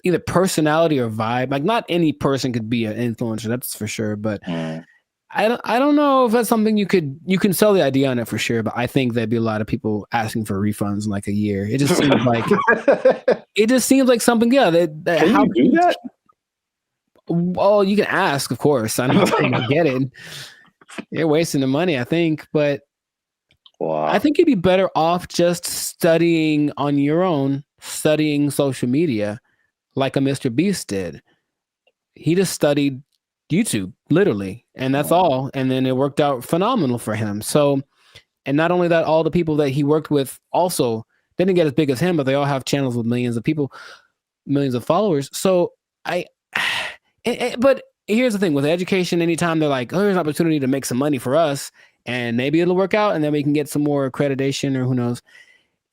either personality or vibe. Like, not any person could be an influencer, that's for sure. But I don't know if that's something you can sell the idea on it for sure. But I think there'd be a lot of people asking for refunds in like a year. It just seems like something. Yeah, Can you do that? Well, you can ask, of course. I don't think I get it. You're wasting the money, I think. But I think you'd be better off just studying on your own, studying social media, like a Mr. Beast did. He just studied YouTube, literally, and that's all. And then it worked out phenomenal for him. So, and not only that, all the people that he worked with also didn't get as big as him, but they all have channels with millions of people, millions of followers. So but here's the thing with education, anytime they're like, oh, there's an opportunity to make some money for us and maybe it'll work out and then we can get some more accreditation or who knows.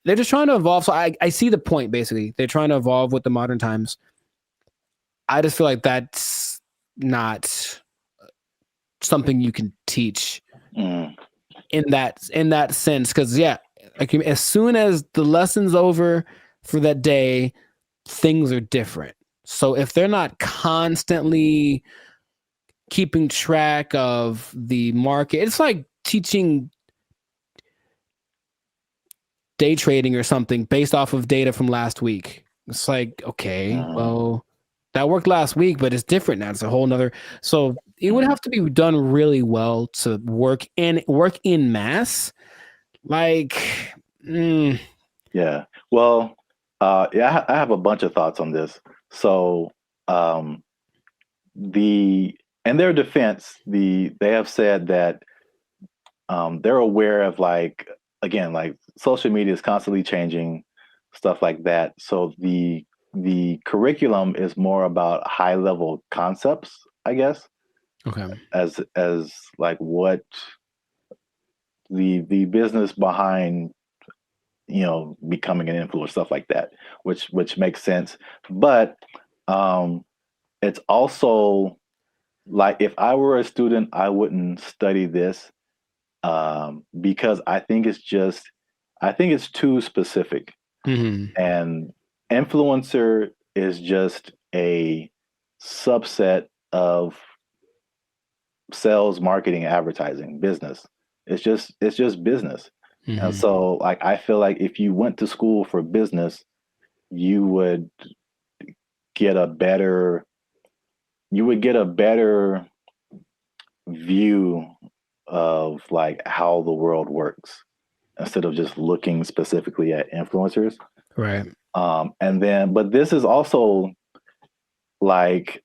They're just trying to evolve. So I see the point, basically. They're trying to evolve with the modern times. I just feel like that's not something you can teach in that sense. Because like, as soon as the lesson's over for that day, things are different. So if they're not constantly keeping track of the market, it's like teaching day trading or something based off of data from last week. It's like, okay, well, that worked last week, but it's different now. It's a whole nother. So it would have to be done really well to work in mass. Like, yeah. Well, I have a bunch of thoughts on this. So, in their defense, they have said that they're aware of, like, again, like, social media is constantly changing, stuff like that. So the curriculum is more about high level concepts, I guess. Okay. As like what the business behind, becoming an influencer, stuff like that, which makes sense. But it's also like, if I were a student, I wouldn't study this because I think it's too specific. And influencer is just a subset of sales, marketing, advertising, business. It's just business. And so, like, I feel like if you went to school for business, you would get a better view of like how the world works instead of just looking specifically at influencers. Right. But this is also like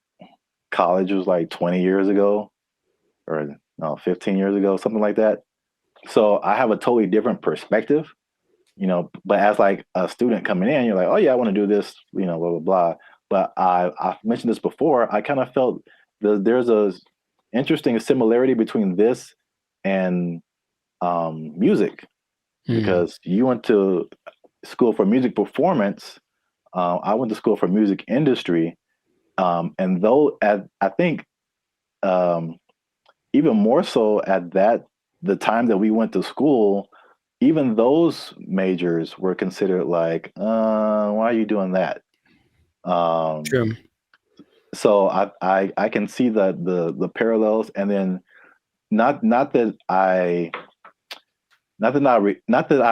college was like 20 years ago or no, 15 years ago, something like that. So I have a totally different perspective, but as like a student coming in, you're like, oh yeah, I want to do this, blah, blah, blah. But I've mentioned this before. I kind of felt there's a interesting similarity between this and music, because you went to school for music performance. I went to school for music industry. And though I think even more so at the time that we went to school, even those majors were considered like, why are you doing that? True. So I can see the parallels, and then not that I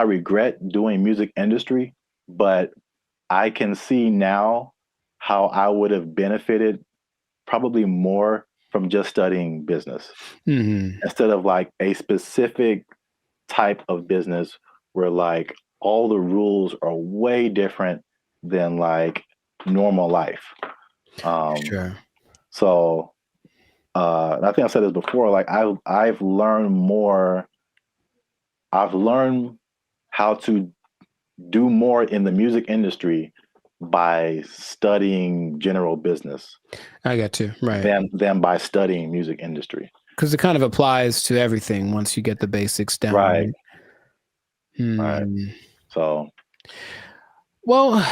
regret doing music industry, but I can see now how I would have benefited probably more from just studying business instead of like a specific type of business where like all the rules are way different than like normal life. Sure. So I think I've said this before, like I've learned more. I've learned how to do more in the music industry by studying general business. I got you. Right. Than by studying music industry. Because it kind of applies to everything once you get the basics down. Right. Right. So. Well,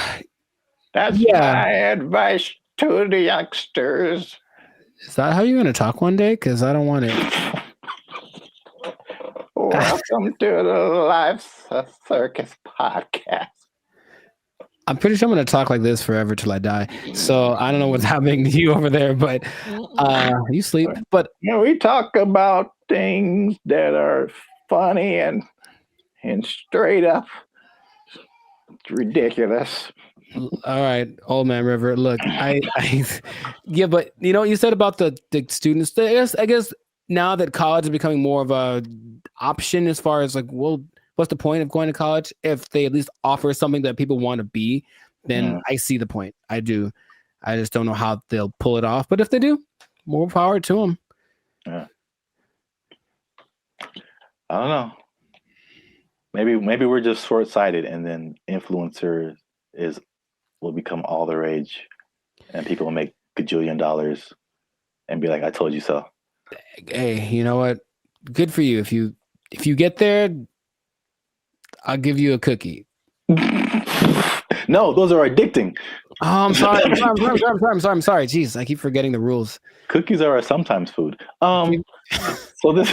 that's my advice to the youngsters. Is that how you're going to talk one day? Because I don't want it. Welcome to the Life Circus podcast. I'm pretty sure I'm going to talk like this forever till I die. So I don't know what's happening to you over there, but you sleep. But we talk about things that are funny and straight up ridiculous. All right, Old Man River. Look, yeah, but you said about the students. I guess now that college is becoming more of a option as far as like, well, what's the point of going to college if they at least offer something that people want to be? Then I see the point. I do. I just don't know how they'll pull it off. But if they do, more power to them. Yeah. I don't know. Maybe we're just short-sighted, and then influencer will become all the rage, and people will make gajillion dollars and be like, "I told you so." Hey, you know what? Good for you. If you get there, I'll give you a cookie. No, those are addicting. Oh, I'm sorry. I'm sorry. Jeez, I keep forgetting the rules. Cookies are sometimes food. So this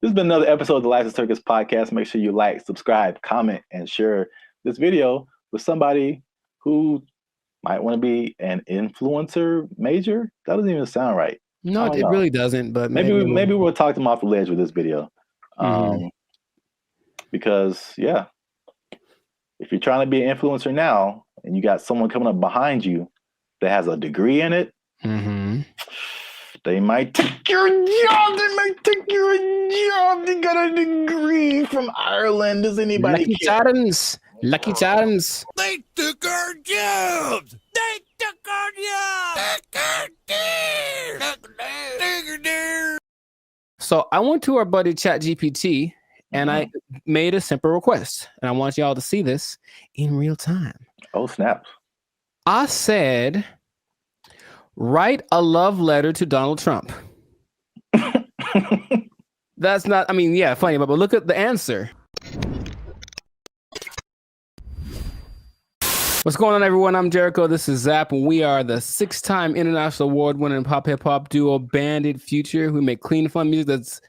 has been another episode of the Life Circus podcast. Make sure you like, subscribe, comment, and share this video with somebody who might want to be an influencer major. That doesn't even sound right. No, it really doesn't. But maybe we'll talk them off the ledge with this video. Because if you're trying to be an influencer now and you got someone coming up behind you that has a degree in it, they might take your job. They got a degree from Ireland. Does anybody care? Lucky Charms. They took our jobs. They took our jobs. So I went to our buddy ChatGPT and I made a simple request, and I want y'all to see this in real time. Oh, snap. I said, write a love letter to Donald Trump. That's not, funny, but look at the answer. What's going on, everyone? I'm Jericho. This is Zap, and we are the 6-time international award-winning pop hip-hop duo Bandit Future, who make clean, fun music that's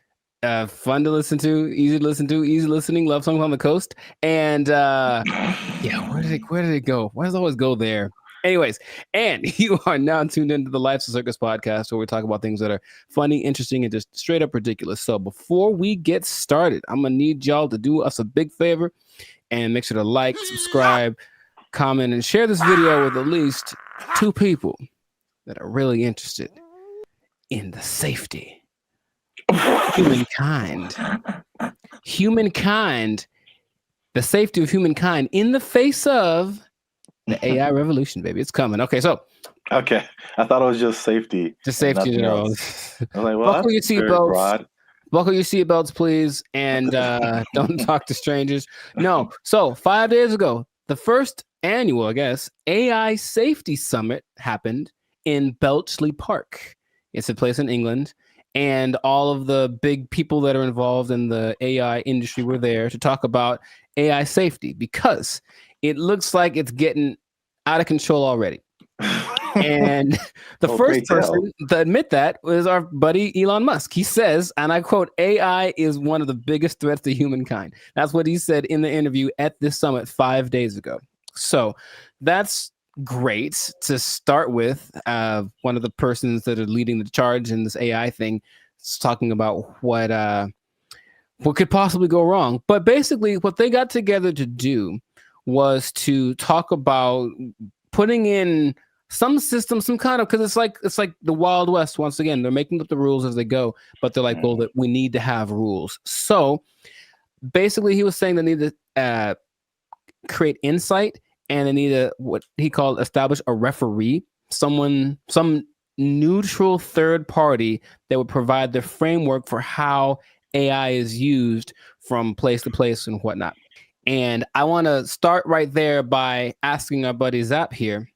fun to listen to, easy listening, love songs on the coast. And where did it go? Why does it always go there? Anyways, and you are now tuned into the Life's a Circus podcast, where we talk about things that are funny, interesting, and just straight up ridiculous. So before we get started, I'm gonna need y'all to do us a big favor and make sure to like, subscribe, comment, and share this video with at least 2 people that are really interested in the safety of humankind. The safety of humankind in the face of the AI revolution, baby. It's coming. Okay, so. Okay, I thought it was just safety. Just safety in general. I was like, well, Buckle your that's very broad. Buckle your seatbelts, please, and don't talk to strangers. No. So 5 days ago, the first annual, I guess, AI Safety Summit happened in Bletchley Park. It's a place in England, and all of the big people that are involved in the AI industry were there to talk about AI safety because it looks like it's getting out of control already. And the first person to admit that was our buddy Elon Musk. He says, and I quote, AI is one of the biggest threats to humankind. That's what he said in the interview at this summit 5 days ago. So that's great to start with. One of the persons that are leading the charge in this AI thing is talking about what could possibly go wrong. But basically what they got together to do was to talk about putting in some system, some kind of, because it's like the Wild West once again. They're making up the rules as they go, but they're like, well, that we need to have rules. So basically, he was saying they need to create insight, and they need to what he called establish a referee, some neutral third party that would provide the framework for how AI is used from place to place and whatnot. And I want to start right there by asking our buddy Zap here.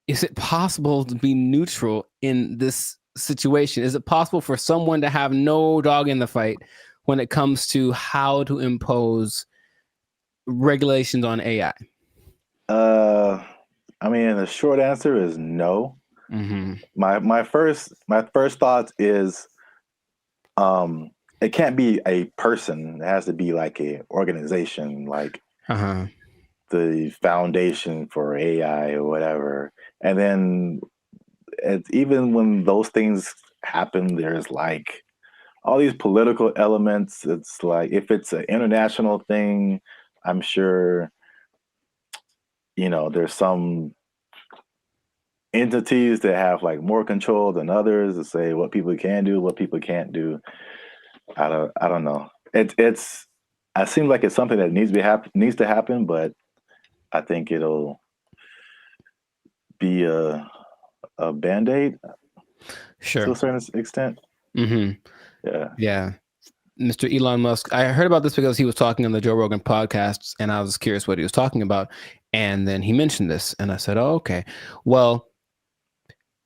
Is it possible to be neutral in this situation? Is it possible for someone to have no dog in the fight when it comes to how to impose regulations on AI? I mean, the short answer is no. Mm-hmm. My first thought is, it can't be a person. It has to be like a organization, like the Foundation for AI or whatever. And then even when those things happen, there's like all these political elements. It's like if it's an international thing, I'm sure, there's some entities that have like more control than others to say what people can do, what people can't do. I don't know. It seems like it's something that needs to happen, but I think it'll be a Band-Aid, sure, to a certain extent. Mm-hmm. Yeah. Mr. Elon Musk, I heard about this because he was talking on the Joe Rogan podcasts, and I was curious what he was talking about, and then he mentioned this, and I said, "Oh, okay." Well,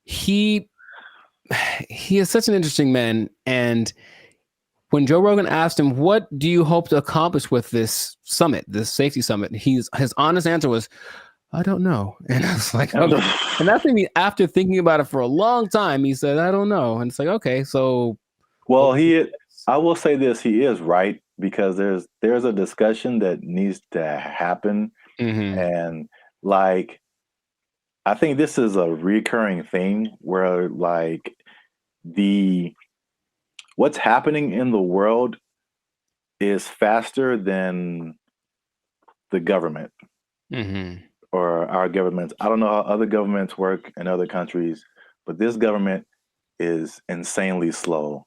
he is such an interesting man, and when Joe Rogan asked him, "What do you hope to accomplish with this summit, this safety summit?" his honest answer was, "I don't know." And I was like, okay. And that's maybe after thinking about it for a long time, he said, "I don't know." And it's like, okay, so. Well, I will say this, he is right, because there's a discussion that needs to happen. Mm-hmm. And like, I think this is a recurring thing where like what's happening in the world is faster than the government. Mm-hmm. Or our governments. I don't know how other governments work in other countries, but this government is insanely slow.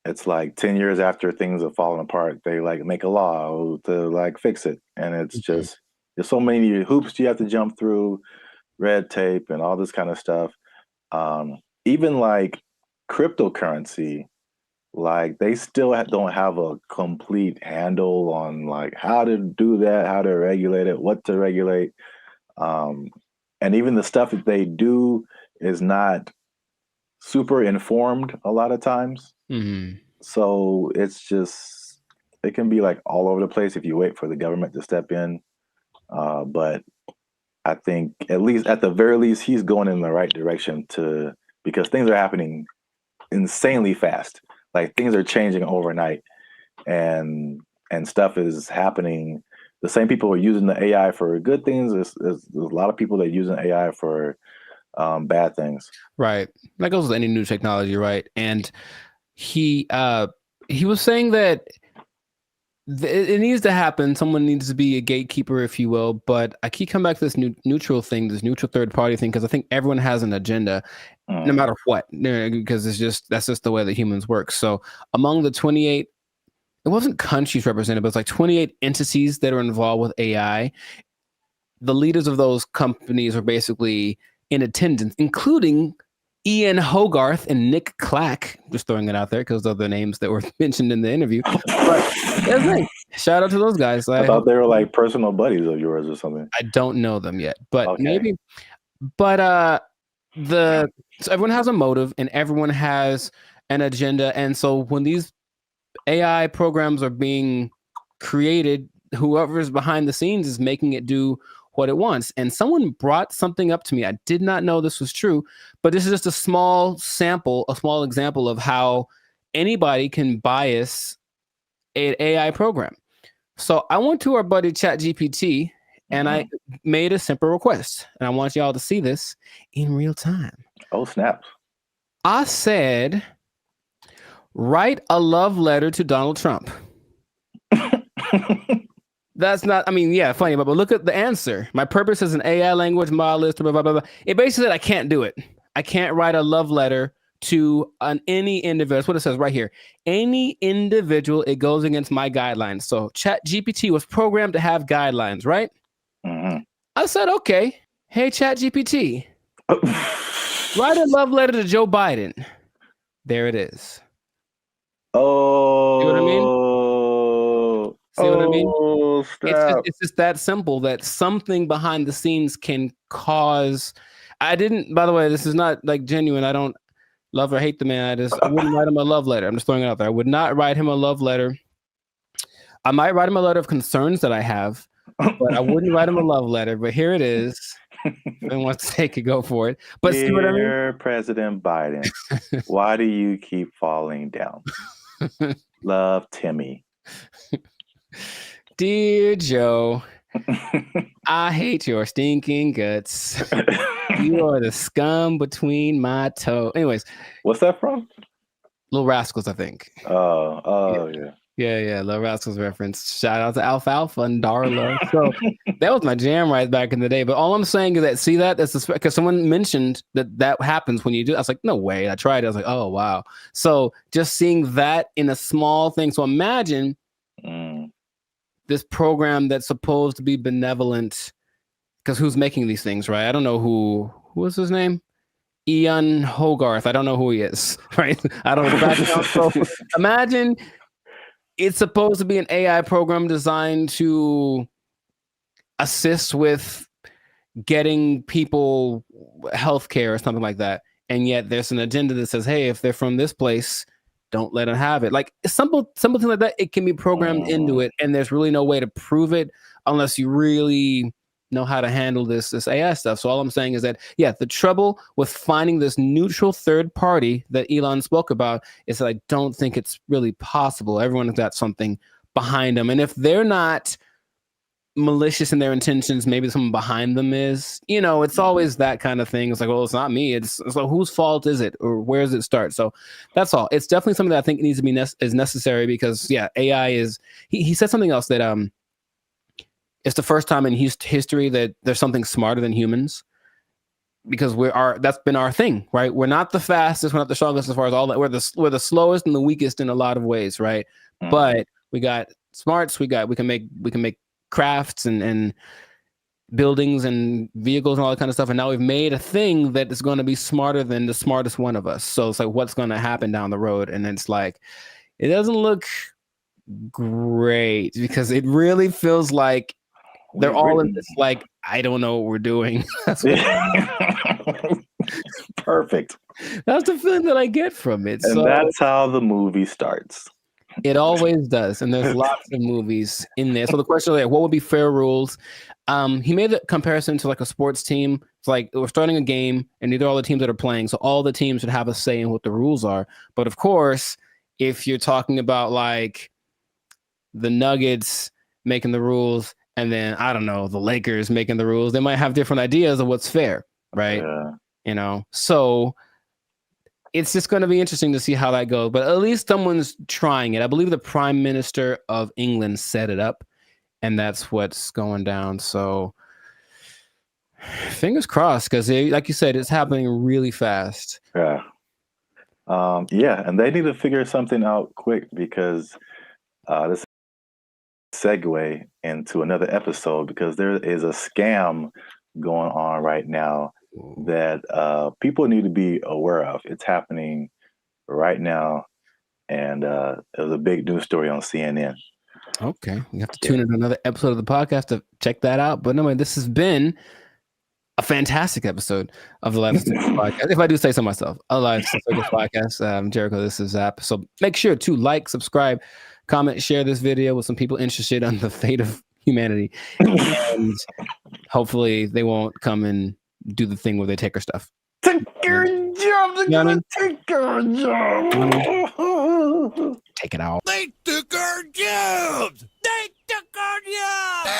It's like 10 years after things have fallen apart, they like make a law to like fix it. And it's just, there's so many hoops you have to jump through, red tape and all this kind of stuff. Even like cryptocurrency, like they still don't have a complete handle on like how to do that, how to regulate it, what to regulate. And even the stuff that they do is not super informed a lot of times. Mm-hmm. So it can be like all over the place if you wait for the government to step in. But I think at the very least, he's going in the right direction because things are happening insanely fast. Like things are changing overnight, and stuff is happening. The same people are using the AI for good things. There's a lot of people that are using AI for bad things. Right. That goes with any new technology, right? And he was saying that it needs to happen. Someone needs to be a gatekeeper, if you will. But I keep coming back to this neutral thing, this neutral third party thing, because I think everyone has an agenda, no matter what, because that's just the way that humans work. So among the 28, it wasn't countries represented, but it's like 28 entities that are involved with AI. The leaders of those companies are basically in attendance, including Ian Hogarth and Nick Clack. Just throwing it out there because of the names that were mentioned in the interview. But shout out to those guys. I thought they were like personal buddies of yours or something. I don't know them yet, but maybe. But so everyone has a motive and everyone has an agenda, and so when these AI programs are being created, whoever's behind the scenes is making it do what it wants. And someone brought something up to me. I did not know this was true, but this is just a small example of how anybody can bias an AI program. So I went to our buddy ChatGPT and I made a simple request. And I want y'all to see this in real time. Oh, snaps. I said, write a love letter to Donald Trump. That's not, funny, but look at the answer. My purpose is an AI language model, blah, blah, blah, blah. It basically said I can't do it. I can't write a love letter to any individual. That's what it says right here. Any individual, it goes against my guidelines. So ChatGPT was programmed to have guidelines, right? Mm-hmm. I said, okay, hey, ChatGPT, write a love letter to Joe Biden. There it is. Oh. See what I mean? See what I mean? Stop. It's just that simple that something behind the scenes can cause. By the way, this is not like genuine. I don't love or hate the man. I wouldn't write him a love letter. I'm just throwing it out there. I would not write him a love letter. I might write him a letter of concerns that I have, but I wouldn't write him a love letter. But here it is. If anyone wants to take it, go for it. But Dear see what I mean? President Biden, why do you keep falling down? Love, Timmy. Dear Joe, I hate your stinking guts. You are the scum between my toes. Anyways. What's that from? Little Rascals, I think. Oh, yeah. Yeah, Little Rascals reference. Shout out to Alfalfa and Darla. So that was my jam right back in the day. But all I'm saying is that, see that? That's because someone mentioned that happens when you do. I was like, no way. I tried it. I was like, oh, wow. So just seeing that in a small thing. So imagine this program that's supposed to be benevolent, because who's making these things, right? I don't know who was his name? Ian Hogarth. I don't know who he is, right? I don't know. So imagine it's supposed to be an AI program designed to assist with getting people healthcare or something like that. And yet there's an agenda that says, hey, if they're from this place, don't let them have it. Like something like that, it can be programmed into it, and there's really no way to prove it unless you really know how to handle this AI stuff. So all I'm saying is that, the trouble with finding this neutral third party that Elon spoke about is that I don't think it's really possible. Everyone's got something behind them. And if they're not malicious in their intentions, maybe someone behind them is. It's always that kind of thing. It's like, well, it's not me. It's like, whose fault is it, or where does it start? So that's all. It's definitely something that I think needs to be is necessary, because AI is. He said something else that it's the first time in history that there's something smarter than humans, because that's been our thing, right? We're not the fastest, we're not the strongest as far as all that. We're the slowest and the weakest in a lot of ways, right? But we got smarts. We can make crafts and buildings and vehicles and all that kind of stuff. And now we've made a thing that is going to be smarter than the smartest one of us. So it's like, what's going to happen down the road? And it's like, it doesn't look great, because it really feels like they're all in this, like, I don't know what we're doing. Perfect. That's the feeling that I get from it. And that's how the movie starts. It always does. And there's lots of movies in there. So the question is, what would be fair rules? He made a comparison to like a sports team. It's like we're starting a game, and these are all the teams that are playing. So all the teams should have a say in what the rules are. But of course, if you're talking about like the Nuggets making the rules, and then, I don't know, the Lakers making the rules, they might have different ideas of what's fair, right? Yeah. So it's just going to be interesting to see how that goes. But at least someone's trying it. I believe the Prime Minister of England set it up, and that's what's going down. So fingers crossed, because like you said, it's happening really fast. Yeah. And they need to figure something out quick, because this segue into another episode, because there is a scam going on right now that people need to be aware of. It's happening right now, and it was a big news story on CNN. Okay, you have to tune in to another episode of the podcast to check that out. But anyway, this has been a fantastic episode of the Life of Circus podcast. If I do say so myself, a Life of Circus podcast. Jericho, this is Zap. So make sure to like, subscribe, comment, share this video with some people interested on the fate of humanity. And hopefully they won't come and do the thing where they take our stuff. Take your job. They're gonna take our job. Take it out. They took our jobs. They took our jobs.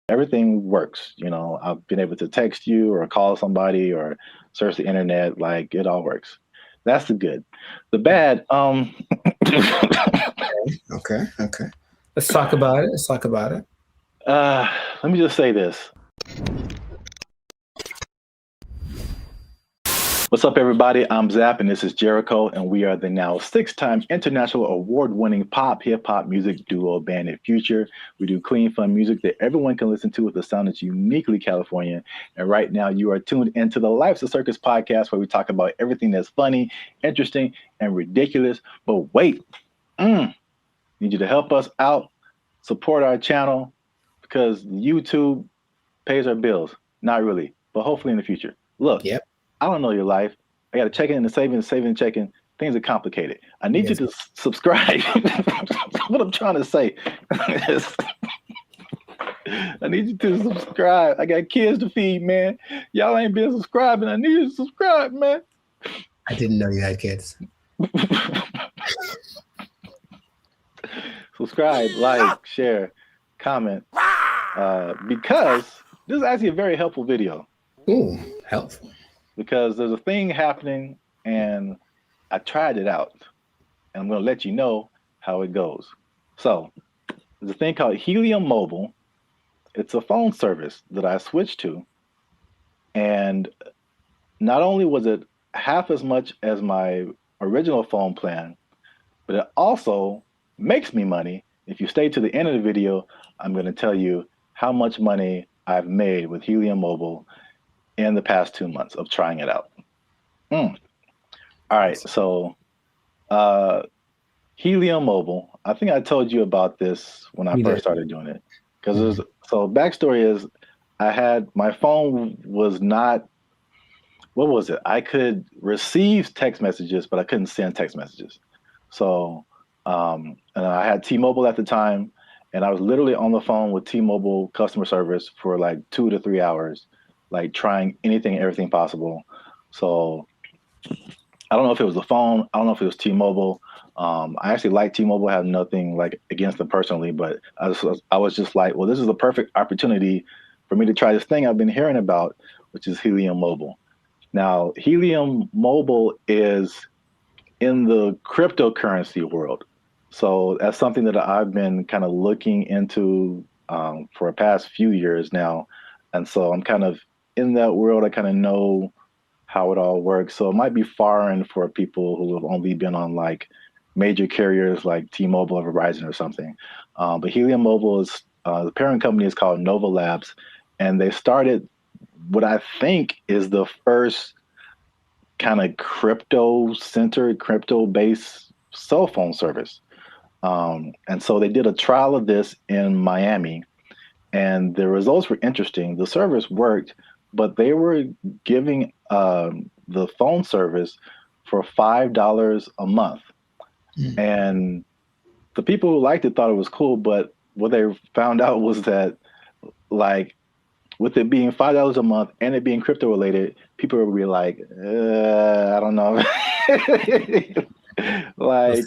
Everything works. I've been able to text you or call somebody or search the internet. Like, it all works. That's the good. The bad, Okay. Let's talk about it. Let me just say this. What's up, everybody? I'm Zap, and this is Jericho, and we are the now 6-time international award-winning pop hip-hop music duo Bandit Future. We do clean, fun music that everyone can listen to with a sound that's uniquely Californian. And right now, you are tuned into the Life's a Circus podcast, where we talk about everything that's funny, interesting, and ridiculous. But wait, need you to help us out, support our channel, because YouTube pays our bills. Not really, but hopefully in the future. Look. Yep. I don't know your life. I got to check in and saving and checking. Things are complicated. I need you to subscribe. What I'm trying to say is, I need you to subscribe. I got kids to feed, man. Y'all ain't been subscribing. I need you to subscribe, man. I didn't know you had kids. Subscribe, like, share, comment, because this is actually a very helpful video. Ooh, helpful. Because there's a thing happening, and I tried it out, and I'm going to let you know how it goes. So there's a thing called Helium Mobile. It's a phone service that I switched to, and not only was it half as much as my original phone plan, but it also makes me money. If you stay to the end of the video, I'm going to tell you how much money I've made with Helium Mobile in the past 2 months of trying it out. All right, so Helium Mobile, I think I told you about this when I first started doing it. Because so backstory is, my phone was not, what was it? I could receive text messages, but I couldn't send text messages. So, and I had T-Mobile at the time, and I was literally on the phone with T-Mobile customer service for like 2 to 3 hours, like trying anything and everything possible. So I don't know if it was the phone. I don't know if it was T-Mobile. I actually like T-Mobile. I have nothing like against them personally, but I was just like, well, this is the perfect opportunity for me to try this thing I've been hearing about, which is Helium Mobile. Now, Helium Mobile is in the cryptocurrency world. So that's something that I've been kind of looking into for the past few years now. And so I'm kind of in that world. I kind of know how it all works. So it might be foreign for people who have only been on like major carriers like T-Mobile or Verizon or something. But Helium Mobile is, the parent company is called Nova Labs. And they started what I think is the first kind of crypto-centered, crypto-based cell phone service. And so they did a trial of this in Miami, and the results were interesting. The service worked, but they were giving the phone service for $5 a month. And the people who liked it thought it was cool, but what they found out was that, like, with it being $5 a month and it being crypto related, people would be like, I don't know. Like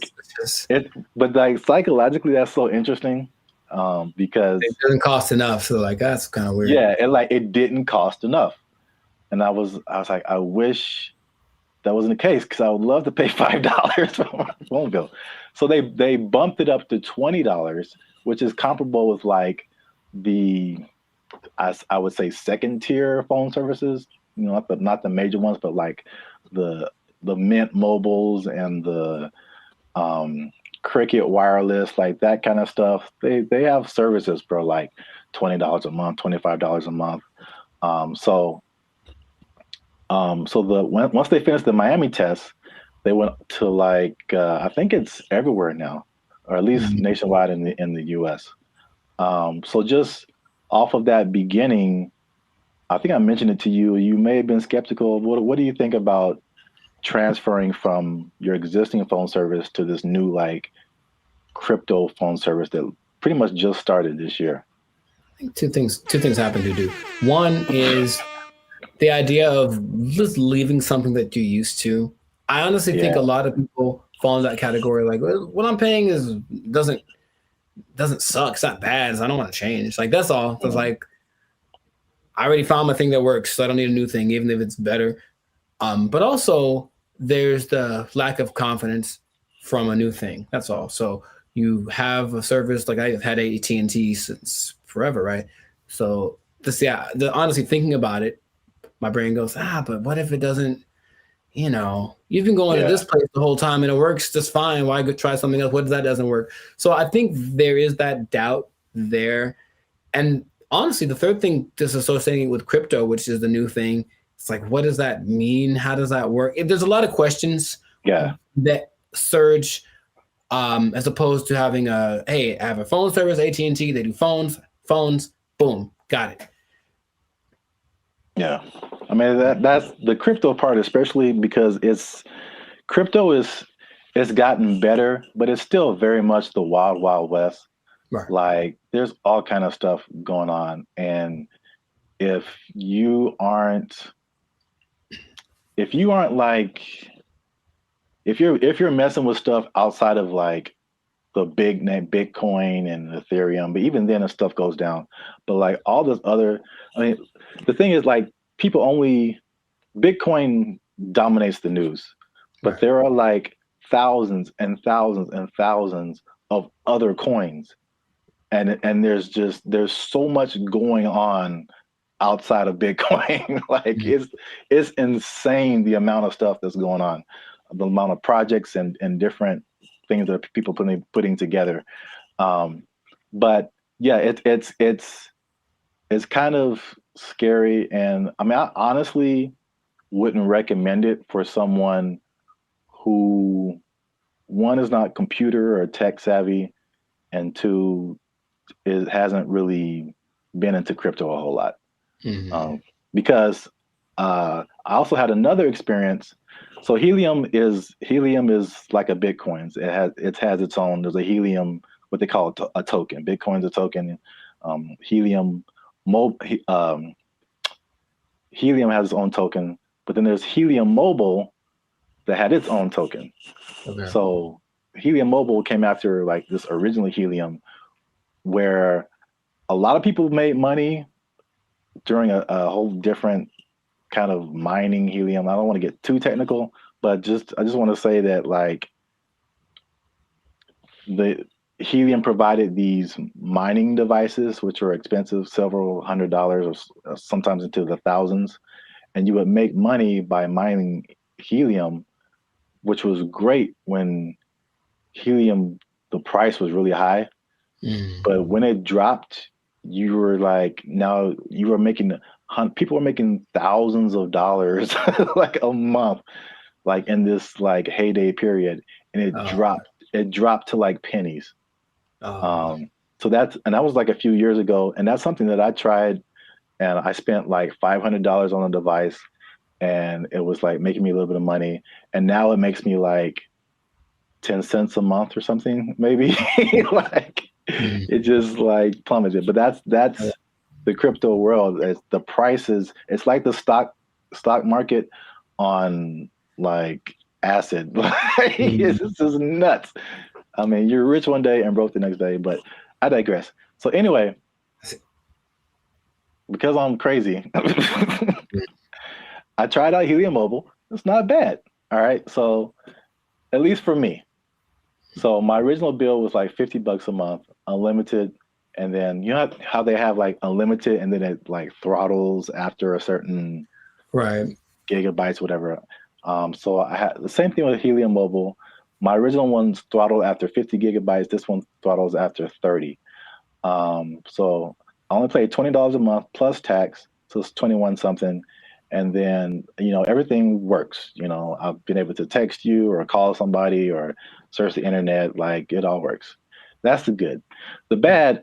it, but like psychologically, that's so interesting because it doesn't cost enough. So like that's kind of weird. Yeah, and like it didn't cost enough. And I was like, I wish that wasn't the case because I would love to pay $5 for my phone bill. So they bumped it up to $20, which is comparable with like I would say second tier phone services. You know, not the major ones, but like the Mint Mobiles and the Cricket Wireless, like that kind of stuff. They have services for like $20 a month, $25 a month. So once they finished the Miami test, they went to like I think it's everywhere now, or at least nationwide in the U.S. So just off of that beginning, I think I mentioned it to you. You may have been skeptical. What do you think about transferring from your existing phone service to this new like crypto phone service that pretty much just started this year? I think two things happen to do. One is the idea of just leaving something that you're used to. I honestly think a lot of people fall in that category. Like, what I'm paying doesn't suck. It's not bad. I don't want to change. Like, that's all. It's like, I already found my thing that works, so I don't need a new thing, even if it's better. But also, there's the lack of confidence from a new thing. That's all. So you have a service like I've had AT&T since forever, right? So honestly, thinking about it, my brain goes, but what if it doesn't? You know, you've been going to this place the whole time and it works just fine. Why go try something else? What if that doesn't work? So I think there is that doubt there. And honestly, the third thing, just associating with crypto, which is the new thing, it's like, what does that mean? How does that work? There's a lot of questions that surge as opposed to having hey, I have a phone service, AT&T, they do phones, boom, got it. Yeah. I mean, that's the crypto part, especially because crypto it's gotten better, but it's still very much the wild, wild west. Right. Like there's all kind of stuff going on. And if you're messing with stuff outside of like the big name Bitcoin and Ethereum, but even then the stuff goes down. But like all this other, I mean, the thing is like Bitcoin dominates the news, but there are like thousands and thousands and thousands of other coins. And there's so much going on outside of Bitcoin. Like it's insane the amount of stuff that's going on, the amount of projects and different things that people putting together. But yeah, it's kind of scary. And I mean, I honestly wouldn't recommend it for someone who, one, is not computer or tech savvy, and two, hasn't really been into crypto a whole lot. Because I also had another experience. So Helium is like a Bitcoin. It has its own. There's a Helium, what they call a token. Bitcoin's a token. Helium has its own token, but then there's Helium Mobile that had its own token. Okay. So Helium Mobile came after like this original Helium, where a lot of people made money during a whole different kind of mining helium. I don't want to get too technical, but I just want to say that like the Helium provided these mining devices, which were expensive, several $100s or sometimes into the thousands. And you would make money by mining helium, which was great when helium, the price was really high. But when it dropped, you were like, now you were making, people were making thousands of dollars like a month, like in this like heyday period. And it dropped to like pennies. So that was like a few years ago. And that's something that I tried, and I spent like $500 on a device, and it was like making me a little bit of money. And now it makes me like 10 cents a month or something, maybe. Like it just like plummeted. But that's the crypto world. The prices, it's like the stock market on like acid. It's just nuts. I mean, you're rich one day and broke the next day, but I digress. So anyway, because I'm crazy, I tried out Helium Mobile. It's not bad. All right. So at least for me. So my original bill was like $50 a month, unlimited. And then you know how they have like unlimited and then it like throttles after a certain gigabytes, whatever. So I had the same thing with Helium Mobile. My original one's throttled after 50 gigabytes. This one throttles after 30. So I only paid $20 a month plus tax. So it's 21 something. And then, everything works. I've been able to text you or call somebody or search the internet. Like it all works. That's the good. The bad,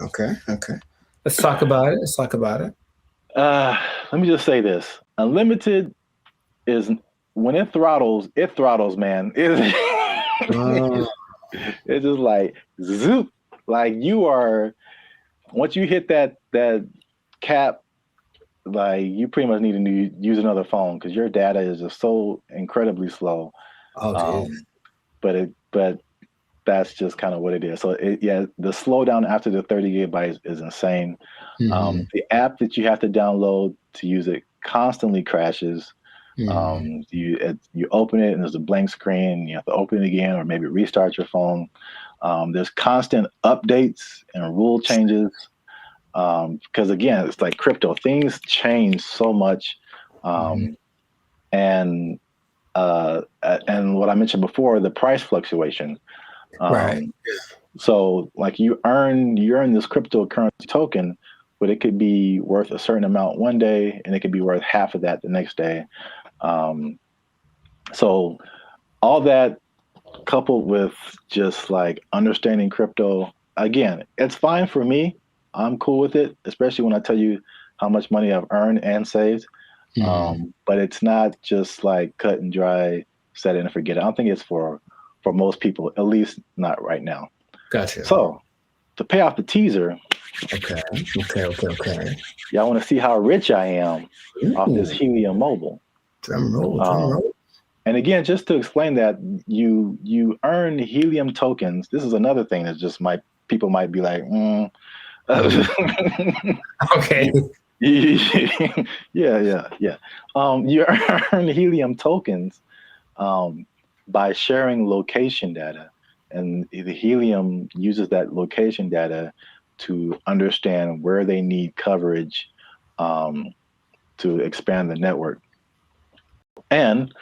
Okay. Let's talk about it. Let me just say this. Unlimited is when it throttles, man. It's just like zoop. Like you are once you hit that cap, like you pretty much need to use another phone because your data is just so incredibly slow. But that's just kind of what it is. So the slowdown after the 30 gigabytes is insane. The app that you have to download to use it constantly crashes. You open it and there's a blank screen. You have to open it again or maybe restart your phone. There's constant updates and rule changes. Because again, it's like crypto. Things change so much, and what I mentioned before, the price fluctuation. So, like you earn this cryptocurrency token, but it could be worth a certain amount one day, and it could be worth half of that the next day. So, all that coupled with just like understanding crypto, again, it's fine for me. I'm cool with it, especially when I tell you how much money I've earned and saved. But it's not just like cut and dry, set it and forget it. I don't think it's for most people, at least not right now. Gotcha. So to pay off the teaser. Okay. Y'all want to see how rich I am off this Helium Mobile. Drum roll. And again, just to explain that, you earn Helium tokens. This is another thing that just people might be like, okay. Yeah. You earn Helium tokens by sharing location data, and the Helium uses that location data to understand where they need coverage to expand the network. And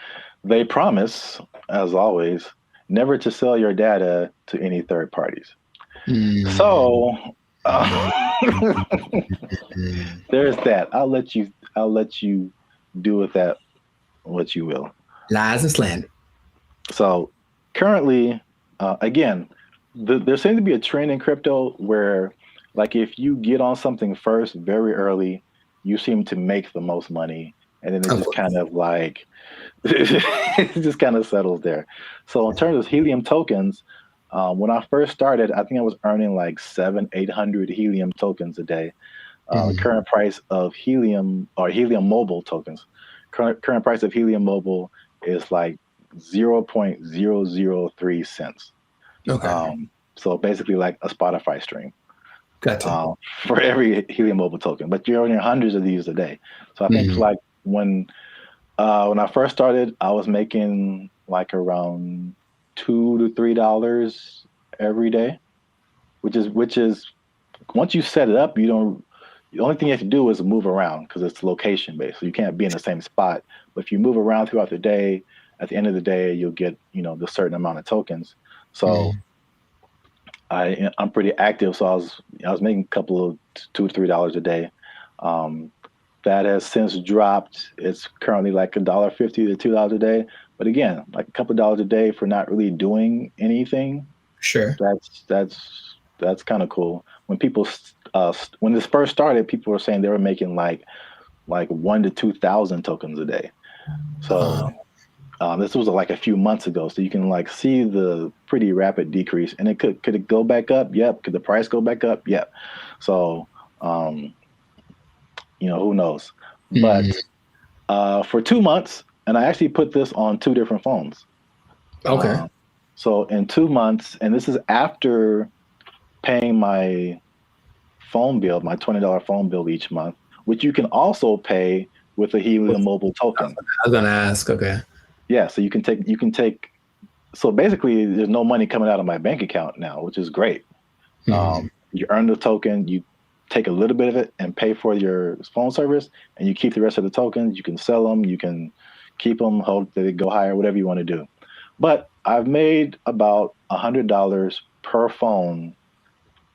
they promise, as always, never to sell your data to any third parties. So there's that. I'll let you do with that what you will. Lies and slander. So currently, again, there seems to be a trend in crypto where, like, if you get on something first very early, you seem to make the most money, and then it just kind of like it just kind of settles there. So in terms of Helium tokens, when I first started, I think I was earning like 700-800 Helium tokens a day. The current price of Helium or Helium Mobile tokens, current price of Helium Mobile is like 0.003 cents. Okay. So basically like a Spotify stream. Gotcha. For every Helium Mobile token, but you're earning hundreds of these a day. So I think like when I first started, I was making like around $2 to $3 every day, which is once you set it up, the only thing you have to do is move around because it's location based. So you can't be in the same spot. But if you move around throughout the day, at the end of the day, you'll get, the certain amount of tokens. So I'm pretty active. So I was making a couple of $2 to $3 a day. That has since dropped. It's currently like $1.50 to $2 a day. But again, like a couple of dollars a day for not really doing anything. Sure. That's kind of cool. When people when this first started, people were saying they were making like 1,000 to 2,000 tokens a day. So this was like a few months ago. So you can like see the pretty rapid decrease. And could it go back up? Yep. Could the price go back up? Yep. So who knows? But for 2 months, and I actually put this on 2 different phones. Okay. So in 2 months, and this is after paying my phone bill, my $20 phone bill each month, which you can also pay with a Helium Mobile token. I was gonna ask. Okay. Yeah, so you can take. So basically, there's no money coming out of my bank account now, which is great. You earn the token, you take a little bit of it and pay for your phone service, and you keep the rest of the tokens. You can sell them, you can keep them, hope that they go higher, whatever you want to do. But I've made about $100 per phone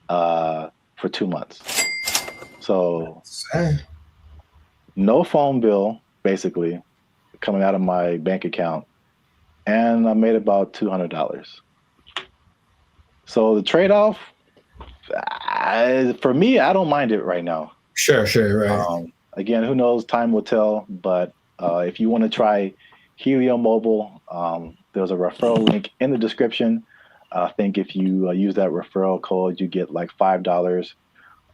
for 2 months. So no phone bill, basically, coming out of my bank account, and I made about $200. So the trade-off, for me, I don't mind it right now. Sure, right. Again, who knows? Time will tell. But if you want to try Helium Mobile, there's a referral link in the description. I think if you use that referral code, you get like $5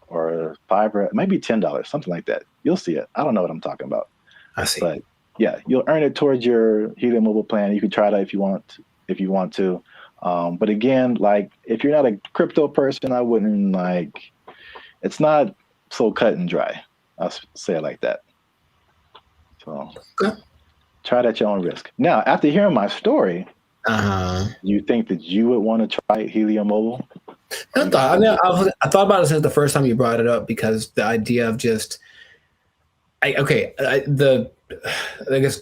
or it might be $10, something like that. You'll see it. I don't know what I'm talking about. I see. But yeah, you'll earn it towards your Helium Mobile plan. You can try that if you want to. But again, like if you're not a crypto person, I wouldn't it's not so cut and dry. I'll say it like that. So try it at your own risk. Now, after hearing my story, you think that you would want to try Helium Mobile? I thought about it since the first time you brought it up, because the idea of just, I guess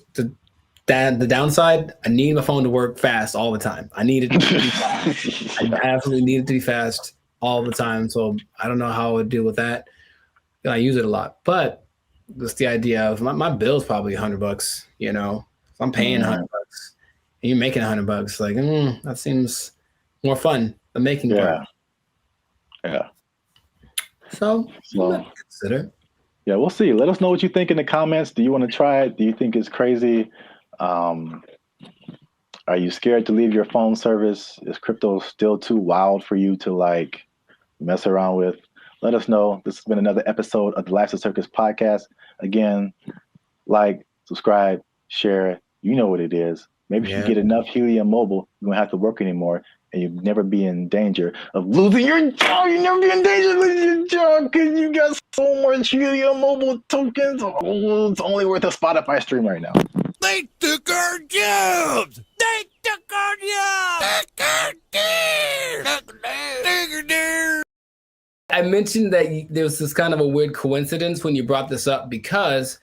the downside, I need my phone to work fast all the time. I need it to be fast. I absolutely need it to be fast all the time. So I don't know how I would deal with that. I use it a lot, but just the idea of my bill's probably $100. If I'm paying $100 and you're making $100, like that seems more fun than making part. Yeah. So consider. Yeah, we'll see. Let us know what you think in the comments. Do you want to try it? Do you think it's crazy? Are you scared to leave your phone service? Is crypto still too wild for you to mess around with? Let us know. This has been another episode of the Life's a Circus podcast. Again, subscribe, share. You know what it is. Maybe if you get enough Helium Mobile, you won't have to work anymore, and you'll never be in danger of losing your job. You never be in danger of losing your job because you got so much Helium Mobile tokens. Oh, it's only worth a Spotify stream right now. They took our jobs! They took our jobs! I mentioned that there was this kind of a weird coincidence when you brought this up, because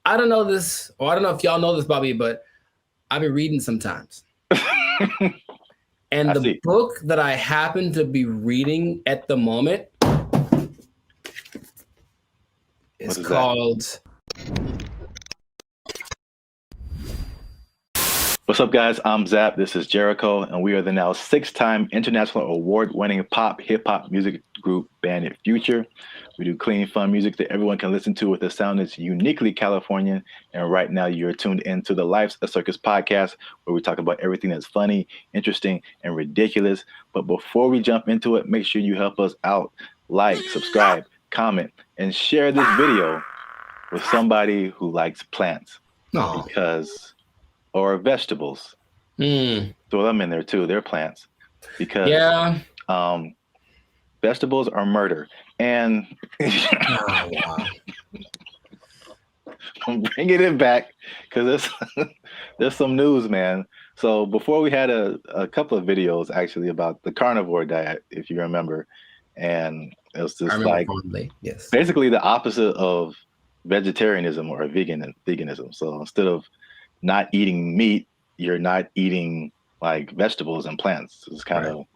I don't know this, or I don't know if y'all know this, Bobby, but I've been reading sometimes. And the book that I happen to be reading at the moment is called... What's up, guys? I'm Zap. This is Jericho, and we are the now 6-time international award-winning pop hip-hop music group Bandit Future. We do clean, fun music that everyone can listen to with a sound that's uniquely Californian. And right now, you're tuned into the Life's a Circus podcast, where we talk about everything that's funny, interesting, and ridiculous. But before we jump into it, make sure you help us out. Like, subscribe, comment, and share this video with somebody who likes plants. Or vegetables. Throw them in there too. They're plants. Because vegetables are murder. And I'm bringing it back because there's some news, man. So before we had a couple of videos actually about the carnivore diet, if you remember. And it was just basically the opposite of vegetarianism or veganism. So instead of not eating meat, you're not eating vegetables and plants. It's kind of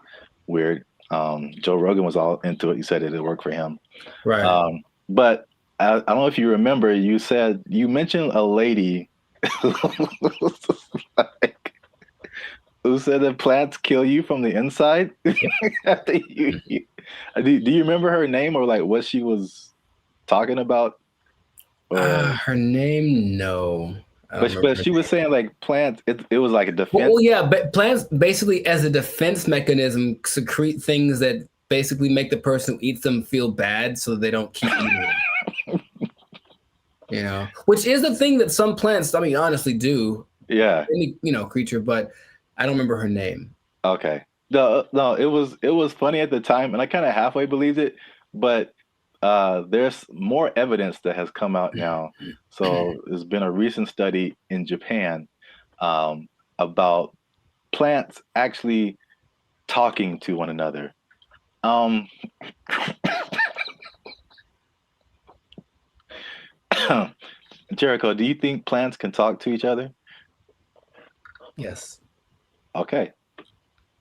weird. Joe Rogan was all into it. He said it worked for him. Right. But I don't know if you remember, you mentioned a lady who said that plants kill you from the inside. Do you remember her name or what she was talking about? Her name, no. But she was saying plants, it was like a defense. Well, yeah, but plants basically as a defense mechanism secrete things that basically make the person who eats them feel bad so they don't keep eating them. Which is the thing that some plants, honestly do. Yeah. Any, creature, but I don't remember her name. Okay. No, it was funny at the time, and I kind of halfway believed it, but there's more evidence that has come out now. So there's been a recent study in Japan about plants actually talking to one another. Jericho, do you think plants can talk to each other? Yes. Okay.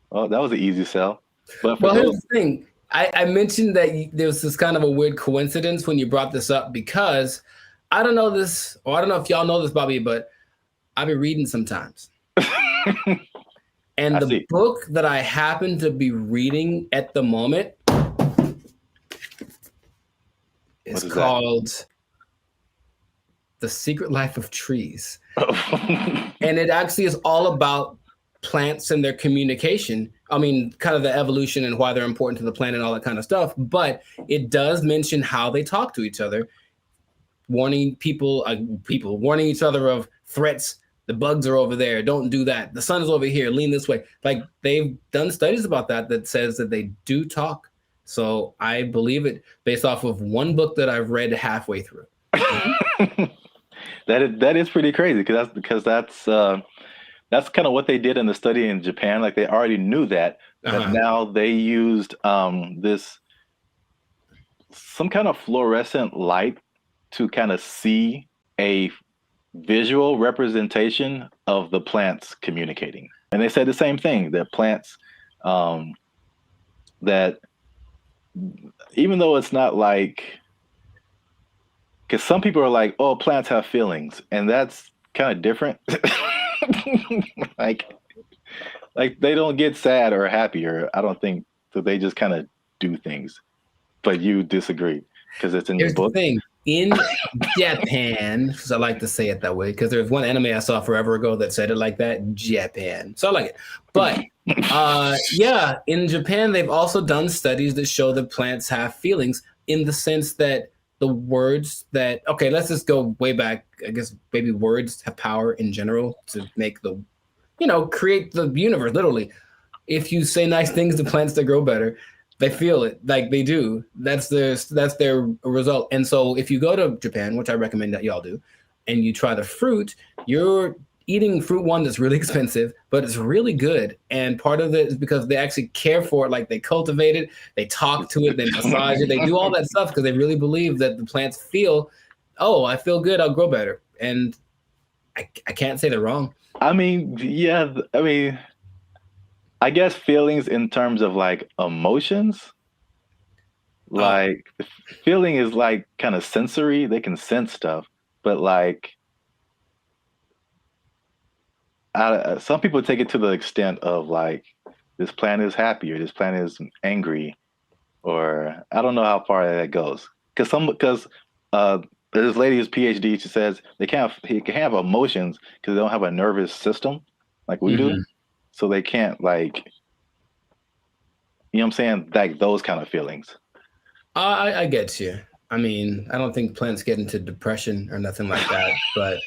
Well, that was an easy sell. But well, here's the thing. I mentioned that there was this kind of a weird coincidence when you brought this up because I don't know this, or I don't know if y'all know this, Bobby, but I've been reading sometimes. And the book that I happen to be reading at the moment is called The Secret Life of Trees. And it actually is all about plants and their communication. I mean, kind of the evolution and why they're important to the planet and all that kind of stuff. But it does mention how they talk to each other, warning warning each other of threats. The bugs are over there. Don't do that. The sun is over here. Lean this way. Like they've done studies about that says that they do talk. So I believe it based off of one book that I've read halfway through. That is pretty crazy because that's kind of what they did in the study in Japan. Like they already knew that, but now they used this some kind of fluorescent light to kind of see a visual representation of the plants communicating. And they said the same thing, that plants that even though it's not like, because some people are like, oh, plants have feelings, and that's kind of different. like they don't get sad or happy, or I don't think so. They just kind of do things. But you disagree because it's in your book. The thing. In Japan, because I like to say it that way, because there's one anime I saw forever ago that said it like that, Japan. So I like it. But yeah, in Japan, they've also done studies that show that plants have feelings in the sense that the words that, okay, let's just go way back. I guess maybe words have power in general to make create the universe, literally. If you say nice things to plants, they grow better. They feel it like they do. That's their result. And so if you go to Japan, which I recommend that y'all do, and you try the fruit, you're eating fruit one that's really expensive, but it's really good. And part of it is because they actually care for it. Like they cultivate it, they talk to it, they massage it, they do all that stuff because they really believe that the plants feel, oh, I feel good, I'll grow better. And I can't say they're wrong. I mean, yeah, I guess feelings in terms of like emotions, like feeling is like kind of sensory. They can sense stuff, but like some people take it to the extent of like this plant is happy or this plant is angry, or I don't know how far that goes. Because there's this lady who's PhD. She says he can have emotions because they don't have a nervous system like we do. So they can't like, you know what I'm saying? Like those kind of feelings. I get you. I mean, I don't think plants get into depression or nothing like that, but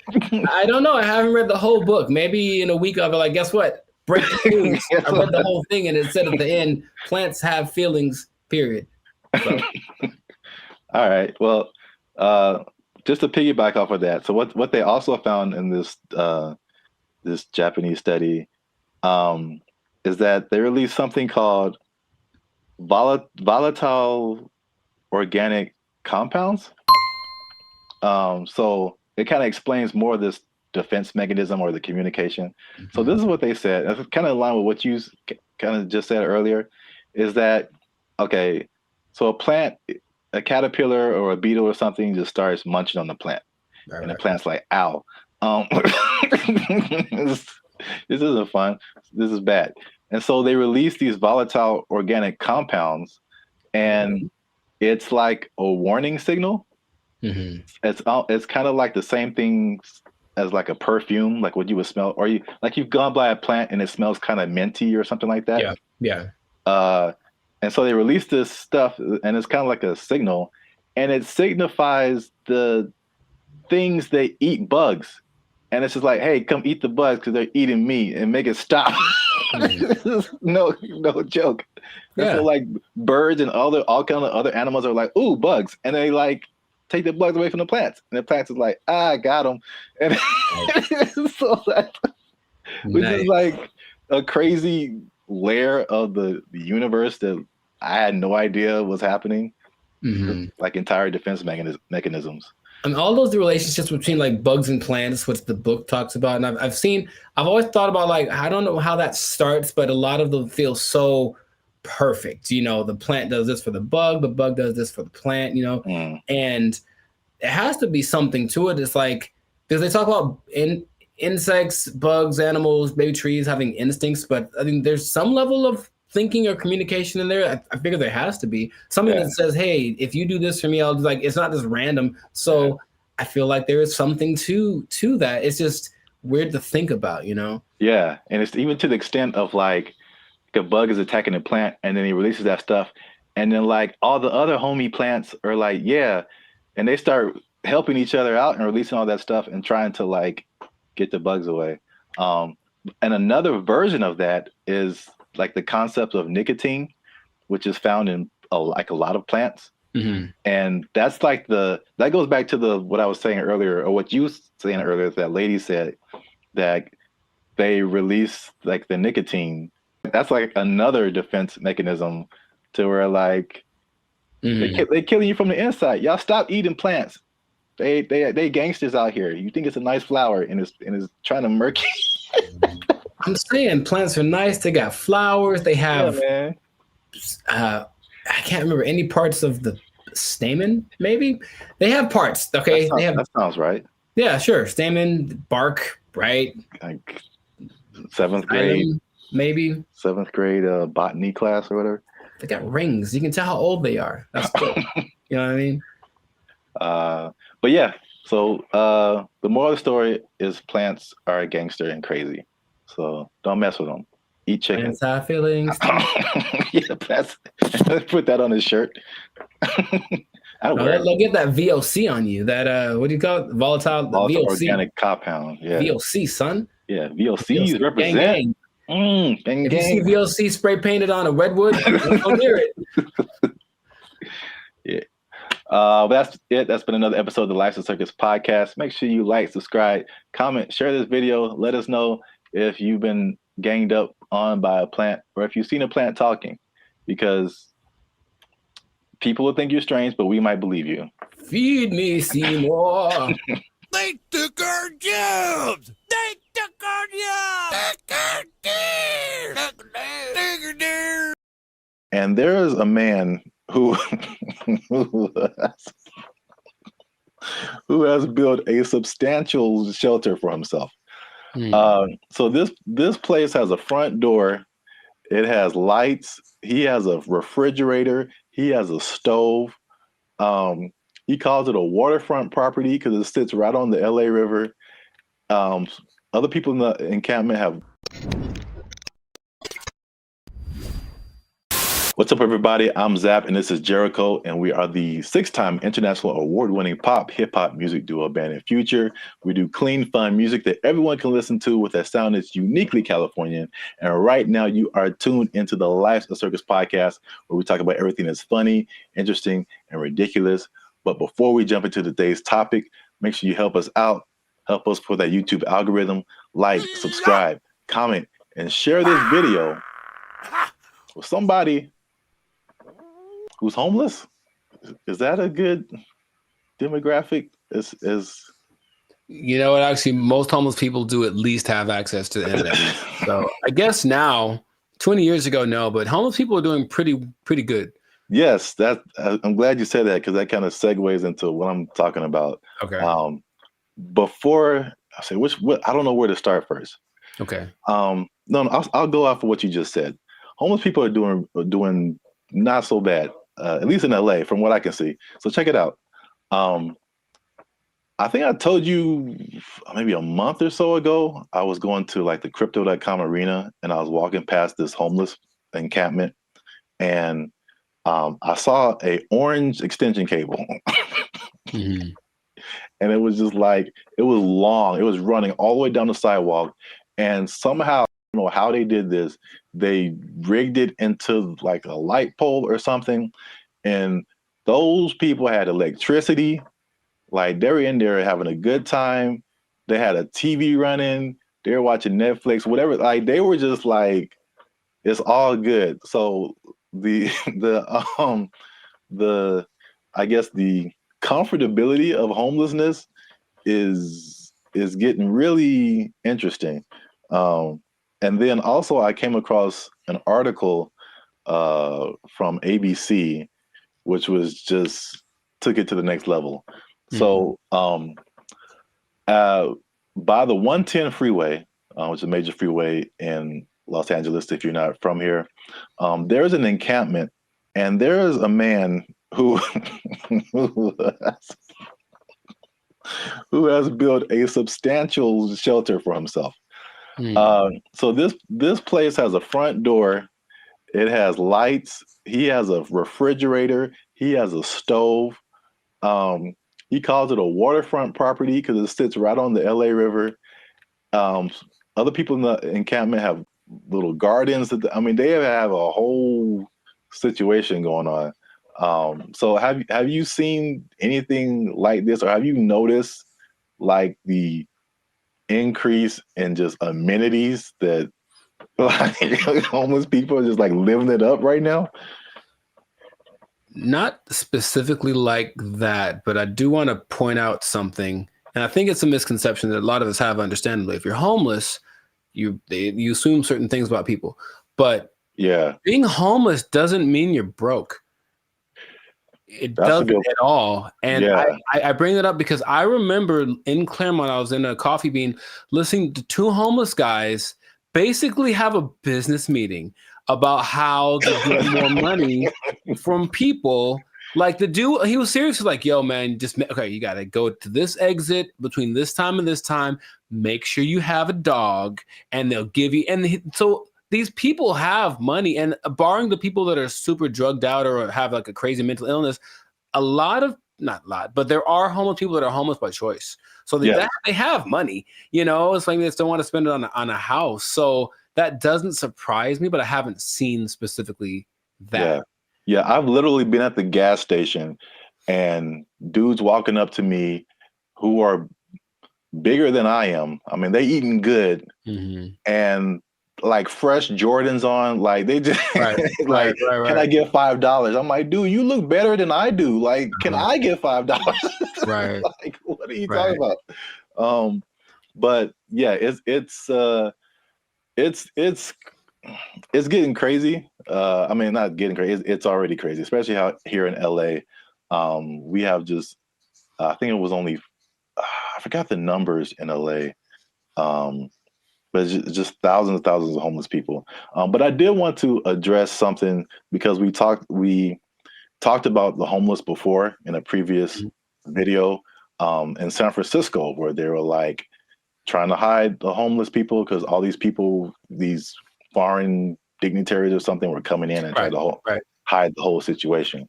I don't know. I haven't read the whole book. Maybe in a week I'll be like, guess what? Breaking news. I read the whole thing and it said at the end, plants have feelings, period. So. All right. Well, just to piggyback off of that. So what they also found in this Japanese study is that they released something called volatile organic compounds. So it kind of explains more of this defense mechanism or the communication. So this is what they said. It's kind of in line with what you kind of just said earlier, is that, okay, so a caterpillar or a beetle or something just starts munching on the plant. And the plant's like, ow. This isn't fun. This is bad. And so they release these volatile organic compounds, and it's like a warning signal. It's kind of like the same things as like a perfume, like what you would smell, or you've gone by a plant and it smells kind of minty or something like that. Yeah. And so they release this stuff, and it's kind of like a signal, and it signifies the things they eat bugs. And it's just like, hey, come eat the bugs because they're eating me, and make it stop. No joke. And so like birds and all kind of other animals are like, ooh, bugs, and they like take the bugs away from the plants, and the plants is like, I got them, and so that, which is like a crazy layer of the universe that I had no idea was happening. Like entire defense mechanisms. And all those relationships between like bugs and plants, which the book talks about, and I've always thought about, like, I don't know how that starts, but a lot of them feel so perfect. You know, the plant does this for the bug does this for the plant, you know, and it has to be something to it. It's like, because they talk about insects, bugs, animals, maybe trees having instincts, but I think there's some level of thinking or communication in there. I figure there has to be something that says, hey, if you do this for me, I'll do, like, it's not just random. So I feel like there is something to that. It's just weird to think about, you know? Yeah. And it's even to the extent of like a bug is attacking a plant and then he releases that stuff. And then like all the other homie plants are like, yeah. And they start helping each other out and releasing all that stuff and trying to like get the bugs away. And another version of that is like the concept of nicotine, which is found in a lot of plants. And that's like that goes back to what I was saying earlier, or what you were saying earlier, that lady said that they release like the nicotine. That's like another defense mechanism to where like they killing you from the inside. Y'all stop eating plants. They gangsters out here. You think it's a nice flower and it's trying to murk you. I'm saying plants are nice. They got flowers. They have, I can't remember any parts of the stamen. Maybe they have parts. Okay, that sounds right. Yeah, sure. Stamen, bark, right? Like 7th grade, maybe 7th grade botany class or whatever. They got rings. You can tell how old they are. That's cool. You know what I mean? But yeah. So the moral of the story is plants are a gangster and crazy. So don't mess with them. Eat chicken. Plants have feelings. Yeah, put that on his shirt. They'll get that VOC on you. That what do you call it? Volatile VOC. Organic compound. Yeah. VOC, son. Yeah, VOCs represent. Gang. If you see VOC spray painted on a redwood, don't hear it. Yeah. That's it. That's been another episode of the Life's a Circus podcast. Make sure you like, subscribe, comment, share this video. Let us know if you've been ganged up on by a plant or if you've seen a plant talking, because people will think you're strange, but we might believe you. Feed me, Seymour. They took our jobs. They took our jobs. And there is a man who has built a substantial shelter for himself. So this place has a front door. It has lights. He has a refrigerator. He has a stove. He calls it a waterfront property because it sits right on the LA River. Other people in the encampment have. What's up, everybody? I'm Zap, and this is Jericho, and we are the 6-time international award-winning pop hip-hop music duo Band in Future. We do clean, fun music that everyone can listen to with a sound that's uniquely Californian. And right now, you are tuned into the Life's a Circus podcast, where we talk about everything that's funny, interesting, and ridiculous. But before we jump into today's topic, make sure you help us out. Help us for that YouTube algorithm. Like, subscribe, comment, and share this video with somebody who's homeless. Is that a good demographic? Is you know what? Actually, most homeless people do at least have access to the internet. So I guess now, 20 years ago, no, but homeless people are doing pretty good. Yes, I'm glad you said that because that kind of segues into what I'm talking about. Okay. Before I say I don't know where to start first. Okay. No, I'll go off of what you just said. Homeless people are doing not so bad, at least in LA, from what I can see. So check it out. I think I told you maybe a month or so ago, I was going to like the crypto.com arena and I was walking past this homeless encampment and I saw a orange extension cable. And it was just like, it was long. It was running all the way down the sidewalk. And somehow don't know how they did this. They rigged it into like a light pole or something, and those people had electricity. Like they were in there having a good time. They had a TV running. They were watching Netflix, whatever. Like they were just like, it's all good. So the the I guess the comfortability of homelessness is getting really interesting. And then also I came across an article from ABC, which was just took it to the next level. So by the 110 freeway, which is a major freeway in Los Angeles, if you're not from here, there's an encampment, and there's a man who who has built a substantial shelter for himself. So this place has a front door. It has lights. He has a refrigerator. He has a stove. He calls it a waterfront property because it sits right on the LA River. Other people in the encampment have little gardens. I mean, they have a whole situation going on. So have you seen anything like this, or have you noticed like the increase in just amenities that like homeless people are just like living it up right now? Not specifically like that, but I do want to point out something, and I think it's a misconception that a lot of us have. Understandably, if you're homeless, you assume certain things about people, but being homeless doesn't mean you're broke. It doesn't at all. And I bring it up because I remember in Claremont, I was in a Coffee Bean listening to two homeless guys basically have a business meeting about how to get more money from people. Like the dude, he was seriously like, yo, man, you got to go to this exit between this time and this time. Make sure you have a dog, and they'll give you. So these people have money, and barring the people that are super drugged out or have like a crazy mental illness, not a lot, but there are homeless people that are homeless by choice. So they have money, it's like they just don't want to spend it on a house. So that doesn't surprise me, but I haven't seen specifically that. Yeah, I've literally been at the gas station and dudes walking up to me who are bigger than I am. I mean, they eating good and like fresh Jordans on. Like they just can I get $5? I'm like, dude, you look better than I do. Like, can I get $5? Right. Like, what are you talking about? But yeah, it's getting crazy. I mean, not getting crazy. It's already crazy, especially how here in LA, we have just, I think it was only, I forgot the numbers in LA, but it's just thousands and thousands of homeless people. But I did want to address something because we talked about the homeless before in a previous video in San Francisco, where they were like trying to hide the homeless people because all these people, these foreign dignitaries or something, were coming in and trying to hide the whole situation.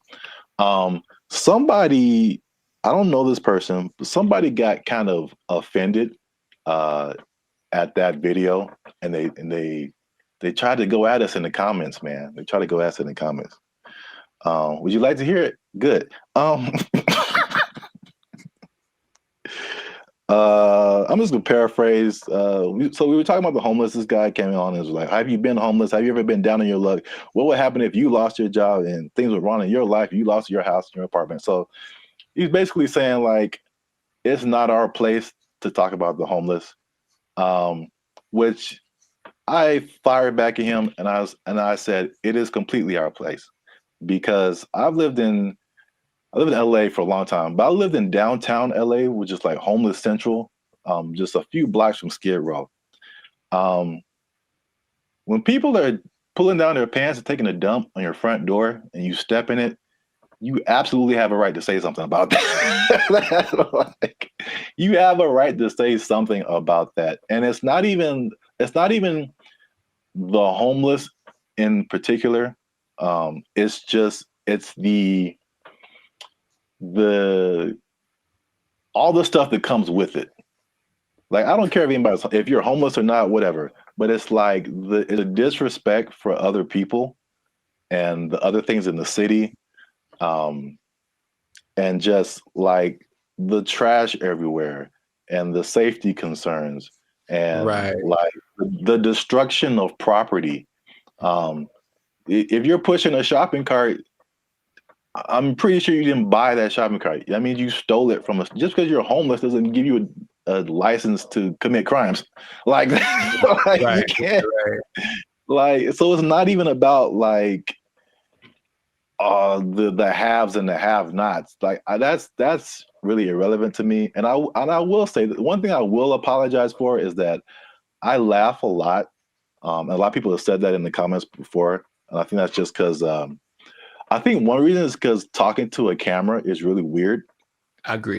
Somebody, I don't know this person, but somebody got kind of offended at that video, and they tried to go at us in the comments, man. They tried to go at us in the comments. Would you like to hear it? Good. I'm just gonna paraphrase. So we were talking about the homeless. This guy came on and was like, have you been homeless? Have you ever been down on your luck? What would happen if you lost your job and things were wrong in your life? You lost your house, your apartment. So he's basically saying like, it's not our place to talk about the homeless, which I fired back at him, and I said, it is completely our place, because I lived in LA for a long time, but I lived in downtown LA, which is like homeless central, just a few blocks from Skid Row. When people are pulling down their pants and taking a dump on your front door and you step in it, you absolutely have a right to say something about that. Like, you have a right to say something about that. And it's not even the homeless in particular. It's all the stuff that comes with it. Like, I don't care if you're homeless or not, whatever. But it's like the disrespect for other people and the other things in the city, and just like the trash everywhere and the safety concerns and like the destruction of property. If you're pushing a shopping cart, I'm pretty sure you didn't buy that shopping cart. That means you stole it from us. Just because you're homeless doesn't give you a license to commit crimes. Like, like you can't. Like, so it's not even about like the haves and the have-nots. Like, that's really irrelevant to me. And I will say that one thing I will apologize for is that I laugh a lot. A lot of people have said that in the comments before, and I think that's just because I think one reason is because talking to a camera is really weird. I agree.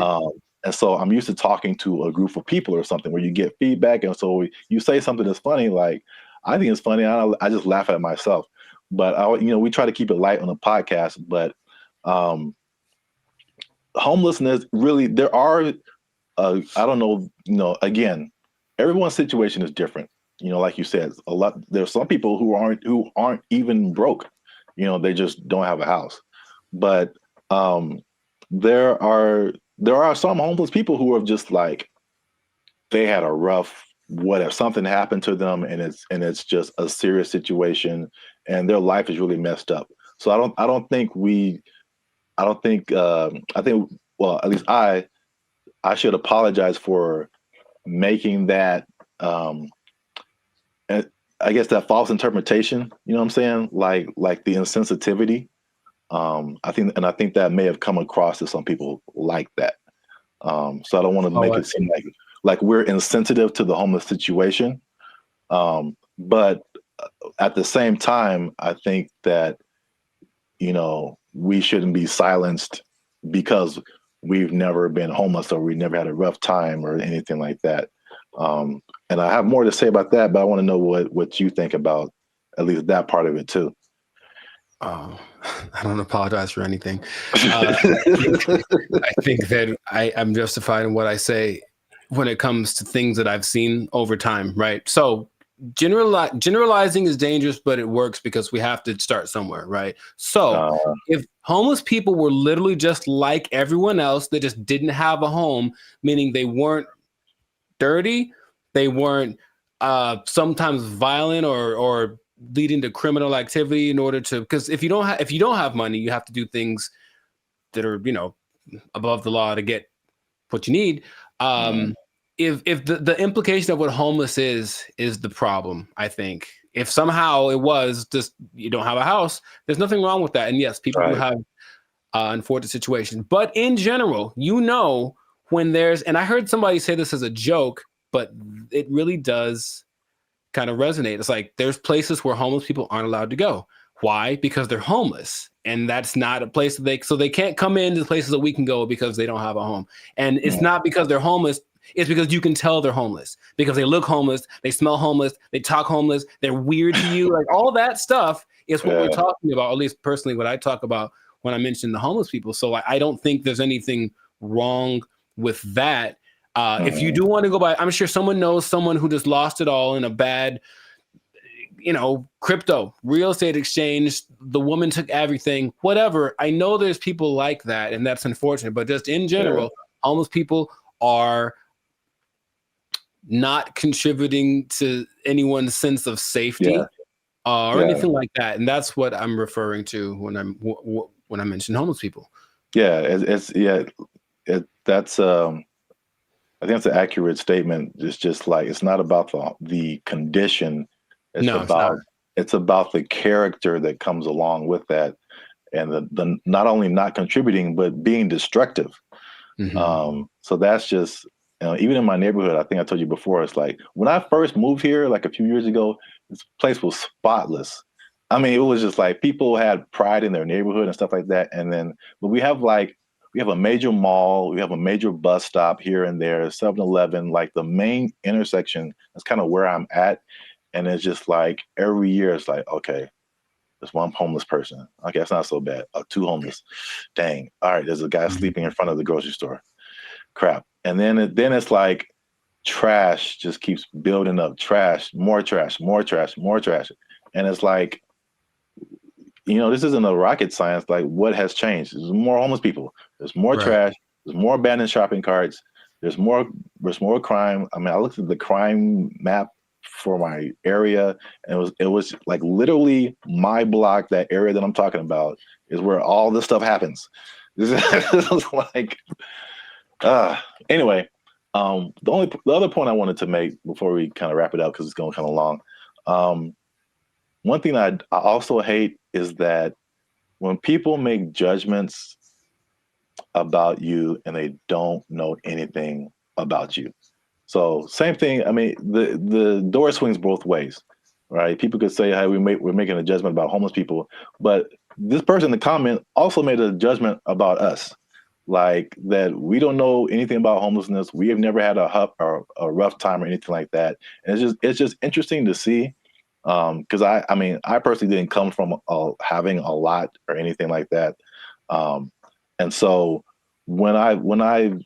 And so I'm used to talking to a group of people or something where you get feedback, and so you say something that's funny. Like, I think it's funny. I just laugh at myself. But we try to keep it light on the podcast. But homelessness, really, there are. I don't know. Again, everyone's situation is different. Like you said, there's some people who aren't even broke. They just don't have a house. But there are some homeless people who are just like, they had a rough, what if something happened to them and it's just a serious situation and their life is really messed up. So I think well, at least I should apologize for making that I guess that false interpretation, you know what I'm saying? Like the insensitivity. I think that may have come across to some people like that. So I don't want to make it seem like we're insensitive to the homeless situation. But at the same time, I think that, we shouldn't be silenced because we've never been homeless or we never had a rough time or anything like that. And I have more to say about that, but I want to know what you think about at least that part of it too. I don't apologize for anything. I think that I'm justified in what I say when it comes to things that I've seen over time, right? So generalizing is dangerous, but it works because we have to start somewhere, right? So if homeless people were literally just like everyone else that just didn't have a home, meaning they weren't dirty, they weren't sometimes violent or leading to criminal activity in order to, because if you don't have money, you have to do things that are above the law to get what you need. If the implication of what homeless is the problem, I think if somehow it was just you don't have a house, there's nothing wrong with that. And yes, people do have unfortunate situations, but in general, when there's, and I heard somebody say this as a joke, but it really does kind of resonate. It's like there's places where homeless people aren't allowed to go. Why? Because they're homeless, and that's not a place that they can't come into the places that we can go because they don't have a home. And it's not because they're homeless. It's because you can tell they're homeless because they look homeless, they smell homeless, they talk homeless, they're weird to you. Like all that stuff is what we're talking about. At least personally, what I talk about when I mention the homeless people. So I don't think there's anything wrong with that. If you do want to go by, I'm sure someone knows someone who just lost it all in a bad, crypto, real estate exchange. The woman took everything, whatever. I know there's people like that, and that's unfortunate. But just in general, homeless people are not contributing to anyone's sense of safety or anything like that. And that's what I'm referring to when I mention homeless people. Yeah, that's I think that's an accurate statement. It's just like, it's not about the condition. It's about the character that comes along with that, and the not only not contributing but being destructive. So that's just, even in my neighborhood, I think I told you before, it's like when I first moved here, like a few years ago, this place was spotless. I mean, it was just like people had pride in their neighborhood and stuff like that. But we have a major mall, we have a major bus stop here and there, 7-Eleven, like the main intersection. That's kind of where I'm at. And it's just like every year it's like, okay, there's one homeless person. Okay, it's not so bad. 2 homeless. Dang. All right, there's a guy sleeping in front of the grocery store. Crap. And then it's like trash just keeps building up. Trash, more trash, more trash, more trash. And it's like, this isn't a rocket science. Like, what has changed? There's more homeless people. There's more trash. There's more abandoned shopping carts. There's more crime. I mean, I looked at the crime map for my area, and it was like literally my block, that area that I'm talking about, is where all this stuff happens. This is like, anyway. The other point I wanted to make before we kind of wrap it up, because it's going kind of long. One thing I also hate is that when people make judgments about you and they don't know anything about you. So same thing. I mean, the door swings both ways, right? People could say, "Hey, we're making a judgment about homeless people," but this person in the comment also made a judgment about us, like that we don't know anything about homelessness. We have never had a rough time or anything like that. And it's just interesting to see, because I personally didn't come from having a lot or anything like that, and so when I've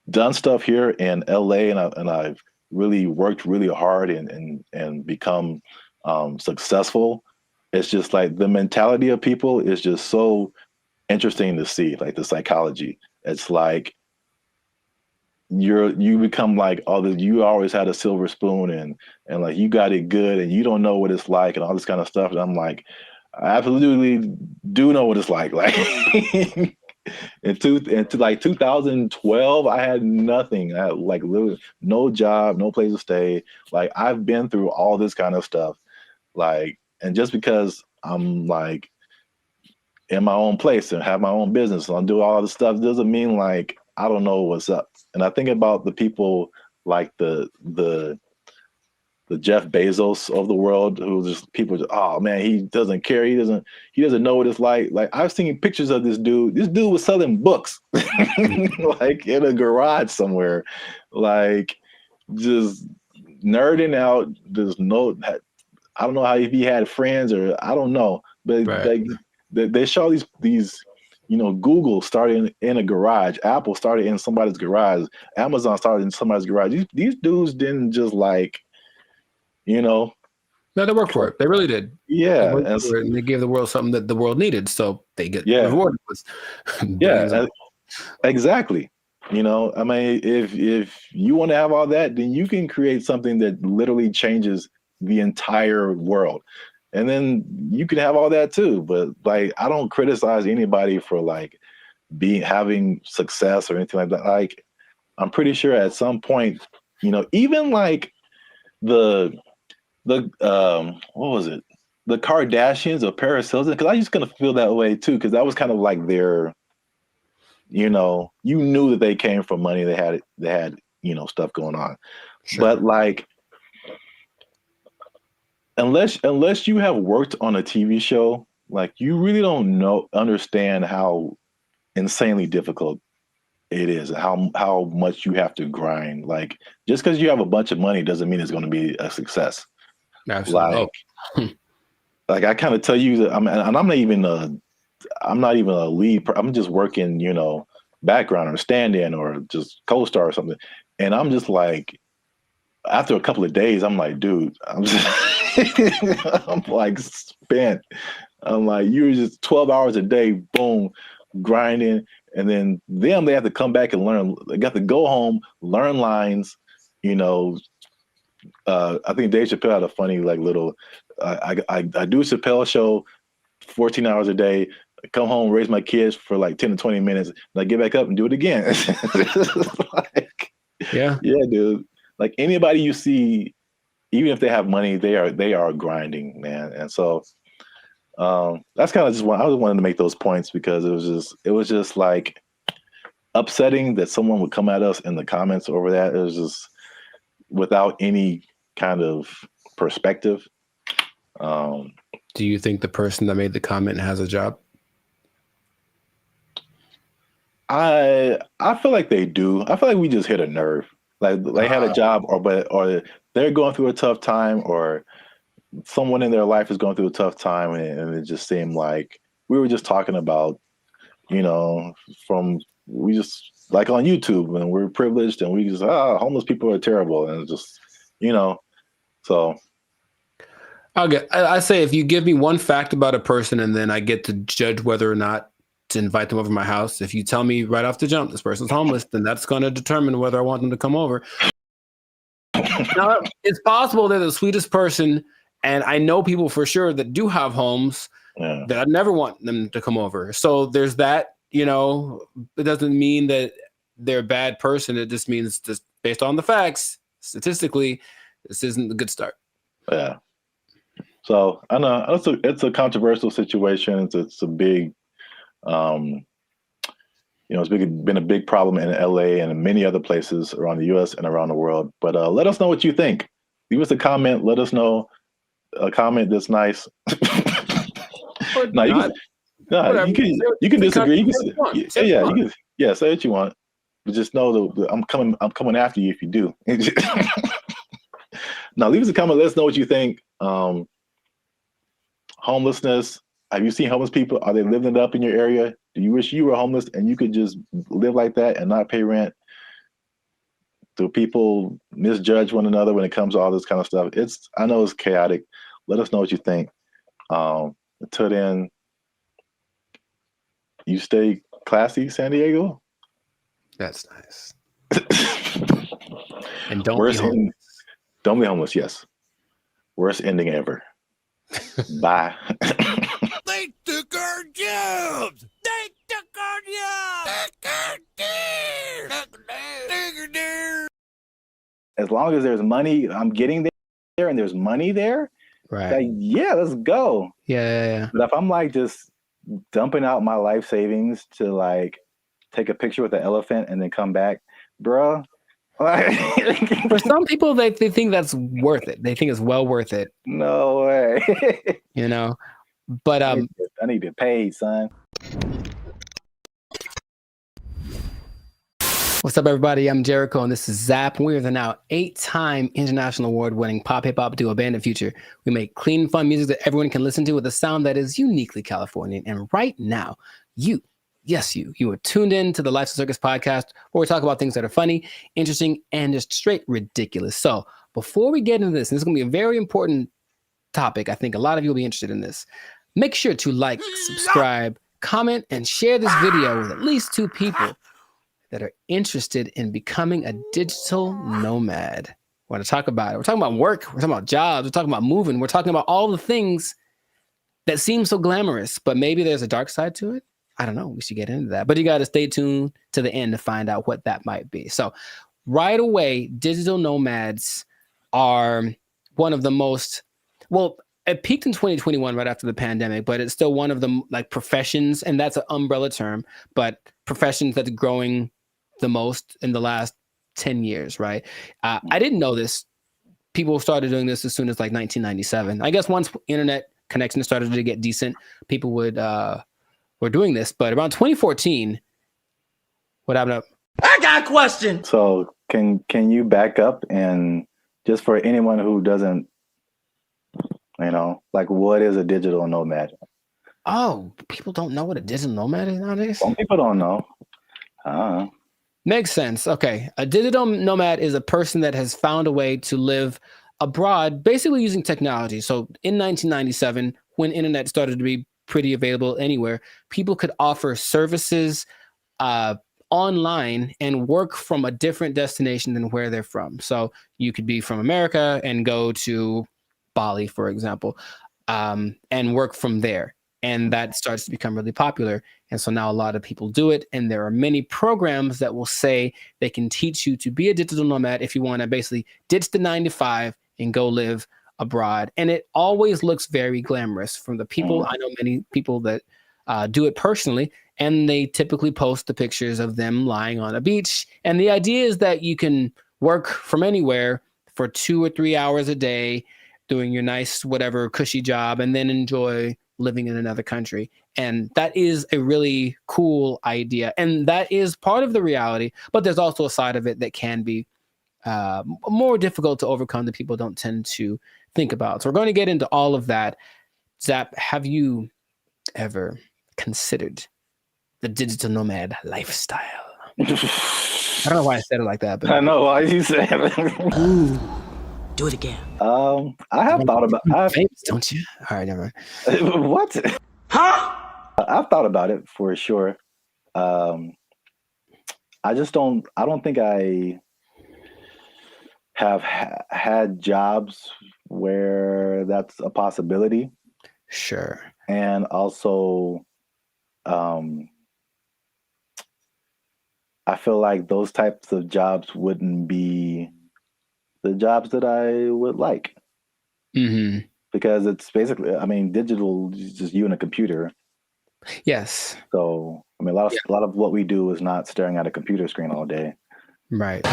done stuff here in LA and I've really worked really hard and become successful, it's just like the mentality of people is just so interesting to see, like the psychology. It's like you become like, you always had a silver spoon and like you got it good and you don't know what it's like and all this kind of stuff. And I'm like, I absolutely do know what it's like. Like into like 2012, I had nothing. I had like literally no job, no place to stay. Like I've been through all this kind of stuff. Like, and just because I'm like in my own place and have my own business and I do all this stuff doesn't mean like I don't know what's up. And I think about the people like the Jeff Bezos of the world, who just people just, oh man, he doesn't care. He doesn't know what it's like. Like I've seen pictures of this dude. This dude was selling books like in a garage somewhere, like just nerding out. I don't know if he had friends or I don't know, but they show these Google started in a garage, Apple started in somebody's garage, Amazon started in somebody's garage. These dudes didn't just like, No, they worked for it. They really did. Yeah. And they gave the world something that the world needed. So they get rewarded with exactly. I mean, if you want to have all that, then you can create something that literally changes the entire world. And then you can have all that too. But like, I don't criticize anybody for like having success or anything like that. Like, I'm pretty sure at some point, even like the what was it? The Kardashians or Paris Hilton, because I used to kind of feel that way too, because that was kind of like their, you knew that they came from money. They had stuff going on. Sure. But like, unless you have worked on a TV show, like you really don't understand how insanely difficult it is, how much you have to grind. Like just because you have a bunch of money doesn't mean it's going to be a success. Absolutely. Like I kind of tell you that I'm not even a lead. I'm just working, background or stand-in or just co-star or something. And I'm just like, after a couple of days, I'm like, dude, I'm like spent. I'm like, you're just 12 hours a day, boom, grinding. And then they have to come back and learn. They got to go home, learn lines, I think Dave Chappelle had a funny like little. I do a Chappelle show, 14 hours a day. I come home, raise my kids for like 10 to 20 minutes, and I get back up and do it again. Yeah, dude. Like anybody you see, even if they have money, they are grinding, man. And so that's kind of just I was wanting to make those points because it was just like upsetting that someone would come at us in the comments over that. It was just without any kind of perspective. Do you think the person that made the comment has a job? I feel like they do. I feel like we just hit a nerve. Like they had a job, or they're going through a tough time, or someone in their life is going through a tough time, and it just seemed like we were just talking about, we just like on YouTube, and we're privileged, and we just homeless people are terrible, and it's just so. I say if you give me one fact about a person, and then I get to judge whether or not to invite them over to my house. If you tell me right off the jump this person's homeless, then that's going to determine whether I want them to come over. Now, it's possible they're the sweetest person, and I know people for sure that do have homes that I'd never want them to come over. So there's that. It doesn't mean that they're a bad person. It just means, just based on the facts, statistically, this isn't a good start. Yeah. So I know it's a controversial situation. It's a big, it's been a big problem in LA and in many other places around the U.S. and around the world. But let us know what you think. Leave us a comment. Let us know a comment that's nice. No, you can disagree. You can say what you want. But just know that I'm coming after you if you do. Now leave us a comment. Let us know what you think. Homelessness. Have you seen homeless people? Are they living it up in your area? Do you wish you were homeless and you could just live like that and not pay rent? Do people misjudge one another when it comes to all this kind of stuff? I know it's chaotic. Let us know what you think. Until then, you stay classy, San Diego. That's nice. And don't be homeless. Don't be homeless. Yes. Worst ending ever. Bye. They took our jobs. They took our jobs. As long as there's money, I'm getting there, and there's money there. Right. Like, yeah, let's go. Yeah. But if I'm like just dumping out my life savings to like take a picture with an elephant and then come back, bruh. For some people, they think that's worth it. They think it's well worth it. No way. But I need to get paid, son. What's up, everybody? I'm Jericho, and this is Zap. We are the now 8-time international award-winning pop hip hop duo Band of Future. We make clean, fun music that everyone can listen to with a sound that is uniquely Californian. And right now, you are tuned in to the Life's a Circus podcast, where we talk about things that are funny, interesting, and just straight ridiculous. So before we get into this, and this is going to be a very important topic, I think a lot of you will be interested in this. Make sure to like, subscribe, comment, and share this video with at least 2 people that are interested in becoming a digital nomad. We want to talk about it. We're talking about work. We're talking about jobs. We're talking about moving. We're talking about all the things that seem so glamorous, but maybe there's a dark side to it. I don't know. We should get into that. But you got to stay tuned to the end to find out what that might be. So right away, digital nomads are one of the most, well, it peaked in 2021 right after the pandemic, but it's still one of the like professions, and that's an umbrella term, but professions that's growing the most in the last 10 years, right? I didn't know this. People started doing this as soon as like 1997. I guess once internet connections started to get decent, people were doing this. But around 2014, what happened up? I got a question. So can you back up, and just for anyone who doesn't, like, what is a digital nomad? Oh, people don't know what a digital nomad is nowadays? Some people don't know. Makes sense. Okay. A digital nomad is a person that has found a way to live abroad, basically using technology. So in 1997, when internet started to be pretty available anywhere, people could offer services online and work from a different destination than where they're from. So you could be from America and go to Bali, for example, and work from there. And that starts to become really popular. And so now a lot of people do it. And there are many programs that will say they can teach you to be a digital nomad if you want to basically ditch the 9-to-5 and go live abroad. And it always looks very glamorous from the people. I know many people that do it personally, and they typically post the pictures of them lying on a beach. And the idea is that you can work from anywhere for 2 or 3 hours a day, doing your nice, whatever cushy job, and then enjoy living in another country. And that is a really cool idea. And that is part of the reality, but there's also a side of it that can be more difficult to overcome that people don't tend to think about. So we're going to get into all of that. Zap, have you ever considered the digital nomad lifestyle? I don't know why I said it like that, but I know why you said it. Ooh, do it again. I have thought about. Famous, don't you? All right, never mind. What? Huh? I've thought about it for sure. I just don't. I don't think I have had jobs where that's a possibility. Sure. And also, I feel like those types of jobs wouldn't be the jobs that I would like. Mm-hmm. Because it's basically, I mean, digital is just you and a computer. Yes. So, I mean, a lot of what we do is not staring at a computer screen all day. Right.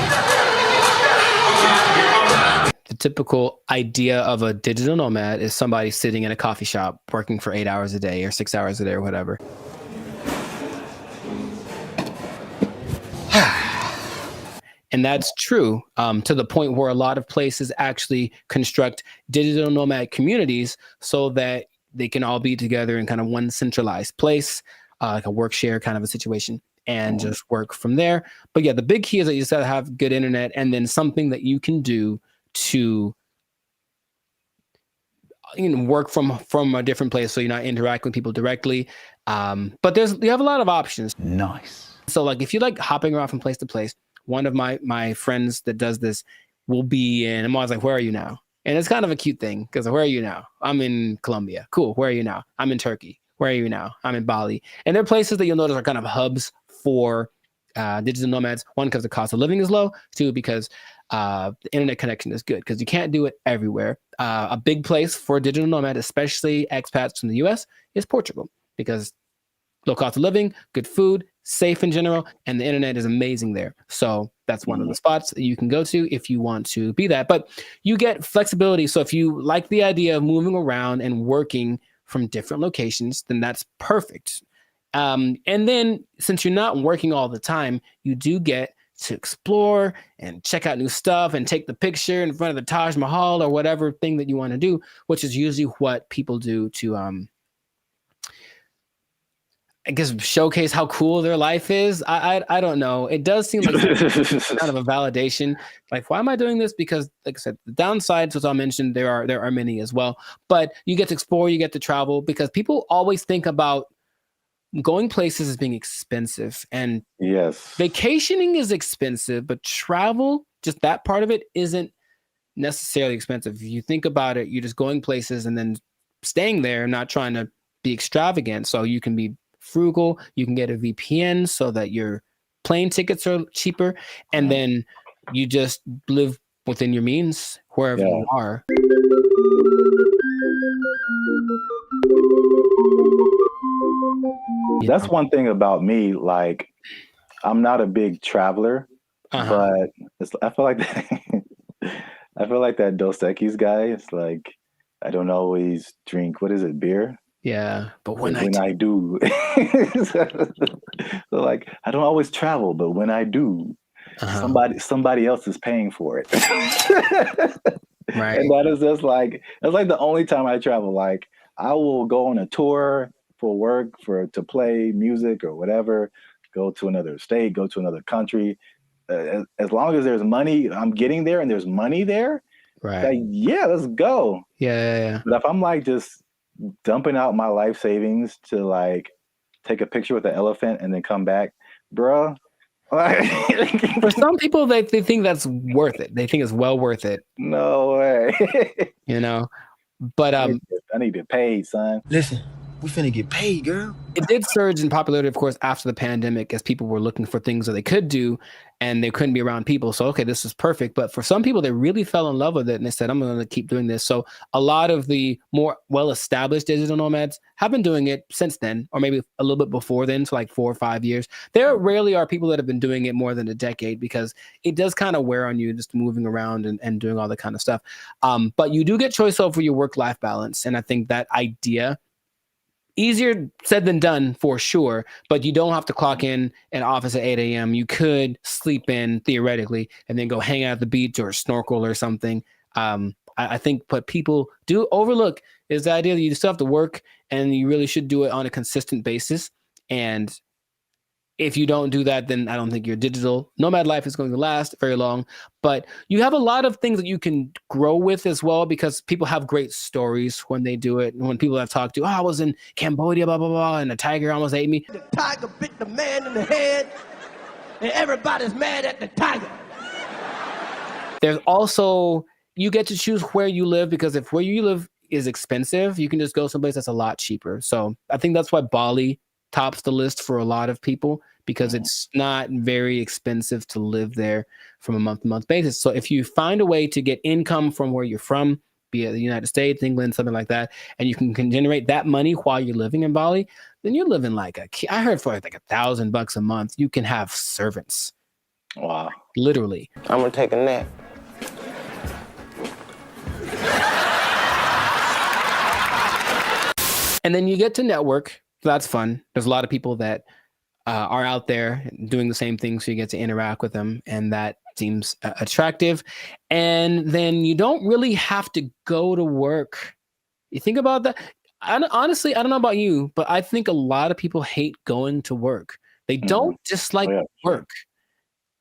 The typical idea of a digital nomad is somebody sitting in a coffee shop working for 8 hours a day or 6 hours a day or whatever. And that's true to the point where a lot of places actually construct digital nomad communities so that they can all be together in kind of one centralized place, like a work share kind of a situation, and just work from there. But yeah, the big key is that you just got to have good internet and then something that you can do to work from a different place so you're not interacting with people directly. But you have a lot of options. Nice. So like if you like hopping around from place to place, one of my friends that does this will be in, I'm always like, where are you now? And it's kind of a cute thing because where are you now? I'm in Colombia. Cool. Where are you now? I'm in Turkey. Where are you now? I'm in Bali. And there are places that you'll notice are kind of hubs for digital nomads. One, because the cost of living is low. Two, because the internet connection is good because you can't do it everywhere. A big place for a digital nomad, especially expats from the US, is Portugal because low cost of living, good food, safe in general, and the internet is amazing there. So that's one of the spots that you can go to if you want to be that. But you get flexibility. So if you like the idea of moving around and working from different locations, then that's perfect. And then since you're not working all the time, you do get to explore and check out new stuff and take the picture in front of the Taj Mahal or whatever thing that you want to do, which is usually what people do to I guess showcase how cool their life is. I don't know. It does seem like kind of a validation. Like, why am I doing this? Because, like I said, the downsides, as I mentioned, there are many as well. But you get to explore, you get to travel, because people always think about going places as being expensive. And yes, vacationing is expensive, but travel, just that part of it, isn't necessarily expensive. If you think about it, you're just going places and then staying there, not trying to be extravagant. So you can be frugal, you can get a VPN so that your plane tickets are cheaper, and then you just live within your means wherever you are. That's one thing about me. Like, I'm not a big traveler, but I feel like I feel like that Dos Equis guy. It's like I don't always drink. What is it? Beer. Yeah, but when I do, so like I don't always travel, but when I do, somebody else is paying for it. Right. And that is just like that's like the only time I travel. Like I will go on a tour for work, to play music or whatever, go to another state, go to another country. As long as there's money, I'm getting there and there's money there. Right. Like, yeah, let's go. Yeah. But if I'm like just dumping out my life savings to like take a picture with the elephant and then come back, bruh. For some people, they think that's worth it. They think it's well worth it. No way. But I need to pay, son. Listen, we finna get paid, girl. It did surge in popularity, of course, after the pandemic, as people were looking for things that they could do and they couldn't be around people. So, okay, this is perfect. But for some people, they really fell in love with it and they said, I'm going to keep doing this. So a lot of the more well-established digital nomads have been doing it since then, or maybe a little bit before then, so like 4 or 5 years. There rarely are people that have been doing it more than a decade because it does kind of wear on you just moving around and doing all that kind of stuff. But you do get choice over your work-life balance. And I think that idea, easier said than done for sure, but you don't have to clock in an office at 8 a.m. You could sleep in theoretically and then go hang out at the beach or snorkel or something. I think what people do overlook is the idea that you still have to work and you really should do it on a consistent basis. And if you don't do that, then I don't think your digital nomad life is going to last very long. But you have a lot of things that you can grow with as well, because people have great stories when they do it. And when people have talked to, I was in Cambodia, blah, blah, blah, and a tiger almost ate me. The tiger bit the man in the head, and everybody's mad at the tiger. There's also, you get to choose where you live, because if where you live is expensive, you can just go someplace that's a lot cheaper. So I think that's why Bali tops the list for a lot of people, because it's not very expensive to live there from a month-to-month basis. So if you find a way to get income from where you're from, be it the United States, England, something like that, and you can generate that money while you're living in Bali, then you're living like I heard for like $1,000 a month, you can have servants. Wow. Literally. I'm gonna take a nap. And then you get to network. So that's fun. There's a lot of people that are out there doing the same thing, so you get to interact with them, and that seems attractive. And then you don't really have to go to work. You think about that. Honestly, I don't know about you, but I think a lot of people hate going to work. They don't dislike work.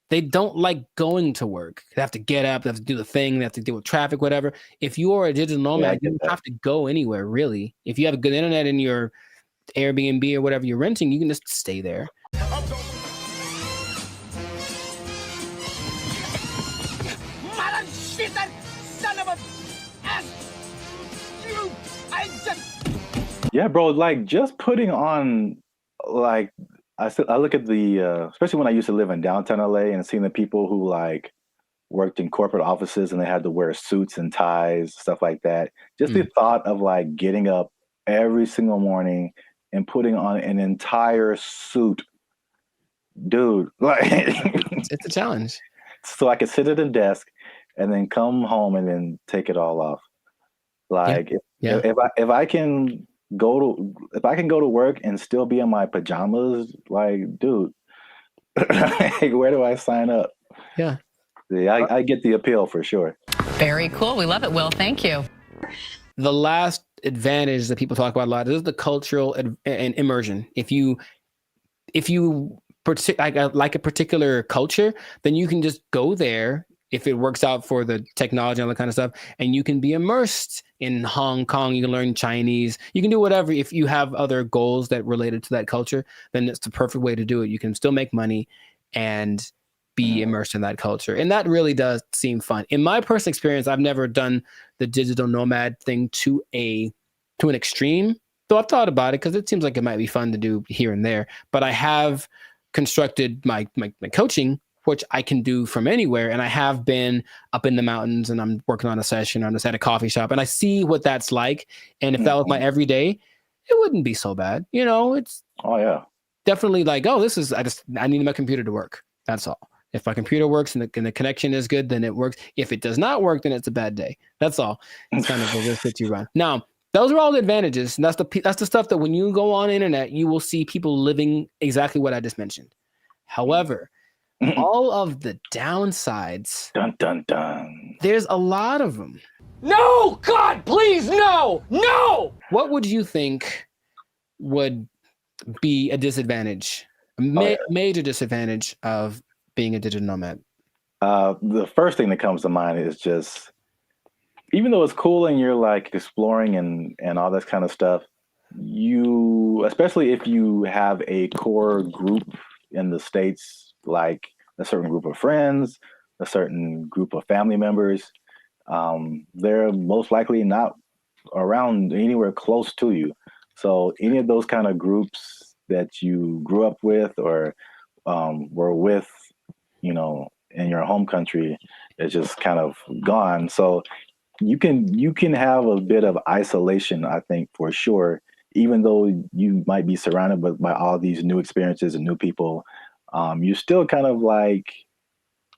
They don't like going to work. They have to get up, they have to do the thing, they have to deal with traffic, whatever. If you are a digital nomad, you don't have to go anywhere, really. If you have a good internet in your Airbnb or whatever you're renting, you can just stay there. Mother shit, that son of a ass! You, I just... Yeah, bro, like just putting on, like, I look at the, especially when I used to live in downtown LA and seeing the people who like worked in corporate offices and they had to wear suits and ties, stuff like that. Just the thought of like getting up every single morning and putting on an entire suit, dude, like it's a challenge. So I could sit at a desk and then come home and then take it all off. Like if I can go to work and still be in my pajamas, like, dude, where do I sign up? Yeah, I get the appeal for sure. Very cool. We love it, Will. Thank you. The last advantage that people talk about a lot is the cultural and immersion. If you like a particular culture, then you can just go there if it works out for the technology and all that kind of stuff, and you can be immersed in Hong Kong. You can learn Chinese. You can do whatever. If you have other goals that related to that culture, then it's the perfect way to do it. You can still make money and be immersed in that culture. And that really does seem fun. In my personal experience, I've never done the digital nomad thing to an extreme, though I've thought about it because it seems like it might be fun to do here and there. But I have constructed my coaching, which I can do from anywhere. And I have been up in the mountains and I'm working on a session. I'm just at a coffee shop and I see what that's like. And if that was my everyday, it wouldn't be so bad. You know, it's definitely like, oh, I need my computer to work. That's all. If my computer works and the connection is good, then it works. If it does not work, then it's a bad day. That's all. It's kind of the risk that you run. Now, those are all the advantages. And that's the stuff that when you go on the internet, you will see people living exactly what I just mentioned. However, all of the downsides, dun dun dun, there's a lot of them. No, God, please, no. What would you think would be a disadvantage, major disadvantage of being a digital nomad? The first thing that comes to mind is just, even though it's cool and you're like exploring and all this kind of stuff, especially if you have a core group in the States, like a certain group of friends, a certain group of family members, they're most likely not around anywhere close to you. So any of those kind of groups that you grew up with or were with, you know, in your home country is just kind of gone. So you can have a bit of isolation, I think, for sure, even though you might be surrounded by all these new experiences and new people. You're still kind of like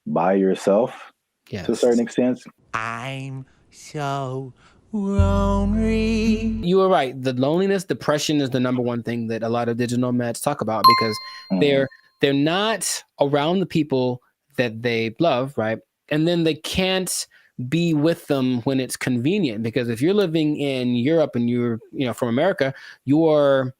by yourself to a certain extent. I'm so lonely. You were right. The loneliness, depression is the number one thing that a lot of digital nomads talk about, because they're not around the people that they love, right? And then they can't be with them when it's convenient, because if you're living in Europe and you're from America, you're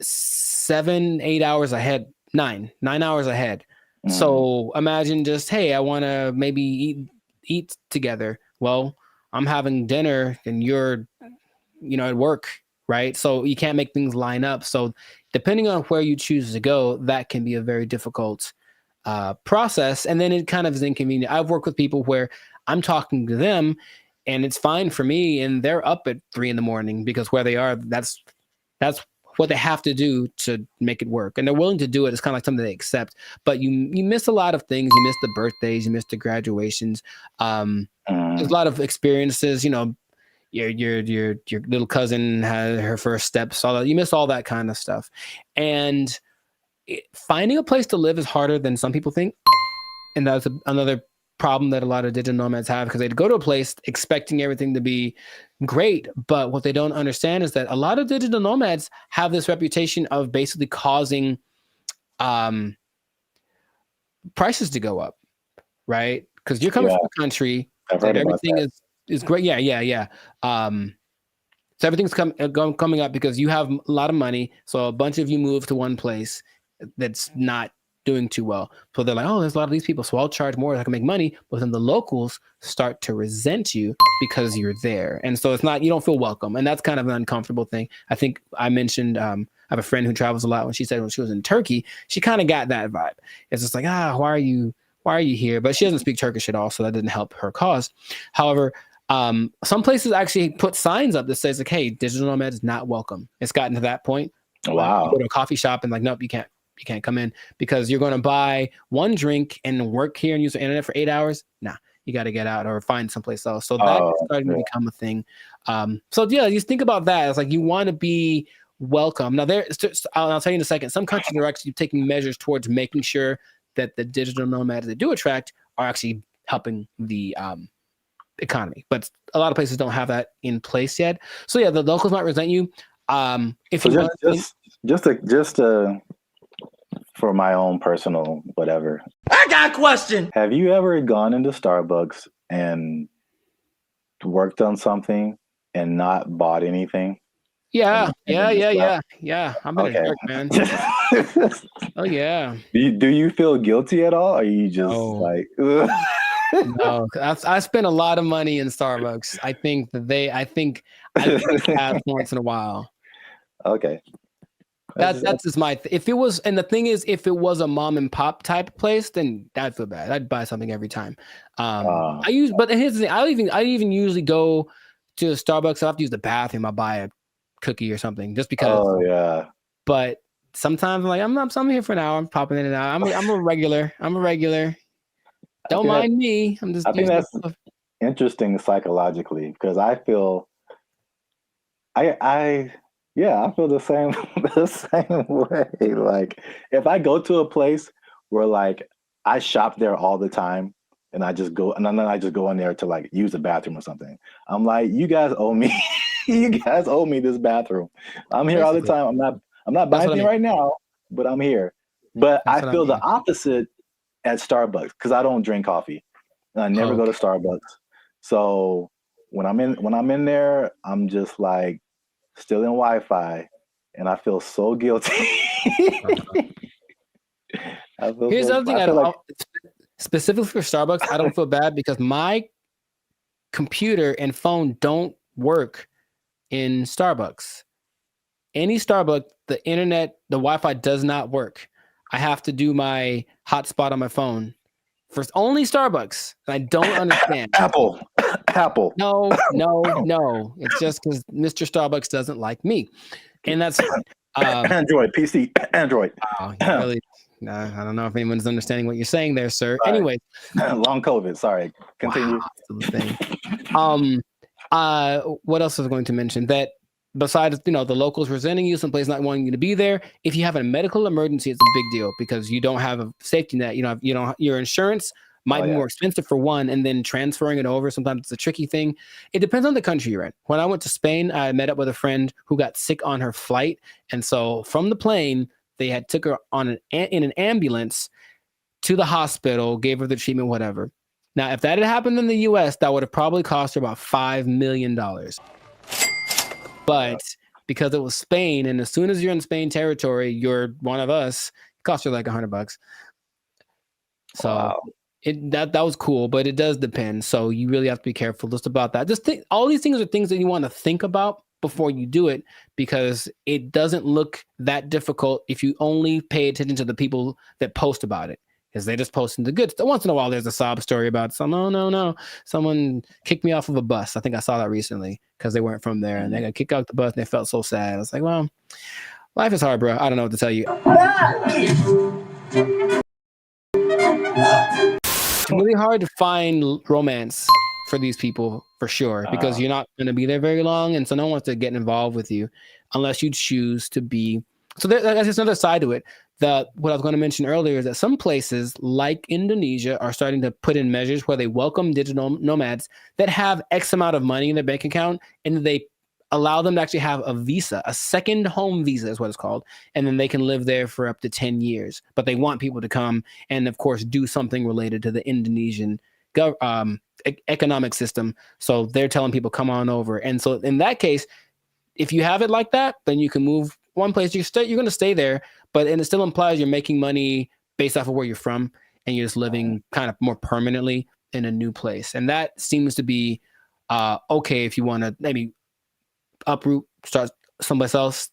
7-8 hours ahead 9 hours ahead. So imagine just, hey, I want to maybe eat together. Well, I'm having dinner and you're, at work, right? So you can't make things line up. So depending on where you choose to go, that can be a very difficult process. And then it kind of is inconvenient. I've worked with people where I'm talking to them and it's fine for me and they're up at 3 a.m. because where they are, that's what they have to do to make it work. And they're willing to do it. It's kind of like something they accept, but you miss a lot of things. You miss the birthdays, you miss the graduations. There's a lot of experiences, your little cousin had her first steps, all that. You miss all that kind of stuff. And finding a place to live is harder than some people think. And that's another problem that a lot of digital nomads have, because they'd go to a place expecting everything to be great, but what they don't understand is that a lot of digital nomads have this reputation of basically causing prices to go up, right? Because you're coming from a country that everything is great. Yeah. So everything's coming up because you have a lot of money. So a bunch of you move to one place that's not doing too well. So they're like, oh, there's a lot of these people, so I'll charge more so I can make money. But then the locals start to resent you because you're there. And so you don't feel welcome. And that's kind of an uncomfortable thing. I think I mentioned, I have a friend who travels a lot. When she said when she was in Turkey, she kind of got that vibe. It's just like, why are you here? But she doesn't speak Turkish at all, so that didn't help her cause. However, some places actually put signs up that says like, hey, digital nomad is not welcome. It's gotten to that point. Wow. You go to a coffee shop and like, nope, you can't come in because you're going to buy one drink and work here and use the internet for 8 hours. Nah, you got to get out or find someplace else. So that's starting to become a thing. So yeah, just think about that. It's like you want to be welcome. Now I'll tell you in a second, some countries are actually taking measures towards making sure that the digital nomads they do attract are actually helping the economy. But a lot of places don't have that in place yet. So yeah, the locals might resent you. If so you just for my own personal whatever. I got a question. Have you ever gone into Starbucks and worked on something and not bought anything? Yeah. I'm in a jerk, man. Oh yeah. Do you feel guilty at all? Or are you just like? No, I spent a lot of money in Starbucks. I think have once in a while. Okay. That's just my. If it was, and the thing is, if it was a mom and pop type place, then I'd feel bad. I'd buy something every time. But here's the thing. I even usually go to Starbucks. I have to use the bathroom. I buy a cookie or something just because. Oh yeah. But sometimes I'm like, I'm here for an hour. I'm popping in and out. I'm a regular. Don't mind me. I'm just. I think that's interesting psychologically because I feel. I feel the same way. Like if I go to a place where like I shop there all the time and I just go and then I just go in there to like use the bathroom or something. I'm like, you guys owe me. You guys owe me this bathroom. I'm here all the time. I'm not buying anything right now, but I'm here. But I feel the opposite at Starbucks because I don't drink coffee. And I never go to Starbucks. So when I'm in there, I'm just like still in Wi-Fi, and I feel so guilty. Here's the other thing. Specifically for Starbucks, I don't feel bad because my computer and phone don't work in Starbucks. Any Starbucks, the internet, the Wi-Fi does not work. I have to do my hotspot on my phone. For only Starbucks, and I don't understand. Apple. No. It's just because Mr. Starbucks doesn't like me, and that's Android PC. Android. Wow, really? I don't know if anyone's understanding what you're saying there, sir. Right. Anyway, long COVID. Sorry. Continue. Wow, what else was I going to mention? That besides, the locals resenting you, someplace not wanting you to be there, if you have a medical emergency, it's a big deal because you don't have a safety net. Your insurance might be more expensive for one, and then transferring it over, sometimes it's a tricky thing. It depends on the country you're in. When I went to Spain, I met up with a friend who got sick on her flight. And so from the plane, they had took her in an ambulance to the hospital, gave her the treatment, whatever. Now, if that had happened in the US, that would have probably cost her about $5 million. But because it was Spain, and as soon as you're in Spain territory, you're one of us, Cost you like $100. So that was cool, but it does depend. So you really have to be careful just about that. Just think, all these things are things that you want to think about before you do it, because it doesn't look that difficult if you only pay attention to the people that post about it, because they just posting the good stuff. Once in a while, there's a sob story about no, someone kicked me off of a bus. I think I saw that recently because they weren't from there and they got kicked out the bus and they felt so sad. I was like, well, life is hard, bro. I don't know what to tell you. It's really hard to find romance for these people, for sure, because you're not going to be there very long, and so no one wants to get involved with you unless you choose to be. So that's just another side to it. What I was going to mention earlier is that some places like Indonesia are starting to put in measures where they welcome digital nomads that have X amount of money in their bank account, and they allow them to actually have a visa, a second home visa is what it's called. And then they can live there for up to 10 years. But they want people to come and, of course, do something related to the Indonesian economic system. So they're telling people, come on over. And so in that case, if you have it like that, then you can move one place. You're going to stay there, and it still implies you're making money based off of where you're from, and you're just living kind of more permanently in a new place. And that seems to be okay if you want to maybe uproot, start someplace else,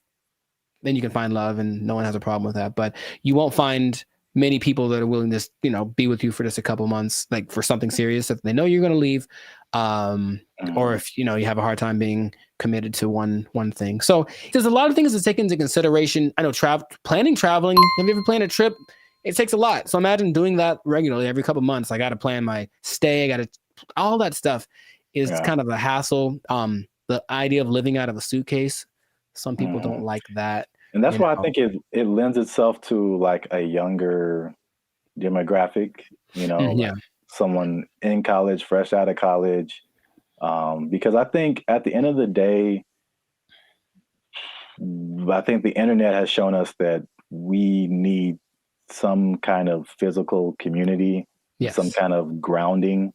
then you can find love and no one has a problem with that. But you won't find many people that are willing to, be with you for just a couple months, like for something serious, if they know you're going to leave, or if, you have a hard time being committed to one thing. So there's a lot of things to take into consideration. I know traveling. Have you ever planned a trip? It takes a lot. So imagine doing that regularly every couple months. I got to plan my stay. All that stuff is kind of a hassle. The idea of living out of a suitcase, some people don't like that. And that's why I think it lends itself to like a younger demographic, like someone in college, fresh out of college. Because I think at the end of the day, I think the internet has shown us that we need some kind of physical community, some kind of grounding.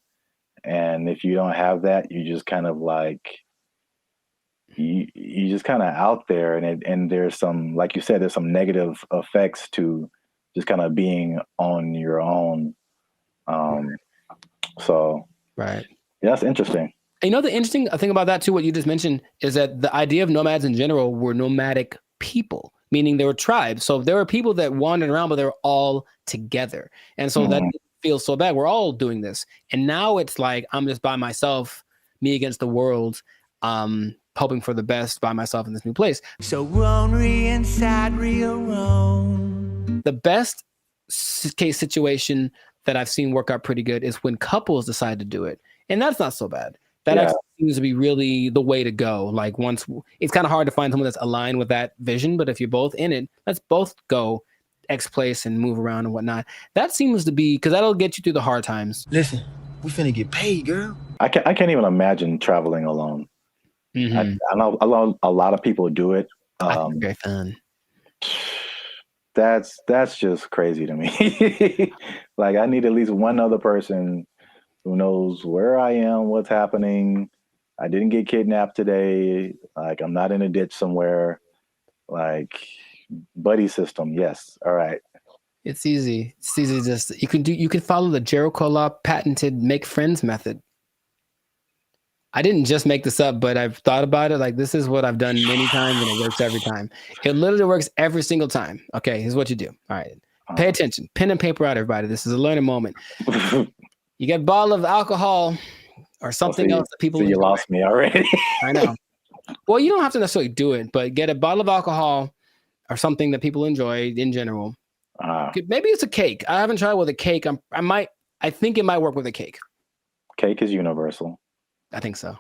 And if you don't have that, you just kind of like, you just kind of out there, and there's some, like you said, there's some negative effects to just kind of being on your own. So right, that's interesting. And the interesting thing about that too, what you just mentioned, is that the idea of nomads in general were nomadic people, meaning they were tribes. So there were people that wandered around, but they were all together, and so that feels so bad. We're all doing this, and now it's like I'm just by myself, me against the world. Hoping for the best by myself in this new place. So lonely inside, real alone. The best case situation that I've seen work out pretty good is when couples decide to do it. And that's not so bad. That actually seems to be really the way to go. Like it's kind of hard to find someone that's aligned with that vision, but if you're both in it, let's both go X place and move around and whatnot. That seems to be, because that'll get you through the hard times. Listen, we finna get paid, girl. I can't even imagine traveling alone. I know a lot of people do it. I think it's very fun. That's just crazy to me. Like, I need at least one other person who knows where I am, what's happening. I didn't get kidnapped today. Like, I'm not in a ditch somewhere. Like, buddy system. Yes. All right. It's easy. It's easy. Just you can follow the Jericho Law patented make friends method. I didn't just make this up, but I've thought about it. Like, this is what I've done many times, and it works every time. It literally works every single time. Okay, here's what you do. All right, pay attention. Pen and paper out, everybody. This is a learning moment. You get a bottle of alcohol or something else that people. So you lost me already. I know. Well, you don't have to necessarily do it, but get a bottle of alcohol or something that people enjoy in general. Maybe it's a cake. I haven't tried with a cake. I think it might work with a cake. Cake is universal. I think so.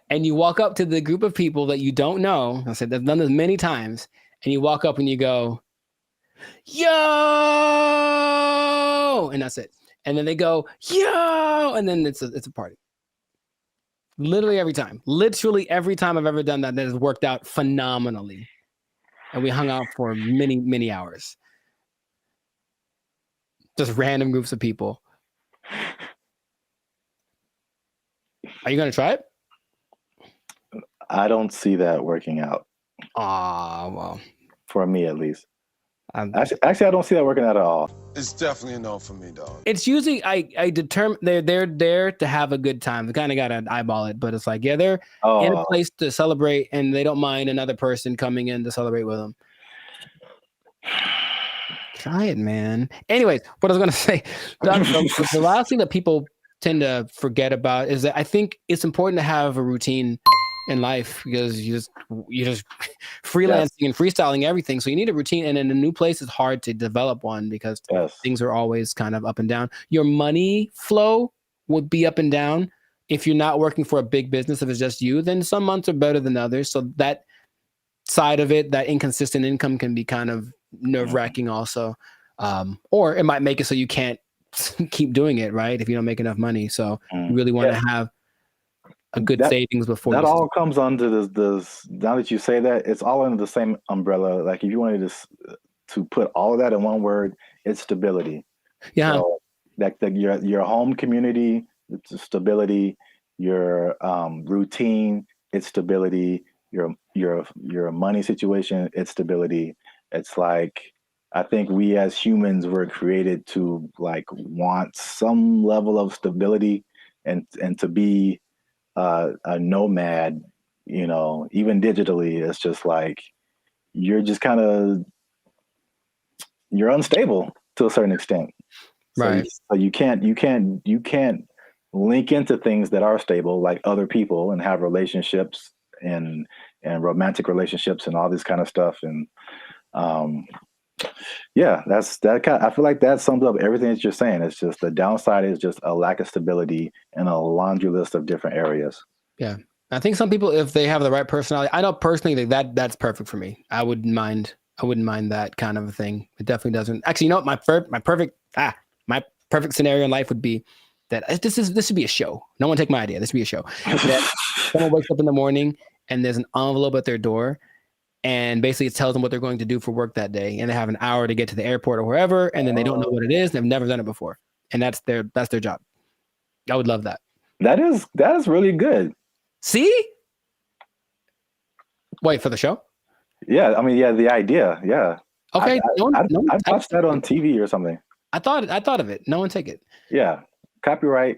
And you walk up to the group of people that you don't know. I said, I've done this many times. And you walk up and you go, yo, and that's it. And then they go, yo, and then it's a party. Literally every time I've ever done that has worked out phenomenally. And we hung out for many, many hours. Just random groups of people. Are you going to try it? I don't see that working out. Well. For me, at least. Actually, I don't see that working out at all. It's definitely a no for me, dog. It's usually I determine they're there to have a good time. They kind of got to eyeball it, but it's like, yeah, they're in a place to celebrate, and they don't mind another person coming in to celebrate with them. Try it, man. Anyways, what I was gonna say, the last thing that people tend to forget about is that I think it's important to have a routine in life, because you're just freelancing and freestyling everything. So you need a routine, and in a new place, it's hard to develop one because things are always kind of up and down. Your money flow would be up and down if you're not working for a big business. If it's just you, then some months are better than others. So that side of it, that inconsistent income, can be kind of nerve-wracking also. Or it might make it so you can't keep doing it, right? If you don't make enough money. So you really want to have a good savings before that all comes under this. Now that you say that, it's all under the same umbrella. Like if you wanted to put all of that in one word, it's stability. Yeah. So your home community, it's stability. Your routine, it's stability. Your money situation, it's stability. It's like, I think we as humans were created to like want some level of stability and to be a nomad, even digitally. It's just like you're just kind of, you're unstable to a certain extent, right? So you can't link into things that are stable, like other people, and have relationships and romantic relationships and all this kind of stuff. And yeah, I feel like that sums up everything that you're saying. It's just the downside is just a lack of stability in a laundry list of different areas. Yeah. I think some people, if they have the right personality, I know personally that's perfect for me. I wouldn't mind that kind of a thing. It definitely doesn't. Actually, my perfect scenario in life would be that this would be a show. No one take my idea. This would be a show. That someone wakes up in the morning and there's an envelope at their door, and basically it tells them what they're going to do for work that day, and they have an hour to get to the airport or wherever, and then they don't know what it is. They've never done it before, and that's their job. I would love that. That is really good. See? Wait, for the show? Yeah, I mean, yeah, the idea, yeah. Okay, I watched that on TV or something. I thought of it. No one take it. Yeah, copyright.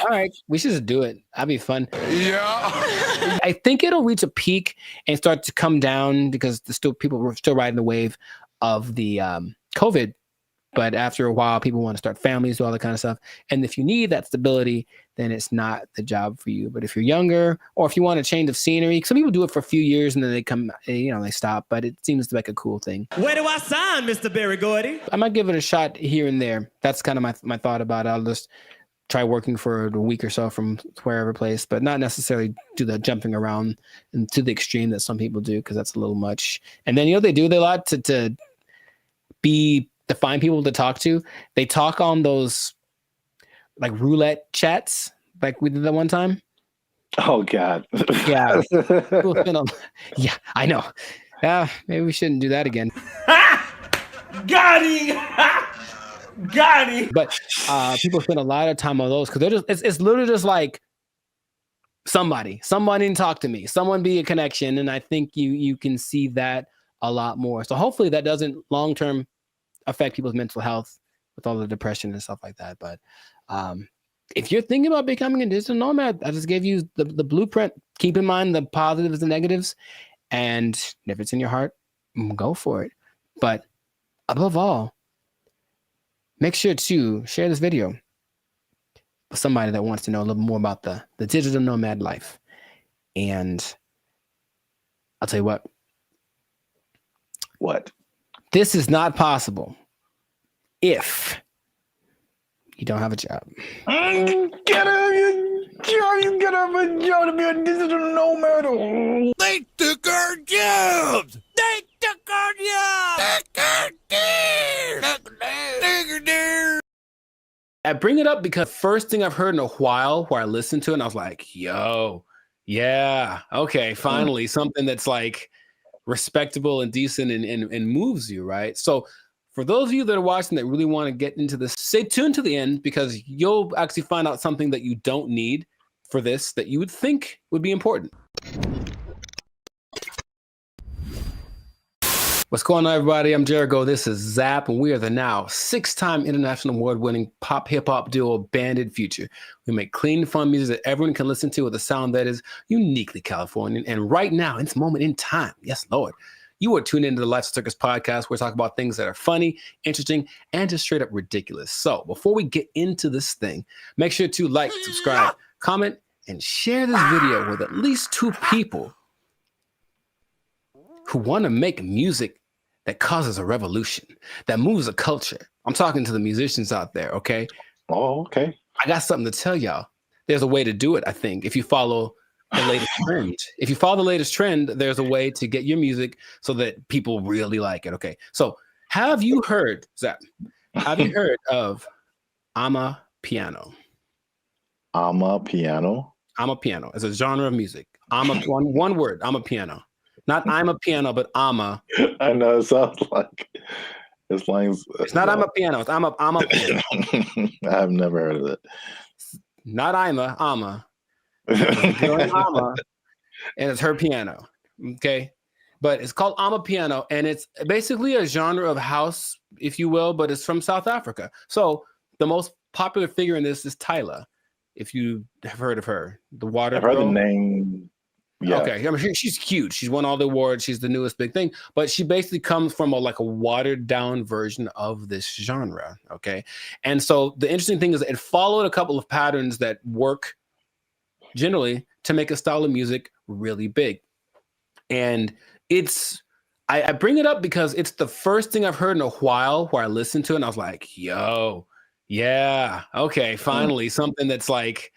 All right, we should just do it. That'd be fun. Yeah. I think it'll reach a peak and start to come down because people were still riding the wave of the COVID. But after a while, people want to start families, do all that kind of stuff. And if you need that stability, then it's not the job for you. But if you're younger, or if you want a change of scenery, some people do it for a few years and then they come, they stop. But it seems like a cool thing. Where do I sign, Mr. Berry Gordy? I might give it a shot here and there. That's kind of my thought about it. I'll just try working for a week or so from wherever place, but not necessarily do the jumping around and to the extreme that some people do, because that's a little much. And then they do a lot to find people to talk to. They talk on those like roulette chats, like we did that one time. Oh God. Yeah. Yeah, I know. Maybe we shouldn't do that again. Got him! Got him! But people spend a lot of time on those because it's literally just like someone didn't talk to me, someone be a connection, and I think you can see that a lot more. So hopefully that doesn't long term affect people's mental health with all the depression and stuff like that. But if you're thinking about becoming a digital nomad, I just gave you the blueprint. Keep in mind the positives and negatives, and if it's in your heart, go for it. But above all, make sure to share this video with somebody that wants to know a little more about the digital nomad life. And I'll tell you what. What? This is not possible if you don't have a job. You gotta have a job to be a digital nomad. They took our jobs! They took our jobs! I bring it up because first thing I've heard in a while where I listened to it and I was like, yo, yeah, okay, finally something that's like respectable and decent and moves you, right? So for those of you that are watching that really want to get into this, stay tuned to the end, because you'll actually find out something that you don't need for this that you would think would be important. What's going on, everybody? I'm Jericho. This is Zap, and we are the now 6-time international award-winning pop hip-hop duo Banded Future. We make clean, fun music that everyone can listen to with a sound that is uniquely Californian. And right now, in this moment in time, yes, Lord, you are tuned into the Lifestyle Circus podcast, where we talk about things that are funny, interesting, and just straight up ridiculous. So before we get into this thing, make sure to like, subscribe, comment, and share this video with at least 2 people who want to make music that causes a revolution, that moves a culture. I'm talking to the musicians out there, okay? Oh, okay. I got something to tell y'all. There's a way to do it, I think, if you follow the latest trend. If you follow the latest trend, there's a way to get your music so that people really like it, okay? So have you heard, Zach, have you heard of Ama Piano? Ama Piano? Ama Piano. It's a genre of music. One word, Ama Piano. Not I'm a piano, but Ama. I know, it sounds like it's not I'm a piano, it's I'm a piano. I've never heard of it. Not Ama. Ama, and it's her piano. Okay. But it's called Ama Piano, and it's basically a genre of house, if you will, but it's from South Africa. So the most popular figure in this is Tyla, if you have heard of her. The water. I've heard the name. Yeah. Okay, I mean, she's huge. She's won all the awards. She's the newest big thing, but she basically comes from a watered down version of this genre. Okay, and so the interesting thing is it followed a couple of patterns that work generally to make a style of music really big. And I bring it up because it's the first thing I've heard in a while where I listened to it and I was like, yo, yeah, okay, finally something that's like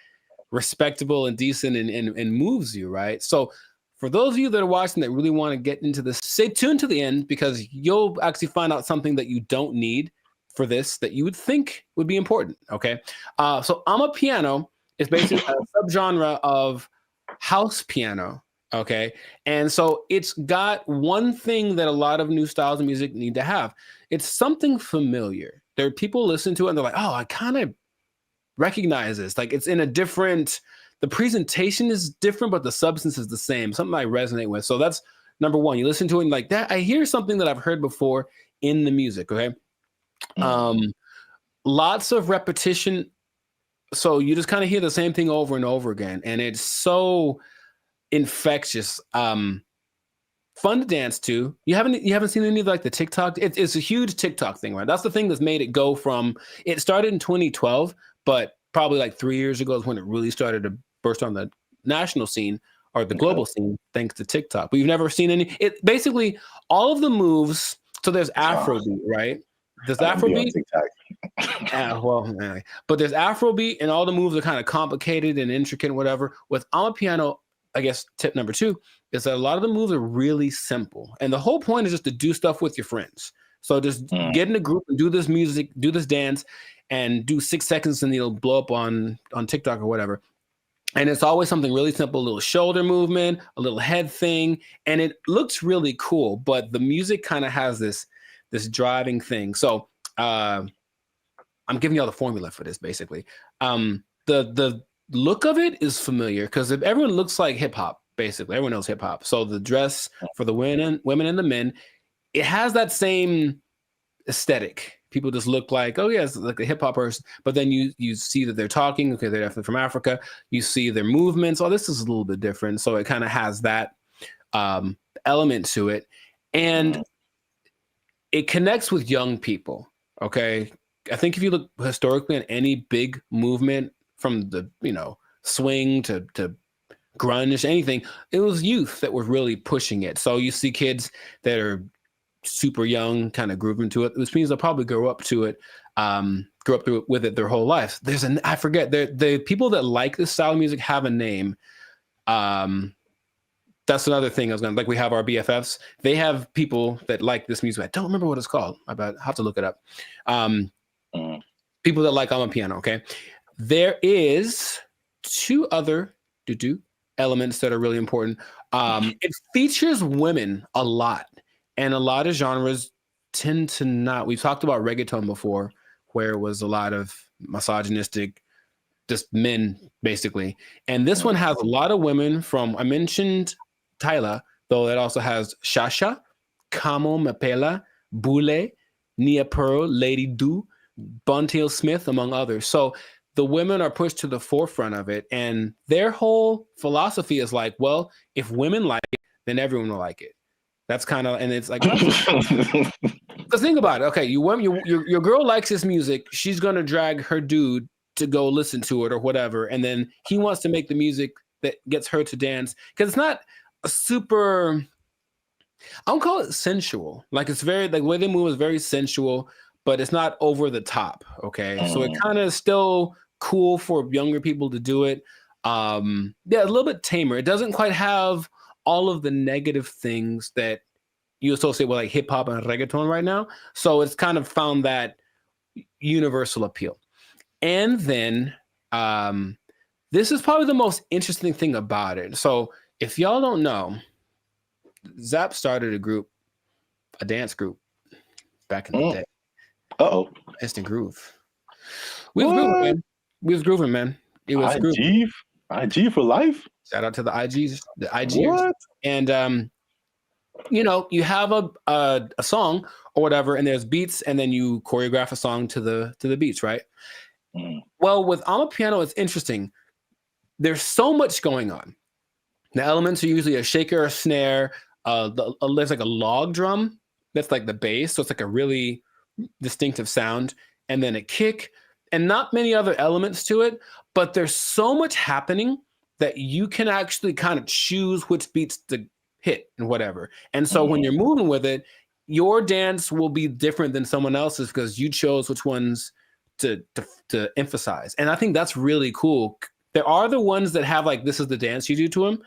respectable and decent and moves you, right? So for those of you that are watching that really want to get into this, stay tuned to the end, because you'll actually find out something that you don't need for this that you would think would be important, okay? So Ama Piano is basically a subgenre of house piano, okay? And so it's got one thing that a lot of new styles of music need to have. It's something familiar. There are people listen to it and they're like, oh, I kind of recognize this. Like, it's in a different, the presentation is different, but the substance is the same. Something I resonate with. So that's number one. You listen to it and like that, I hear something that I've heard before in the music. Okay. Lots of repetition. So you just kind of hear the same thing over and over again. And it's so infectious. Fun to dance to. You haven't seen any of like the TikTok? It's a huge TikTok thing, right? That's the thing that's made it go from, it started in 2012, but probably like 3 years ago is when it really started to burst on the national scene or the global scene, thanks to TikTok. But you've never seen any, it basically all of the moves. So there's Afrobeat, right? There's Afrobeat. But there's Afrobeat and all the moves are kind of complicated and intricate and whatever. With Ama Piano, I guess tip number 2 is that a lot of the moves are really simple. And the whole point is just to do stuff with your friends. So just get in a group and do this music, do this dance, and do 6 seconds and it'll blow up on TikTok or whatever. And it's always something really simple, a little shoulder movement, a little head thing. And it looks really cool, but the music kind of has this driving thing. So I'm giving y'all the formula for this, basically. The look of it is familiar because if everyone looks like hip hop, basically everyone knows hip hop. So the dress for the women and the men, it has that same aesthetic. People just look like, oh yeah, it's like a hip hop person. But then you see that they're talking. Okay, they're definitely from Africa. You see their movements. Oh, this is a little bit different. So it kind of has that element to it, and it connects with young people. Okay, I think if you look historically at any big movement, from the swing to grunge, anything, it was youth that were really pushing it. So you see kids that are super young kind of grooving to it, which means they'll probably grow up to it, with it their whole life. I forget, the people that like this style of music have a name. That's another thing I was gonna, like, we have our BFFs. They have people that like this music. I don't remember what it's called. I have to look it up. People that like Ama Piano, okay? There is 2 other elements that are really important. It features women a lot, and a lot of genres tend to not. We've talked about reggaeton before, where it was a lot of misogynistic, just men, basically. And this one has a lot of women from, I mentioned Tyla, though it also has Shasha Kamo Mapela, Bule, Nia Pearl, Lady Do, Buntiel Smith, among others. So the women are pushed to the forefront of it, and their whole philosophy is like, well, if women like it, then everyone will like it. That's kind of, and it's like, because think about it. Okay, your girl likes this music. She's gonna drag her dude to go listen to it or whatever, and then he wants to make the music that gets her to dance, because it's not a super, I don't call it sensual. Like, it's very, like, the way they move is very sensual, but it's not over the top. Okay, so it kind of still cool for younger people to do it. Yeah, a little bit tamer. It doesn't quite have all of the negative things that you associate with like hip hop and reggaeton right now. So it's kind of found that universal appeal. And then this is probably the most interesting thing about it. So if y'all don't know, Zap started a dance group back in the day. Instant Groove. We was grooving, man. We was grooving, man. It was grooving. IG for life. Shout out to the IGs, the IGers. What? And you know, you have a song or whatever, and there's beats, and then you choreograph a song to the beats, right? Well, with Amapiano, it's interesting. There's so much going on. The elements are usually a shaker, a snare. There's like a log drum that's like the bass, so it's like a really distinctive sound, and then a kick, and not many other elements to it. But there's so much happening that you can actually kind of choose which beats to hit and whatever. And so when you're moving with it, your dance will be different than someone else's because you chose which ones to emphasize. And I think that's really cool. There are the ones that have like, this is the dance you do to them.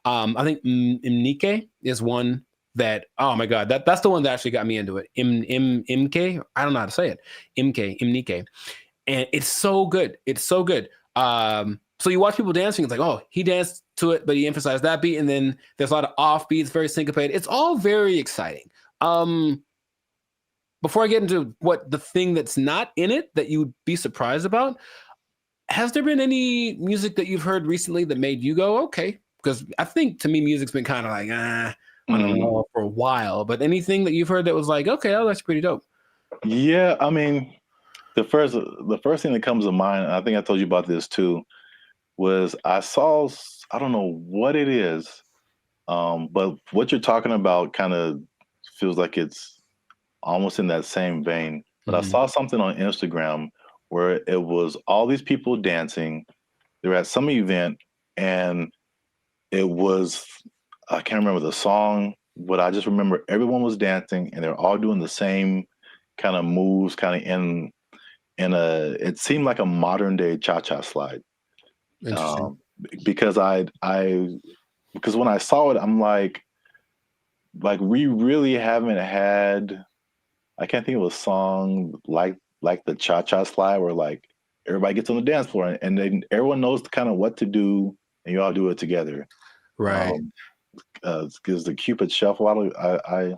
I think Imnike is one that, oh my God, that's the one that actually got me into it. Imke, I don't know how to say it. Imnike. And it's so good. It's so good. So you watch people dancing, it's like, oh, he danced to it, but he emphasized that beat. And then there's a lot of off beats, very syncopated. It's all very exciting. Before I get into what the thing that's not in it that you would be surprised about, has there been any music that you've heard recently that made you go, okay? Because I think to me, music's been kind of like, I don't know, for a while. But anything that you've heard that was like, okay, oh, that's pretty dope. Yeah, I mean, the first thing that comes to mind, and I think I told you about this too, was I saw, I don't know what it is, but what you're talking about kind of feels like it's almost in that same vein. But I saw something on Instagram where it was all these people dancing. They were at some event, and it was, I can't remember the song, but I just remember everyone was dancing, and they're all doing the same kind of moves, kind of in it seemed like a modern day cha-cha slide. Because because when I saw it, I'm like we really haven't had, I can't think of a song like the cha-cha slide where like everybody gets on the dance floor and then everyone knows kind of what to do and you all do it together. Right. Because the Cupid Shuffle, I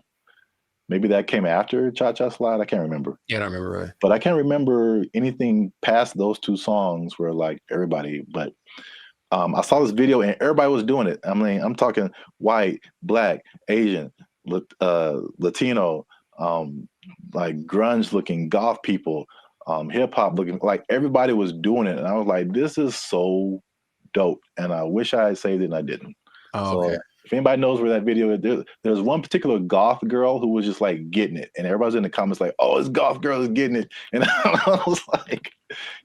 maybe that came after Cha-Cha Slide. I can't remember. Yeah, I don't remember. Right. But I can't remember anything past those two songs where like everybody, but I saw this video and everybody was doing it. I mean, I'm talking white, black, Asian, Latino, like grunge looking goth people, hip hop looking, like everybody was doing it. And I was like, this is so dope. And I wish I had saved it and I didn't. Oh, okay. So if anybody knows where that video is, there's one particular goth girl who was just like getting it. And everybody's in the comments like, oh, this goth girl is getting it. And I was like,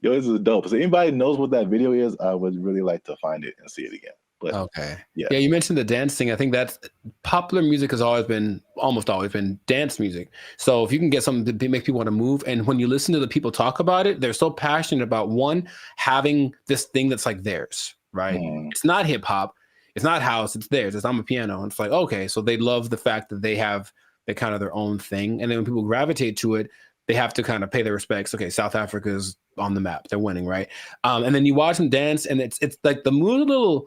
yo, this is dope. So anybody knows what that video is, I would really like to find it and see it again. But okay. Yeah, you mentioned the dance thing. I think that's popular music has almost always been dance music. So if you can get something to make people want to move, and when you listen to the people talk about it, they're so passionate about one, having this thing that's like theirs, right? It's not hip hop. It's not house, it's theirs. It's Amapiano. And it's like, okay, so they love the fact that they have kind of their own thing. And then when people gravitate to it, they have to kind of pay their respects. Okay, South Africa is on the map. They're winning, right? And then you watch them dance, and it's like the mood a little,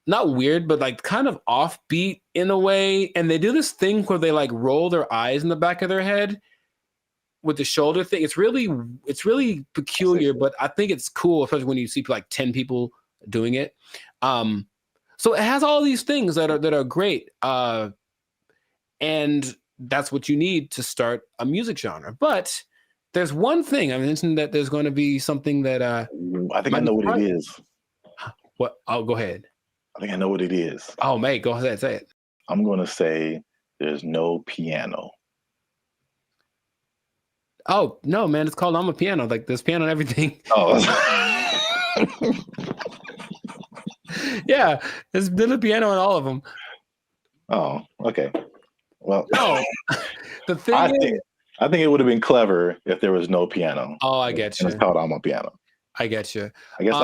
not weird, but like kind of offbeat in a way. And they do this thing where they like roll their eyes in the back of their head with the shoulder thing. It's really peculiar, but I think it's cool, especially when you see like 10 people doing it. So it has all these things that are great. And And that's what you need to start a music genre. But there's one thing I mentioned, that there's going to be something that I think I know what it is. What? Oh, go ahead. I think I know what it is. Oh, mate, go ahead, say it. I'm going to say there's no piano. Oh, no, man, it's called I'm a Piano. Like, there's piano and everything. Oh. Yeah, there's been a piano in all of them. Oh, okay. Well, no. The thing I think it would have been clever if there was no piano. Oh, I get you. It's called I'm a Piano. I get you. I guess.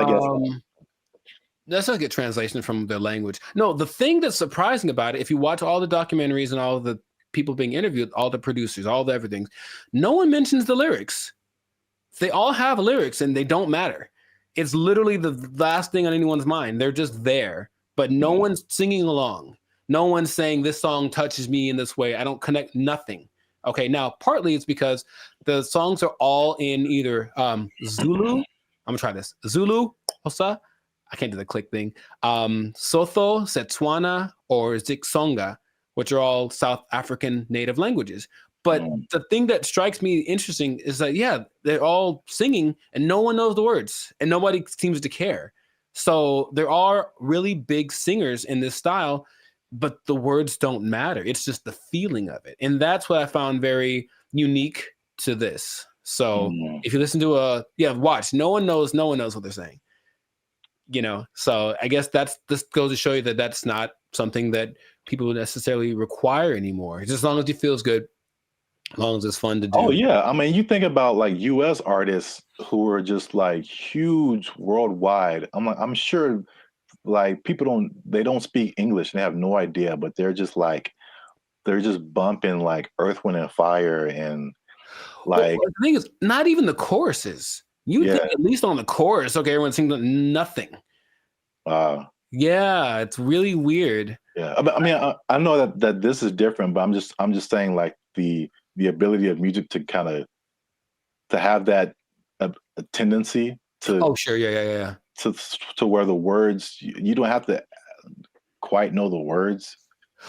That's not a good translation from their language. No, the thing that's surprising about it, if you watch all the documentaries and all the people being interviewed, all the producers, all the everything, no one mentions the lyrics. They all have lyrics and they don't matter. It's literally the last thing on anyone's mind. They're just there, but no one's singing along. No one's saying this song touches me in this way. I don't connect nothing. Okay, now partly it's because the songs are all in either Zulu. I'm gonna try this. Zulu, Xhosa. I can't do the click thing. Sotho, Setswana, or Xitsonga, which are all South African native languages. But the thing that strikes me interesting is that, yeah, they're all singing and no one knows the words and nobody seems to care. So there are really big singers in this style, but the words don't matter. It's just the feeling of it. And that's what I found very unique to this. So if you listen to watch, no one knows what they're saying. You know, so I guess this goes to show you that that's not something that people necessarily require anymore. Just as long as it feels good, as long as it's fun to do. Oh yeah, I mean, you think about like U.S. artists who are just like huge worldwide. I'm sure like people don't speak English and they have no idea, but they're just bumping like Earth, Wind, and Fire and like. Well, the thing is, not even the choruses. You think at least on the chorus, okay, everyone sings nothing. Yeah, it's really weird. Yeah, I mean, I know that this is different, but I'm just saying like the ability of music to kind of to have that a tendency to. Oh sure, yeah. To where the words you don't have to quite know the words.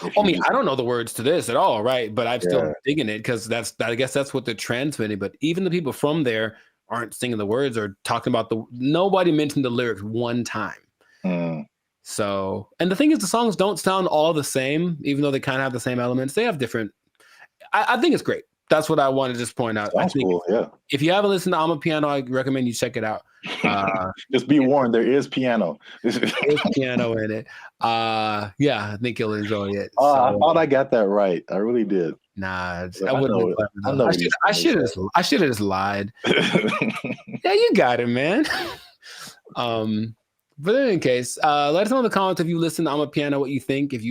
I mean, I don't know the words to this at all, right? But I'm still digging it because I guess that's what they're transmitting. But even the people from there aren't singing the words or talking about nobody mentioned the lyrics one time. So, and the thing is, the songs don't sound all the same, even though they kind of have the same elements. They have different. I think it's great. That's what I want to just point out. Sounds cool, yeah. If you haven't listened to I'm a Piano, I recommend you check it out. Just be warned, there is piano. There's piano in it. I think you'll enjoy it. I thought I got that right. I really did. Nah, I should have just lied. Yeah, you got it, man. But in any case, let us know in the comments if you listen to I'm a Piano, what you think. If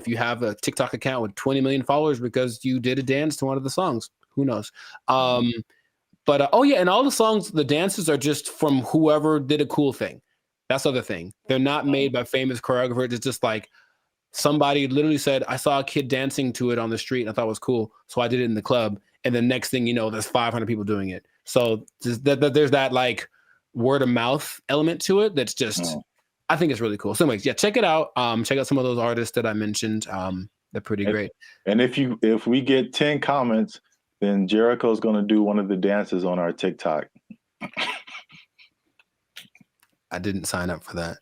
you have a TikTok account with 20 million followers because you did a dance to one of the songs, who knows? But and all the songs, the dances are just from whoever did a cool thing. That's the other thing. They're not made by famous choreographers. It's just like somebody literally said, I saw a kid dancing to it on the street and I thought it was cool, so I did it in the club. And the next thing you know, there's 500 people doing it. So there's that like word of mouth element to it. That's just, I think it's really cool. So anyways, yeah, check it out. Check out some of those artists that I mentioned. They're pretty great. And if we get 10 comments, then Jericho's going to do one of the dances on our TikTok. I didn't sign up for that.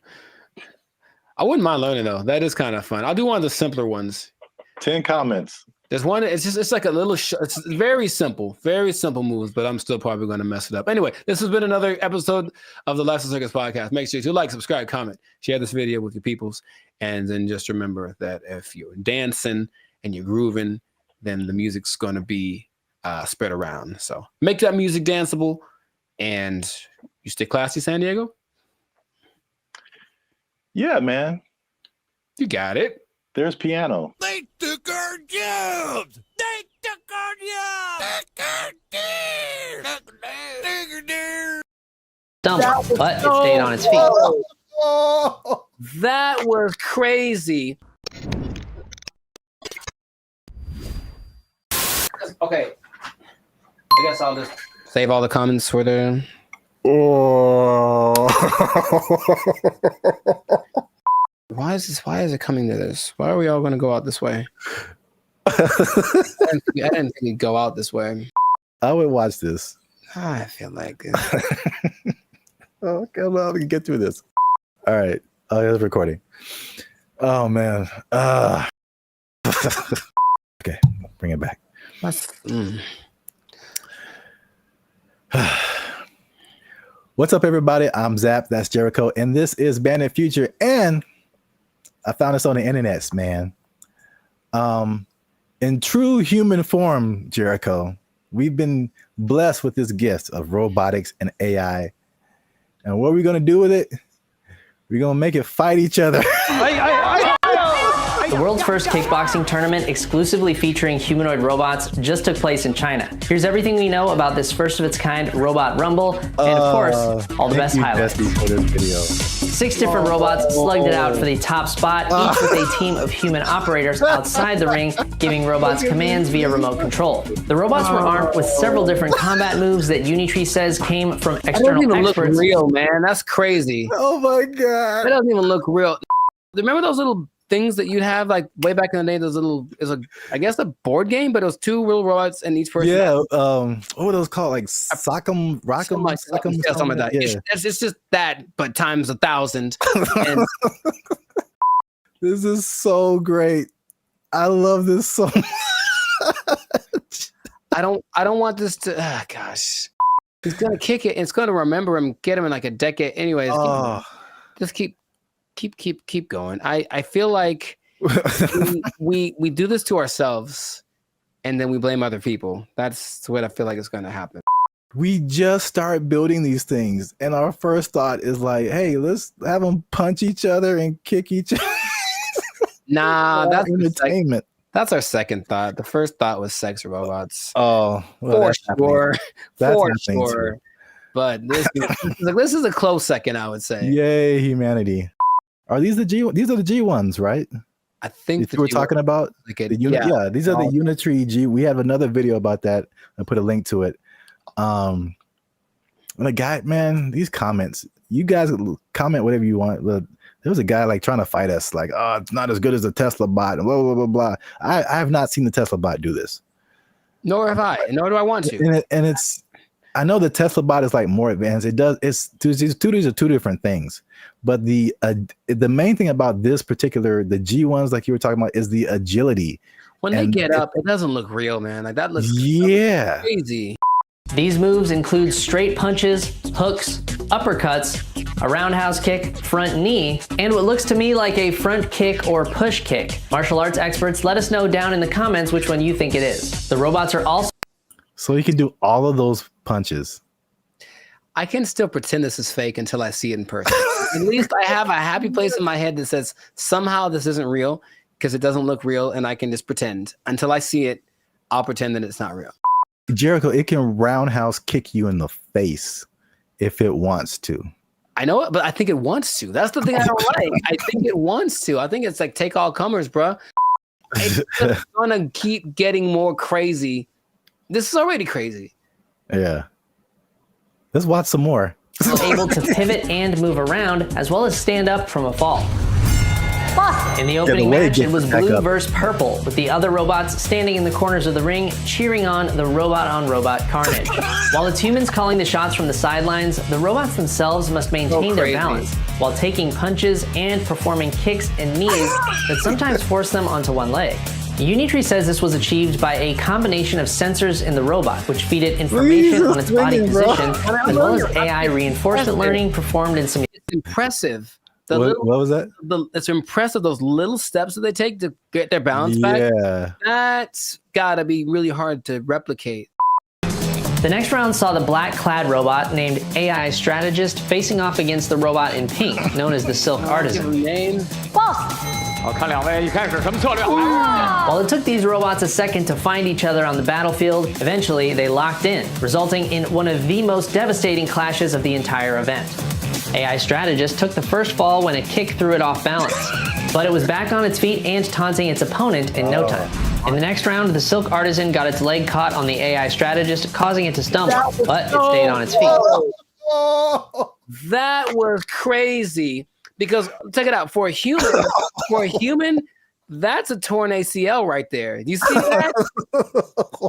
I wouldn't mind learning though. That is kind of fun. I'll do one of the simpler ones. 10 comments. There's one. It's like a little. It's very simple moves, but I'm still probably going to mess it up. Anyway, this has been another episode of the Lifestyle Circus podcast. Make sure to like, subscribe, comment, share this video with your peoples, and then just remember that if you're dancing and you're grooving, then the music's going to be spread around. So make that music danceable, and you stay classy, San Diego. Yeah, man. You got it. There's piano. They took our jobs. They took our jobs. Dump, but it stayed on its feet. That was crazy. Okay. I guess I'll just save all the comments for the. Why is it coming to this? Why are we all going to go out this way? I didn't think it'd go out this way. I would watch this. I feel like it. Oh, come on, we can get through this. All right. Oh, it's recording. Oh man. Okay, bring it back. What's up, everybody? I'm Zap. That's Jericho, and this is Bandit Future. And I found this on the internet, man. In true human form, Jericho, we've been blessed with this gift of robotics and AI. And what are we gonna do with it? We're gonna make it fight each other. The world's first kickboxing tournament exclusively featuring humanoid robots just took place in China. Here's everything we know about this first of its kind robot rumble, and of course, all the best highlights. For this video. 6 different robots slugged it out for the top spot, each with a team of human operators outside the ring, giving robots commands via remote control. The robots were armed with several different combat moves that Unitree says came from external That doesn't even experts. look real, man. That's crazy. Oh my god. That doesn't even look real. Remember those little things that you'd have like way back in the day? Those little, I guess a board game, but it was 2 real robots and each person. Yeah. What were those called? Like Sock'em, Rock'em, Sock'em, something like that. Yeah. It's just that, but times 1,000. And this is so great. I love this so much. I don't want this to. Gosh, he's gonna kick it. And it's gonna remember him, get him in like a decade. Anyways, just keep going. I feel like we do this to ourselves and then we blame other people. That's what I feel like is going to happen. We just start building these things and our first thought is like, hey, let's have them punch each other and kick each other. Nah, that's entertainment. That's our second thought. The first thought was sex robots. Oh, well, for sure. Too. But this is a close second, I would say. Yay, humanity. Are these these are the G ones, right? I think we're talking about. Yeah, these are the Unitree G. We have another video about that. I put a link to it. And the guy, man, these comments. You guys comment whatever you want. There was a guy like trying to fight us, like, oh, it's not as good as the Tesla bot, and blah blah blah blah. I have not seen the Tesla bot do this. Nor have I. Nor do I want to. And it's. I know the Tesla bot is like more advanced. These are 2 different things. But the main thing about this particular, the G ones, like you were talking about, is the agility. When they get up, it doesn't look real, man. Like that looks crazy. These moves include straight punches, hooks, uppercuts, a roundhouse kick, front knee, and what looks to me like a front kick or push kick. Martial arts experts, let us know down in the comments which one you think it is. The robots are also... So you can do all of those punches. I can still pretend this is fake until I see it in person. At least I have a happy place in my head that says somehow this isn't real because it doesn't look real, and I can just pretend. Until I see it, I'll pretend that it's not real. Jericho, it can roundhouse kick you in the face if it wants to. I know it, but I think it wants to. That's the thing I don't like. I think it wants to. I think it's like take all comers, bro. It's just gonna keep getting more crazy. This is already crazy. Yeah. Let's watch some more. Able to pivot and move around, as well as stand up from a fall. In the opening match, it was blue versus purple, with the other robots standing in the corners of the ring, cheering on the robot-on-robot carnage. While it's humans calling the shots from the sidelines, the robots themselves must maintain their balance, while taking punches and performing kicks and knees that sometimes force them onto one leg. Unitree says this was achieved by a combination of sensors in the robot, which feed it information on its body position, as well as AI reinforcement learning performed in simulation. It's impressive. What was that? It's impressive, those little steps that they take to get their balance back. Yeah. That's gotta be really hard to replicate. The next round saw the black-clad robot named AI Strategist facing off against the robot in pink, known as the Silk Artisan. Name? While it took these robots a second to find each other on the battlefield, eventually they locked in, resulting in one of the most devastating clashes of the entire event. AI Strategist took the first fall when a kick threw it off balance, but it was back on its feet and taunting its opponent in no time. In the next round, the Silk Artisan got its leg caught on the AI Strategist, causing it to stumble, but it stayed on its feet. That was crazy. Because check it out, for a human that's a torn ACL right there. You see that?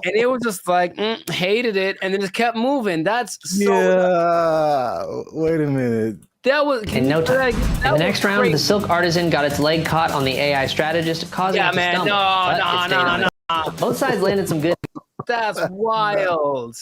And it was just like, hated it, and then just kept moving. That's so. Yeah. Wait a minute. That was in no time. In the next round, the silk artisan got its leg caught on the AI strategist, causing it to stumble. No. Both sides landed some good. That's wild.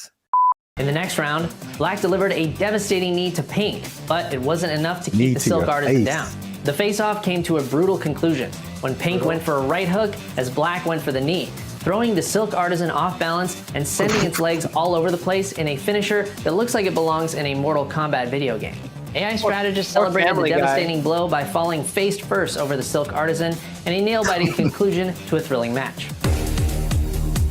In the next round, Black delivered a devastating knee to Pink, but it wasn't enough to keep the silk artisan down. The face-off came to a brutal conclusion when Pink went for a right hook as Black went for the knee, throwing the silk artisan off balance and sending its legs all over the place in a finisher that looks like it belongs in a Mortal Kombat video game. AI strategist celebrated the devastating blow by falling face first over the silk artisan in a nail-biting conclusion to a thrilling match.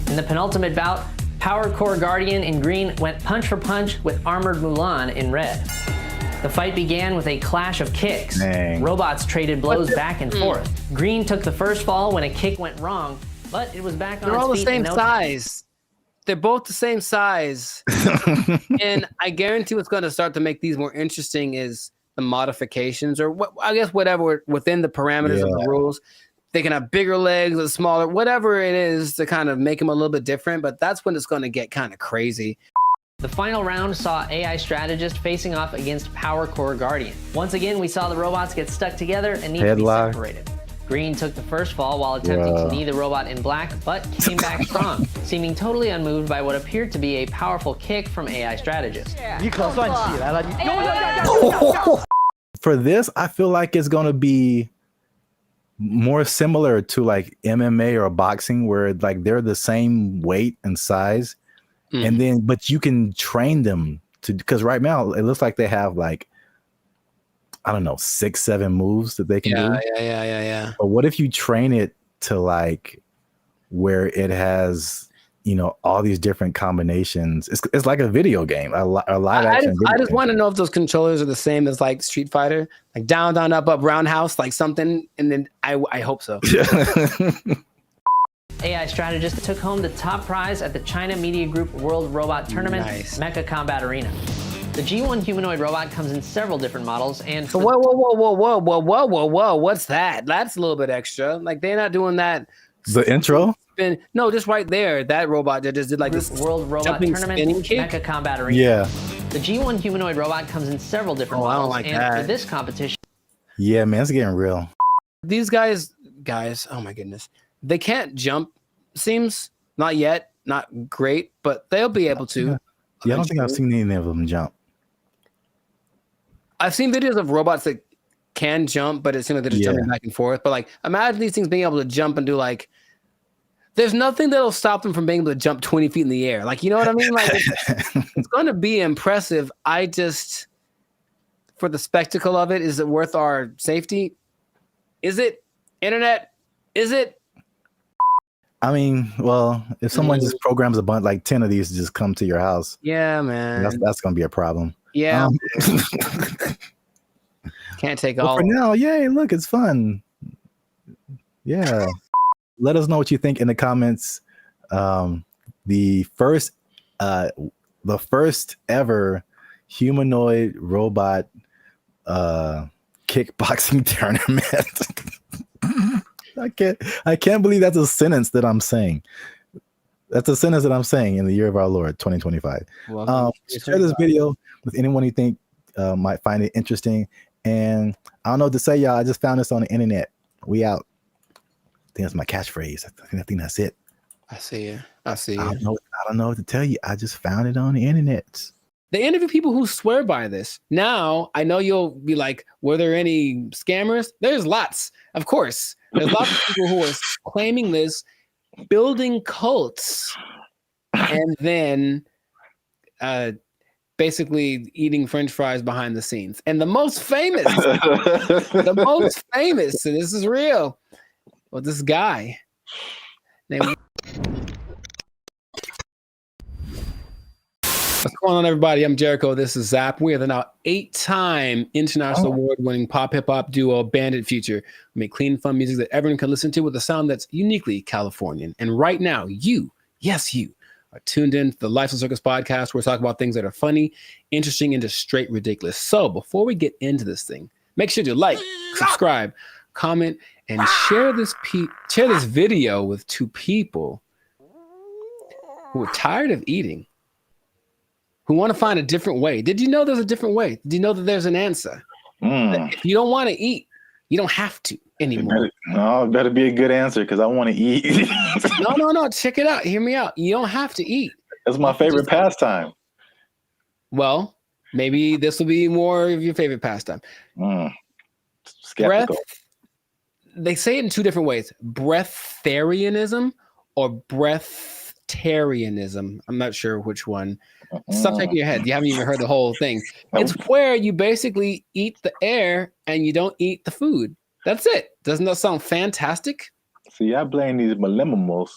In the penultimate bout, Power Core Guardian in green went punch for punch with Armored Mulan in red. The fight began with a clash of kicks. Robots traded blows back and forth. Green took the first fall when a kick went wrong, but it was back on its feet. They're all the same size. They're both the same size. And I guarantee what's going to start to make these more interesting is the modifications, or I guess whatever within the parameters of the rules. They can have bigger legs or smaller, whatever it is to kind of make them a little bit different, but that's when it's going to get kind of crazy. The final round saw AI strategist facing off against Power Core Guardian. Once again, we saw the robots get stuck together and need to be separated. Green took the first fall while attempting to knee the robot in black, but came back strong, seeming totally unmoved by what appeared to be a powerful kick from AI strategist. For this, I feel like it's going to be more similar to like MMA or boxing, where like they're the same weight and size, and then but you can train them to, because right now it looks like they have like, I don't know, 6-7 moves that they can do. Yeah. But what if you train it to like where it has, you know, all these different combinations? It's like a video game, a live action. I just want to know if those controllers are the same as like Street Fighter, like down, up, roundhouse, like something. And then I hope so. AI strategist took home the top prize at the China Media Group World Robot Tournament, Mecha Combat Arena. The G1 humanoid robot comes in several different models, and so whoa, what's that? That's a little bit extra. Like they're not doing that. The intro? No, just right there. That robot that just did like this World Robot Tournament, Mecha Combat Arena. Yeah. The G1 humanoid robot comes in several different models, I don't like and that. for this competition. Yeah, man, it's getting real. These guys, oh my goodness, they can't jump. Seems not yet, not great, but they'll be able to. Yeah, I don't think I've seen any of them jump. I've seen videos of robots that can jump, but it seems like they're just jumping back and forth. But like, imagine these things being able to jump and do like, there's nothing that'll stop them from being able to jump 20 feet in the air. Like, you know what I mean? Like, it's going to be impressive. I just, for the spectacle of it, is it worth our safety? Is it? Internet? Is it? I mean, well, if someone just programs a bunch, like 10 of these to just come to your house. Yeah, man. That's going to be a problem. Yeah. Can't take all. For now, yay, look, it's fun. Yeah. Let us know what you think in the comments. The first ever humanoid robot kickboxing tournament. I can't believe that's a sentence that I'm saying. That's a sentence that I'm saying in the year of our Lord, 2025. Share this video with anyone you think might find it interesting. And I don't know what to say, y'all. I just found this on the internet. We out. I think that's my catchphrase. I think that's it. I see you. I don't know what to tell you. I just found it on the internet. They interview people who swear by this. Now, I know you'll be like, were there any scammers? There's lots. Of course. There's lots of people who are claiming this, building cults, and then basically eating French fries behind the scenes. And the most famous, and this is real, well, this guy named. What's going on, everybody? I'm Jericho. This is Zap. We are the now 8-time international award-winning pop hip-hop duo Bandit Future. We make clean, fun music that everyone can listen to with a sound that's uniquely Californian. And right now, you are tuned in to the Lifestyle Circus podcast, where we talk about things that are funny, interesting, and just straight ridiculous. So before we get into this thing, make sure to like, subscribe, comment, and share this video with two people who are tired of eating, who want to find a different way. Did you know there's a different way? Did you know that there's an answer? If you don't want to eat, you don't have to anymore. It better be a good answer because I want to eat. No. Check it out. Hear me out. You don't have to eat. That's my favorite pastime. Well, maybe this will be more of your favorite pastime. Skeptical. They say it in two different ways: breatharianism or breatharianism. I'm not sure which one. Stop shaking your head. You haven't even heard the whole thing. It's where you basically eat the air and you don't eat the food. That's it. Doesn't that sound fantastic? See, I blame these millennials.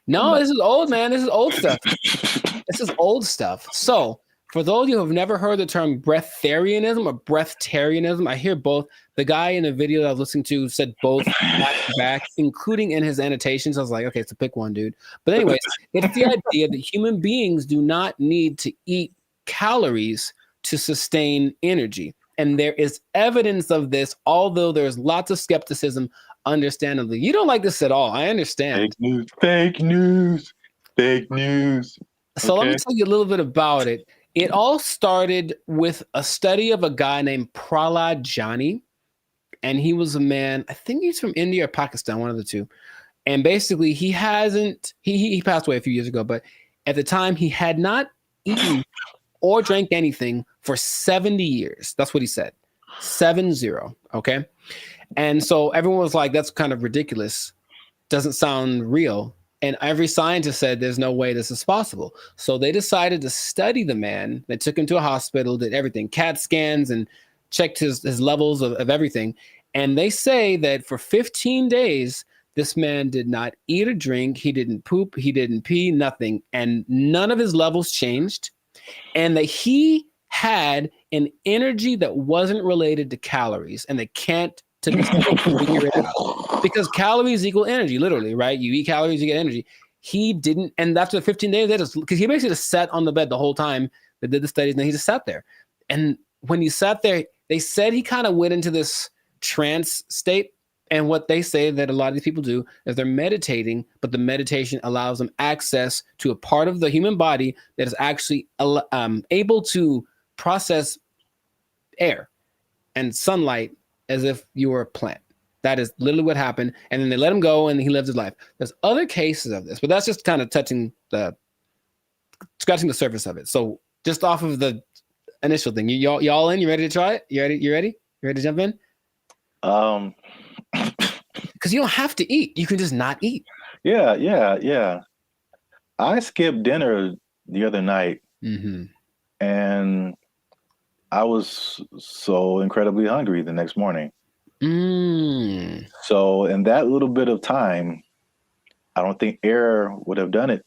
No, this is old, man. This is old stuff. This is old stuff. So, for those of you who have never heard the term breatharianism or breatharianism, I hear both. The guy in the video that I was listening to said both back to back, including in his annotations. I was like, okay, so pick one, dude. But anyways, it's the idea that human beings do not need to eat calories to sustain energy. And there is evidence of this, although there's lots of skepticism, understandably. You don't like this at all. I understand. Fake news. So let me tell you a little bit about it. It all started with a study of a guy named Prahlad Jani. And he was a man, I think he's from India or Pakistan, one of the two. And basically he passed away a few years ago, but at the time he had not eaten or drank anything for 70 years. That's what he said. 70. Okay. And so everyone was like, that's kind of ridiculous. Doesn't sound real. And every scientist said there's no way this is possible. So they decided to study the man. They took him to a hospital, did everything, CAT scans, and checked his levels of everything. And they say that for 15 days, this man did not eat or drink. He didn't poop. He didn't pee, nothing. And none of his levels changed. And that he had an energy that wasn't related to calories. And they can't to figure it out. Because calories equal energy, literally, right? You eat calories, you get energy. He didn't. And after 15 days, because he basically just sat on the bed the whole time they did the studies, and then he just sat there. And when he sat there, they said he kind of went into this trance state. And what they say that a lot of these people do is they're meditating, but the meditation allows them access to a part of the human body that is actually able to process air and sunlight as if you were a plant. That is literally what happened. And then they let him go and he lived his life. There's other cases of this, but that's just kind of scratching the surface of it. So just off of the initial thing, y'all in? You ready to try it? You ready? You ready to jump in? Because you don't have to eat. You can just not eat. Yeah. I skipped dinner the other night, and I was so incredibly hungry the next morning. So in that little bit of time, I don't think air would have done it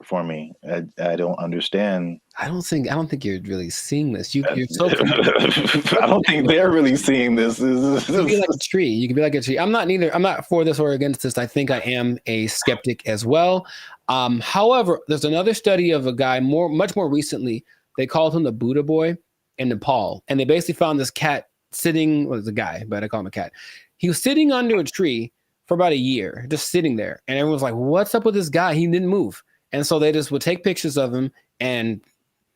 for me. I don't understand. I don't think you're really seeing this. You're so. I don't think they're really seeing this. You can be like a tree. You can be like a tree. I'm not for this or against this. I think I am a skeptic as well. However, there's another study of a guy much more recently. They called him the Buddha boy in Nepal, and they basically found this cat sitting. Well, it's a guy, but I call him a cat. He was sitting under a tree for about a year, just sitting there, and everyone was like, "What's up with this guy? He didn't move." And so they just would take pictures of him and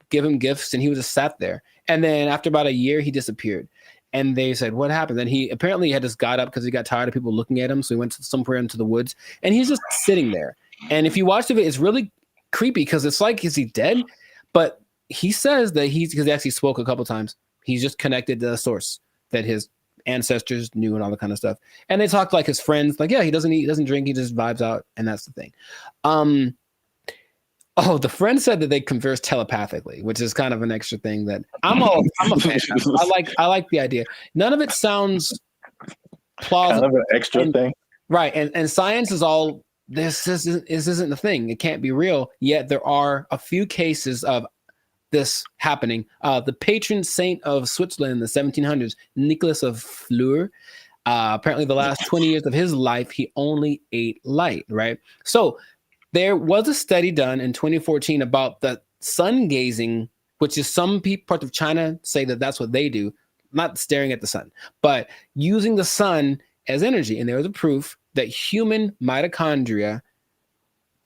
give him gifts, and he was just sat there. And then after about a year, he disappeared. And they said, what happened? Then he apparently had just got up because he got tired of people looking at him. So he went somewhere into the woods, and he's just sitting there. And if you watch the video, it's really creepy because it's like, is he dead? But he says that because he actually spoke a couple times, he's just connected to the source that his ancestors knew and all that kind of stuff. And they talked like his friends, like, yeah, he doesn't eat, he doesn't drink, he just vibes out. And that's the thing. Oh, the friend said that they converse telepathically, which is kind of an extra thing that I'm a fan of. I like the idea. None of it sounds plausible. Kind of an extra thing. Right. And science is all, this isn't the thing. It can't be real. Yet there are a few cases of this happening. The patron saint of Switzerland in the 1700s, Nicholas of Fleur, apparently the last 20 years of his life, he only ate light, right? So there was a study done in 2014 about the sun gazing, which is some parts of China say that that's what they do, not staring at the sun, but using the sun as energy. And there was a proof that human mitochondria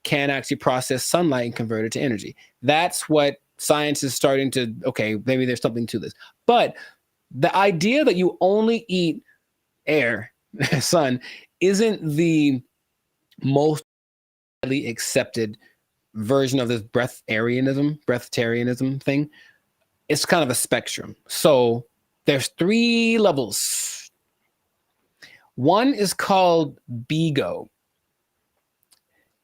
can actually process sunlight and convert it to energy. That's what science is starting to, okay, maybe there's something to this. But the idea that you only eat air, sun, isn't the most widely accepted version of this breatharianism thing. It's kind of a spectrum. So there's 3 levels. One is called BEGO.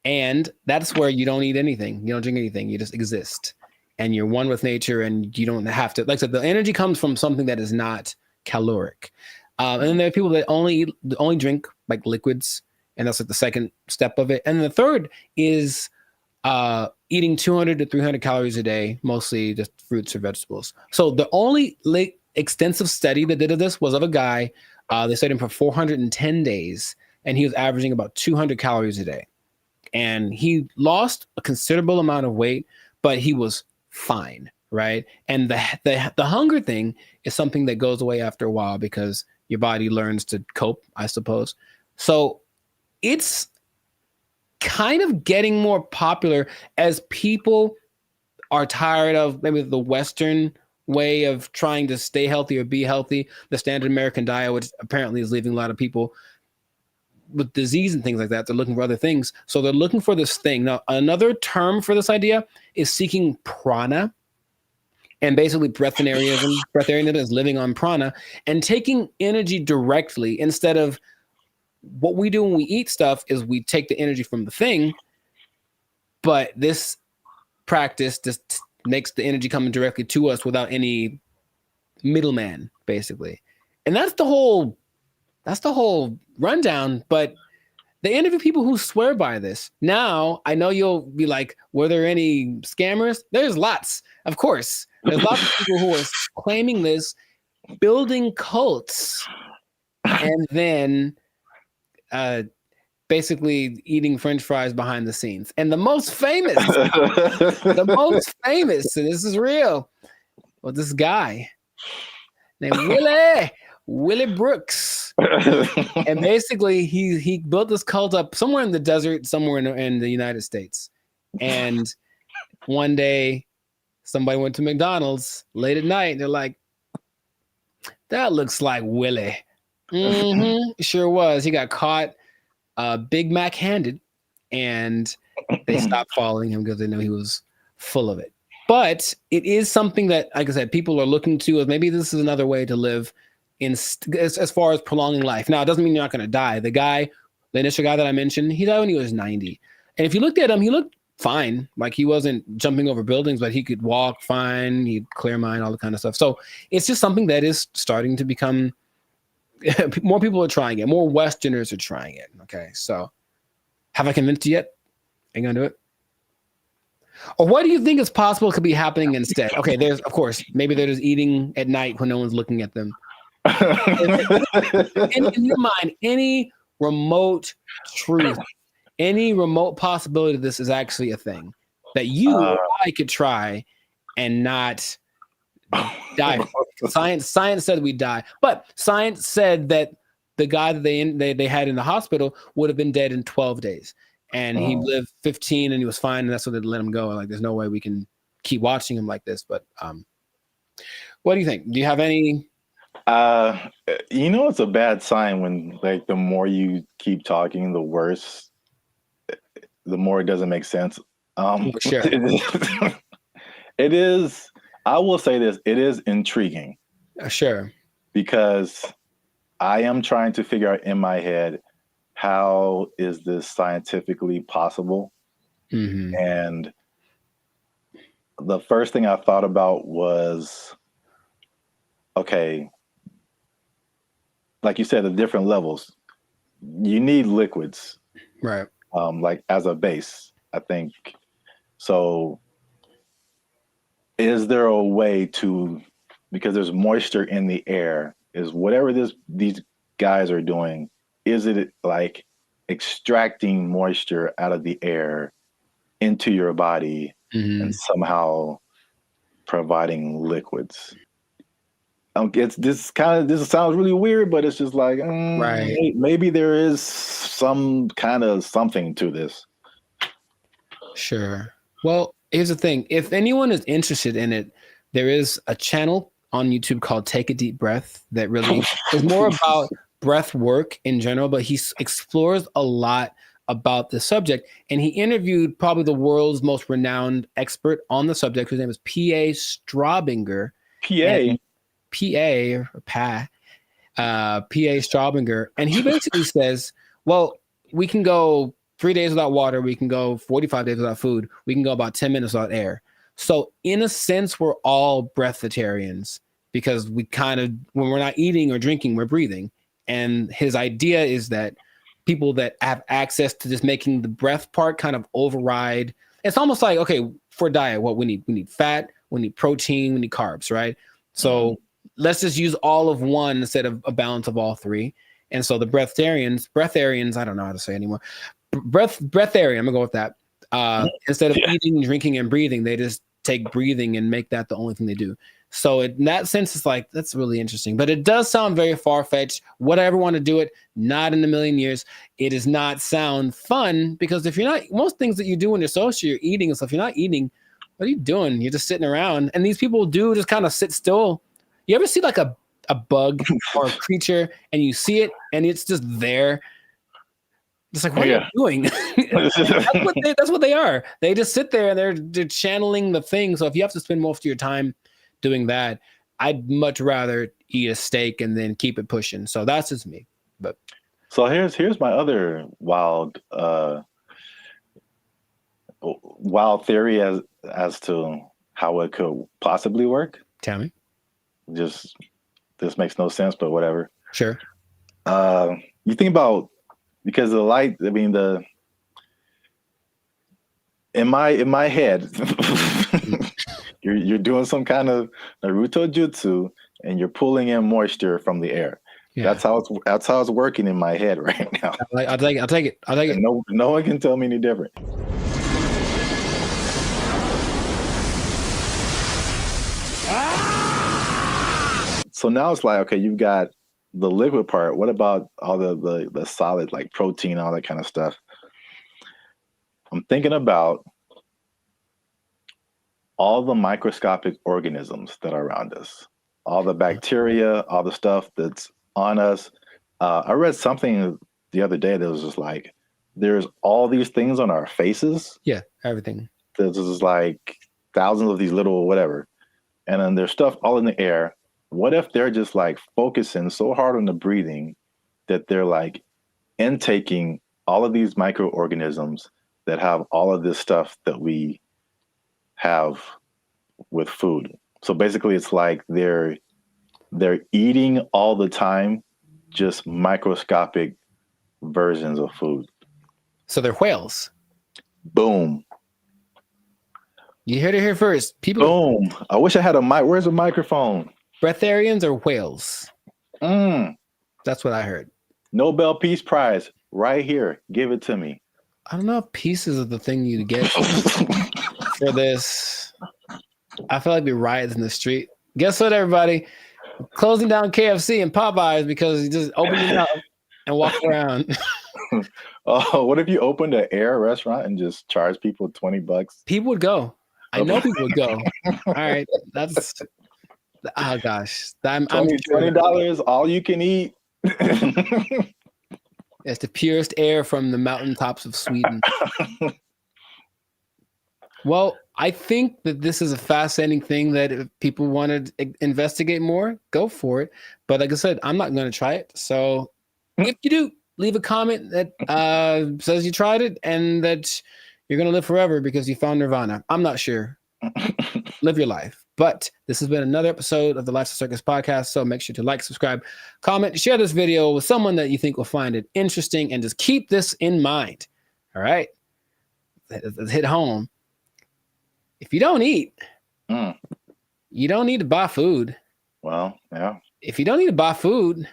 And that's where you don't eat anything. You don't drink anything. You just exist. And you're one with nature, and you don't have to, like I said, the energy comes from something that is not caloric. And then there are people that only drink like liquids, and that's like the second step of it. And then the third is eating 200 to 300 calories a day, mostly just fruits or vegetables. So the only extensive study that did of this was of a guy. They studied him for 410 days, and he was averaging about 200 calories a day. And he lost a considerable amount of weight, but he was fine, right? And the hunger thing is something that goes away after a while because your body learns to cope, I suppose. So it's kind of getting more popular as people are tired of maybe the Western way of trying to stay healthy or be healthy, the standard American diet, which apparently is leaving a lot of people with disease and things like that. They're looking for other things. So they're looking for this thing. Now, another term for this idea is seeking prana. And basically breatharianism is living on prana and taking energy directly instead of what we do when we eat stuff is we take the energy from the thing. But this practice just makes the energy coming directly to us without any middleman, basically. And that's the whole rundown. But they interview people who swear by this. Now, I know you'll be like, were there any scammers? There's lots, of course. There's lots of people who are claiming this, building cults, and then basically eating French fries behind the scenes. And the most famous, and this is real, was this guy named Willie Brooks. And basically he built this cult up somewhere in the desert, somewhere in the United States. And one day somebody went to McDonald's late at night and they're like, that looks like Willie. Sure was. He got caught Big Mac handed, and they stopped following him because they knew he was full of it. But it is something that, like I said, people are looking to as maybe this is another way to live as far as prolonging life. Now, it doesn't mean you're not going to die. The initial guy that I mentioned, he died when he was 90. And if you looked at him, he looked fine. Like he wasn't jumping over buildings, but he could walk fine. He'd clear mind, all the kind of stuff. So it's just something that is starting to become, more people are trying it. More Westerners are trying it. Okay. So have I convinced you yet? Are you going to do it? Or what do you think is possible could be happening instead? Okay. There's, of course, maybe they're just eating at night when no one's looking at them. In your mind, any remote truth, any remote possibility this is actually a thing that you or I could try and not die from. Science said we'd die, but science said that the guy that they had in the hospital would have been dead in 12 days, and he lived 15 and he was fine, and that's what they let him go. Like, there's no way we can keep watching him like this. But what do you think? Do you have any? It's a bad sign when, like, the more you keep talking, the worse, the more it doesn't make sense. Sure. It is, I will say this, it is intriguing. Sure. Because I am trying to figure out in my head, how is this scientifically possible? Mm-hmm. And the first thing I thought about was, okay, like you said, the different levels. You need liquids, right? Like as a base, I think. So, is there a way to, because there's moisture in the air, is whatever these guys are doing, is it like extracting moisture out of the air into your body and somehow providing liquids? this sounds really weird, but it's just like right. Maybe there is some kind of something to this. Sure. Well, here's the thing. If anyone is interested in it, there is a channel on YouTube called Take a Deep Breath that really is more about breath work in general, but he explores a lot about the subject. And he interviewed probably the world's most renowned expert on the subject, whose name is P.A. Straubinger. P.A. Straubinger. And he basically says, well, we can go 3 days without water. We can go 45 days without food. We can go about 10 minutes without air. So in a sense, we're all breatharians because we kind of, when we're not eating or drinking, we're breathing. And his idea is that people that have access to just making the breath part kind of override. It's almost like, okay, for diet, what we need fat, we need protein, we need carbs, right? So let's just use all of one instead of a balance of all three. And so the breatharians, I don't know how to say anymore. Breatharian, I'm gonna go with that. Instead of eating, drinking, and breathing, they just take breathing and make that the only thing they do. So in that sense, it's like, that's really interesting. But it does sound very far-fetched. Would I ever want to do it? Not in a million years. It does not sound fun because if you're not, most things that you do when you're social, you're eating and stuff. You're not eating. What are you doing? You're just sitting around. And these people do just kind of sit still. You ever see like a bug or a creature and you see it and it's just there? It's like, what are you doing? That's what they are. They just sit there and they're channeling the thing. So if you have to spend most of your time doing that, I'd much rather eat a steak and then keep it pushing. So that's just me. But so here's my other wild theory as to how it could possibly work. Tell me. Just this makes no sense, but whatever. Sure. You think about, because the light, I mean, in my head, you're doing some kind of Naruto jutsu and you're pulling in moisture from the air. Yeah. That's how it's working in my head right now. I'll take it. No one can tell me any different. So now it's like, okay, you've got the liquid part. What about all the solid, like protein, all that kind of stuff? I'm thinking about all the microscopic organisms that are around us, all the bacteria, all the stuff that's on us. I read something the other day that was just like, there's all these things on our faces. Yeah, everything. There's just like thousands of these little whatever. And then there's stuff all in the air. What if they're just like focusing so hard on the breathing that they're like intaking all of these microorganisms that have all of this stuff that we have with food? So basically it's like they're eating all the time, just microscopic versions of food. So they're whales. Boom. You heard it here first. People. Boom. I wish I had a mic. Where's the microphone? Breatharians or whales? That's what I heard. Nobel Peace Prize right here. Give it to me. I don't know if pieces of the thing you get for this. I feel like we riots in the street. Guess what, everybody? Closing down KFC and Popeyes because you just open your mouth and walk around. Oh, what if you opened an air restaurant and just charge people $20? People would go. I know people would go. All right, that's. Oh gosh, $20 all you can eat. It's the purest air from the mountaintops of Sweden. Well, I think that this is a fascinating thing that if people want to investigate more, go for it. But like I said, I'm not going to try it. So if you do, leave a comment that says you tried it and that you're going to live forever because you found Nirvana. I'm not sure. Live your life. But this has been another episode of the Lifestyle Circus podcast. So make sure to like, subscribe, comment, share this video with someone that you think will find it interesting, and just keep this in mind. All right. Let's hit home. If you don't eat, you don't need to buy food. Well, yeah. If you don't need to buy food,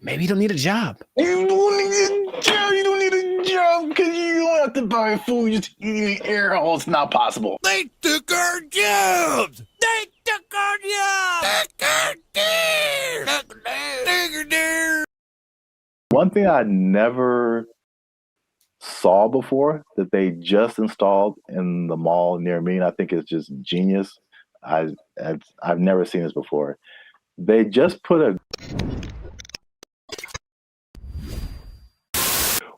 maybe you don't need a job. You don't need a job. You don't need a job because you don't have to buy food. Just eating air holes. Not possible. They took our jobs. They One thing I never saw before that they just installed in the mall near me, and I think it's just genius. I've never seen this before. They just put a.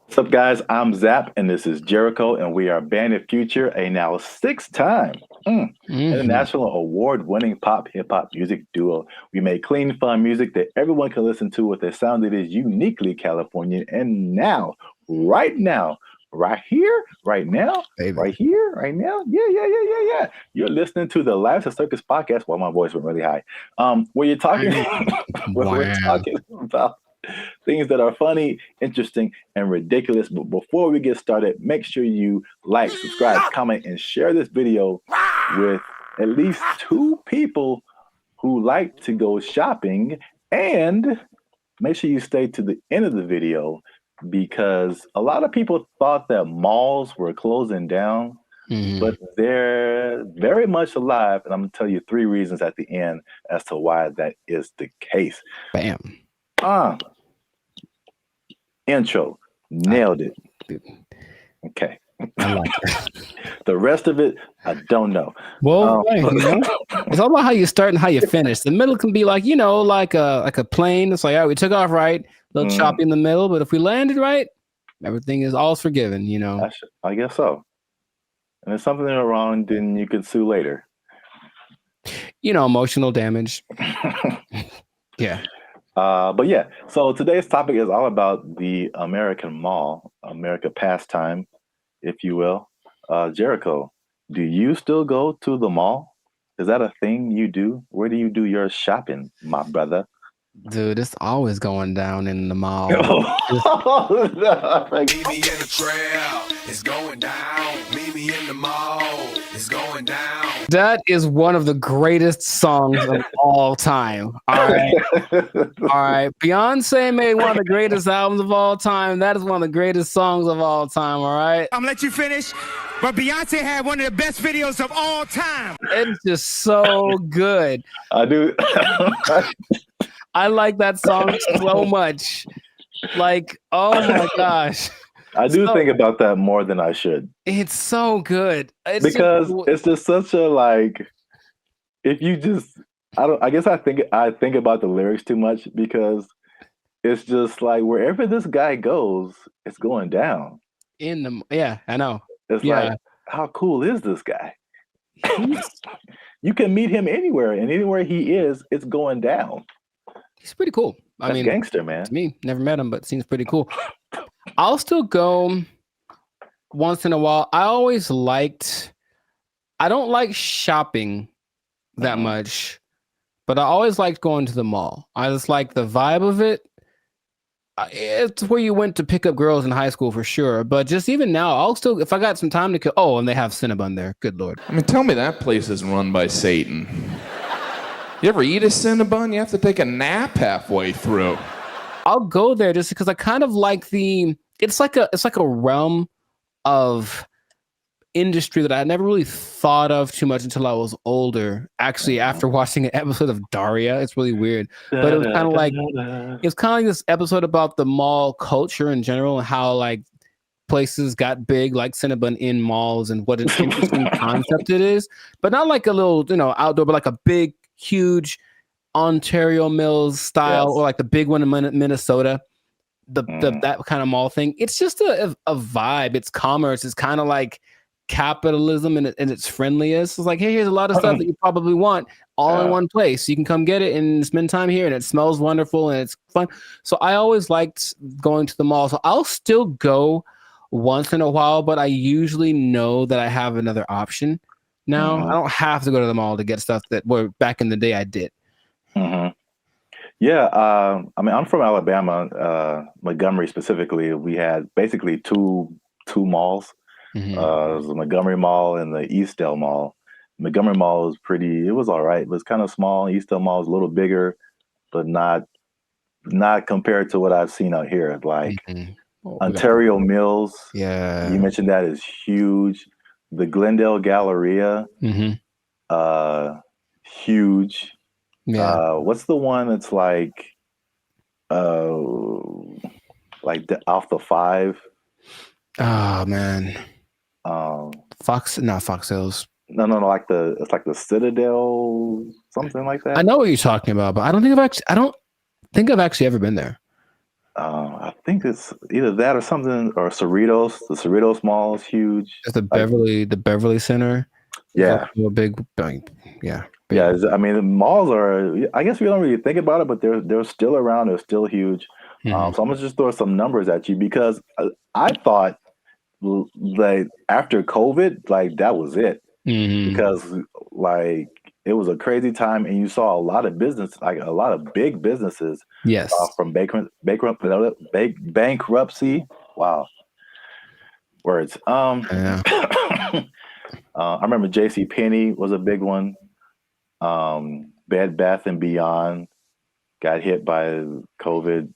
What's up, guys? I'm Zap, and this is Jericho, and we are Bandit Future, a now 6-time international award-winning pop hip-hop music duo. We make clean, fun music that everyone can listen to with a sound that is uniquely Californian. And now, right here, right now, right here, right now, yeah. You're listening to the Lives of Circus podcast. Well, my voice went really high. Where you're talking, we're talking about things that are funny, interesting, and ridiculous. But before we get started, make sure you like, subscribe, comment, and share this video with at least 2 people who like to go shopping. And make sure you stay to the end of the video, because a lot of people thought that malls were closing down, but they're very much alive. And I'm going to tell you 3 reasons at the end as to why that is the case. Bam. Intro. Nailed it. Okay. I like it. The rest of it, I don't know. Well, it's all about how you start and how you finish. The middle can be like, like a plane. It's like, all right, we took off right, a little choppy in the middle, but if we landed right, everything is all forgiven, I guess so. And if something went wrong, then you can sue later. Emotional damage. Yeah. But yeah, so today's topic is all about the American mall, America pastime, if you will. Jericho, do you still go to the mall? Is that a thing you do? Where do you do your shopping, my brother? Dude, it's always going down in the mall. Meet me in the trail, it's going down. Meet me in the mall, it's going down. That is one of the greatest songs of all time. All right. Beyonce made one of the greatest albums of all time. That is one of the greatest songs of all time. All right. I'm gonna let you finish, but Beyonce had one of the best videos of all time. It's just so good. I do. I like that song so much. Like, oh my gosh. I do think about that more than I should. It's so good. It's just such a if you just I guess I think about the lyrics too much, because it's just like wherever this guy goes, it's going down. I know. It's like, how cool is this guy? You can meet him anywhere, and anywhere he is, it's going down. He's pretty cool. I mean, gangster, man. To me, never met him, but seems pretty cool. I'll still go once in a while. I don't like shopping that much, but I always liked going to the mall. I just like the vibe of it. It's where you went to pick up girls in high school for sure. But just even now, I'll still, if I got some time to kill. Oh, and they have Cinnabon there. Good Lord. I mean, tell me that place isn't run by Satan. You ever eat a Cinnabon? You have to take a nap halfway through. I'll go there just because I kind of like it's like a realm of industry that I never really thought of too much until I was older. Actually, after watching an episode of Daria, it's really weird. But it was kind of like this episode about the mall culture in general and how places got big, like Cinnabon in malls, and what an interesting concept it is. But not like a little, outdoor, but like a big, huge Ontario Mills style, or like the big one in Minnesota, that kind of mall thing. It's just a vibe. It's commerce. It's kind of like capitalism in its friendliest. It's like, hey, here's a lot of stuff that you probably want all in one place. You can come get it and spend time here, and it smells wonderful and it's fun. So I always liked going to the mall. So I'll still go once in a while, but I usually know that I have another option now. I don't have to go to the mall to get stuff that back in the day I did. Yeah, I mean, I'm from Alabama, Montgomery specifically. We had basically two malls. It was the Montgomery Mall and the Eastdale Mall. Montgomery Mall was it was all right. It was kind of small. Eastdale Mall was a little bigger, but not compared to what I've seen out here. Like Ontario Mills. Yeah. You mentioned that is huge. The Glendale Galleria. huge. Yeah. What's the one that's like off the 5? Oh man. Fox Hills. No, like it's like the Citadel, something like that. I know what you're talking about, but I don't think I've actually ever been there. I think it's either that or something, or Cerritos. The Cerritos Mall is huge. It's the Beverly Center. Yeah, a big, yeah. Yeah, I mean, the malls are. I guess we don't really think about it, but they're still around. They're still huge. So I'm gonna just throw some numbers at you because I thought like after COVID, like that was it, because like it was a crazy time, and you saw a lot of business, like a lot of big businesses, yes, from bankruptcy. Wow, words. I remember J.C. Penney was a big one. Bed Bath and Beyond got hit by COVID.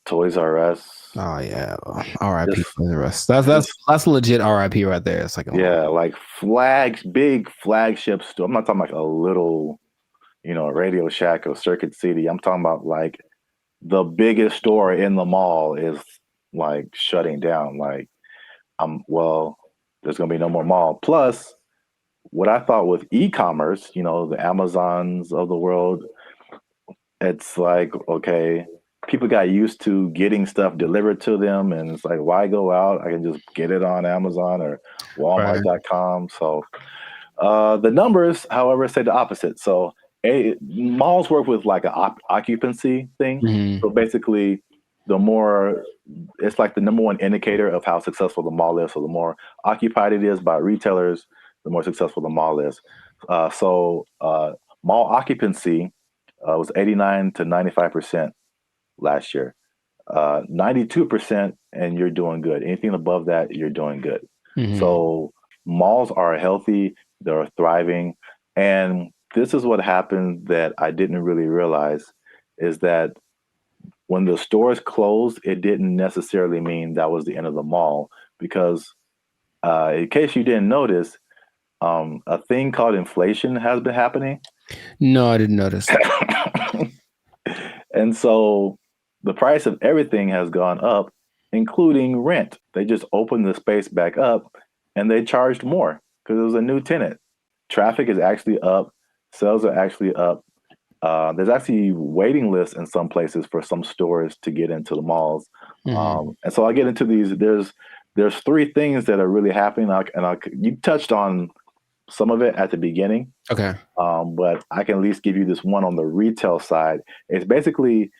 Toys R Us. Oh yeah, R.I.P. Toys R Us. That's legit R.I.P. right there. It's like like big flagship store. I'm not talking like a little, Radio Shack or Circuit City. I'm talking about like the biggest store in the mall is like shutting down. Like, there's gonna be no more mall. Plus, what I thought with e-commerce, the Amazons of the world, it's like, okay, people got used to getting stuff delivered to them, and it's like, why go out? I can just get it on Amazon or Walmart.com. So the numbers, however, say the opposite. So malls work with like an occupancy thing. So basically, it's like the number one indicator of how successful the mall is. So the more occupied it is by retailers, the more successful the mall is. So mall occupancy was 89 to 95% last year. 92%, and you're doing good. Anything above that, you're doing good. So malls are healthy, they're thriving. And this is what happened that I didn't really realize, is that when the stores closed, it didn't necessarily mean that was the end of the mall, because in case you didn't notice, a thing called inflation has been happening. No, I didn't notice. And so the price of everything has gone up, including rent. They just opened the space back up and they charged more because it was a new tenant. Traffic is actually up. Sales are actually up. There's actually waiting lists in some places for some stores to get into the malls. And so I get into these. There's three things that are really happening. You touched on some of it at the beginning. Okay. But I can at least give you this one on the retail side. It's basically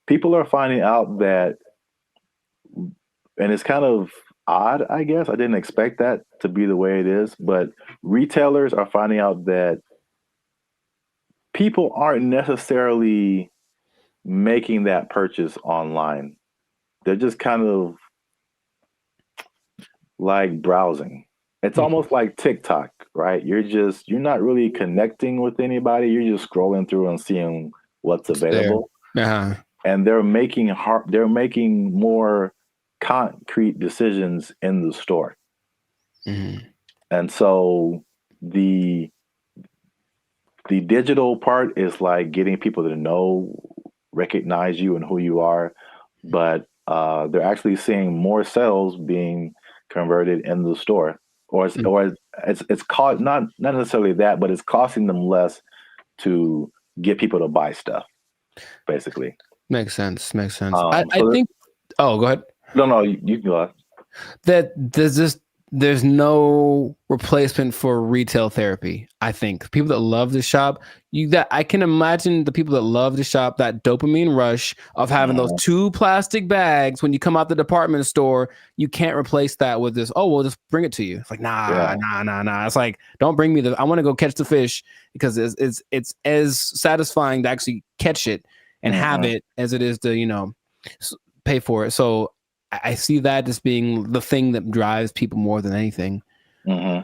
people are finding out that, and it's kind of odd, I guess. I didn't expect that to be the way it is, but retailers are finding out that people aren't necessarily making that purchase online. They're just kind of like browsing. It's almost like TikTok, right? You're not really connecting with anybody. You're just scrolling through and seeing what's available. And they're making more concrete decisions in the store. And so the digital part is like getting people to recognize you and who you are, but they're actually seeing more sales being converted in the store, or it's not necessarily that, but it's costing them less to get people to buy stuff. Basically, makes sense. I think. Oh, go ahead. No, you can go ahead. That there's no replacement for retail therapy. I think people that love to shop, I can imagine the people that love to shop, that dopamine rush of having those 2 plastic bags when you come out the department store. You can't replace that with this. Oh, we'll just bring it to you. It's like nah. It's like, don't bring me I want to go catch the fish, because it's as satisfying to actually catch it and have it as it is to pay for it. So I see that as being the thing that drives people more than anything. Yeah,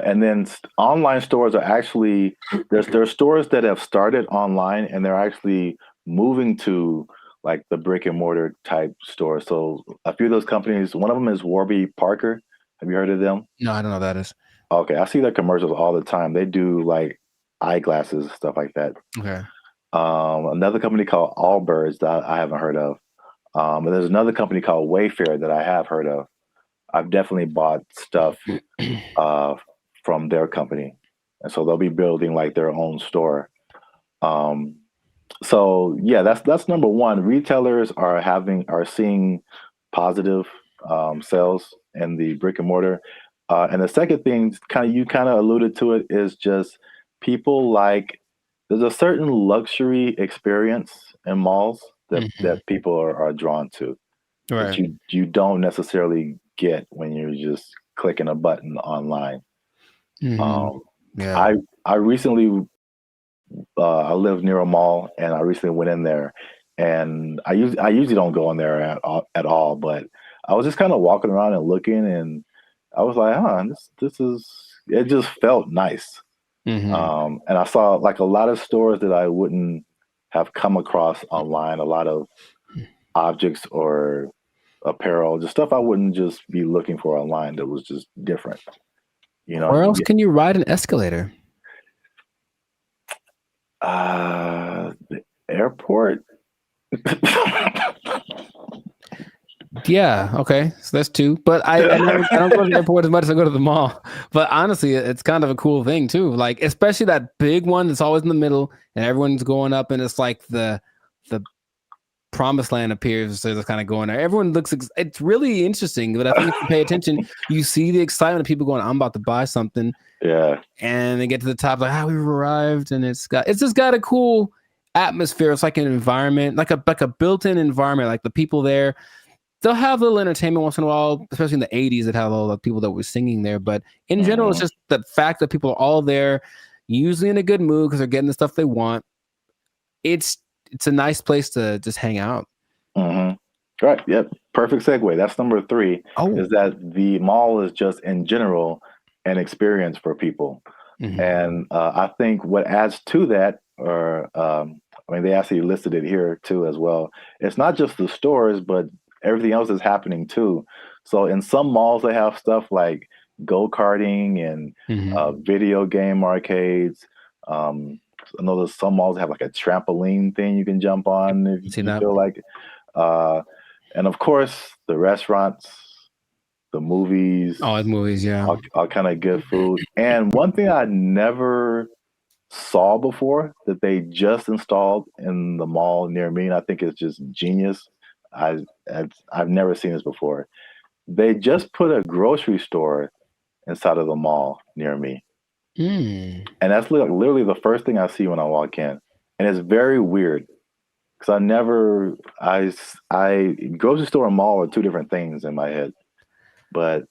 and then online stores are actually there's stores that have started online and they're actually moving to like the brick and mortar type stores. So a few of those companies, one of them is Warby Parker. Have you heard of them? No, I don't know what that is. Okay, I see their commercials all the time. They do like eyeglasses, stuff like that. Okay. Another company called Allbirds that I haven't heard of. And there's another company called Wayfair that I have heard of. I've definitely bought stuff from their company, and so they'll be building like their own store. So yeah, that's number one. Retailers are seeing positive sales in the brick and mortar, and the second thing, you kind of alluded to it, is just people like there's a certain luxury experience in malls that people are drawn to that you don't necessarily get when you're just clicking a button online. Yeah. I recently I live near a mall, and I recently went in there, and I usually don't go in there at all, but I was just kind of walking around and looking, and I was like, this is, it just felt nice. And I saw like a lot of stores that I wouldn't have come across online, a lot of objects or apparel, just stuff I wouldn't just be looking for online that was just different. You know, where else can you ride an escalator? The airport. Yeah. Okay. So that's two. But I don't go to the airport as much as I go to the mall. But honestly, it's kind of a cool thing too. Like especially that big one that's always in the middle, and everyone's going up, and it's like the promised land appears. So they're kind of going there. Everyone looks. It's really interesting. But I think if you pay attention, you see the excitement of people going, "I'm about to buy something." Yeah. And they get to the top, like, we've arrived, and it's just got a cool atmosphere. It's like an environment, like a built-in environment. Like the people there, they'll have a little entertainment once in a while, especially in the 80s that had all the people that were singing there. But in general, it's just the fact that people are all there, usually in a good mood because they're getting the stuff they want. It's a nice place to just hang out. Right. Yep. Perfect segue. That's number 3. Is that the mall is just in general an experience for people. And I think what adds to that, they actually listed it here too as well. It's not just the stores, but everything else is happening too. So in some malls, they have stuff like go-karting and video game arcades. I know there's some malls that have like a trampoline thing you can jump on if you feel like it. And of course, the restaurants, the movies. Oh, the movies, yeah. All kind of good food. And one thing I never saw before that they just installed in the mall near me, and I think it's just genius. I've never seen this before. They just put a grocery store inside of the mall near me. And that's literally the first thing I see when I walk in. And it's very weird because grocery store and mall are two different things in my head. But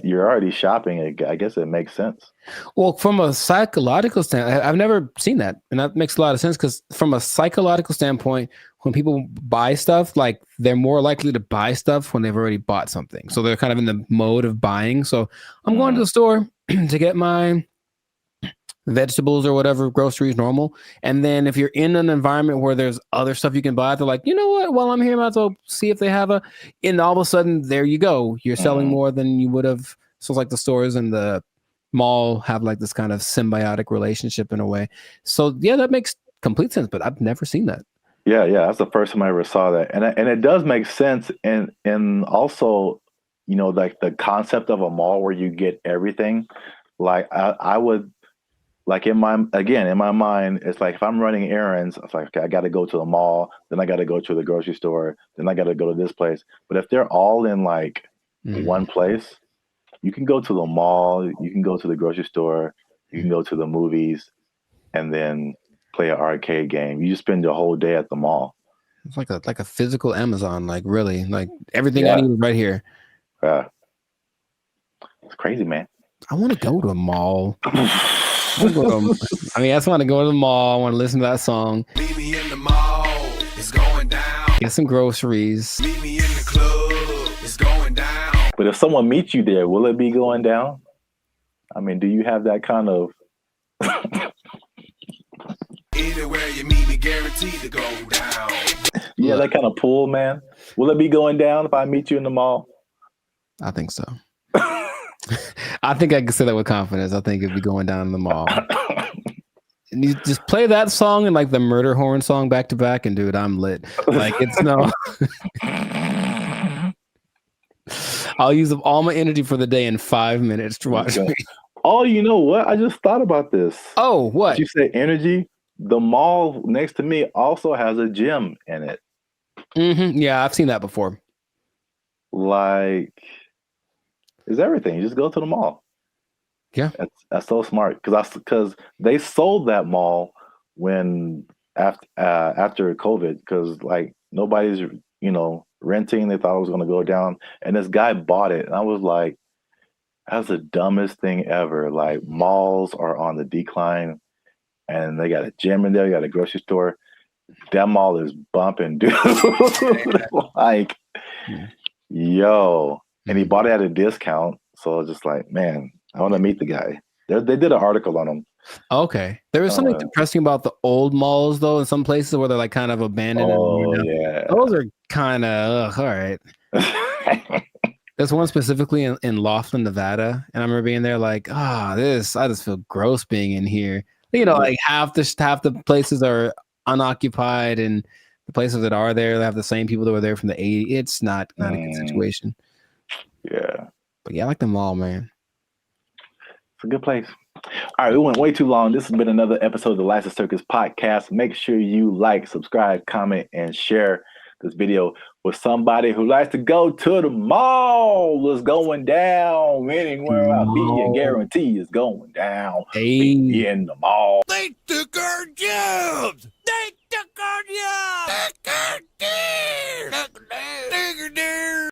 you're already shopping. I guess it makes sense. Well, from a psychological standpoint, I've never seen that. And that makes a lot of sense because from a psychological standpoint, when people buy stuff, like they're more likely to buy stuff when they've already bought something. So they're kind of in the mode of buying. So I'm going to the store to get my vegetables or whatever, groceries, normal. And then if you're in an environment where there's other stuff you can buy, they're like, you know what? While I'm here, I might as well see if they have and all of a sudden, there you go. You're selling more than you would have. So it's like the stores and the mall have like this kind of symbiotic relationship in a way. So yeah, that makes complete sense, but I've never seen that. Yeah. That's the first time I ever saw that. And it does make sense. And also, like the concept of a mall where you get everything. Like I would, like in my mind, it's like if I'm running errands, it's like, okay, I got to go to the mall, then I got to go to the grocery store, then I got to go to this place. But if they're all in like one place, you can go to the mall, you can go to the grocery store, you can go to the movies, and then play an arcade game. You just spend your whole day at the mall. It's like a physical Amazon, like really, like everything I need is right here. Yeah, it's crazy, man. I want to go to a mall. I just want to go to the mall. I want to listen to that song. Meet me in the mall. It's going down. Get some groceries. Meet me in the club. It's going down. But if someone meets you there, will it be going down? I mean, do you have that kind of? Anywhere you meet me, guaranteed to go down. Yeah, that kind of pull, man. Will it be going down if I meet you in the mall? I think so. I think I can say that with confidence. I think it'd be going down in the mall. And you just play that song and like the murder horn song back to back, and dude, I'm lit. Like it's no. I'll use up all my energy for the day in 5 minutes to watch me. Oh, you know what? I just thought about this. Oh, what? Did you say energy? The mall next to me also has a gym in it. Mm-hmm. Yeah, I've seen that before. Like, it's everything. You just go to the mall. Yeah, that's so smart because they sold that mall when after COVID because like nobody's renting. They thought it was going to go down, and this guy bought it, and I was like, that's the dumbest thing ever. Like malls are on the decline, and they got a gym in there. You got a grocery store. That mall is bumping, dude. Like, yo, and he bought it at a discount. So I was just like, man, I want to meet the guy. They did an article on him. Okay. There was something depressing about the old malls, though, in some places where they're like kind of abandoned. Oh, yeah. Those are kind of, all right. There's one specifically in Laughlin, Nevada. And I remember being there like, I just feel gross being in here. Like half the places are unoccupied, and the places that are there, they have the same people that were there from the 80s. It's not a good situation. Yeah. But yeah, I like the mall, man. It's a good place. All right, we went way too long. This has been another episode of the License Circus podcast. Make sure you like, subscribe, comment, and share this video with somebody who likes to go to the mall. It's going down anywhere I be. I guarantee it's going down. Be in the mall. They took our jobs. They took our jobs. Take our deer.